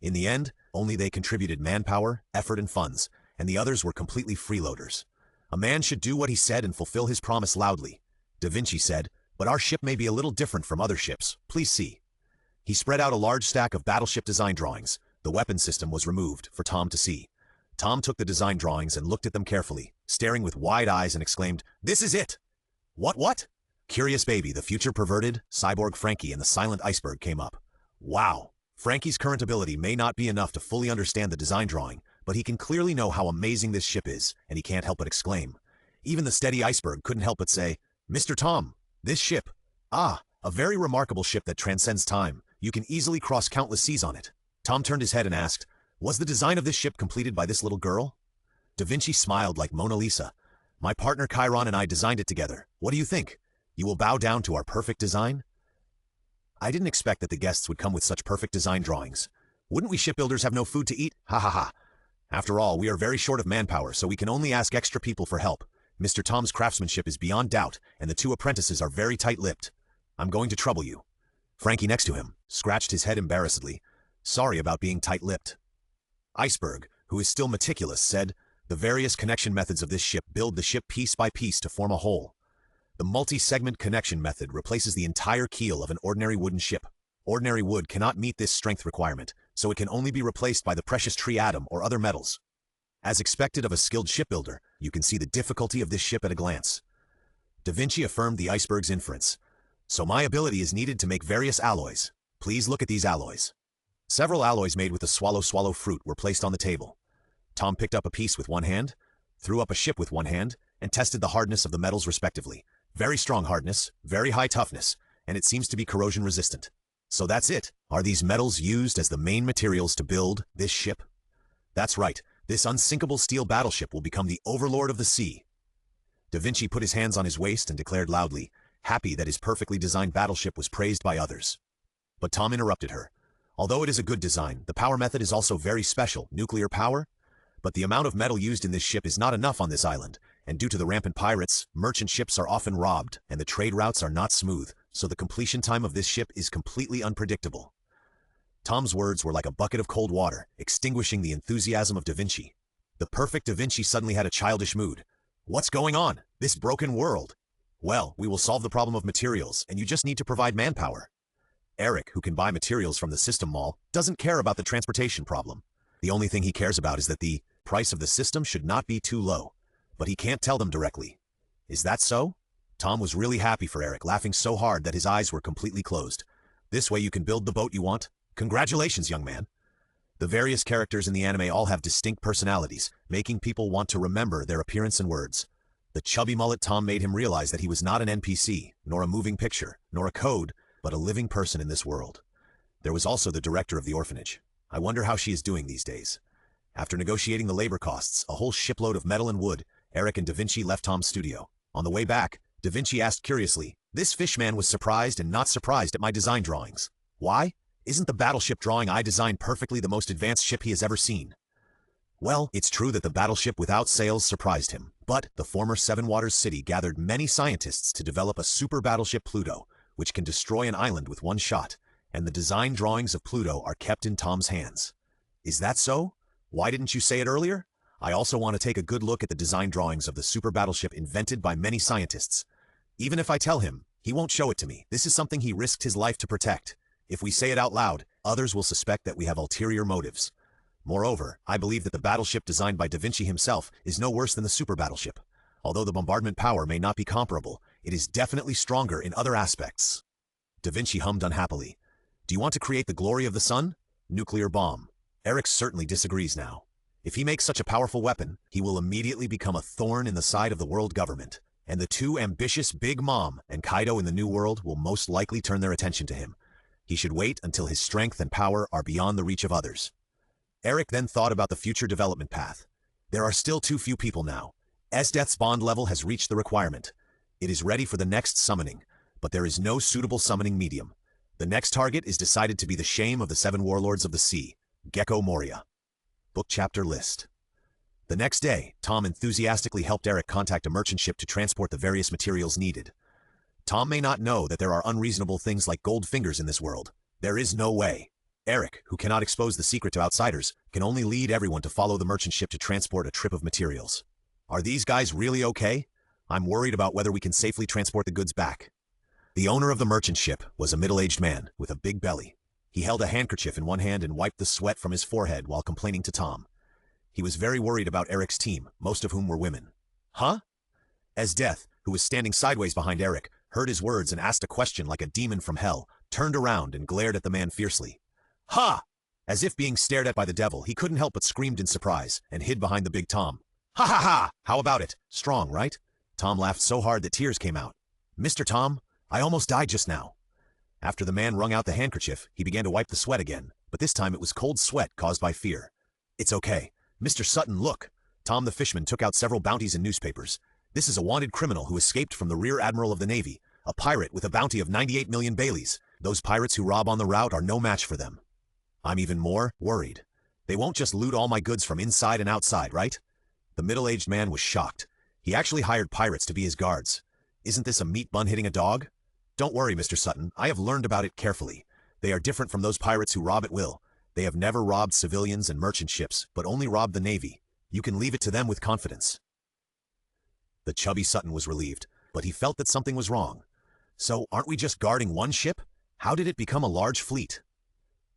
In the end, only they contributed manpower, effort, and funds, and the others were completely freeloaders. A man should do what he said and fulfill his promise loudly. Da Vinci said, but our ship may be a little different from other ships. Please see. He spread out a large stack of battleship design drawings. The weapon system was removed for Tom to see. Tom took the design drawings and looked at them carefully, staring with wide eyes and exclaimed, This is it! What? Curious Baby, the future perverted, cyborg Frankie, and the silent iceberg came up. Wow! Frankie's current ability may not be enough to fully understand the design drawing, but he can clearly know how amazing this ship is, and he can't help but exclaim. Even the steady iceberg couldn't help but say, Mr. Tom, this ship, a very remarkable ship that transcends time. You can easily cross countless seas on it. Tom turned his head and asked, Was the design of this ship completed by this little girl? Da Vinci smiled like Mona Lisa. My partner Chiron and I designed it together. What do you think? You will bow down to our perfect design? I didn't expect that the guests would come with such perfect design drawings. Wouldn't we shipbuilders have no food to eat? Ha. After all, we are very short of manpower, so we can only ask extra people for help. Mr. Tom's craftsmanship is beyond doubt, and the two apprentices are very tight-lipped. I'm going to trouble you. Frankie next to him scratched his head embarrassedly. Sorry about being tight-lipped. Iceberg, who is still meticulous, said, The various connection methods of this ship build the ship piece by piece to form a whole. The multi-segment connection method replaces the entire keel of an ordinary wooden ship. Ordinary wood cannot meet this strength requirement, so it can only be replaced by the precious tree atom or other metals. As expected of a skilled shipbuilder, you can see the difficulty of this ship at a glance. Da Vinci affirmed the iceberg's inference. So my ability is needed to make various alloys. Please look at these alloys. Several alloys made with the swallow fruit were placed on the table. Tom picked up a piece with one hand, threw up a ship with one hand, and tested the hardness of the metals respectively. Very strong hardness, very high toughness, and it seems to be corrosion resistant. So that's it. Are these metals used as the main materials to build this ship? That's right. This unsinkable steel battleship will become the overlord of the sea. Da Vinci put his hands on his waist and declared loudly, happy that his perfectly designed battleship was praised by others. But Tom interrupted her. Although it is a good design, the power method is also very special, nuclear power. But the amount of metal used in this ship is not enough on this island, and due to the rampant pirates, merchant ships are often robbed, and the trade routes are not smooth, so the completion time of this ship is completely unpredictable. Tom's words were like a bucket of cold water, extinguishing the enthusiasm of Da Vinci. The perfect Da Vinci suddenly had a childish mood. What's going on? This broken world? Well, we will solve the problem of materials, and you just need to provide manpower. Eric, who can buy materials from the system mall, doesn't care about the transportation problem. The only thing he cares about is that the price of the system should not be too low. But he can't tell them directly. Is that so? Tom was really happy for Eric, laughing so hard that his eyes were completely closed. This way you can build the boat you want? Congratulations, young man. The various characters in the anime all have distinct personalities, making people want to remember their appearance and words. The chubby mullet Tom made him realize that he was not an NPC, nor a moving picture, nor a code, but a living person in this world. There was also the director of the orphanage. I wonder how she is doing these days. After negotiating the labor costs, a whole shipload of metal and wood, Eric and Da Vinci left Tom's studio. On the way back, Da Vinci asked curiously, "This fishman was surprised and not surprised at my design drawings. Why? Isn't the battleship drawing I designed perfectly the most advanced ship he has ever seen?" Well, it's true that the battleship without sails surprised him, but the former Seven Waters city gathered many scientists to develop a super battleship Pluto, which can destroy an island with one shot, and the design drawings of Pluto are kept in Tom's hands. Is that so? Why didn't you say it earlier? I also want to take a good look at the design drawings of the super battleship invented by many scientists. Even if I tell him, he won't show it to me. This is something he risked his life to protect. If we say it out loud, others will suspect that we have ulterior motives. Moreover, I believe that the battleship designed by Da Vinci himself is no worse than the super battleship. Although the bombardment power may not be comparable, it is definitely stronger in other aspects. Da Vinci hummed unhappily. Do you want to create the glory of the sun? Nuclear bomb. Eric certainly disagrees now. If he makes such a powerful weapon, he will immediately become a thorn in the side of the world government, and the two ambitious Big Mom and Kaido in the New World will most likely turn their attention to him. He should wait until his strength and power are beyond the reach of others. Eric then thought about the future development path. There are still too few people now. Esdeath's bond level has reached the requirement. It is ready for the next summoning, but there is no suitable summoning medium. The next target is decided to be the shame of the seven warlords of the sea, Gecko Moria. Book chapter list. The next day, Tom enthusiastically helped Eric contact a merchant ship to transport the various materials needed. Tom may not know that there are unreasonable things like gold fingers in this world. There is no way. Eric, who cannot expose the secret to outsiders, can only lead everyone to follow the merchant ship to transport a trip of materials. Are these guys really okay? I'm worried about whether we can safely transport the goods back. The owner of the merchant ship was a middle-aged man with a big belly. He held a handkerchief in one hand and wiped the sweat from his forehead while complaining to Tom. He was very worried about Eric's team, most of whom were women. Huh? Esdeath, who was standing sideways behind Eric, heard his words and asked a question like a demon from hell, turned around and glared at the man fiercely. Ha! As if being stared at by the devil, he couldn't help but screamed in surprise and hid behind the big Tom. Ha ha ha! How about it? Strong, right? Tom laughed so hard that tears came out. Mr. Tom, I almost died just now. After the man wrung out the handkerchief, he began to wipe the sweat again, but this time it was cold sweat caused by fear. It's okay. Mr. Sutton, look. Tom the fisherman took out several bounties and newspapers. This is a wanted criminal who escaped from the Rear Admiral of the Navy, a pirate with a bounty of 98 million Baileys. Those pirates who rob on the route are no match for them. I'm even more worried. They won't just loot all my goods from inside and outside, right? The middle-aged man was shocked. He actually hired pirates to be his guards. Isn't this a meat bun hitting a dog? Don't worry, Mr. Sutton. I have learned about it carefully. They are different from those pirates who rob at will. They have never robbed civilians and merchant ships, but only robbed the Navy. You can leave it to them with confidence. The chubby Sutton was relieved, but he felt that something was wrong. So, aren't we just guarding one ship? How did it become a large fleet?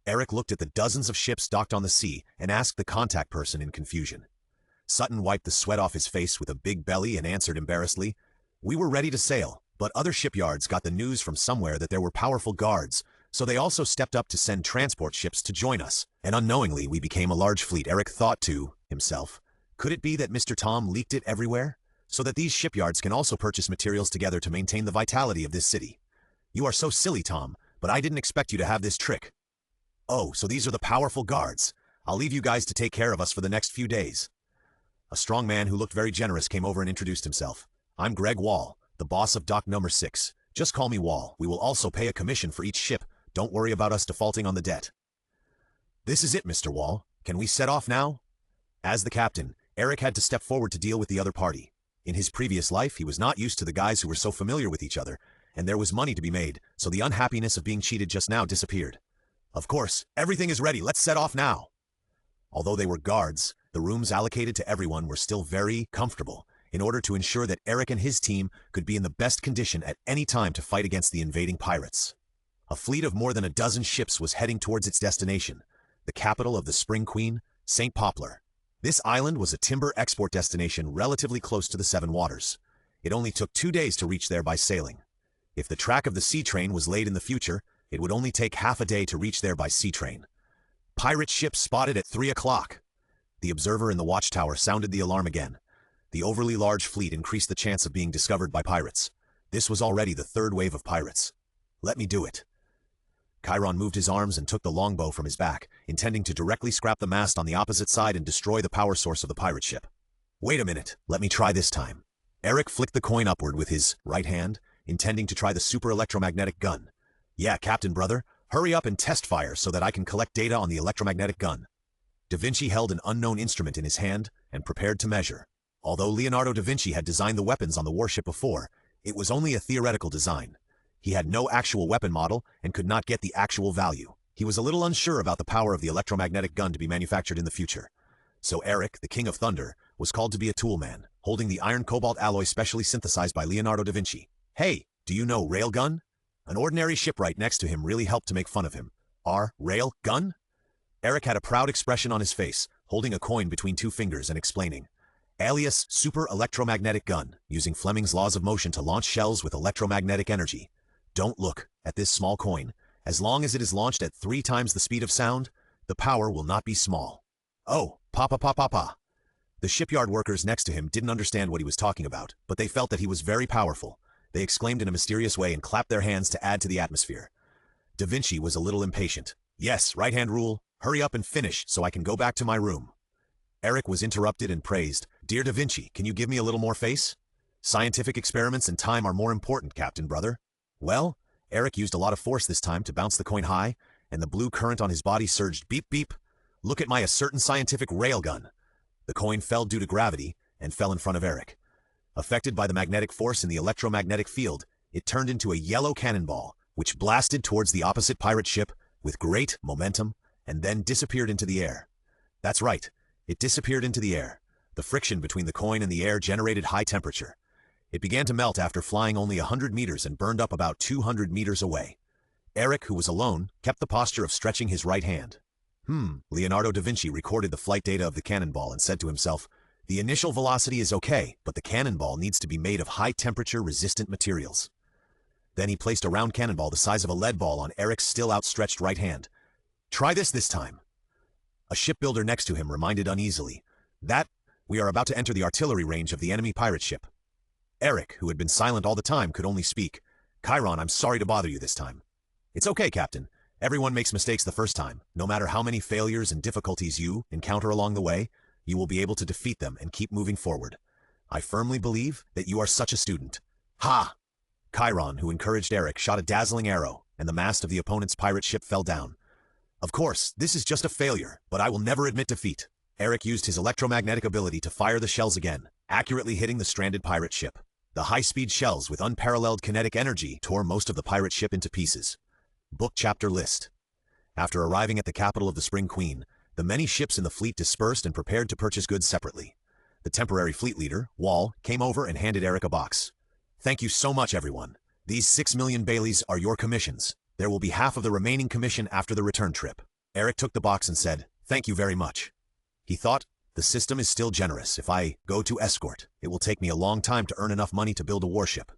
Eric looked at the dozens of ships docked on the sea and asked the contact person in confusion. Sutton wiped the sweat off his face with a big belly and answered embarrassedly, "We were ready to sail, but other shipyards got the news from somewhere that there were powerful guards, so they also stepped up to send transport ships to join us, and unknowingly we became a large fleet." Eric thought to himself, could it be that Mr. Tom leaked it everywhere, so that these shipyards can also purchase materials together to maintain the vitality of this city? You are so silly, Tom, but I didn't expect you to have this trick. Oh, so these are the powerful guards. I'll leave you guys to take care of us for the next few days. A strong man who looked very generous came over and introduced himself. I'm Greg Wall, the boss of dock number 6. Just call me Wall. We will also pay a commission for each ship. Don't worry about us defaulting on the debt. This is it, Mr. Wall. Can we set off now? As the captain, Eric had to step forward to deal with the other party. In his previous life, he was not used to the guys who were so familiar with each other, and there was money to be made, so the unhappiness of being cheated just now disappeared. Of course, everything is ready. Let's set off now. Although they were guards, the rooms allocated to everyone were still very comfortable, in order to ensure that Eric and his team could be in the best condition at any time to fight against the invading pirates. A fleet of more than a dozen ships was heading towards its destination, the capital of the Spring Queen, St. Poplar. This island was a timber export destination relatively close to the Seven Waters. It only took 2 days to reach there by sailing. If the track of the sea train was laid in the future, it would only take half a day to reach there by sea train. Pirate ship spotted at 3 o'clock. The observer in the watchtower sounded the alarm again. The overly large fleet increased the chance of being discovered by pirates. This was already the third wave of pirates. Let me do it. Chiron moved his arms and took the longbow from his back, intending to directly scrap the mast on the opposite side and destroy the power source of the pirate ship. Wait a minute, let me try this time. Eric flicked the coin upward with his right hand, intending to try the super electromagnetic gun. Yeah, Captain Brother, hurry up and test fire so that I can collect data on the electromagnetic gun. Da Vinci held an unknown instrument in his hand and prepared to measure. Although Leonardo da Vinci had designed the weapons on the warship before, it was only a theoretical design. He had no actual weapon model and could not get the actual value. He was a little unsure about the power of the electromagnetic gun to be manufactured in the future. So Eric, the King of Thunder, was called to be a toolman, holding the iron cobalt alloy specially synthesized by Leonardo da Vinci. Hey, do you know railgun? An ordinary shipwright next to him really helped to make fun of him. Rail gun? Eric had a proud expression on his face, holding a coin between two fingers and explaining. Alias super electromagnetic gun, using Fleming's laws of motion to launch shells with electromagnetic energy. Don't look at this small coin. As long as it is launched at 3 times the speed of sound, the power will not be small. Oh, papa. The shipyard workers next to him didn't understand what he was talking about, but they felt that he was very powerful. They exclaimed in a mysterious way and clapped their hands to add to the atmosphere. Da Vinci was a little impatient. Yes, right-hand rule, hurry up and finish so I can go back to my room. Eric was interrupted and praised. Dear Da Vinci, can you give me a little more face? Scientific experiments and time are more important, Captain Brother. Well, Eric used a lot of force this time to bounce the coin high, and the blue current on his body surged beep beep. Look at my certain scientific railgun. The coin fell due to gravity and fell in front of Eric. Affected by the magnetic force in the electromagnetic field, it turned into a yellow cannonball, which blasted towards the opposite pirate ship with great momentum and then disappeared into the air. That's right, it disappeared into the air. The friction between the coin and the air generated high temperature. It began to melt after flying only 100 meters and burned up about 200 meters away. Eric, who was alone, kept the posture of stretching his right hand. Leonardo da Vinci recorded the flight data of the cannonball and said to himself, the initial velocity is okay, but the cannonball needs to be made of high-temperature resistant materials. Then he placed a round cannonball the size of a lead ball on Eric's still outstretched right hand. Try this time. A shipbuilder next to him reminded uneasily, we are about to enter the artillery range of the enemy pirate ship. Eric, who had been silent all the time, could only speak. Chiron, I'm sorry to bother you this time. It's okay, Captain. Everyone makes mistakes the first time. No matter how many failures and difficulties you encounter along the way, you will be able to defeat them and keep moving forward. I firmly believe that you are such a student. Ha! Chiron, who encouraged Eric, shot a dazzling arrow, and the mast of the opponent's pirate ship fell down. Of course, this is just a failure, but I will never admit defeat. Eric used his electromagnetic ability to fire the shells again, accurately hitting the stranded pirate ship. The high-speed shells with unparalleled kinetic energy tore most of the pirate ship into pieces. Book chapter list. After arriving at the capital of the Spring Queen, the many ships in the fleet dispersed and prepared to purchase goods separately. The temporary fleet leader, Wall, came over and handed Eric a box. Thank you so much, everyone. These 6 million Baileys are your commissions. There will be half of the remaining commission after the return trip. Eric took the box and said, thank you very much. He thought, the system is still generous. If I go to escort, it will take me a long time to earn enough money to build a warship.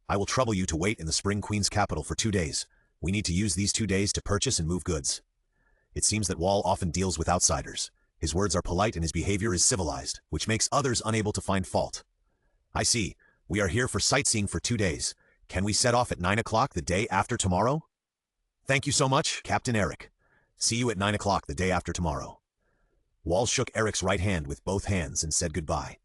I will trouble you to wait in the Spring Queen's capital for 2 days. We need to use these 2 days to purchase and move goods. It seems that Wall often deals with outsiders. His words are polite and his behavior is civilized, which makes others unable to find fault. I see. We are here for sightseeing for 2 days. Can we set off at 9 o'clock the day after tomorrow? Thank you so much, Captain Eric. See you at 9 o'clock the day after tomorrow. Wall shook Eric's right hand with both hands and said goodbye.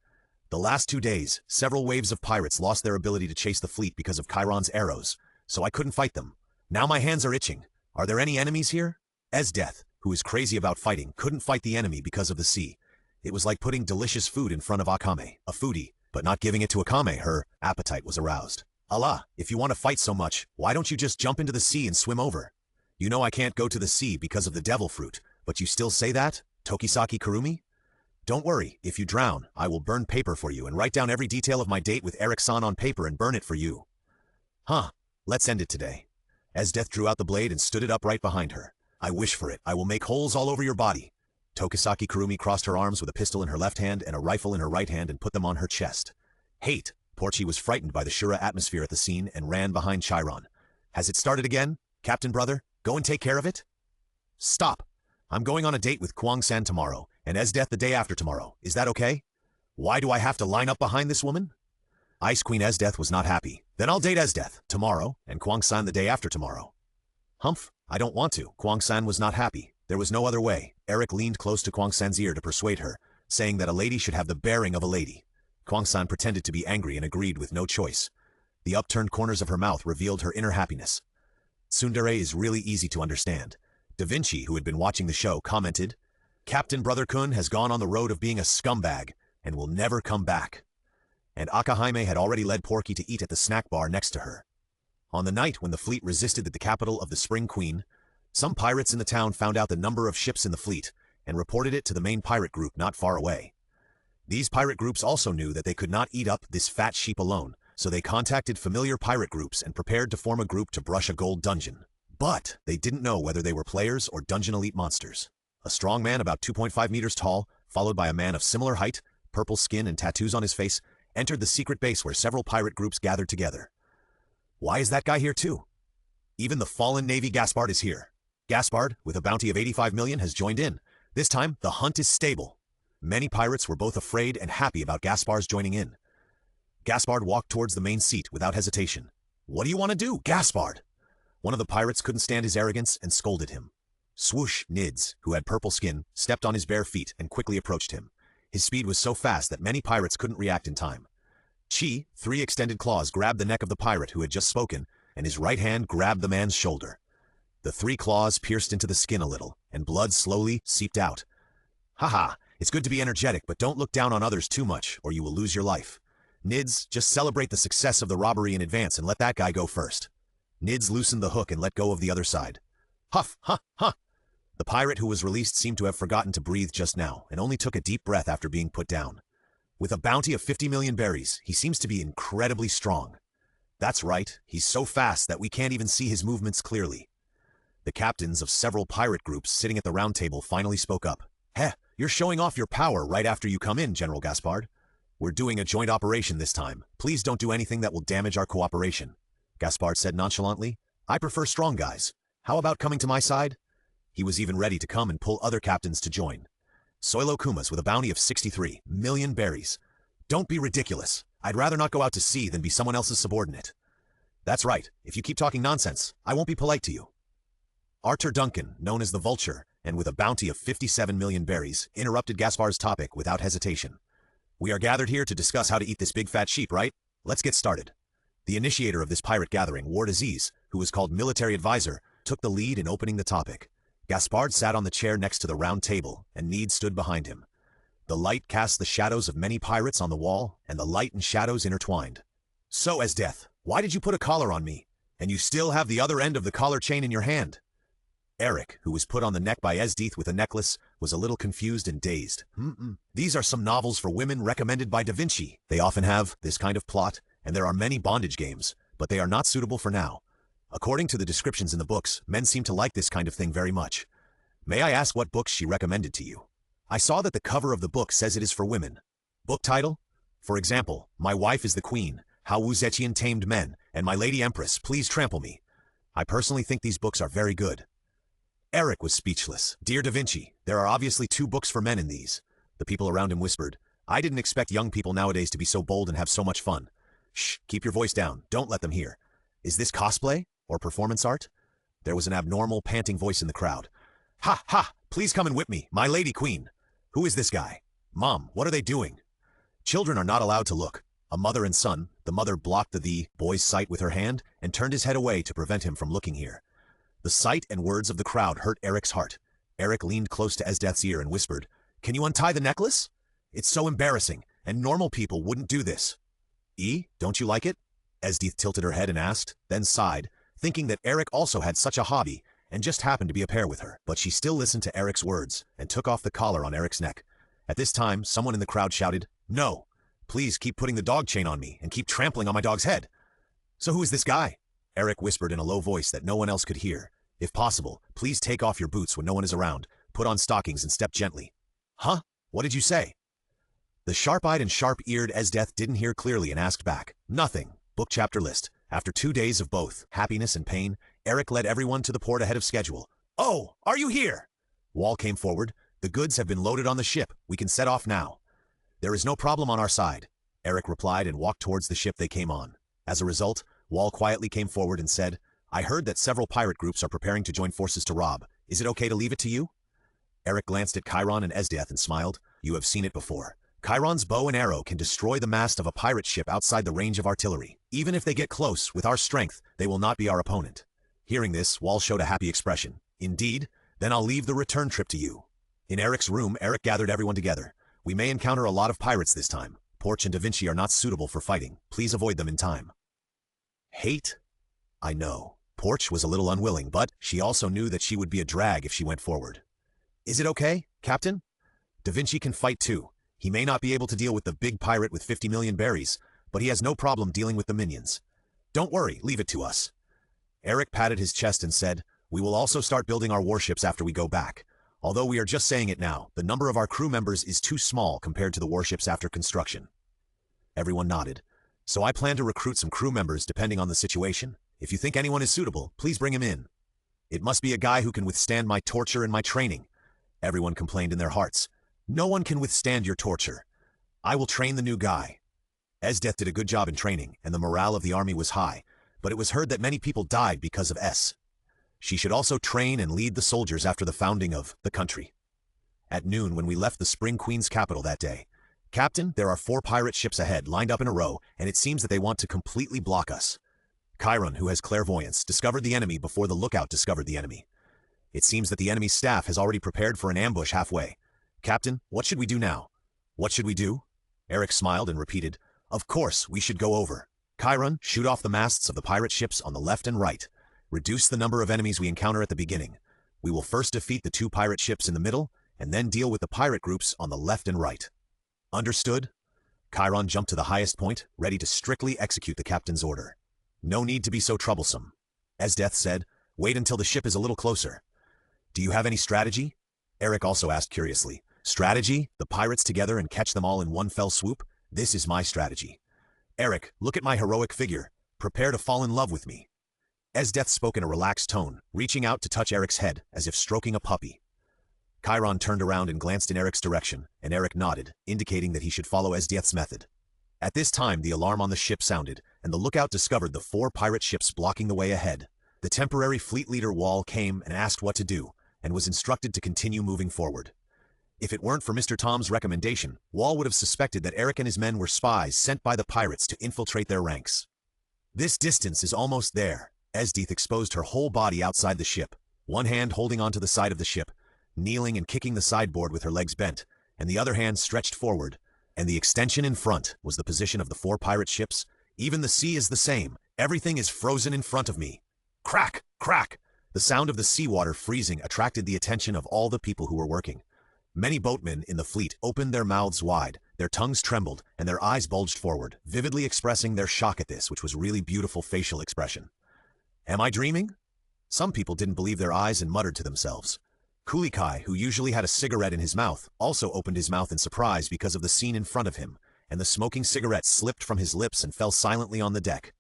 The last 2 days, several waves of pirates lost their ability to chase the fleet because of Chiron's arrows, so I couldn't fight them. Now my hands are itching. Are there any enemies here? Esdeath, who is crazy about fighting, couldn't fight the enemy because of the sea. It was like putting delicious food in front of Akame, a foodie, but not giving it to Akame. Her appetite was aroused. Allah, if you want to fight so much, why don't you just jump into the sea and swim over? You know I can't go to the sea because of the devil fruit, but you still say that? Tokisaki Kurumi? Don't worry, if you drown, I will burn paper for you and write down every detail of my date with Eric-san on paper and burn it for you. Let's end it today. Esdeath drew out the blade and stood it up right behind her. I wish for it. I will make holes all over your body. Tokisaki Kurumi crossed her arms with a pistol in her left hand and a rifle in her right hand and put them on her chest. Hate. Porchi was frightened by the Shura atmosphere at the scene and ran behind Chiron. Has it started again? Captain Brother, go and take care of it? Stop. I'm going on a date with Kwang-san tomorrow, and Esdeath the day after tomorrow. Is that okay? Why do I have to line up behind this woman? Ice Queen Esdeath was not happy. Then I'll date Esdeath tomorrow, and Kwang-san the day after tomorrow. Humph, I don't want to. Kwang-san was not happy. There was no other way. Eric leaned close to Kwang-san's ear to persuade her, saying that a lady should have the bearing of a lady. Kwang-san pretended to be angry and agreed with no choice. The upturned corners of her mouth revealed her inner happiness. Tsundere is really easy to understand. Da Vinci, who had been watching the show, commented, Captain Brother Kun has gone on the road of being a scumbag and will never come back. And Akame had already led Porky to eat at the snack bar next to her. On the night when the fleet resisted at the capital of the Spring Queen, some pirates in the town found out the number of ships in the fleet and reported it to the main pirate group not far away. These pirate groups also knew that they could not eat up this fat sheep alone, so they contacted familiar pirate groups and prepared to form a group to brush a gold dungeon. But they didn't know whether they were players or dungeon elite monsters. A strong man about 2.5 meters tall, followed by a man of similar height, purple skin and tattoos on his face, entered the secret base where several pirate groups gathered together. Why is that guy here too? Even the fallen Navy Gaspard is here. Gaspard, with a bounty of 85 million, has joined in. This time, the hunt is stable. Many pirates were both afraid and happy about Gaspard's joining in. Gaspard walked towards the main seat without hesitation. What do you want to do, Gaspard? One of the pirates couldn't stand his arrogance and scolded him. Swoosh Nids, who had purple skin, stepped on his bare feet and quickly approached him. His speed was so fast that many pirates couldn't react in time. Chi, 3 extended claws, grabbed the neck of the pirate who had just spoken, and his right hand grabbed the man's shoulder. The 3 claws pierced into the skin a little, and blood slowly seeped out. Haha, it's good to be energetic, but don't look down on others too much, or you will lose your life. Nids, just celebrate the success of the robbery in advance and let that guy go first. Nids loosened the hook and let go of the other side. Huff, huh, huh. The pirate who was released seemed to have forgotten to breathe just now, and only took a deep breath after being put down. With a bounty of 50 million berries, he seems to be incredibly strong. That's right, he's so fast that we can't even see his movements clearly. The captains of several pirate groups sitting at the round table finally spoke up. Heh, you're showing off your power right after you come in, General Gaspard. We're doing a joint operation this time. Please don't do anything that will damage our cooperation. Gaspard said nonchalantly. I prefer strong guys. How about coming to my side? He was even ready to come and pull other captains to join. Soilo Kumas with a bounty of 63 million berries. Don't be ridiculous. I'd rather not go out to sea than be someone else's subordinate. That's right. If you keep talking nonsense, I won't be polite to you. Arthur Duncan, known as the Vulture, and with a bounty of 57 million berries, interrupted Gaspard's topic without hesitation. We are gathered here to discuss how to eat this big fat sheep, right? Let's get started. The initiator of this pirate gathering, Ward Aziz, who was called Military Advisor, took the lead in opening the topic. Gaspard sat on the chair next to the round table, and Need stood behind him. The light cast the shadows of many pirates on the wall, and the light and shadows intertwined. So, Esdeath, why did you put a collar on me? And you still have the other end of the collar chain in your hand? Eric, who was put on the neck by Esdeath with a necklace, was a little confused and dazed. These are some novels for women recommended by Da Vinci. They often have this kind of plot, and there are many bondage games, but they are not suitable for now. According to the descriptions in the books, men seem to like this kind of thing very much. May I ask what books she recommended to you? I saw that the cover of the book says it is for women. Book title? For example, My Wife is the Queen, How Wu Zetian Tamed Men, and My Lady Empress, Please Trample Me. I personally think these books are very good. Eric was speechless. Dear Da Vinci, there are obviously 2 books for men in these. The people around him whispered. I didn't expect young people nowadays to be so bold and have so much fun. Shh, keep your voice down. Don't let them hear. Is this cosplay? Or performance art? There was an abnormal, panting voice in the crowd. Ha, ha! Please come and whip me, my lady queen. Who is this guy? Mom, what are they doing? Children are not allowed to look. A mother and son, the mother blocked the boy's sight with her hand and turned his head away to prevent him from looking here. The sight and words of the crowd hurt Eric's heart. Eric leaned close to Esdeath's ear and whispered, Can you untie the necklace? It's so embarrassing, and normal people wouldn't do this. Don't you like it? Esdeath tilted her head and asked, then sighed, thinking that Eric also had such a hobby and just happened to be a pair with her. But she still listened to Eric's words and took off the collar on Eric's neck. At this time, someone in the crowd shouted, No! Please keep putting the dog chain on me and keep trampling on my dog's head. So who is this guy? Eric whispered in a low voice that no one else could hear. If possible, please take off your boots when no one is around, put on stockings and step gently. Huh? What did you say? The sharp-eyed and sharp-eared Esdeath didn't hear clearly and asked back. Nothing. Book chapter list. After 2 days of both happiness and pain, Eric led everyone to the port ahead of schedule. Oh, are you here? Wall came forward. The goods have been loaded on the ship. We can set off now. There is no problem on our side, Eric replied and walked towards the ship they came on. As a result, Wall quietly came forward and said, I heard that several pirate groups are preparing to join forces to rob. Is it okay to leave it to you? Eric glanced at Chiron and Esdeath and smiled. You have seen it before. Chiron's bow and arrow can destroy the mast of a pirate ship outside the range of artillery. Even if they get close, with our strength, they will not be our opponent. Hearing this, Wall showed a happy expression. Indeed? Then I'll leave the return trip to you. In Eric's room, Eric gathered everyone together. We may encounter a lot of pirates this time. Porch and Da Vinci are not suitable for fighting. Please avoid them in time. Hate? I know. Porch was a little unwilling, but she also knew that she would be a drag if she went forward. Is it okay, Captain? Da Vinci can fight too. He may not be able to deal with the big pirate with 50 million berries, but he has no problem dealing with the minions. Don't worry, leave it to us. Eric patted his chest and said, We will also start building our warships after we go back. Although we are just saying it now, the number of our crew members is too small compared to the warships after construction. Everyone nodded. So I plan to recruit some crew members depending on the situation. If you think anyone is suitable, please bring him in. It must be a guy who can withstand my torture and my training. Everyone complained in their hearts. No one can withstand your torture. I will train the new guy. Esdeath did a good job in training, and the morale of the army was high, but it was heard that many people died because of S. She should also train and lead the soldiers after the founding of the country. At noon, when we left the Spring Queen's capital that day, Captain, there are 4 pirate ships ahead, lined up in a row, and it seems that they want to completely block us. Chiron, who has clairvoyance, discovered the enemy before the lookout discovered the enemy. It seems that the enemy's staff has already prepared for an ambush halfway. Captain, what should we do now? What should we do? Eric smiled and repeated, Of course, we should go over. Chiron, shoot off the masts of the pirate ships on the left and right. Reduce the number of enemies we encounter at the beginning. We will first defeat the 2 pirate ships in the middle, and then deal with the pirate groups on the left and right. Understood? Chiron jumped to the highest point, ready to strictly execute the captain's order. No need to be so troublesome. Esdeath said, Wait until the ship is a little closer. Do you have any strategy? Eric also asked curiously. Strategy? The pirates together and catch them all in one fell swoop? This is my strategy. Eric, look at my heroic figure. Prepare to fall in love with me. Esdeath spoke in a relaxed tone, reaching out to touch Eric's head, as if stroking a puppy. Chiron turned around and glanced in Eric's direction, and Eric nodded, indicating that he should follow Esdeath's method. At this time, the alarm on the ship sounded, and the lookout discovered the 4 pirate ships blocking the way ahead. The temporary fleet leader Wall came and asked what to do, and was instructed to continue moving forward. If it weren't for Mr. Tom's recommendation, Wall would have suspected that Eric and his men were spies sent by the pirates to infiltrate their ranks. This distance is almost there. Esdeath exposed her whole body outside the ship, one hand holding onto the side of the ship, kneeling and kicking the sideboard with her legs bent, and the other hand stretched forward, and the extension in front was the position of the 4 pirate ships. Even the sea is the same. Everything is frozen in front of me. Crack! Crack! The sound of the seawater freezing attracted the attention of all the people who were working. Many boatmen in the fleet opened their mouths wide, their tongues trembled, and their eyes bulged forward, vividly expressing their shock at this, which was really beautiful facial expression. Am I dreaming? Some people didn't believe their eyes and muttered to themselves. Kulikai, who usually had a cigarette in his mouth, also opened his mouth in surprise because of the scene in front of him, and the smoking cigarette slipped from his lips and fell silently on the deck.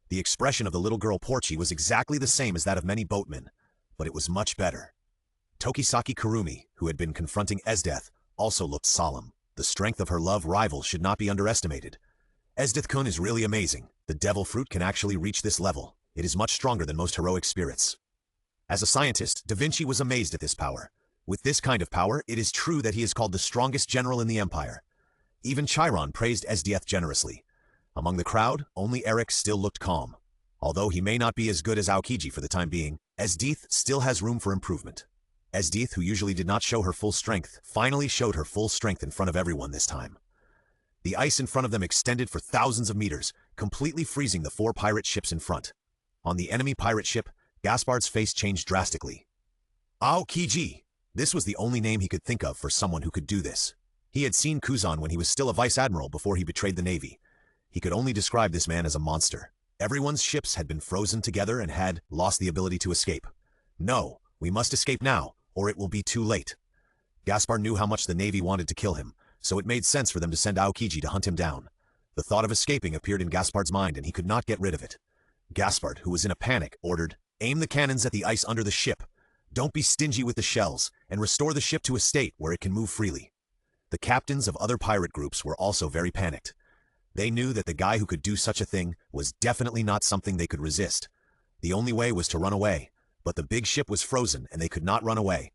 The expression of the little girl Porchi was exactly the same as that of many boatmen, but it was much better. Tokisaki Kurumi, who had been confronting Esdeath, also looked solemn. The strength of her love rival should not be underestimated. Esdeath-kun is really amazing. The devil fruit can actually reach this level. It is much stronger than most heroic spirits. As a scientist, Da Vinci was amazed at this power. With this kind of power, it is true that he is called the strongest general in the empire. Even Chiron praised Esdeath generously. Among the crowd, only Eric still looked calm. Although he may not be as good as Aokiji for the time being, Esdeath still has room for improvement. Esdeath, who usually did not show her full strength, finally showed her full strength in front of everyone this time. The ice in front of them extended for thousands of meters, completely freezing the 4 pirate ships in front. On the enemy pirate ship, Gaspard's face changed drastically. Aokiji! This was the only name he could think of for someone who could do this. He had seen Kuzan when he was still a vice admiral before he betrayed the navy. He could only describe this man as a monster. Everyone's ships had been frozen together and had lost the ability to escape. No, we must escape now, or it will be too late. Gaspard knew how much the navy wanted to kill him, so it made sense for them to send Aokiji to hunt him down. The thought of escaping appeared in Gaspard's mind, and he could not get rid of it. Gaspard, who was in a panic, ordered, "Aim the cannons at the ice under the ship. Don't be stingy with the shells, and restore the ship to a state where it can move freely." The captains of other pirate groups were also very panicked. They knew that the guy who could do such a thing was definitely not something they could resist. The only way was to run away, but the big ship was frozen and they could not run away.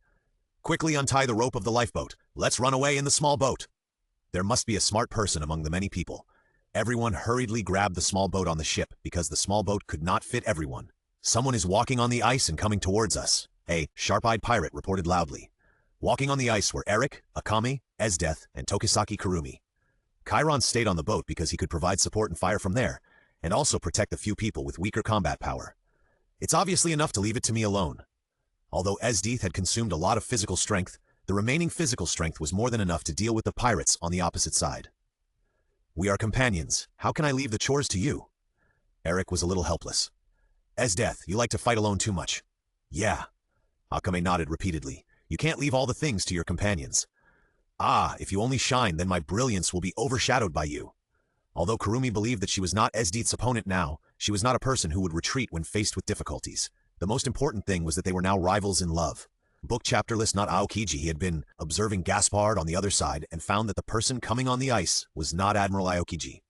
Quickly untie the rope of the lifeboat. Let's run away in the small boat. There must be a smart person among the many people. Everyone hurriedly grabbed the small boat on the ship because the small boat could not fit everyone. Someone is walking on the ice and coming towards us, a sharp-eyed pirate reported loudly. Walking on the ice were Eric, Akame, Esdeath, and Tokisaki Kurumi. Chiron stayed on the boat because he could provide support and fire from there, and also protect the few people with weaker combat power. It's obviously enough to leave it to me alone. Although Esdeath had consumed a lot of physical strength, the remaining physical strength was more than enough to deal with the pirates on the opposite side. We are companions. How can I leave the chores to you? Eric was a little helpless. Esdeath, you like to fight alone too much. Yeah. Akame nodded repeatedly. You can't leave all the things to your companions. Ah, if you only shine, then my brilliance will be overshadowed by you. Although Kurumi believed that she was not Esdeath's opponent now, she was not a person who would retreat when faced with difficulties. The most important thing was that they were now rivals in love. Book chapterless not Aokiji, he had been observing Gaspard on the other side and found that the person coming on the ice was not Admiral Aokiji.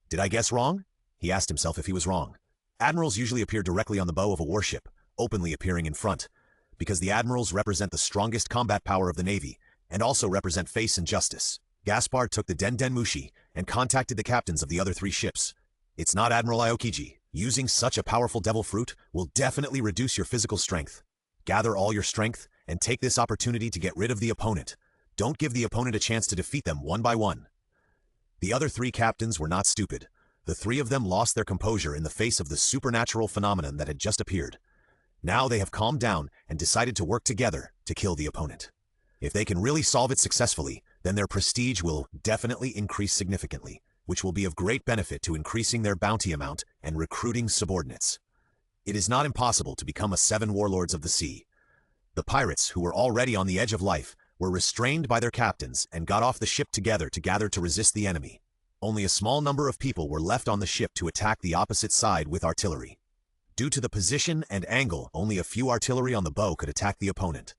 Did I guess wrong? He asked himself if he was wrong. Admirals usually appear directly on the bow of a warship, openly appearing in front, because the admirals represent the strongest combat power of the Navy, and also represent face and justice. Gaspard took the Den Mushi and contacted the captains of the other 3 ships. It's not Admiral Aokiji. Using such a powerful devil fruit will definitely reduce your physical strength. Gather all your strength and take this opportunity to get rid of the opponent. Don't give the opponent a chance to defeat them one by one. The other 3 captains were not stupid. The 3 of them lost their composure in the face of the supernatural phenomenon that had just appeared. Now they have calmed down and decided to work together to kill the opponent. If they can really solve it successfully, then their prestige will definitely increase significantly, which will be of great benefit to increasing their bounty amount and recruiting subordinates. It is not impossible to become a 7 warlords of the sea. The pirates, who were already on the edge of life, were restrained by their captains and got off the ship together to gather to resist the enemy. Only a small number of people were left on the ship to attack the opposite side with artillery. Due to the position and angle, only a few artillery on the bow could attack the opponent.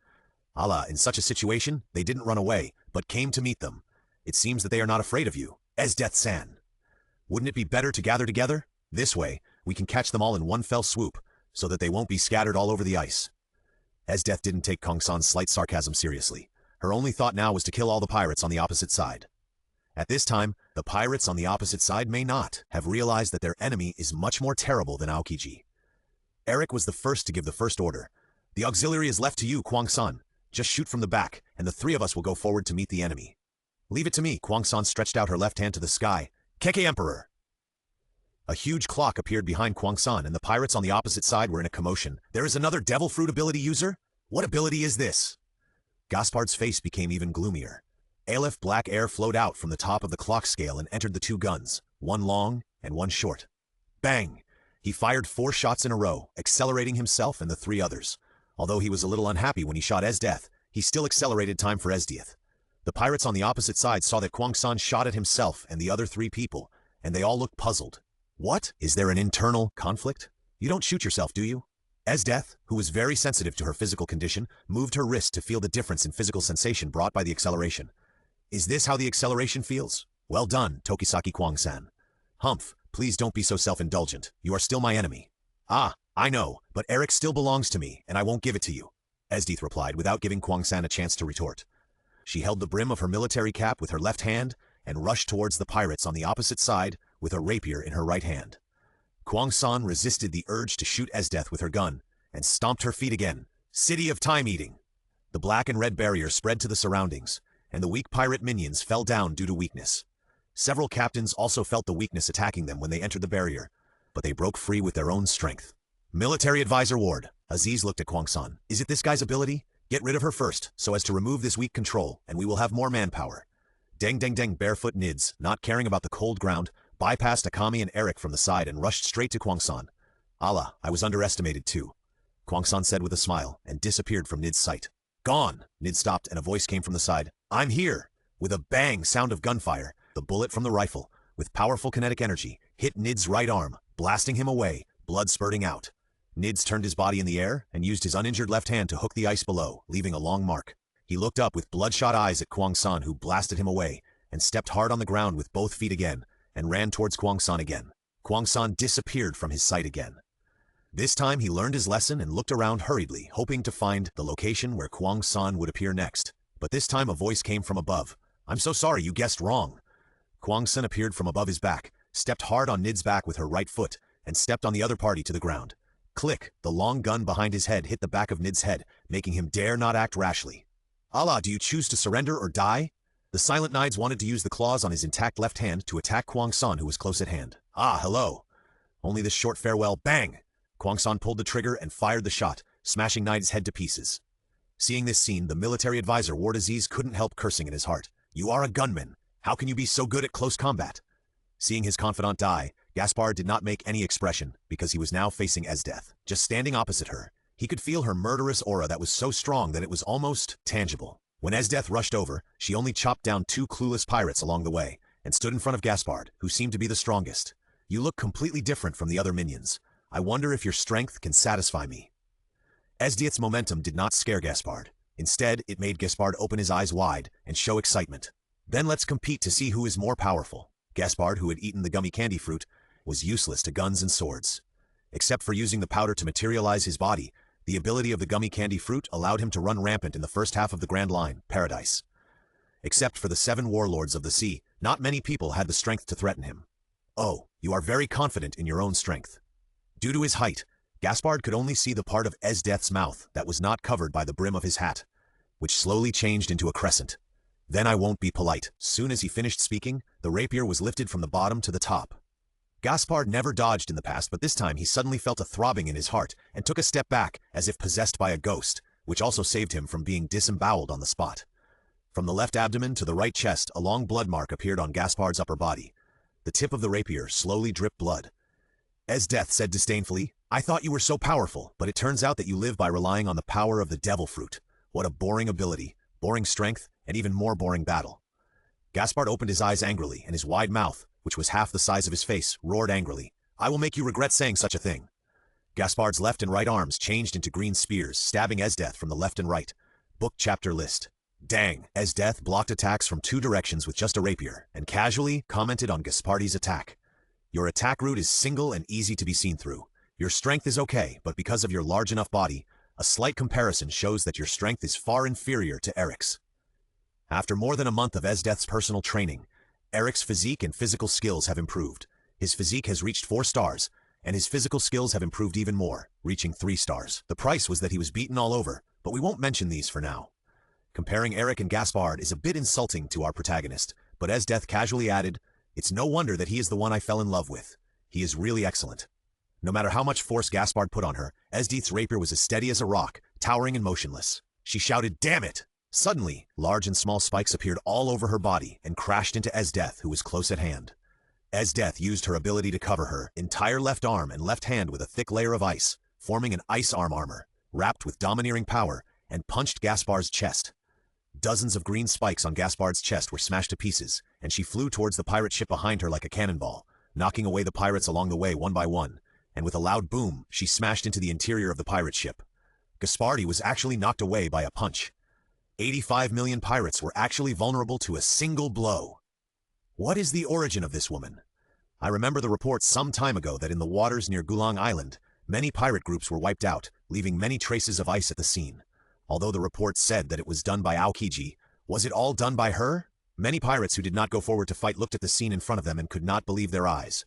In such a situation, they didn't run away, but came to meet them. It seems that they are not afraid of you, Esdeath-san. Wouldn't it be better to gather together? This way, we can catch them all in one fell swoop, so that they won't be scattered all over the ice. Esdeath didn't take Kong-san's slight sarcasm seriously. Her only thought now was to kill all the pirates on the opposite side. At this time, the pirates on the opposite side may not have realized that their enemy is much more terrible than Aokiji. Eric was the first to give the first order. The auxiliary is left to you, Kwang-san. Just shoot from the back, and the 3 of us will go forward to meet the enemy. Leave it to me. Kwang-san stretched out her left hand to the sky. Keke Emperor! A huge clock appeared behind Kwang-san, and the pirates on the opposite side were in a commotion. There is another devil fruit ability user? What ability is this? Gaspard's face became even gloomier. Aleph black air flowed out from the top of the clock scale and entered the 2 guns, one long and one short. Bang! He fired 4 shots in a row, accelerating himself and the 3 others. Although he was a little unhappy when he shot Esdeath, he still accelerated time for Esdeath. The pirates on the opposite side saw that Kwang-san shot at himself and the other 3 people, and they all looked puzzled. What? Is there an internal conflict? You don't shoot yourself, do you? Esdeath, who was very sensitive to her physical condition, moved her wrist to feel the difference in physical sensation brought by the acceleration. Is this how the acceleration feels? Well done, Tokisaki Kwang-san. Humph, please don't be so self-indulgent. You are still my enemy. Ah, I know, but Eric still belongs to me, and I won't give it to you, Esdeath replied without giving Kwang-san a chance to retort. She held the brim of her military cap with her left hand and rushed towards the pirates on the opposite side with a rapier in her right hand. Kwang-san resisted the urge to shoot Esdeath with her gun and stomped her feet again. City of time-eating! The black and red barrier spread to the surroundings, and the weak pirate minions fell down due to weakness. Several captains also felt the weakness attacking them when they entered the barrier, but they broke free with their own strength. Military Advisor Ward. Aziz looked at Kwang-san. Is it this guy's ability? Get rid of her first, so as to remove this weak control, and we will have more manpower. Deng deng deng. Barefoot Nids, not caring about the cold ground, bypassed Akame and Eric from the side and rushed straight to Kwang-san. Allah, I was underestimated too, Kwang-san said with a smile, and disappeared from Nid's sight. Gone! Nid stopped, and a voice came from the side. I'm here! With a bang sound of gunfire, the bullet from the rifle, with powerful kinetic energy, hit Nid's right arm, blasting him away, blood spurting out. Nids turned his body in the air and used his uninjured left hand to hook the ice below, leaving a long mark. He looked up with bloodshot eyes at Kwang San, who blasted him away, and stepped hard on the ground with both feet again, and ran towards Kwang San again. Kwang San disappeared from his sight again. This time he learned his lesson and looked around hurriedly, hoping to find the location where Kwang San would appear next. But this time a voice came from above. "I'm so sorry, you guessed wrong." Kwang San appeared from above his back, stepped hard on Nid's back with her right foot, and stepped on the other party to the ground. Click, the long gun behind his head hit the back of Nid's head, making him dare not act rashly. "Allah, do you choose to surrender or die?" The silent Nides wanted to use the claws on his intact left hand to attack Kwang San, who was close at hand. "Ah, hello." Only this short farewell. Bang! Kwang San pulled the trigger and fired the shot, smashing Nide's head to pieces. Seeing this scene, the military advisor Ward Aziz couldn't help cursing in his heart. "You are a gunman. How can you be so good at close combat?" Seeing his confidant die, Gaspard did not make any expression, because he was now facing Esdeath. Just standing opposite her, he could feel her murderous aura that was so strong that it was almost tangible. When Esdeath rushed over, she only chopped down 2 clueless pirates along the way, and stood in front of Gaspard, who seemed to be the strongest. "You look completely different from the other minions. I wonder if your strength can satisfy me." Esdeath's momentum did not scare Gaspard. Instead, it made Gaspard open his eyes wide and show excitement. "Then let's compete to see who is more powerful." Gaspard, who had eaten the gummy candy fruit, was useless to guns and swords. Except for using the powder to materialize his body, the ability of the gummy candy fruit allowed him to run rampant in the first half of the Grand Line, Paradise. Except for the 7 warlords of the sea, not many people had the strength to threaten him. "Oh, you are very confident in your own strength." Due to his height, Gaspard could only see the part of Esdeath's mouth that was not covered by the brim of his hat, which slowly changed into a crescent. "Then I won't be polite." Soon as he finished speaking, the rapier was lifted from the bottom to the top. Gaspard never dodged in the past, but this time he suddenly felt a throbbing in his heart and took a step back as if possessed by a ghost, which also saved him from being disemboweled on the spot. From the left abdomen to the right chest, a long blood mark appeared on Gaspard's upper body. The tip of the rapier slowly dripped blood. Esdeath said disdainfully, "I thought you were so powerful, but it turns out that you live by relying on the power of the devil fruit. What a boring ability, boring strength, and even more boring battle." Gaspard opened his eyes angrily, and his wide mouth, which was half the size of his face, roared angrily. "I will make you regret saying such a thing." Gaspard's left and right arms changed into green spears, stabbing Esdeath from the left and right. Book chapter list. Dang! Esdeath blocked attacks from 2 directions with just a rapier, and casually commented on Gaspardi's attack. "Your attack route is single and easy to be seen through. Your strength is okay, but because of your large enough body, a slight comparison shows that your strength is far inferior to Eric's." After more than a month of Esdeath's personal training, Eric's physique and physical skills have improved. His physique has reached 4 stars, and his physical skills have improved even more, reaching 3 stars. The price was that he was beaten all over, but we won't mention these for now. Comparing Eric and Gaspard is a bit insulting to our protagonist, but Esdeath casually added, "It's no wonder that he is the one I fell in love with. He is really excellent." No matter how much force Gaspard put on her, Esdeath's rapier was as steady as a rock, towering and motionless. She shouted, "Damn it!" Suddenly, large and small spikes appeared all over her body and crashed into Esdeath, who was close at hand. Esdeath used her ability to cover her entire left arm and left hand with a thick layer of ice, forming an ice arm armor, wrapped with domineering power, and punched Gaspard's chest. Dozens of green spikes on Gaspard's chest were smashed to pieces, and she flew towards the pirate ship behind her like a cannonball, knocking away the pirates along the way one by one, and with a loud boom, she smashed into the interior of the pirate ship. Gaspardi was actually knocked away by a punch. 85 million pirates were actually vulnerable to a single blow. What is the origin of this woman? I remember the report some time ago that in the waters near Gulang Island, many pirate groups were wiped out, leaving many traces of ice at the scene. Although the report said that it was done by Aokiji, was it all done by her? Many pirates who did not go forward to fight looked at the scene in front of them and could not believe their eyes.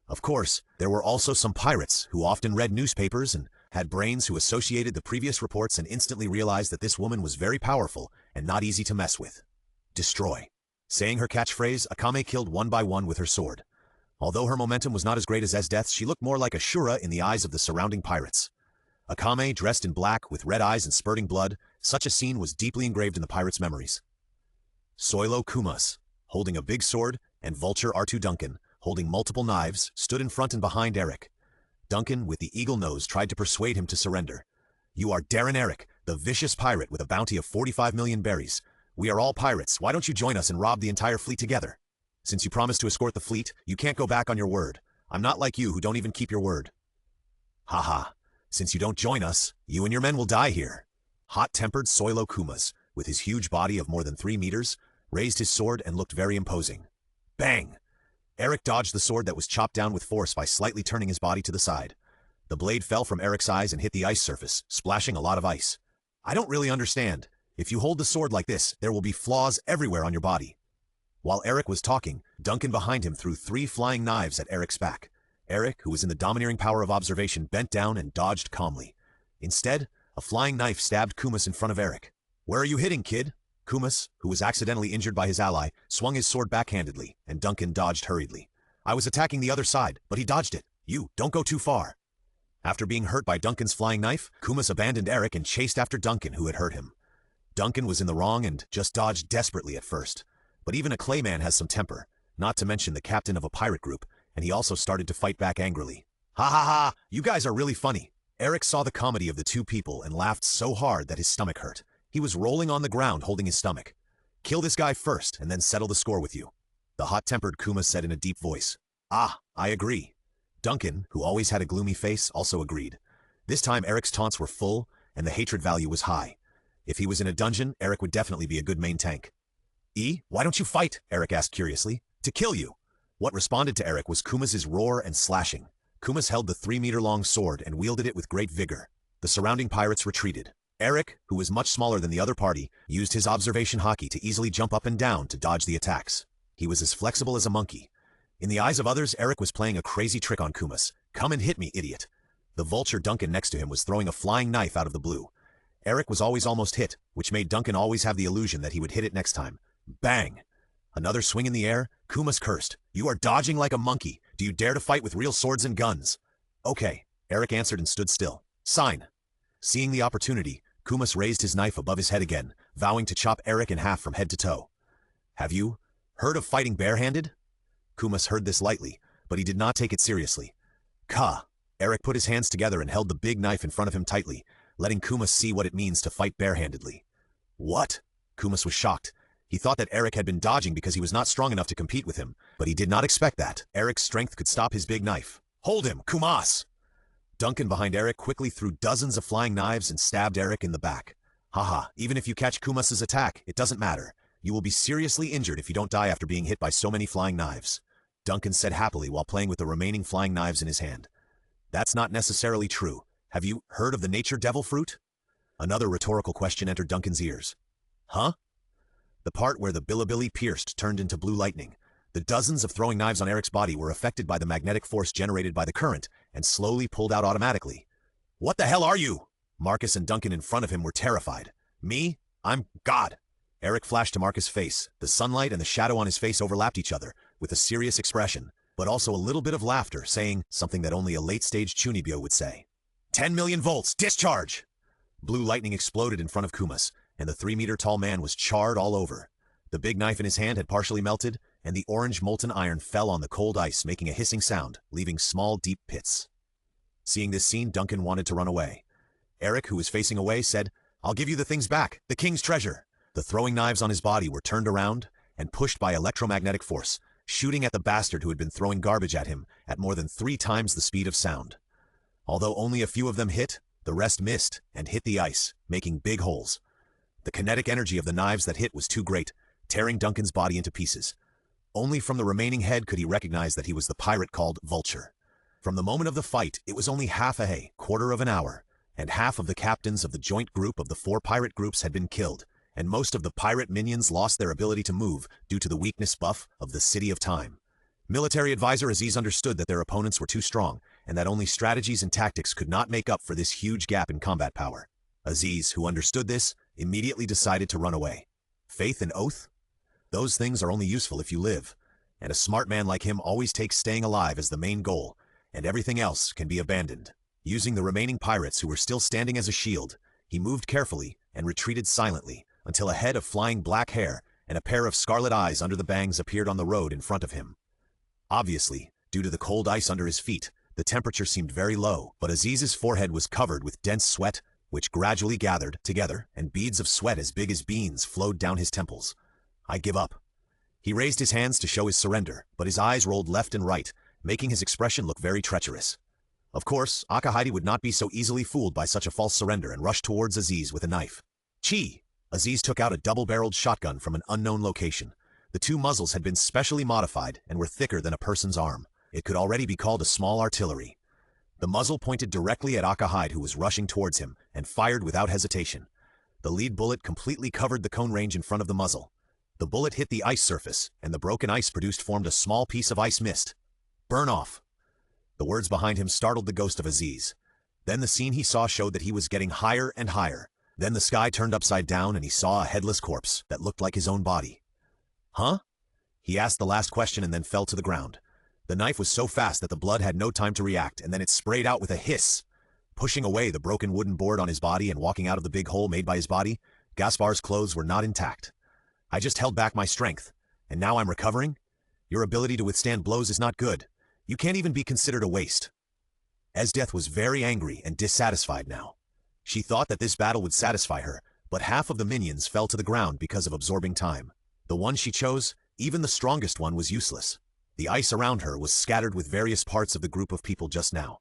Of course, there were also some pirates who often read newspapers and had brains who associated the previous reports and instantly realized that this woman was very powerful and not easy to mess with. Destroy. Saying her catchphrase, Akame killed one by one with her sword. Although her momentum was not as great as Esdeath's, she looked more like a Shura in the eyes of the surrounding pirates. Akame, dressed in black, with red eyes and spurting blood, such a scene was deeply engraved in the pirates' memories. Soilo Kumas, holding a big sword, and Vulture R2 Duncan, holding multiple knives, stood in front and behind Eric. Duncan, with the eagle nose, tried to persuade him to surrender. "You are Darren Eric, the vicious pirate with a bounty of 45 million berries. We are all pirates. Why don't you join us and rob the entire fleet together? Since you promised to escort the fleet, you can't go back on your word. I'm not like you who don't even keep your word." "Haha. Since you don't join us, you and your men will die here." Hot-tempered Soilo Kumas, with his huge body of more than 3 meters, raised his sword and looked very imposing. Bang! Eric dodged the sword that was chopped down with force by slightly turning his body to the side. The blade fell from Eric's eyes and hit the ice surface, splashing a lot of ice. I don't really understand. If you hold the sword like this, there will be flaws everywhere on your body. While Eric was talking, Duncan behind him threw 3 flying knives at Eric's back. Eric, who was in the domineering power of observation, bent down and dodged calmly. Instead, a flying knife stabbed Kumas in front of Eric. Where are you hitting, kid? Kumas, who was accidentally injured by his ally, swung his sword backhandedly, and Duncan dodged hurriedly. I was attacking the other side, but he dodged it. You, don't go too far. After being hurt by Duncan's flying knife, Kumas abandoned Eric and chased after Duncan, who had hurt him. Duncan was in the wrong and just dodged desperately at first. But even a clayman has some temper, not to mention the captain of a pirate group, and he also started to fight back angrily. Ha ha ha, you guys are really funny. Eric saw the comedy of the two people and laughed so hard that his stomach hurt. He was rolling on the ground holding his stomach. Kill this guy first and then settle the score with you, the hot-tempered Kumas said in a deep voice. Ah, I agree. Duncan, who always had a gloomy face, also agreed. This time Eric's taunts were full and the hatred value was high. If he was in a dungeon, Eric would definitely be a good main tank. Why don't you fight? Eric asked curiously. To kill you. What responded to Eric was Kumas's roar and slashing. Kumas held the 3-meter-long sword and wielded it with great vigor. The surrounding pirates retreated. Eric, who was much smaller than the other party, used his observation haki to easily jump up and down to dodge the attacks. He was as flexible as a monkey. In the eyes of others, Eric was playing a crazy trick on Kumas. Come and hit me, idiot. The vulture Duncan next to him was throwing a flying knife out of the blue. Eric was always almost hit, which made Duncan always have the illusion that he would hit it next time. Bang! Another swing in the air. Kumas cursed. You are dodging like a monkey. Do you dare to fight with real swords and guns? Okay, Eric answered and stood still. Sign. Seeing the opportunity, Kumas raised his knife above his head again, vowing to chop Eric in half from head to toe. Have you heard of fighting barehanded? Kumas heard this lightly, but he did not take it seriously. Ka! Eric put his hands together and held the big knife in front of him tightly, letting Kumas see what it means to fight barehandedly. What? Kumas was shocked. He thought that Eric had been dodging because he was not strong enough to compete with him, but he did not expect that Eric's strength could stop his big knife. Hold him, Kumas! Duncan behind Eric quickly threw dozens of flying knives and stabbed Eric in the back. Haha, even if you catch Kumas's attack, it doesn't matter. You will be seriously injured if you don't die after being hit by so many flying knives, Duncan said happily while playing with the remaining flying knives in his hand. That's not necessarily true. Have you heard of the nature devil fruit? Another rhetorical question entered Duncan's ears. Huh? The part where the Bilibili pierced turned into blue lightning. The dozens of throwing knives on Eric's body were affected by the magnetic force generated by the current and slowly pulled out automatically. What the hell are you? Marcus and Duncan in front of him were terrified. Me? I'm God. Eric flashed to Marcus' face. The sunlight and the shadow on his face overlapped each other with a serious expression, but also a little bit of laughter, saying something that only a late-stage Chunibyo would say. 10 million volts, discharge! Blue lightning exploded in front of Kumas, and the 3-meter-tall man was charred all over. The big knife in his hand had partially melted, and the orange molten iron fell on the cold ice, making a hissing sound, leaving small, deep pits. Seeing this scene, Duncan wanted to run away. Eric, who was facing away, said, I'll give you the things back, the king's treasure. The throwing knives on his body were turned around and pushed by electromagnetic force, shooting at the bastard who had been throwing garbage at him at more than 3 times the speed of sound. Although only a few of them hit, the rest missed and hit the ice, making big holes. The kinetic energy of the knives that hit was too great, tearing Duncan's body into pieces. Only from the remaining head could he recognize that he was the pirate called Vulture. From the moment of the fight, it was only half a quarter of an hour, and half of the captains of the joint group of the 4 pirate groups had been killed, and most of the pirate minions lost their ability to move due to the weakness buff of the City of Time. Military advisor Aziz understood that their opponents were too strong, and that only strategies and tactics could not make up for this huge gap in combat power. Aziz, who understood this, immediately decided to run away. Faith and oath? Those things are only useful if you live, and a smart man like him always takes staying alive as the main goal, and everything else can be abandoned. Using the remaining pirates who were still standing as a shield, he moved carefully and retreated silently until a head of flying black hair and a pair of scarlet eyes under the bangs appeared on the road in front of him. Obviously, due to the cold ice under his feet, the temperature seemed very low, but Aziz's forehead was covered with dense sweat, which gradually gathered together, and beads of sweat as big as beans flowed down his temples. I give up. He raised his hands to show his surrender, but his eyes rolled left and right, making his expression look very treacherous. Of course, Akahide would not be so easily fooled by such a false surrender and rushed towards Aziz with a knife. Chi! Aziz took out a double-barreled shotgun from an unknown location. The two muzzles had been specially modified and were thicker than a person's arm. It could already be called a small artillery. The muzzle pointed directly at Akame, who was rushing towards him, and fired without hesitation. The lead bullet completely covered the cone range in front of the muzzle. The bullet hit the ice surface, and the broken ice produced formed a small piece of ice mist. "Burn off." The words behind him startled the ghost of Aziz. Then the scene he saw showed that he was getting higher and higher. Then the sky turned upside down and he saw a headless corpse that looked like his own body. "Huh?" He asked the last question and then fell to the ground. The knife was so fast that the blood had no time to react, and then it sprayed out with a hiss. Pushing away the broken wooden board on his body and walking out of the big hole made by his body, Gaspar's clothes were not intact. "I just held back my strength, and now I'm recovering? Your ability to withstand blows is not good. You can't even be considered a waste." Esdeath was very angry and dissatisfied now. She thought that this battle would satisfy her, but half of the minions fell to the ground because of absorbing time. The one she chose, even the strongest one, was useless. The ice around her was scattered with various parts of the group of people just now.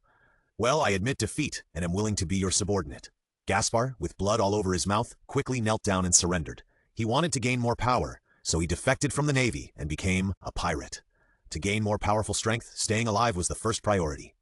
"Well, I admit defeat, and am willing to be your subordinate." Gaspar, with blood all over his mouth, quickly knelt down and surrendered. He wanted to gain more power, so he defected from the Navy and became a pirate. To gain more powerful strength, staying alive was the first priority.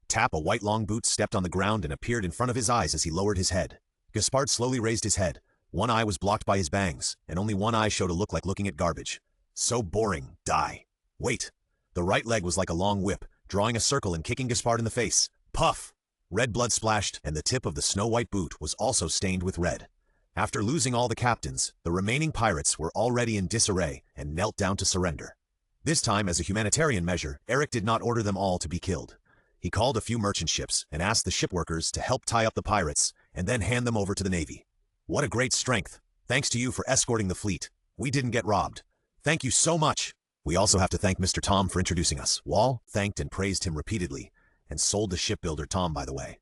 Tap, a white long boot, stepped on the ground and appeared in front of his eyes as he lowered his head. Gaspard slowly raised his head. One eye was blocked by his bangs, and only one eye showed a look like looking at garbage. "So boring, die." "Wait." The right leg was like a long whip, drawing a circle and kicking Gaspard in the face. Puff! Red blood splashed, and the tip of the snow-white boot was also stained with red. After losing all the captains, the remaining pirates were already in disarray and knelt down to surrender. This time, as a humanitarian measure, Eric did not order them all to be killed. He called a few merchant ships and asked the shipworkers to help tie up the pirates and then hand them over to the Navy. "What a great strength. Thanks to you for escorting the fleet. We didn't get robbed. Thank you so much." "We also have to thank Mr. Tom for introducing us." Wall thanked and praised him repeatedly, and sold the shipbuilder Tom, by the way.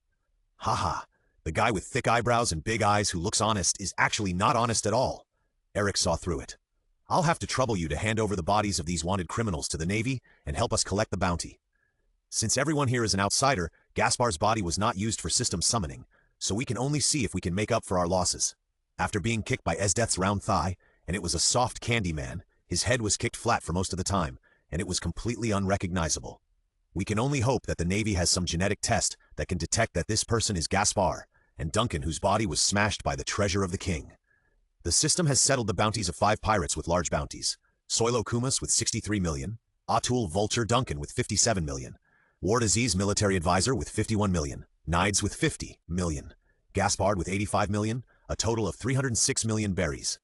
"Haha, the guy with thick eyebrows and big eyes who looks honest is actually not honest at all." Eric saw through it. "I'll have to trouble you to hand over the bodies of these wanted criminals to the Navy and help us collect the bounty." Since everyone here is an outsider, Gaspar's body was not used for system summoning, so we can only see if we can make up for our losses. After being kicked by Esdeath's round thigh, and it was a soft candy man, his head was kicked flat for most of the time, and it was completely unrecognizable. We can only hope that the Navy has some genetic test that can detect that this person is Gaspar, and Duncan, whose body was smashed by the treasure of the king. The system has settled the bounties of 5 pirates with large bounties. Soilo Kumas with 63 million, Atul Vulture Duncan with 57 million, Ward Aziz military advisor with 51 million, Nides with 50 million, Gaspard with 85 million, a total of 306 million berries.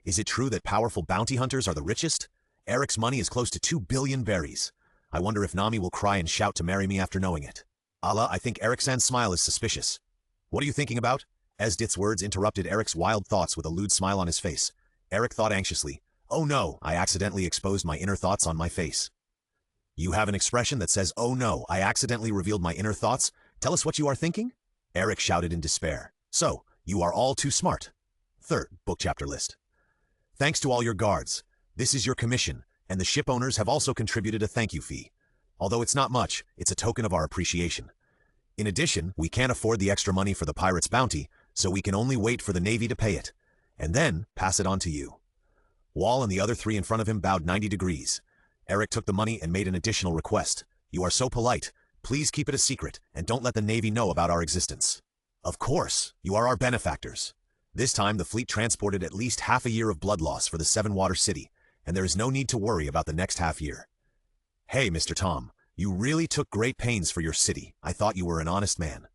Is it true that powerful bounty hunters are the richest? Eric's money is close to 2 billion berries. I wonder if Nami will cry and shout to marry me after knowing it. Allah, I think Eric-san's smile is suspicious. What are you thinking about? Esdith's words interrupted Eric's wild thoughts with a lewd smile on his face. Eric thought anxiously, "Oh no, I accidentally exposed my inner thoughts on my face." You have an expression that says, "Oh no, I accidentally revealed my inner thoughts. Tell us what you are thinking?" Eric shouted in despair. "So, you are all too smart." Third book chapter list. Thanks to all your guards. This is your commission, and the ship owners have also contributed a thank you fee. Although it's not much, it's a token of our appreciation. In addition, we can't afford the extra money for the pirate's bounty, so we can only wait for the Navy to pay it, and then pass it on to you. Wall and the other 3 in front of him bowed 90 degrees. Eric took the money and made an additional request. "You are so polite. Please keep it a secret, and don't let the Navy know about our existence." "Of course, you are our benefactors." This time the fleet transported at least half a year of blood loss for the 7-water city, and there is no need to worry about the next half year. "Hey, Mr. Tom, you really took great pains for your city. I thought you were an honest man."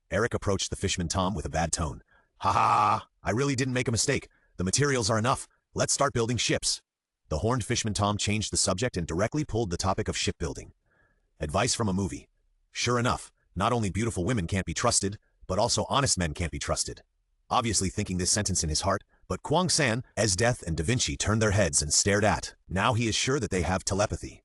Eric approached the fisherman Tom with a bad tone. "Ha ha, I really didn't make a mistake. The materials are enough. Let's start building ships." The horned fisherman Tom changed the subject and directly pulled the topic of shipbuilding. Advice from a movie. Sure enough, not only beautiful women can't be trusted, but also honest men can't be trusted. Obviously thinking this sentence in his heart, but Kwang San, Esdeath, and Da Vinci turned their heads and stared at. Now he is sure that they have telepathy.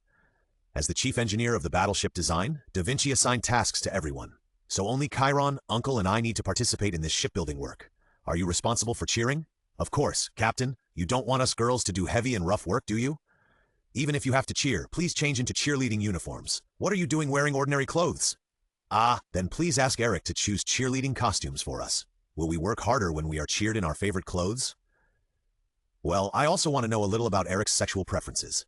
As the chief engineer of the battleship design, Da Vinci assigned tasks to everyone. So only Chiron, Uncle, and I need to participate in this shipbuilding work. Are you responsible for cheering? Of course, Captain. You don't want us girls to do heavy and rough work, do you? Even if you have to cheer, please change into cheerleading uniforms. What are you doing wearing ordinary clothes? Ah, then please ask Eric to choose cheerleading costumes for us. Will we work harder when we are cheered in our favorite clothes? Well, I also want to know a little about Eric's sexual preferences.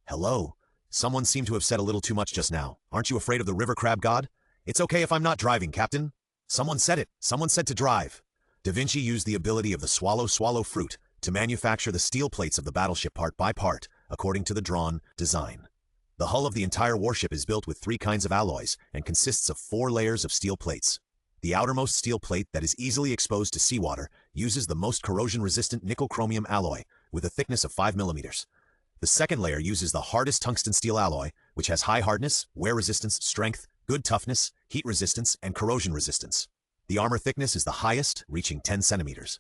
Hello? Someone seemed to have said a little too much just now. Aren't you afraid of the river crab god? It's okay if I'm not driving, Captain. Someone said it. Someone said to drive. Da Vinci used the ability of the swallow fruit to manufacture the steel plates of the battleship part by part, according to the drawn design. The hull of the entire warship is built with 3 kinds of alloys and consists of 4 layers of steel plates. The outermost steel plate that is easily exposed to seawater uses the most corrosion-resistant nickel-chromium alloy with a thickness of 5 millimeters. The second layer uses the hardest tungsten steel alloy, which has high hardness, wear resistance, strength, good toughness, heat resistance, and corrosion resistance. The armor thickness is the highest, reaching 10 centimeters.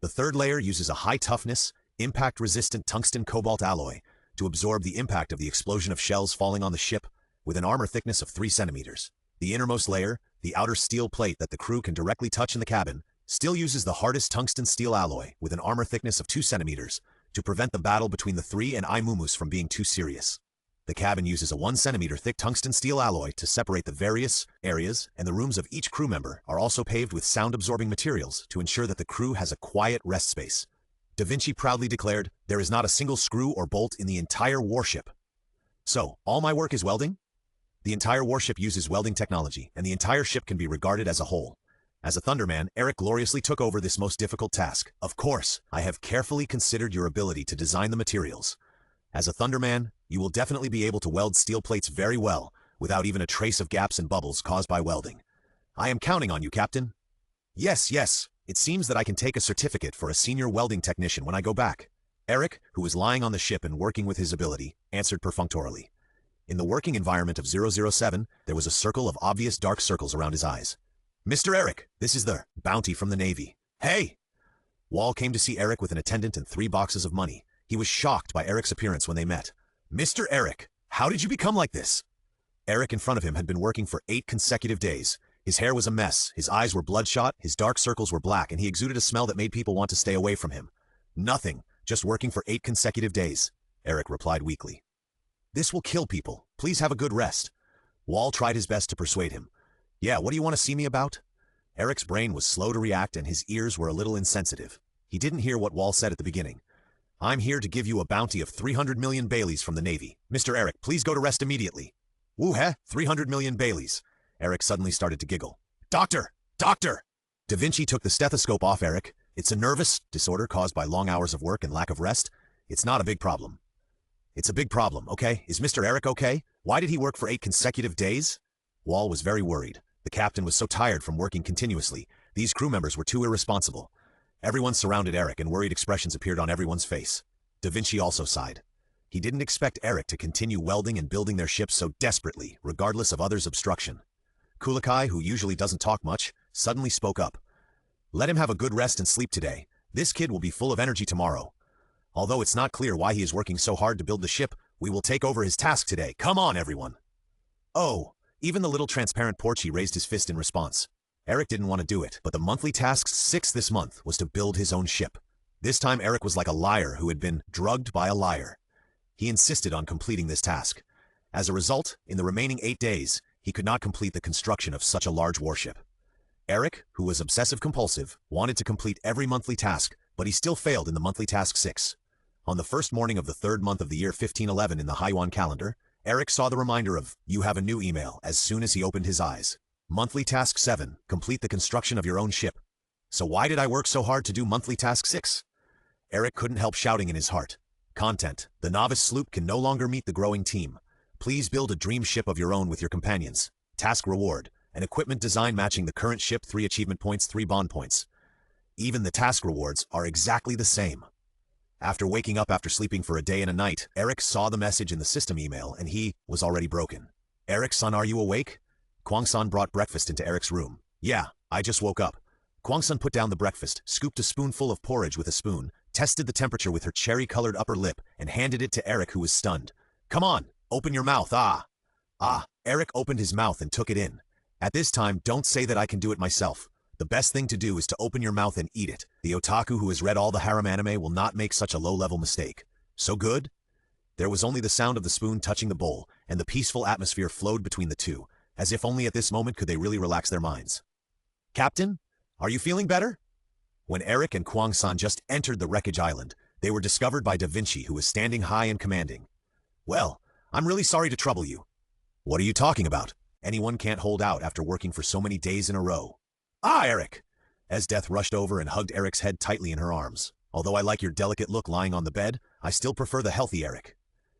The third layer uses a high toughness, impact-resistant tungsten cobalt alloy to absorb the impact of the explosion of shells falling on the ship, with an armor thickness of 3 centimeters. The innermost layer, the outer steel plate that the crew can directly touch in the cabin, still uses the hardest tungsten steel alloy with an armor thickness of 2 centimeters to prevent the battle between the 3 and Imumus from being too serious. The cabin uses a 1 centimeter thick tungsten steel alloy to separate the various areas, and the rooms of each crew member are also paved with sound-absorbing materials to ensure that the crew has a quiet rest space. Da Vinci proudly declared, "There is not a single screw or bolt in the entire warship." So, all my work is welding? The entire warship uses welding technology, and the entire ship can be regarded as a whole. As a Thunderman, Eric gloriously took over this most difficult task. Of course, I have carefully considered your ability to design the materials. As a Thunderman, you will definitely be able to weld steel plates very well, without even a trace of gaps and bubbles caused by welding. I am counting on you, Captain. Yes. It seems that I can take a certificate for a senior welding technician when I go back. Eric, who was lying on the ship and working with his ability, answered perfunctorily. In the working environment of 007, there was a circle of obvious dark circles around his eyes. Mr. Eric, this is the bounty from the Navy. Hey! Wall came to see Eric with an attendant and 3 boxes of money. He was shocked by Eric's appearance when they met. Mr. Eric, how did you become like this? Eric in front of him had been working for 8 consecutive days. His hair was a mess, his eyes were bloodshot, his dark circles were black, and he exuded a smell that made people want to stay away from him. Nothing, just working for 8 consecutive days, Eric replied weakly. This will kill people. Please have a good rest. Wall tried his best to persuade him. Yeah, what do you want to see me about? Eric's brain was slow to react and his ears were a little insensitive. He didn't hear what Wall said at the beginning. I'm here to give you a bounty of 300 million Baileys from the Navy. Mr. Eric, please go to rest immediately. Woo-heh, 300 million Baileys. Eric suddenly started to giggle. Doctor! Doctor! Da Vinci took the stethoscope off Eric. It's a nervous disorder caused by long hours of work and lack of rest. It's not a big problem. It's a big problem, okay? Is Mr. Eric okay? Why did he work for 8 consecutive days? Wall was very worried. The captain was so tired from working continuously. These crew members were too irresponsible. Everyone surrounded Eric and worried expressions appeared on everyone's face. Da Vinci also sighed. He didn't expect Eric to continue welding and building their ship so desperately, regardless of others' obstruction. Kulikai, who usually doesn't talk much, suddenly spoke up. Let him have a good rest and sleep today. This kid will be full of energy tomorrow. Although it's not clear why he is working so hard to build the ship, we will take over his task today. Come on, everyone. Oh, even the little transparent Porchy raised his fist in response. Eric didn't want to do it, but the monthly task 6 this month was to build his own ship. This time Eric was like a liar who had been drugged by a liar. He insisted on completing this task. As a result, in the remaining 8 days, he could not complete the construction of such a large warship. Eric, who was obsessive-compulsive, wanted to complete every monthly task, but he still failed in the monthly task 6. On the first morning of the 3rd month of the year 1511 in the Haiwan calendar, Eric saw the reminder of, "You have a new email," as soon as he opened his eyes. Monthly task 7, complete the construction of your own ship. So why did I work so hard to do monthly task 6? Eric couldn't help shouting in his heart. Content: the novice sloop can no longer meet the growing team. Please build a dream ship of your own with your companions. Task reward: an equipment design matching the current ship, 3 achievement points, 3 bond points. Even the task rewards are exactly the same. After waking up after sleeping for a day and a night, Eric saw the message in the system email and he was already broken. Eric-san, are you awake? Kwang-san brought breakfast into Eric's room. Yeah, I just woke up. Kwang-san put down the breakfast, scooped a spoonful of porridge with a spoon, tested the temperature with her cherry-colored upper lip, and handed it to Eric, who was stunned. Come on, open your mouth, ah. Eric opened his mouth and took it in. At this time, don't say that I can do it myself. The best thing to do is to open your mouth and eat it. The otaku who has read all the harem anime will not make such a low-level mistake. So good? There was only the sound of the spoon touching the bowl, and the peaceful atmosphere flowed between the two, as if only at this moment could they really relax their minds. Captain, are you feeling better? When Eric and Kwang-san just entered the wreckage island, They were discovered by Da Vinci, who was standing high and commanding. Well, I'm really sorry to trouble you. What are you talking about? Anyone can't hold out after working for so many days in a row. Ah, Eric! As Death rushed over and hugged Eric's head tightly in her arms. Although I like your delicate look lying on the bed, I still prefer the healthy Eric.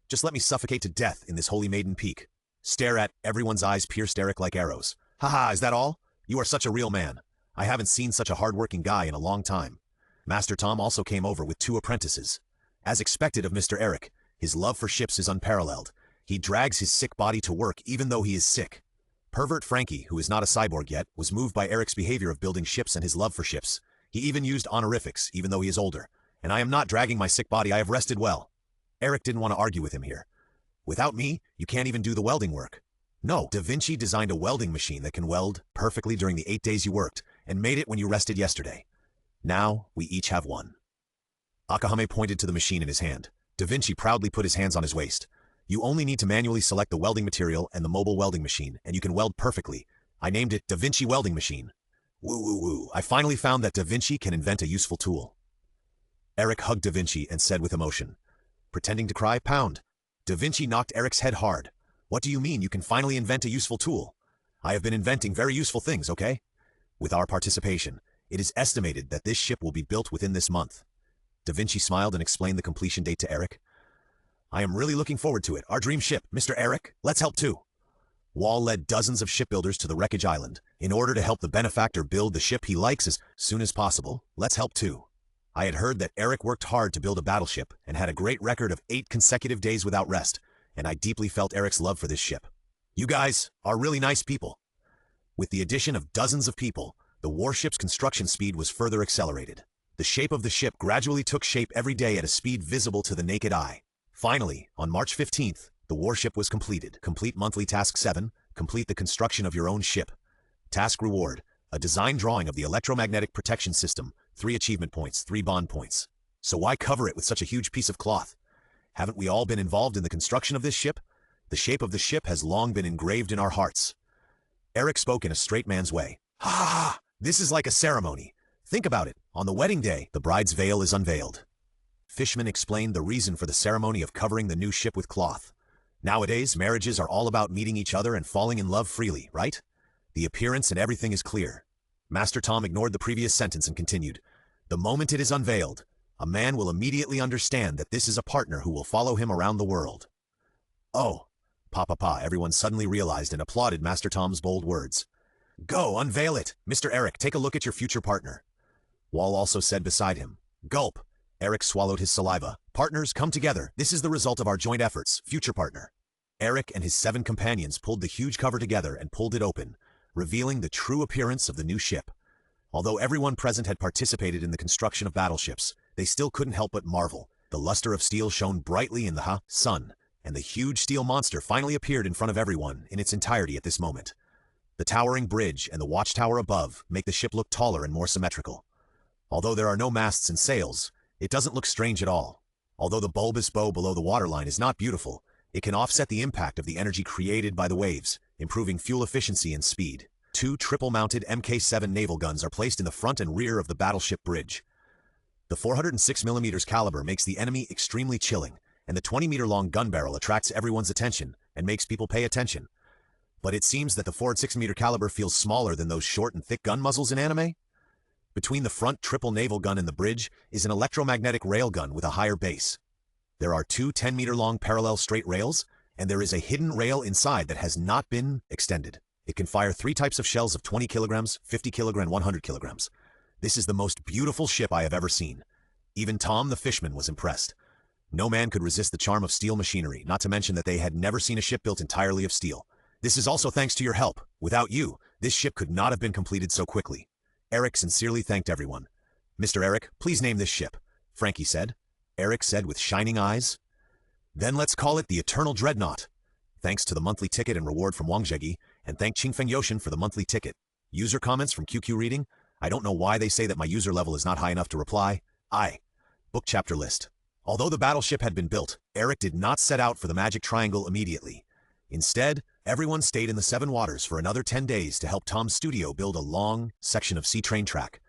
Just let me suffocate to death in this holy maiden peak. Stare at, everyone's eyes pierced Eric like arrows. Haha, is that all? You are such a real man. I haven't seen such a hard-working guy in a long time. Master Tom also came over with 2 apprentices. As expected of Mr. Eric, his love for ships is unparalleled. He drags his sick body to work even though he is sick. Pervert Frankie, who is not a cyborg yet, was moved by Eric's behavior of building ships and his love for ships. He even used honorifics, even though he is older. And I am not dragging my sick body, I have rested well. Eric didn't want to argue with him here. Without me, you can't even do the welding work. No, Da Vinci designed a welding machine that can weld perfectly during the 8 days you worked, and made it when you rested yesterday. Now, we each have one. Akame pointed to the machine in his hand. Da Vinci proudly put his hands on his waist. You only need to manually select the welding material and the mobile welding machine, and you can weld perfectly. I named it Da Vinci Welding Machine. Woo woo woo, I finally found that Da Vinci can invent a useful tool. Eric hugged Da Vinci and said with emotion. Pretending to cry, pound. Da Vinci knocked Eric's head hard. What do you mean you can finally invent a useful tool? I have been inventing very useful things, okay? With our participation, it is estimated that this ship will be built within this month. Da Vinci smiled and explained the completion date to Eric. I am really looking forward to it. Our dream ship, Mr. Eric, let's help too. Wall led dozens of shipbuilders to the wreckage island in order to help the benefactor build the ship he likes as soon as possible. Let's help too. I had heard that Eric worked hard to build a battleship and had a great record of 8 consecutive days without rest, and I deeply felt Eric's love for this ship. You guys are really nice people. With the addition of dozens of people, the warship's construction speed was further accelerated. The shape of the ship gradually took shape every day at a speed visible to the naked eye. Finally, on March 15th, the warship was completed. Complete monthly task 7, complete the construction of your own ship. Task reward, a design drawing of the electromagnetic protection system, 3 achievement points, 3 bond points. So why cover it with such a huge piece of cloth? Haven't we all been involved in the construction of this ship? The shape of the ship has long been engraved in our hearts. Eric spoke in a straight man's way. Ha ha ha! This is like a ceremony. Think about it. On the wedding day, the bride's veil is unveiled. Fishman explained the reason for the ceremony of covering the new ship with cloth. Nowadays, marriages are all about meeting each other and falling in love freely, right? The appearance and everything is clear. Master Tom ignored the previous sentence and continued. The moment it is unveiled, a man will immediately understand that this is a partner who will follow him around the world. Oh, pa, everyone suddenly realized and applauded Master Tom's bold words. Go, unveil it. Mr. Eric, take a look at your future partner. Wall also said beside him. Gulp. Eric swallowed his saliva. Partners, come together. This is the result of our joint efforts, future partner. Eric and his 7 companions pulled the huge cover together and pulled it open, revealing the true appearance of the new ship. Although everyone present had participated in the construction of battleships, they still couldn't help but marvel. The luster of steel shone brightly in the sun, and the huge steel monster finally appeared in front of everyone in its entirety at this moment. The towering bridge and the watchtower above make the ship look taller and more symmetrical. Although there are no masts and sails, it doesn't look strange at all. Although the bulbous bow below the waterline is not beautiful, it can offset the impact of the energy created by the waves, improving fuel efficiency and speed. 2 triple-mounted Mk7 naval guns are placed in the front and rear of the battleship bridge. The 406mm caliber makes the enemy extremely chilling, and the 20-meter-long gun barrel attracts everyone's attention and makes people pay attention. But it seems that the 406mm caliber feels smaller than those short and thick gun muzzles in anime. Between the front triple naval gun and the bridge is an electromagnetic railgun with a higher base. There are 2 10-meter-long parallel straight rails, and there is a hidden rail inside that has not been extended. It can fire 3 types of shells of 20 kilograms, 50 kilograms, 100 kilograms. This is the most beautiful ship I have ever seen. Even Tom the Fishman was impressed. No man could resist the charm of steel machinery, not to mention that they had never seen a ship built entirely of steel. This is also thanks to your help. Without you, this ship could not have been completed so quickly. Eric sincerely thanked everyone. Mr. Eric, please name this ship, Frankie said. Eric said with shining eyes. Then let's call it the Eternal Dreadnought. Thanks to the monthly ticket and reward from Wang Zhegi, and thank Qingfeng Yoshin for the monthly ticket. User comments from QQ Reading. I don't know why they say that my user level is not high enough to reply. Book chapter list. Although the battleship had been built, Eric did not set out for the Magic Triangle immediately. Instead, everyone stayed in the 7 Waters for another 10 days to help Tom's studio build a long section of sea train track.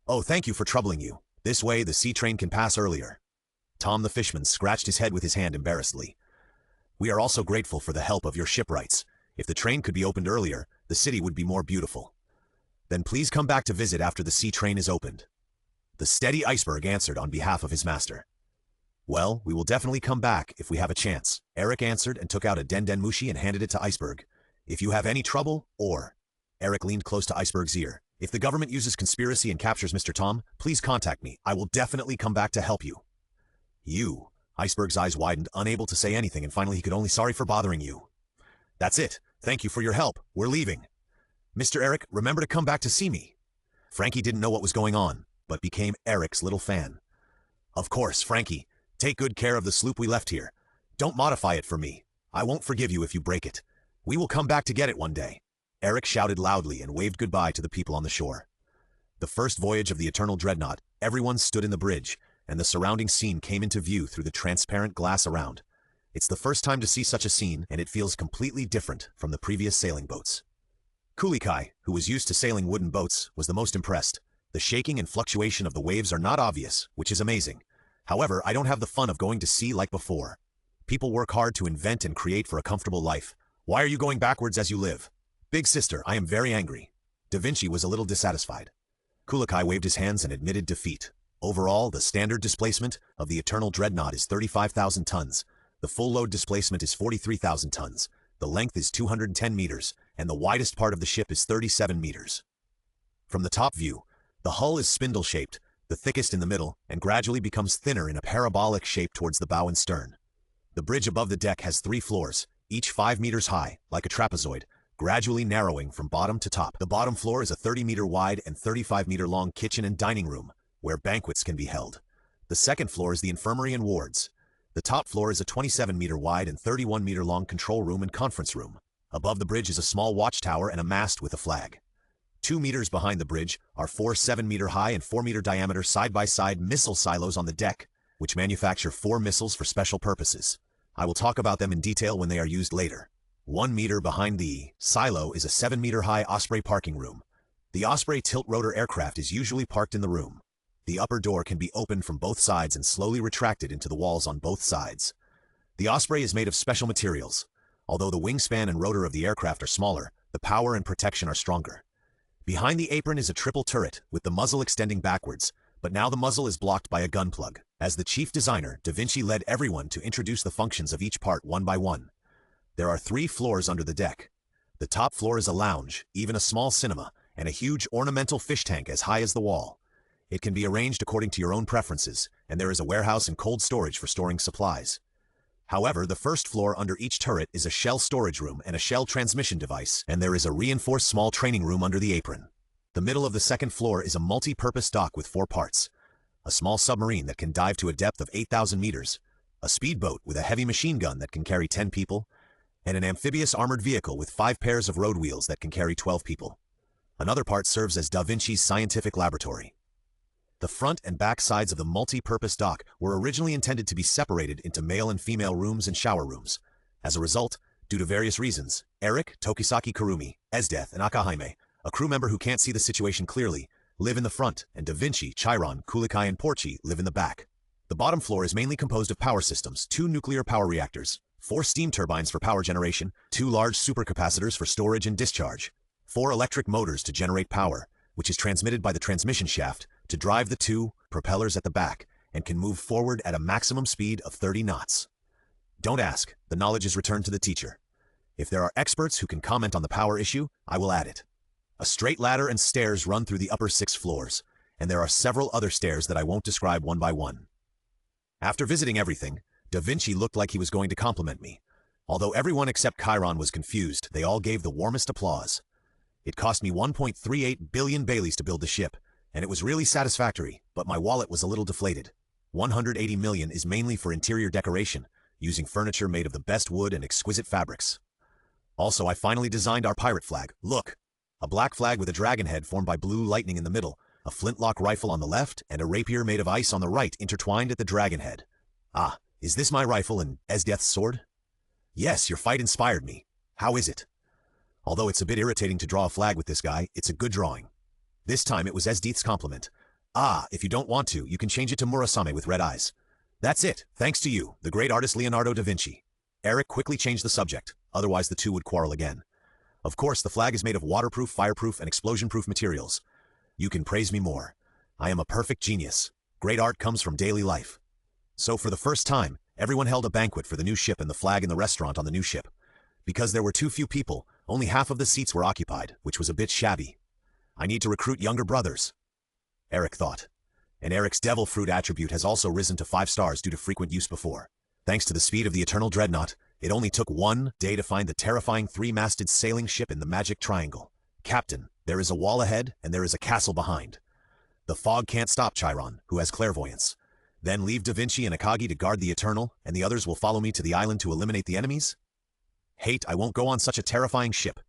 Oh, thank you for troubling you. This way, the sea train can pass earlier. Tom the fishman scratched his head with his hand embarrassedly. We are also grateful for the help of your shipwrights. If the train could be opened earlier, the city would be more beautiful. Then please come back to visit after the sea train is opened. The steady iceberg answered on behalf of his master. Well, we will definitely come back if we have a chance, Eric answered and took out a den mushi and handed it to Iceberg. If you have any trouble, or... Eric leaned close to Iceberg's ear. If the government uses conspiracy and captures Mr. Tom, please contact me. I will definitely come back to help you. You. Iceberg's eyes widened, unable to say anything, and finally he could only sorry for bothering you. That's it. Thank you for your help. We're leaving. Mr. Eric, remember to come back to see me. Frankie didn't know what was going on, but became Eric's little fan. Of course, Frankie. Take good care of the sloop we left here. Don't modify it for me. I won't forgive you if you break it. We will come back to get it one day. Eric shouted loudly and waved goodbye to the people on the shore. The first voyage of the Eternal Dreadnought, everyone stood in the bridge, and the surrounding scene came into view through the transparent glass around. It's the first time to see such a scene, and it feels completely different from the previous sailing boats. Kulikai, who was used to sailing wooden boats, was the most impressed. The shaking and fluctuation of the waves are not obvious, which is amazing. However, I don't have the fun of going to sea like before. People work hard to invent and create for a comfortable life. Why are you going backwards as you live? Big sister, I am very angry. Da Vinci was a little dissatisfied. Kulikai waved his hands and admitted defeat. Overall, the standard displacement of the Eternal Dreadnought is 35,000 tons. The full load displacement is 43,000 tons. The length is 210 meters, and the widest part of the ship is 37 meters. From the top view, the hull is spindle-shaped, the thickest in the middle, and gradually becomes thinner in a parabolic shape towards the bow and stern. The bridge above the deck has 3 floors, each 5 meters high, like a trapezoid, gradually narrowing from bottom to top. The bottom floor is a 30-meter wide and 35-meter-long kitchen and dining room, where banquets can be held. The second floor is the infirmary and wards. The top floor is a 27-meter wide and 31-meter-long control room and conference room. Above the bridge is a small watchtower and a mast with a flag. 2 meters behind the bridge are 4 7-meter-high and 4-meter diameter side-by-side missile silos on the deck, which manufacture 4 missiles for special purposes. I will talk about them in detail when they are used later. 1 meter behind the silo is a 7-meter-high Osprey parking room. The Osprey tilt-rotor aircraft is usually parked in the room. The upper door can be opened from both sides and slowly retracted into the walls on both sides. The Osprey is made of special materials. Although the wingspan and rotor of the aircraft are smaller, the power and protection are stronger. Behind the apron is a triple turret, with the muzzle extending backwards, but now the muzzle is blocked by a gun plug. As the chief designer, Da Vinci led everyone to introduce the functions of each part one by one. There are 3 floors under the deck. The top floor is a lounge, even a small cinema, and a huge ornamental fish tank as high as the wall. It can be arranged according to your own preferences, and there is a warehouse and cold storage for storing supplies. However, the first floor under each turret is a shell storage room and a shell transmission device, and there is a reinforced small training room under the apron. The middle of the second floor is a multi-purpose dock with 4 parts. A small submarine that can dive to a depth of 8,000 meters, a speedboat with a heavy machine gun that can carry 10 people, and an amphibious armored vehicle with 5 pairs of road wheels that can carry 12 people. Another part serves as Da Vinci's scientific laboratory. The front and back sides of the multi-purpose dock were originally intended to be separated into male and female rooms and shower rooms. As a result, due to various reasons, Eric, Tokisaki Kurumi, Esdeath, and Akame, a crew member who can't see the situation clearly, live in the front, and Da Vinci, Chiron, Kulikai, and Porchi live in the back. The bottom floor is mainly composed of power systems, 2 nuclear power reactors, 4 steam turbines for power generation, 2 large supercapacitors for storage and discharge, 4 electric motors to generate power, which is transmitted by the transmission shaft, to drive the 2 propellers at the back, and can move forward at a maximum speed of 30 knots. Don't ask, the knowledge is returned to the teacher. If there are experts who can comment on the power issue, I will add it. A straight ladder and stairs run through the upper 6 floors, and there are several other stairs that I won't describe one by one. After visiting everything, Da Vinci looked like he was going to compliment me. Although everyone except Chiron was confused, they all gave the warmest applause. It cost me 1.38 billion Baileys to build the ship, and it was really satisfactory, but my wallet was a little deflated. 180 million is mainly for interior decoration, using furniture made of the best wood and exquisite fabrics. Also, I finally designed our pirate flag. Look! A black flag with a dragon head formed by blue lightning in the middle, a flintlock rifle on the left, and a rapier made of ice on the right intertwined at the dragon head. Ah, is this my rifle and Esdeath's sword? Yes, your fight inspired me. How is it? Although it's a bit irritating to draw a flag with this guy, it's a good drawing. This time it was Esdeath's compliment. Ah, if you don't want to, you can change it to Murasame with red eyes. That's it, thanks to you, the great artist Leonardo da Vinci. Eric quickly changed the subject, otherwise the two would quarrel again. Of course, the flag is made of waterproof, fireproof, and explosion-proof materials. You can praise me more. I am a perfect genius. Great art comes from daily life. So for the first time, everyone held a banquet for the new ship and the flag in the restaurant on the new ship. Because there were too few people, only half of the seats were occupied, which was a bit shabby. I need to recruit younger brothers, Eric thought. And Eric's devil fruit attribute has also risen to 5 stars due to frequent use before. Thanks to the speed of the Eternal Dreadnought, it only took 1 day to find the terrifying 3-masted sailing ship in the Magic Triangle. Captain, there is a wall ahead and there is a castle behind. The fog can't stop Chiron, who has clairvoyance. Then leave Da Vinci and Akagi to guard the Eternal, and the others will follow me to the island to eliminate the enemies? Hate, I won't go on such a terrifying ship.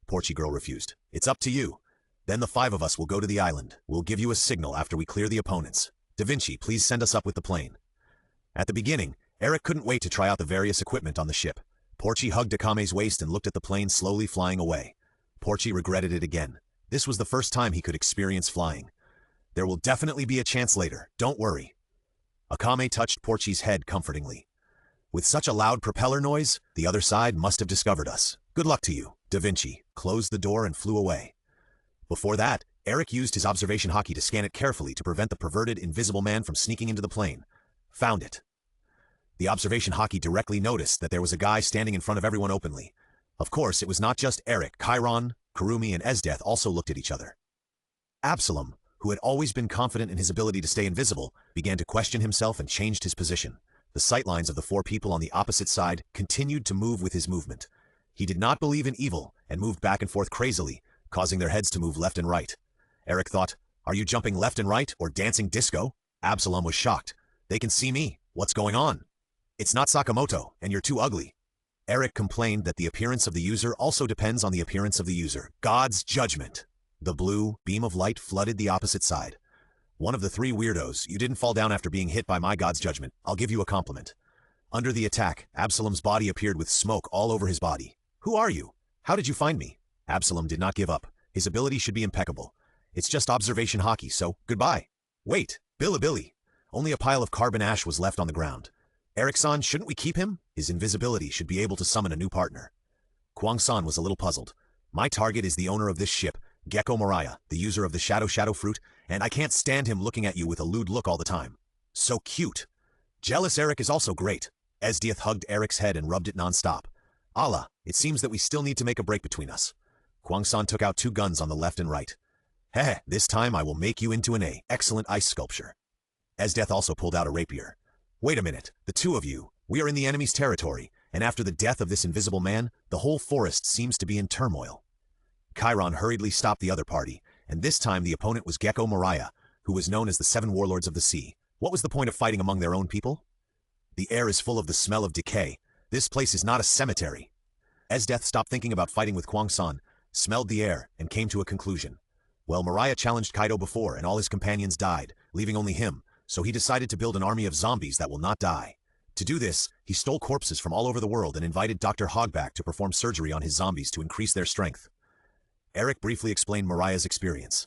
Porchy Girl refused. It's up to you. Then the 5 of us will go to the island. We'll give you a signal after we clear the opponents. Da Vinci, please send us up with the plane. At the beginning, Eric couldn't wait to try out the various equipment on the ship. Porchy hugged Akame's waist and looked at the plane slowly flying away. Porchy regretted it again. This was the first time he could experience flying. There will definitely be a chance later, don't worry. Akame touched Porchy's head comfortingly. With such a loud propeller noise, the other side must have discovered us. Good luck to you. Da Vinci closed the door and flew away. Before that, Eric used his observation hockey to scan it carefully to prevent the perverted invisible man from sneaking into the plane. Found it. The observation hockey directly noticed that there was a guy standing in front of everyone openly. Of course, it was not just Eric. Chiron, Kurumi, and Esdeath also looked at each other. Absalom, who had always been confident in his ability to stay invisible, began to question himself and changed his position. The sightlines of the 4 people on the opposite side continued to move with his movement. He did not believe in evil and moved back and forth crazily, causing their heads to move left and right. Eric thought, are you jumping left and right or dancing disco? Absalom was shocked. They can see me. What's going on? It's not Sakamoto, and you're too ugly. Eric complained that the appearance of the user also depends on the appearance of the user. God's judgment. The blue beam of light flooded the opposite side. One of the 3 weirdos, you didn't fall down after being hit by my God's judgment. I'll give you a compliment. Under the attack, Absalom's body appeared with smoke all over his body. Who are you? How did you find me? Absalom did not give up. His ability should be impeccable. It's just observation hockey, so goodbye. Wait, Billy. Only a pile of carbon ash was left on the ground. Eric-san, shouldn't we keep him? His invisibility should be able to summon a new partner. Kwang-san was a little puzzled. My target is the owner of this ship, Gecko Mariah, the user of the Shadow Fruit, and I can't stand him looking at you with a lewd look all the time. So cute. Jealous Eric is also great. Esdeath hugged Eric's head and rubbed it non-stop. Allah, it seems that we still need to make a break between us. Kwang-san took out 2 guns on the left and right. Heh, this time I will make you into an excellent ice sculpture. Esdeath also pulled out a rapier. Wait a minute, the 2 of you, we are in the enemy's territory, and after the death of this invisible man, the whole forest seems to be in turmoil. Chiron hurriedly stopped the other party, and this time the opponent was Gecko Mariah, who was known as the 7 warlords of the sea. What was the point of fighting among their own people? The air is full of the smell of decay. This place is not a cemetery. Esdeath stopped thinking about fighting with Kwang-san, smelled the air, and came to a conclusion. Well, Mariah challenged Kaido before, and all his companions died, leaving only him, so he decided to build an army of zombies that will not die. To do this, he stole corpses from all over the world and invited Dr. Hogback to perform surgery on his zombies to increase their strength. Eric briefly explained Mariah's experience.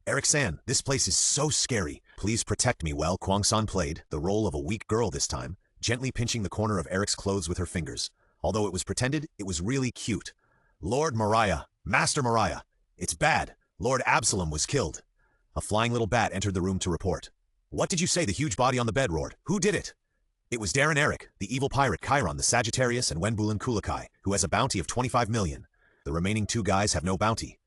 Eric-san, this place is so scary. Please protect me. Well, Kwang-san played the role of a weak girl this time, gently pinching the corner of Eric's clothes with her fingers. Although it was pretended, it was really cute. Lord Mariah, Master Mariah, it's bad. Lord Absalom was killed. A flying little bat entered the room to report. What did you say? The huge body on the bed roared. Who did it? It was Darren Eric, the evil pirate Chiron, the Sagittarius, and Wenbulan Kulakai, who has a bounty of 25 million. The remaining 2 guys have no bounty.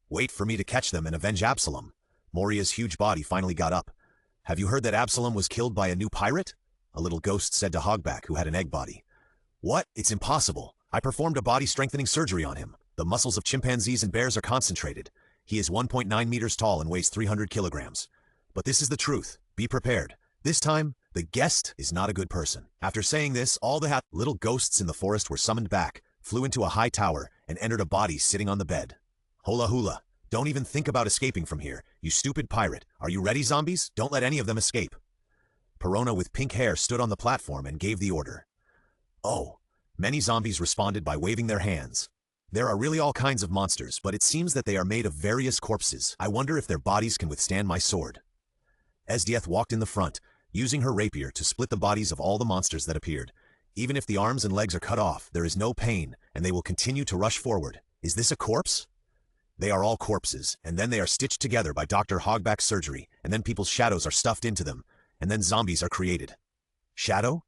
Wait for me to catch them and avenge Absalom. Moria's huge body finally got up. Have you heard that Absalom was killed by a new pirate? A little ghost said to Hogback, who had an egg body. What? It's impossible. I performed a body-strengthening surgery on him. The muscles of chimpanzees and bears are concentrated. He is 1.9 meters tall and weighs 300 kilograms. But this is the truth. Be prepared. This time, the guest is not a good person. After saying this, all the little ghosts in the forest were summoned back, flew into a high tower, and entered a body sitting on the bed. Hola hula. Don't even think about escaping from here, you stupid pirate. Are you ready, zombies? Don't let any of them escape. Perona with pink hair stood on the platform and gave the order. Oh. Many zombies responded by waving their hands. There are really all kinds of monsters, but it seems that they are made of various corpses. I wonder if their bodies can withstand my sword. Esdeath walked in the front, using her rapier to split the bodies of all the monsters that appeared. Even if the arms and legs are cut off, there is no pain, and they will continue to rush forward. Is this a corpse? They are all corpses, and then they are stitched together by Dr. Hogback's surgery, and then people's shadows are stuffed into them, and then zombies are created. Shadow?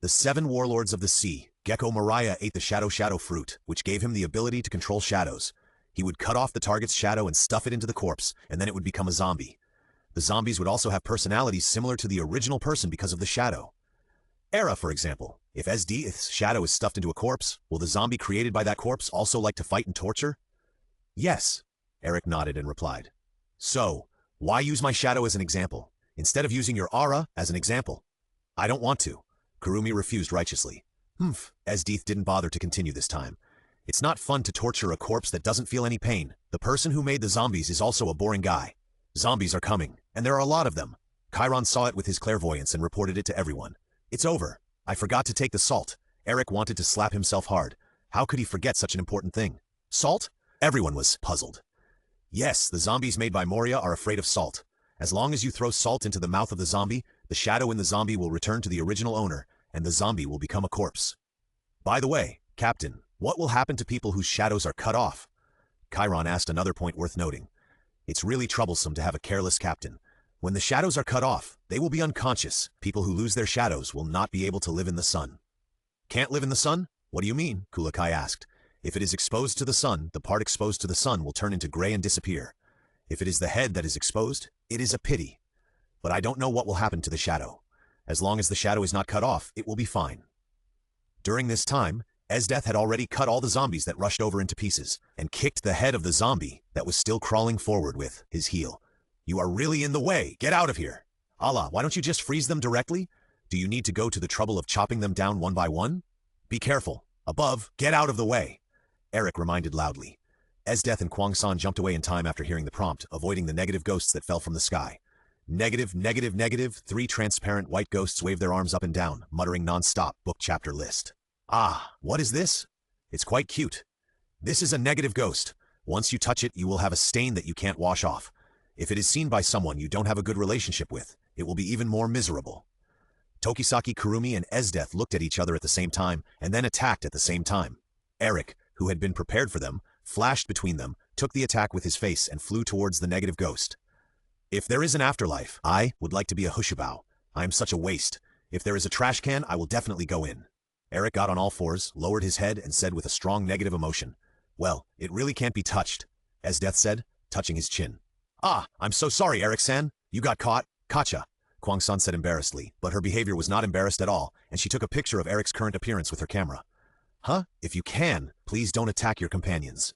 The 7 warlords of the sea, Gecko Mariah ate the shadow fruit, which gave him the ability to control shadows. He would cut off the target's shadow and stuff it into the corpse, and then it would become a zombie. The zombies would also have personalities similar to the original person because of the shadow. Era, for example. If Esdeath's shadow is stuffed into a corpse, will the zombie created by that corpse also like to fight and torture? Yes, Eric nodded and replied. So, why use my shadow as an example, instead of using your aura as an example? I don't want to. Kurumi refused righteously. Esdeath didn't bother to continue this time. It's not fun to torture a corpse that doesn't feel any pain. The person who made the zombies is also a boring guy. Zombies are coming, and there are a lot of them. Chiron saw it with his clairvoyance and reported it to everyone. It's over. I forgot to take the salt. Eric wanted to slap himself hard. How could he forget such an important thing? Salt? Everyone was puzzled. Yes, the zombies made by Moria are afraid of salt. As long as you throw salt into the mouth of the zombie, the shadow in the zombie will return to the original owner, and the zombie will become a corpse. By the way, Captain, what will happen to people whose shadows are cut off? Chiron asked another point worth noting. It's really troublesome to have a careless captain. When the shadows are cut off, they will be unconscious. People who lose their shadows will not be able to live in the sun. Can't live in the sun? What do you mean? Kulakai asked. If it is exposed to the sun, the part exposed to the sun will turn into gray and disappear. If it is the head that is exposed, it is a pity. But I don't know what will happen to the shadow. As long as the shadow is not cut off, it will be fine. During this time, Esdeath had already cut all the zombies that rushed over into pieces, and kicked the head of the zombie that was still crawling forward with his heel. You are really in the way. Get out of here. Allah, why don't you just freeze them directly? Do you need to go to the trouble of chopping them down one by one? Be careful. Above, get out of the way. Eric reminded loudly. Esdeath and Kwang-san jumped away in time after hearing the prompt, avoiding the negative ghosts that fell from the sky. Negative, negative, negative. 3 transparent white ghosts waved their arms up and down, muttering non-stop book chapter list. Ah, what is this? It's quite cute. This is a negative ghost. Once you touch it, you will have a stain that you can't wash off. If it is seen by someone you don't have a good relationship with, it will be even more miserable. Tokisaki, Kurumi, and Esdeath looked at each other at the same time, and then attacked at the same time. Eric, who had been prepared for them, flashed between them, took the attack with his face, and flew towards the negative ghost. If there is an afterlife, I would like to be a hushibao. I am such a waste. If there is a trash can, I will definitely go in. Eric got on all fours, lowered his head, and said with a strong negative emotion, Well, it really can't be touched, Esdeath said, touching his chin. Ah, I'm so sorry, Eric-san. You got caught. Kacha, Kwang-san said embarrassedly, but her behavior was not embarrassed at all, and she took a picture of Eric's current appearance with her camera. Huh? If you can, please don't attack your companions.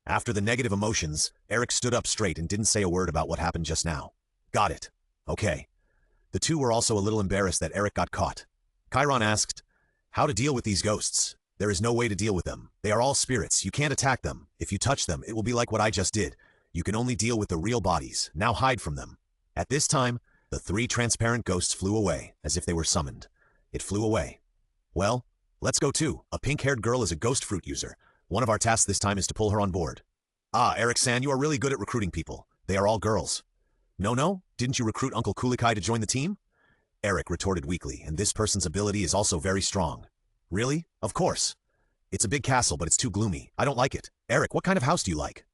After the negative emotions, Eric stood up straight and didn't say a word about what happened just now. Got it. Okay. The two were also a little embarrassed that Eric got caught. Chiron asked, How to deal with these ghosts? There is no way to deal with them. They are all spirits. You can't attack them. If you touch them, it will be like what I just did. You can only deal with the real bodies. Now hide from them. At this time, the 3 transparent ghosts flew away, as if they were summoned. It flew away. Well, let's go too. A pink-haired girl is a ghost fruit user. One of our tasks this time is to pull her on board. Ah, Eric-san, you are really good at recruiting people. They are all girls. No, didn't you recruit Uncle Kulikai to join the team? Eric retorted weakly, and this person's ability is also very strong. Really? Of course. It's a big castle, but it's too gloomy. I don't like it. Eric, what kind of house do you like?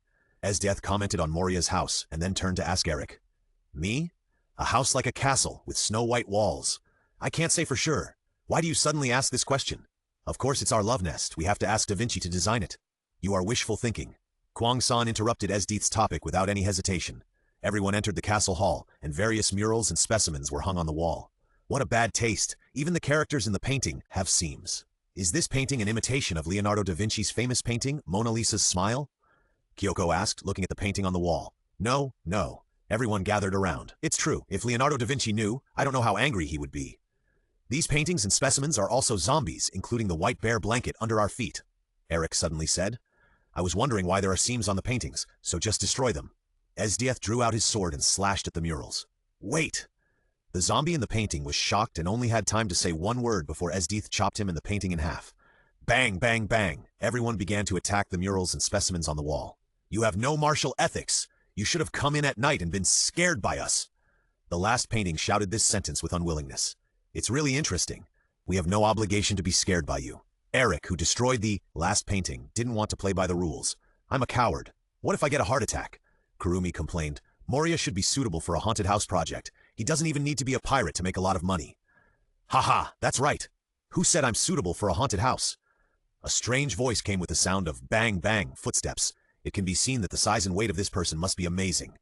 Esdeath commented on Moria's house, and then turned to ask Eric. Me? A house like a castle, with snow-white walls. I can't say for sure. Why do you suddenly ask this question? Of course it's our love nest. We have to ask Da Vinci to design it. You are wishful thinking. Kwang-san interrupted Esdeath's topic without any hesitation. Everyone entered the castle hall, and various murals and specimens were hung on the wall. What a bad taste. Even the characters in the painting have seams. Is this painting an imitation of Leonardo da Vinci's famous painting, Mona Lisa's Smile? Kyoko asked, looking at the painting on the wall. No. Everyone gathered around. It's true. If Leonardo da Vinci knew, I don't know how angry he would be. These paintings and specimens are also zombies, including the white bear blanket under our feet, Eric suddenly said. I was wondering why there are seams on the paintings, so just destroy them. Esdeath drew out his sword and slashed at the murals. Wait! The zombie in the painting was shocked and only had time to say one word before Esdeath chopped him and the painting in half. Bang, bang, bang! Everyone began to attack the murals and specimens on the wall. You have no martial ethics. You should have come in at night and been scared by us. The last painting shouted this sentence with unwillingness. It's really interesting. We have no obligation to be scared by you. Eric, who destroyed the last painting, didn't want to play by the rules. I'm a coward. What if I get a heart attack? Kurumi complained. Moria should be suitable for a haunted house project. He doesn't even need to be a pirate to make a lot of money. Haha, that's right. Who said I'm suitable for a haunted house? A strange voice came with the sound of bang bang footsteps. It can be seen that the size and weight of this person must be amazing.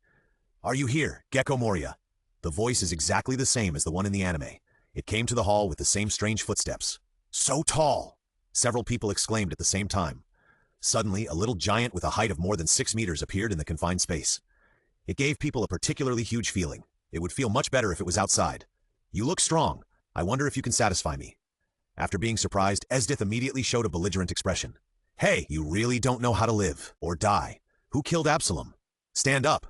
Are you here, Gecko Moria? The voice is exactly the same as the one in the anime. It came to the hall with the same strange footsteps. So tall! Several people exclaimed at the same time. Suddenly, a little giant with a height of more than 6 meters appeared in the confined space. It gave people a particularly huge feeling. It would feel much better if it was outside. You look strong. I wonder if you can satisfy me. After being surprised, Esdith immediately showed a belligerent expression. Hey, you really don't know how to live, or die. Who killed Absalom? Stand up.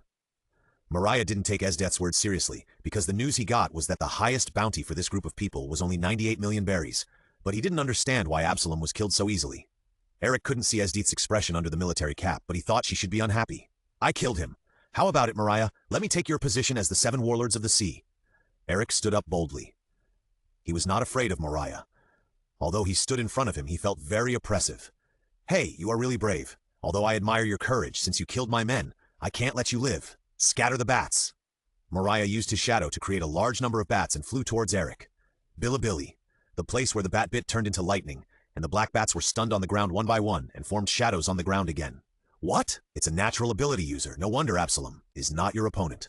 Mariah didn't take Esdith's words seriously, because the news he got was that the highest bounty for this group of people was only 98 million berries, but he didn't understand why Absalom was killed so easily. Eric couldn't see Esdith's expression under the military cap, but he thought she should be unhappy. I killed him. How about it, Mariah? Let me take your position as the 7 warlords of the sea. Eric stood up boldly. He was not afraid of Mariah. Although he stood in front of him, he felt very oppressive. Hey, you are really brave. Although I admire your courage since you killed my men, I can't let you live. Scatter the bats. Mariah used his shadow to create a large number of bats and flew towards Eric. Bilibili. The place where the bat bit turned into lightning, and the black bats were stunned on the ground one by one and formed shadows on the ground again. What? It's a natural ability user. No wonder Absalom is not your opponent.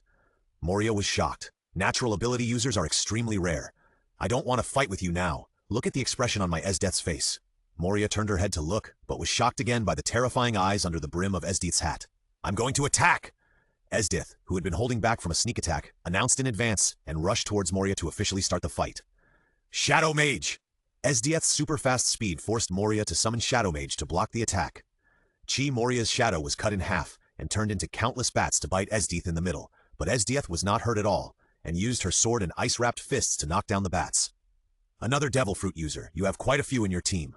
Moria was shocked. Natural ability users are extremely rare. I don't want to fight with you now. Look at the expression on my Esdith's face. Moria turned her head to look, but was shocked again by the terrifying eyes under the brim of Esdith's hat. I'm going to attack! Esdith, who had been holding back from a sneak attack, announced in advance and rushed towards Moria to officially start the fight. Shadow Mage! Esdith's super-fast speed forced Moria to summon Shadow Mage to block the attack. Moria's shadow was cut in half and turned into countless bats to bite Esdith in the middle, but Esdith was not hurt at all, and used her sword and ice-wrapped fists to knock down the bats. Another Devil Fruit user. You have quite a few in your team.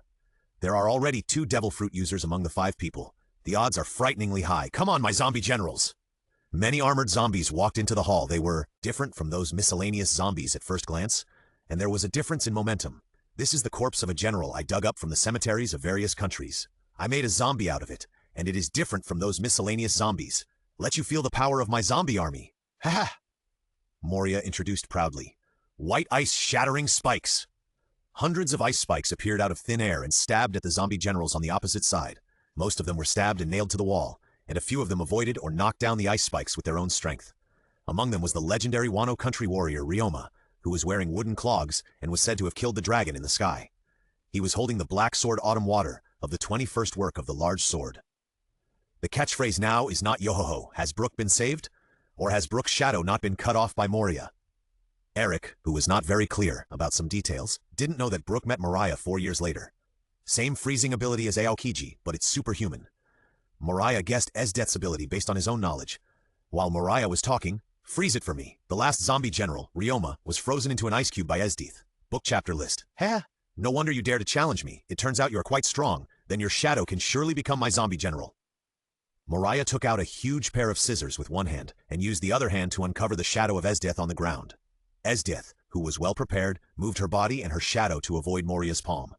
There are already 2 Devil Fruit users among the 5 people. The odds are frighteningly high. Come on, my zombie generals! Many armored zombies walked into the hall. They were different from those miscellaneous zombies at first glance, and there was a difference in momentum. This is the corpse of a general I dug up from the cemeteries of various countries. I made a zombie out of it, and it is different from those miscellaneous zombies. Let you feel the power of my zombie army. Ha ha! Moria introduced proudly. White ice shattering spikes. Hundreds of ice spikes appeared out of thin air and stabbed at the zombie generals on the opposite side. Most of them were stabbed and nailed to the wall, and a few of them avoided or knocked down the ice spikes with their own strength. Among them was the legendary Wano country warrior Ryoma, who was wearing wooden clogs and was said to have killed the dragon in the sky. He was holding the black sword Autumn Water of the 21st work of the large sword. The catchphrase now is not Yohoho, has Brook been saved? Or has Brook's shadow not been cut off by Moria? Eric, who was not very clear about some details, didn't know that Brook met Mariah 4 years later. Same freezing ability as Aokiji, but it's superhuman. Mariah guessed Esdith's ability based on his own knowledge. While Mariah was talking, freeze it for me. The last zombie general, Ryoma, was frozen into an ice cube by Esdith. Book chapter list. Heh! No wonder you dare to challenge me. It turns out you're quite strong. Then your shadow can surely become my zombie general. Mariah took out a huge pair of scissors with one hand and used the other hand to uncover the shadow of Esdith on the ground. Esdith, who was well prepared, moved her body and her shadow to avoid Moria's palm.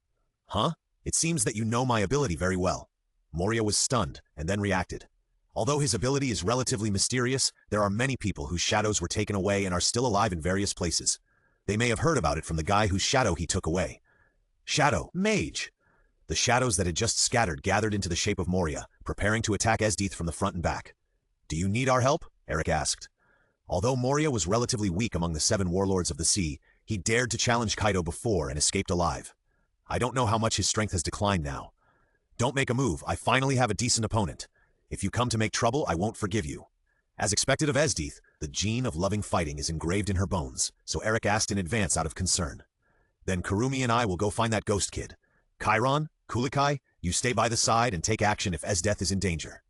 Huh? It seems that you know my ability very well. Moria was stunned and then reacted. Although his ability is relatively mysterious, there are many people whose shadows were taken away and are still alive in various places. They may have heard about it from the guy whose shadow he took away. Shadow Mage! The shadows that had just scattered gathered into the shape of Moria, preparing to attack Esdith from the front and back. Do you need our help? Eric asked. Although Moria was relatively weak among the 7 warlords of the sea, he dared to challenge Kaido before and escaped alive. I don't know how much his strength has declined now. Don't make a move. I finally have a decent opponent. If you come to make trouble, I won't forgive you. As expected of Esdith, the gene of loving fighting is engraved in her bones, so Eric asked in advance out of concern. Then Kurumi and I will go find that ghost kid. Chiron, Kulikai, you stay by the side and take action if Esdith is in danger.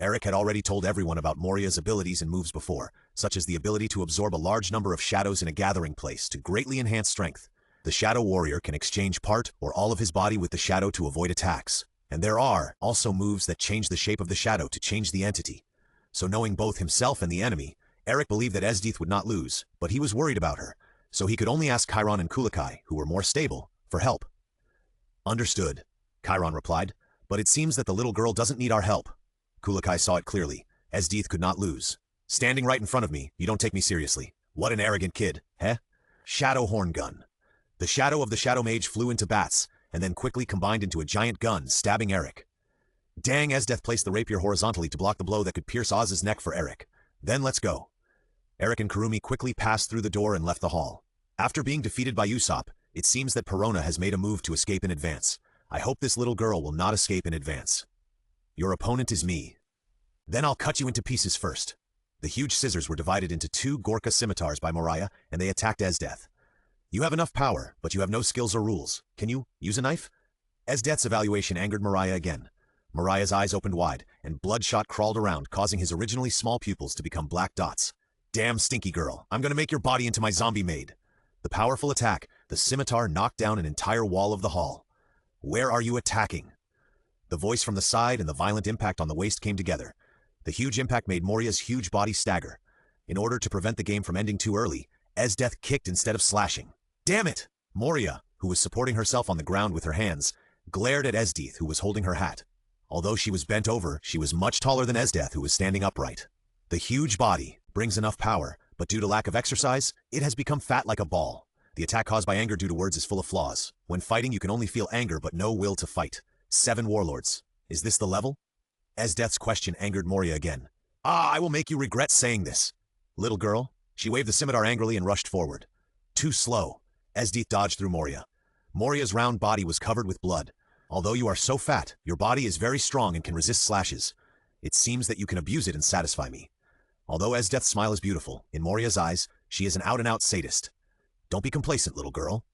Eric had already told everyone about Moria's abilities and moves before, such as the ability to absorb a large number of shadows in a gathering place to greatly enhance strength. The Shadow Warrior can exchange part or all of his body with the shadow to avoid attacks. And there are also moves that change the shape of the shadow to change the entity. So knowing both himself and the enemy, Eric believed that Esdeath would not lose, but he was worried about her, so he could only ask Chiron and Kulikai, who were more stable, for help. Understood, Chiron replied, but it seems that the little girl doesn't need our help. Kulikai saw it clearly. Esdeath could not lose. Standing right in front of me, you don't take me seriously. What an arrogant kid, heh? Shadow horn gun. The shadow of the Shadow Mage flew into bats, and then quickly combined into a giant gun, stabbing Eric. Dang, Esdeath placed the rapier horizontally to block the blow that could pierce Oz's neck for Eric. Then let's go. Eric and Kurumi quickly passed through the door and left the hall. After being defeated by Usopp, it seems that Perona has made a move to escape in advance. I hope this little girl will not escape in advance. Your opponent is me. Then I'll cut you into pieces first. The huge scissors were divided into 2 Gorka scimitars by Moriah, and they attacked Esdeath. You have enough power, but you have no skills or rules. Can you use a knife? Esdeath's evaluation angered Moriah again. Moriah's eyes opened wide, and bloodshot crawled around, causing his originally small pupils to become black dots. Damn stinky girl, I'm gonna make your body into my zombie maid. The powerful attack, the scimitar knocked down an entire wall of the hall. Where are you attacking? The voice from the side and the violent impact on the waist came together. The huge impact made Moriah's huge body stagger. In order to prevent the game from ending too early, Esdeath kicked instead of slashing. Damn it! Moriah, who was supporting herself on the ground with her hands, glared at Esdeath, who was holding her hat. Although she was bent over, she was much taller than Esdeath, who was standing upright. The huge body brings enough power, but due to lack of exercise, it has become fat like a ball. The attack caused by anger due to words is full of flaws. When fighting, you can only feel anger but no will to fight. 7 warlords. Is this the level? Esdeath's question angered Moriah again. I will make you regret saying this. Little girl. She waved the scimitar angrily and rushed forward. Too slow. Esdeath dodged through Moriah. Moriah's round body was covered with blood. Although you are so fat, your body is very strong and can resist slashes. It seems that you can abuse it and satisfy me. Although Esdeath's smile is beautiful, in Moriah's eyes, she is an out-and-out sadist. Don't be complacent, little girl.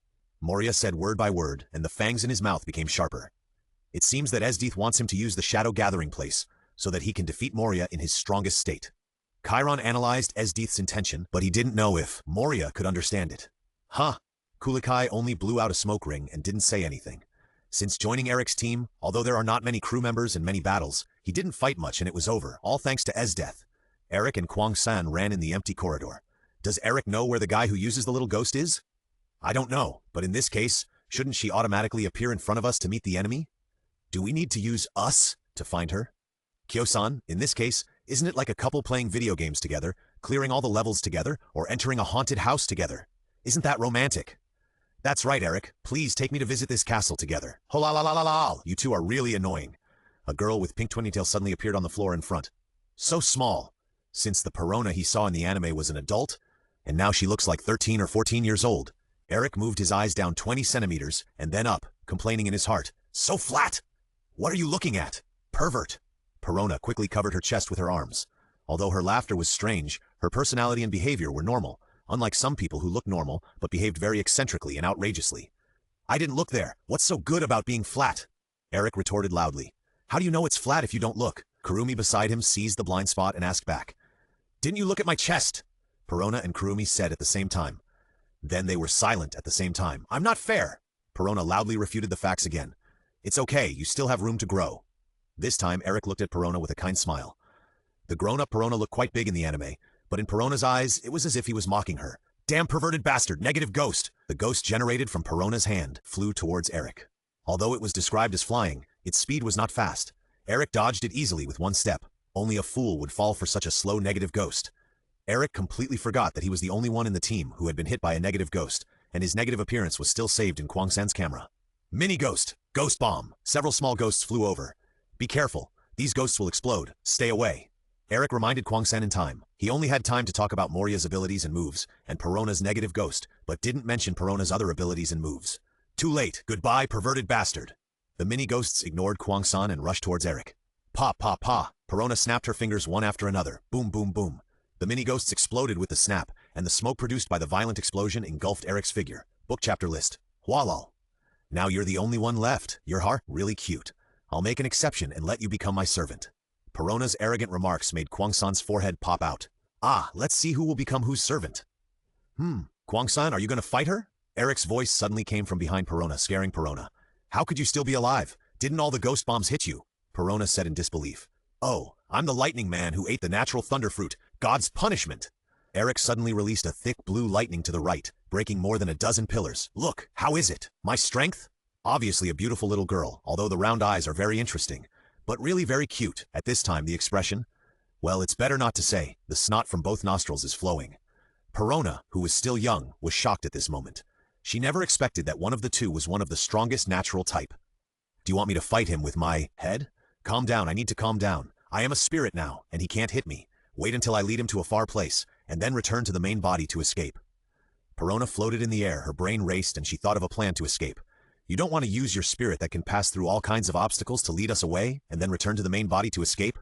Moriah said word by word, and the fangs in his mouth became sharper. It seems that Esdeath wants him to use the Shadow Gathering Place, so that he can defeat Moriah in his strongest state. Chiron analyzed Esdeath's intention, but he didn't know if Moriah could understand it. Huh. Kulikai only blew out a smoke ring and didn't say anything. Since joining Eric's team, although there are not many crew members and many battles, he didn't fight much and it was over, all thanks to Esdeath. Eric and Kwang San ran in the empty corridor. Does Eric know where the guy who uses the little ghost is? I don't know, but in this case, shouldn't she automatically appear in front of us to meet the enemy? Do we need to use us to find her? Kyo-san, in this case, isn't it like a couple playing video games together, clearing all the levels together, or entering a haunted house together? Isn't that romantic? That's right, Eric. Please take me to visit this castle together. Ho-la-la-la-la-la! You two are really annoying. A girl with pink twinny-tail suddenly appeared on the floor in front. So small. Since the Perona he saw in the anime was an adult, and now she looks like 13 or 14 years old. Eric moved his eyes down 20 centimeters, and then up, complaining in his heart. So flat! What are you looking at? Pervert! Perona quickly covered her chest with her arms. Although her laughter was strange, her personality and behavior were normal, unlike some people who look normal but behaved very eccentrically and outrageously. I didn't look there. What's so good about being flat? Eric retorted loudly. How do you know it's flat if you don't look? Kurumi beside him seized the blind spot and asked back. Didn't you look at my chest? Perona and Kurumi said at the same time. Then they were silent at the same time. I'm not fair. Perona loudly refuted the facts again. It's okay, you still have room to grow. This time, Eric looked at Perona with a kind smile. The grown-up Perona looked quite big in the anime, but in Perona's eyes, it was as if he was mocking her. Damn perverted bastard, negative ghost! The ghost generated from Perona's hand flew towards Eric. Although it was described as flying, its speed was not fast. Eric dodged it easily with one step. Only a fool would fall for such a slow negative ghost. Eric completely forgot that he was the only one in the team who had been hit by a negative ghost, and his negative appearance was still saved in Kwang San's camera. Mini ghost! Ghost bomb! Several small ghosts flew over. Be careful. These ghosts will explode. Stay away. Eric reminded Kwang San in time. He only had time to talk about Moriah's abilities and moves, and Perona's negative ghost, but didn't mention Perona's other abilities and moves. Too late. Goodbye, perverted bastard. The mini ghosts ignored Kwang San and rushed towards Eric. Pa, pa, pa. Perona snapped her fingers one after another. Boom, boom, boom. The mini ghosts exploded with the snap, and the smoke produced by the violent explosion engulfed Eric's figure. Book chapter list. Hualal. Now you're the only one left. Your heart really cute. I'll make an exception and let you become my servant. Perona's arrogant remarks made Kwang San's forehead pop out. Ah, let's see who will become whose servant. Kwang San, are you going to fight her? Eric's voice suddenly came from behind Perona, scaring Perona. How could you still be alive? Didn't all the ghost bombs hit you? Perona said in disbelief. Oh, I'm the lightning man who ate the natural thunder fruit, God's punishment. Eric suddenly released a thick blue lightning to the right, breaking more than a dozen pillars. Look, how is it? My strength? Obviously a beautiful little girl, although the round eyes are very interesting. But really very cute. At this time, the expression? Well, it's better not to say. The snot from both nostrils is flowing. Perona, who was still young, was shocked at this moment. She never expected that one of the two was one of the strongest natural type. Do you want me to fight him with my head? Calm down, I need to calm down. I am a spirit now, and he can't hit me. Wait until I lead him to a far place, and then return to the main body to escape. Perona floated in the air, her brain raced, and she thought of a plan to escape. You don't want to use your spirit that can pass through all kinds of obstacles to lead us away, and then return to the main body to escape?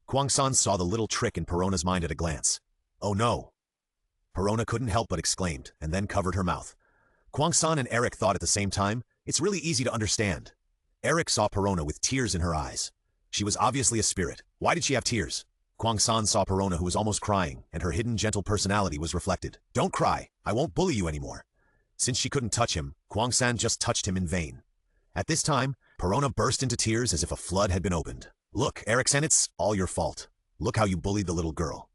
Kwang-san saw the little trick in Perona's mind at a glance. Oh no! Perona couldn't help but exclaimed, and then covered her mouth. Kwang-san and Eric thought at the same time, it's really easy to understand. Eric saw Perona with tears in her eyes. She was obviously a spirit. Why did she have tears? Kwang-san saw Perona, who was almost crying, and her hidden gentle personality was reflected. Don't cry, I won't bully you anymore. Since she couldn't touch him, Kwang-san just touched him in vain. At this time, Perona burst into tears as if a flood had been opened. Look, Eric-san, it's all your fault. Look how you bullied the little girl.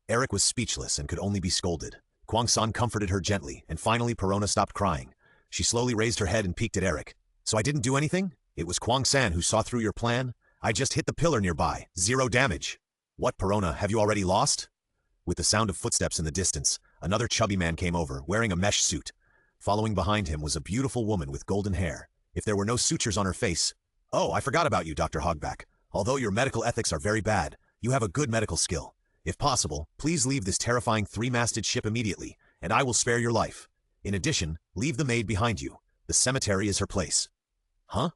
Eric was speechless and could only be scolded. Kwang-san comforted her gently, and finally Perona stopped crying. She slowly raised her head and peeked at Eric. So I didn't do anything? It was Kwang-san who saw through your plan? I just hit the pillar nearby. 0 damage. What, Perona, have you already lost? With the sound of footsteps in the distance, another chubby man came over, wearing a mesh suit. Following behind him was a beautiful woman with golden hair. If there were no sutures on her face... Oh, I forgot about you, Dr. Hogback. Although your medical ethics are very bad, you have a good medical skill. If possible, please leave this terrifying 3-masted ship immediately, and I will spare your life. In addition, leave the maid behind you. The cemetery is her place. Huh?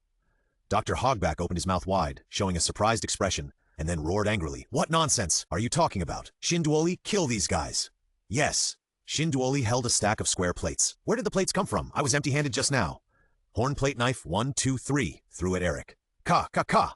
Dr. Hogback opened his mouth wide, showing a surprised expression, and then roared angrily. What nonsense are you talking about? Shinduoli, kill these guys. Yes. Shinduoli held a stack of square plates. Where did the plates come from? I was empty-handed just now. Horn plate knife 1, 2, 3, threw at Eric. Ka, ka, ka.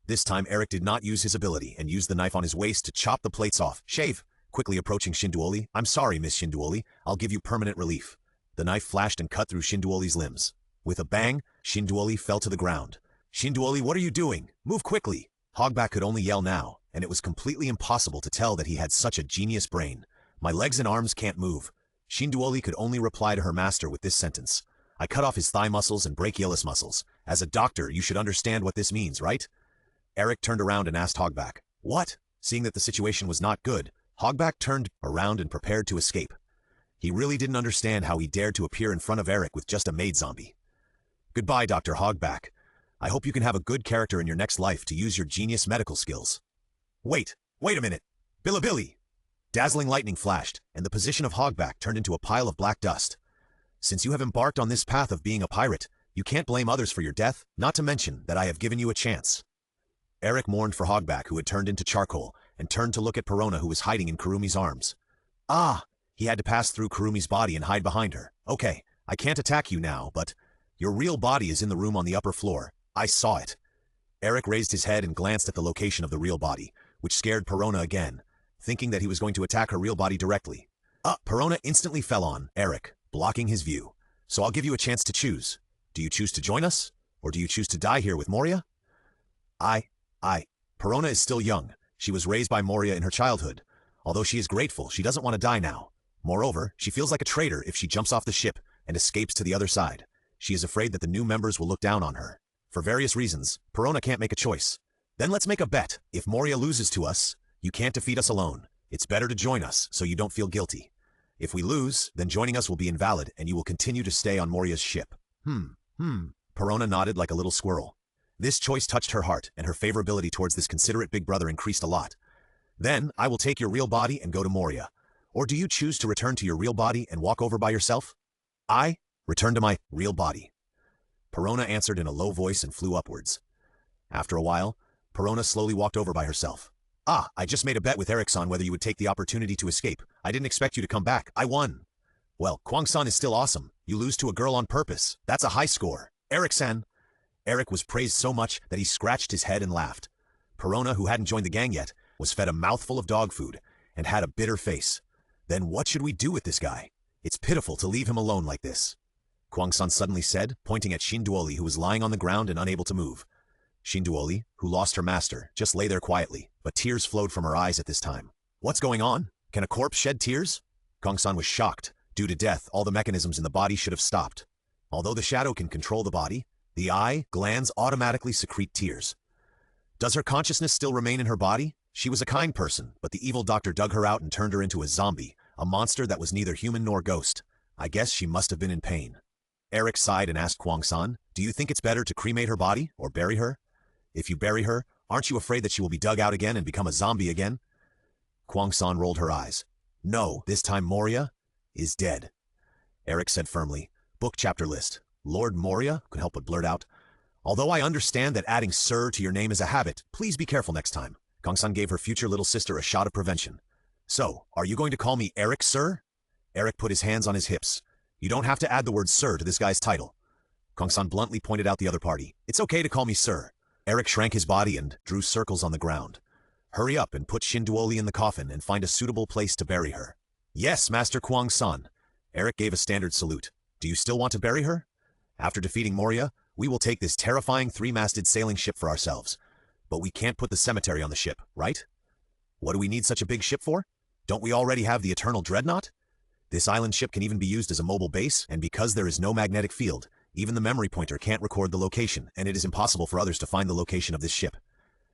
This time Eric did not use his ability and used the knife on his waist to chop the plates off. Shave. Quickly approaching Shinduoli. I'm sorry, Miss Shinduoli. I'll give you permanent relief. The knife flashed and cut through Shinduoli's limbs. With a bang, Shinduoli fell to the ground. Shinduoli, what are you doing? Move quickly. Hogback could only yell now, and it was completely impossible to tell that he had such a genius brain. My legs and arms can't move. Shinduoli could only reply to her master with this sentence. I cut off his thigh muscles and brachialis muscles. As a doctor, you should understand what this means, right? Eric turned around and asked Hogback. What? Seeing that the situation was not good, Hogback turned around and prepared to escape. He really didn't understand how he dared to appear in front of Eric with just a maid zombie. Goodbye, Dr. Hogback. I hope you can have a good character in your next life to use your genius medical skills. Wait a minute. Bilibili! Dazzling lightning flashed, and the position of Hogback turned into a pile of black dust. Since you have embarked on this path of being a pirate, you can't blame others for your death, not to mention that I have given you a chance. Eric mourned for Hogback, who had turned into charcoal, and turned to look at Perona, who was hiding in Kurumi's arms. Ah! He had to pass through Kurumi's body and hide behind her. Okay, I can't attack you now, but your real body is in the room on the upper floor. I saw it. Eric raised his head and glanced at the location of the real body, which scared Perona again, thinking that he was going to attack her real body directly. Perona instantly fell on Eric, blocking his view. So I'll give you a chance to choose. Do you choose to join us? Or do you choose to die here with Moria? Perona is still young. She was raised by Moria in her childhood. Although she is grateful, she doesn't want to die now. Moreover, she feels like a traitor if she jumps off the ship and escapes to the other side. She is afraid that the new members will look down on her. For various reasons, Perona can't make a choice. Then let's make a bet. If Moria loses to us, you can't defeat us alone. It's better to join us so you don't feel guilty. If we lose, then joining us will be invalid and you will continue to stay on Moria's ship. Perona nodded like a little squirrel. This choice touched her heart, and her favorability towards this considerate big brother increased a lot. Then, I will take your real body and go to Moria. Or do you choose to return to your real body and walk over by yourself? I return to my real body. Perona answered in a low voice and flew upwards. After a while, Perona slowly walked over by herself. I just made a bet with Eric-san whether you would take the opportunity to escape. I didn't expect you to come back. I won. Well, Kwang-san is still awesome. You lose to a girl on purpose. That's a high score. Eric-san. Eric was praised so much that he scratched his head and laughed. Perona, who hadn't joined the gang yet, was fed a mouthful of dog food and had a bitter face. Then what should we do with this guy? It's pitiful to leave him alone like this. Kwang-san suddenly said, pointing at Shinduoli, who was lying on the ground and unable to move. Shinduoli, who lost her master, just lay there quietly, but tears flowed from her eyes at this time. What's going on? Can a corpse shed tears? Kong-san was shocked. Due to death, all the mechanisms in the body should have stopped. Although the shadow can control the body, the eye, glands automatically secrete tears. Does her consciousness still remain in her body? She was a kind person, but the evil doctor dug her out and turned her into a zombie, a monster that was neither human nor ghost. I guess she must have been in pain. Eric sighed and asked Kwang-san, do you think it's better to cremate her body or bury her? If you bury her, aren't you afraid that she will be dug out again and become a zombie again? Kwang-san rolled her eyes. No, this time Moria is dead. Eric said firmly, book chapter list. Lord Moria could help but blurt out. Although I understand that adding sir to your name is a habit, please be careful next time. Kong-san gave her future little sister a shot of prevention. So, are you going to call me Eric, sir? Eric put his hands on his hips. You don't have to add the word sir to this guy's title. Kong-san bluntly pointed out the other party. It's okay to call me sir. Eric shrank his body and drew circles on the ground. Hurry up and put Shinduoli in the coffin and find a suitable place to bury her. Yes, Master Kwang-san. Eric gave a standard salute. Do you still want to bury her? After defeating Moria, we will take this terrifying three-masted sailing ship for ourselves. But we can't put the cemetery on the ship, right? What do we need such a big ship for? Don't we already have the Eternal Dreadnought? This island ship can even be used as a mobile base, and because there is no magnetic field, even the memory pointer can't record the location, and it is impossible for others to find the location of this ship.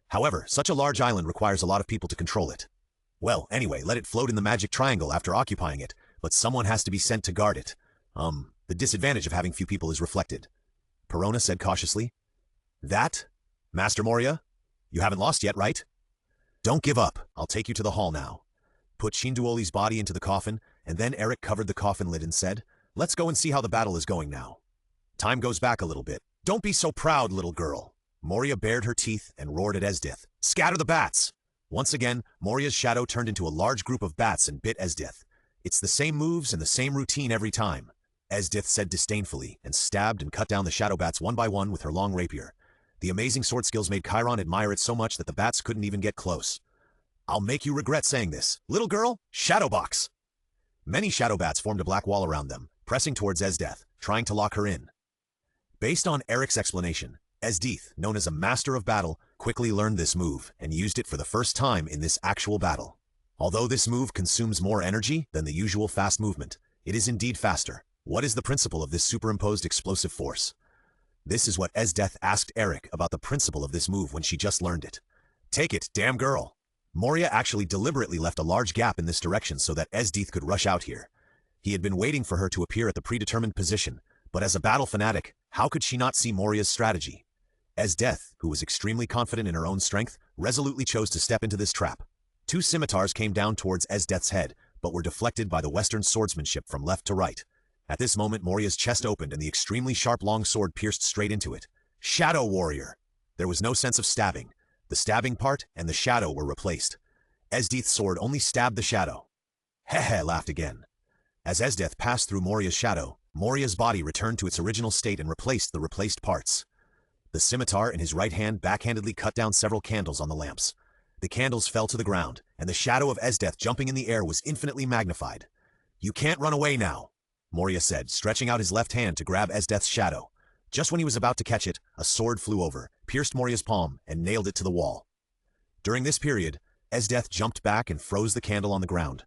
However, such a large island requires a lot of people to control it. Well, anyway, let it float in the magic triangle after occupying it, but someone has to be sent to guard it. The disadvantage of having few people is reflected. Perona said cautiously. That? Master Moria? You haven't lost yet, right? Don't give up. I'll take you to the hall now. Put Shinduoli's body into the coffin, and then Eric covered the coffin lid and said, let's go and see how the battle is going now. Time goes back a little bit. Don't be so proud, little girl. Moria bared her teeth and roared at Esdith. Scatter the bats! Once again, Moria's shadow turned into a large group of bats and bit Esdith. It's the same moves and the same routine every time. Esdith said disdainfully, and stabbed and cut down the shadow bats one by one with her long rapier. The amazing sword skills made Chiron admire it so much that the bats couldn't even get close. I'll make you regret saying this. Little girl, shadow box! Many shadow bats formed a black wall around them, pressing towards Esdith, trying to lock her in. Based on Eric's explanation, Esdith, known as a master of battle, quickly learned this move and used it for the first time in this actual battle. Although this move consumes more energy than the usual fast movement, it is indeed faster. What is the principle of this superimposed explosive force? This is what Esdith asked Eric about the principle of this move when she just learned it. Take it, damn girl! Moria actually deliberately left a large gap in this direction so that Esdith could rush out here. He had been waiting for her to appear at the predetermined position, but as a battle fanatic, how could she not see Moria's strategy? Esdith, who was extremely confident in her own strength, resolutely chose to step into this trap. Two scimitars came down towards Esdith's head, but were deflected by the Western swordsmanship from left to right. At this moment, Moria's chest opened and the extremely sharp long sword pierced straight into it. Shadow Warrior! There was no sense of stabbing. The stabbing part and the shadow were replaced. Esdith's sword only stabbed the shadow. Heh laughed again. As Esdith passed through Moria's shadow, Moria's body returned to its original state and replaced the replaced parts. The scimitar in his right hand backhandedly cut down several candles on the lamps. The candles fell to the ground, and the shadow of Esdith jumping in the air was infinitely magnified. You can't run away now, Moria said, stretching out his left hand to grab Esdith's shadow. Just when he was about to catch it, a sword flew over, pierced Moria's palm, and nailed it to the wall. During this period, Esdith jumped back and froze the candle on the ground.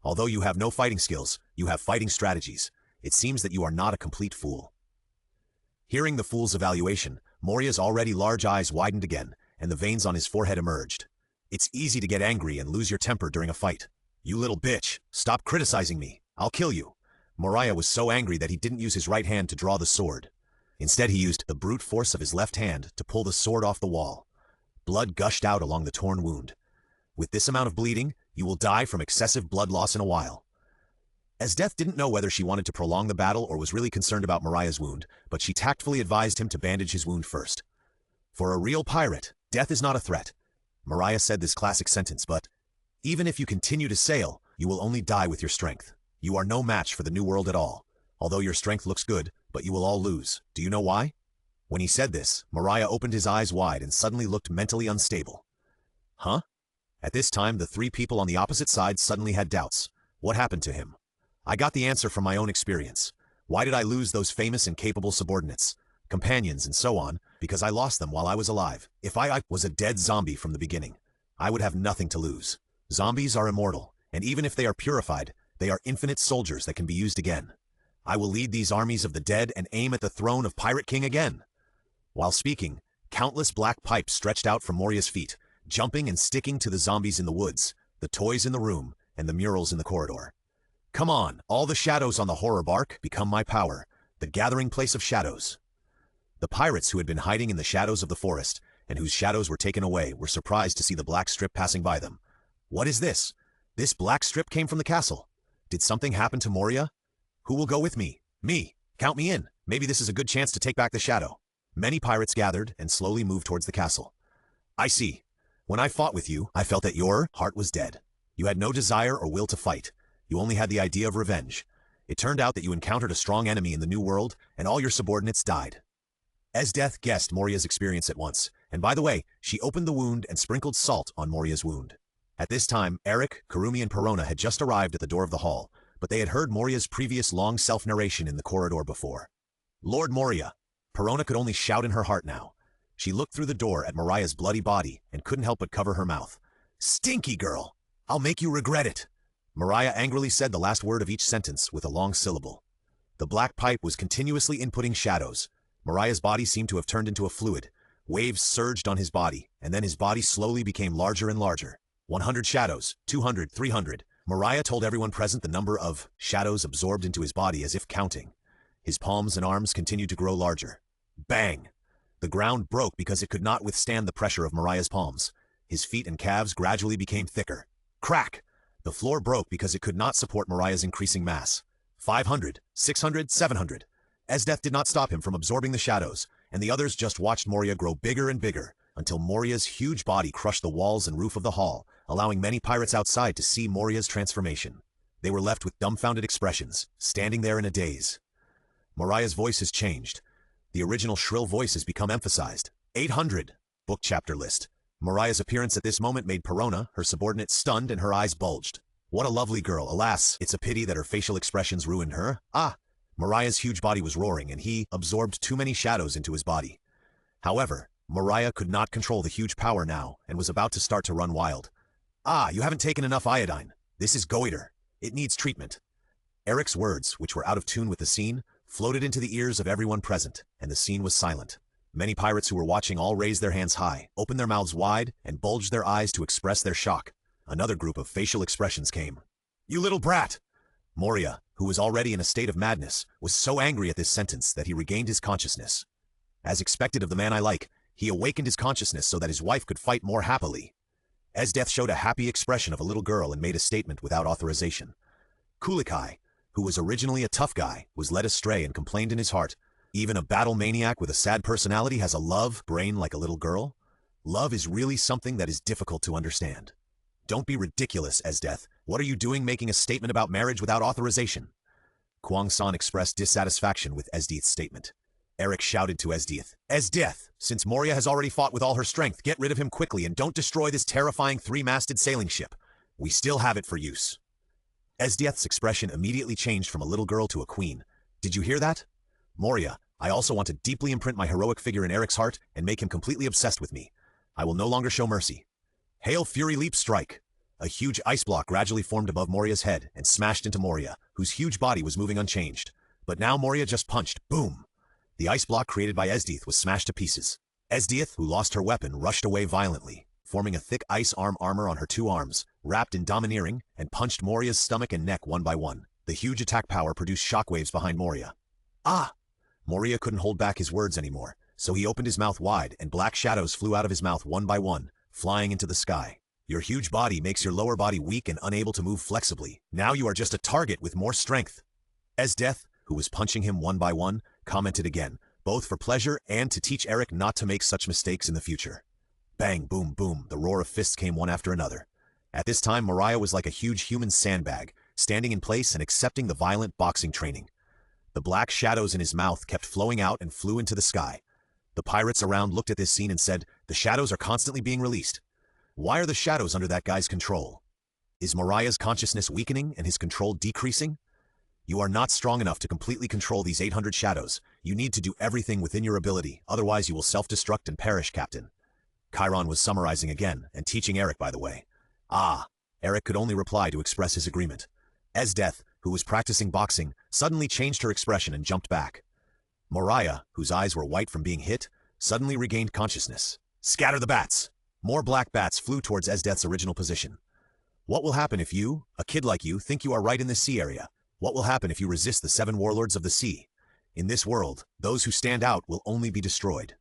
Although you have no fighting skills, you have fighting strategies. It seems that you are not a complete fool. Hearing the fool's evaluation, Moria's already large eyes widened again, and the veins on his forehead emerged. It's easy to get angry and lose your temper during a fight. You little bitch, stop criticizing me. I'll kill you. Moria was so angry that he didn't use his right hand to draw the sword. Instead, he used the brute force of his left hand to pull the sword off the wall. Blood gushed out along the torn wound. With this amount of bleeding, you will die from excessive blood loss in a while. Esdith didn't know whether she wanted to prolong the battle or was really concerned about Moria's wound, but she tactfully advised him to bandage his wound first. For a real pirate, death is not a threat. Moria said this classic sentence, but even if you continue to sail, you will only die with your strength. You are no match for the New World at all. Although your strength looks good, but you will all lose. Do you know why? When he said this, Moria opened his eyes wide and suddenly looked mentally unstable. Huh? At this time, the three people on the opposite side suddenly had doubts. What happened to him? I got the answer from my own experience. Why did I lose those famous and capable subordinates, companions, and so on? Because I lost them while I was alive. If I was a dead zombie from the beginning, I would have nothing to lose. Zombies are immortal, and even if they are purified, they are infinite soldiers that can be used again. I will lead these armies of the dead and aim at the throne of Pirate King again." While speaking, countless black pipes stretched out from Moria's feet, jumping and sticking to the zombies in the woods, the toys in the room, and the murals in the corridor. "Come on, all the shadows on the horror bark, become my power, the gathering place of shadows." The pirates who had been hiding in the shadows of the forest, and whose shadows were taken away, were surprised to see the black strip passing by them. "What is this? This black strip came from the castle. Did something happen to Moria? Who will go with me? Me! Count me in! Maybe this is a good chance to take back the shadow." Many pirates gathered and slowly moved towards the castle. "I see. When I fought with you, I felt that your heart was dead. You had no desire or will to fight. You only had the idea of revenge. It turned out that you encountered a strong enemy in the New World, and all your subordinates died." Esdeath guessed Moria's experience at once, and by the way, she opened the wound and sprinkled salt on Moria's wound. At this time, Eric, Kurumi, and Perona had just arrived at the door of the hall, but they had heard Moria's previous long self-narration in the corridor before. "Lord Moria!" Perona could only shout in her heart now. She looked through the door at Mariah's bloody body and couldn't help but cover her mouth. "Stinky girl! I'll make you regret it!" Mariah angrily said the last word of each sentence with a long syllable. The black pipe was continuously inputting shadows. Mariah's body seemed to have turned into a fluid. Waves surged on his body, and then his body slowly became larger and larger. 100 shadows, 200, 300. Mariah told everyone present the number of shadows absorbed into his body as if counting. His palms and arms continued to grow larger. Bang! The ground broke because it could not withstand the pressure of Mariah's palms. His feet and calves gradually became thicker. Crack! The floor broke because it could not support Mariah's increasing mass. 500, 600, 700. Esdeath did not stop him from absorbing the shadows, and the others just watched Moria grow bigger and bigger, until Moria's huge body crushed the walls and roof of the hall, allowing many pirates outside to see Moria's transformation. They were left with dumbfounded expressions, standing there in a daze. Mariah's voice has changed. The original shrill voice has become emphasized. 800. Book chapter list. Mariah's appearance at this moment made Perona, her subordinate, stunned and her eyes bulged. What a lovely girl. Alas, it's a pity that her facial expressions ruined her. Ah! Mariah's huge body was roaring, and he absorbed too many shadows into his body. However, Mariah could not control the huge power now, and was about to start to run wild. "Ah, you haven't taken enough iodine. This is goiter. It needs treatment." Eric's words, which were out of tune with the scene, floated into the ears of everyone present, and the scene was silent. Many pirates who were watching all raised their hands high, opened their mouths wide, and bulged their eyes to express their shock. Another group of facial expressions came. "You little brat!" Moria, who was already in a state of madness, was so angry at this sentence that he regained his consciousness. As expected of the man I like, he awakened his consciousness so that his wife could fight more happily. Esdeath showed a happy expression of a little girl and made a statement without authorization. Kulikai, who was originally a tough guy, was led astray and complained in his heart, "Even a battle maniac with a sad personality has a love brain like a little girl? Love is really something that is difficult to understand." "Don't be ridiculous, Esdeath. What are you doing making a statement about marriage without authorization?" Kwang-san expressed dissatisfaction with Esdeath's statement. Eric shouted to Esdeath, "Esdeath, since Moria has already fought with all her strength, get rid of him quickly and don't destroy this terrifying three-masted sailing ship. We still have it for use." Esdeath's expression immediately changed from a little girl to a queen. "Did you hear that? Moria, I also want to deeply imprint my heroic figure in Eric's heart and make him completely obsessed with me. I will no longer show mercy. Hail Fury Leap Strike!" A huge ice block gradually formed above Moria's head and smashed into Moria, whose huge body was moving unchanged. But now Moria just punched. Boom! The ice block created by Esdeath was smashed to pieces. Esdeath, who lost her weapon, rushed away violently, forming a thick ice arm armor on her two arms, wrapped in domineering, and punched Moria's stomach and neck one by one. The huge attack power produced shockwaves behind Moria. "Ah!" Moria couldn't hold back his words anymore, so he opened his mouth wide and black shadows flew out of his mouth one by one, flying into the sky. "Your huge body makes your lower body weak and unable to move flexibly. Now you are just a target with more strength." Esdeath, who was punching him one by one, commented again, both for pleasure and to teach Eric not to make such mistakes in the future. Bang, boom, boom, the roar of fists came one after another. At this time, Mariah was like a huge human sandbag, standing in place and accepting the violent boxing training. The black shadows in his mouth kept flowing out and flew into the sky. The pirates around looked at this scene and said, "The shadows are constantly being released. Why are the shadows under that guy's control? Is Mariah's consciousness weakening and his control decreasing? You are not strong enough to completely control these 800 shadows. You need to do everything within your ability, otherwise you will self-destruct and perish, Captain." Chiron was summarizing again, and teaching Eric, by the way. "Ah, Eric could only reply to express his agreement. Esdeath, who was practicing boxing, suddenly changed her expression and jumped back. Moriah, whose eyes were white from being hit, suddenly regained consciousness. Scatter the bats! More black bats flew towards Esdeath's original position. What will happen if you, a kid like you, think you are right in this sea area? What will happen if you resist the 7 warlords of the sea? In this world, those who stand out will only be destroyed.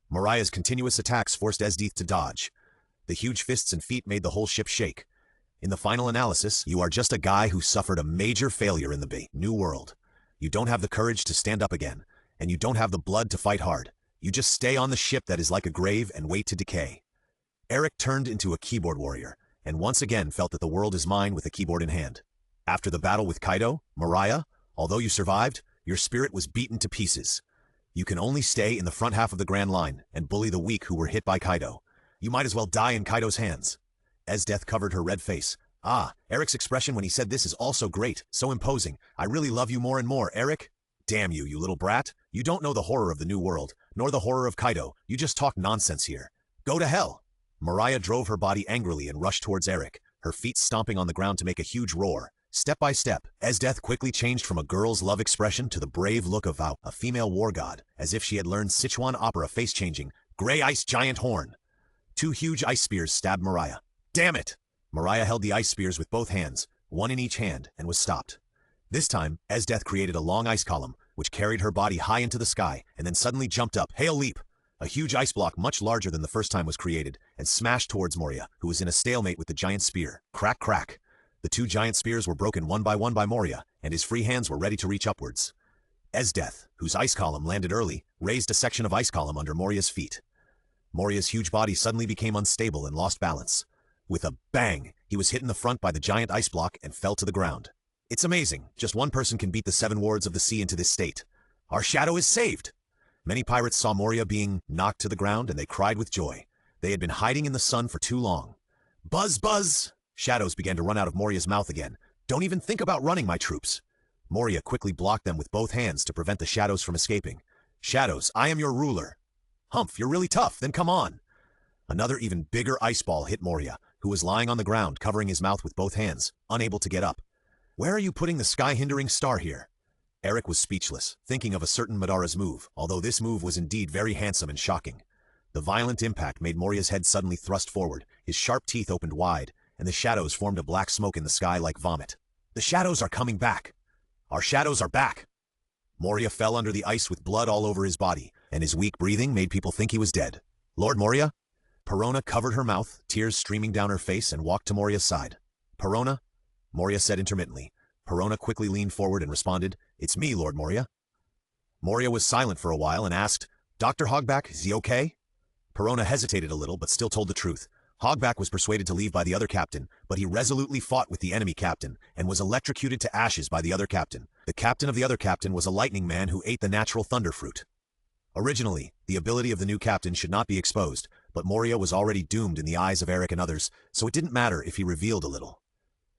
Moriah's continuous attacks forced Esdeath to dodge. The huge fists and feet made the whole ship shake. In the final analysis, you are just a guy who suffered a major failure in the new world. You don't have the courage to stand up again, and you don't have the blood to fight hard. You just stay on the ship that is like a grave and wait to decay. Eric turned into a keyboard warrior, and once again felt that the world is mine with a keyboard in hand. After the battle with Kaido, Moriah, although you survived, your spirit was beaten to pieces. You can only stay in the front half of the Grand Line and bully the weak who were hit by Kaido. You might as well die in Kaido's hands. Esdeath covered her red face. Eric's expression when he said this is also great, so imposing. I really love you more and more, Eric. Damn you, you little brat. You don't know the horror of the new world, nor the horror of Kaido. You just talk nonsense here. Go to hell. Moriah drove her body angrily and rushed towards Eric, her feet stomping on the ground to make a huge roar. Step by step, Esdeath quickly changed from a girl's love expression to the brave look of a female war god, as if she had learned Sichuan opera face-changing, Grey Ice Giant Horn. 2 huge ice spears stabbed Moriah. Damn it! Moriah held the ice spears with both hands, one in each hand, and was stopped. This time, Esdeath created a long ice column, which carried her body high into the sky, and then suddenly jumped up. Hail Leap! A huge ice block much larger than the first time was created, and smashed towards Moria, who was in a stalemate with the giant spear. Crack, crack. The 2 giant spears were broken one by Moria, and his free hands were ready to reach upwards. Esdeath, whose ice column landed early, raised a section of ice column under Moria's feet. Moria's huge body suddenly became unstable and lost balance. With a bang, he was hit in the front by the giant ice block and fell to the ground. It's amazing, just one person can beat the 7 wards of the sea into this state. Our shadow is saved! Many pirates saw Moria being knocked to the ground, and they cried with joy. They had been hiding in the sun for too long. Buzz, buzz! Shadows began to run out of Moria's mouth again. Don't even think about running, my troops. Moria quickly blocked them with both hands to prevent the shadows from escaping. Shadows, I am your ruler. Humph, you're really tough, then come on. Another even bigger ice ball hit Moria, who was lying on the ground covering his mouth with both hands, unable to get up. Where are you putting the sky-hindering star here? Eric was speechless, thinking of a certain Madara's move, although this move was indeed very handsome and shocking. The violent impact made Moria's head suddenly thrust forward, his sharp teeth opened wide, and the shadows formed a black smoke in the sky like vomit. The shadows are coming back! Our shadows are back! Moria fell under the ice with blood all over his body, and his weak breathing made people think he was dead. Lord Moria? Perona covered her mouth, tears streaming down her face, and walked to Moria's side. Perona? Moria said intermittently. Perona quickly leaned forward and responded, It's me, Lord Moria. Moria was silent for a while and asked, Dr. Hogback, is he okay? Perona hesitated a little, but still told the truth. Hogback was persuaded to leave by the other captain, but he resolutely fought with the enemy captain, and was electrocuted to ashes by the other captain. The captain of the other captain was a lightning man who ate the natural thunder fruit. Originally, the ability of the new captain should not be exposed, but Moria was already doomed in the eyes of Eric and others, so it didn't matter if he revealed a little.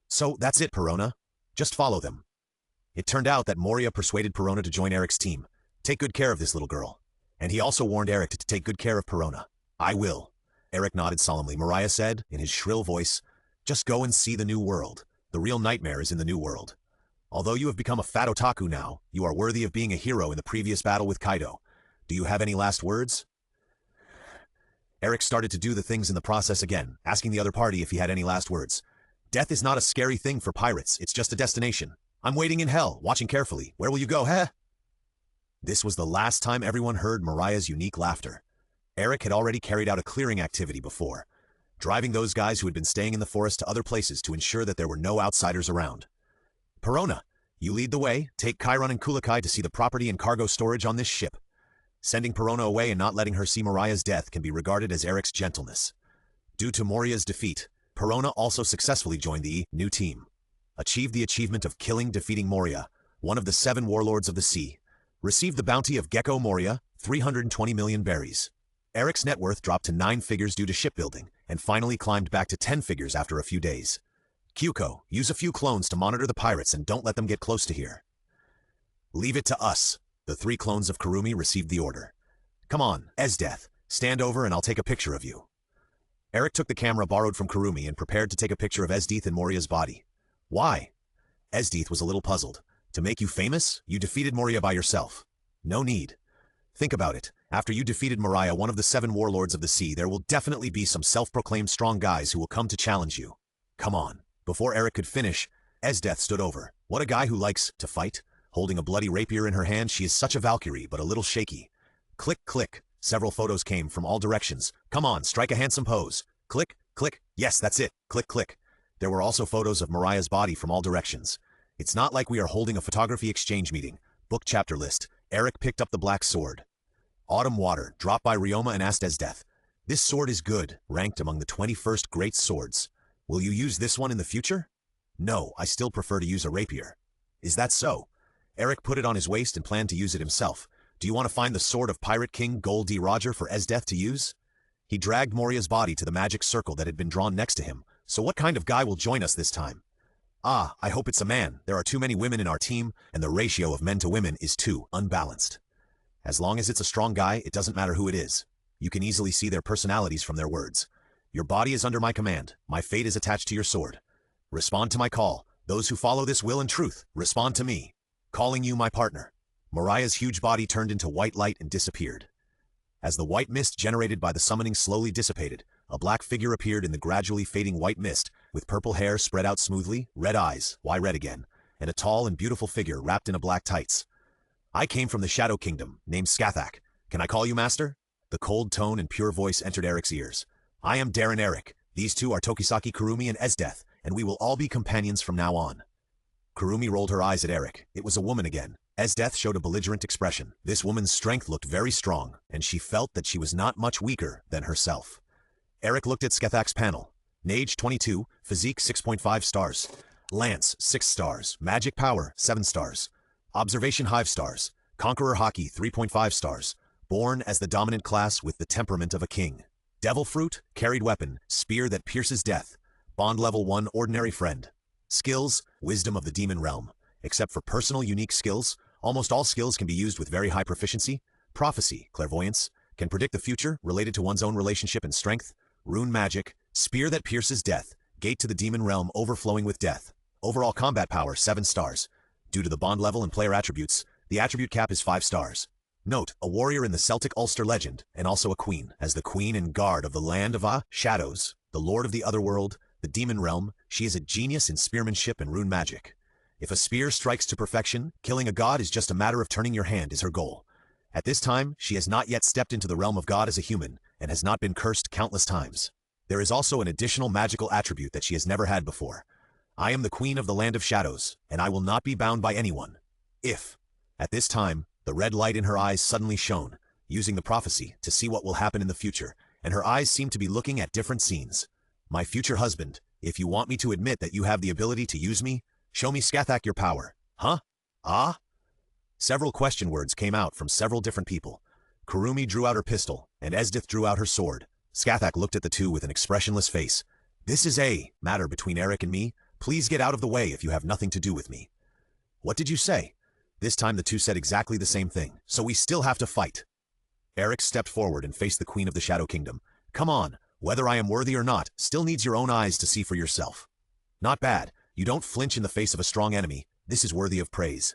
So that's it, Perona. Just follow them. It turned out that Moria persuaded Perona to join Eric's team. Take good care of this little girl. And he also warned Eric to take good care of Perona. I will. Eric nodded solemnly. Moriah said, in his shrill voice, Just go and see the new world. The real nightmare is in the new world. Although you have become a fat otaku now, you are worthy of being a hero in the previous battle with Kaido. Do you have any last words? Eric started to do the things in the process again, asking the other party if he had any last words. Death is not a scary thing for pirates, it's just a destination. I'm waiting in hell, watching carefully. Where will you go, huh? This was the last time everyone heard Moriah's unique laughter. Eric had already carried out a clearing activity before, driving those guys who had been staying in the forest to other places to ensure that there were no outsiders around. Perona, you lead the way, take Chiron and Kulakai to see the property and cargo storage on this ship. Sending Perona away and not letting her see Moriah's death can be regarded as Eric's gentleness. Due to Moria's defeat, Perona also successfully joined the new team, achieved the achievement of defeating Moria, one of the 7 warlords of the sea, received the bounty of Gecko Moria, 320 million berries. Eric's net worth dropped to 9 figures due to shipbuilding, and finally climbed back to 10 figures after a few days. Kyuko, use a few clones to monitor the pirates and don't let them get close to here. Leave it to us. The 3 clones of Kurumi received the order. Come on, Esdeath, stand over and I'll take a picture of you. Eric took the camera borrowed from Kurumi and prepared to take a picture of Esdeath and Moria's body. Why? Esdeath was a little puzzled. To make you famous, you defeated Moria by yourself. No need. Think about it. After you defeated Moria, one of the 7 warlords of the sea, there will definitely be some self-proclaimed strong guys who will come to challenge you. Come on. Before Eric could finish, Esdeath stood over. What a guy who likes to fight. Holding a bloody rapier in her hand, she is such a Valkyrie, but a little shaky. Click, click. Several photos came from all directions. Come on, strike a handsome pose. Click, click. Yes, that's it. Click, click. There were also photos of Moria's body from all directions. It's not like we are holding a photography exchange meeting. Book chapter list. Eric picked up the black sword. Autumn Water, dropped by Ryoma and asked Esdeath. This sword is good, ranked among the 21st great swords. Will you use this one in the future? No, I still prefer to use a rapier. Is that so? Eric put it on his waist and planned to use it himself. Do you want to find the sword of Pirate King Gold D. Roger for Esdeath to use? He dragged Moria's body to the magic circle that had been drawn next to him. So what kind of guy will join us this time? Ah, I hope it's a man. There are too many women in our team, and the ratio of men to women is too unbalanced. As long as it's a strong guy, it doesn't matter who it is. You can easily see their personalities from their words. Your body is under my command. My fate is attached to your sword. Respond to my call. Those who follow this will in truth respond to me. Calling you my partner. Moria's huge body turned into white light and disappeared. As the white mist generated by the summoning slowly dissipated, a black figure appeared in the gradually fading white mist, with purple hair spread out smoothly, red eyes, why red again, and a tall and beautiful figure wrapped in a black tights. I came from the Shadow Kingdom, named Skathak. Can I call you master? The cold tone and pure voice entered Eric's ears. I am Darren Eric. These two are Tokisaki Kurumi and Esdeath, and we will all be companions from now on. Kurumi rolled her eyes at Eric. It was a woman again. Esdeath showed a belligerent expression. This woman's strength looked very strong, and she felt that she was not much weaker than herself. Eric looked at Skathak's panel. Age 22, physique 6.5 stars. Lance 6 stars. Magic power 7 stars. Observation 5 stars. Conqueror Haki 3.5 stars. Born as the dominant class with the temperament of a king. Devil fruit, carried weapon, spear that pierces death. Bond level 1 ordinary friend. Skills, wisdom of the demon realm. Except for personal unique skills, almost all skills can be used with very high proficiency. Prophecy, clairvoyance, can predict the future related to one's own relationship and strength. Rune magic, spear that pierces death, gate to the demon realm overflowing with death. Overall combat power 7 stars. Due to the bond level and player attributes, the attribute cap is 5 stars. Note, a warrior in the Celtic Ulster legend, and also a queen. As the queen and guard of the land of Shadows, the lord of the otherworld, the demon realm, she is a genius in spearmanship and rune magic. If a spear strikes to perfection, killing a god is just a matter of turning your hand is her goal. At this time, she has not yet stepped into the realm of God as a human, and has not been cursed countless times. There is also an additional magical attribute that she has never had before. I am the queen of the land of shadows, and I will not be bound by anyone. If. At this time, the red light in her eyes suddenly shone, using the prophecy to see what will happen in the future, and her eyes seemed to be looking at different scenes. My future husband, if you want me to admit that you have the ability to use me, show me Skathak your power. Huh? Ah? Several question words came out from several different people. Kurumi drew out her pistol, and Esdeath drew out her sword. Skathak looked at the two with an expressionless face. This is a matter between Eric and me. Please get out of the way if you have nothing to do with me. What did you say? This time the two said exactly the same thing. So we still have to fight. Eric stepped forward and faced the Queen of the Shadow Kingdom. Come on, whether I am worthy or not, still needs your own eyes to see for yourself. Not bad. You don't flinch in the face of a strong enemy. This is worthy of praise.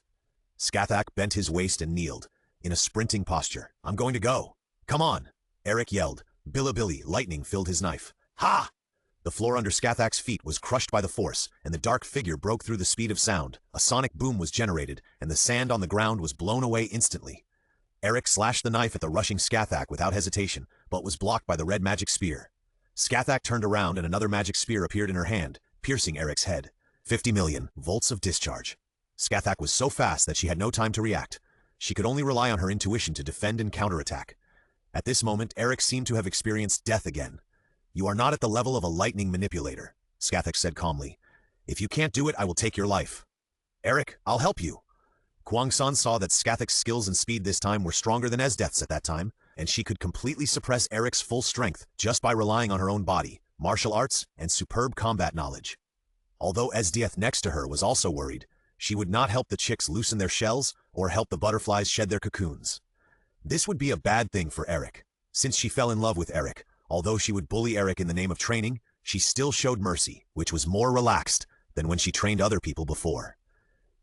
Skathak bent his waist and kneeled, in a sprinting posture. I'm going to go. Come on. Eric yelled. Bilibili, lightning filled his knife. Ha! The floor under Skathak's feet was crushed by the force, and the dark figure broke through the speed of sound. A sonic boom was generated, and the sand on the ground was blown away instantly. Eric slashed the knife at the rushing Skathak without hesitation, but was blocked by the red magic spear. Skathak turned around and another magic spear appeared in her hand, piercing Eric's head. 50 million volts of discharge. Skathak was so fast that she had no time to react. She could only rely on her intuition to defend and counterattack. At this moment, Eric seemed to have experienced death again. You are not at the level of a lightning manipulator, Skathak said calmly. If you can't do it, I will take your life. Eric, I'll help you. Kwang-san saw that Skathak's skills and speed this time were stronger than Esdeath's at that time, and she could completely suppress Eric's full strength just by relying on her own body, martial arts, and superb combat knowledge. Although Esdeath next to her was also worried, she would not help the chicks loosen their shells or help the butterflies shed their cocoons. This would be a bad thing for Eric. Since she fell in love with Eric, Although she would bully Eric in the name of training, she still showed mercy, which was more relaxed than when she trained other people before.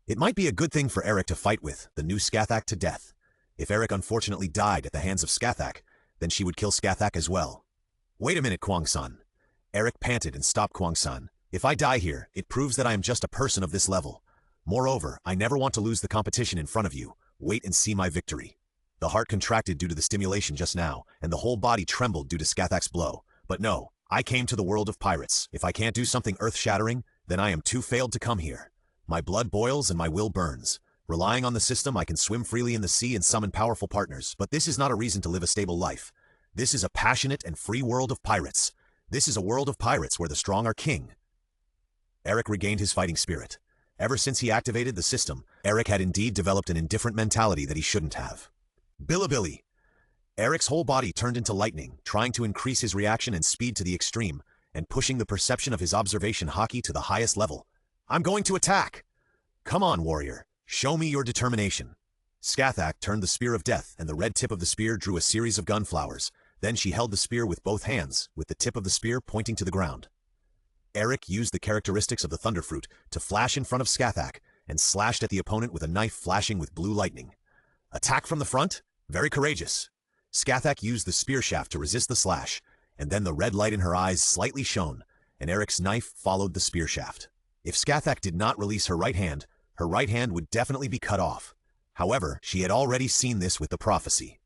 It might be a good thing for Eric to fight with the new Skathak to death. If Eric unfortunately died at the hands of Skathak, then she would kill Skathak as well. Wait a minute, Kwang-san. Eric panted and stopped Kwang-san. If I die here, it proves that I am just a person of this level. Moreover, I never want to lose the competition in front of you. Wait and see my victory. The heart contracted due to the stimulation just now, and the whole body trembled due to Skathak's blow. But no, I came to the world of pirates. If I can't do something earth-shattering, then I am too failed to come here. My blood boils and my will burns. Relying on the system, I can swim freely in the sea and summon powerful partners, but this is not a reason to live a stable life. This is a passionate and free world of pirates. This is a world of pirates where the strong are king. Eric regained his fighting spirit. Ever since he activated the system, Eric had indeed developed an indifferent mentality that he shouldn't have. Bilibili! Eric's whole body turned into lightning, trying to increase his reaction and speed to the extreme, and pushing the perception of his observation haki to the highest level. I'm going to attack! Come on, warrior. Show me your determination. Skathak turned the spear of death, and the red tip of the spear drew a series of gunflowers. Then she held the spear with both hands, with the tip of the spear pointing to the ground. Eric used the characteristics of the thunderfruit to flash in front of Skathak, and slashed at the opponent with a knife flashing with blue lightning. Attack from the front? Very courageous. Skathak used the spear shaft to resist the slash, and then the red light in her eyes slightly shone, and Eric's knife followed the spear shaft. If Skathak did not release her right hand would definitely be cut off. However, she had already seen this with the prophecy.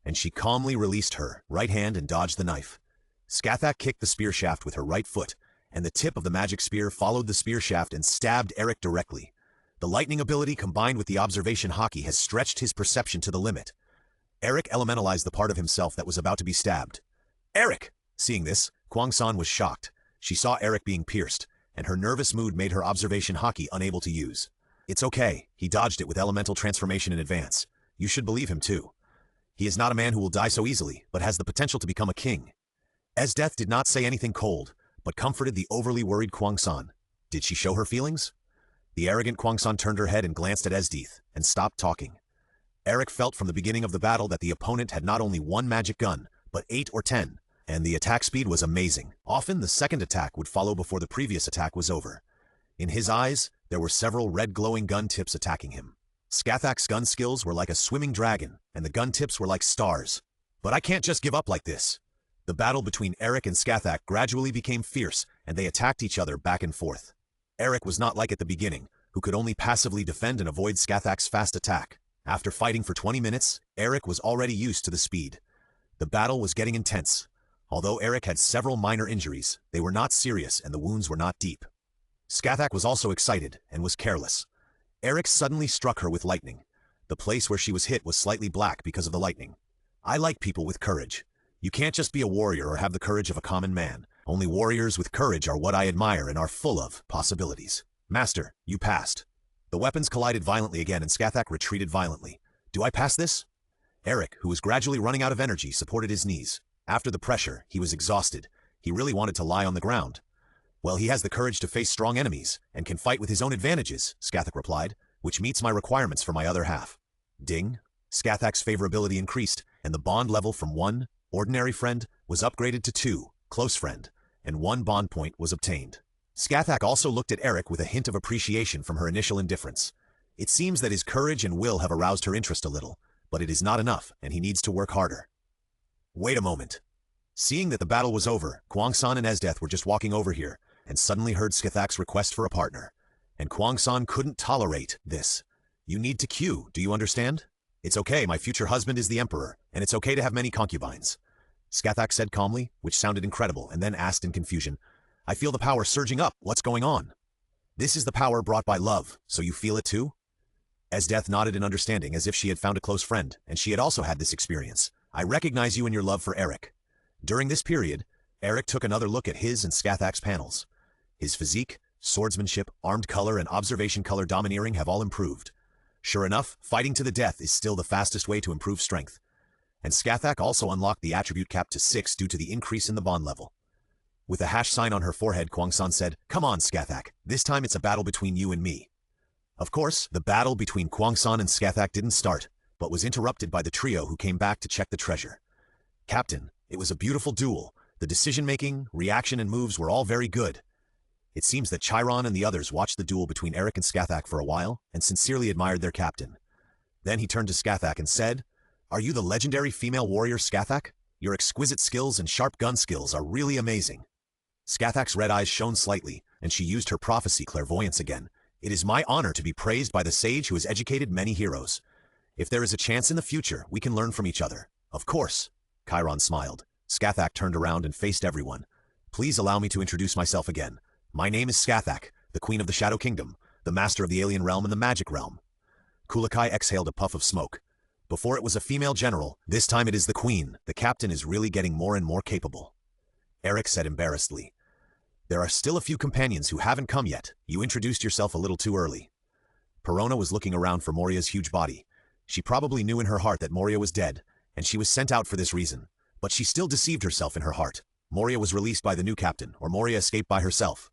And she calmly released her right hand and dodged the knife. Skathak kicked the spear shaft with her right foot, and the tip of the magic spear followed the spear shaft and stabbed Eric directly. The lightning ability combined with the observation haki has stretched his perception to the limit. Eric elementalized the part of himself that was about to be stabbed. Eric! Seeing this, Kwang-san was shocked. She saw Eric being pierced, and her nervous mood made her observation haki unable to use. It's okay, he dodged it with elemental transformation in advance. You should believe him too. He is not a man who will die so easily, but has the potential to become a king. Esdeath did not say anything cold, but comforted the overly worried Kwang-san. Did she show her feelings? The arrogant Kwang-san turned her head and glanced at Esdeath, and stopped talking. Eric felt from the beginning of the battle that the opponent had not only one magic gun, but 8 or 10, and the attack speed was amazing. Often the second attack would follow before the previous attack was over. In his eyes, there were several red glowing gun tips attacking him. Skathak's gun skills were like a swimming dragon, and the gun tips were like stars. But I can't just give up like this. The battle between Eric and Skathak gradually became fierce, and they attacked each other back and forth. Eric was not like at the beginning, who could only passively defend and avoid Skathak's fast attack. After fighting for 20 minutes, Eric was already used to the speed. The battle was getting intense. Although Eric had several minor injuries, they were not serious and the wounds were not deep. Skathak was also excited and was careless. Eric suddenly struck her with lightning. The place where she was hit was slightly black because of the lightning. I like people with courage. You can't just be a warrior or have the courage of a common man. Only warriors with courage are what I admire and are full of possibilities. Master, you passed. The weapons collided violently again and Skathak retreated violently. Do I pass this? Eric, who was gradually running out of energy, supported his knees. After the pressure, he was exhausted. He really wanted to lie on the ground. Well, he has the courage to face strong enemies, and can fight with his own advantages, Skathak replied, which meets my requirements for my other half. Ding. Skathak's favorability increased, and the bond level from 1, ordinary friend, was upgraded to 2, close friend, and 1 bond point was obtained. Skathak also looked at Eric with a hint of appreciation from her initial indifference. It seems that his courage and will have aroused her interest a little, but it is not enough, and he needs to work harder. Wait a moment. Seeing that the battle was over, Kwang-san and Esdeath were just walking over here, and suddenly heard Skathak's request for a partner. And Kwang-san couldn't tolerate this. You need to queue, do you understand? It's okay, my future husband is the emperor, and it's okay to have many concubines. Skathak said calmly, which sounded incredible, and then asked in confusion, I feel the power surging up, what's going on? This is the power brought by love, so you feel it too? Esdeath nodded in understanding as if she had found a close friend, and she had also had this experience. I recognize you in your love for Eric. During this period, Eric took another look at his and Skathak's panels. His physique, swordsmanship, armed color, and observation color domineering have all improved. Sure enough, fighting to the death is still the fastest way to improve strength. And Skathak also unlocked the attribute cap to 6 due to the increase in the bond level. With a hash sign on her forehead, Kwang-san said, Come on, Skathak, this time it's a battle between you and me. Of course, the battle between Kwang-san and Skathak didn't start, but was interrupted by the trio who came back to check the treasure. Captain, It was a beautiful duel. The decision-making, reaction, and moves were all very good. It seems that Chiron and the others watched the duel between Eric and Scathach for a while and sincerely admired their captain. Then he turned to Scathach and said, "Are you the legendary female warrior Scathach? Your exquisite skills and sharp gun skills are really amazing." Scathach's red eyes shone slightly, and she used her prophecy clairvoyance again. "It is my honor to be praised by the sage who has educated many heroes. If there is a chance in the future, we can learn from each other." "Of course." Chiron smiled. Scathach turned around and faced everyone. "Please allow me to introduce myself again. My name is Scathach, the Queen of the Shadow Kingdom, the Master of the Alien Realm and the Magic Realm." Kulikai exhaled a puff of smoke. Before it was a female general, this time it is the Queen. The captain is really getting more and more capable. Eric said embarrassedly, "There are still a few companions who haven't come yet. You introduced yourself a little too early." Perona was looking around for Moria's huge body. She probably knew in her heart that Moria was dead, and she was sent out for this reason. But she still deceived herself in her heart. Moria was released by the new captain, or Moria escaped by herself.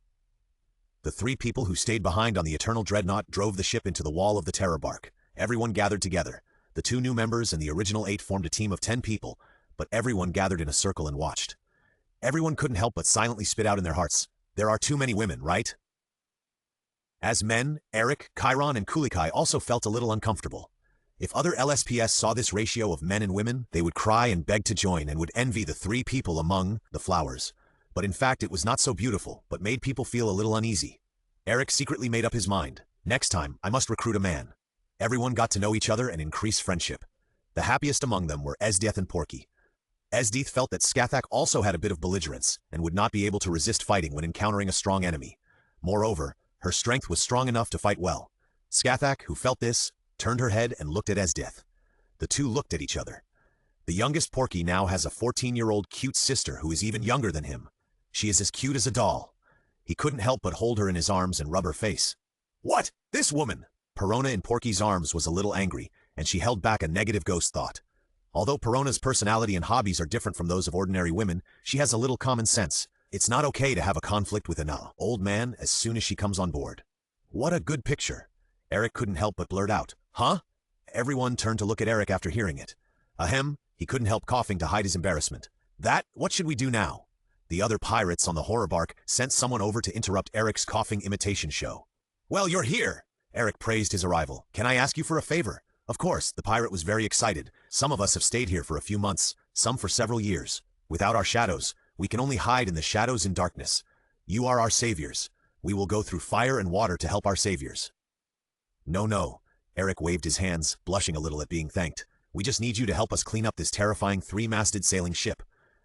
The three people who stayed behind on the Eternal Dreadnought drove the ship into the wall of the Terror Bark. Everyone gathered together. The two new members and the original 8 formed a team of 10 people, but everyone gathered in a circle and watched. Everyone couldn't help but silently spit out in their hearts, "There are too many women, right?" As men, Eric, Chiron, and Kulikai also felt a little uncomfortable. If other LSPS saw this ratio of men and women, they would cry and beg to join and would envy the 3 people among the flowers. But in fact, it was not so beautiful, but made people feel a little uneasy. Eric secretly made up his mind. "Next time, I must recruit a man." Everyone got to know each other and increase friendship. The happiest among them were Esdeath and Porky. Esdeath felt that Scathach also had a bit of belligerence and would not be able to resist fighting when encountering a strong enemy. Moreover, her strength was strong enough to fight well. Scathach, who felt this, turned her head and looked at Esdeath. The two looked at each other. The youngest Porky now has a 14-year-old cute sister who is even younger than him. She is as cute as a doll. He couldn't help but hold her in his arms and rub her face. "What? This woman?" Perona in Porky's arms was a little angry, and she held back a negative ghost thought. Although Perona's personality and hobbies are different from those of ordinary women, she has a little common sense. It's not okay to have a conflict with an old man as soon as she comes on board. "What a good picture." Eric couldn't help but blurt out, "Huh?" Everyone turned to look at Eric after hearing it. Ahem, he couldn't help coughing to hide his embarrassment. What should we do now?" The other pirates on the horror bark sent someone over to interrupt Eric's coughing imitation show. "Well, you're here!" Eric praised his arrival. "Can I ask you for a favor?" Of course, the pirate was very excited. "Some of us have stayed here for a few months, some for several years. Without our shadows, we can only hide in the shadows and darkness. You are our saviors. We will go through fire and water to help our saviors." No. Eric waved his hands, blushing a little at being thanked. "We just need you to help us clean up this terrifying 3-masted sailing ship.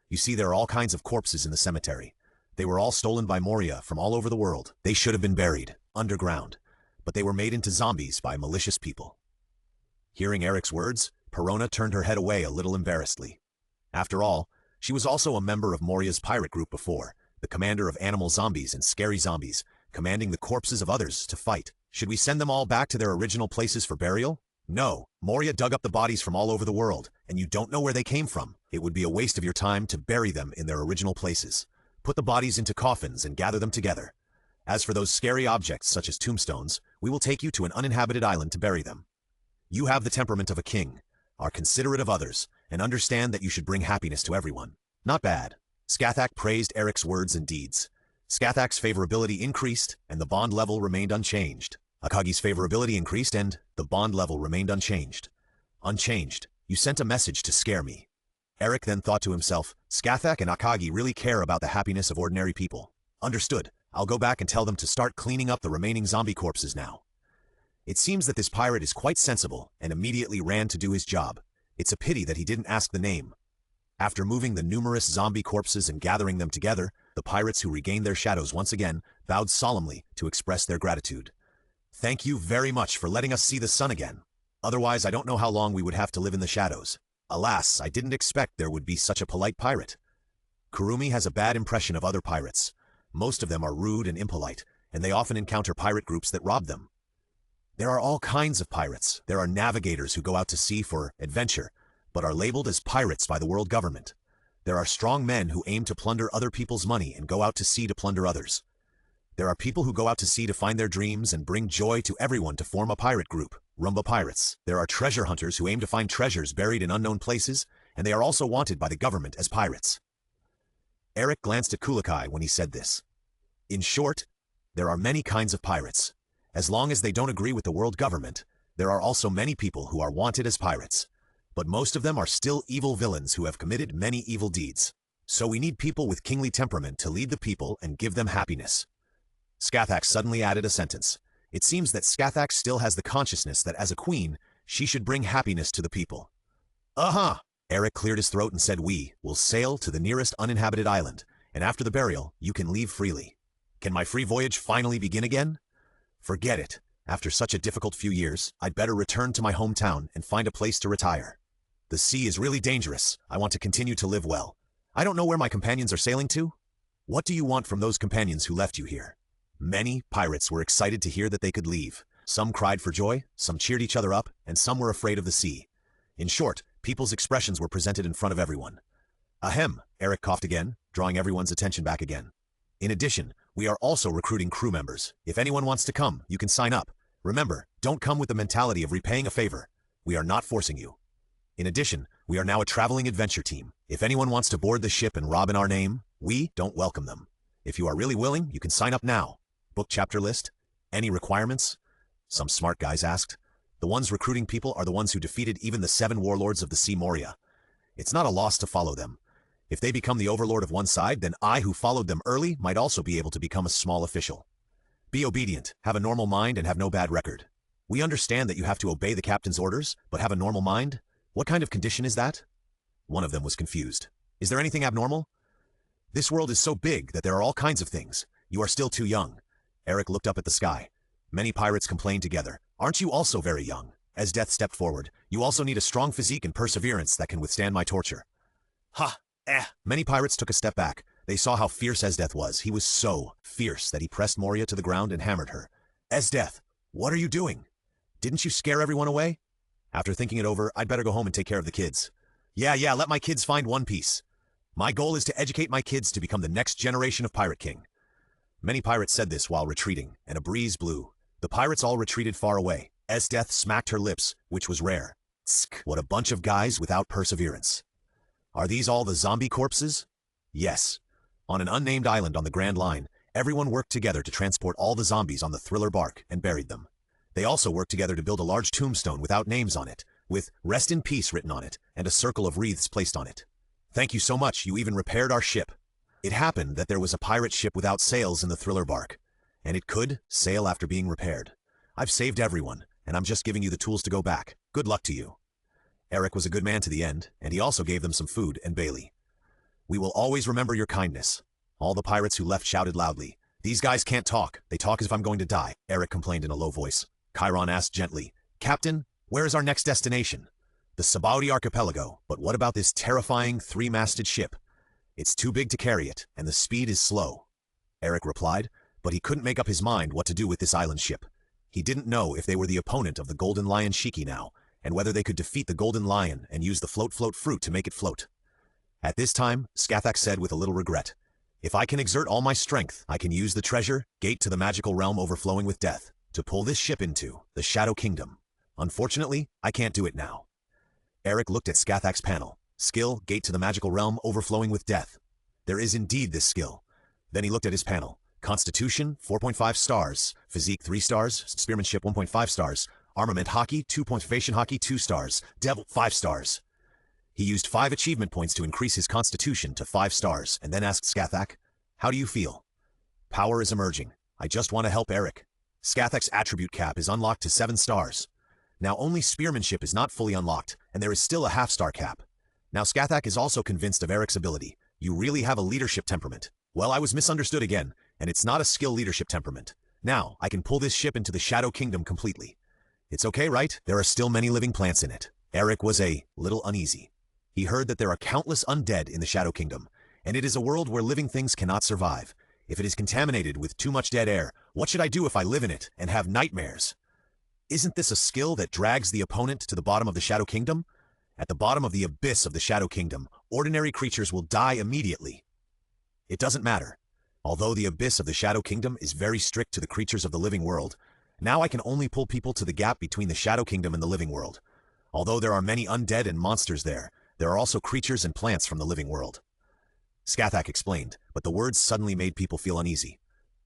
You see, there are all kinds of corpses in the cemetery. They were all stolen by Moria from all over the world. They should have been buried underground, but they were made into zombies by malicious people." Hearing Eric's words, Perona turned her head away a little embarrassedly. After all, she was also a member of Moria's pirate group before, the commander of animal zombies and scary zombies, commanding the corpses of others to fight. Should we send them all back to their original places for burial? No, Moria dug up the bodies from all over the world, and you don't know where they came from. It would be a waste of your time to bury them in their original places. Put the bodies into coffins and gather them together. As for those scary objects such as tombstones, we will take you to an uninhabited island to bury them. You have the temperament of a king, are considerate of others, and understand that you should bring happiness to everyone. Not bad. Scathach praised Eric's words and deeds. Scathach's favorability increased, and the bond level remained unchanged. Akagi's favorability increased, and the bond level remained unchanged. Unchanged. You sent a message to scare me. Eric then thought to himself, Scathach and Akagi really care about the happiness of ordinary people. Understood. I'll go back and tell them to start cleaning up the remaining zombie corpses now. It seems that this pirate is quite sensible and immediately ran to do his job. It's a pity that he didn't ask the name. After moving the numerous zombie corpses and gathering them together, the pirates who regained their shadows once again bowed solemnly to express their gratitude. Thank you very much for letting us see the sun again. Otherwise, I don't know how long we would have to live in the shadows. Alas, I didn't expect there would be such a polite pirate. Kurumi has a bad impression of other pirates. Most of them are rude and impolite, and they often encounter pirate groups that rob them. There are all kinds of pirates. There are navigators who go out to sea for adventure, but are labeled as pirates by the world government. There are strong men who aim to plunder other people's money and go out to sea to plunder others. There are people who go out to sea to find their dreams and bring joy to everyone to form a pirate group, Rumba Pirates. There are treasure hunters who aim to find treasures buried in unknown places, and they are also wanted by the government as pirates. Eric glanced at Kulakai when he said this. In short, there are many kinds of pirates. As long as they don't agree with the world government, there are also many people who are wanted as pirates. But most of them are still evil villains who have committed many evil deeds. So we need people with kingly temperament to lead the people and give them happiness. Skathax suddenly added a sentence. It seems that Skathax still has the consciousness that as a queen, she should bring happiness to the people. Uh-huh. Eric cleared his throat and said, we will sail to the nearest uninhabited island, and after the burial, you can leave freely. Can my free voyage finally begin again? Forget it. After such a difficult few years, I'd better return to my hometown and find a place to retire. The sea is really dangerous. I want to continue to live well. I don't know where my companions are sailing to. What do you want from those companions who left you here? Many pirates were excited to hear that they could leave. Some cried for joy, some cheered each other up, and some were afraid of the sea. In short, people's expressions were presented in front of everyone. Ahem, Eric coughed again, drawing everyone's attention back again. In addition, we are also recruiting crew members. If anyone wants to come, you can sign up. Remember, don't come with the mentality of repaying a favor. We are not forcing you. In addition, we are now a traveling adventure team. If anyone wants to board the ship and rob in our name, we don't welcome them. If you are really willing, you can sign up now. Book chapter list? Any requirements? Some smart guys asked. The ones recruiting people are the ones who defeated even the 7 warlords of the Sea Moria. It's not a loss to follow them. If they become the overlord of one side, then I, who followed them early, might also be able to become a small official. Be obedient, have a normal mind, and have no bad record. We understand that you have to obey the captain's orders, but have a normal mind? What kind of condition is that? One of them was confused. Is there anything abnormal? This world is so big that there are all kinds of things. You are still too young. Eric looked up at the sky. Many pirates complained together. Aren't you also very young? As Death stepped forward, you also need a strong physique and perseverance that can withstand my torture. Ha! Many pirates took a step back. They saw how fierce Esdeath was. He was so fierce that he pressed Moria to the ground and hammered her. Esdeath, what are you doing? Didn't you scare everyone away? After thinking it over, I'd better go home and take care of the kids. Yeah, let my kids find One Piece. My goal is to educate my kids to become the next generation of Pirate King. Many pirates said this while retreating, and a breeze blew. The pirates all retreated far away. Esdeath smacked her lips, which was rare. Tsk, what a bunch of guys without perseverance. Are these all the zombie corpses? Yes. On an unnamed island on the Grand Line, everyone worked together to transport all the zombies on the Thriller bark and buried them. They also worked together to build a large tombstone without names on it, with "Rest in Peace" written on it, and a circle of wreaths placed on it. Thank you so much, you even repaired our ship. It happened that there was a pirate ship without sails in the Thriller bark, and it could sail after being repaired. I've saved everyone, and I'm just giving you the tools to go back. Good luck to you. Eric was a good man to the end, and he also gave them some food and Bailey. We will always remember your kindness. All the pirates who left shouted loudly. These guys can't talk. They talk as if I'm going to die, Eric complained in a low voice. Chiron asked gently, Captain, where is our next destination? The Sabaudi archipelago, but what about this terrifying 3-masted ship? It's too big to carry it, and the speed is slow. Eric replied, but he couldn't make up his mind what to do with this island ship. He didn't know if they were the opponent of the Golden Lion Shiki now, and whether they could defeat the Golden Lion and use the float fruit to make it float. At this time, Skathax said with a little regret, if I can exert all my strength, I can use the treasure, gate to the magical realm overflowing with death, to pull this ship into the Shadow Kingdom. Unfortunately, I can't do it now. Eric looked at Skathax's panel. Skill, gate to the magical realm overflowing with death. There is indeed this skill. Then he looked at his panel. Constitution, 4.5 stars. Physique, 3 stars. Spearmanship, 1.5 stars. Armament hockey, 2 points. Evasion hockey, 2 stars. Devil, 5 stars. He used 5 achievement points to increase his constitution to 5 stars, and then asked Skathax, how do you feel? Power is emerging. I just want to help Eric. Skathax's attribute cap is unlocked to 7 stars. Now only spearmanship is not fully unlocked, and there is still a half-star cap. Now Skathax is also convinced of Eric's ability. You really have a leadership temperament. Well, I was misunderstood again, and it's not a skill leadership temperament. Now, I can pull this ship into the Shadow Kingdom completely. It's okay, right? There are still many living plants in it. Eric was a little uneasy. He heard that there are countless undead in the Shadow Kingdom, and it is a world where living things cannot survive. If it is contaminated with too much dead air, what should I do if I live in it and have nightmares? Isn't this a skill that drags the opponent to the bottom of the Shadow Kingdom? At the bottom of the abyss of the Shadow Kingdom, ordinary creatures will die immediately. It doesn't matter. Although the abyss of the Shadow Kingdom is very strict to the creatures of the living world, now I can only pull people to the gap between the Shadow Kingdom and the living world. Although there are many undead and monsters there, There are also creatures and plants from the living world. Skathak explained, but the words suddenly made people feel uneasy.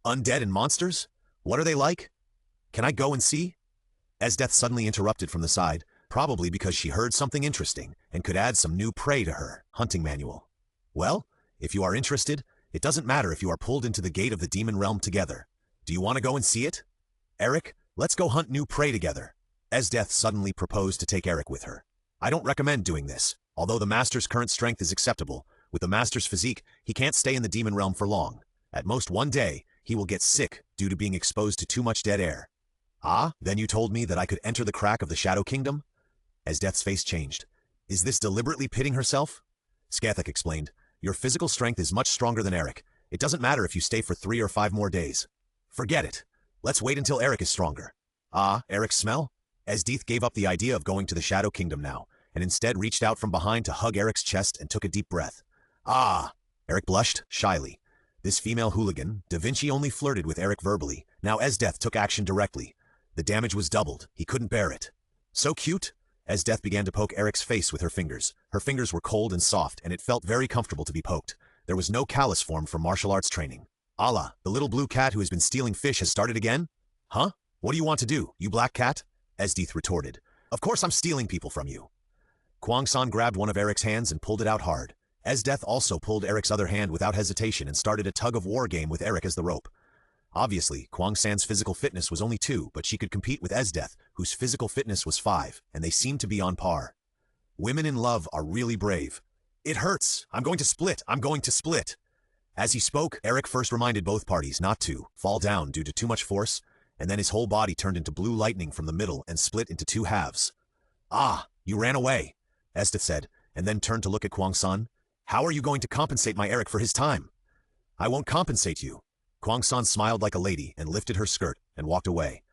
Undead and monsters? What are they like? Can I go and see? Esdeath suddenly interrupted from the side, probably because she heard something interesting and could add some new prey to her hunting manual. Well, if you are interested, it doesn't matter if you are pulled into the gate of the demon realm together. Do you want to go and see it? Eric, let's go hunt new prey together. Esdeath suddenly proposed to take Eric with her. I don't recommend doing this. Although the Master's current strength is acceptable, with the Master's physique, he can't stay in the demon realm for long. At most one day, he will get sick due to being exposed to too much dead air. Ah, then you told me that I could enter the crack of the Shadow Kingdom? Esdeath's face changed. Is this deliberately pitting herself? Skathak explained, your physical strength is much stronger than Eric. It doesn't matter if you stay for 3 or 5 more days. Forget it. Let's wait until Eric is stronger. Ah, Eric's smell? Esdeath gave up the idea of going to the Shadow Kingdom now, and instead reached out from behind to hug Eric's chest and took a deep breath. Ah! Eric blushed, shyly. This female hooligan, Da Vinci only flirted with Eric verbally. Now Esdeath took action directly. The damage was doubled. He couldn't bear it. So cute! Esdeath began to poke Eric's face with her fingers. Her fingers were cold and soft, and it felt very comfortable to be poked. There was no callus formed from martial arts training. Allah, the little blue cat who has been stealing fish has started again? Huh? What do you want to do, you black cat? Esdeath retorted. Of course I'm stealing people from you. Kwang-san grabbed one of Eric's hands and pulled it out hard. Esdeath also pulled Eric's other hand without hesitation and started a tug-of-war game with Eric as the rope. Obviously, Kwang-san's physical fitness was only 2, but she could compete with Esdeath, whose physical fitness was 5, and they seemed to be on par. Women in love are really brave. It hurts. I'm going to split. I'm going to split. As he spoke, Eric first reminded both parties not to fall down due to too much force, and then his whole body turned into blue lightning from the middle and split into 2 halves. Ah, you ran away, Esdeath said, and then turned to look at Kwang-san. How are you going to compensate my Eric for his time? I won't compensate you. Kwang-san smiled like a lady and lifted her skirt and walked away.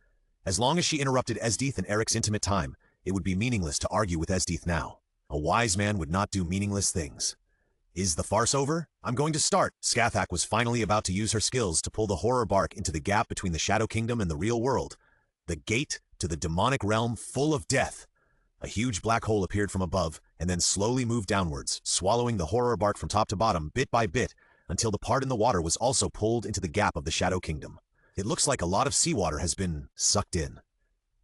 As long as she interrupted Esdeath and Eric's intimate time, it would be meaningless to argue with Esdeath now. A wise man would not do meaningless things. Is the farce over? I'm going to start. Skathak was finally about to use her skills to pull the horror bark into the gap between the Shadow Kingdom and the real world. The gate to the demonic realm full of death. A huge black hole appeared from above and then slowly moved downwards, swallowing the horror bark from top to bottom bit by bit until the part in the water was also pulled into the gap of the Shadow Kingdom. It looks like a lot of seawater has been sucked in.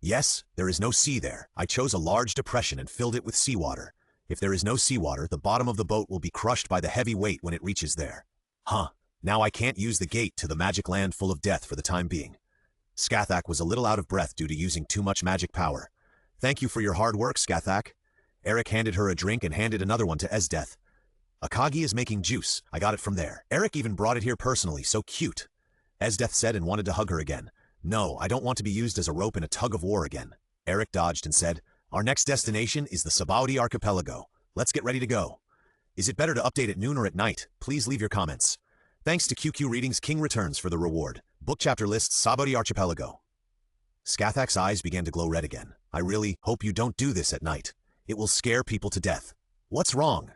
Yes, there is no sea there. I chose a large depression and filled it with seawater. If there is no seawater, the bottom of the boat will be crushed by the heavy weight when it reaches there. Huh, now I can't use the gate to the magic land full of death for the time being. Skathak was a little out of breath due to using too much magic power. Thank you for your hard work, Skathak. Eric handed her a drink and handed another one to Esdeath. Akagi is making juice. I got it from there. Eric even brought it here personally, so cute. Esdeath said and wanted to hug her again. No, I don't want to be used as a rope in a tug-of-war again. Eric dodged and said, our next destination is the Sabaudi Archipelago. Let's get ready to go. Is it better to update at noon or at night? Please leave your comments. Thanks to QQ Readings, King returns for the reward. Book chapter lists Sabaudi Archipelago. Skathak's eyes began to glow red again. I really hope you don't do this at night. It will scare people to death. What's wrong?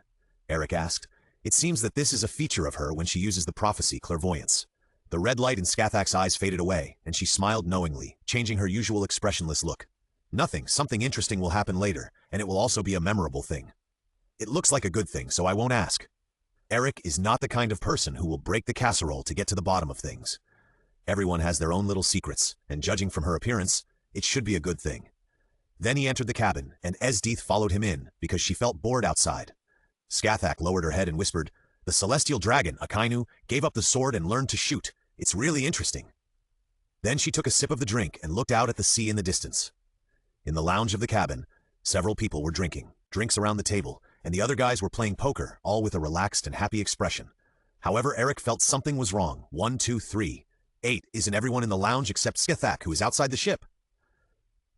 Eric asked. It seems that this is a feature of her when she uses the prophecy clairvoyance. The red light in Skathak's eyes faded away, and she smiled knowingly, changing her usual expressionless look. Nothing, something interesting will happen later, and it will also be a memorable thing. It looks like a good thing, so I won't ask. Eric is not the kind of person who will break the casserole to get to the bottom of things. Everyone has their own little secrets, and judging from her appearance, it should be a good thing. Then he entered the cabin, and Esdeath followed him in, because she felt bored outside. Skathak lowered her head and whispered, the celestial dragon, Akainu, gave up the sword and learned to shoot. It's really interesting. Then she took a sip of the drink and looked out at the sea in the distance. In the lounge of the cabin, several people were drinking, drinks around the table, and the other guys were playing poker, all with a relaxed and happy expression. However, Eric felt something was wrong. 1, 2, 3. 8. Isn't everyone in the lounge except Skathak, who is outside the ship?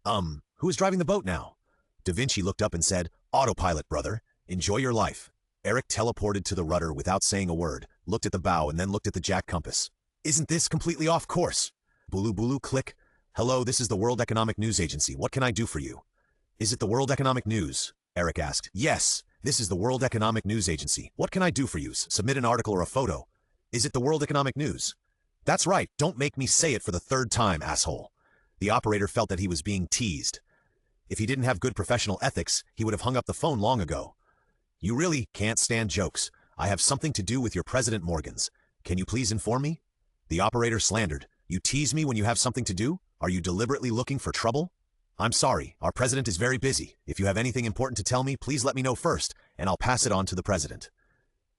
Who is driving the boat now? Da Vinci looked up and said, autopilot, brother. Enjoy your life. Eric teleported to the rudder without saying a word, looked at the bow and then looked at the jack compass. Isn't this completely off course? Bulu bulu click. Hello, this is the World Economic News Agency. What can I do for you? Is it the World Economic News? Eric asked. Yes, this is the World Economic News Agency. What can I do for you? Submit an article or a photo. Is it the World Economic News? That's right. Don't make me say it for the 3rd time, asshole. The operator felt that he was being teased. If he didn't have good professional ethics, he would have hung up the phone long ago. You really can't stand jokes. I have something to do with your President Morgans. Can you please inform me? The operator slandered. You tease me when you have something to do? Are you deliberately looking for trouble? I'm sorry, our president is very busy. If you have anything important to tell me, please let me know first, and I'll pass it on to the president.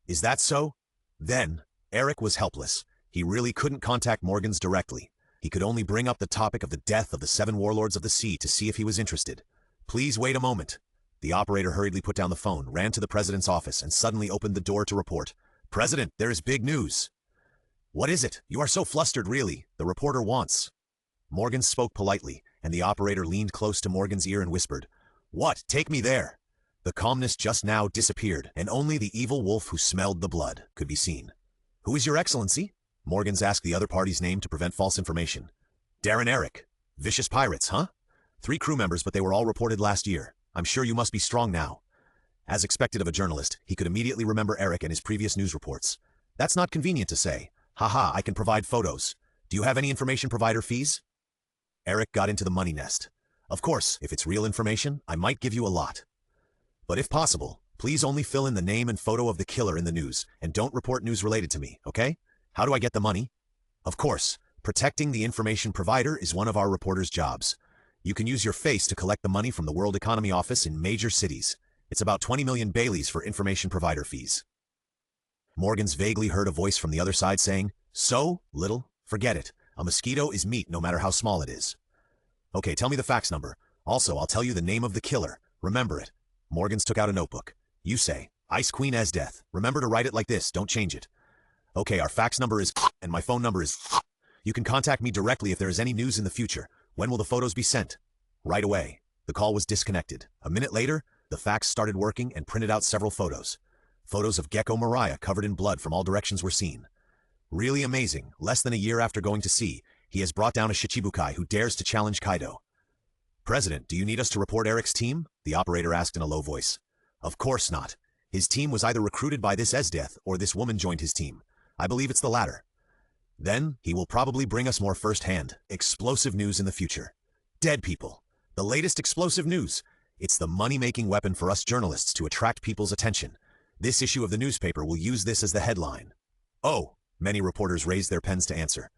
Is that so? Then, Eric was helpless. He really couldn't contact Morgans directly. He could only bring up the topic of the death of the 7 warlords of the sea to see if he was interested. Please wait a moment. The operator hurriedly put down the phone, ran to the president's office, and suddenly opened the door to report. President, there is big news. What is it? You are so flustered, really. The reporter wants. Morgan spoke politely, and the operator leaned close to Morgan's ear and whispered, What? Take me there. The calmness just now disappeared, and only the evil wolf who smelled the blood could be seen. Who is your excellency? Morgans asked the other party's name to prevent false information. Darren Eric. Vicious pirates, huh? 3 crew members, but they were all reported last year. I'm sure you must be strong now. As expected of a journalist, he could immediately remember Eric and his previous news reports. That's not convenient to say. Haha, I can provide photos. Do you have any information provider fees? Eric got into the money nest. Of course, if it's real information, I might give you a lot. But if possible, please only fill in the name and photo of the killer in the news, and don't report news related to me, okay? How do I get the money? Of course, protecting the information provider is one of our reporters' jobs. You can use your face to collect the money from the World Economy Office in major cities. It's about 20 million Baileys for information provider fees. Morgans vaguely heard a voice from the other side saying, So, little, forget it. A mosquito is meat no matter how small it is. Okay, tell me the fax number. Also, I'll tell you the name of the killer. Remember it. Morgans took out a notebook. You say, Ice Queen Esdeath. Remember to write it like this, don't change it. Okay, our fax number is and my phone number is. You can contact me directly if there is any news in the future. When will the photos be sent? Right away. The call was disconnected. A minute later, the fax started working and printed out several photos. Photos of Gecko Mariah covered in blood from all directions were seen. Really amazing. Less than a year after going to sea, he has brought down a Shichibukai who dares to challenge Kaido. President, do you need us to report Eric's team? The operator asked in a low voice. Of course not. His team was either recruited by this Esdeath or this woman joined his team. I believe it's the latter. Then, he will probably bring us more first-hand, explosive news in the future. Dead people. The latest explosive news. It's the money-making weapon for us journalists to attract people's attention. This issue of the newspaper will use this as the headline. Oh, many reporters raised their pens to answer.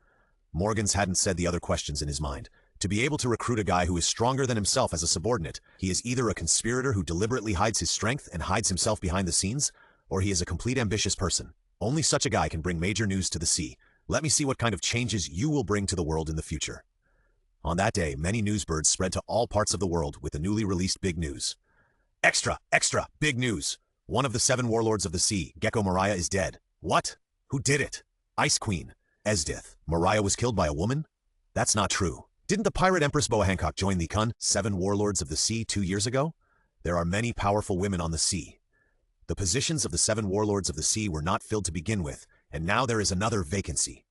Morgans hadn't said the other questions in his mind. To be able to recruit a guy who is stronger than himself as a subordinate, he is either a conspirator who deliberately hides his strength and hides himself behind the scenes, or he is a complete ambitious person. Only such a guy can bring major news to the sea. Let me see what kind of changes you will bring to the world in the future. On that day, many newsbirds spread to all parts of the world with the newly released big news. Extra! Extra! Big news! One of the 7 warlords of the sea, Gecko Mariah, is dead. What? Who did it? Ice Queen. Esdeath. Mariah was killed by a woman? That's not true. Didn't the pirate Empress Boa Hancock join the 7 warlords of the sea 2 years ago? There are many powerful women on the sea. The positions of the 7 warlords of the sea were not filled to begin with, and now there is another vacancy.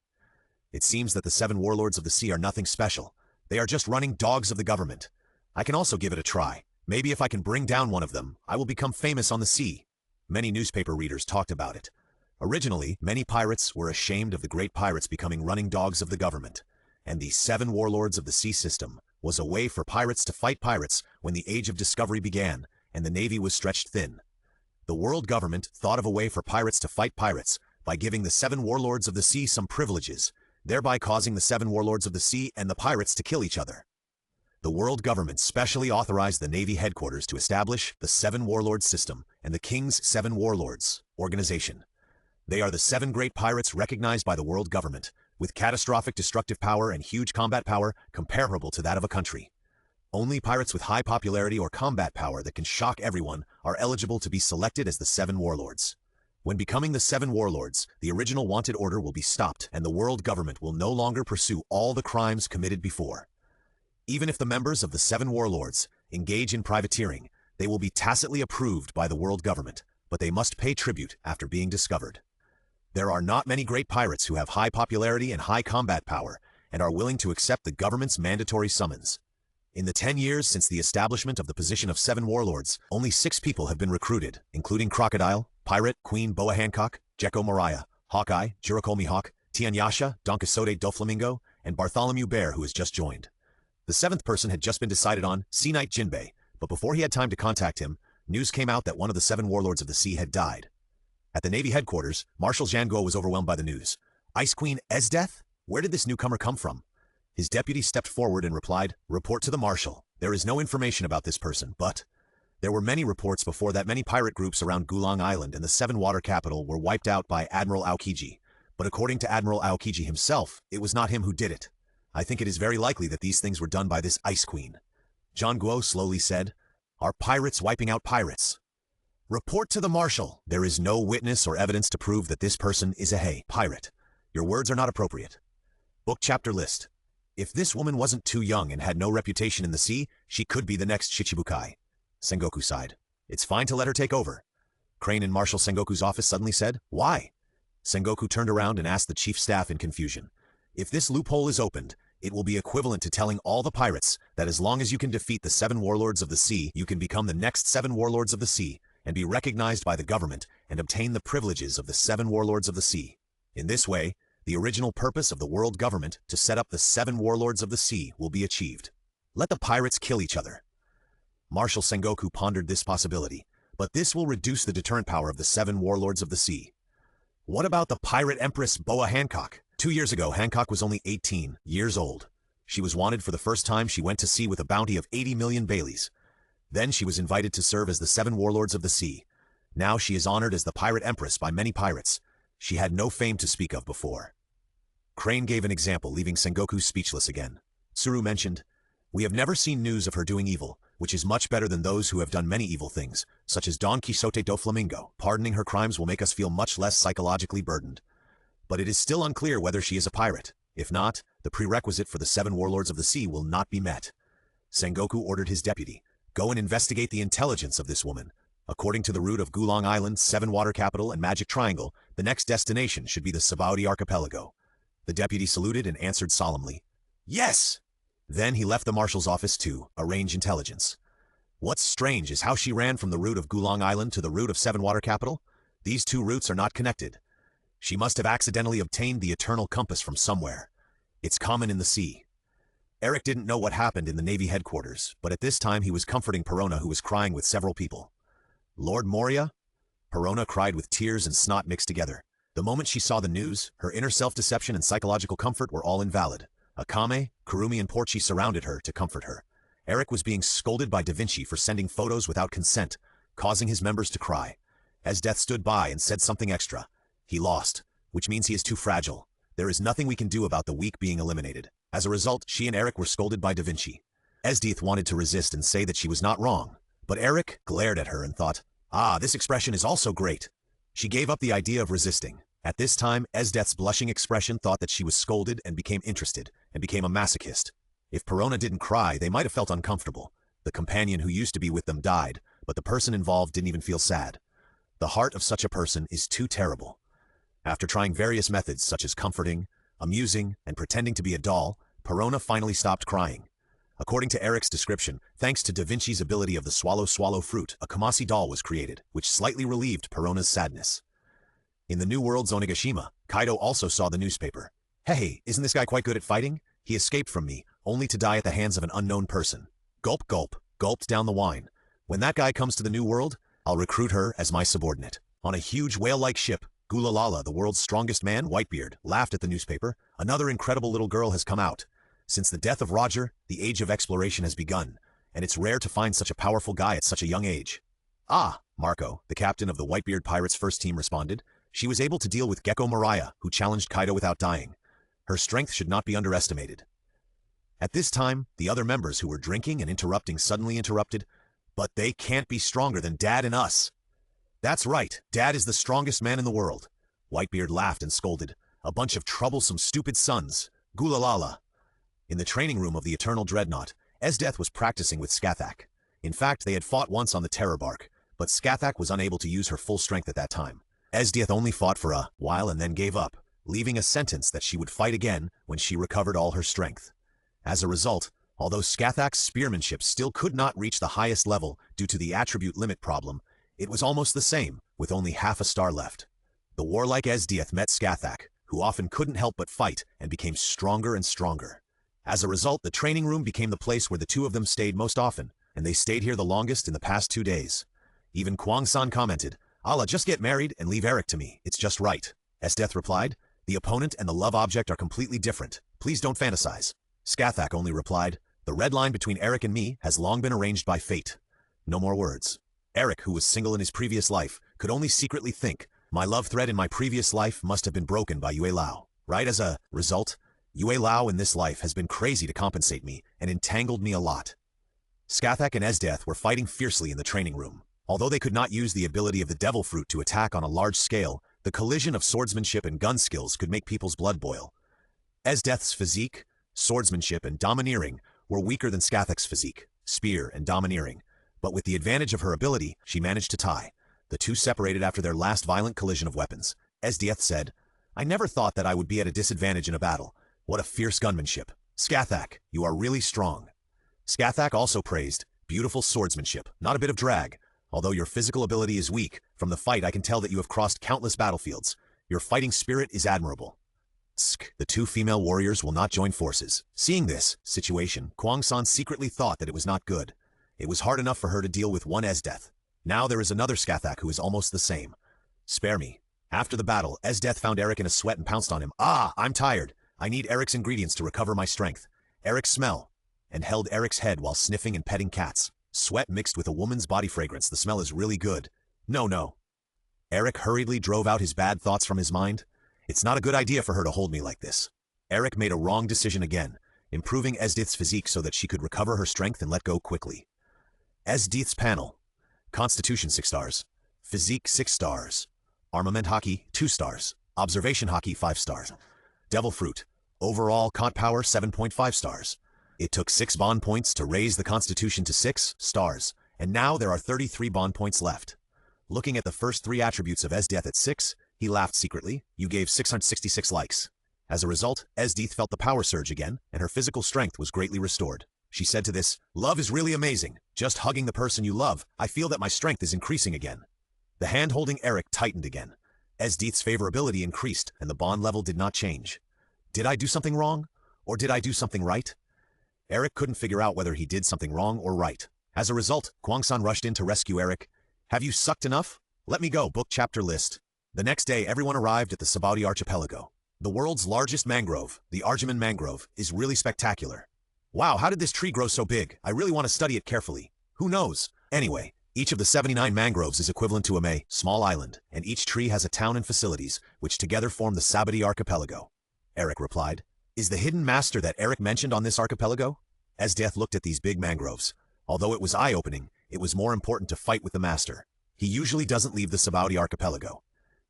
It seems that the 7 warlords of the sea are nothing special. They are just running dogs of the government. I can also give it a try. Maybe if I can bring down one of them, I will become famous on the sea. Many newspaper readers talked about it. Originally, many pirates were ashamed of the great pirates becoming running dogs of the government, and the 7 warlords of the sea system was a way for pirates to fight pirates when the Age of Discovery began and the navy was stretched thin. The world government thought of a way for pirates to fight pirates by giving the 7 warlords of the sea some privileges, thereby causing the 7 warlords of the sea and the pirates to kill each other. The world government specially authorized the Navy headquarters to establish the 7 warlords system and the King's 7 warlords organization. They are the 7 great pirates recognized by the world government, with catastrophic destructive power and huge combat power comparable to that of a country. Only pirates with high popularity or combat power that can shock everyone are eligible to be selected as the 7 warlords. When becoming the 7 warlords, the original wanted order will be stopped and the world government will no longer pursue all the crimes committed before. Even if the members of the 7 warlords engage in privateering, they will be tacitly approved by the world government, but they must pay tribute after being discovered. There are not many great pirates who have high popularity and high combat power and are willing to accept the government's mandatory summons. In the 10 years since the establishment of the position of 7 warlords, only 6 people have been recruited, including Crocodile, Pirate, Queen Boa Hancock, Gecko Mariah, Hawkeye, Jirakomi Hawk, Tianyasha, Don Quixote Doflamingo, and Bartholomew Bear, who has just joined. The 7th person had just been decided on, Sea Knight Jinbei, but before he had time to contact him, news came out that one of the 7 warlords of the sea had died. At the Navy headquarters, Marshal Jango was overwhelmed by the news. Ice Queen Esdeath? Where did this newcomer come from? His deputy stepped forward and replied, "Report to the Marshal. There is no information about this person, but there were many reports before that many pirate groups around Gulang Island and the 7 water capital were wiped out by Admiral Aokiji. But according to Admiral Aokiji himself, it was not him who did it. I think it is very likely that these things were done by this Ice Queen." John Guo slowly said, "Are pirates wiping out pirates?" "Report to the Marshal. There is no witness or evidence to prove that this person is a pirate. Your words are not appropriate." Book chapter list. If this woman wasn't too young and had no reputation in the sea, she could be the next Shichibukai. Sengoku sighed. "It's fine to let her take over." Crane in Marshal Sengoku's office suddenly said, "Why?" Sengoku turned around and asked the chief staff in confusion. "If this loophole is opened, it will be equivalent to telling all the pirates that as long as you can defeat the 7 warlords of the sea, you can become the next 7 warlords of the sea and be recognized by the government and obtain the privileges of the 7 warlords of the sea. In this way, the original purpose of the world government to set up the 7 warlords of the sea will be achieved. Let the pirates kill each other." Marshal Sengoku pondered this possibility, but this will reduce the deterrent power of the 7 warlords of the sea. What about the pirate empress Boa Hancock? 2 years ago, Hancock was only 18 years old. She was wanted for the first time she went to sea with a bounty of 80 million Baileys. Then she was invited to serve as the 7 warlords of the sea. Now she is honored as the pirate empress by many pirates. She had no fame to speak of before. Crane gave an example, leaving Sengoku speechless again. Tsuru mentioned, "We have never seen news of her doing evil, which is much better than those who have done many evil things, such as Don Quixote do Flamingo. Pardoning her crimes will make us feel much less psychologically burdened. But it is still unclear whether she is a pirate. If not, the prerequisite for the 7 warlords of the sea will not be met." Sengoku ordered his deputy, "Go and investigate the intelligence of this woman. According to the route of Gulang Island, 7 water capital, and Magic Triangle, the next destination should be the Sabaudi archipelago." The deputy saluted and answered solemnly, "Yes!" Then he left the marshal's office to arrange intelligence. What's strange is how she ran from the route of Gulang Island to the route of 7 water capital. These 2 routes are not connected. She must have accidentally obtained the eternal compass from somewhere. It's common in the sea. Eric didn't know what happened in the Navy headquarters, but at this time he was comforting Perona, who was crying with several people. "Lord Moria?" Perona cried with tears and snot mixed together. The moment she saw the news, her inner self-deception and psychological comfort were all invalid. Akame, Kurumi, and Porchi surrounded her to comfort her. Eric was being scolded by Da Vinci for sending photos without consent, causing his members to cry. Esdeath stood by and said something extra. He lost, which means he is too fragile. There is nothing we can do about the weak being eliminated. As a result, she and Eric were scolded by Da Vinci. Esdeath wanted to resist and say that she was not wrong, but Eric glared at her and thought, "Ah, this expression is also great." She gave up the idea of resisting. At this time, Esdeath's blushing expression thought that she was scolded and became interested, and became a masochist. If Perona didn't cry, they might have felt uncomfortable. The companion who used to be with them died, but the person involved didn't even feel sad. The heart of such a person is too terrible. After trying various methods such as comforting, amusing, and pretending to be a doll, Perona finally stopped crying. According to Eric's description, thanks to Da Vinci's ability of the swallow fruit, a Kamasi doll was created, which slightly relieved Perona's sadness. In the New World's Onigashima, Kaido also saw the newspaper. "Hey, isn't this guy quite good at fighting? He escaped from me, only to die at the hands of an unknown person." Gulp gulp, gulped down the wine. "When that guy comes to the New World, I'll recruit her as my subordinate." On a huge whale-like ship, Gulalala, the world's strongest man, Whitebeard, laughed at the newspaper. "Another incredible little girl has come out. Since the death of Roger, the age of exploration has begun, and it's rare to find such a powerful guy at such a young age." "Ah," Marco, the captain of the Whitebeard Pirates' first team, responded. "She was able to deal with Gecko Mariah, who challenged Kaido without dying. Her strength should not be underestimated." At this time, the other members who were drinking and interrupting suddenly interrupted, "But they can't be stronger than Dad and us." "That's right, Dad is the strongest man in the world." Whitebeard laughed and scolded, "A bunch of troublesome, stupid sons. Gulalala." In the training room of the Eternal Dreadnought, Esdeath was practicing with Skathak. In fact, they had fought once on the Terror Bark, but Skathak was unable to use her full strength at that time. Esdeath only fought for a while and then gave up, leaving a sentence that she would fight again when she recovered all her strength. As a result, although Skathak's spearmanship still could not reach the highest level due to the attribute limit problem, it was almost the same, with only half a star left. The warlike Esdeath met Skathak, who often couldn't help but fight, and became stronger and stronger. As a result, the training room became the place where the two of them stayed most often, and they stayed here the longest in the past 2 days. Even Kwang-san commented, "Allah, just get married and leave Eric to me. It's just right." Esdeath replied, "The opponent and the love object are completely different. Please don't fantasize." Skathak only replied, "The red line between Eric and me has long been arranged by fate." No more words. Eric, who was single in his previous life, could only secretly think, "My love thread in my previous life must have been broken by Yue Lao. Right as a result, Yue Lao in this life has been crazy to compensate me and entangled me a lot." Skathak and Esdeath were fighting fiercely in the training room. Although they could not use the ability of the Devil Fruit to attack on a large scale, the collision of swordsmanship and gun skills could make people's blood boil. Esdeath's physique, swordsmanship, and domineering were weaker than Skathak's physique, spear, and domineering, but with the advantage of her ability, she managed to tie. The two separated after their last violent collision of weapons. Esdeath said, "I never thought that I would be at a disadvantage in a battle. What a fierce gunmanship. Skathak, you are really strong." Skathak also praised, "Beautiful swordsmanship, not a bit of drag. Although your physical ability is weak, from the fight I can tell that you have crossed countless battlefields. Your fighting spirit is admirable." The two female warriors will not join forces. Seeing this situation, Kwang-san secretly thought that it was not good. It was hard enough for her to deal with one Esdeath. Now there is another Skathak who is almost the same. "Spare me." After the battle, Esdeath found Eric in a sweat and pounced on him. "Ah, I'm tired. I need Eric's ingredients to recover my strength." Eric smell, and held Eric's head while sniffing and petting cats. Sweat mixed with a woman's body fragrance. The smell is really good. No. Eric hurriedly drove out his bad thoughts from his mind. It's not a good idea for her to hold me like this. Eric made a wrong decision again, improving Esdeath's physique so that she could recover her strength and let go quickly. Esdeath's panel. Constitution 6 stars. Physique 6 stars. Armament Hockey 2 stars. Observation Hockey 5 stars. Devil Fruit. Overall Cont Power 7.5 stars. It took 6 bond points to raise the Constitution to 6 stars, and now there are 33 bond points left. Looking at the first 3 attributes of Esdeath at 6, he laughed secretly. "You gave 666 likes." As a result, Esdeath felt the power surge again, and her physical strength was greatly restored. She said to this, "Love is really amazing. Just hugging the person you love, I feel that my strength is increasing again." The hand holding Eric tightened again. Esdeath's favorability increased, and the bond level did not change. Did I do something wrong? Or did I do something right? Eric couldn't figure out whether he did something wrong or right. As a result, Kwang-san rushed in to rescue Eric. "Have you sucked enough? Let me go." Book chapter list. The next day, everyone arrived at the Sabaudi archipelago. The world's largest mangrove, the Arjuman mangrove, is really spectacular. Wow, how did this tree grow so big? I really want to study it carefully. Who knows? Anyway, each of the 79 mangroves is equivalent to a small island, and each tree has a town and facilities, which together form the Sabaudi archipelago. Eric replied, "Is the hidden master that Eric mentioned on this archipelago?" Esdeath looked at these big mangroves. Although it was eye-opening, it was more important to fight with the master. He usually doesn't leave the Sabaudi archipelago.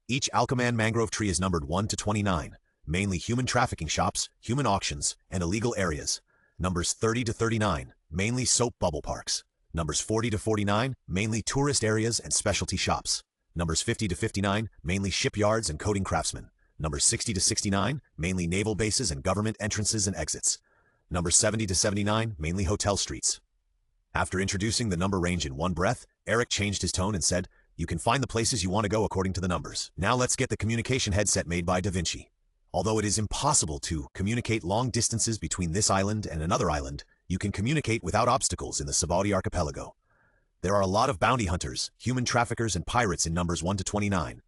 Each Akame mangrove tree is numbered 1 to 29, mainly human trafficking shops, human auctions, and illegal areas. Numbers 30 to 39, mainly soap bubble parks. Numbers 40 to 49, mainly tourist areas and specialty shops. Numbers 50 to 59, mainly shipyards and coding craftsmen. Numbers 60 to 69, mainly naval bases and government entrances and exits. Numbers 70 to 79, mainly hotel streets. After introducing the number range in one breath, Eric changed his tone and said, "You can find the places you want to go according to the numbers. Now let's get the communication headset made by Da Vinci." Although it is impossible to communicate long distances between this island and another island, you can communicate without obstacles in the Sabaudi archipelago. There are a lot of bounty hunters, human traffickers, and pirates in numbers 1 to 29.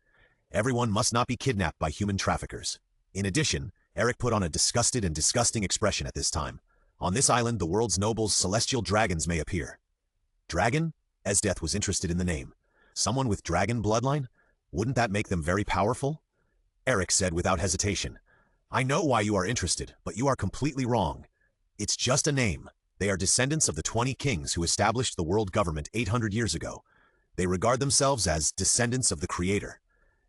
Everyone must not be kidnapped by human traffickers. In addition, Eric put on a disgusted and disgusting expression at this time. On this island, the world's nobles, celestial dragons may appear. Dragon? Esdeath was interested in the name. Someone with dragon bloodline? Wouldn't that make them very powerful? Eric said without hesitation, "I know why you are interested, but you are completely wrong. It's just a name. They are descendants of the 20 kings who established the world government 800 years ago. They regard themselves as descendants of the Creator.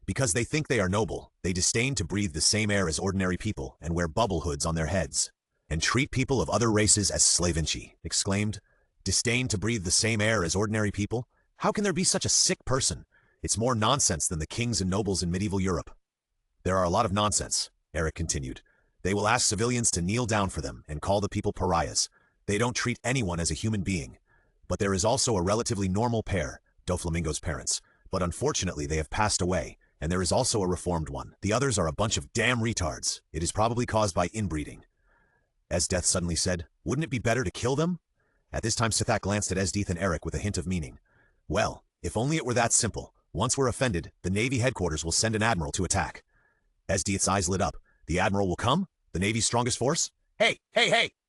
Because they think they are noble, they disdain to breathe the same air as ordinary people and wear bubble hoods on their heads, and treat people of other races as slavinchi," exclaimed. "Disdain to breathe the same air as ordinary people? How can there be such a sick person? It's more nonsense than the kings and nobles in medieval Europe." "There are a lot of nonsense," Eric continued. "They will ask civilians to kneel down for them and call the people pariahs. They don't treat anyone as a human being. But there is also a relatively normal pair, Doflamingo's parents, but unfortunately they have passed away, and there is also a reformed one. The others are a bunch of damn retards. It is probably caused by inbreeding." Esdeath suddenly said, "Wouldn't it be better to kill them?" At this time Sithak glanced at Esdeath and Eric with a hint of meaning. "Well, If only it were that simple. Once we're offended, the Navy headquarters will send an admiral to attack. Esdeath's eyes lit up. The admiral will come? The Navy's strongest force? Hey!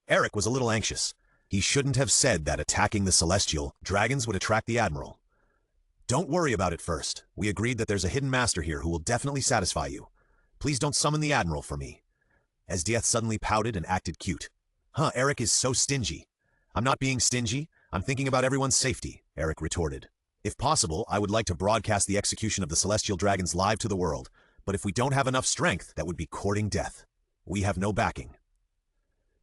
Eric was a little anxious. He shouldn't have said that attacking the celestial dragons would attract the admiral. Don't worry about it first. We agreed that there's a hidden master here who will definitely satisfy you. Please don't summon the admiral for me. Esdeath suddenly pouted and acted cute. Eric is so stingy. I'm not being stingy. I'm thinking about everyone's safety, Eric retorted. If possible, I would like to broadcast the execution of the celestial dragons live to the world, but if we don't have enough strength, that would be courting death. We have no backing.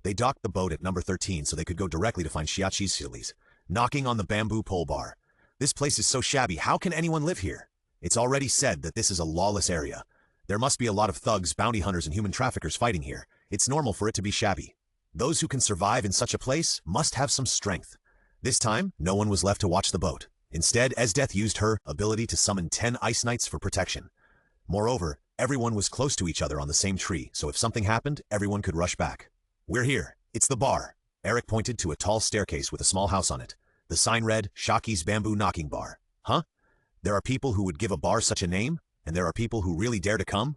They docked the boat at number 13 so they could go directly to find Xiaqi's Phillies, knocking on the bamboo pole bar. This place is so shabby, how can anyone live here? It's already said that this is a lawless area. There must be a lot of thugs, bounty hunters, and human traffickers fighting here. It's normal for it to be shabby. Those who can survive in such a place must have some strength. This time, no one was left to watch the boat. Instead, Esdeath used her ability to summon 10 ice knights for protection. Moreover, everyone was close to each other on the same tree, so if something happened, everyone could rush back. We're here. It's the bar. Eric pointed to a tall staircase with a small house on it. The sign read, Shaki's Bamboo Knocking Bar. There are people who would give a bar such a name, and there are people who really dare to come?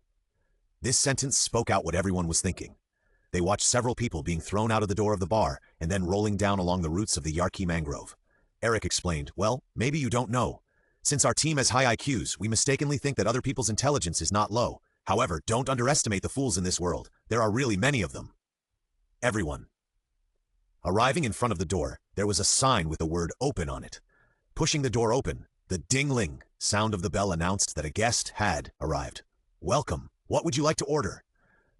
This sentence spoke out what everyone was thinking. They watched several people being thrown out of the door of the bar and then rolling down along the roots of the Yarki mangrove. Eric explained, well, maybe you don't know. Since our team has high IQs, we mistakenly think that other people's intelligence is not low. However, don't underestimate the fools in this world. There are really many of them. Everyone. Arriving in front of the door, there was a sign with the word open on it. Pushing the door open, the ding-ling sound of the bell announced that a guest had arrived. Welcome. What would you like to order?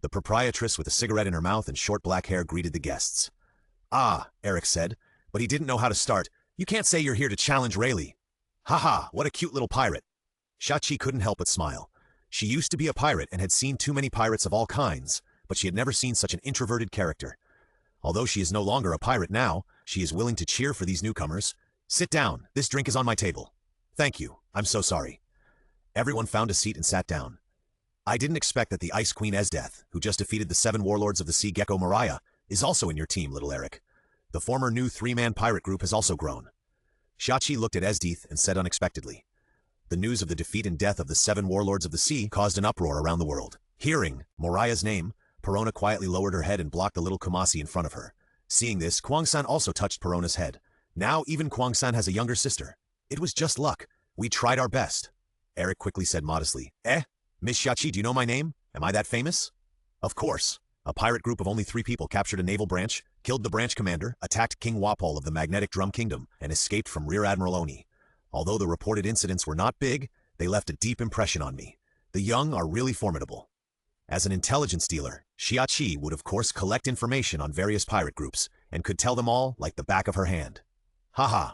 The proprietress with a cigarette in her mouth and short black hair greeted the guests. Eric said, but he didn't know how to start. You can't say you're here to challenge Rayleigh. What a cute little pirate. Xiaqi couldn't help but smile. She used to be a pirate and had seen too many pirates of all kinds, but she had never seen such an introverted character. Although she is no longer a pirate now, she is willing to cheer for these newcomers. Sit down. This drink is on my table. Thank you. I'm so sorry. Everyone found a seat and sat down. I didn't expect that the Ice Queen Esdeath, who just defeated the 7 warlords of the sea gecko Mariah, is also in your team, little Eric. The former new 3-man pirate group has also grown. Xiaqi looked at Esdeath and said unexpectedly. The news of the defeat and death of the 7 warlords of the sea caused an uproar around the world. Hearing Mariah's name, Perona quietly lowered her head and blocked the little Kumasi in front of her. Seeing this, Kwang-san also touched Perona's head. Now even Kwang-san has a younger sister. It was just luck. We tried our best. Eric quickly said modestly, Miss Xiaqi, do you know my name? Am I that famous? Of course. A pirate group of only 3 people captured a naval branch, killed the branch commander, attacked King Wapol of the Magnetic Drum Kingdom, and escaped from Rear Admiral Oni. Although the reported incidents were not big, they left a deep impression on me. The young are really formidable. As an intelligence dealer, Xiaqi would of course collect information on various pirate groups, and could tell them all like the back of her hand.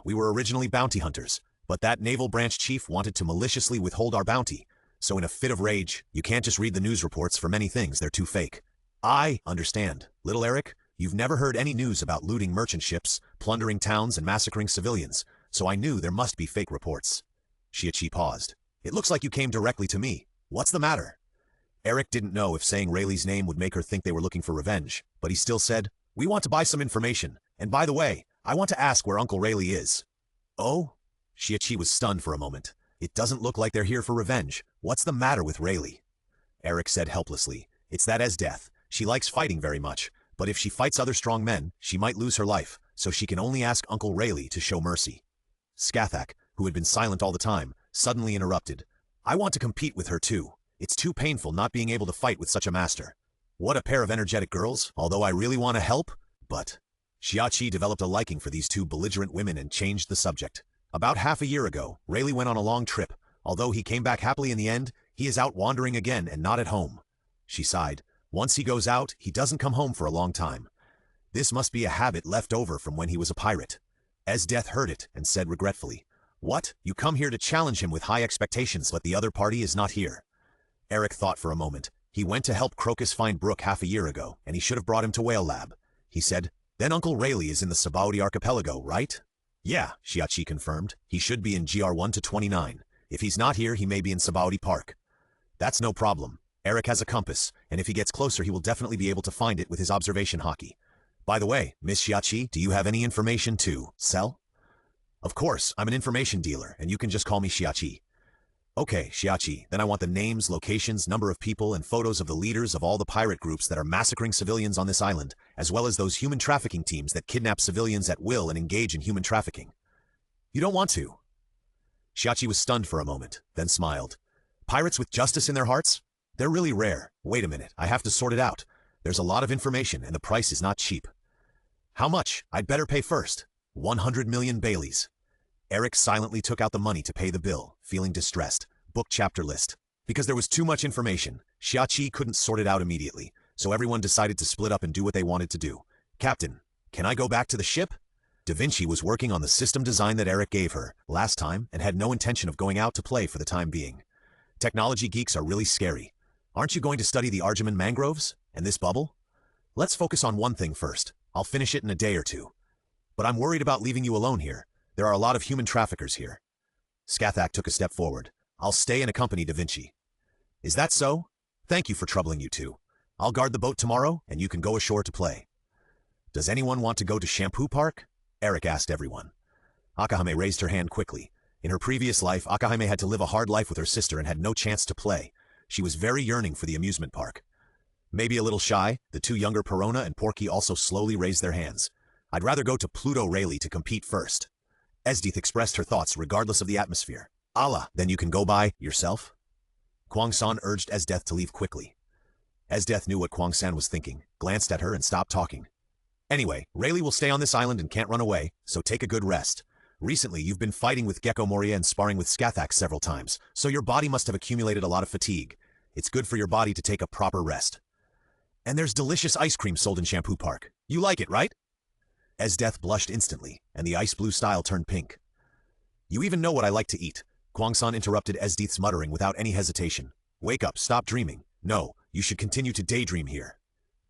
We were originally bounty hunters, but that naval branch chief wanted to maliciously withhold our bounty. So in a fit of rage, you can't just read the news reports for many things, they're too fake. I understand. Little Eric, you've never heard any news about looting merchant ships, plundering towns, and massacring civilians, so I knew there must be fake reports. Xiaqi paused. It looks like you came directly to me. What's the matter? Eric didn't know if saying Rayleigh's name would make her think they were looking for revenge, but he still said, we want to buy some information, and by the way, I want to ask where Uncle Rayleigh is. Oh? Xiaqi was stunned for a moment. It doesn't look like they're here for revenge. What's the matter with Rayleigh? Eric said helplessly, it's that Esdeath. She likes fighting very much, but if she fights other strong men, she might lose her life, so she can only ask Uncle Rayleigh to show mercy. Scathach, who had been silent all the time, suddenly interrupted. I want to compete with her too. It's too painful not being able to fight with such a master. What a pair of energetic girls, although I really want to help, but... Xiaqi developed a liking for these 2 belligerent women and changed the subject. About half a year ago, Rayleigh went on a long trip. Although he came back happily in the end, he is out wandering again and not at home. She sighed. Once he goes out, he doesn't come home for a long time. This must be a habit left over from when he was a pirate. Esdeath heard it and said regretfully, What? You come here to challenge him with high expectations, but the other party is not here. Eric thought for a moment. He went to help Crocus find Brook half a year ago, and he should have brought him to Whale Lab. He said, Then Uncle Rayleigh is in the Sabaudi archipelago, right? Yeah, Xiaqi confirmed. He should be in GR1 to 29. If he's not here, he may be in Sabaudi Park. That's no problem. Eric has a compass, and if he gets closer, he will definitely be able to find it with his observation hockey. By the way, Miss Xiaqi, do you have any information to sell? Of course, I'm an information dealer, and you can just call me Xiachi. Okay, Xiachi, then I want the names, locations, number of people, and photos of the leaders of all the pirate groups that are massacring civilians on this island, as well as those human trafficking teams that kidnap civilians at will and engage in human trafficking. You don't want to? Xiachi was stunned for a moment, then smiled. Pirates with justice in their hearts? They're really rare. Wait a minute, I have to sort it out. There's a lot of information, and the price is not cheap. How much? I'd better pay first. 100 million Baileys. Eric silently took out the money to pay the bill, feeling distressed. Book chapter list. Because there was too much information, Xiachi couldn't sort it out immediately, so everyone decided to split up and do what they wanted to do. Captain, can I go back to the ship? Da Vinci was working on the system design that Eric gave her last time and had no intention of going out to play for the time being. Technology geeks are really scary. Aren't you going to study the Argiman mangroves and this bubble? Let's focus on one thing first. I'll finish it in a day or two. But I'm worried about leaving you alone here. There are a lot of human traffickers here. Scathach took a step forward. I'll stay and accompany Da Vinci. Is that so? Thank you for troubling you two. I'll guard the boat tomorrow, and you can go ashore to play. Does anyone want to go to Shampoo Park? Eric asked everyone. Akame raised her hand quickly. In her previous life, Akame had to live a hard life with her sister and had no chance to play. She was very yearning for the amusement park. Maybe a little shy, the two younger Perona and Porky also slowly raised their hands. I'd rather go to Pluto Rayleigh to compete first. Esdeath expressed her thoughts regardless of the atmosphere. Allah, then you can go by yourself? Kwang San urged Esdeath to leave quickly. Esdeath knew what Kwang San was thinking, glanced at her and stopped talking. Anyway, Rayleigh will stay on this island and can't run away, so take a good rest. Recently, you've been fighting with Gecko Moria and sparring with Scathach several times, so your body must have accumulated a lot of fatigue. It's good for your body to take a proper rest. And there's delicious ice cream sold in Shampoo Park. You like it, right? Esdeath blushed instantly, and the ice blue style turned pink. You even know what I like to eat. Kwang San interrupted Esdeath's muttering without any hesitation. Wake up, stop dreaming. No, you should continue to daydream here.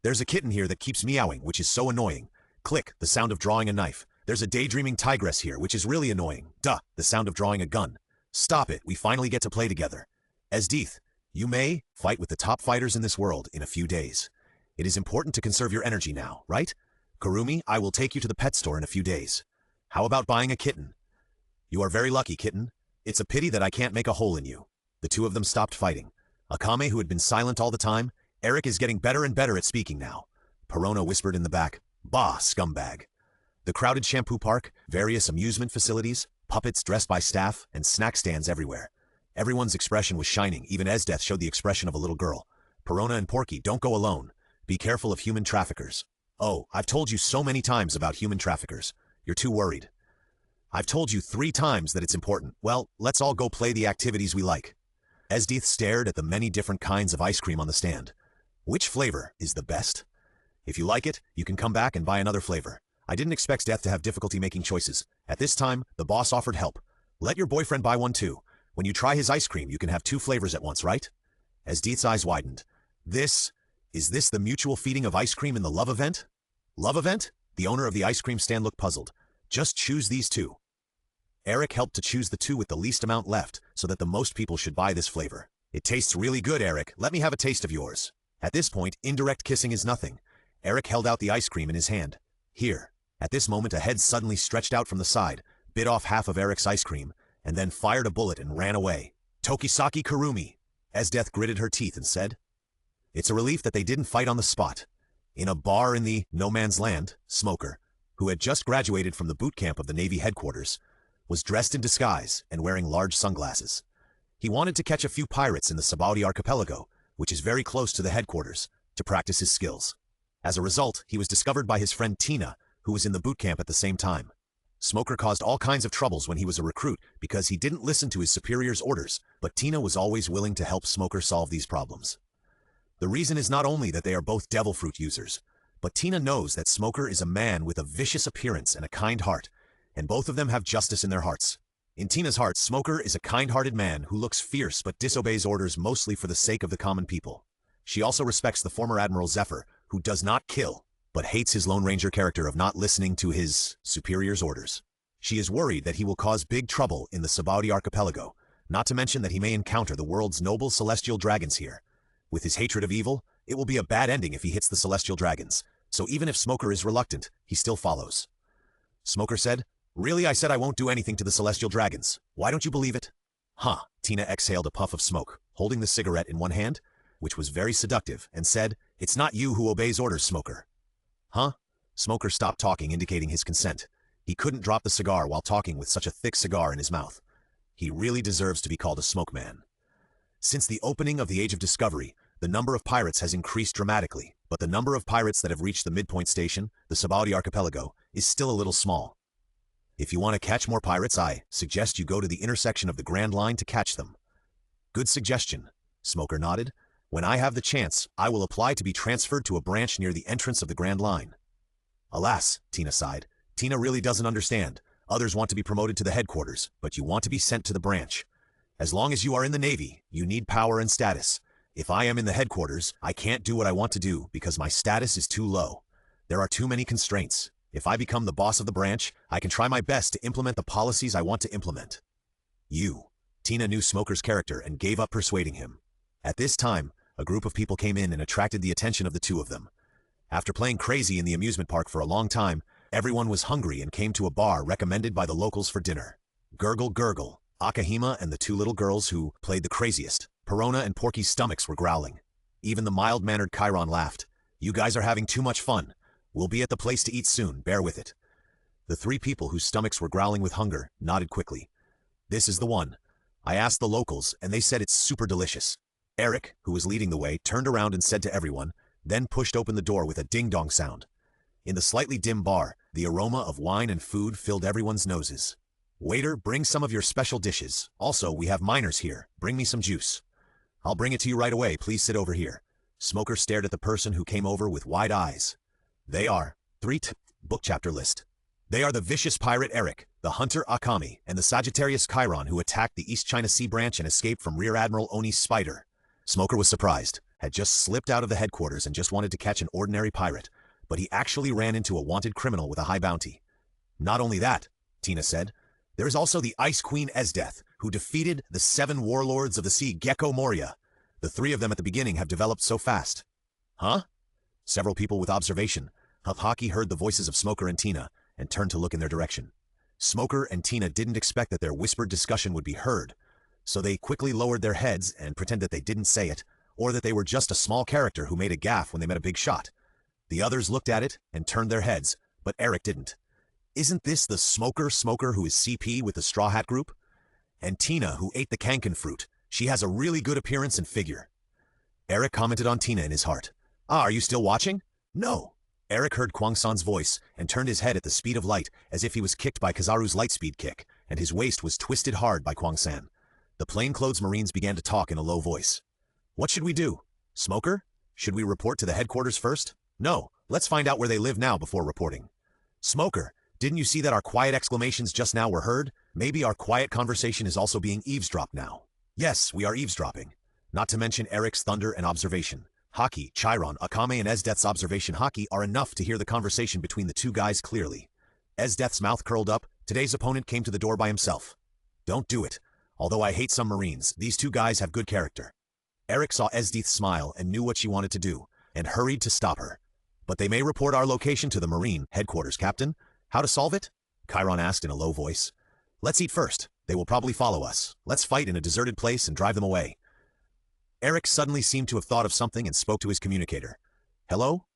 There's a kitten here that keeps meowing, which is so annoying. Click, the sound of drawing a knife. There's a daydreaming tigress here, which is really annoying. Duh, the sound of drawing a gun. Stop it, we finally get to play together. Esdeath, you may fight with the top fighters in this world in a few days. It is important to conserve your energy now, right? Kurumi, I will take you to the pet store in a few days. How about buying a kitten? You are very lucky, kitten. It's a pity that I can't make a hole in you. The two of them stopped fighting. Akame, who had been silent all the time, Eric is getting better and better at speaking now. Perona whispered in the back, Bah, scumbag. The crowded Shampoo Park, various amusement facilities, puppets dressed by staff, and snack stands everywhere. Everyone's expression was shining, even Esdeath showed the expression of a little girl. Perona and Porky, don't go alone. Be careful of human traffickers. Oh, I've told you so many times about human traffickers. You're too worried. I've told you 3 times that it's important. Well, let's all go play the activities we like. Esdeath stared at the many different kinds of ice cream on the stand. Which flavor is the best? If you like it, you can come back and buy another flavor. I didn't expect Death to have difficulty making choices. At this time, the boss offered help. Let your boyfriend buy one too. When you try his ice cream, you can have 2 flavors at once, right? Esdeath's eyes widened. Is this the mutual feeding of ice cream in the love event? Love event? The owner of the ice cream stand looked puzzled. Just choose these 2. Eric helped to choose the 2 with the least amount left, so that the most people should buy this flavor. It tastes really good, Eric. Let me have a taste of yours. At this point, indirect kissing is nothing. Eric held out the ice cream in his hand. Here. At this moment, a head suddenly stretched out from the side, bit off half of Eric's ice cream, and then fired a bullet and ran away. Tokisaki Kurumi. Esdeath gritted her teeth and said, It's a relief that they didn't fight on the spot. In a bar in the no man's land, Smoker, who had just graduated from the boot camp of the Navy headquarters, was dressed in disguise and wearing large sunglasses. He wanted to catch a few pirates in the Sabaudi archipelago, which is very close to the headquarters, to practice his skills. As a result, he was discovered by his friend Tina, who was in the boot camp at the same time. Smoker caused all kinds of troubles when he was a recruit because he didn't listen to his superior's orders, but Tina was always willing to help Smoker solve these problems. The reason is not only that they are both devil fruit users, but Tina knows that Smoker is a man with a vicious appearance and a kind heart, and both of them have justice in their hearts. In Tina's heart, Smoker is a kind-hearted man who looks fierce but disobeys orders mostly for the sake of the common people. She also respects the former Admiral Zephyr, who does not kill, but hates his Lone Ranger character of not listening to his superior's orders. She is worried that he will cause big trouble in the Sabaudi archipelago, not to mention that he may encounter the world's noble celestial dragons here. With his hatred of evil, it will be a bad ending if he hits the celestial dragons, so even if Smoker is reluctant, he still follows. Smoker said, Really, I said I won't do anything to the celestial dragons. Why don't you believe it? Huh. Tina exhaled a puff of smoke, holding the cigarette in one hand, which was very seductive, and said, "It's not you who obeys orders, Smoker." Huh? Smoker stopped talking, indicating his consent. He couldn't drop the cigar while talking with such a thick cigar in his mouth. He really deserves to be called a smoke man. Since the opening of the Age of Discovery, the number of pirates has increased dramatically, but the number of pirates that have reached the midpoint station, the Sabaudi Archipelago, is still a little small. If you want to catch more pirates, I suggest you go to the intersection of the Grand Line to catch them. Good suggestion, Smoker nodded. When I have the chance, I will apply to be transferred to a branch near the entrance of the Grand Line. Alas, Tina sighed. Tina really doesn't understand. Others want to be promoted to the headquarters, but you want to be sent to the branch. As long as you are in the Navy, you need power and status. If I am in the headquarters, I can't do what I want to do because my status is too low. There are too many constraints. If I become the boss of the branch, I can try my best to implement the policies I want to implement. Tina knew Smoker's character and gave up persuading him. At this time, a group of people came in and attracted the attention of the two of them. After playing crazy in the amusement park for a long time, everyone was hungry and came to a bar recommended by the locals for dinner. Gurgle Gurgle, Akahima and the two little girls who played the craziest, Perona and Porky's stomachs were growling. Even the mild-mannered Chiron laughed. "You guys are having too much fun. We'll be at the place to eat soon, bear with it." The three people whose stomachs were growling with hunger nodded quickly. "This is the one. I asked the locals, and they said it's super delicious." Eric, who was leading the way, turned around and said to everyone, then pushed open the door with a ding-dong sound. In the slightly dim bar, the aroma of wine and food filled everyone's noses. "Waiter, bring some of your special dishes. Also, we have minors here. Bring me some juice." "I'll bring it to you right away. Please sit over here." Smoker stared at the person who came over with wide eyes. They are book chapter list. They are the vicious pirate Eric, the hunter Akame, and the Sagittarius Chiron who attacked the East China Sea branch and escaped from Rear Admiral Oni's spider. Smoker was surprised, had just slipped out of the headquarters and just wanted to catch an ordinary pirate, but he actually ran into a wanted criminal with a high bounty. "Not only that," Tina said, "there is also the Ice Queen Esdeath, who defeated the 7 warlords of the sea Gecko Moria. The 3 of them at the beginning have developed so fast." "Huh?" Several people with observation of hockey heard the voices of Smoker and Tina and turned to look in their direction. Smoker and Tina didn't expect that their whispered discussion would be heard, so they quickly lowered their heads and pretended that they didn't say it, or that they were just a small character who made a gaffe when they met a big shot. The others looked at it and turned their heads, but Eric didn't. "Isn't this the Smoker who is CP with the Straw Hat Group? And Tina, who ate the Kanken fruit. She has a really good appearance and figure." Eric commented on Tina in his heart. "Ah, are you still watching?" "No." Eric heard Kwang-san's voice and turned his head at the speed of light as if he was kicked by Kizaru's lightspeed kick, and his waist was twisted hard by Kwang-san. The plainclothes Marines began to talk in a low voice. "What should we do? Smoker? Should we report to the headquarters first?" "No, let's find out where they live now before reporting." "Smoker, didn't you see that our quiet exclamations just now were heard? Maybe our quiet conversation is also being eavesdropped now." "Yes, we are eavesdropping." Not to mention Eric's thunder and observation. Haki, Chiron, Akame and Esdeath's observation Haki are enough to hear the conversation between the two guys clearly. Esdeath's mouth curled up. Today's opponent came to the door by himself. "Don't do it. Although I hate some Marines, these two guys have good character." Eric saw Esdeath smile and knew what she wanted to do, and hurried to stop her. "But they may report our location to the Marine headquarters, Captain. How to solve it?" Chiron asked in a low voice. "Let's eat first. They will probably follow us. Let's fight in a deserted place and drive them away." Eric suddenly seemed to have thought of something and spoke to his communicator. "Hello?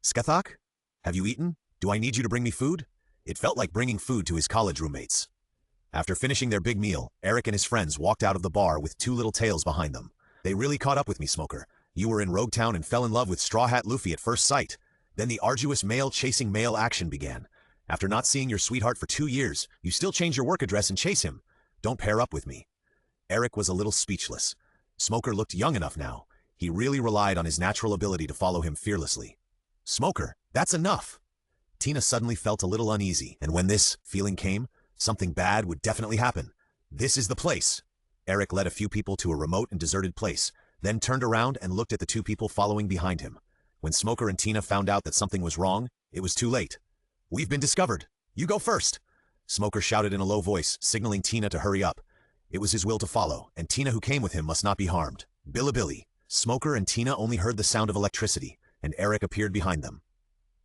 Skathak? Have you eaten? Do I need you to bring me food?" It felt like bringing food to his college roommates. After finishing their big meal, Eric and his friends walked out of the bar with 2 little tails behind them. "They really caught up with me, Smoker. You were in Rogue Town and fell in love with Straw Hat Luffy at first sight. Then the arduous male-chasing male action began. After not seeing your sweetheart for 2 years, you still change your work address and chase him. Don't pair up with me." Eric was a little speechless. Smoker looked young enough now. He really relied on his natural ability to follow him fearlessly. "Smoker, that's enough." Tina suddenly felt a little uneasy, and when this feeling came, something bad would definitely happen. "This is the place." Eric led a few people to a remote and deserted place, then turned around and looked at the 2 people following behind him. When Smoker and Tina found out that something was wrong, it was too late. "We've been discovered. You go first." Smoker shouted in a low voice, signaling Tina to hurry up. It was his will to follow, and Tina who came with him must not be harmed. Bilibili. Smoker and Tina only heard the sound of electricity, and Eric appeared behind them.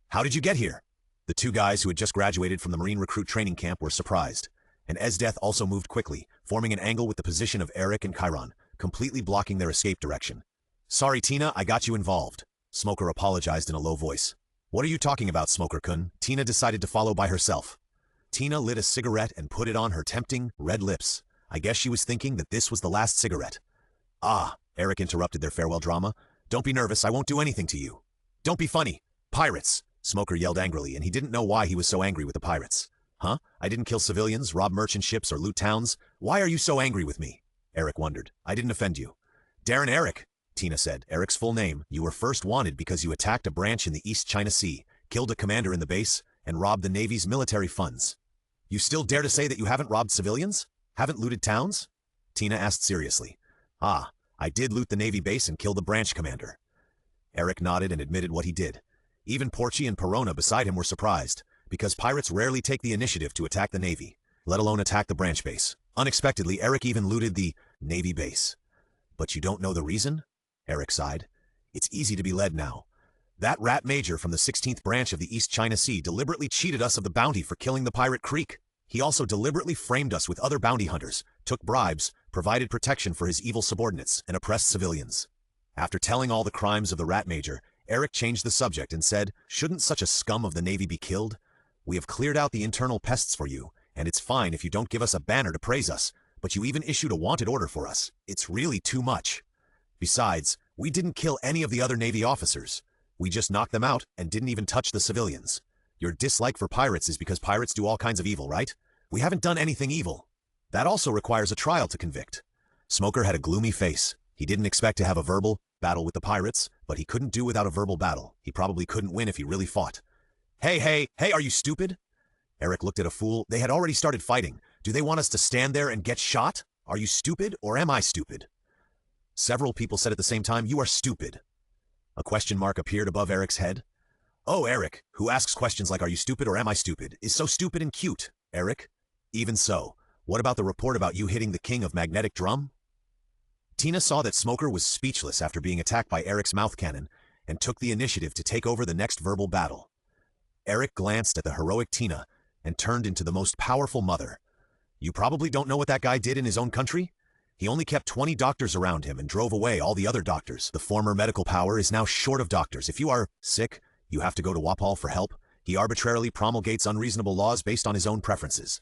"How did you get here?" The two guys who had just graduated from the Marine recruit training camp were surprised, and Esdeath also moved quickly, forming an angle with the position of Eric and Chiron, completely blocking their escape direction. "Sorry, Tina, I got you involved." Smoker apologized in a low voice. "What are you talking about, Smoker-kun?" Tina decided to follow by herself. Tina lit a cigarette and put it on her tempting, red lips. I guess she was thinking that this was the last cigarette. "Ah," Eric interrupted their farewell drama. "Don't be nervous, I won't do anything to you." "Don't be funny. Pirates!" Smoker yelled angrily, and he didn't know why he was so angry with the pirates. "Huh? I didn't kill civilians, rob merchant ships, or loot towns. Why are you so angry with me?" Eric wondered. "I didn't offend you." "Darren Eric," Tina said, Eric's full name. "You were first wanted because you attacked a branch in the East China Sea, killed a commander in the base, and robbed the Navy's military funds. You still dare to say that you haven't robbed civilians? Haven't looted towns?" Tina asked seriously. "Ah, I did loot the Navy base and kill the branch commander." Eric nodded and admitted what he did. Even Porchi and Perona beside him were surprised, because pirates rarely take the initiative to attack the Navy, let alone attack the branch base. Unexpectedly, Eric even looted the Navy base. "But you don't know the reason?" Eric sighed. "It's easy to be led now. That rat major from the 16th branch of the East China Sea deliberately cheated us of the bounty for killing the pirate Creek. He also deliberately framed us with other bounty hunters, took bribes, provided protection for his evil subordinates, and oppressed civilians." After telling all the crimes of the rat major, Eric changed the subject and said, "Shouldn't such a scum of the Navy be killed? We have cleared out the internal pests for you, and it's fine if you don't give us a banner to praise us, but you even issued a wanted order for us. It's really too much. Besides, we didn't kill any of the other Navy officers. We just knocked them out and didn't even touch the civilians. Your dislike for pirates is because pirates do all kinds of evil, right? We haven't done anything evil. That also requires a trial to convict." Smoker had a gloomy face. He didn't expect to have a verbal battle with the pirates, but he couldn't do without a verbal battle. He probably couldn't win if he really fought. Hey, are you stupid?" Eric looked at a fool. They had already started fighting. "Do they want us to stand there and get shot? Are you stupid, or am I stupid?" Several people said at the same time, "You are stupid." A question mark appeared above Eric's head. "Oh, Eric, who asks questions like 'Are you stupid or am I stupid?' is so stupid and cute, Eric." "Even so, what about the report about you hitting the king of magnetic drum?" Tina saw that Smoker was speechless after being attacked by Eric's mouth cannon, and took the initiative to take over the next verbal battle. Eric glanced at the heroic Tina and turned into the most powerful mother. "You probably don't know what that guy did in his own country? He only kept 20 doctors around him and drove away all the other doctors. The former medical power is now short of doctors. If you are sick, you have to go to Wapal for help. He arbitrarily promulgates unreasonable laws based on his own preferences."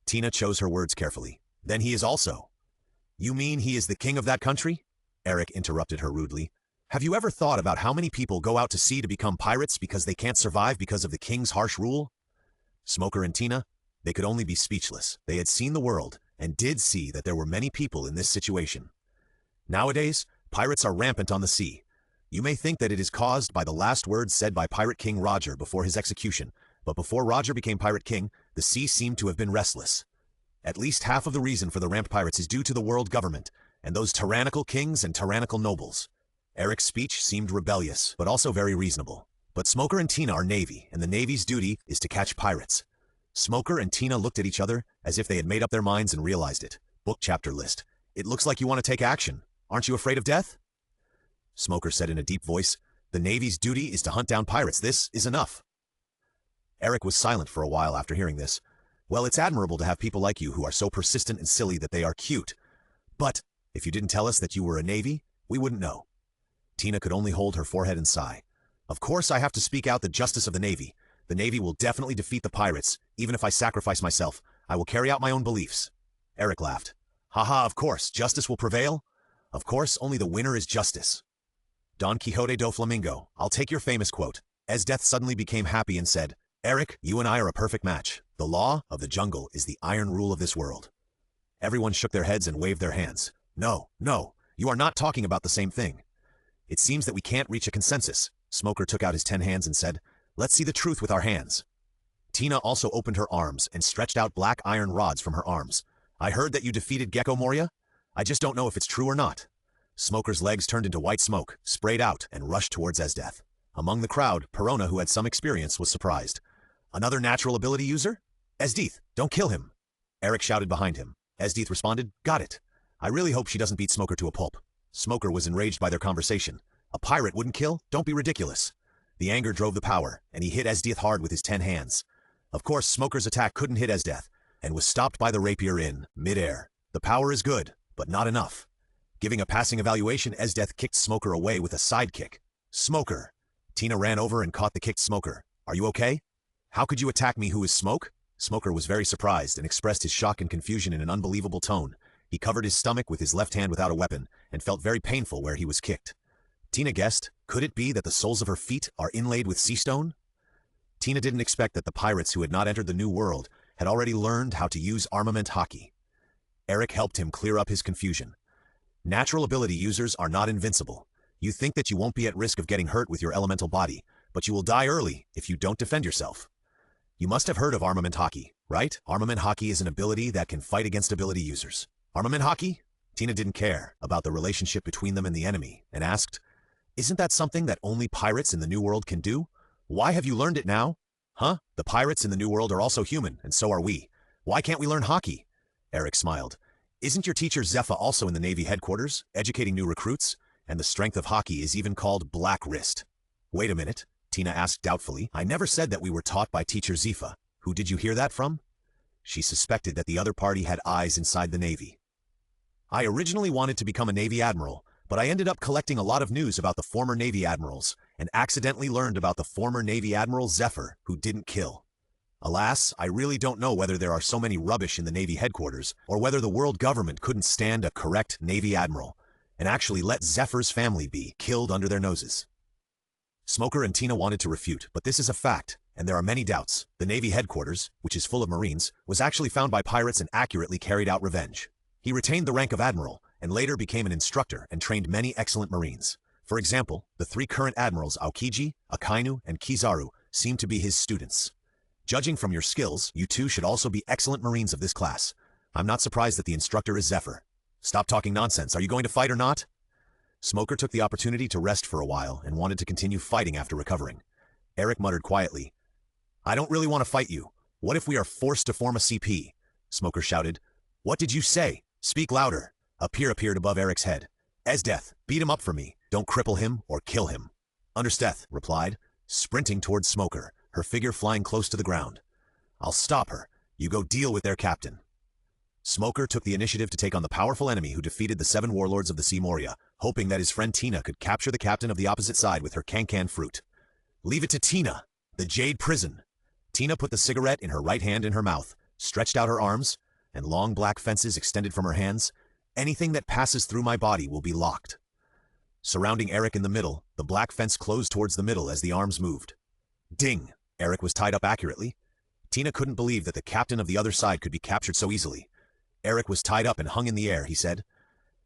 Tina chose her words carefully. "Then he is also—" "You mean he is the king of that country?" Eric interrupted her rudely. "Have you ever thought about how many people go out to sea to become pirates because they can't survive because of the king's harsh rule?" Smoker and Tina, they could only be speechless. They had seen the world, and did see that there were many people in this situation. Nowadays, pirates are rampant on the sea. You may think that it is caused by the last words said by Pirate King Roger before his execution, but before Roger became Pirate King, the sea seemed to have been restless. At least half of the reason for the ramped pirates is due to the world government, and those tyrannical kings and tyrannical nobles. Eric's speech seemed rebellious, but also very reasonable. But Smoker and Tina are Navy, and the Navy's duty is to catch pirates. Smoker and Tina looked at each other as if they had made up their minds and realized it. Book chapter list. "It looks like you want to take action. Aren't you afraid of death?" Smoker said in a deep voice, "The Navy's duty is to hunt down pirates. This is enough." Eric was silent for a while after hearing this. "Well, it's admirable to have people like you who are so persistent and silly that they are cute. But if you didn't tell us that you were a Navy, we wouldn't know." Tina could only hold her forehead and sigh. "Of course I have to speak out the justice of the Navy. The Navy will definitely defeat the pirates, even if I sacrifice myself. I will carry out my own beliefs." Eric laughed. "Haha, of course, justice will prevail? Of course, only the winner is justice." Don Quixote do Flamingo, I'll take your famous quote. Esdeath suddenly became happy and said, "Eric, you and I are a perfect match. The law of the jungle is the iron rule of this world." Everyone shook their heads and waved their hands. No, you are not talking about the same thing. It seems that we can't reach a consensus." Smoker took out his 10 hands and said, "Let's see the truth with our hands." Tina also opened her arms and stretched out black iron rods from her arms. "I heard that you defeated Gecko Moria. I just don't know if it's true or not." Smoker's legs turned into white smoke, sprayed out, and rushed towards Esdeath. Among the crowd, Perona, who had some experience, was surprised. "Another natural ability user? Esdeath, don't kill him." Eric shouted behind him. Esdeath responded, "Got it. I really hope she doesn't beat Smoker to a pulp." Smoker was enraged by their conversation. "A pirate wouldn't kill? Don't be ridiculous." The anger drove the power, and he hit Esdeath hard with his 10 hands. Of course, Smoker's attack couldn't hit Esdeath, and was stopped by the rapier in mid-air. The power is good, but not enough. Giving a passing evaluation, Esdeath kicked Smoker away with a side kick. Smoker! Tina ran over and caught the kicked Smoker. Are you okay? How could you attack me who is Smoke? Smoker was very surprised and expressed his shock and confusion in an unbelievable tone. He covered his stomach with his left hand without a weapon, and felt very painful where he was kicked. Tina guessed, could it be that the soles of her feet are inlaid with sea stone? Tina didn't expect that the pirates who had not entered the New World had already learned how to use armament hockey. Eric helped him clear up his confusion. Natural ability users are not invincible. You think that you won't be at risk of getting hurt with your elemental body, but you will die early if you don't defend yourself. You must have heard of armament hockey, right? Armament hockey is an ability that can fight against ability users. Armament hockey? Tina didn't care about the relationship between them and the enemy, and asked, isn't that something that only pirates in the New World can do? Why have you learned it now? Huh? The pirates in the New World are also human, and so are we. Why can't we learn hockey? Eric smiled. Isn't your teacher Zepha also in the Navy headquarters, educating new recruits? And the strength of hockey is even called black wrist. Wait a minute, Tina asked doubtfully. I never said that we were taught by teacher Zepha. Who did you hear that from? She suspected that the other party had eyes inside the Navy. I originally wanted to become a Navy admiral, but I ended up collecting a lot of news about the former Navy admirals, and accidentally learned about the former Navy Admiral Zephyr, who didn't kill. Alas, I really don't know whether there are so many rubbish in the Navy headquarters, or whether the world government couldn't stand a correct Navy admiral, and actually let Zephyr's family be killed under their noses. Smoker and Tina wanted to refute, but this is a fact, and there are many doubts. The Navy headquarters, which is full of Marines, was actually found by pirates and accurately carried out revenge. He retained the rank of admiral, and later became an instructor and trained many excellent Marines. For example, the 3 current admirals Aokiji, Akainu, and Kizaru seem to be his students. Judging from your skills, you two should also be excellent Marines of this class. I'm not surprised that the instructor is Zephyr. Stop talking nonsense. Are you going to fight or not? Smoker took the opportunity to rest for a while and wanted to continue fighting after recovering. Eric muttered quietly, I don't really want to fight you. What if we are forced to form a CP? Smoker shouted. What did you say? Speak louder. A peer appeared above Eric's head. Esdeath, beat him up for me. Don't cripple him or kill him. Understeth replied, sprinting towards Smoker, her figure flying close to the ground. I'll stop her. You go deal with their captain. Smoker took the initiative to take on the powerful enemy who defeated the 7 warlords of the Sea Moria, hoping that his friend Tina could capture the captain of the opposite side with her cancan fruit. Leave it to Tina, the Jade Prison. Tina put the cigarette in her right hand in her mouth, stretched out her arms, and long black fences extended from her hands. Anything that passes through my body will be locked. Surrounding Eric in the middle, the black fence closed towards the middle as the arms moved. Ding! Eric was tied up accurately. Tina couldn't believe that the captain of the other side could be captured so easily. Eric was tied up and hung in the air, he said.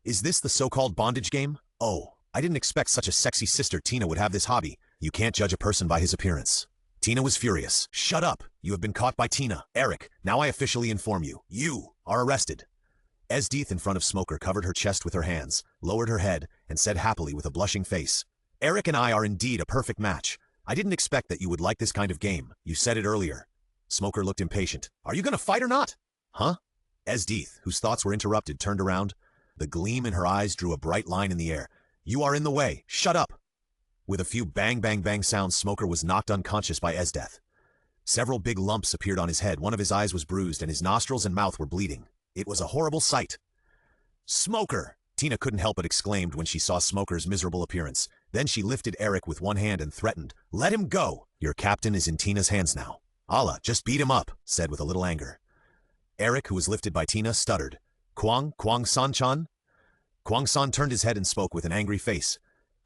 Is this the so-called bondage game? Oh, I didn't expect such a sexy sister Tina would have this hobby. You can't judge a person by his appearance. Tina was furious. Shut up! You have been caught by Tina. Eric, now I officially inform you. You are arrested. Esdeath in front of Smoker covered her chest with her hands, lowered her head, and said happily with a blushing face, Eric and I are indeed a perfect match. I didn't expect that you would like this kind of game. You said it earlier. Smoker looked impatient. Are you gonna fight or not? Huh? Esdeath, whose thoughts were interrupted, turned around. The gleam in her eyes drew a bright line in the air. You are in the way. Shut up! With a few bang bang bang sounds, Smoker was knocked unconscious by Esdeath. Several big lumps appeared on his head. One of his eyes was bruised, and his nostrils and mouth were bleeding. It was a horrible sight. Smoker! Tina couldn't help but exclaimed when she saw Smoker's miserable appearance. Then she lifted Eric with one hand and threatened, Let him go! Your captain is in Tina's hands now. Allah, just beat him up, said with a little anger. Eric, who was lifted by Tina, stuttered. Kwang San-chan? Kwang San turned his head and spoke with an angry face.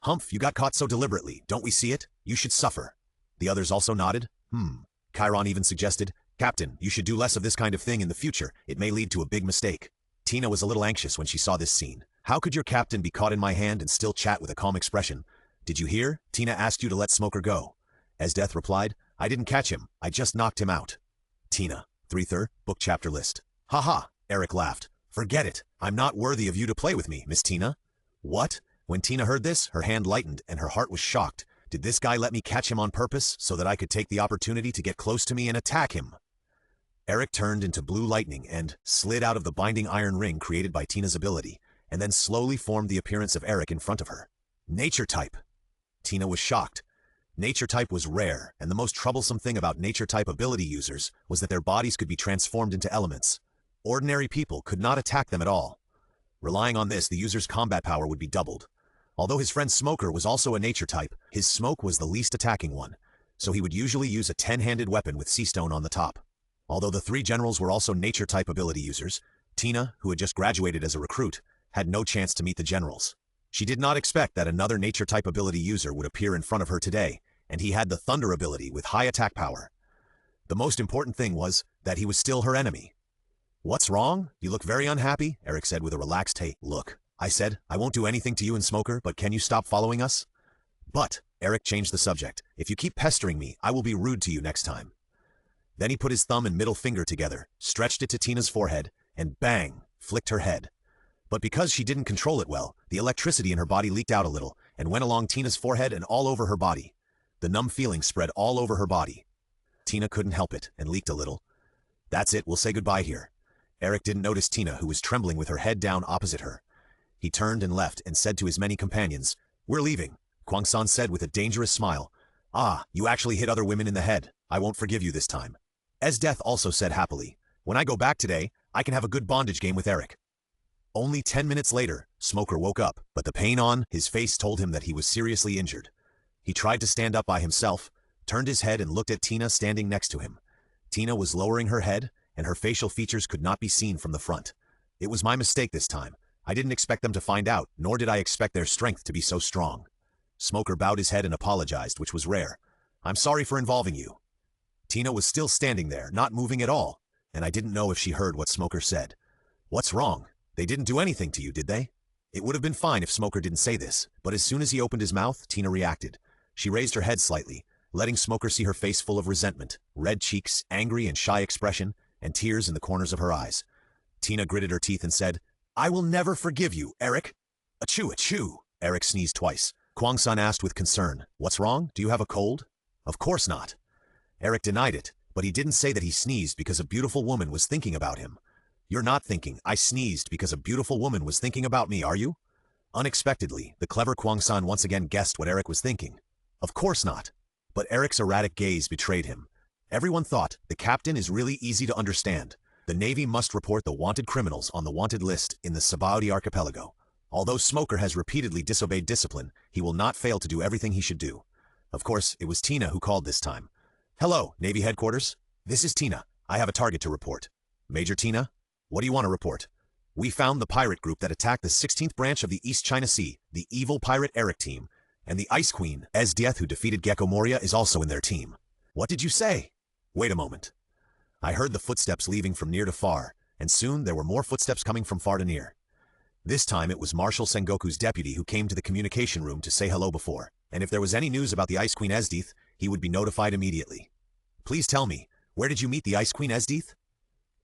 Humph, you got caught so deliberately. Don't we see it? You should suffer. The others also nodded. Chiron even suggested, Captain, you should do less of this kind of thing in the future. It may lead to a big mistake. Tina was a little anxious when she saw this scene. How could your captain be caught in my hand and still chat with a calm expression? Did you hear? Tina asked you to let Smoker go. Esdeath replied, I didn't catch him. I just knocked him out. Tina, 3/3, book chapter list. Ha, Eric laughed. Forget it. I'm not worthy of you to play with me, Miss Tina. What? When Tina heard this, her hand lightened and her heart was shocked. Did this guy let me catch him on purpose so that I could take the opportunity to get close to me and attack him? Eric turned into blue lightning and slid out of the binding iron ring created by Tina's ability, and then slowly formed the appearance of Eric in front of her. Nature type. Tina was shocked. Nature type was rare, and the most troublesome thing about nature type ability users was that their bodies could be transformed into elements. Ordinary people could not attack them at all. Relying on this, the user's combat power would be doubled. Although his friend Smoker was also a nature type, his smoke was the least attacking one, so he would usually use a 10-handed weapon with sea stone on the top. Although the three generals were also nature type ability users, Tina, who had just graduated as a recruit, had no chance to meet the generals. She did not expect that another nature type ability user would appear in front of her today, and he had the thunder ability with high attack power. The most important thing was that he was still her enemy. "What's wrong? You look very unhappy," Eric said with a relaxed hey. "Look," I said, "I won't do anything to you and Smoker, but can you stop following us?" "But," Eric changed the subject, "if you keep pestering me, I will be rude to you next time." Then he put his thumb and middle finger together, stretched it to Tina's forehead, and bang, flicked her head. But because she didn't control it well, the electricity in her body leaked out a little and went along Tina's forehead and all over her body. The numb feeling spread all over her body. Tina couldn't help it and leaked a little. "That's it, we'll say goodbye here." Eric didn't notice Tina, who was trembling with her head down opposite her. He turned and left and said to his many companions, "We're leaving," Kwang-san said with a dangerous smile. "Ah, you actually hit other women in the head. I won't forgive you this time." Esdeath also said happily, "When I go back today, I can have a good bondage game with Eric." Only 10 minutes later, Smoker woke up, but the pain on his face told him that he was seriously injured. He tried to stand up by himself, turned his head and looked at Tina standing next to him. Tina was lowering her head, and her facial features could not be seen from the front. "It was my mistake this time. I didn't expect them to find out, nor did I expect their strength to be so strong." Smoker bowed his head and apologized, which was rare. "I'm sorry for involving you." Tina was still standing there, not moving at all, and I didn't know if she heard what Smoker said. "What's wrong? They didn't do anything to you, did they?" It would have been fine if Smoker didn't say this, but as soon as he opened his mouth, Tina reacted. She raised her head slightly, letting Smoker see her face full of resentment, red cheeks, angry and shy expression, and tears in the corners of her eyes. Tina gritted her teeth and said, "I will never forgive you, Eric." "Achoo, achoo!" Eric sneezed twice. Kwang-san asked with concern, "What's wrong? Do you have a cold?" "Of course not." Eric denied it, but he didn't say that he sneezed because a beautiful woman was thinking about him. "You're not thinking I sneezed because a beautiful woman was thinking about me, are you?" Unexpectedly, the clever Kwang-san once again guessed what Eric was thinking. Of course not. But Eric's erratic gaze betrayed him. Everyone thought, the captain is really easy to understand. The Navy must report the wanted criminals on the wanted list in the Sabaudi archipelago. Although Smoker has repeatedly disobeyed discipline, he will not fail to do everything he should do. Of course, it was Tina who called this time. "Hello, Navy headquarters. This is Tina. I have a target to report." "Major Tina? What do you want to report?" "We found the pirate group that attacked the 16th branch of the East China Sea, the evil pirate Eric team, and the Ice Queen, Esdeath, who defeated Gecko Moria, is also in their team." "What did you say?" "Wait a moment." I heard the footsteps leaving from near to far, and soon there were more footsteps coming from far to near. This time it was Marshal Sengoku's deputy who came to the communication room to say hello before, and if there was any news about the Ice Queen Esdeath, he would be notified immediately. "Please tell me, where did you meet the Ice Queen Esdeath?"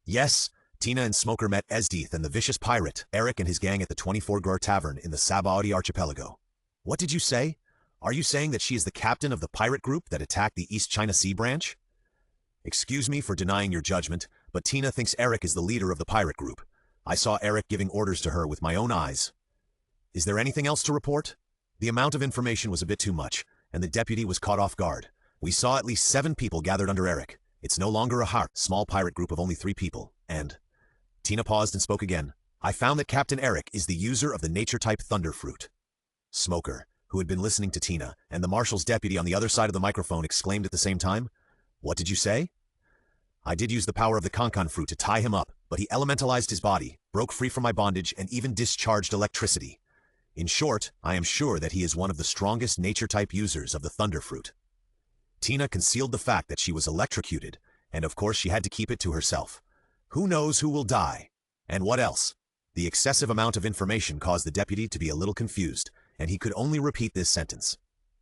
"Yes, Tina and Smoker met Esdeath and the vicious pirate, Eric and his gang at the 24-Gur Tavern in the Sabaudi archipelago." "What did you say? Are you saying that she is the captain of the pirate group that attacked the East China Sea branch?" "Excuse me for denying your judgment, but Tina thinks Eric is the leader of the pirate group. I saw Eric giving orders to her with my own eyes." "Is there anything else to report?" The amount of information was a bit too much, and the deputy was caught off guard. "We saw at least 7 people gathered under Eric. It's no longer a small pirate group of only 3 people, and..." Tina paused and spoke again. "I found that Captain Eric is the user of the nature-type thunder fruit." Smoker, who had been listening to Tina, and the marshal's deputy on the other side of the microphone exclaimed at the same time, "What did you say?" "I did use the power of the Kankan fruit to tie him up, but he elementalized his body, broke free from my bondage, and even discharged electricity. In short, I am sure that he is one of the strongest nature-type users of the thunder fruit." Tina concealed the fact that she was electrocuted, and of course she had to keep it to herself. Who knows who will die? And what else? The excessive amount of information caused the deputy to be a little confused, and he could only repeat this sentence.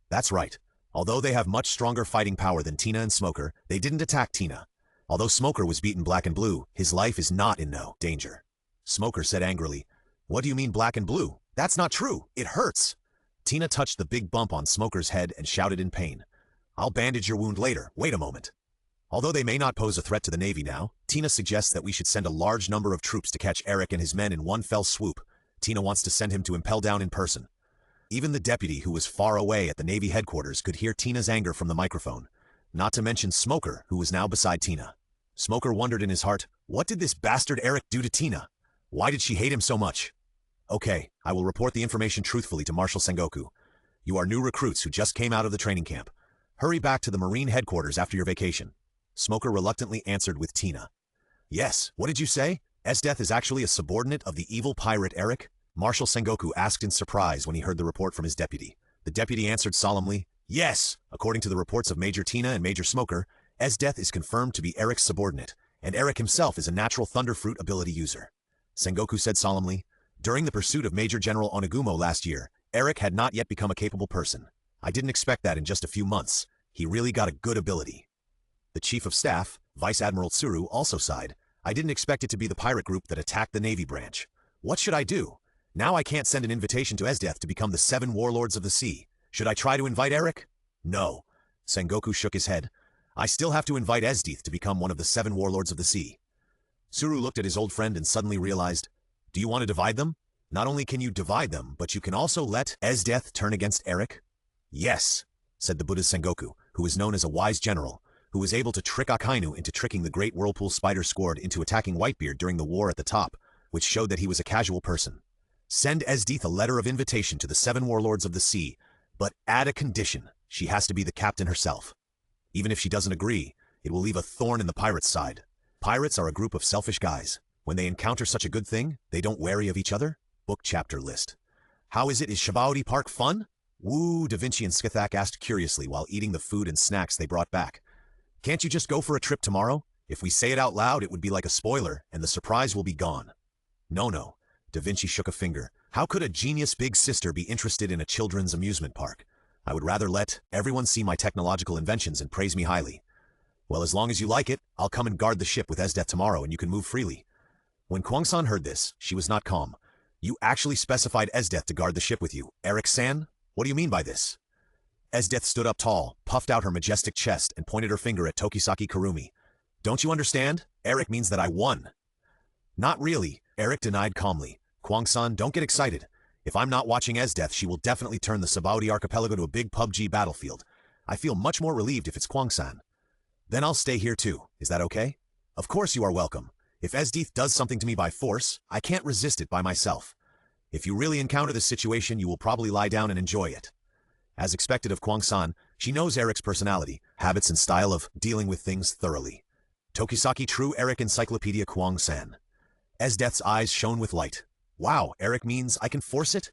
"That's right. Although they have much stronger fighting power than Tina and Smoker, they didn't attack Tina. Although Smoker was beaten black and blue, his life is not in no danger." Smoker said angrily, "What do you mean black and blue? That's not true. It hurts." Tina touched the big bump on Smoker's head and shouted in pain, "I'll bandage your wound later. Wait a moment." Although they may not pose a threat to the Navy now, Tina suggests that we should send a large number of troops to catch Eric and his men in one fell swoop. Tina wants to send him to impel down in person. Even the deputy who was far away at the Navy headquarters could hear Tina's anger from the microphone, not to mention Smoker, who was now beside Tina. Smoker wondered in his heart, what did this bastard Eric do to Tina? Why did she hate him so much? Okay, I will report the information truthfully to Marshal Sengoku. You are new recruits who just came out of the training camp. Hurry back to the Marine headquarters after your vacation. Smoker reluctantly answered with Tina. Yes, what did you say? Esdeath is actually a subordinate of the evil pirate Eric? Marshal Sengoku asked in surprise when he heard the report from his deputy. The deputy answered solemnly, yes, according to the reports of Major Tina and Major Smoker, Esdeath is confirmed to be Eric's subordinate, and Eric himself is a natural Thunderfruit ability user. Sengoku said solemnly, during the pursuit of Major General Onagumo last year, Eric had not yet become a capable person. I didn't expect that in just a few months. He really got a good ability. The Chief of Staff, Vice Admiral Tsuru, also sighed. I didn't expect it to be the pirate group that attacked the Navy branch. What should I do? Now I can't send an invitation to Esdeath to become the 7 Warlords of the Sea. Should I try to invite Eric? No. Sengoku shook his head. I still have to invite Esdeath to become one of the 7 Warlords of the Sea. Tsuru looked at his old friend and suddenly realized, do you want to divide them? Not only can you divide them, but you can also let Esdeath turn against Eric? Yes, said the Buddha's Sengoku, who was known as a wise general, who was able to trick Akainu into tricking the Great Whirlpool Spider Squad into attacking Whitebeard during the war at the top, which showed that he was a casual person. Send Esdeath a letter of invitation to the 7 Warlords of the Sea, but add a condition. She has to be the captain herself. Even if she doesn't agree, it will leave a thorn in the pirates' side. Pirates are a group of selfish guys. When they encounter such a good thing, they don't wary of each other. Book chapter list. How is Shabaudi Park fun? Woo, Da Vinci and Skithak asked curiously while eating the food and snacks they brought back. Can't you just go for a trip tomorrow? If we say it out loud, it would be like a spoiler, and the surprise will be gone. No. Da Vinci shook a finger. How could a genius big sister be interested in a children's amusement park? I would rather let everyone see my technological inventions and praise me highly. Well, as long as you like it, I'll come and guard the ship with Esdeath tomorrow and you can move freely. When Kwang-san heard this, she was not calm. You actually specified Esdeath to guard the ship with you, Eric-san? What do you mean by this? Esdeath stood up tall, puffed out her majestic chest, and pointed her finger at Tokisaki Kurumi. Don't you understand? Eric means that I won. Not really, Eric denied calmly. Kwang-san, don't get excited. If I'm not watching Esdeath, she will definitely turn the Sabaudi archipelago to a big PUBG battlefield. I feel much more relieved if it's Kwang-san. Then I'll stay here too. Is that okay? Of course you are welcome. If Esdeath does something to me by force, I can't resist it by myself. If you really encounter this situation, you will probably lie down and enjoy it. As expected of Kwang-san, she knows Eric's personality, habits, and style of dealing with things thoroughly. Tokisaki True Eric Encyclopedia Kwang-san. Esdeath's eyes shone with light. Wow, Eric means I can force it?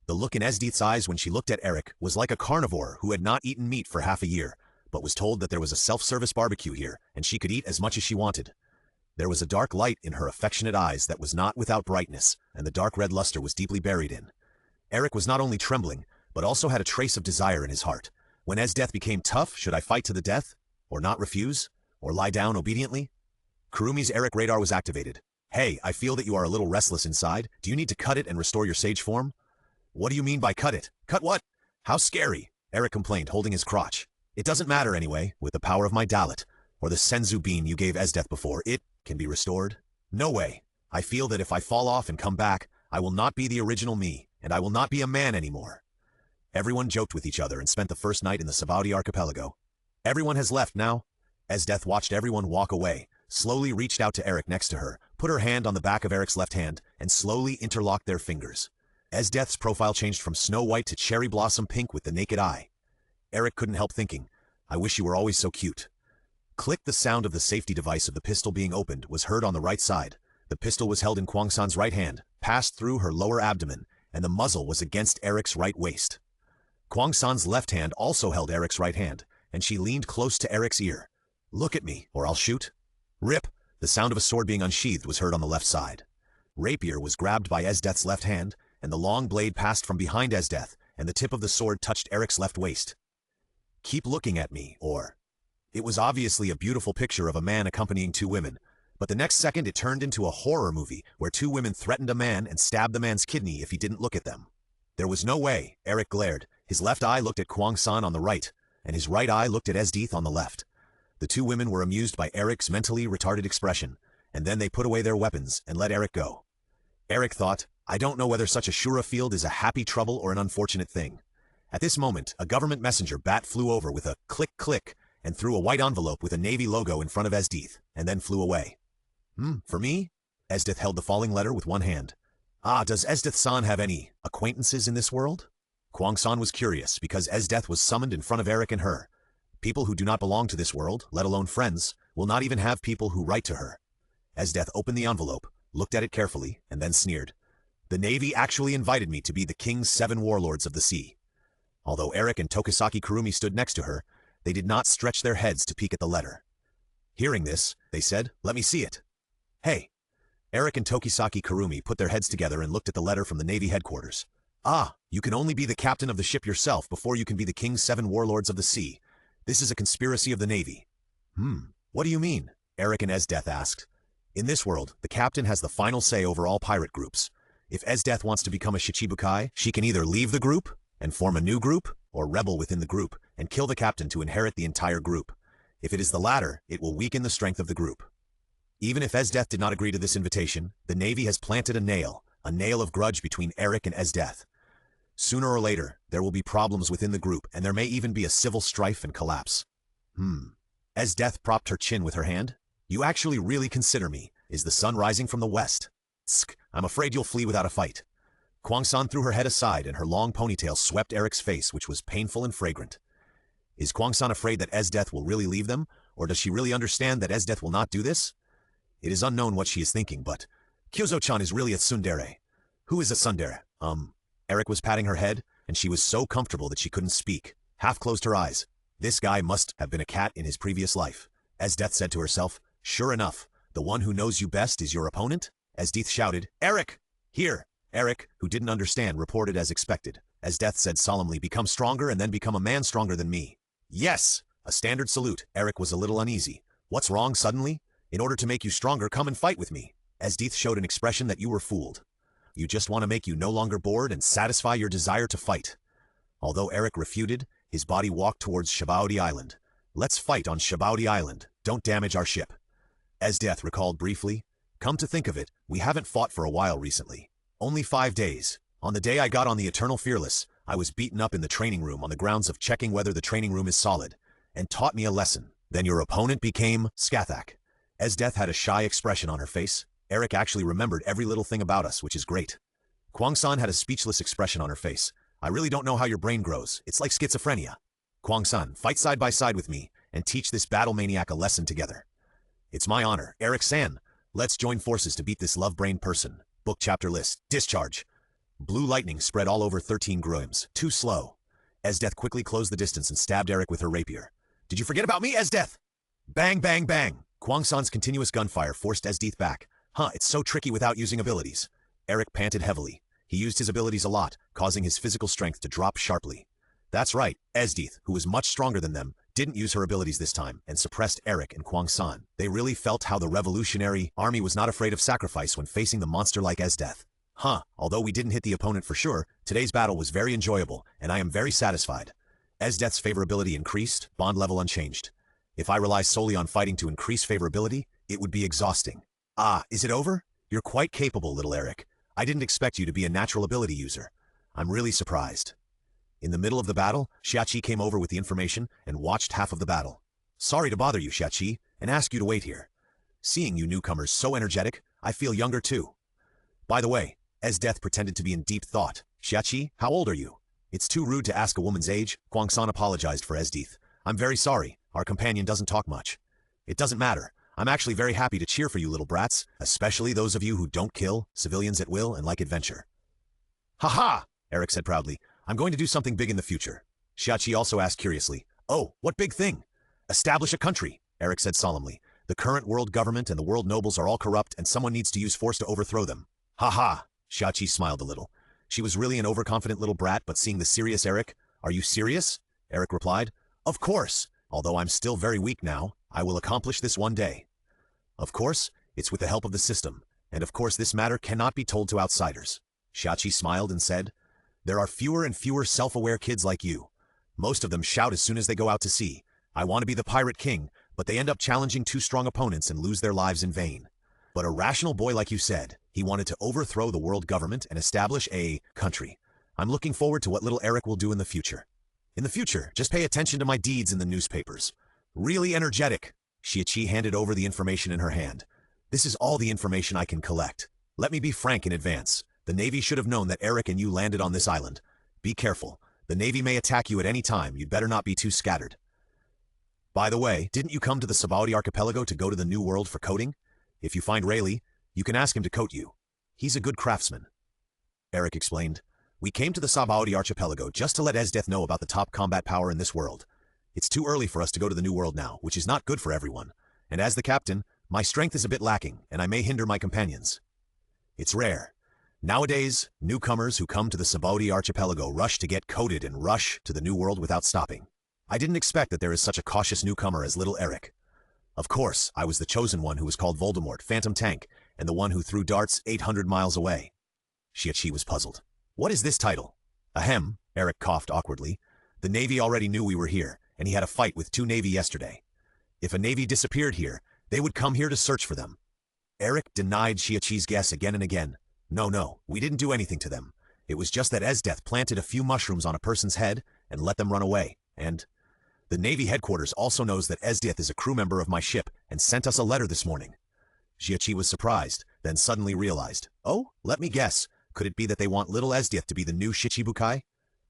The look in Esdeath's eyes when she looked at Eric was like a carnivore who had not eaten meat for half a year, but was told that there was a self-service barbecue here and she could eat as much as she wanted. There was a dark light in her affectionate eyes that was not without brightness, and the dark red luster was deeply buried in. Eric was not only trembling, but also had a trace of desire in his heart. When Esdeath became tough, should I fight to the death? Or not refuse? Or lie down obediently? Kurumi's Eric radar was activated. Hey, I feel that you are a little restless inside. Do you need to cut it and restore your sage form? What do you mean by cut it? Cut what? How scary, Eric complained, holding his crotch. It doesn't matter anyway, with the power of my Dalit, or the Senzu bean you gave Esdeath before, it can be restored. No way. I feel that if I fall off and come back, I will not be the original me, and I will not be a man anymore. Everyone joked with each other and spent the first night in the Sabaudi archipelago. Everyone has left now. Esdeath watched everyone walk away, slowly reached out to Eric next to her, put her hand on the back of Eric's left hand, and slowly interlocked their fingers. Esdeath's profile changed from snow white to cherry blossom pink with the naked eye. Eric couldn't help thinking, I wish you were always so cute. Click. The sound of the safety device of the pistol being opened was heard on the right side. The pistol was held in Kwang-san's right hand, passed through her lower abdomen, and the muzzle was against Eric's right waist. Kwang-san's left hand also held Eric's right hand, and she leaned close to Eric's ear. Look at me, or I'll shoot. Rip. The sound of a sword being unsheathed was heard on the left side. Rapier was grabbed by Esdeath's left hand, and the long blade passed from behind Esdeath, and the tip of the sword touched Eric's left waist. Keep looking at me, or... It was obviously a beautiful picture of a man accompanying 2 women, but the next second it turned into a horror movie where 2 women threatened a man and stabbed the man's kidney if he didn't look at them. There was no way. Eric glared. His left eye looked at Kwang-san on the right, and his right eye looked at Esdeath on the left. The 2 women were amused by Eric's mentally retarded expression, and then they put away their weapons and let Eric go. Eric thought, I don't know whether such a Shura field is a happy trouble or an unfortunate thing. At this moment, a government messenger bat flew over with a click and threw a white envelope with a Navy logo in front of Esdeath, and then flew away. For me? Esdeath held the falling letter with one hand. Does Esdeath-san have any acquaintances in this world? Kwang-san was curious because Esdeath was summoned in front of Eric and her. People who do not belong to this world, let alone friends, will not even have people who write to her. Esdeath opened the envelope, looked at it carefully, and then sneered. The Navy actually invited me to be the King's 7 warlords of the sea. Although Eric and Tokisaki Kurumi stood next to her, they did not stretch their heads to peek at the letter. Hearing this, they said, let me see it. Hey. Eric and Tokisaki Kurumi put their heads together and looked at the letter from the Navy headquarters. You can only be the captain of the ship yourself before you can be the King's 7 warlords of the sea. This is a conspiracy of the Navy. What do you mean? Eric and Esdeath asked. In this world, the captain has the final say over all pirate groups. If Esdeath wants to become a Shichibukai, she can either leave the group and form a new group, or rebel within the group and kill the captain to inherit the entire group. If it is the latter, it will weaken the strength of the group. Even if Esdeath did not agree to this invitation, the Navy has planted a nail of grudge between Eric and Esdeath. Sooner or later, there will be problems within the group, and there may even be a civil strife and collapse. Esdeath propped her chin with her hand. You actually really consider me? Is the sun rising from the west? Tsk, I'm afraid you'll flee without a fight. Kwang-san threw her head aside and her long ponytail swept Eric's face, which was painful and fragrant. Is Kwang-san afraid that Esdeath will really leave them, or does she really understand that Esdeath will not do this? It is unknown what she is thinking, but Kyozo-chan is really a tsundere. Who is a tsundere? Eric was patting her head, and she was so comfortable that she couldn't speak. Half closed her eyes. This guy must have been a cat in his previous life. Esdeath said to herself, sure enough, the one who knows you best is your opponent? Esdeath shouted, Eric! Here! Eric, who didn't understand, reported as expected. Esdeath said solemnly, become stronger and then become a man stronger than me. Yes! A standard salute. Eric was a little uneasy. What's wrong suddenly? In order to make you stronger, come and fight with me. Esdeath showed an expression that you were fooled. You just want to make you no longer bored and satisfy your desire to fight. Although Eric refuted, his body walked towards Shibaudi Island. Let's fight on Shibaudi Island. Don't damage our ship. Esdeath recalled briefly. Come to think of it, we haven't fought for a while recently. Only 5 days. On the day I got on the Eternal Fearless, I was beaten up in the training room on the grounds of checking whether the training room is solid, and taught me a lesson. Then your opponent became Skathak. Esdeath had a shy expression on her face. Eric actually remembered every little thing about us, which is great. Kwang-san had a speechless expression on her face. I really don't know how your brain grows. It's like schizophrenia. Kwang-san, fight side by side with me, and teach this battle maniac a lesson together. It's my honor. Eric-san, let's join forces to beat this love-brain person. Book chapter list. Discharge. Blue lightning spread all over 13 grooms. Too slow. Esdeath quickly closed the distance and stabbed Eric with her rapier. Did you forget about me, Esdeath? Bang, bang, bang. Kwang-san's continuous gunfire forced Esdeath back. It's so tricky without using abilities. Eric panted heavily. He used his abilities a lot, causing his physical strength to drop sharply. That's right, Esdeath, who was much stronger than them, didn't use her abilities this time and suppressed Eric and Kwang-san. They really felt how the revolutionary army was not afraid of sacrifice when facing the monster like Esdeath. Although we didn't hit the opponent for sure, today's battle was very enjoyable, and I am very satisfied. Esdeath's favorability increased, bond level unchanged. If I rely solely on fighting to increase favorability, it would be exhausting. Is it over? You're quite capable, little Eric. I didn't expect you to be a natural ability user. I'm really surprised. In the middle of the battle, Xiachi came over with the information and watched half of the battle. Sorry to bother you, Xiachi, and ask you to wait here. Seeing you newcomers so energetic, I feel younger too. By the way, Esdeath pretended to be in deep thought. Xiachi, how old are you? It's too rude to ask a woman's age. Kwang-san apologized for Esdeath. I'm very sorry. Our companion doesn't talk much. It doesn't matter. I'm actually very happy to cheer for you little brats, especially those of you who don't kill civilians at will and like adventure. Ha! Eric said proudly. I'm going to do something big in the future. Xiachi also asked curiously. Oh, what big thing? Establish a country, Eric said solemnly. The current world government and the world nobles are all corrupt and someone needs to use force to overthrow them. Ha! Xiachi smiled a little. She was really an overconfident little brat, but seeing the serious Eric, are you serious? Eric replied. Of course. Although I'm still very weak now, I will accomplish this one day. Of course, it's with the help of the system, and of course this matter cannot be told to outsiders. Xiachi smiled and said, there are fewer and fewer self-aware kids like you. Most of them shout as soon as they go out to sea, I want to be the pirate king, but they end up challenging 2 strong opponents and lose their lives in vain. But a rational boy like you said, he wanted to overthrow the world government and establish a country. I'm looking forward to what little Eric will do in the future. In the future, just pay attention to my deeds in the newspapers. Really energetic. Xiachi handed over the information in her hand. This is all the information I can collect. Let me be frank in advance. The Navy should have known that Eric and you landed on this island. Be careful. The Navy may attack you at any time. You'd better not be too scattered. By the way, didn't you come to the Sabaudi archipelago to go to the New World for coating? If you find Rayleigh, you can ask him to coat you. He's a good craftsman. Eric explained. We came to the Sabaudi archipelago just to let Esdeath know about the top combat power in this world. It's too early for us to go to the New World now, which is not good for everyone. And as the captain, my strength is a bit lacking, and I may hinder my companions. It's rare. Nowadays, newcomers who come to the Sabaudi archipelago rush to get coated and rush to the New World without stopping. I didn't expect that there is such a cautious newcomer as little Eric. Of course, I was the chosen one who was called Voldemort, Phantom Tank, and the one who threw darts 800 miles away. Xiachi was puzzled. What is this title? Ahem, Eric coughed awkwardly. The Navy already knew we were here, and he had a fight with 2 Navy yesterday. If a Navy disappeared here, they would come here to search for them. Eric denied Xiachi's guess again and again. No, we didn't do anything to them. It was just that Esdeath planted a few mushrooms on a person's head and let them run away, and... The Navy headquarters also knows that Esdeath is a crew member of my ship and sent us a letter this morning. Xiachi was surprised, then suddenly realized. Oh, let me guess. Could it be that they want little Esdeath to be the new Shichibukai?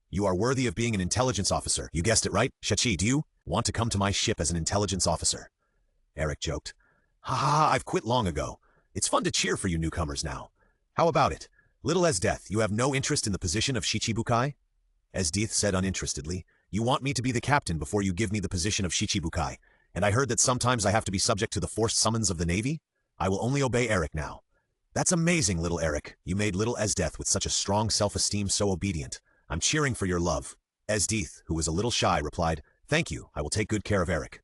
You are worthy of being an intelligence officer. You guessed it right. Xiachi, do you want to come to my ship as an intelligence officer? Eric joked. Ha, I've quit long ago. It's fun to cheer for you newcomers now. How about it? Little Esdeath, you have no interest in the position of Shichibukai? Esdeath said uninterestedly. You want me to be the captain before you give me the position of Shichibukai, and I heard that sometimes I have to be subject to the forced summons of the Navy? I will only obey Eric now. That's amazing, little Eric. You made little Esdeath with such a strong self-esteem so obedient. I'm cheering for your love. Esdeath, who was a little shy, replied, Thank you, I will take good care of Eric.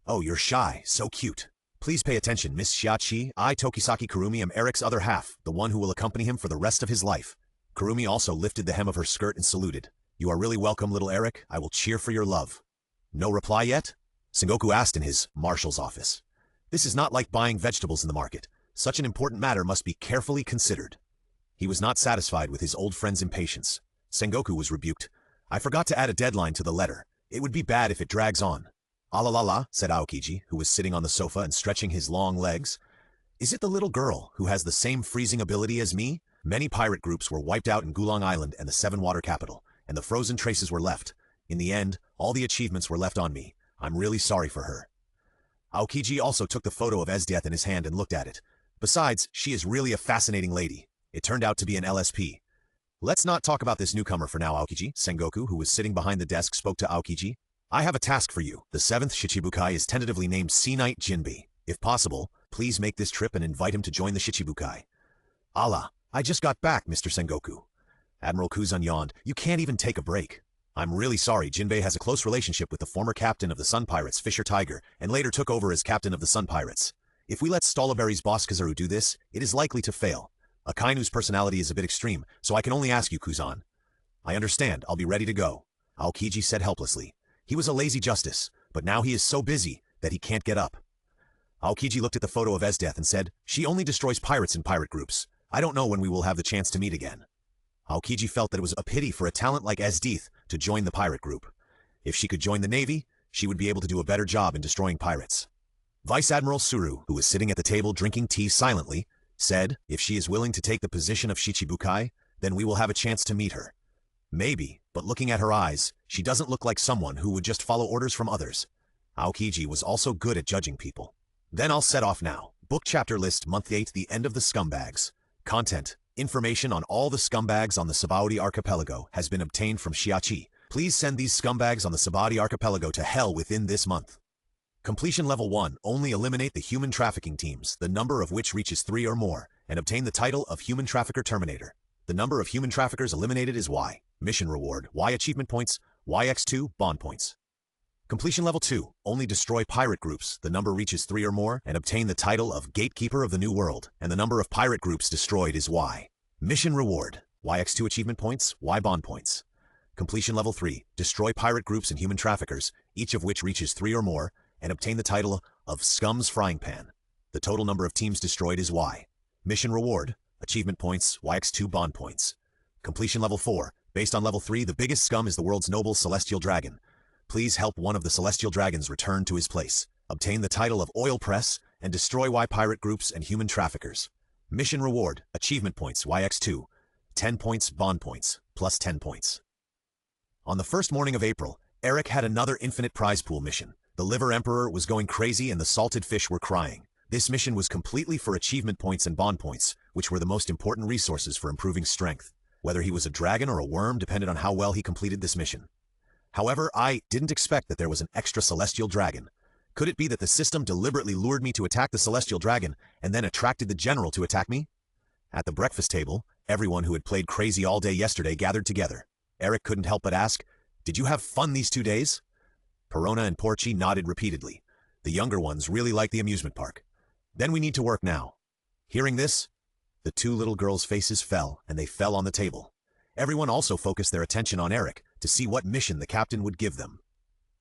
Oh, you're shy, so cute. Please pay attention, Miss Xiachi. I, Tokisaki Kurumi, am Eric's other half, the one who will accompany him for the rest of his life. Kurumi also lifted the hem of her skirt and saluted. You are really welcome, little Eric. I will cheer for your love. No reply yet? Sengoku asked in his marshal's office. This is not like buying vegetables in the market. Such an important matter must be carefully considered. He was not satisfied with his old friend's impatience. Sengoku was rebuked. I forgot to add a deadline to the letter. It would be bad if it drags on. La, said Aokiji, who was sitting on the sofa and stretching his long legs. Is it the little girl who has the same freezing ability as me? Many pirate groups were wiped out in Gulang Island and the Seven Water Capital, and the frozen traces were left. In the end, all the achievements were left on me. I'm really sorry for her. Aokiji also took the photo of Esdeath in his hand and looked at it. Besides, she is really a fascinating lady. It turned out to be an LSP. Let's not talk about this newcomer for now, Aokiji. Sengoku, who was sitting behind the desk, spoke to Aokiji. I have a task for you. The 7th Shichibukai is tentatively named Sea Knight Jinbei. If possible, please make this trip and invite him to join the Shichibukai. Allah, I just got back, Mr. Sengoku. Admiral Kuzan yawned. You can't even take a break. I'm really sorry. Jinbei has a close relationship with the former captain of the Sun Pirates, Fisher Tiger, and later took over as captain of the Sun Pirates. If we let Strawberry's boss Kizaru do this, it is likely to fail. Akainu's personality is a bit extreme, so I can only ask you, Kuzan. I understand. I'll be ready to go. Aokiji said helplessly. He was a lazy justice, but now he is so busy that he can't get up. Aokiji looked at the photo of Esdeath and said, She only destroys pirates in pirate groups. I don't know when we will have the chance to meet again. Aokiji felt that it was a pity for a talent like Esdeath to join the pirate group. If she could join the Navy, she would be able to do a better job in destroying pirates. Vice Admiral Suru, who was sitting at the table drinking tea silently, said, If she is willing to take the position of Shichibukai, then we will have a chance to meet her. Maybe, but looking at her eyes, she doesn't look like someone who would just follow orders from others. Aokiji was also good at judging people. Then I'll set off now. Book chapter list month 8, the end of the scumbags. Content. Information on all the scumbags on the Sabaudi archipelago has been obtained from Xiachi. Please send these scumbags on the Sabaudi archipelago to hell within this month. Completion level 1. Only eliminate the human trafficking teams, the number of which reaches 3 or more, and obtain the title of Human Trafficker Terminator. The number of human traffickers eliminated is Y. Mission reward, Y achievement points, YX2 bond points. Completion level 2. Only destroy pirate groups, the number reaches 3 or more, and obtain the title of Gatekeeper of the New World, and the number of pirate groups destroyed is Y. Mission reward, YX2 achievement points, Y bond points. Completion level 3. Destroy pirate groups and human traffickers, each of which reaches 3 or more, and obtain the title of Scum's Frying Pan. The total number of teams destroyed is Y. Mission reward, achievement points, YX2 bond points. Completion level 4. Based on level 3, the biggest scum is the world's noble celestial dragon. Please help one of the celestial dragons return to his place. Obtain the title of Oil Press and destroy Y pirate groups and human traffickers. Mission reward, achievement points, YX2. 10 points, bond points, plus 10 points. On the first morning of April, Eric had another infinite prize pool mission. The Liver Emperor was going crazy and the salted fish were crying. This mission was completely for achievement points and bond points, which were the most important resources for improving strength. Whether he was a dragon or a worm depended on how well he completed this mission. However, I didn't expect that there was an extra celestial dragon. Could it be that the system deliberately lured me to attack the celestial dragon and then attracted the general to attack me? At the breakfast table, everyone who had played crazy all day yesterday gathered together. Eric couldn't help but ask, "Did you have fun these 2 days?" Perona and Porchi nodded repeatedly. The younger ones really liked the amusement park. "Then we need to work now." Hearing this, the two little girls' faces fell, and they fell on the table. Everyone also focused their attention on Eric to see what mission the captain would give them.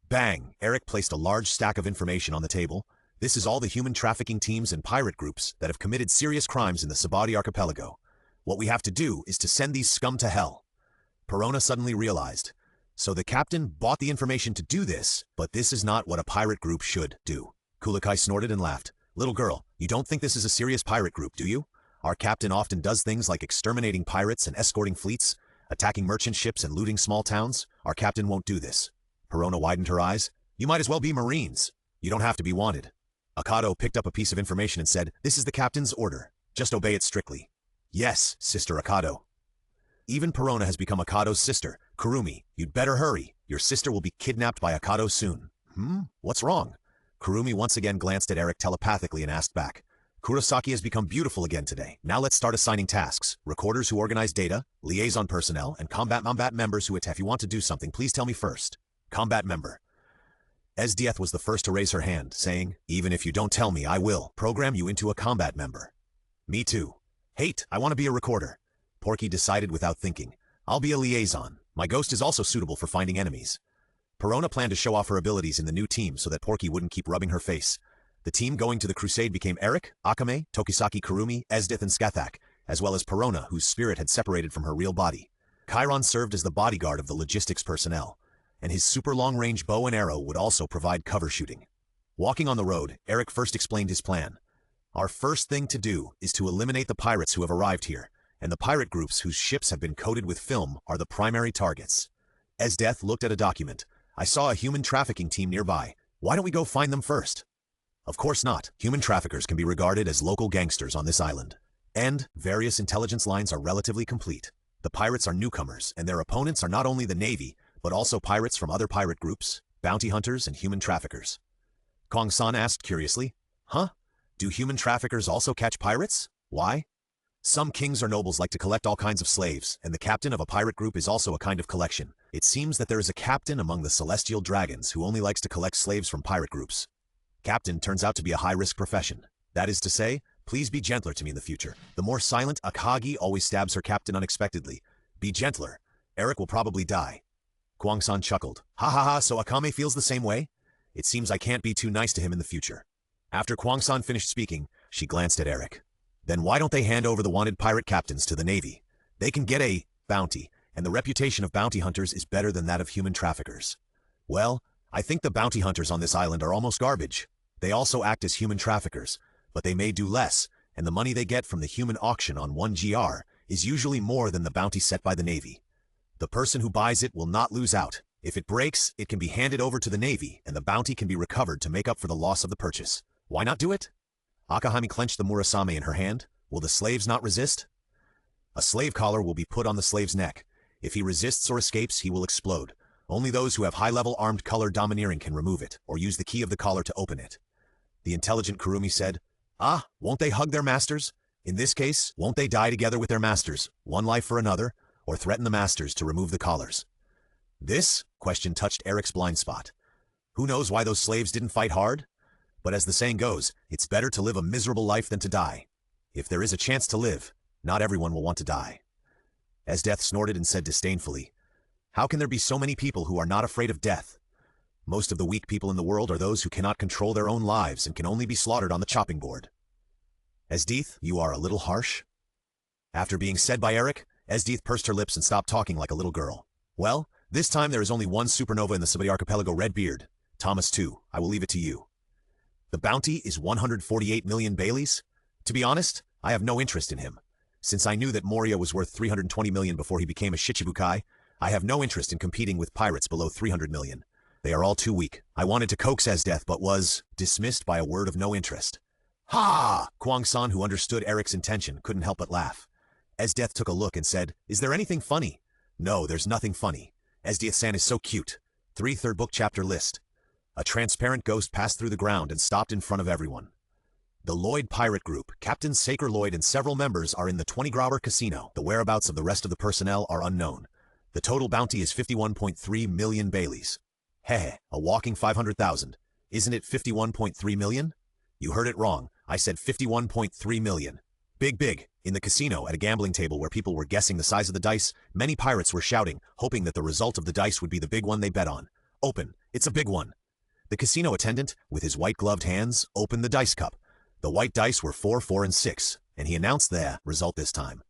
Bang! Eric placed a large stack of information on the table. This is all the human trafficking teams and pirate groups that have committed serious crimes in the Sabati archipelago. What we have to do is to send these scum to hell. Perona suddenly realized. So the captain bought the information to do this, but this is not what a pirate group should do. Kulikai snorted and laughed. "Little girl, you don't think this is a serious pirate group, do you? Our captain often does things like exterminating pirates and escorting fleets, attacking merchant ships and looting small towns. Our captain won't do this." Perona widened her eyes. "You might as well be Marines. You don't have to be wanted." Akado picked up a piece of information and said, "This is the captain's order. Just obey it strictly." "Yes, Sister Akado." Even Perona has become Akado's sister. "Kurumi, you'd better hurry. Your sister will be kidnapped by Akado soon." What's wrong?" Kurumi once again glanced at Eric telepathically and asked back. "Kurosaki has become beautiful again today. Now let's start assigning tasks. Recorders who organize data, liaison personnel, and combat members who attack. If you want to do something, please tell me first." Combat member. Esdieth was the first to raise her hand, saying, "Even if you don't tell me, I will program you into a combat member." "Me too." "Hate, I want to be a recorder." Porky decided without thinking. "I'll be a liaison. My ghost is also suitable for finding enemies." Perona planned to show off her abilities in the new team so that Porky wouldn't keep rubbing her face. The team going to the crusade became Eric, Akame, Tokisaki Kurumi, Esdith and Skathak, as well as Perona, whose spirit had separated from her real body. Chiron served as the bodyguard of the logistics personnel, and his super long-range bow and arrow would also provide cover shooting. Walking on the road, Eric first explained his plan. "Our first thing to do is to eliminate the pirates who have arrived here, and the pirate groups whose ships have been coated with film are the primary targets." Esdeth looked at a document. "I saw a human trafficking team nearby. Why don't we go find them first?" "Of course not. Human traffickers can be regarded as local gangsters on this island. And various intelligence lines are relatively complete. The pirates are newcomers, and their opponents are not only the Navy, but also pirates from other pirate groups, bounty hunters, and human traffickers." Kong-san asked curiously, "Huh? Do human traffickers also catch pirates? Why?" "Some kings or nobles like to collect all kinds of slaves, and the captain of a pirate group is also a kind of collection. It seems that there is a captain among the celestial dragons who only likes to collect slaves from pirate groups. Captain turns out to be a high-risk profession. That is to say, please be gentler to me in the future. The more silent Akagi always stabs her captain unexpectedly. Be gentler. Eric will probably die." Kwang-san chuckled. "Ha ha ha, so Akame feels the same way? It seems I can't be too nice to him in the future." After Kwang-san finished speaking, she glanced at Eric. "Then why don't they hand over the wanted pirate captains to the Navy? They can get a bounty, and the reputation of bounty hunters is better than that of human traffickers." "Well, I think the bounty hunters on this island are almost garbage. They also act as human traffickers, but they may do less, and the money they get from the human auction on 1GR is usually more than the bounty set by the Navy. The person who buys it will not lose out. If it breaks, it can be handed over to the Navy, and the bounty can be recovered to make up for the loss of the purchase. Why not do it?" Akahami clenched the murasame in her hand. "Will the slaves not resist?" "A slave collar will be put on the slave's neck. If he resists or escapes, he will explode. Only those who have high-level armed color domineering can remove it, or use the key of the collar to open it." The intelligent Kurumi said, "Ah, won't they hug their masters? In this case, won't they die together with their masters, one life for another, or threaten the masters to remove the collars?" This question touched Eric's blind spot. Who knows why those slaves didn't fight hard? But as the saying goes, it's better to live a miserable life than to die. If there is a chance to live, not everyone will want to die. Esdeth snorted and said disdainfully, "How can there be so many people who are not afraid of death? Most of the weak people in the world are those who cannot control their own lives and can only be slaughtered on the chopping board." Esdeath, you are a little harsh. After being said by Eric, Esdeath pursed her lips and stopped talking like a little girl. Well, this time there is only one supernova in the Sabati archipelago, Redbeard. Thomas too, I will leave it to you. The bounty is 148 million Baileys? To be honest, I have no interest in him. Since I knew that Moria was worth 320 million before he became a Shichibukai, I have no interest in competing with pirates below 300 million. They are all too weak. I wanted to coax Esdeath but was dismissed by a word of no interest. Ha! Kwang-san, who understood Eric's intention, couldn't help but laugh. Esdeath took a look and said, "Is there anything funny?" "No, there's nothing funny. Esdeath-san is so cute." 3 third book chapter list. A transparent ghost passed through the ground and stopped in front of everyone. The Lloyd Pirate Group, Captain Saker Lloyd and several members are in the 20-Grauer casino. The whereabouts of the rest of the personnel are unknown. The total bounty is 51.3 million Baileys. Heh, a walking 500,000. Isn't it 51.3 million? You heard it wrong. I said 51.3 million. Big. In the casino, at a gambling table where people were guessing the size of the dice, many pirates were shouting, hoping that the result of the dice would be the big one they bet on. Open. It's a big one. The casino attendant, with his white-gloved hands, opened the dice cup. The white dice were 4, 4, and 6, and he announced the result this time.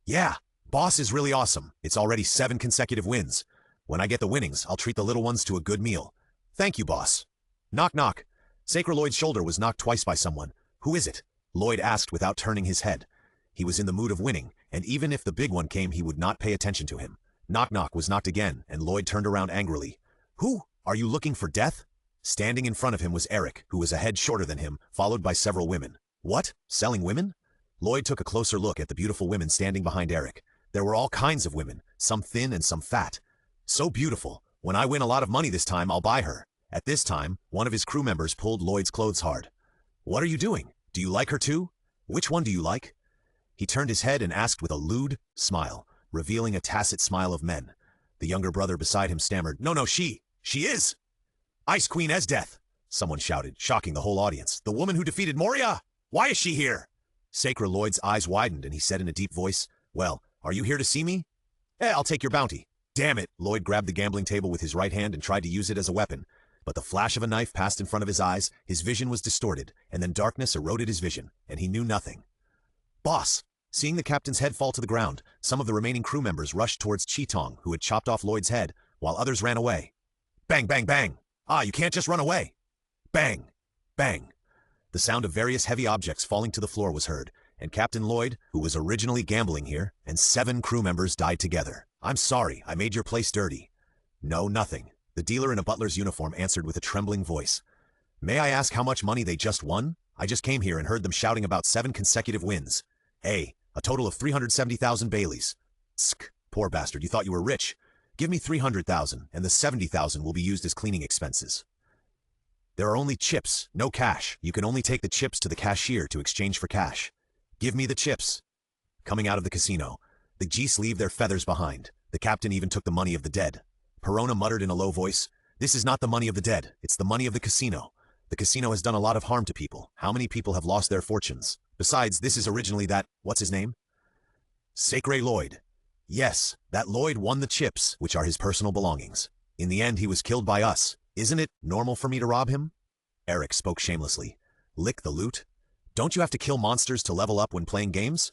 "Yeah, boss is really awesome. It's already 7 consecutive wins. When I get the winnings, I'll treat the little ones to a good meal. Thank you, boss." Knock, knock. Saker Lloyd's shoulder was knocked twice by someone. "Who is it?" Lloyd asked without turning his head. He was in the mood of winning, and even if the big one came, he would not pay attention to him. Knock, knock was knocked again, and Lloyd turned around angrily. "Who? Are you looking for death?" Standing in front of him was Eric, who was a head shorter than him, followed by several women. What? Selling women? Lloyd took a closer look at the beautiful women standing behind Eric. There were all kinds of women, some thin and some fat. So beautiful. When I win a lot of money this time, I'll buy her. At this time, one of his crew members pulled Lloyd's clothes hard. "What are you doing? Do you like her too? Which one do you like?" He turned his head and asked with a lewd smile, revealing a tacit smile of men. The younger brother beside him stammered, No, she is! "Ice Queen Esdeath!" someone shouted, shocking the whole audience. "The woman who defeated Moria! Why is she here?" Saker Lloyd's eyes widened and he said in a deep voice, "Well, are you here to see me?" I'll take your bounty." "Damn it!" Lloyd grabbed the gambling table with his right hand and tried to use it as a weapon. But the flash of a knife passed in front of his eyes, his vision was distorted, and then darkness eroded his vision, and he knew nothing. "Boss!" Seeing the captain's head fall to the ground, some of the remaining crew members rushed towards Chitong, who had chopped off Lloyd's head, while others ran away. Bang, bang, bang! "Ah, you can't just run away!" Bang! Bang! The sound of various heavy objects falling to the floor was heard, and Captain Lloyd, who was originally gambling here, and 7 crew members died together. "I'm sorry, I made your place dirty." "No, nothing." The dealer in a butler's uniform answered with a trembling voice. "May I ask how much money they just won? I just came here and heard them shouting about 7 consecutive wins. A total of 370,000 Baileys. Tsk, poor bastard, you thought you were rich. Give me 300,000, and the 70,000 will be used as cleaning expenses." "There are only chips, no cash. You can only take the chips to the cashier to exchange for cash." "Give me the chips." Coming out of the casino, the geese leave their feathers behind. The captain even took the money of the dead. Perona muttered in a low voice, "This is not the money of the dead, it's the money of the casino. The casino has done a lot of harm to people. How many people have lost their fortunes? Besides, this is originally that, what's his name? Saker Lloyd. Yes, that Lloyd won the chips, which are his personal belongings. In the end, he was killed by us. Isn't it normal for me to rob him?" Eric spoke shamelessly. "Lick the loot? Don't you have to kill monsters to level up when playing games?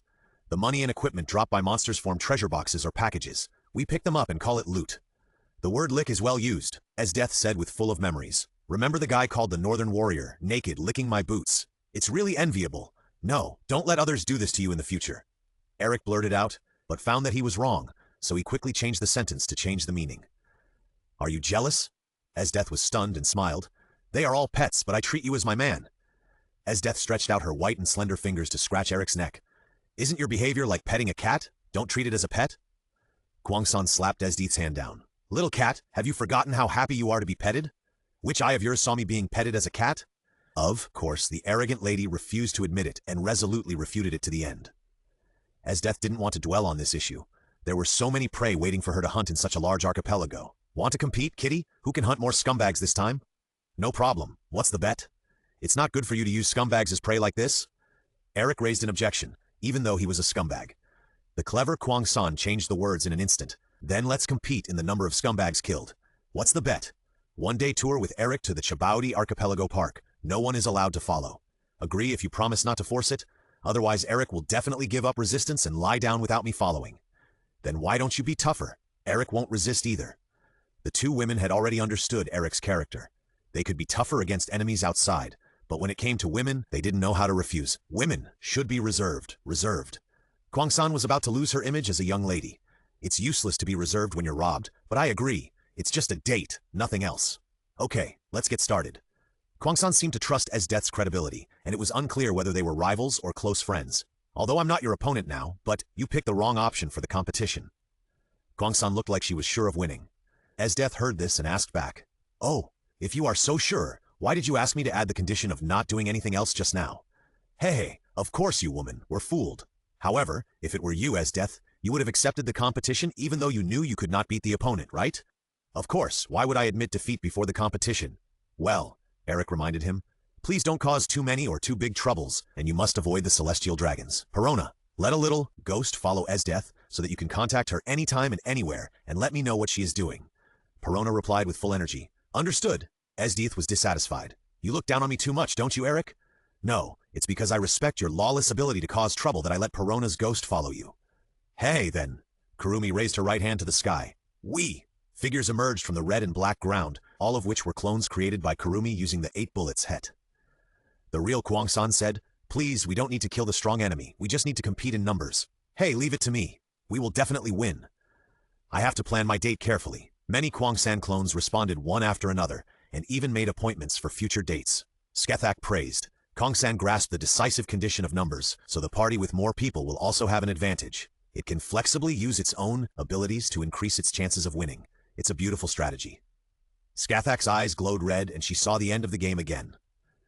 The money and equipment dropped by monsters form treasure boxes or packages. We pick them up and call it loot." "The word lick is well used," Esdeath said with full of memories. "Remember the guy called the Northern Warrior, naked, licking my boots? It's really enviable. No, don't let others do this to you in the future." Eric blurted out, but found that he was wrong, so he quickly changed the sentence to change the meaning. "Are you jealous?" Esdeath was stunned and smiled. "They are all pets, but I treat you as my man." Esdeath stretched out her white and slender fingers to scratch Eric's neck. "Isn't your behavior like petting a cat? Don't treat it as a pet." Kwang-san slapped Esdeath's hand down. "Little cat, have you forgotten how happy you are to be petted? Which eye of yours saw me being petted as a cat?" Of course, the arrogant lady refused to admit it and resolutely refuted it to the end. Esdeath didn't want to dwell on this issue. There were so many prey waiting for her to hunt in such a large archipelago. "Want to compete, kitty? Who can hunt more scumbags this time?" "No problem. What's the bet?" "It's not good for you to use scumbags as prey like this." Eric raised an objection, even though he was a scumbag. The clever Kwang-san changed the words in an instant. "Then let's compete in the number of scumbags killed. What's the bet? 1-day tour with Eric to the Chabaudi Archipelago Park. No one is allowed to follow. Agree if you promise not to force it? Otherwise, Eric will definitely give up resistance and lie down without me following. Then why don't you be tougher? Eric won't resist either. The two women had already understood Eric's character. They could be tougher against enemies outside, but when it came to women, they didn't know how to refuse. Women should be reserved. Kwang-san was about to lose her image as a young lady. It's useless to be reserved when you're robbed, but I agree. It's just a date, nothing else. Okay, let's get started. Kwang-san seemed to trust Esdeath's credibility, and it was unclear whether they were rivals or close friends. Although I'm not your opponent now, but you picked the wrong option for the competition. Kwang-san looked like she was sure of winning. Esdeath heard this and asked back, "Oh, if you are so sure, why did you ask me to add the condition of not doing anything else just now?" Hey, of course you woman were fooled. However, if it were you, Esdeath, you would have accepted the competition even though you knew you could not beat the opponent, right? Of course, why would I admit defeat before the competition? Well, Eric reminded him, please don't cause too many or too big troubles, and you must avoid the celestial dragons. Perona, let a little ghost follow Esdeath so that you can contact her anytime and anywhere and let me know what she is doing. Perona replied with full energy. Understood. Esdeath was dissatisfied. You look down on me too much, don't you, Eric? No, it's because I respect your lawless ability to cause trouble that I let Perona's ghost follow you. Hey, then. Kurumi raised her right hand to the sky. We. Figures emerged from the red and black ground, all of which were clones created by Kurumi using the 8 bullets het. The real Kwang-san said, please, we don't need to kill the strong enemy, we just need to compete in numbers. Hey, leave it to me. We will definitely win. I have to plan my date carefully. Many Kwang-san clones responded one after another, and even made appointments for future dates. Skethak praised. Kwang-san grasped the decisive condition of numbers, so the party with more people will also have an advantage. It can flexibly use its own abilities to increase its chances of winning. It's a beautiful strategy. Skathak's eyes glowed red and she saw the end of the game again.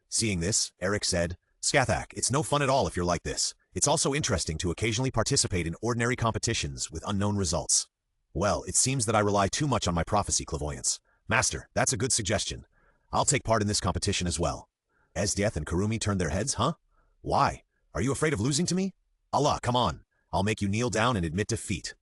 Seeing this, Eric said, Skathak, it's no fun at all if you're like this. It's also interesting to occasionally participate in ordinary competitions with unknown results. Well, it seems that I rely too much on my prophecy clairvoyance. Master, that's a good suggestion. I'll take part in this competition as well. Esdeath and Kurumi turned their heads, huh? Why? Are you afraid of losing to me? Allah, come on. I'll make you kneel down and admit defeat.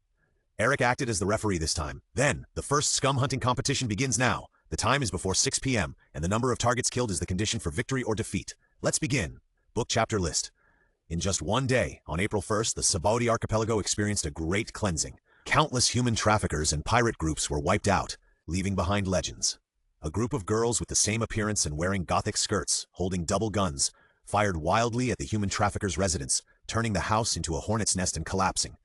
Eric acted as the referee this time. Then, the first scum hunting competition begins now. The time is before 6 p.m., and the number of targets killed is the condition for victory or defeat. Let's begin. Book chapter list. In just one day, on April 1st, the Sabaudi archipelago experienced a great cleansing. Countless human traffickers and pirate groups were wiped out, leaving behind legends. A group of girls with the same appearance and wearing gothic skirts, holding double guns, fired wildly at the human traffickers' residence, turning the house into a hornet's nest and collapsing.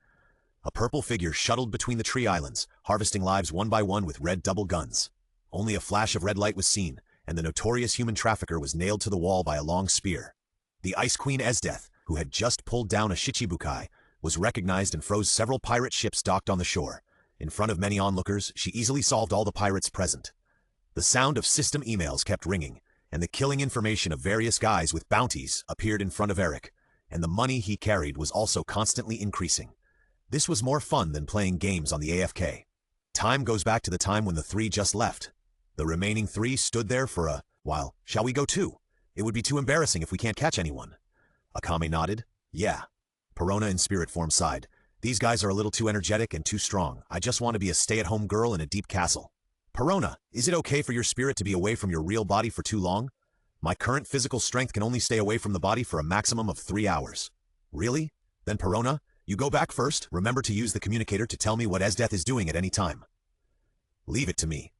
A purple figure shuttled between the tree islands, harvesting lives one by one with red double guns. Only a flash of red light was seen, and the notorious human trafficker was nailed to the wall by a long spear. The Ice Queen Esdeath, who had just pulled down a Shichibukai, was recognized and froze several pirate ships docked on the shore. In front of many onlookers, she easily solved all the pirates present. The sound of system emails kept ringing, and the killing information of various guys with bounties appeared in front of Eric, and the money he carried was also constantly increasing. This was more fun than playing games on the AFK. Time goes back to the time when the 3 just left. The remaining 3 stood there for a while. Shall we go too? It would be too embarrassing if we can't catch anyone. Akame nodded. Yeah. Perona in spirit form sighed. These guys are a little too energetic and too strong. I just want to be a stay-at-home girl in a deep castle. Perona, is it okay for your spirit to be away from your real body for too long? My current physical strength can only stay away from the body for a maximum of 3 hours. Really? Then Perona, you go back first. Remember to use the communicator to tell me what Esdeath is doing at any time. Leave it to me.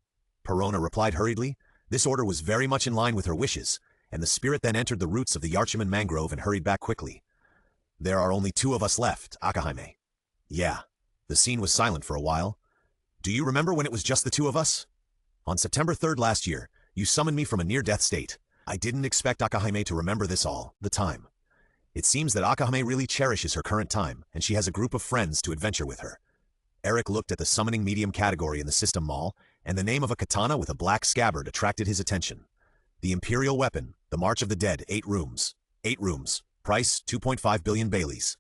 Perona replied hurriedly. This order was very much in line with her wishes, and the spirit then entered the roots of the Yarchiman mangrove and hurried back quickly. There are only 2 of us left, Akame. Yeah. The scene was silent for a while. Do you remember when it was just the 2 of us? On September 3rd last year, you summoned me from a near-death state. I didn't expect Akame to remember this all the time. It seems that Akame really cherishes her current time, and she has a group of friends to adventure with her. Eric looked at the summoning medium category in the system mall, and the name of a katana with a black scabbard attracted his attention. The Imperial Weapon, the March of the Dead, 8 rooms. 8 rooms. Price, 2.5 billion Baileys.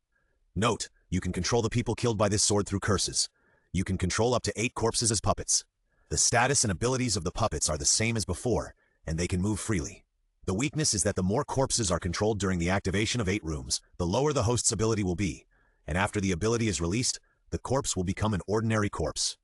Note, you can control the people killed by this sword through curses. You can control up to 8 corpses as puppets. The status and abilities of the puppets are the same as before, and they can move freely. The weakness is that the more corpses are controlled during the activation of 8 rooms, the lower the host's ability will be, and after the ability is released, the corpse will become an ordinary corpse.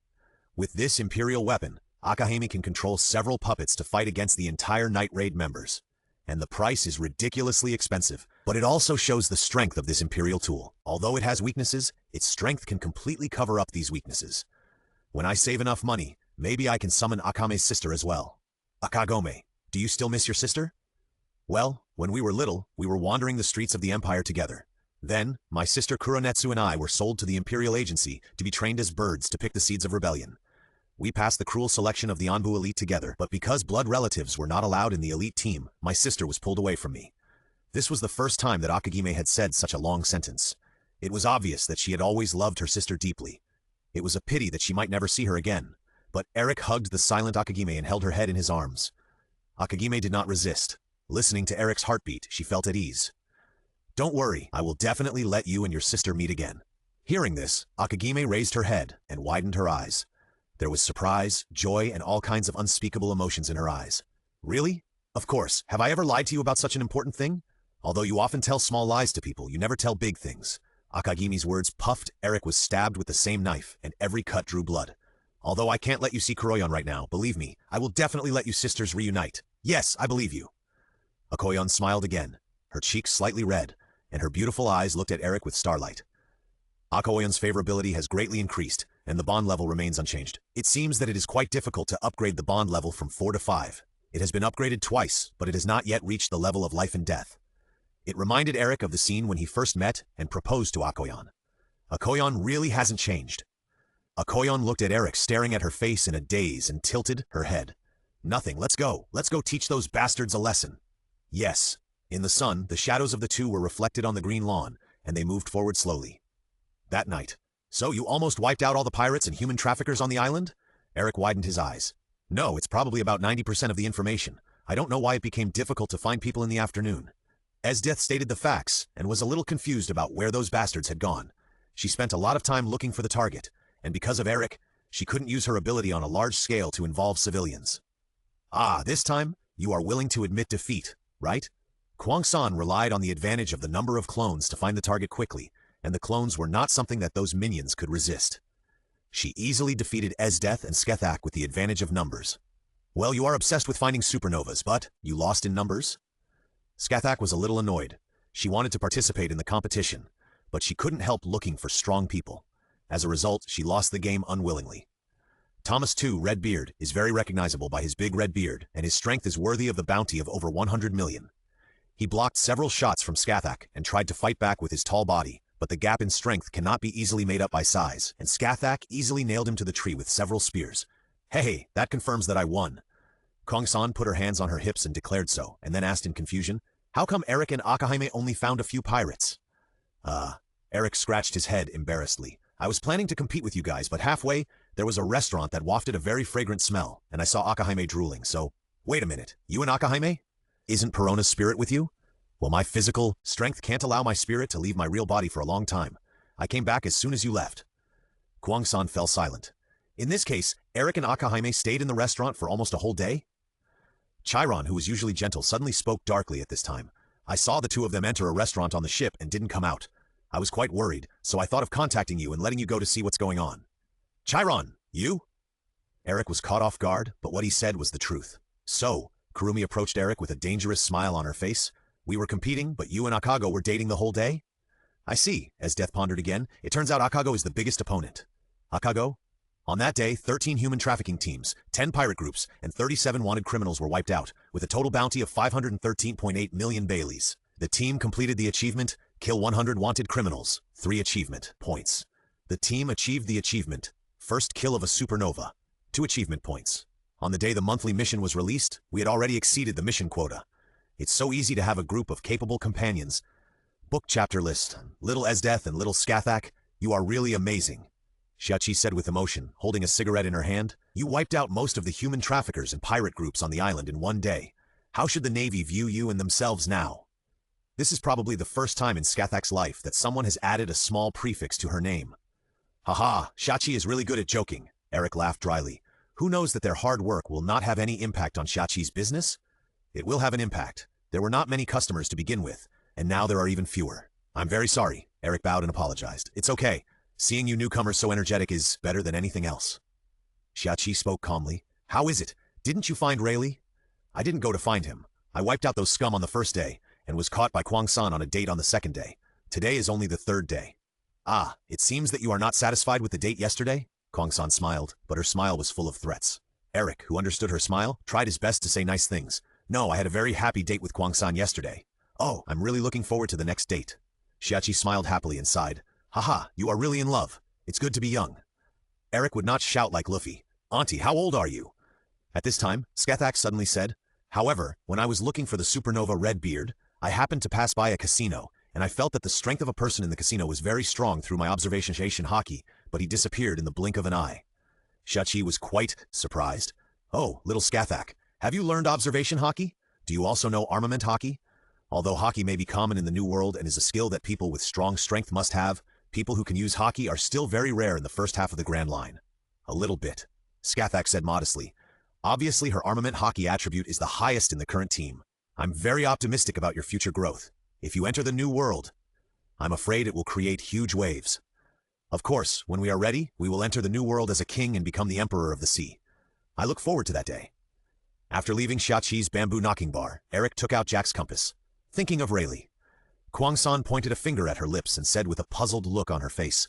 With this Imperial Weapon, Akame can control several puppets to fight against the entire Night Raid members. And the price is ridiculously expensive, But it also shows the strength of this imperial tool. Although it has weaknesses, its strength can completely cover up these weaknesses. When I save enough money, maybe I can summon Akame's sister as well. Akagome, do you still miss your sister? Well, when we were little, we were wandering the streets of the Empire together. Then, my sister Kuronetsu and I were sold to the Imperial Agency to be trained as birds to pick the seeds of rebellion. We passed the cruel selection of the Anbu elite together, but because blood relatives were not allowed in the elite team, my sister was pulled away from me. This was the first time that Akagime had said such a long sentence. It was obvious that she had always loved her sister deeply. It was a pity that she might never see her again, but Eric hugged the silent Akagime and held her head in his arms. Akagime did not resist. Listening to Eric's heartbeat, she felt at ease. Don't worry, I will definitely let you and your sister meet again. Hearing this, Akagime raised her head and widened her eyes. There was surprise, joy, and all kinds of unspeakable emotions in her eyes. Really? Of course. Have I ever lied to you about such an important thing? Although you often tell small lies to people, you never tell big things. Akagime's words puffed. Eric was stabbed with the same knife, and every cut drew blood. Although I can't let you see Kuroyon right now, believe me, I will definitely let you sisters reunite. Yes, I believe you. Akoyon smiled again, her cheeks slightly red, and her beautiful eyes looked at Eric with starlight. Akoyon's favorability has greatly increased, and the bond level remains unchanged. It seems that it is quite difficult to upgrade the bond level from 4 to 5. It has been upgraded twice, but it has not yet reached the level of life and death. It reminded Eric of the scene when he first met and proposed to Akoyon. Akoyon really hasn't changed. Akoyon looked at Eric, staring at her face in a daze, and tilted her head. Nothing, let's go. Let's go teach those bastards a lesson. Yes. In the sun, the shadows of the two were reflected on the green lawn, and they moved forward slowly. That night. So you almost wiped out all the pirates and human traffickers on the island? Eric widened his eyes. No, it's probably about 90% of the information. I don't know why it became difficult to find people in the afternoon. Esdeath stated the facts, and was a little confused about where those bastards had gone. She spent a lot of time looking for the target, and because of Eric, she couldn't use her ability on a large scale to involve civilians. Ah, this time, you are willing to admit defeat, right? Kwang-san relied on the advantage of the number of clones to find the target quickly, and the clones were not something that those minions could resist. She easily defeated Esdeath and Skethak with the advantage of numbers. Well, you are obsessed with finding supernovas, but you lost in numbers? Skethak was a little annoyed. She wanted to participate in the competition, but she couldn't help looking for strong people. As a result, she lost the game unwillingly. Thomas too, Redbeard, is very recognizable by his big red beard, and his strength is worthy of the bounty of over 100 million. He blocked several shots from Skethak and tried to fight back with his tall body, but the gap in strength cannot be easily made up by size, and Skethak easily nailed him to the tree with several spears. Hey, that confirms that I won. Kwang-san put her hands on her hips and declared so, and then asked in confusion, how come Eric and Akahime only found a few pirates? Eric scratched his head embarrassedly. I was planning to compete with you guys, but halfway, there was a restaurant that wafted a very fragrant smell, and I saw Akahime drooling, so... Wait a minute, you and Akahime? Isn't Perona's spirit with you? Well, my physical strength can't allow my spirit to leave my real body for a long time. I came back as soon as you left. Kwang-san fell silent. In this case, Eric and Akahime stayed in the restaurant for almost a whole day? Chiron, who was usually gentle, suddenly spoke darkly at this time. I saw the two of them enter a restaurant on the ship and didn't come out. I was quite worried, so I thought of contacting you and letting you go to see what's going on. Chiron, you? Eric was caught off guard, but what he said was the truth. So, Kurumi approached Eric with a dangerous smile on her face. We were competing, but you and Akago were dating the whole day? I see, Esdeath pondered again. It turns out Akago is the biggest opponent. Akago? On that day, 13 human trafficking teams, 10 pirate groups, and 37 wanted criminals were wiped out, with a total bounty of 513.8 million Baileys. The team completed the achievement, kill 100 wanted criminals, 3 achievement points. The team achieved the achievement, first kill of a supernova, 2 achievement points. On the day the monthly mission was released, we had already exceeded the mission quota. It's so easy to have a group of capable companions. Book chapter list, Little Esdeath and Little Skethak, you are really amazing. Xiachi said with emotion, holding a cigarette in her hand. You wiped out most of the human traffickers and pirate groups on the island in one day. How should the Navy view you and themselves now? This is probably the first time in Skethak's life that someone has added a small prefix to her name. Haha, Xiachi is really good at joking, Eric laughed dryly. Who knows that their hard work will not have any impact on Xiachi's business? It will have an impact. There were not many customers to begin with, and now there are even fewer. I'm very sorry, Eric bowed and apologized. It's okay. Seeing you newcomers so energetic is better than anything else. Xiachi spoke calmly. How is it? Didn't you find Rayleigh? I didn't go to find him. I wiped out those scum on the first day, and was caught by Kwang-san on a date on the second day. Today is only the third day. Ah, it seems that you are not satisfied with the date yesterday? Kwang-san smiled, but her smile was full of threats. Eric, who understood her smile, tried his best to say nice things. No, I had a very happy date with Kwang-san yesterday. Oh, I'm really looking forward to the next date. Shiachi smiled happily and sighed. Haha, you are really in love. It's good to be young. Eric would not shout like Luffy. Auntie, how old are you? At this time, Skethak suddenly said, however, when I was looking for the supernova red beard, I happened to pass by a casino, and I felt that the strength of a person in the casino was very strong through my observation haki, but he disappeared in the blink of an eye. Shiachi was quite surprised. Oh, little Skethak, have you learned observation haki? Do you also know armament haki? Although haki may be common in the New World and is a skill that people with strong strength must have, people who can use haki are still very rare in the first half of the Grand Line. A little bit. Skethak said modestly. Obviously her armament haki attribute is the highest in the current team. I'm very optimistic about your future growth. If you enter the New World, I'm afraid it will create huge waves. Of course, when we are ready, we will enter the New World as a king and become the Emperor of the Sea. I look forward to that day. After leaving Shiachi's bamboo knocking bar, Eric took out Jack's compass. Thinking of Rayleigh. Kwang-san pointed a finger at her lips and said with a puzzled look on her face.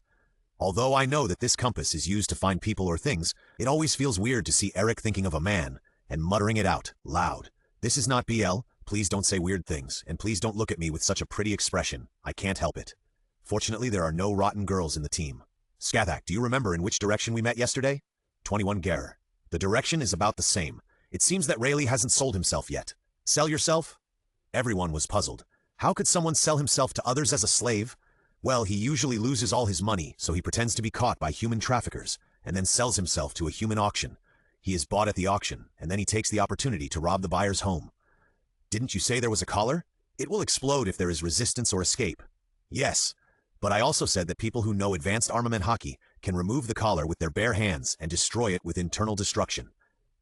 Although I know that this compass is used to find people or things, it always feels weird to see Eric thinking of a man and muttering it out, loud. This is not BL, please don't say weird things, and please don't look at me with such a pretty expression. I can't help it. Fortunately, there are no rotten girls in the team. Skethak, do you remember in which direction we met yesterday? 21 Ger. The direction is about the same. It seems that Rayleigh hasn't sold himself yet. Sell yourself? Everyone was puzzled. How could someone sell himself to others as a slave? Well, he usually loses all his money, so he pretends to be caught by human traffickers, and then sells himself to a human auction. He is bought at the auction, and then he takes the opportunity to rob the buyer's home. Didn't you say there was a collar? It will explode if there is resistance or escape. Yes, but I also said that people who know advanced armament haki can remove the collar with their bare hands and destroy it with internal destruction.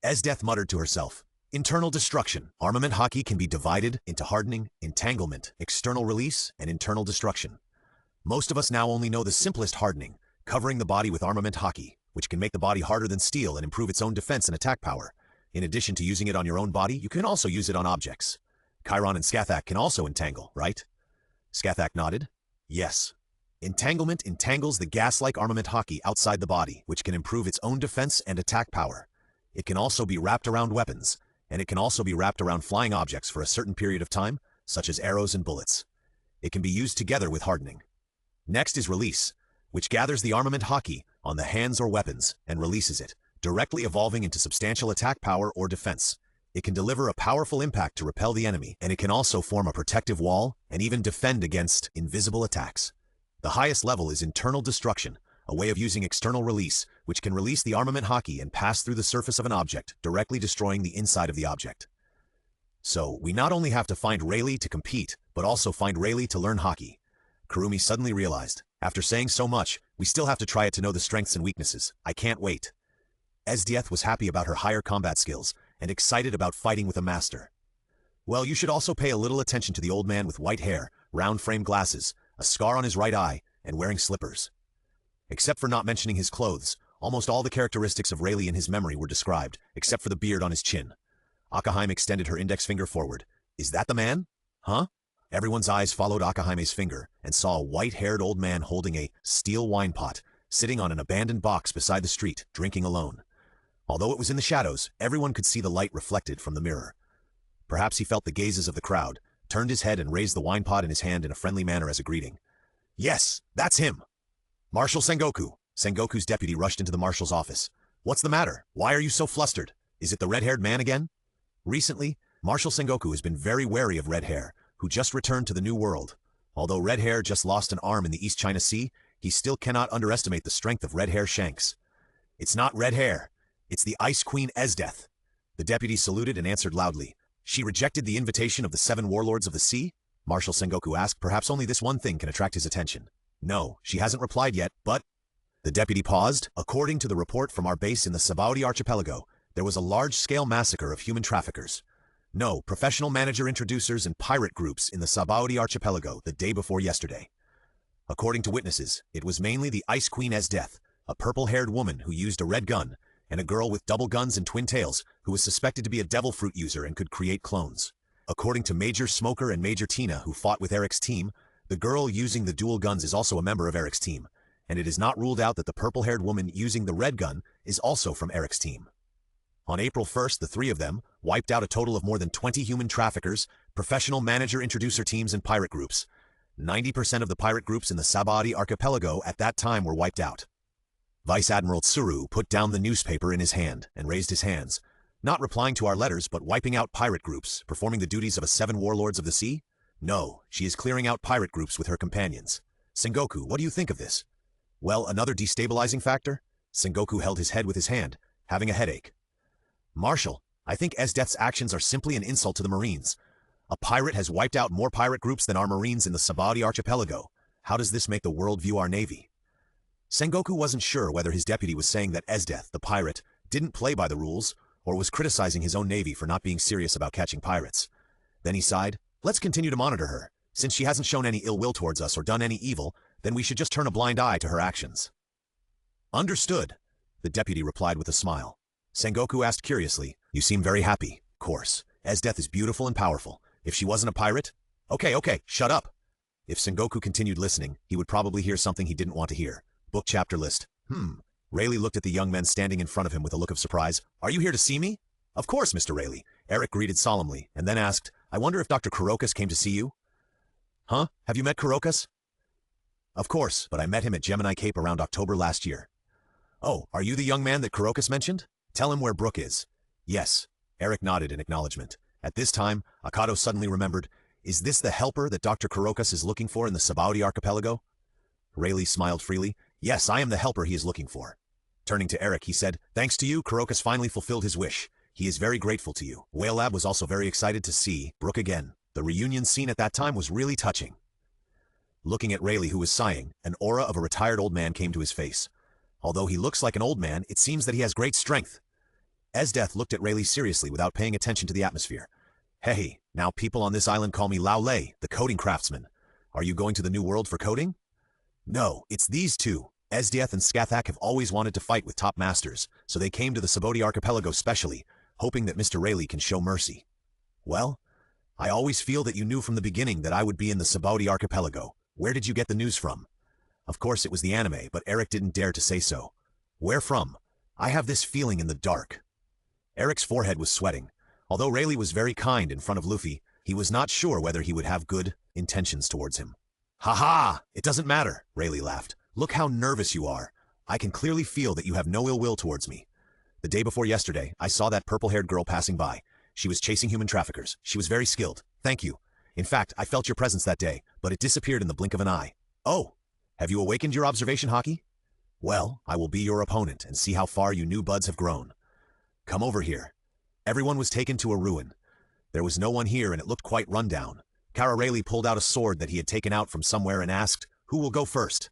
Esdeath muttered to herself. Internal destruction. Armament haki can be divided into hardening, entanglement, external release, and internal destruction. Most of us now only know the simplest hardening, covering the body with armament haki, which can make the body harder than steel and improve its own defense and attack power. In addition to using it on your own body, you can also use it on objects. Chiron and Skethak can also entangle, right? Skethak nodded. Yes. Entanglement entangles the gas-like armament haki outside the body, which can improve its own defense and attack power. It can also be wrapped around weapons, and it can also be wrapped around flying objects for a certain period of time, such as arrows and bullets. It can be used together with hardening. Next is release, which gathers the armament haki on the hands or weapons and releases it, directly evolving into substantial attack power or defense. It can deliver a powerful impact to repel the enemy, and it can also form a protective wall and even defend against invisible attacks. The highest level is internal destruction, a way of using external release, which can release the armament haki and pass through the surface of an object, directly destroying the inside of the object. So, we not only have to find Rayleigh to compete, but also find Rayleigh to learn haki. Kurumi suddenly realized, after saying so much, we still have to try it to know the strengths and weaknesses. I can't wait. Esdeath was happy about her higher combat skills, and excited about fighting with a master. Well, you should also pay a little attention to the old man with white hair, round-framed glasses, a scar on his right eye, and wearing slippers. Except for not mentioning his clothes, almost all the characteristics of Rayleigh in his memory were described, except for the beard on his chin. Akame extended her index finger forward. Is that the man? Huh? Everyone's eyes followed Akame's finger, and saw a white-haired old man holding a steel wine pot, sitting on an abandoned box beside the street, drinking alone. Although it was in the shadows, everyone could see the light reflected from the mirror. Perhaps he felt the gazes of the crowd, turned his head and raised the wine pot in his hand in a friendly manner as a greeting. Yes, that's him! Marshal Sengoku. Sengoku's deputy rushed into the marshal's office. What's the matter? Why are you so flustered? Is it the red-haired man again? Recently, Marshal Sengoku has been very wary of Red Hair, who just returned to the New World. Although Red Hair just lost an arm in the East China Sea, he still cannot underestimate the strength of Red Hair Shanks. It's not Red Hair. It's the Ice Queen Esdeath. The deputy saluted and answered loudly. She rejected the invitation of the 7 warlords of the sea? Marshal Sengoku asked. Perhaps only this one thing can attract his attention. No, she hasn't replied yet, but... The deputy paused. According to the report from our base in the Sabaody archipelago, there was a large-scale massacre of human traffickers. No, professional manager-introducers and pirate groups in the Sabaody archipelago the day before yesterday. According to witnesses, it was mainly the Ice Queen Esdeath, a purple-haired woman who used a red gun, and a girl with double guns and twin tails who was suspected to be a devil fruit user and could create clones. According to Major Smoker and Major Tina, who fought with Eric's team, the girl using the dual guns is also a member of Eric's team, and it is not ruled out that the purple-haired woman using the red gun is also from Eric's team. On April 1st, the three of them wiped out a total of more than 20 human traffickers, professional manager-introducer teams, and pirate groups. 90% of the pirate groups in the Sabaody archipelago at that time were wiped out. Vice Admiral Tsuru put down the newspaper in his hand and raised his hands, not replying to our letters but wiping out pirate groups, performing the duties of a 7 warlords of the sea? No, she is clearing out pirate groups with her companions. Sengoku, what do you think of this? Well, another destabilizing factor? Sengoku held his head with his hand, having a headache. Marshal, I think Esdeath's actions are simply an insult to the Marines. A pirate has wiped out more pirate groups than our Marines in the Sabaody archipelago. How does this make the world view our navy? Sengoku wasn't sure whether his deputy was saying that Esdeath, the pirate, didn't play by the rules, or was criticizing his own navy for not being serious about catching pirates. Then he sighed, let's continue to monitor her. Since she hasn't shown any ill will towards us or done any evil, then we should just turn a blind eye to her actions. Understood, the deputy replied with a smile. Sengoku asked curiously, you seem very happy. Of course, Esdeath is beautiful and powerful. If she wasn't a pirate? Okay, shut up. If Sengoku continued listening, he would probably hear something he didn't want to hear. Book chapter list. Rayleigh looked at the young men standing in front of him with a look of surprise. Are you here to see me? Of course, Mr. Rayleigh. Eric greeted solemnly, and then asked, I wonder if Dr. Kurokas came to see you? Huh? Have you met Kurokas? Of course, but I met him at Gemini Cape around October last year. Oh, are you the young man that Kurokas mentioned? Tell him where Brooke is. Yes. Eric nodded in acknowledgement. At this time, Akado suddenly remembered, is this the helper that Dr. Kurokas is looking for in the Sabaody archipelago? Rayleigh smiled freely. Yes, I am the helper he is looking for. Turning to Eric, he said, thanks to you, Kurokas finally fulfilled his wish. He is very grateful to you. Whale Lab was also very excited to see Brooke again. The reunion scene at that time was really touching. Looking at Rayleigh, who was sighing, an aura of a retired old man came to his face. Although he looks like an old man, it seems that he has great strength. Esdeath looked at Rayleigh seriously without paying attention to the atmosphere. Hey, now people on this island call me Lao Lei, the coding craftsman. Are you going to the New World for coding? No, it's these two. Esdeath and Skathak have always wanted to fight with top masters, so they came to the Sabaody archipelago specially, hoping that Mr. Rayleigh can show mercy. Well, I always feel that you knew from the beginning that I would be in the Sabaody archipelago. Where did you get the news from? Of course it was the anime, but Eric didn't dare to say so. Where from? I have this feeling in the dark. Eric's forehead was sweating. Although Rayleigh was very kind in front of Luffy, he was not sure whether he would have good intentions towards him. Ha! It doesn't matter, Rayleigh laughed. Look how nervous you are. I can clearly feel that you have no ill will towards me. The day before yesterday, I saw that purple-haired girl passing by. She was chasing human traffickers. She was very skilled. Thank you. In fact, I felt your presence that day, but it disappeared in the blink of an eye. Oh, have you awakened your observation, Haki? Well, I will be your opponent and see how far you new buds have grown. Come over here. Everyone was taken to a ruin. There was no one here and it looked quite run down. Kara Rayleigh pulled out a sword that he had taken out from somewhere and asked, who will go first?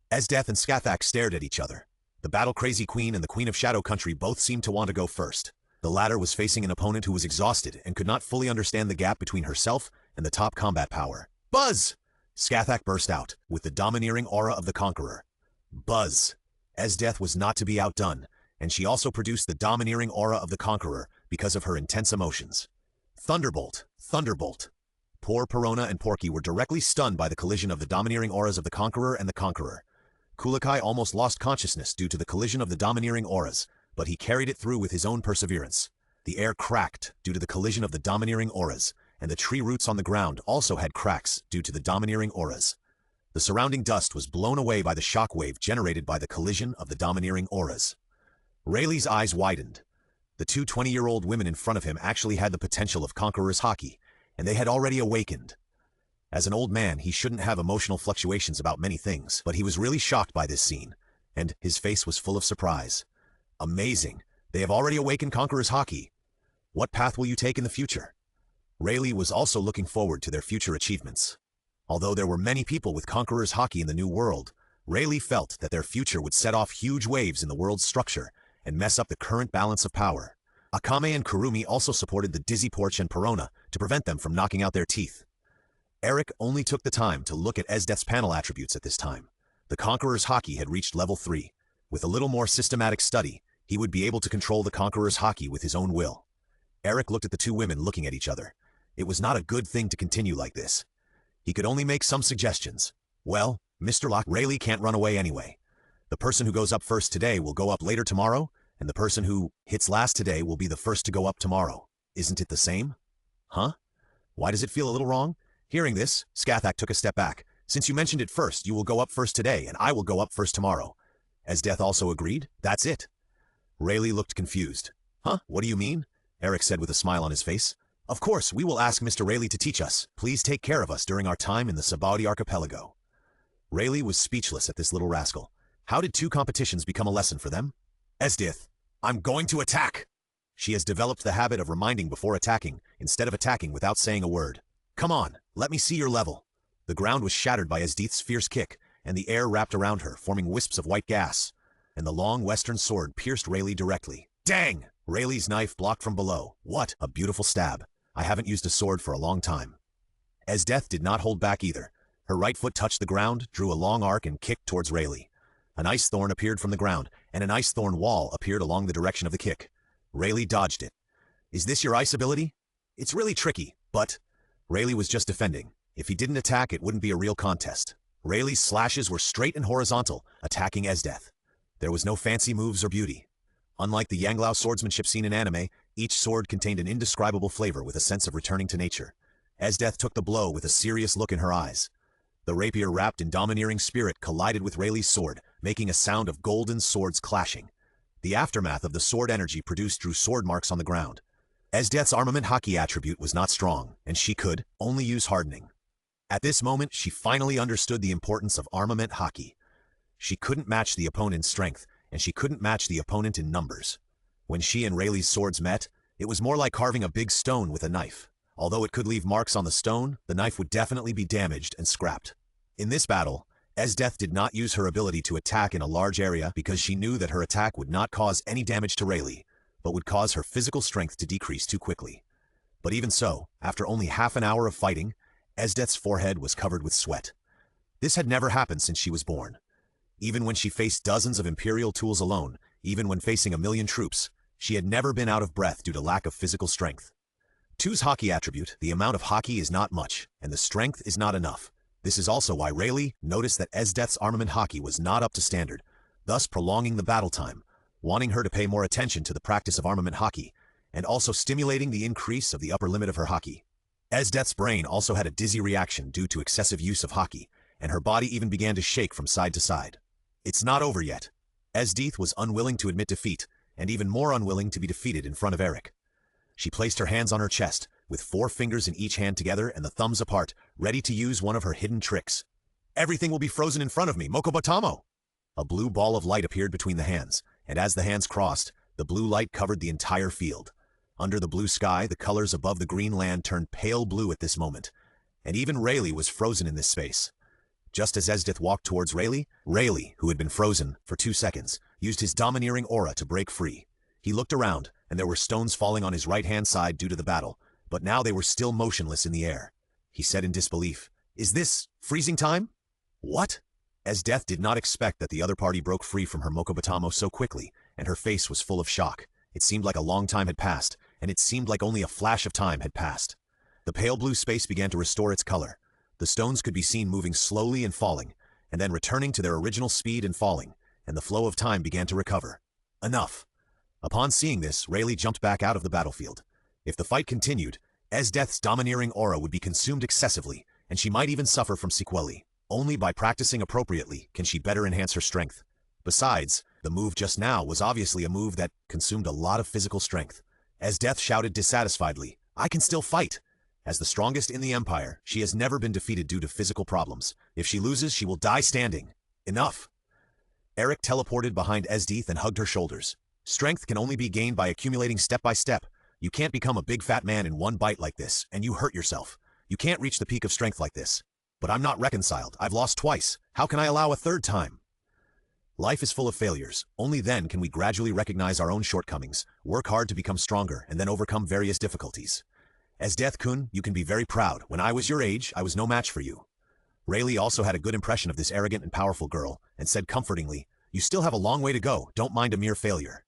Esdeath and Skathak stared at each other. The battle-crazy queen and the queen of Shadow Country both seemed to want to go first. The latter was facing an opponent who was exhausted and could not fully understand the gap between herself and the top combat power. Buzz! Skathak burst out, with the domineering aura of the conqueror. Buzz! Esdeath was not to be outdone, and she also produced the domineering aura of the conqueror because of her intense emotions. Thunderbolt! Thunderbolt! Poor Perona and Porky were directly stunned by the collision of the domineering auras of the conqueror and the conqueror. Kulakai almost lost consciousness due to the collision of the domineering auras, but he carried it through with his own perseverance. The air cracked due to the collision of the domineering auras, and the tree roots on the ground also had cracks due to the domineering auras. The surrounding dust was blown away by the shock wave generated by the collision of the domineering auras. Rayleigh's eyes widened. The two 20-year-old women in front of him actually had the potential of Conqueror's Haki, and they had already awakened. As an old man, he shouldn't have emotional fluctuations about many things, but he was really shocked by this scene, and his face was full of surprise. Amazing! They have already awakened Conqueror's Haki. What path will you take in the future? Rayleigh was also looking forward to their future achievements. Although there were many people with Conqueror's Haki in the New World, Rayleigh felt that their future would set off huge waves in the world's structure and mess up the current balance of power. Akame and Kurumi also supported the Dizzy Porch and Perona to prevent them from knocking out their teeth. Eric only took the time to look at Esdeath's panel attributes at this time. The Conqueror's Haki had reached level 3. With a little more systematic study, he would be able to control the Conqueror's Haki with his own will. Eric looked at the two women looking at each other. It was not a good thing to continue like this. He could only make some suggestions. Well, Mr. Locke, Rayleigh can't run away anyway. The person who goes up first today will go up later tomorrow, and the person who hits last today will be the first to go up tomorrow. Isn't it the same? Huh? Why does it feel a little wrong? Hearing this, Scathach took a step back. Since you mentioned it first, you will go up first today, and I will go up first tomorrow. As Death also agreed, that's it. Rayleigh looked confused. Huh? What do you mean? Eric said with a smile on his face. Of course, we will ask Mr. Rayleigh to teach us. Please take care of us during our time in the Sabaudi archipelago. Rayleigh was speechless at this little rascal. How did two competitions become a lesson for them? Esdith, I'm going to attack! She has developed the habit of reminding before attacking, instead of attacking without saying a word. Come on, let me see your level. The ground was shattered by Esdith's fierce kick, and the air wrapped around her, forming wisps of white gas. And the long western sword pierced Rayleigh directly. Dang! Rayleigh's knife blocked from below. What a beautiful stab. I haven't used a sword for a long time. Esdith did not hold back either. Her right foot touched the ground, drew a long arc, and kicked towards Rayleigh. An ice thorn appeared from the ground, and an ice thorn wall appeared along the direction of the kick. Rayleigh dodged it. Is this your ice ability? It's really tricky, but... Rayleigh was just defending. If he didn't attack, it wouldn't be a real contest. Rayleigh's slashes were straight and horizontal, attacking Esdith. There was no fancy moves or beauty. Unlike the Yanglao swordsmanship seen in anime, each sword contained an indescribable flavor with a sense of returning to nature. Esdith took the blow with a serious look in her eyes. The rapier wrapped in domineering spirit collided with Rayleigh's sword, making a sound of golden swords clashing. The aftermath of the sword energy produced drew sword marks on the ground. Esdith's armament haki attribute was not strong, and she could only use hardening. At this moment, she finally understood the importance of armament haki. She couldn't match the opponent's strength, and she couldn't match the opponent in numbers. When she and Rayleigh's swords met, it was more like carving a big stone with a knife. Although it could leave marks on the stone, the knife would definitely be damaged and scrapped. In this battle, Esdith did not use her ability to attack in a large area because she knew that her attack would not cause any damage to Rayleigh, but would cause her physical strength to decrease too quickly. But even so, after only half an hour of fighting, Esdith's forehead was covered with sweat. This had never happened since she was born. Even when she faced dozens of Imperial tools alone, even when facing 1,000,000 troops, she had never been out of breath due to lack of physical strength. Two's haki attribute, the amount of haki is not much, and the strength is not enough. This is also why Rayleigh noticed that Esdith's armament haki was not up to standard, thus prolonging the battle time, wanting her to pay more attention to the practice of armament haki, and also stimulating the increase of the upper limit of her haki. Esdith's brain also had a dizzy reaction due to excessive use of haki, and her body even began to shake from side to side. It's not over yet. Esdith was unwilling to admit defeat, and even more unwilling to be defeated in front of Eric. She placed her hands on her chest, with 4 fingers in each hand together and the thumbs apart, ready to use one of her hidden tricks. Everything will be frozen in front of me, Mokobatamo! A blue ball of light appeared between the hands, and as the hands crossed, the blue light covered the entire field. Under the blue sky, the colors above the green land turned pale blue at this moment, and even Rayleigh was frozen in this space. Just as Esdith walked towards Rayleigh, who had been frozen for 2 seconds, used his domineering aura to break free. He looked around, and there were stones falling on his right-hand side due to the battle, but now they were still motionless in the air. He said in disbelief, "Is this freezing time?" What? Esdith did not expect that the other party broke free from her Mokobatamo so quickly, and her face was full of shock. It seemed like a long time had passed, and it seemed like only a flash of time had passed. The pale blue space began to restore its color. The stones could be seen moving slowly and falling, and then returning to their original speed and falling, and the flow of time began to recover. Enough. Upon seeing this, Rayleigh jumped back out of the battlefield. If the fight continued, Esdith's domineering aura would be consumed excessively, and she might even suffer from sequelae. Only by practicing appropriately can she better enhance her strength. Besides, the move just now was obviously a move that consumed a lot of physical strength. Esdith shouted dissatisfiedly, "I can still fight!" As the strongest in the Empire, she has never been defeated due to physical problems. If she loses, she will die standing. Enough! Eric teleported behind Esdith and hugged her shoulders. Strength can only be gained by accumulating step by step. You can't become a big fat man in one bite like this, and you hurt yourself. You can't reach the peak of strength like this. But I'm not reconciled. I've lost twice. How can I allow a third time? Life is full of failures. Only then can we gradually recognize our own shortcomings, work hard to become stronger, and then overcome various difficulties. Esdith-kun, you can be very proud. When I was your age, I was no match for you. Rayleigh also had a good impression of this arrogant and powerful girl, and said comfortingly, "You still have a long way to go. Don't mind a mere failure."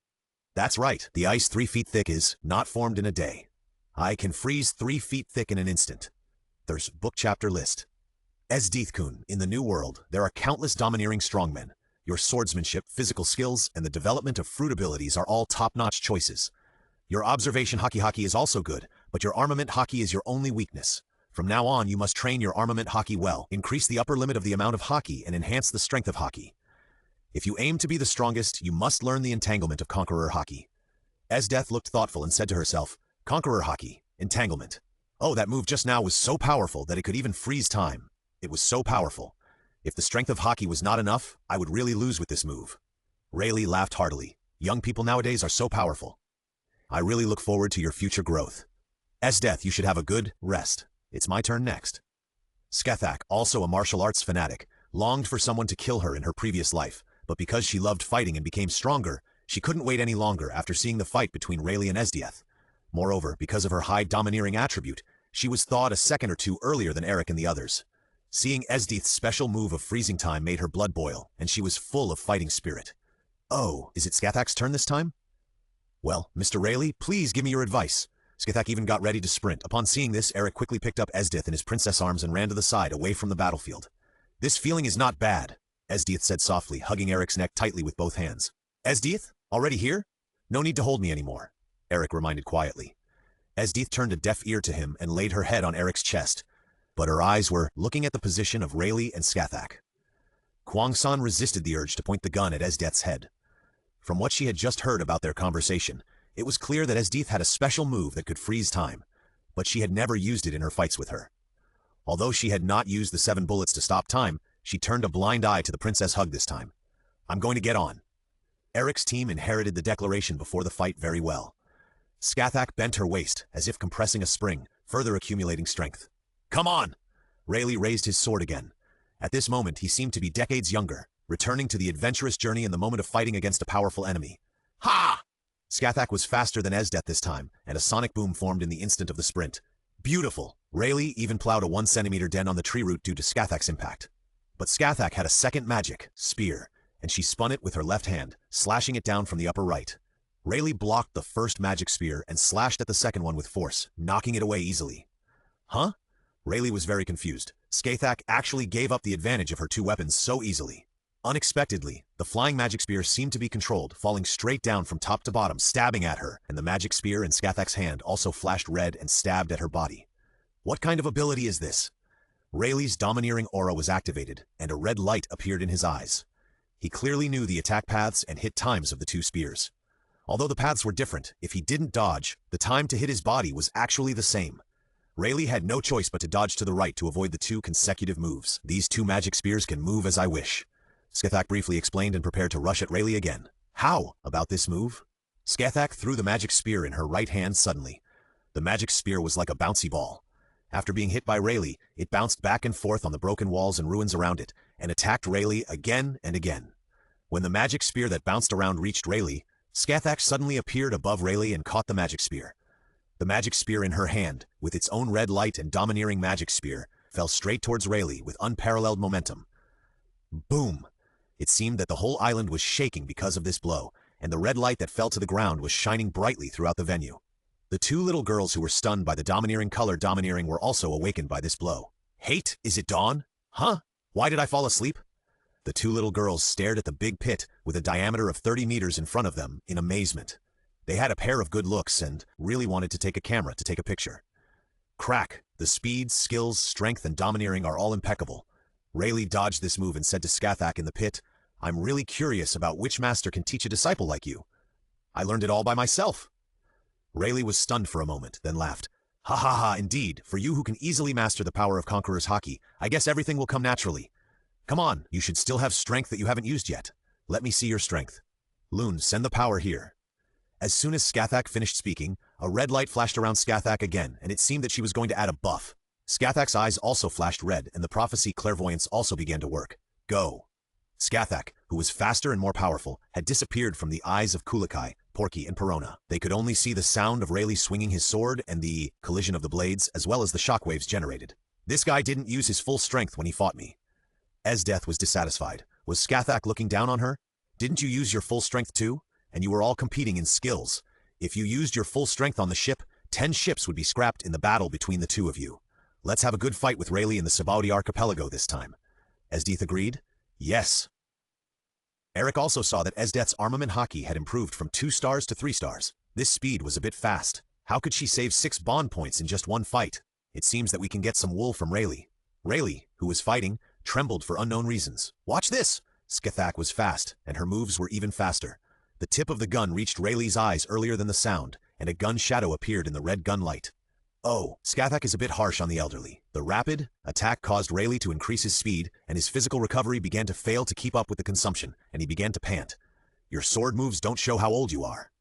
That's right, the ice 3 feet thick is not formed in a day. I can freeze 3 feet thick in an instant. There's book chapter list. Esdeath-kun, in the New World, there are countless domineering strongmen. Your swordsmanship, physical skills, and the development of fruit abilities are all top-notch choices. Your observation haki is also good, but your armament haki is your only weakness. From now on, you must train your armament haki well, increase the upper limit of the amount of haki, and enhance the strength of haki. If you aim to be the strongest, you must learn the entanglement of Conqueror haki. Esdeath looked thoughtful and said to herself, Conqueror haki, entanglement. Oh, that move just now was so powerful that it could even freeze time. It was so powerful. If the strength of haki was not enough, I would really lose with this move. Rayleigh laughed heartily. Young people nowadays are so powerful. I really look forward to your future growth. Esdeath, you should have a good rest. It's my turn next. Skethak, also a martial arts fanatic, longed for someone to kill her in her previous life, but because she loved fighting and became stronger, she couldn't wait any longer after seeing the fight between Rayleigh and Esdeath. Moreover, because of her high domineering attribute, she was thawed a second or two earlier than Eric and the others. Seeing Esdeath's special move of freezing time made her blood boil, and she was full of fighting spirit. Oh, is it Skethak's turn this time? Well, Mr. Rayleigh, please give me your advice. Skethak even got ready to sprint. Upon seeing this, Eric quickly picked up Esdeath in his princess arms and ran to the side, away from the battlefield. This feeling is not bad, Esdeath said softly, hugging Eric's neck tightly with both hands. Esdeath? Already here? No need to hold me anymore, Eric reminded quietly. Esdeath turned a deaf ear to him and laid her head on Eric's chest, but her eyes were looking at the position of Rayleigh and Skethak. Kwang-san resisted the urge to point the gun at Esdeath's head. From what she had just heard about their conversation, it was clear that Esdeath had a special move that could freeze time, but she had never used it in her fights with her. Although she had not used the 7 bullets to stop time, she turned a blind eye to the princess hug this time. I'm going to get on. Eric's team inherited the declaration before the fight very well. Skethak bent her waist, as if compressing a spring, further accumulating strength. Come on! Rayleigh raised his sword again. At this moment, he seemed to be decades younger, returning to the adventurous journey in the moment of fighting against a powerful enemy. Ha! Skethak was faster than Esdeath this time, and a sonic boom formed in the instant of the sprint. Beautiful! Rayleigh even plowed a 1-centimeter dent on the tree root due to Skethak's impact. But Skethak had a second magic, spear, and she spun it with her left hand, slashing it down from the upper right. Rayleigh blocked the first magic spear and slashed at the second one with force, knocking it away easily. Huh? Rayleigh was very confused. Skethak actually gave up the advantage of her 2 weapons so easily. Unexpectedly, the flying magic spear seemed to be controlled, falling straight down from top to bottom, stabbing at her, and the magic spear in Skethak's hand also flashed red and stabbed at her body. What kind of ability is this? Rayleigh's domineering aura was activated, and a red light appeared in his eyes. He clearly knew the attack paths and hit times of the 2 spears. Although the paths were different, if he didn't dodge, the time to hit his body was actually the same. Rayleigh had no choice but to dodge to the right to avoid the 2 consecutive moves. These 2 magic spears can move as I wish. Skethak briefly explained and prepared to rush at Rayleigh again. How about this move? Skethak threw the magic spear in her right hand suddenly. The magic spear was like a bouncy ball. After being hit by Rayleigh, it bounced back and forth on the broken walls and ruins around it, and attacked Rayleigh again and again. When the magic spear that bounced around reached Rayleigh, Skethak suddenly appeared above Rayleigh and caught the magic spear. The magic spear in her hand, with its own red light and domineering magic spear, fell straight towards Rayleigh with unparalleled momentum. Boom! It seemed that the whole island was shaking because of this blow, and the red light that fell to the ground was shining brightly throughout the venue. The 2 little girls who were stunned by the domineering color domineering were also awakened by this blow. Hate, is it dawn? Huh? Why did I fall asleep? The 2 little girls stared at the big pit with a diameter of 30 meters in front of them in amazement. They had a pair of good looks and really wanted to take a camera to take a picture. Crack! The speed, skills, strength, and domineering are all impeccable. Rayleigh dodged this move and said to Skethak in the pit, I'm really curious about which master can teach a disciple like you. I learned it all by myself. Rayleigh was stunned for a moment, then laughed. Ha ha ha, indeed, for you who can easily master the power of Conqueror's haki, I guess everything will come naturally. Come on, you should still have strength that you haven't used yet. Let me see your strength. Loon, send the power here. As soon as Skethak finished speaking, a red light flashed around Skethak again, and it seemed that she was going to add a buff. Skethak's eyes also flashed red, and the prophecy clairvoyance also began to work. Go. Skethak, who was faster and more powerful, had disappeared from the eyes of Kulikai, Porky, and Perona. They could only see the sound of Rayleigh swinging his sword and the collision of the blades, as well as the shockwaves generated. This guy didn't use his full strength when he fought me. Esdeath was dissatisfied. Was Skethak looking down on her? Didn't you use your full strength too? and you were all competing in skills. If you used your full strength on the ship, 10 ships would be scrapped in the battle between the two of you. Let's have a good fight with Rayleigh in the Sabaudi archipelago this time. Esdeath agreed? Yes. Eric also saw that Esdeath's armament haki had improved from 2 stars to 3 stars. This speed was a bit fast. How could she save 6 bond points in just one fight? It seems that we can get some wool from Rayleigh. Rayleigh, who was fighting, trembled for unknown reasons. Watch this! Skathak was fast, and her moves were even faster. The tip of the gun reached Rayleigh's eyes earlier than the sound, and a gun shadow appeared in the red gun light. Oh, Skathak is a bit harsh on the elderly. The rapid attack caused Rayleigh to increase his speed, and his physical recovery began to fail to keep up with the consumption, and he began to pant. Your sword moves don't show how old you are.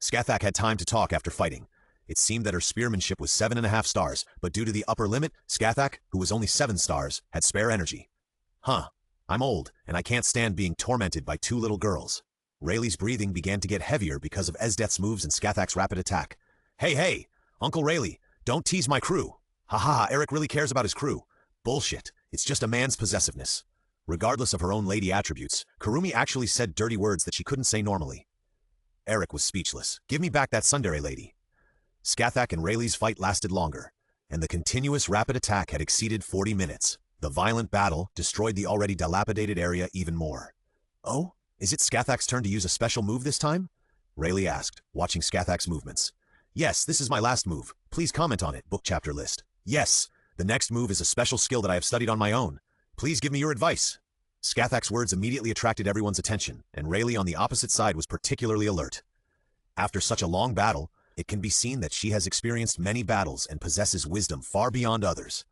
Skathak had time to talk after fighting. It seemed that her spearmanship was 7.5 stars, but due to the upper limit, Skathak, who was only 7 stars, had spare energy. Huh. I'm old, and I can't stand being tormented by 2 little girls. Rayleigh's breathing began to get heavier because of Esdeath's moves and Skathak's rapid attack. Hey! Uncle Rayleigh, don't tease my crew. Ha, Eric really cares about his crew. Bullshit. It's just a man's possessiveness. Regardless of her own lady attributes, Kurumi actually said dirty words that she couldn't say normally. Eric was speechless. Give me back that tsundere lady. Skathak and Rayleigh's fight lasted longer, and the continuous rapid attack had exceeded 40 minutes. The violent battle destroyed the already dilapidated area even more. Oh, is it Skathak's turn to use a special move this time? Rayleigh asked, watching Skathak's movements. Yes, this is my last move. Please comment on it, book chapter list. Yes, the next move is a special skill that I have studied on my own. Please give me your advice. Skathak's words immediately attracted everyone's attention, and Rayleigh on the opposite side was particularly alert. After such a long battle, it can be seen that she has experienced many battles and possesses wisdom far beyond others.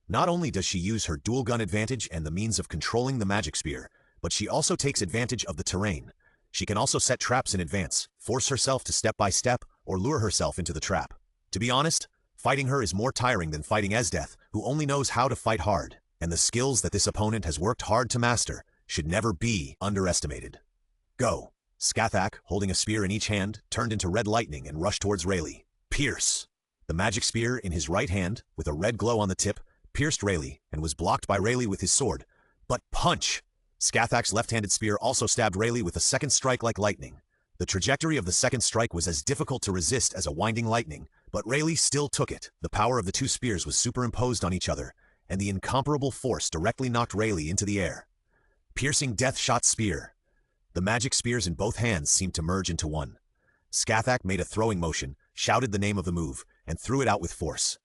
Not only does she use her dual gun advantage and the means of controlling the magic spear, but she also takes advantage of the terrain. She can also set traps in advance, force herself to step by step, or lure herself into the trap. To be honest, fighting her is more tiring than fighting Esdeath, who only knows how to fight hard, and the skills that this opponent has worked hard to master should never be underestimated. Go! Skathak, holding a spear in each hand, turned into red lightning and rushed towards Rayleigh. Pierce! The magic spear in his right hand, with a red glow on the tip, pierced Rayleigh and was blocked by Rayleigh with his sword. But punch! Skathak's left-handed spear also stabbed Rayleigh with a second strike like lightning. The trajectory of the second strike was as difficult to resist as a winding lightning, but Rayleigh still took it. The power of the 2 spears was superimposed on each other, and the incomparable force directly knocked Rayleigh into the air. Piercing death-shot spear. The magic spears in both hands seemed to merge into one. Skathak made a throwing motion, shouted the name of the move, and threw it out with force.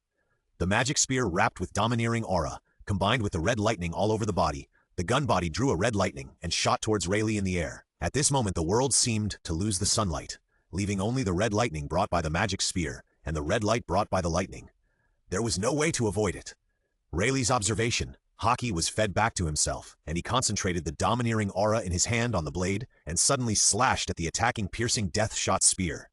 The magic spear wrapped with domineering aura, combined with the red lightning all over the body. The gun body drew a red lightning and shot towards Rayleigh in the air. At this moment the world seemed to lose the sunlight, leaving only the red lightning brought by the magic spear and the red light brought by the lightning. There was no way to avoid it. Rayleigh's observation, haki was fed back to himself, and he concentrated the domineering aura in his hand on the blade and suddenly slashed at the attacking piercing death-shot spear.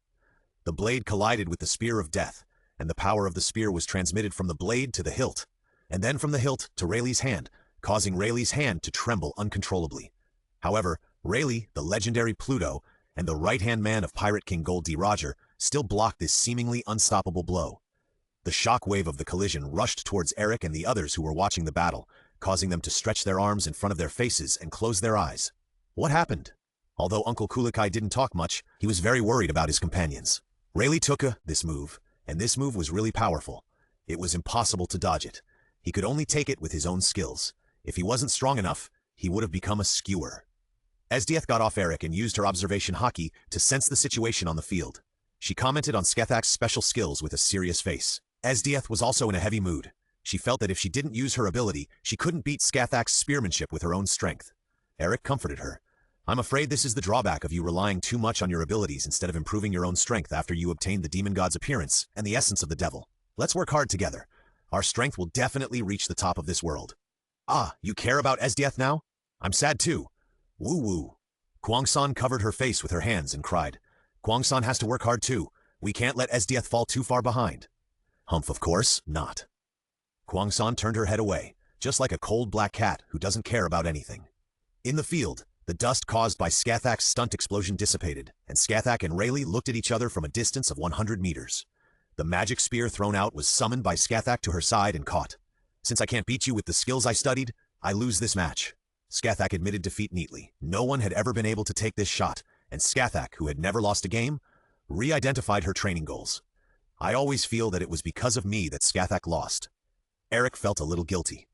The blade collided with the spear of death, and the power of the spear was transmitted from the blade to the hilt, and then from the hilt to Rayleigh's hand, causing Rayleigh's hand to tremble uncontrollably. However, Rayleigh, the legendary Pluto, and the right-hand man of Pirate King Gold D. Roger still blocked this seemingly unstoppable blow. The shock wave of the collision rushed towards Eric and the others who were watching the battle, causing them to stretch their arms in front of their faces and close their eyes. What happened? Although Uncle Kulikai didn't talk much, he was very worried about his companions. Rayleigh took this move, and this move was really powerful. It was impossible to dodge it. He could only take it with his own skills. If he wasn't strong enough, he would have become a skewer. Esdeath got off Eric and used her observation haki to sense the situation on the field. She commented on Skathak's special skills with a serious face. Esdeath was also in a heavy mood. She felt that if she didn't use her ability, she couldn't beat Skathak's spearmanship with her own strength. Eric comforted her. I'm afraid this is the drawback of you relying too much on your abilities instead of improving your own strength after you obtained the demon god's appearance and the essence of the devil. Let's work hard together. Our strength will definitely reach the top of this world. Ah, you care about Esdeath now? I'm sad too. Woo-woo. Kwang-san covered her face with her hands and cried. Kwang-san has to work hard too. We can't let Esdeath fall too far behind. Humph, of course not. Kwang-san turned her head away, just like a cold black cat who doesn't care about anything. In the field, the dust caused by Skathak's stunt explosion dissipated, and Skathak and Rayleigh looked at each other from a distance of 100 meters. The magic spear thrown out was summoned by Skathak to her side and caught. Since I can't beat you with the skills I studied, I lose this match. Skathak admitted defeat neatly. No one had ever been able to take this shot, and Skathak, who had never lost a game, re-identified her training goals. I always feel that it was because of me that Skathak lost. Eric felt a little guilty.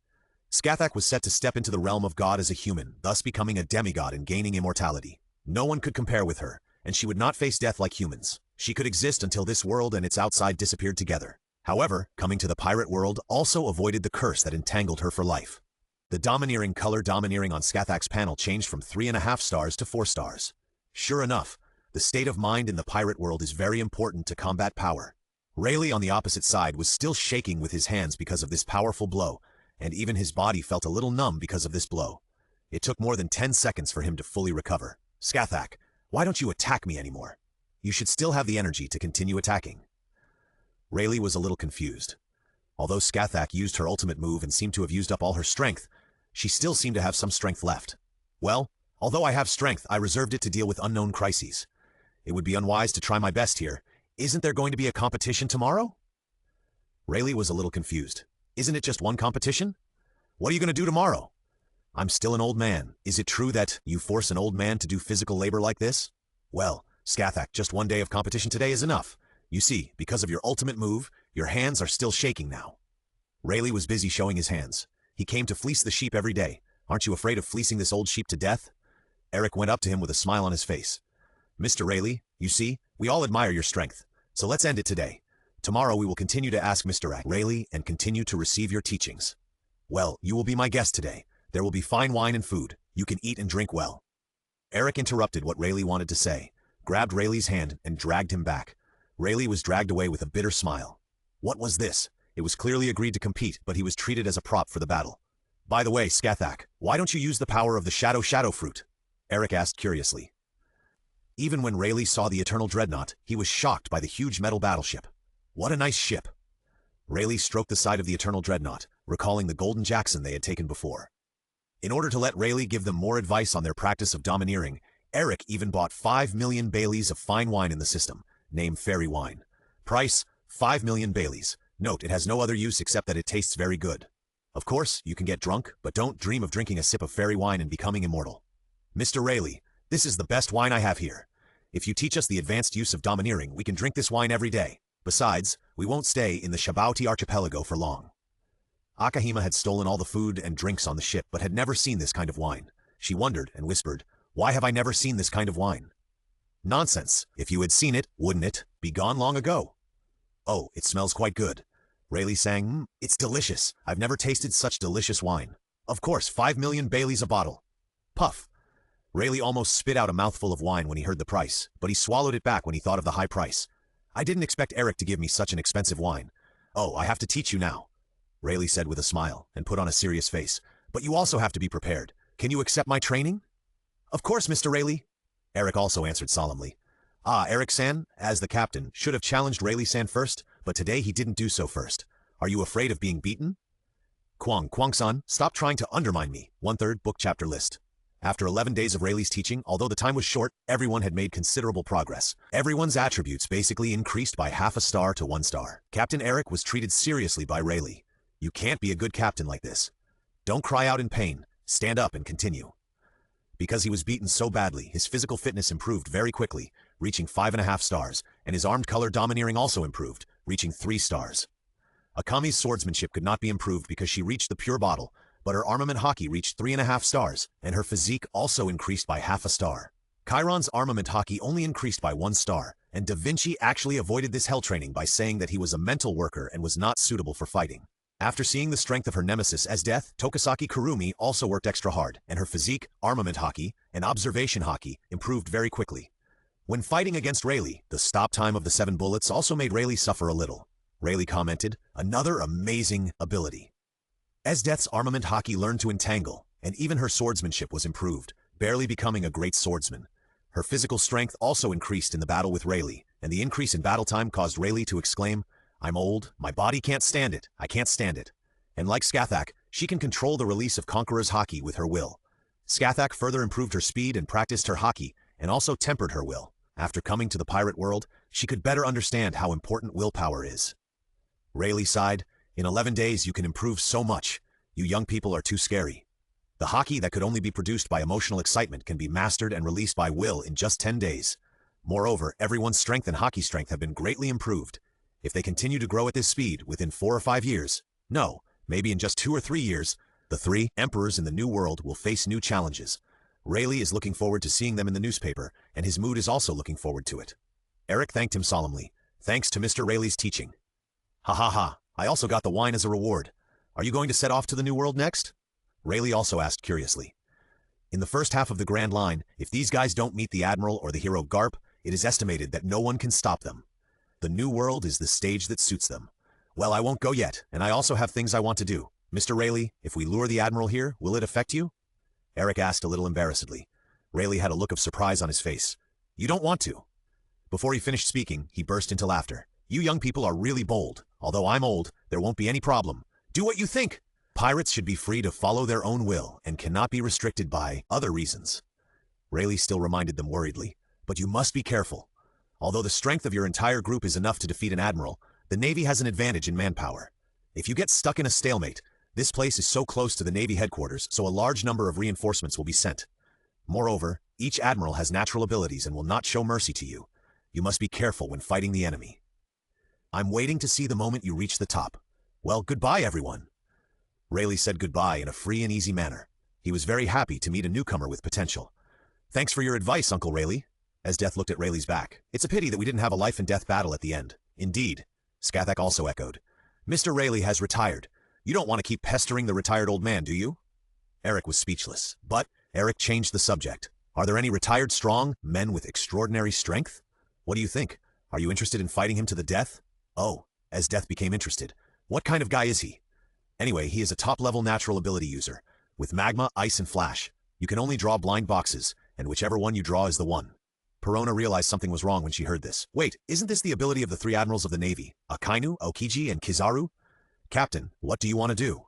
Skathak was set to step into the realm of God as a human, thus becoming a demigod and gaining immortality. No one could compare with her, and she would not face death like humans. She could exist until this world and its outside disappeared together. However, coming to the pirate world also avoided the curse that entangled her for life. The domineering color domineering on Skathak's panel changed from 3.5 stars to 4 stars. Sure enough, the state of mind in the pirate world is very important to combat power. Rayleigh on the opposite side was still shaking with his hands because of this powerful blow, and even his body felt a little numb because of this blow. It took more than 10 seconds for him to fully recover. Skathak, why don't you attack me anymore? You should still have the energy to continue attacking. Rayleigh was a little confused. Although Skathak used her ultimate move and seemed to have used up all her strength, she still seemed to have some strength left. Well, although I have strength, I reserved it to deal with unknown crises. It would be unwise to try my best here. Isn't there going to be a competition tomorrow? Rayleigh was a little confused. Isn't it just one competition? What are you going to do tomorrow? I'm still an old man. Is it true that you force an old man to do physical labor like this? Well, Skathak, just one day of competition today is enough. You see, because of your ultimate move, your hands are still shaking now. Rayleigh was busy showing his hands. He came to fleece the sheep every day. Aren't you afraid of fleecing this old sheep to death? Eric went up to him with a smile on his face. Mr. Rayleigh, you see, we all admire your strength. So let's end it today. Tomorrow we will continue to ask Mr. Rayleigh and continue to receive your teachings. Well, you will be my guest today. There will be fine wine and food. You can eat and drink well. Eric interrupted what Rayleigh wanted to say, grabbed Rayleigh's hand and dragged him back. Rayleigh was dragged away with a bitter smile. What was this? It was clearly agreed to compete, but he was treated as a prop for the battle. By the way, Skathak, why don't you use the power of the shadow fruit? Eric asked curiously. Even when Rayleigh saw the Eternal Dreadnought, he was shocked by the huge metal battleship. What a nice ship! Rayleigh stroked the side of the Eternal Dreadnought, recalling the Golden Jackson they had taken before. In order to let Rayleigh give them more advice on their practice of domineering, Eric even bought 5 million Baileys of fine wine in the system, named Fairy Wine. Price, 5 million Baileys. Note, it has no other use except that it tastes very good. Of course, you can get drunk, but don't dream of drinking a sip of fairy wine and becoming immortal. Mr. Rayleigh, this is the best wine I have here. If you teach us the advanced use of domineering, we can drink this wine every day. Besides, we won't stay in the Shabauti archipelago for long. Akame had stolen all the food and drinks on the ship, but had never seen this kind of wine. She wondered and whispered, "Why have I never seen this kind of wine?" Nonsense. If you had seen it, wouldn't it be gone long ago? Oh, it smells quite good. Rayleigh sang, it's delicious. I've never tasted such delicious wine. Of course, 5 million Baileys a bottle. Puff. Rayleigh almost spit out a mouthful of wine when he heard the price, but he swallowed it back when he thought of the high price. I didn't expect Eric to give me such an expensive wine. Oh, I have to teach you now, Rayleigh said with a smile, and put on a serious face. But you also have to be prepared. Can you accept my training? Of course, Mr. Rayleigh. Eric also answered solemnly. Eric-san, as the captain, should have challenged Rayleigh-san first, but today he didn't do so first. Are you afraid of being beaten? Kwang-san, stop trying to undermine me. 1/3 book chapter list. After 11 days of Rayleigh's teaching, although the time was short, everyone had made considerable progress. Everyone's attributes basically increased by 1/2 star to 1 star. Captain Eric was treated seriously by Rayleigh. You can't be a good captain like this. Don't cry out in pain. Stand up and continue. Because he was beaten so badly, his physical fitness improved very quickly, reaching 5.5 stars, and his armed color domineering also improved, reaching 3 stars. Akame's swordsmanship could not be improved because she reached the pure bottle, but her armament hockey reached 3.5 stars, and her physique also increased by 1/2 star. Chiron's armament hockey only increased by 1 star, and Da Vinci actually avoided this hell training by saying that he was a mental worker and was not suitable for fighting. After seeing the strength of her nemesis as death, Tokisaki Kurumi also worked extra hard, and her physique, armament hockey, and observation hockey improved very quickly. When fighting against Rayleigh, the stop time of the 7 bullets also made Rayleigh suffer a little. Rayleigh commented, another amazing ability. As Death's armament hockey learned to entangle, and even her swordsmanship was improved, barely becoming a great swordsman. Her physical strength also increased in the battle with Rayleigh, and the increase in battle time caused Rayleigh to exclaim, I'm old, my body can't stand it, I can't stand it. And like Skathak, she can control the release of Conqueror's hockey with her will. Skathak further improved her speed and practiced her hockey, and also tempered her will. After coming to the pirate world, she could better understand how important willpower is. Rayleigh sighed, in 11 days you can improve so much. You young people are too scary. The haki that could only be produced by emotional excitement can be mastered and released by will in just 10 days. Moreover, everyone's strength and haki strength have been greatly improved. If they continue to grow at this speed within 4 or 5 years, no, maybe in just 2 or 3 years, the 3 emperors in the new world will face new challenges. Rayleigh is looking forward to seeing them in the newspaper, and his mood is also looking forward to it. Eric thanked him solemnly. Thanks to Mr. Rayleigh's teaching. Ha ha ha, I also got the wine as a reward. Are you going to set off to the new world next? Rayleigh also asked curiously. In the first half of the Grand Line, if these guys don't meet the Admiral or the hero Garp, it is estimated that no one can stop them. The new world is the stage that suits them. Well, I won't go yet, and I also have things I want to do. Mr. Rayleigh, if we lure the Admiral here, will it affect you? Eric asked a little embarrassedly. Rayleigh had a look of surprise on his face. You don't want to. Before he finished speaking, he burst into laughter. You young people are really bold. Although I'm old, there won't be any problem. Do what you think. Pirates should be free to follow their own will and cannot be restricted by other reasons. Rayleigh still reminded them worriedly. But you must be careful. Although the strength of your entire group is enough to defeat an admiral, the Navy has an advantage in manpower. If you get stuck in a stalemate, this place is so close to the Navy headquarters, so a large number of reinforcements will be sent. Moreover, each admiral has natural abilities and will not show mercy to you. You must be careful when fighting the enemy. I'm waiting to see the moment you reach the top. Well, goodbye, everyone. Rayleigh said goodbye in a free and easy manner. He was very happy to meet a newcomer with potential. Thanks for your advice, Uncle Rayleigh. As Death looked at Rayleigh's back. It's a pity that we didn't have a life-and-death battle at the end. Indeed. Scathach also echoed. Mr. Rayleigh has retired. You don't want to keep pestering the retired old man, do you? Eric was speechless. But Eric changed the subject. Are there any retired strong men with extraordinary strength? What do you think? Are you interested in fighting him to the death? Oh, as Death became interested. What kind of guy is he? Anyway, he is a top-level natural ability user. With magma, ice, and flash. You can only draw blind boxes, and whichever one you draw is the one. Perona realized something was wrong when she heard this. Wait, isn't this the ability of the 3 admirals of the Navy? Akainu, Okiji, and Kizaru? Captain, what do you want to do?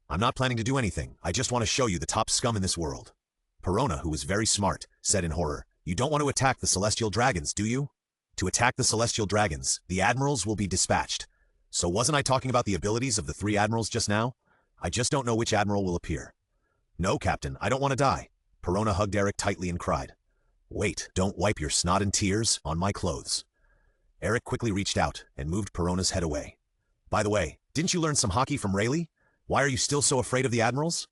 I'm not planning to do anything. I just want to show you the top scum in this world. Perona, who was very smart, said in horror, You don't want to attack the Celestial Dragons, do you? To attack the Celestial Dragons, the admirals will be dispatched. So wasn't I talking about the abilities of the 3 admirals just now? I just don't know which admiral will appear. No, Captain, I don't want to die. Perona hugged Eric tightly and cried. Wait, don't wipe your snot and tears on my clothes. Eric quickly reached out and moved Perona's head away. By the way, didn't you learn some haki from Rayleigh? Why are you still so afraid of the admirals?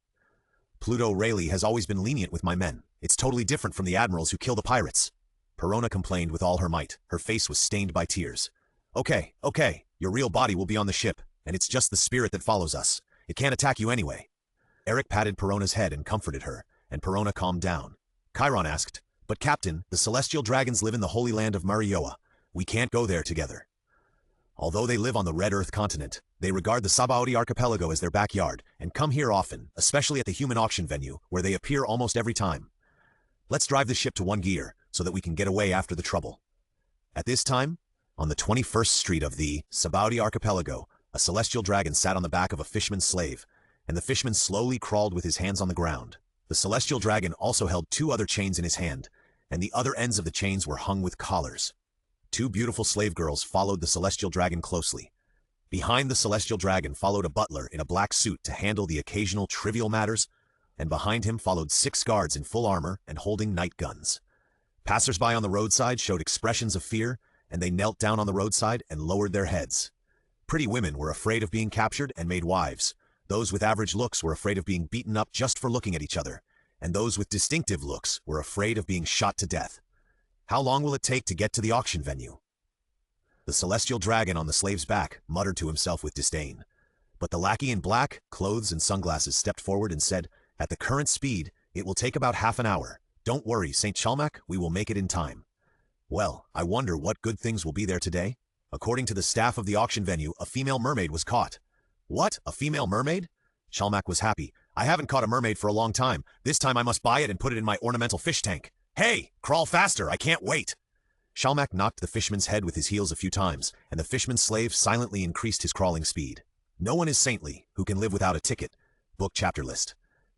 Pluto Rayleigh has always been lenient with my men. It's totally different from the admirals who kill the pirates. Perona complained with all her might. Her face was stained by tears. Okay, your real body will be on the ship, and it's just the spirit that follows us. It can't attack you anyway. Eric patted Perona's head and comforted her, and Perona calmed down. Chiron asked, But Captain, the Celestial Dragons live in the Holy Land of Marioa. We can't go there together. Although they live on the Red Earth continent, they regard the Sabaody archipelago as their backyard, and come here often, especially at the human auction venue, where they appear almost every time. Let's drive the ship to one gear, so that we can get away after the trouble. At this time, on the 21st street of the Sabaody archipelago, a celestial dragon sat on the back of a fisherman's slave, and the fisherman slowly crawled with his hands on the ground. The celestial dragon also held 2 other chains in his hand, and the other ends of the chains were hung with collars. 2 beautiful slave girls followed the celestial dragon closely. Behind the celestial dragon followed a butler in a black suit to handle the occasional trivial matters, and behind him followed 6 guards in full armor and holding night guns. Passers-by on the roadside showed expressions of fear, and they knelt down on the roadside and lowered their heads. Pretty women were afraid of being captured and made wives. Those with average looks were afraid of being beaten up just for looking at each other, and those with distinctive looks were afraid of being shot to death. How long will it take to get to the auction venue? The celestial dragon on the slave's back muttered to himself with disdain. But the lackey in black, clothes and sunglasses stepped forward and said, At the current speed, it will take about half an hour. Don't worry, St. Chalmac, we will make it in time. Well, I wonder what good things will be there today? According to the staff of the auction venue, a female mermaid was caught. What? A female mermaid? Chalmac was happy. I haven't caught a mermaid for a long time. This time I must buy it and put it in my ornamental fish tank. Hey, crawl faster, I can't wait. Chalmac knocked the fisherman's head with his heels a few times, and the fisherman's slave silently increased his crawling speed. No one is saintly who can live without a ticket. Book chapter list.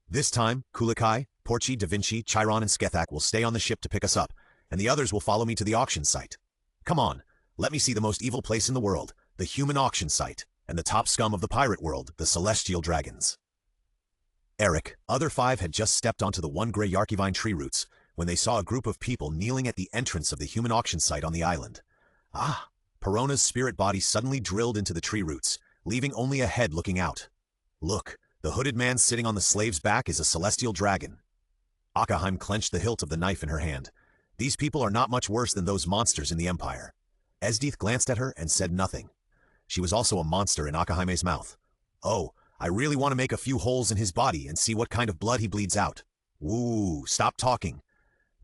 This time, Kulikai, Porchi, Da Vinci, Chiron, and Skethak will stay on the ship to pick us up, and the others will follow me to the auction site. Come on, let me see the most evil place in the world, the human auction site, and the top scum of the pirate world, the celestial dragons. Eric, other 5 had just stepped onto the one gray Yarkivine tree roots when they saw a group of people kneeling at the entrance of the human auction site on the island. Ah! Perona's spirit body suddenly drilled into the tree roots, leaving only a head looking out. Look, the hooded man sitting on the slave's back is a celestial dragon. Akame clenched the hilt of the knife in her hand. These people are not much worse than those monsters in the Empire. Esdeath glanced at her and said nothing. She was also a monster in Akame's mouth. Oh, I really want to make a few holes in his body and see what kind of blood he bleeds out. Woo, stop talking.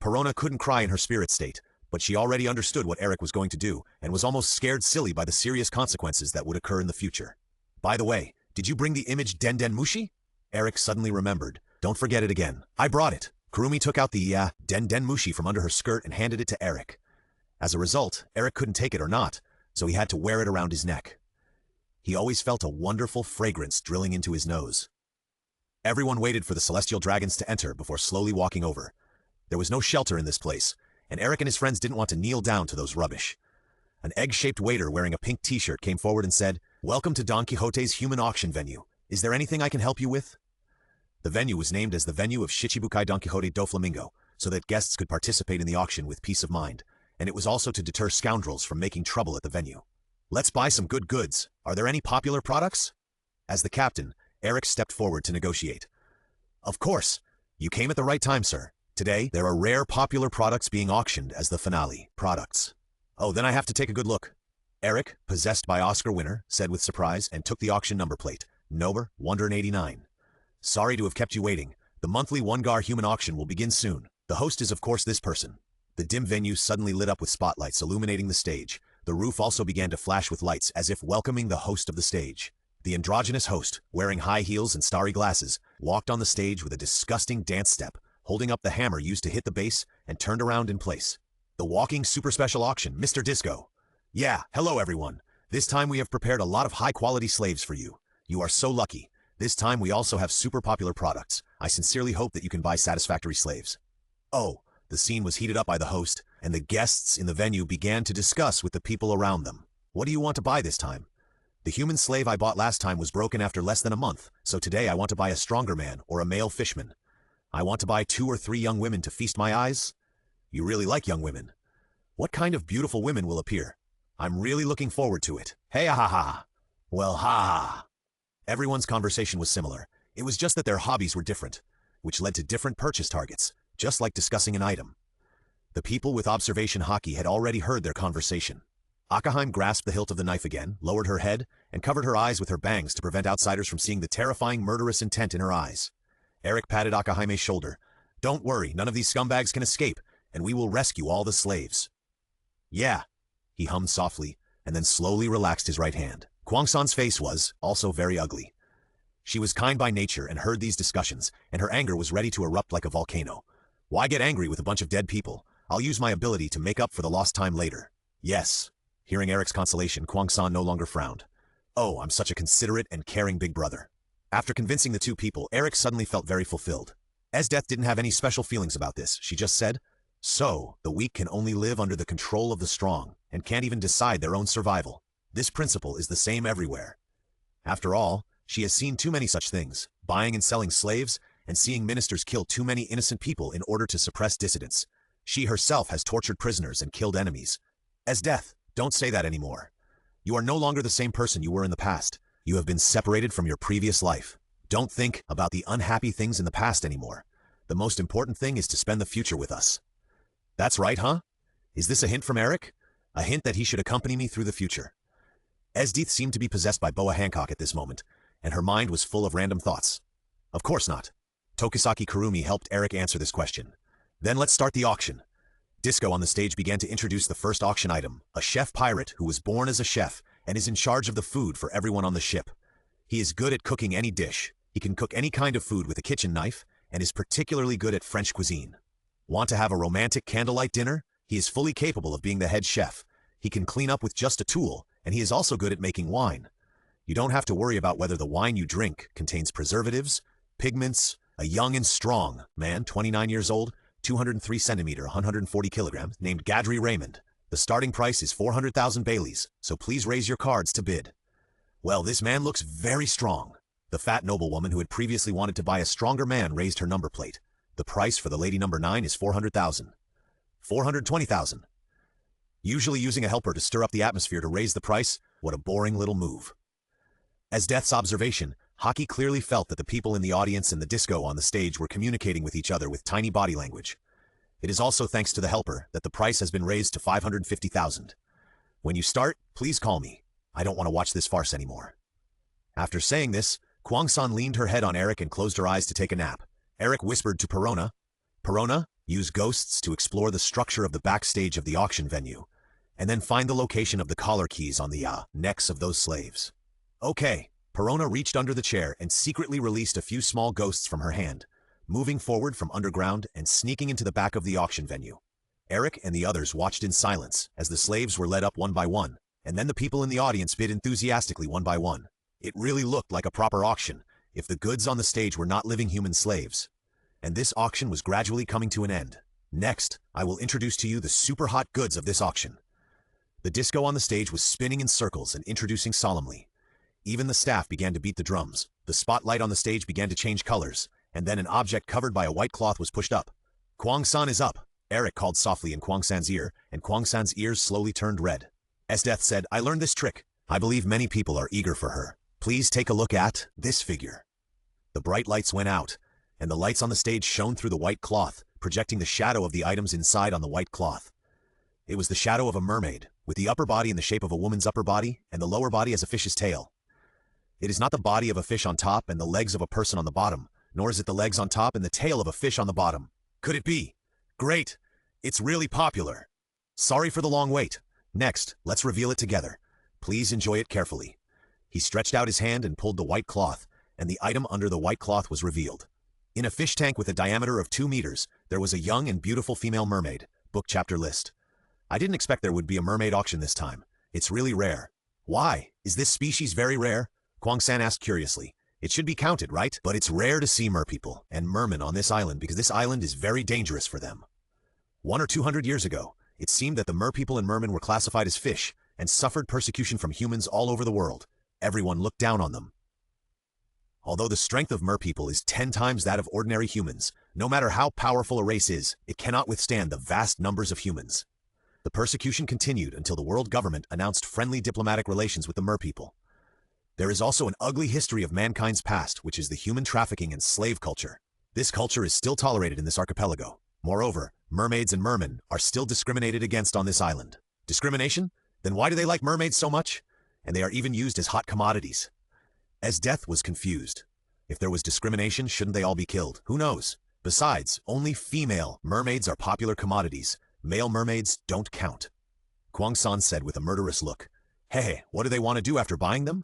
Perona couldn't cry in her spirit state, but she already understood what Eric was going to do and was almost scared silly by the serious consequences that would occur in the future. By the way, did you bring the image Den Mushi? Eric suddenly remembered. Don't forget it again. I brought it. Kurumi took out the Den Mushi from under her skirt and handed it to Eric. As a result, Eric couldn't take it or not, so he had to wear it around his neck. He always felt a wonderful fragrance drilling into his nose. Everyone waited for the celestial dragons to enter before slowly walking over. There was no shelter in this place, and Eric and his friends didn't want to kneel down to those rubbish. An egg-shaped waiter wearing a pink t-shirt came forward and said, "Welcome to Don Quixote's human auction venue. Is there anything I can help you with?" The venue was named as the venue of Shichibukai Don Quixote do Flamingo, so that guests could participate in the auction with peace of mind, and it was also to deter scoundrels from making trouble at the venue. Let's buy some good goods. Are there any popular products? As the captain, Eric stepped forward to negotiate. Of course. You came at the right time, sir. Today, there are rare popular products being auctioned as the finale products. Oh, then I have to take a good look. Eric, possessed by Oscar winner, said with surprise and took the auction number plate, number 189. Sorry to have kept you waiting. The monthly One-Gar human auction will begin soon. The host is of course this person. The dim venue suddenly lit up with spotlights illuminating the stage. The roof also began to flash with lights as if welcoming the host of the stage. The androgynous host, wearing high heels and starry glasses, walked on the stage with a disgusting dance step, holding up the hammer used to hit the bass, and turned around in place. The walking super special auction, Mr. Disco. Yeah, hello everyone. This time we have prepared a lot of high-quality slaves for you. You are so lucky. This time we also have super popular products. I sincerely hope that you can buy satisfactory slaves. Oh, the scene was heated up by the host, and the guests in the venue began to discuss with the people around them. What do you want to buy this time? The human slave I bought last time was broken after less than a month, so today I want to buy a stronger man or a male fishman. I want to buy 2 or 3 young women to feast my eyes. You really like young women. What kind of beautiful women will appear? I'm really looking forward to it. Hey ha ha. Well ha. Everyone's conversation was similar. It was just that their hobbies were different, which led to different purchase targets, just like discussing an item. The people with observation hockey had already heard their conversation. Akame grasped the hilt of the knife again, lowered her head, and covered her eyes with her bangs to prevent outsiders from seeing the terrifying murderous intent in her eyes. Eric patted Akame's shoulder. Don't worry, none of these scumbags can escape, and we will rescue all the slaves. Yeah, he hummed softly, and then slowly relaxed his right hand. Kwang-san's face was, also very ugly. She was kind by nature and heard these discussions, and her anger was ready to erupt like a volcano. Why get angry with a bunch of dead people? I'll use my ability to make up for the lost time later. Yes. Hearing Eric's consolation, Kwang-san no longer frowned. Oh, I'm such a considerate and caring big brother. After convincing the 2 people, Eric suddenly felt very fulfilled. Esdeath didn't have any special feelings about this. She just said, so, the weak can only live under the control of the strong, and can't even decide their own survival. This principle is the same everywhere. After all, she has seen too many such things, buying and selling slaves, and seeing ministers kill too many innocent people in order to suppress dissidents. She herself has tortured prisoners and killed enemies. Esdeath, don't say that anymore. You are no longer the same person you were in the past. You have been separated from your previous life. Don't think about the unhappy things in the past anymore. The most important thing is to spend the future with us. That's right, huh? Is this a hint from Eric? A hint that he should accompany me through the future. Esdeath seemed to be possessed by Boa Hancock at this moment, and her mind was full of random thoughts. Of course not. Tokisaki Kurumi helped Eric answer this question. Then let's start the auction. Disco on the stage began to introduce the first auction item, a chef pirate who was born as a chef and is in charge of the food for everyone on the ship. He is good at cooking any dish. He can cook any kind of food with a kitchen knife and is particularly good at French cuisine. Want to have a romantic candlelight dinner? He is fully capable of being the head chef. He can clean up with just a tool, and he is also good at making wine. You don't have to worry about whether the wine you drink contains preservatives, pigments. A young and strong man, 29 years old, 203 centimeter, 140 kilograms, named Gadri Raymond. The starting price is 400,000 Baileys, so please raise your cards to bid. Well, this man looks very strong. The fat noblewoman who had previously wanted to buy a stronger man raised her number plate. The price for the lady number 9 is 400,000. 420,000. Usually using a helper to stir up the atmosphere to raise the price, what a boring little move. As Death's observation, Haki clearly felt that the people in the audience and the disco on the stage were communicating with each other with tiny body language. It is also thanks to the helper that the price has been raised to 550,000. When you start, please call me. I don't want to watch this farce anymore. After saying this, Kwang-san leaned her head on Eric and closed her eyes to take a nap. Eric whispered to Perona, Perona, use ghosts to explore the structure of the backstage of the auction venue, and then find the location of the collar keys on the necks of those slaves. Okay. Perona reached under the chair and secretly released a few small ghosts from her hand, moving forward from underground and sneaking into the back of the auction venue. Eric and the others watched in silence as the slaves were led up one by one, and then the people in the audience bid enthusiastically one by one. It really looked like a proper auction, if the goods on the stage were not living human slaves. And this auction was gradually coming to an end. Next, I will introduce to you the super hot goods of this auction. The disco on the stage was spinning in circles and introducing solemnly. Even the staff began to beat the drums. The spotlight on the stage began to change colors, and then an object covered by a white cloth was pushed up. Kwang-san is up, Eric called softly in Kwang-san's ear, and Kwang-san's ears slowly turned red. Death said, I learned this trick. I believe many people are eager for her. Please take a look at this figure. The bright lights went out, and the lights on the stage shone through the white cloth, projecting the shadow of the items inside on the white cloth. It was the shadow of a mermaid, with the upper body in the shape of a woman's upper body, and the lower body as a fish's tail. It is not the body of a fish on top and the legs of a person on the bottom, nor is it the legs on top and the tail of a fish on the bottom. Could it be? Great! It's really popular. Sorry for the long wait. Next, let's reveal it together. Please enjoy it carefully. He stretched out his hand and pulled the white cloth, and the item under the white cloth was revealed. In a fish tank with a diameter of 2 meters, there was a young and beautiful female mermaid. Book chapter list. I didn't expect there would be a mermaid auction this time. It's really rare. Why? Is this species very rare? Kwang-san asked curiously. It should be counted, right? But it's rare to see merpeople and mermen on this island because this island is very dangerous for them. 100 or 200 years ago, it seemed that the merpeople and mermen were classified as fish and suffered persecution from humans all over the world. Everyone looked down on them. Although the strength of merpeople is 10 times that of ordinary humans, no matter how powerful a race is, it cannot withstand the vast numbers of humans. The persecution continued until the world government announced friendly diplomatic relations with the merpeople. There is also an ugly history of mankind's past, which is the human trafficking and slave culture. This culture is still tolerated in this archipelago. Moreover, mermaids and mermen are still discriminated against on this island. Discrimination? Then why do they like mermaids so much? And they are even used as hot commodities. Death was confused. If there was discrimination, shouldn't they all be killed? Who knows? Besides, only female mermaids are popular commodities. Male mermaids don't count. Kwang-san said with a murderous look. Hey, what do they want to do after buying them?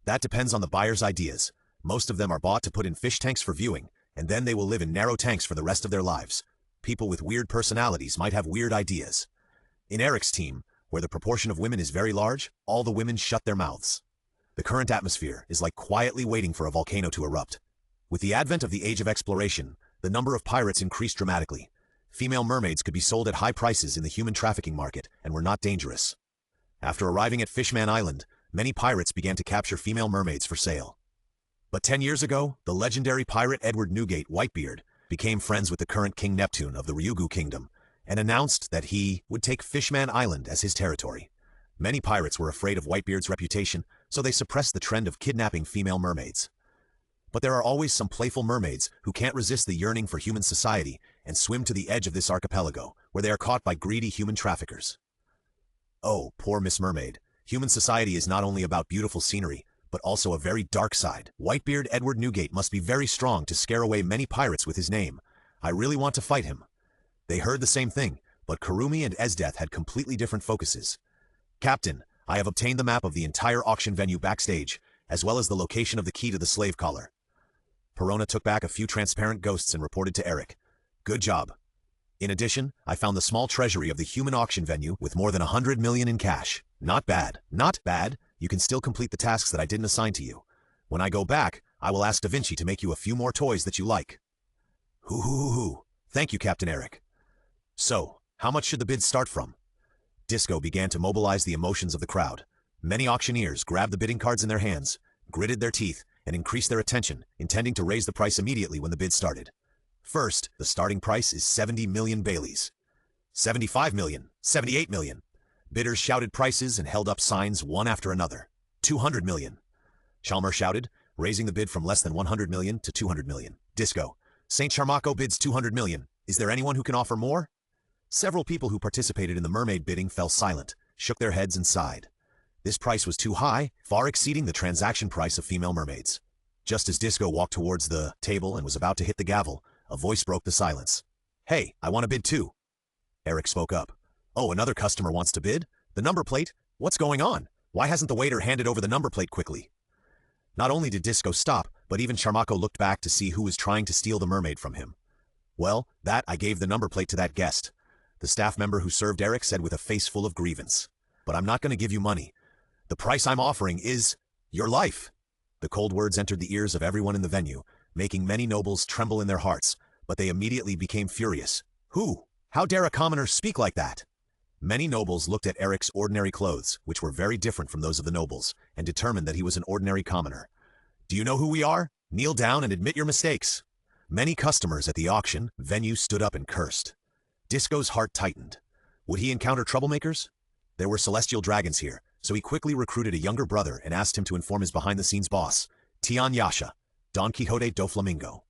That depends on the buyer's ideas. Most of them are bought to put in fish tanks for viewing, and then they will live in narrow tanks for the rest of their lives. People with weird personalities might have weird ideas. In Eric's team, where the proportion of women is very large, all the women shut their mouths. The current atmosphere is like quietly waiting for a volcano to erupt. With the advent of the age of exploration, the number of pirates increased dramatically. Female mermaids could be sold at high prices in the human trafficking market and were not dangerous. After arriving at Fishman Island, many pirates began to capture female mermaids for sale. But 10 years ago, the legendary pirate Edward Newgate Whitebeard became friends with the current King Neptune of the Ryugu Kingdom and announced that he would take Fishman Island as his territory. Many pirates were afraid of Whitebeard's reputation, so they suppressed the trend of kidnapping female mermaids. But there are always some playful mermaids who can't resist the yearning for human society and swim to the edge of this archipelago, where they are caught by greedy human traffickers. Oh, poor Miss Mermaid. Human society is not only about beautiful scenery, but also a very dark side. Whitebeard Edward Newgate must be very strong to scare away many pirates with his name. I really want to fight him. They heard the same thing, but Kurumi and Esdeath had completely different focuses. Captain, I have obtained the map of the entire auction venue backstage, as well as the location of the key to the slave collar. Perona took back a few transparent ghosts and reported to Eric. Good job. In addition, I found the small treasury of the human auction venue with more than 100 million in cash. Not bad. Not bad. You can still complete the tasks that I didn't assign to you. When I go back, I will ask Da Vinci to make you a few more toys that you like. Hoo. Thank you, Captain Eric. So, how much should the bids start from? Disco began to mobilize the emotions of the crowd. Many auctioneers grabbed the bidding cards in their hands, gritted their teeth, and increased their attention, intending to raise the price immediately when the bid started. First, the starting price is 70 million Baileys. 75 million, 78 million. Bidders shouted prices and held up signs one after another. 200 million. Chalmer shouted, raising the bid from less than 100 million to 200 million. Disco. Saint Charmako bids 200 million. Is there anyone who can offer more? Several people who participated in the mermaid bidding fell silent, shook their heads and sighed. This price was too high, far exceeding the transaction price of female mermaids. Just as Disco walked towards the table and was about to hit the gavel, a voice broke the silence. Hey, I want to bid too. Eric spoke up. Oh, another customer wants to bid? The number plate? What's going on? Why hasn't the waiter handed over the number plate quickly? Not only did Disco stop, but even Charmako looked back to see who was trying to steal the mermaid from him. Well, I gave the number plate to that guest. The staff member who served Eric said with a face full of grievance. But I'm not going to give you money. The price I'm offering is your life. The cold words entered the ears of everyone in the venue, making many nobles tremble in their hearts, but they immediately became furious. Who? How dare a commoner speak like that? Many nobles looked at Eric's ordinary clothes, which were very different from those of the nobles, and determined that he was an ordinary commoner. Do you know who we are? Kneel down and admit your mistakes. Many customers at the auction venue stood up and cursed. Disco's heart tightened. Would he encounter troublemakers? There were celestial dragons here, so he quickly recruited a younger brother and asked him to inform his behind-the-scenes boss, Tian Yasha, Don Quixote do Flamingo.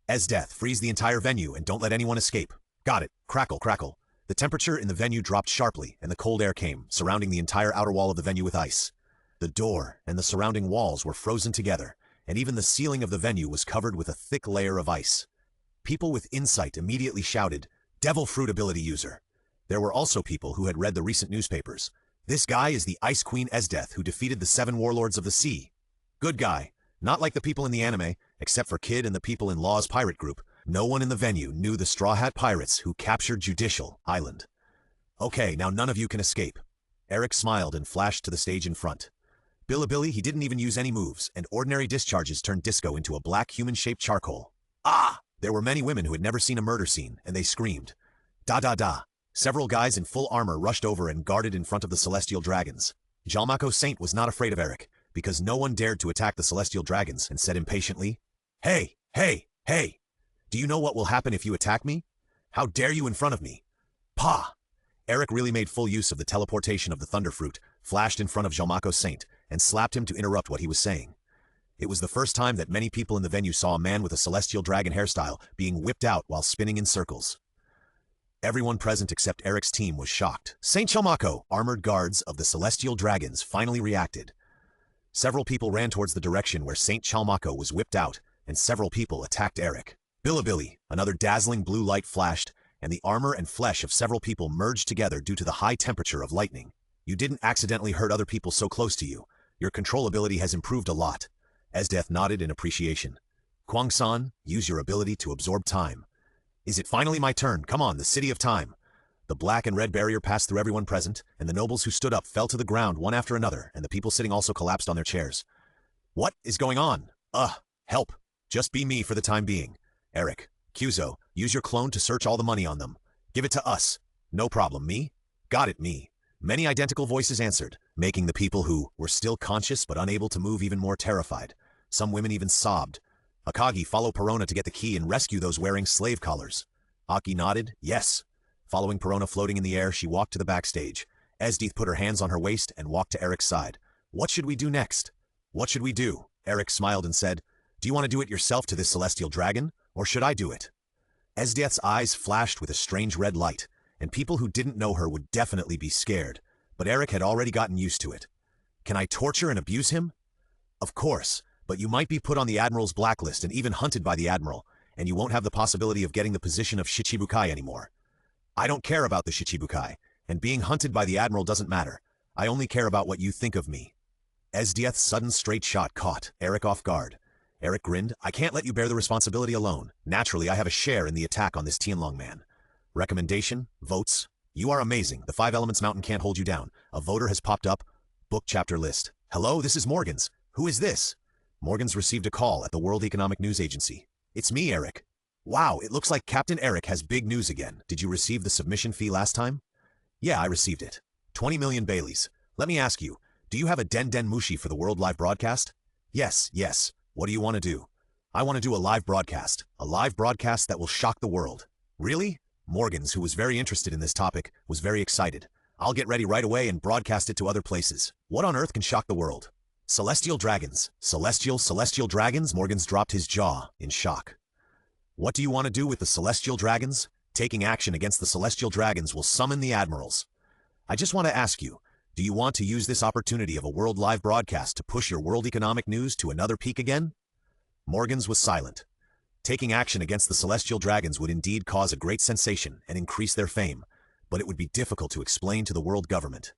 As death, freeze the entire venue and don't let anyone escape. Got it. Crackle, crackle. The temperature in the venue dropped sharply, and the cold air came, surrounding the entire outer wall of the venue with ice. The door and the surrounding walls were frozen together, and even the ceiling of the venue was covered with a thick layer of ice. People with insight immediately shouted, Devil Fruit ability user. There were also people who had read the recent newspapers. This guy is the Ice Queen Esdeath who defeated the 7 warlords of the sea. Good guy. Not like the people in the anime, except for Kid and the people in Law's pirate group. No one in the venue knew the Straw Hat Pirates who captured Judicial Island. Okay, now none of you can escape. Eric smiled and flashed to the stage in front. Billy, he didn't even use any moves, and ordinary discharges turned Disco into a black human-shaped charcoal. Ah! There were many women who had never seen a murder scene, and they screamed. Da da da. Several guys in full armor rushed over and guarded in front of the celestial dragons. Jalmako Saint was not afraid of Eric, because no one dared to attack the celestial dragons, and said impatiently, Hey, hey, hey! Do you know what will happen if you attack me? How dare you in front of me? Pah! Eric really made full use of the teleportation of the Thunder Fruit, flashed in front of Jalmako Saint, and slapped him to interrupt what he was saying. It was the first time that many people in the venue saw a man with a celestial dragon hairstyle being whipped out while spinning in circles. Everyone present except Eric's team was shocked. Saint Jalmako, armored guards of the celestial dragons, finally reacted. Several people ran towards the direction where Saint Jalmako was whipped out, and several people attacked Eric. Billy, another dazzling blue light flashed, and the armor and flesh of several people merged together due to the high temperature of lightning. You didn't accidentally hurt other people so close to you. Your control ability has improved a lot. Esdeath nodded in appreciation. Kwang-san, use your ability to absorb time. Is it finally my turn? Come on, the city of time. The black and red barrier passed through everyone present, and the nobles who stood up fell to the ground one after another, and the people sitting also collapsed on their chairs. What is going on? Help. Just be me for the time being. Eric, Kyuzo, use your clone to search all the money on them. Give it to us. No problem, me? Got it, me. Many identical voices answered, making the people who were still conscious but unable to move even more terrified. Some women even sobbed. Akagi, follow Perona to get the key and rescue those wearing slave collars. Aki nodded, yes. Following Perona floating in the air, she walked to the backstage. Esdeath put her hands on her waist and walked to Eric's side. What should we do next? What should we do? Eric smiled and said, Do you want to do it yourself to this celestial dragon, or should I do it? Esdeath's eyes flashed with a strange red light, and people who didn't know her would definitely be scared, but Eric had already gotten used to it. Can I torture and abuse him? Of course, but you might be put on the Admiral's blacklist and even hunted by the Admiral, and you won't have the possibility of getting the position of Shichibukai anymore. I don't care about the Shichibukai, and being hunted by the Admiral doesn't matter. I only care about what you think of me. Esdeath's sudden straight shot caught Eric off guard. Eric grinned, I can't let you bear the responsibility alone. Naturally, I have a share in the attack on this Tianlong man. Recommendation? Votes? You are amazing. The 5 Elements Mountain can't hold you down. A voter has popped up. Book chapter list. Hello, this is Morgan's. Who is this? Morgan's received a call at the World Economic News Agency. It's me, Eric. Wow, it looks like Captain Eric has big news again. Did you receive the submission fee last time? Yeah, I received it. 20 million Baileys. Let me ask you, do you have a Den Den Mushi for the World Live broadcast? Yes. What do you want to do? I want to do a live broadcast that will shock the world. Really? Morgans, who was very interested in this topic, was very excited. I'll get ready right away and broadcast it to other places. What on earth can shock the world? Celestial dragons. Celestial dragons? Morgans dropped his jaw in shock. What do you want to do with the celestial dragons? Taking action against the celestial dragons will summon the admirals. I just want to ask you, do you want to use this opportunity of a world live broadcast to push your world economic news to another peak again? Morgans was silent. Taking action against the celestial dragons would indeed cause a great sensation and increase their fame, but it would be difficult to explain to the world government.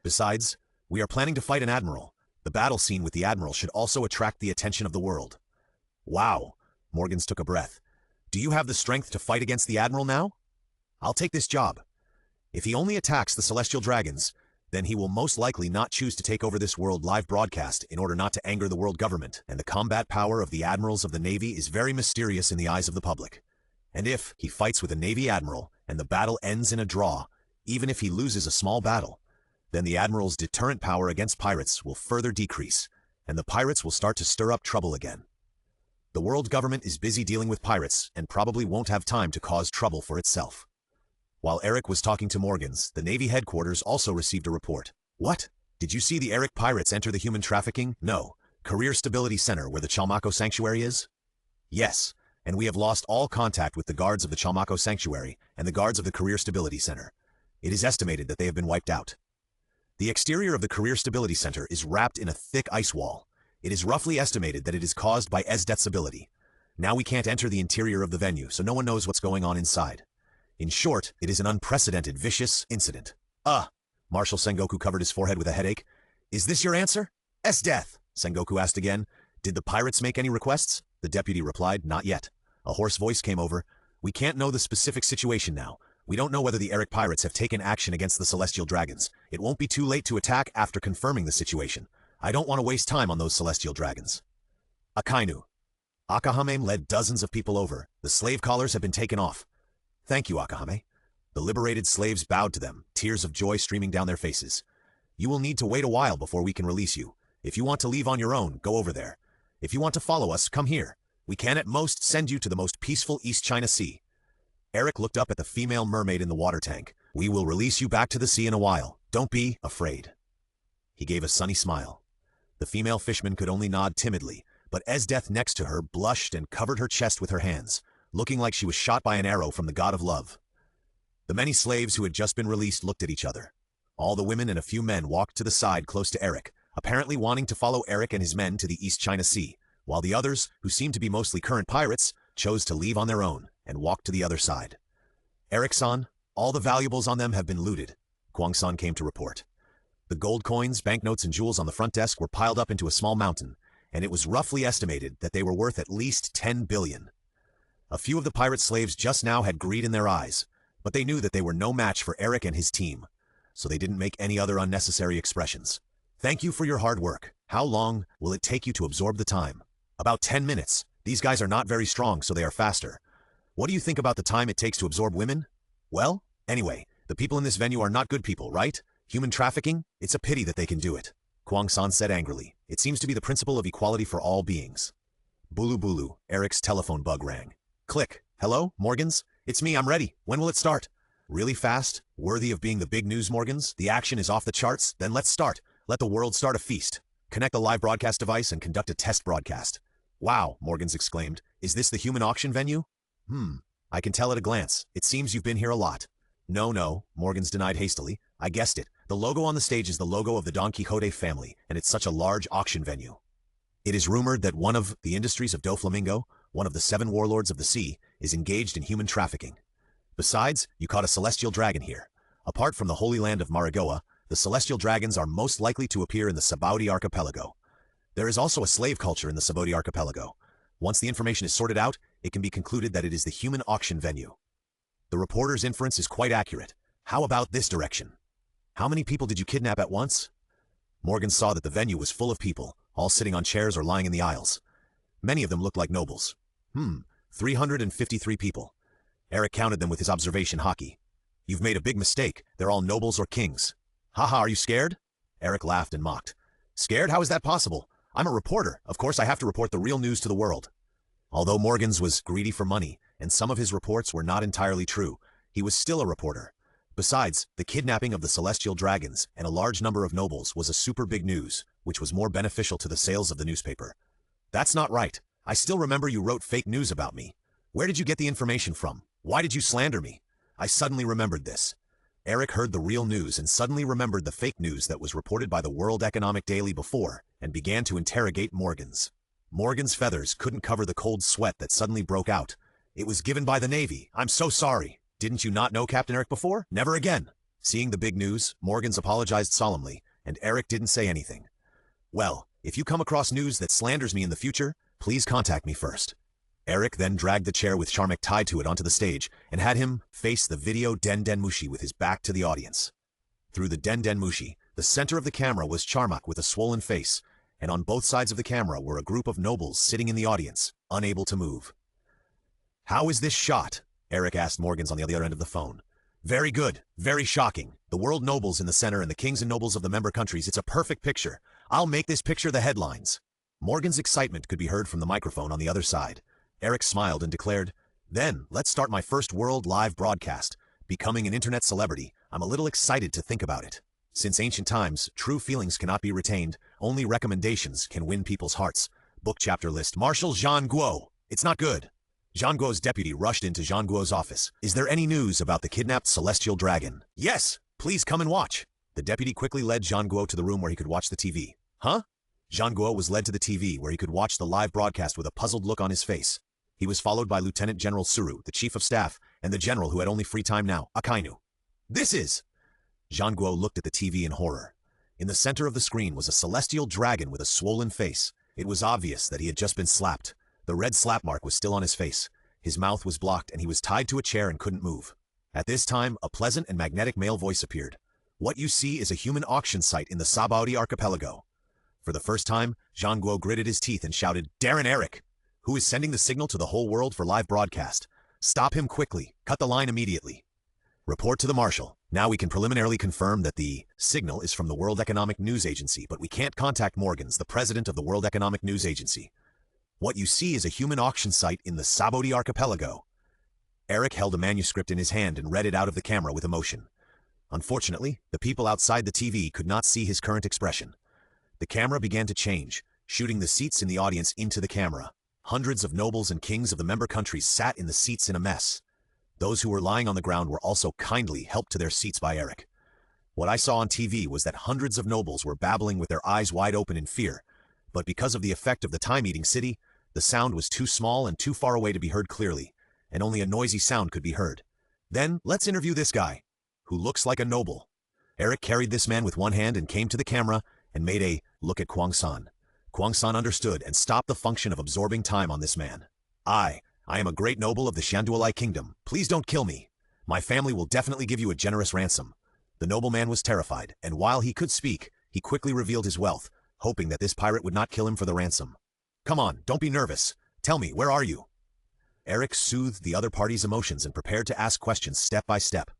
Besides, we are planning to fight an admiral. The battle scene with the admiral should also attract the attention of the world. Wow, Morgans took a breath. Do you have the strength to fight against the admiral now? I'll take this job. If he only attacks the celestial dragons, then he will most likely not choose to take over this world live broadcast in order not to anger the world government, and the combat power of the admirals of the Navy is very mysterious in the eyes of the public. And if he fights with a Navy admiral and the battle ends in a draw, even if he loses a small battle, then the admiral's deterrent power against pirates will further decrease, and the pirates will start to stir up trouble again. The world government is busy dealing with pirates and probably won't have time to cause trouble for itself. While Eric was talking to Morgans, the Navy headquarters also received a report. What? Did you see the Eric pirates enter the human trafficking? No. Career Stability Center where the Chalmaco Sanctuary is? Yes, and we have lost all contact with the guards of the Chalmaco Sanctuary and the guards of the Career Stability Center. It is estimated that they have been wiped out. The exterior of the Career Stability Center is wrapped in a thick ice wall. It is roughly estimated that it is caused by Esdeath's ability. Now we can't enter the interior of the venue, so no one knows what's going on inside. In short, it is an unprecedented, vicious incident. Marshal Sengoku covered his forehead with a headache. Is this your answer? Esdeath, Sengoku asked again. Did the pirates make any requests? The deputy replied, not yet. A hoarse voice came over. We can't know the specific situation now. We don't know whether the Eric pirates have taken action against the celestial dragons. It won't be too late to attack after confirming the situation. I don't want to waste time on those celestial dragons. Akainu. Akame led dozens of people over. The slave collars have been taken off. Thank you, Akame. The liberated slaves bowed to them, tears of joy streaming down their faces. You will need to wait a while before we can release you. If you want to leave on your own, go over there. If you want to follow us, come here. We can at most send you to the most peaceful East China Sea. Eric looked up at the female mermaid in the water tank. We will release you back to the sea in a while. Don't be afraid. He gave a sunny smile. The female fishman could only nod timidly, but Esdeath next to her blushed and covered her chest with her hands, looking like she was shot by an arrow from the god of love. The many slaves who had just been released looked at each other. All the women and a few men walked to the side close to Eric, apparently wanting to follow Eric and his men to the East China Sea, while the others, who seemed to be mostly current pirates, chose to leave on their own and walk to the other side. Eric-san, all the valuables on them have been looted, Kwang-san came to report. The gold coins, banknotes, and jewels on the front desk were piled up into a small mountain, and it was roughly estimated that they were worth at least 10 billion. A few of the pirate slaves just now had greed in their eyes, but they knew that they were no match for Eric and his team, so they didn't make any other unnecessary expressions. Thank you for your hard work. How long will it take you to absorb the time? About 10 minutes. These guys are not very strong, so they are faster. What do you think about the time it takes to absorb women? Well, anyway, the people in this venue are not good people, right? Human trafficking? It's a pity that they can do it. Kwang-san said angrily. It seems to be the principle of equality for all beings. Bulu Bulu, Eric's telephone bug rang. Click. Hello, Morgans? It's me, I'm ready. When will it start? Really fast? Worthy of being the big news, Morgans? The action is off the charts? Then let's start. Let the world start a feast. Connect the live broadcast device and conduct a test broadcast. Wow, Morgans exclaimed. Is this the human auction venue? I can tell at a glance. It seems you've been here a lot. No, Morgans denied hastily. I guessed it. The logo on the stage is the logo of the Don Quixote family, and it's such a large auction venue. It is rumored that one of the industries of Doflamingo, one of the 7 warlords of the sea, is engaged in human trafficking. Besides, you caught a celestial dragon here. Apart from the Holy Land of Marigoa, the celestial dragons are most likely to appear in the Sabaudi archipelago. There is also a slave culture in the Sabaudi archipelago. Once the information is sorted out, it can be concluded that it is the human auction venue. The reporter's inference is quite accurate. How about this direction? How many people did you kidnap at once? Morgan saw that the venue was full of people, all sitting on chairs or lying in the aisles. Many of them looked like nobles. 353 people. Eric counted them with his observation hockey. You've made a big mistake. They're all nobles or kings. Haha, are you scared? Eric laughed and mocked. Scared? How is that possible? I'm a reporter. Of course I have to report the real news to the world. Although Morgans was greedy for money, and some of his reports were not entirely true, he was still a reporter. Besides, the kidnapping of the celestial dragons and a large number of nobles was a super big news, which was more beneficial to the sales of the newspaper. That's not right. I still remember you wrote fake news about me. Where did you get the information from? Why did you slander me? I suddenly remembered this. Eric heard the real news and suddenly remembered the fake news that was reported by the World Economic Daily before, and began to interrogate Morgans. Morgan's feathers couldn't cover the cold sweat that suddenly broke out. It was given by the Navy. I'm so sorry. Didn't you not know Captain Eric before? Never again. Seeing the big news, Morgans apologized solemnly, and Eric didn't say anything. Well, if you come across news that slanders me in the future, please contact me first. Eric then dragged the chair with Charmak tied to it onto the stage and had him face the video Den Den Mushi with his back to the audience. Through the Den Den Mushi, the center of the camera was Charmak with a swollen face, and on both sides of the camera were a group of nobles sitting in the audience, unable to move. How is this shot? Eric asked Morgans on the other end of the phone. Very good, very shocking. The world nobles in the center and the kings and nobles of the member countries, it's a perfect picture. I'll make this picture the headlines. Morgan's excitement could be heard from the microphone on the other side. Eric smiled and declared, Then, let's start my first world live broadcast. Becoming an internet celebrity, I'm a little excited to think about it. Since ancient times, true feelings cannot be retained, only recommendations can win people's hearts. Book chapter list. Marshal Jean Guo. It's not good. Jean Guo's deputy rushed into Jean Guo's office. Is there any news about the kidnapped celestial dragon? Yes, please come and watch. The deputy quickly led Jean Guo to the room where he could watch the TV. Huh? Jean Guo was led to the TV where he could watch the live broadcast with a puzzled look on his face. He was followed by Lieutenant General Suru, the chief of staff, and the general who had only free time now, Akame. This is... Jean Guo looked at the TV in horror. In the center of the screen was a celestial dragon with a swollen face. It was obvious that he had just been slapped. The red slap mark was still on his face. His mouth was blocked and he was tied to a chair and couldn't move. At this time, a pleasant and magnetic male voice appeared. What you see is a human auction site in the Sabaudi archipelago. For the first time, Jean Guo gritted his teeth and shouted, Darren Eric, who is sending the signal to the whole world for live broadcast. Stop him quickly. Cut the line immediately. Report to the Marshal. Now we can preliminarily confirm that the signal is from the World Economic News Agency, but we can't contact Morgans, the president of the World Economic News Agency. What you see is a human auction site in the Sabaudi archipelago. Eric held a manuscript in his hand and read it out of the camera with emotion. Unfortunately, the people outside the TV could not see his current expression. The camera began to change, shooting the seats in the audience into the camera. Hundreds of nobles and kings of the member countries sat in the seats in a mess. Those who were lying on the ground were also kindly helped to their seats by Eric. What I saw on TV was that hundreds of nobles were babbling with their eyes wide open in fear, but because of the effect of the time-eating city, the sound was too small and too far away to be heard clearly, and only a noisy sound could be heard. Then, let's interview this guy, who looks like a noble. Eric carried this man with one hand and came to the camera and made a look at Kwang San. Kwang San understood and stopped the function of absorbing time on this man. I am a great noble of the Shandualai kingdom. Please don't kill me. My family will definitely give you a generous ransom. The nobleman was terrified, and while he could speak, he quickly revealed his wealth, hoping that this pirate would not kill him for the ransom. Come on, don't be nervous. Tell me, where are you? Eric soothed the other party's emotions and prepared to ask questions step by step.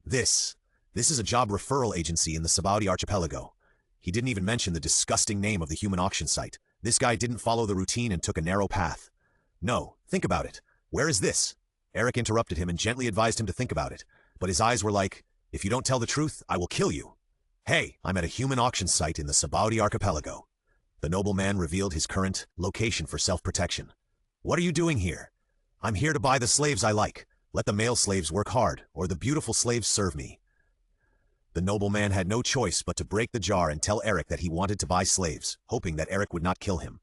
This is a job referral agency in the Sabaudi archipelago. He didn't even mention the disgusting name of the human auction site. This guy didn't follow the routine and took a narrow path. No, think about it. Where is this? Eric interrupted him and gently advised him to think about it, but his eyes were like, if you don't tell the truth, I will kill you. Hey, I'm at a human auction site in the Sabaudi archipelago. The nobleman revealed his current location for self-protection. What are you doing here? I'm here to buy the slaves I like. Let the male slaves work hard, or the beautiful slaves serve me. The nobleman had no choice but to break the jar and tell Eric that he wanted to buy slaves, hoping that Eric would not kill him.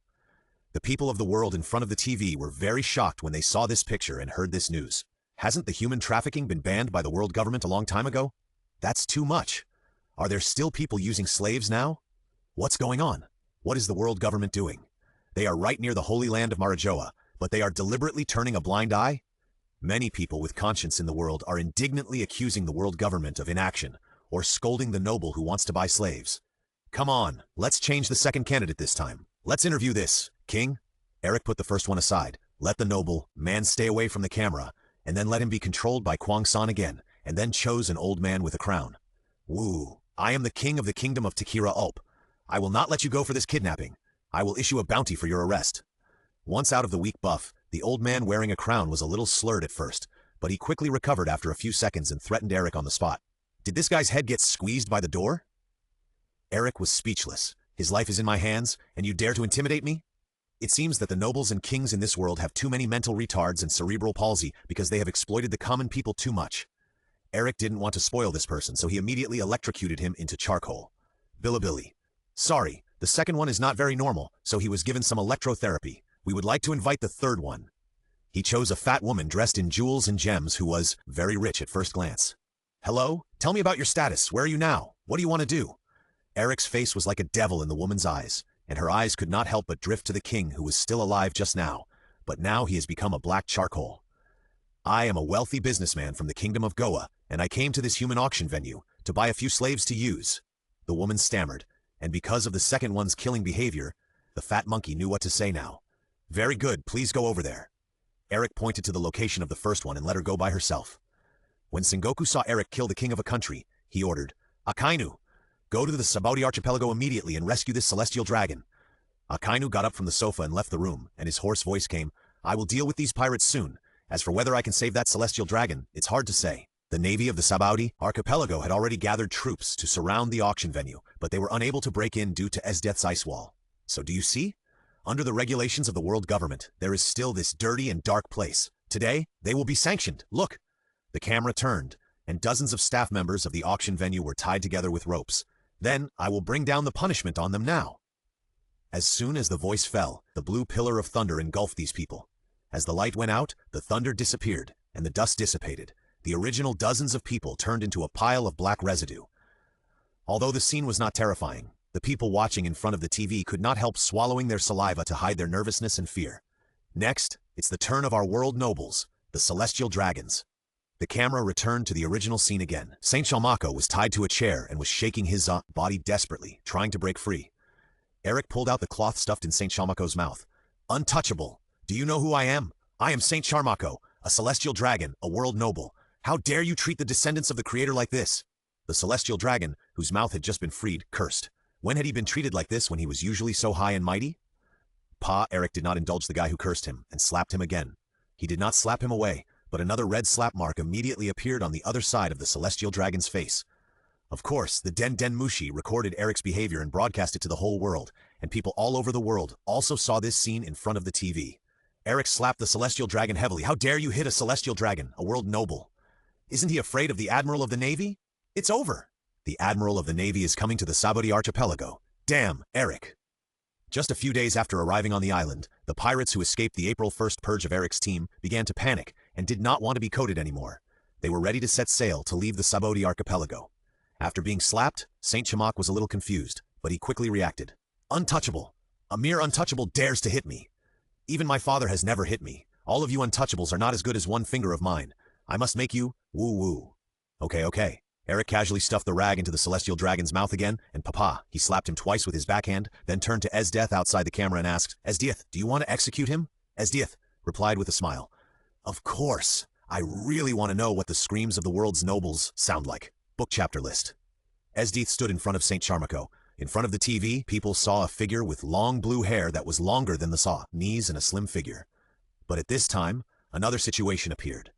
The people of the world in front of the TV were very shocked when they saw this picture and heard this news. Hasn't the human trafficking been banned by the world government a long time ago? That's too much. Are there still people using slaves now? What's going on? What is the world government doing? They are right near the holy land of Marajoa, but they are deliberately turning a blind eye? Many people with conscience in the world are indignantly accusing the world government of inaction, or scolding the noble who wants to buy slaves. Come on, let's change the second candidate this time. Let's interview this, King. Eric put the first one aside. Let the noble man stay away from the camera, and then let him be controlled by Kwang San again, and then chose an old man with a crown. Woo, I am the king of the kingdom of Takira Ulp. I will not let you go for this kidnapping. I will issue a bounty for your arrest. Once out of the weak buff, the old man wearing a crown was a little slurred at first, but he quickly recovered after a few seconds and threatened Eric on the spot. Did this guy's head get squeezed by the door? Eric was speechless. His life is in my hands, and you dare to intimidate me? It seems that the nobles and kings in this world have too many mental retards and cerebral palsy because they have exploited the common people too much. Eric didn't want to spoil this person, so he immediately electrocuted him into charcoal. Bilibili. Sorry, the second one is not very normal, so he was given some electrotherapy. We would like to invite the third one. He chose a fat woman dressed in jewels and gems who was very rich at first glance. Hello? Tell me about your status. Where are you now? What do you want to do? Eric's face was like a devil in the woman's eyes, and her eyes could not help but drift to the king who was still alive just now, but now he has become a black charcoal. I am a wealthy businessman from the kingdom of Goa, and I came to this human auction venue to buy a few slaves to use. The woman stammered, and because of the second one's killing behavior, the fat monkey knew what to say now. Very good, please go over there. Eric pointed to the location of the first one and let her go by herself. When Sengoku saw Eric kill the king of a country, he ordered, Akainu, go to the Sabaudi archipelago immediately and rescue this celestial dragon. Akainu got up from the sofa and left the room, and his hoarse voice came, I will deal with these pirates soon. As for whether I can save that celestial dragon, it's hard to say. The navy of the Sabaudi archipelago had already gathered troops to surround the auction venue, but they were unable to break in due to Esdeath's ice wall. So do you see? Under the regulations of the world government, there is still this dirty and dark place. Today, they will be sanctioned. Look! The camera turned, and dozens of staff members of the auction venue were tied together with ropes. Then, I will bring down the punishment on them now. As soon as the voice fell, the blue pillar of thunder engulfed these people. As the light went out, the thunder disappeared, and the dust dissipated. The original dozens of people turned into a pile of black residue. Although the scene was not terrifying, the people watching in front of the TV could not help swallowing their saliva to hide their nervousness and fear. Next, it's the turn of our world nobles, the celestial dragons. The camera returned to the original scene again. Saint Shalmako was tied to a chair and was shaking his body desperately, trying to break free. Eric pulled out the cloth stuffed in Saint Shalmako's mouth. Untouchable! Do you know who I am? I am Saint Shalmako, a celestial dragon, a world noble. How dare you treat the descendants of the creator like this? The celestial dragon, whose mouth had just been freed, cursed. When had he been treated like this when he was usually so high and mighty? Eric did not indulge the guy who cursed him and slapped him again. He did not slap him away, but another red slap mark immediately appeared on the other side of the celestial dragon's face. Of course, the Den Den Mushi recorded Eric's behavior and broadcast it to the whole world, and people all over the world also saw this scene in front of the TV. Eric slapped the celestial dragon heavily. How dare you hit a celestial dragon, a world noble? Isn't he afraid of the Admiral of the Navy? It's over. The Admiral of the Navy is coming to the Sabaudi archipelago. Damn, Eric. Just a few days after arriving on the island, the pirates who escaped the April 1st purge of Eric's team began to panic and did not want to be coded anymore. They were ready to set sail to leave the Sabaudi archipelago. After being slapped, Saint Chamak was a little confused, but he quickly reacted. Untouchable. A mere untouchable dares to hit me. Even my father has never hit me. All of you untouchables are not as good as one finger of mine. I must make you woo-woo. Okay. Eric casually stuffed the rag into the celestial dragon's mouth again, and he slapped him twice with his backhand, then turned to Esdeath outside the camera and asked, Esdeath, do you want to execute him? Esdeath replied with a smile. Of course. I really want to know what the screams of the world's nobles sound like. Book chapter list. Esdeath stood in front of Saint Charmako. In front of the TV, people saw a figure with long blue hair that was longer than the knees and a slim figure. But at this time, another situation appeared.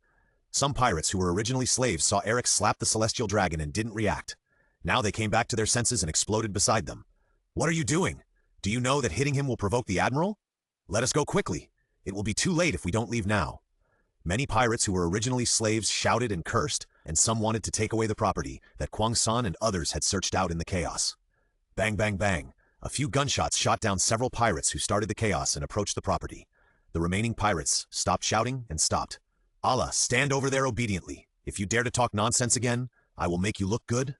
Some pirates who were originally slaves saw Eric slap the celestial dragon and didn't react. Now they came back to their senses and exploded beside them. What are you doing? Do you know that hitting him will provoke the Admiral? Let us go quickly. It will be too late if we don't leave now. Many pirates who were originally slaves shouted and cursed, and some wanted to take away the property that Kwang-san and others had searched out in the chaos. Bang, bang, bang. A few gunshots shot down several pirates who started the chaos and approached the property. The remaining pirates stopped shouting and stopped. Allah, stand over there obediently. If you dare to talk nonsense again, I will make you look good.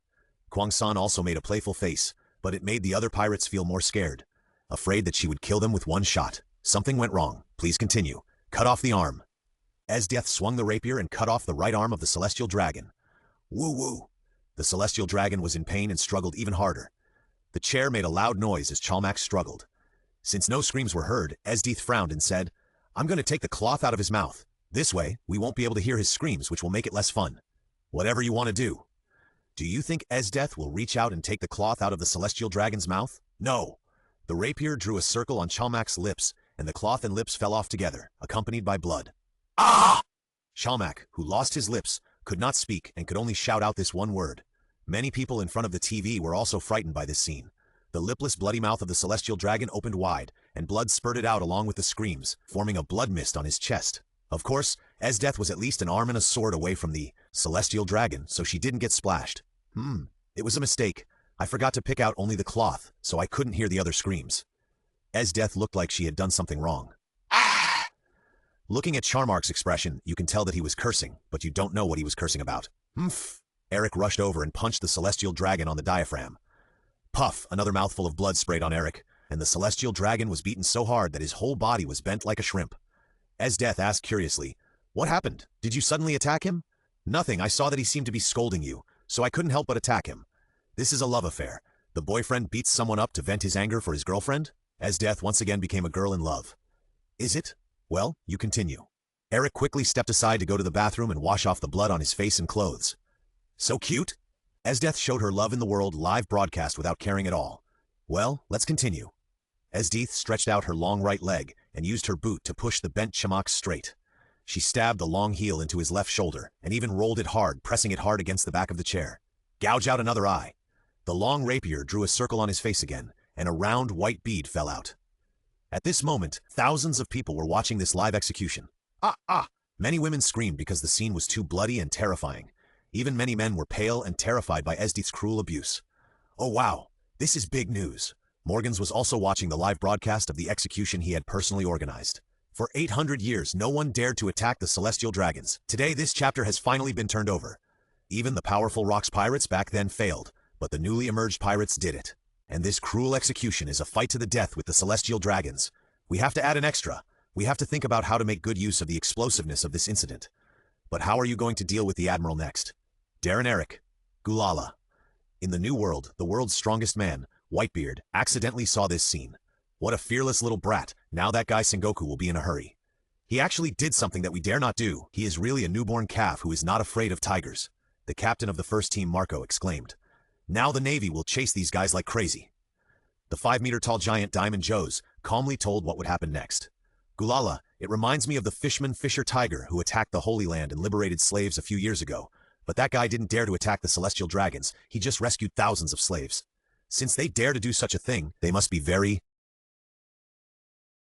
Kwang-san also made a playful face, but it made the other pirates feel more scared, afraid that she would kill them with one shot. Something went wrong. Please continue. Cut off the arm. Esdeath swung the rapier and cut off the right arm of the celestial dragon. Woo-woo. The celestial dragon was in pain and struggled even harder. The chair made a loud noise as Chalmak struggled. Since no screams were heard, Esdeath frowned and said, I'm going to take the cloth out of his mouth. This way, we won't be able to hear his screams, which will make it less fun. Whatever you want to do. Do you think Esdeath will reach out and take the cloth out of the celestial dragon's mouth? No. The rapier drew a circle on Chalmak's lips, and the cloth and lips fell off together, accompanied by blood. Ah! Chalmak, who lost his lips, could not speak and could only shout out this one word. Many people in front of the TV were also frightened by this scene. The lipless, bloody mouth of the celestial dragon opened wide, and blood spurted out along with the screams, forming a blood mist on his chest. Of course, Esdeath was at least an arm and a sword away from the celestial dragon, so she didn't get splashed. It was a mistake. I forgot to pick out only the cloth, so I couldn't hear the other screams. Esdeath looked like she had done something wrong. Ah! Looking at Charmark's expression, you can tell that he was cursing, but you don't know what he was cursing about. Eric rushed over and punched the celestial dragon on the diaphragm. Puff, another mouthful of blood sprayed on Eric, and the celestial dragon was beaten so hard that his whole body was bent like a shrimp. Esdeath asked curiously, "What happened? Did you suddenly attack him?" "Nothing, I saw that he seemed to be scolding you, so I couldn't help but attack him." This is a love affair. The boyfriend beats someone up to vent his anger for his girlfriend? Esdeath once again became a girl in love. Is it? Well, you continue. Eric quickly stepped aside to go to the bathroom and wash off the blood on his face and clothes. So cute? Esdeath showed her love in the world live broadcast without caring at all. Well, let's continue. Esdeath stretched out her long right leg and used her boot to push the bent Chamak straight. She stabbed the long heel into his left shoulder and even rolled it hard, pressing it hard against the back of the chair. Gouge out another eye. The long rapier drew a circle on his face again, and a round white bead fell out. At this moment, thousands of people were watching this live execution. Many women screamed because the scene was too bloody and terrifying. Even many men were pale and terrified by Esdeath's cruel abuse. Oh wow, this is big news. Morgans was also watching the live broadcast of the execution he had personally organized. For 800 years, no one dared to attack the celestial dragons. Today, this chapter has finally been turned over. Even the powerful Rocks pirates back then failed, but the newly emerged pirates did it. And this cruel execution is a fight to the death with the celestial dragons. We have to add an extra. We have to think about how to make good use of the explosiveness of this incident. But how are you going to deal with the Admiral next? Darren Eric, Gulala. In the New World, the world's strongest man, Whitebeard, accidentally saw this scene. What a fearless little brat. Now that guy Sengoku will be in a hurry. He actually did something that we dare not do. He is really a newborn calf who is not afraid of tigers. The captain of the first team, Marco, exclaimed. Now the Navy will chase these guys like crazy. The 5-meter-tall giant Diamond Joes calmly told what would happen next. Gulala, it reminds me of the Fishman Fisher Tiger who attacked the Holy Land and liberated slaves a few years ago. But that guy didn't dare to attack the celestial dragons. He just rescued thousands of slaves. Since they dare to do such a thing, they must be very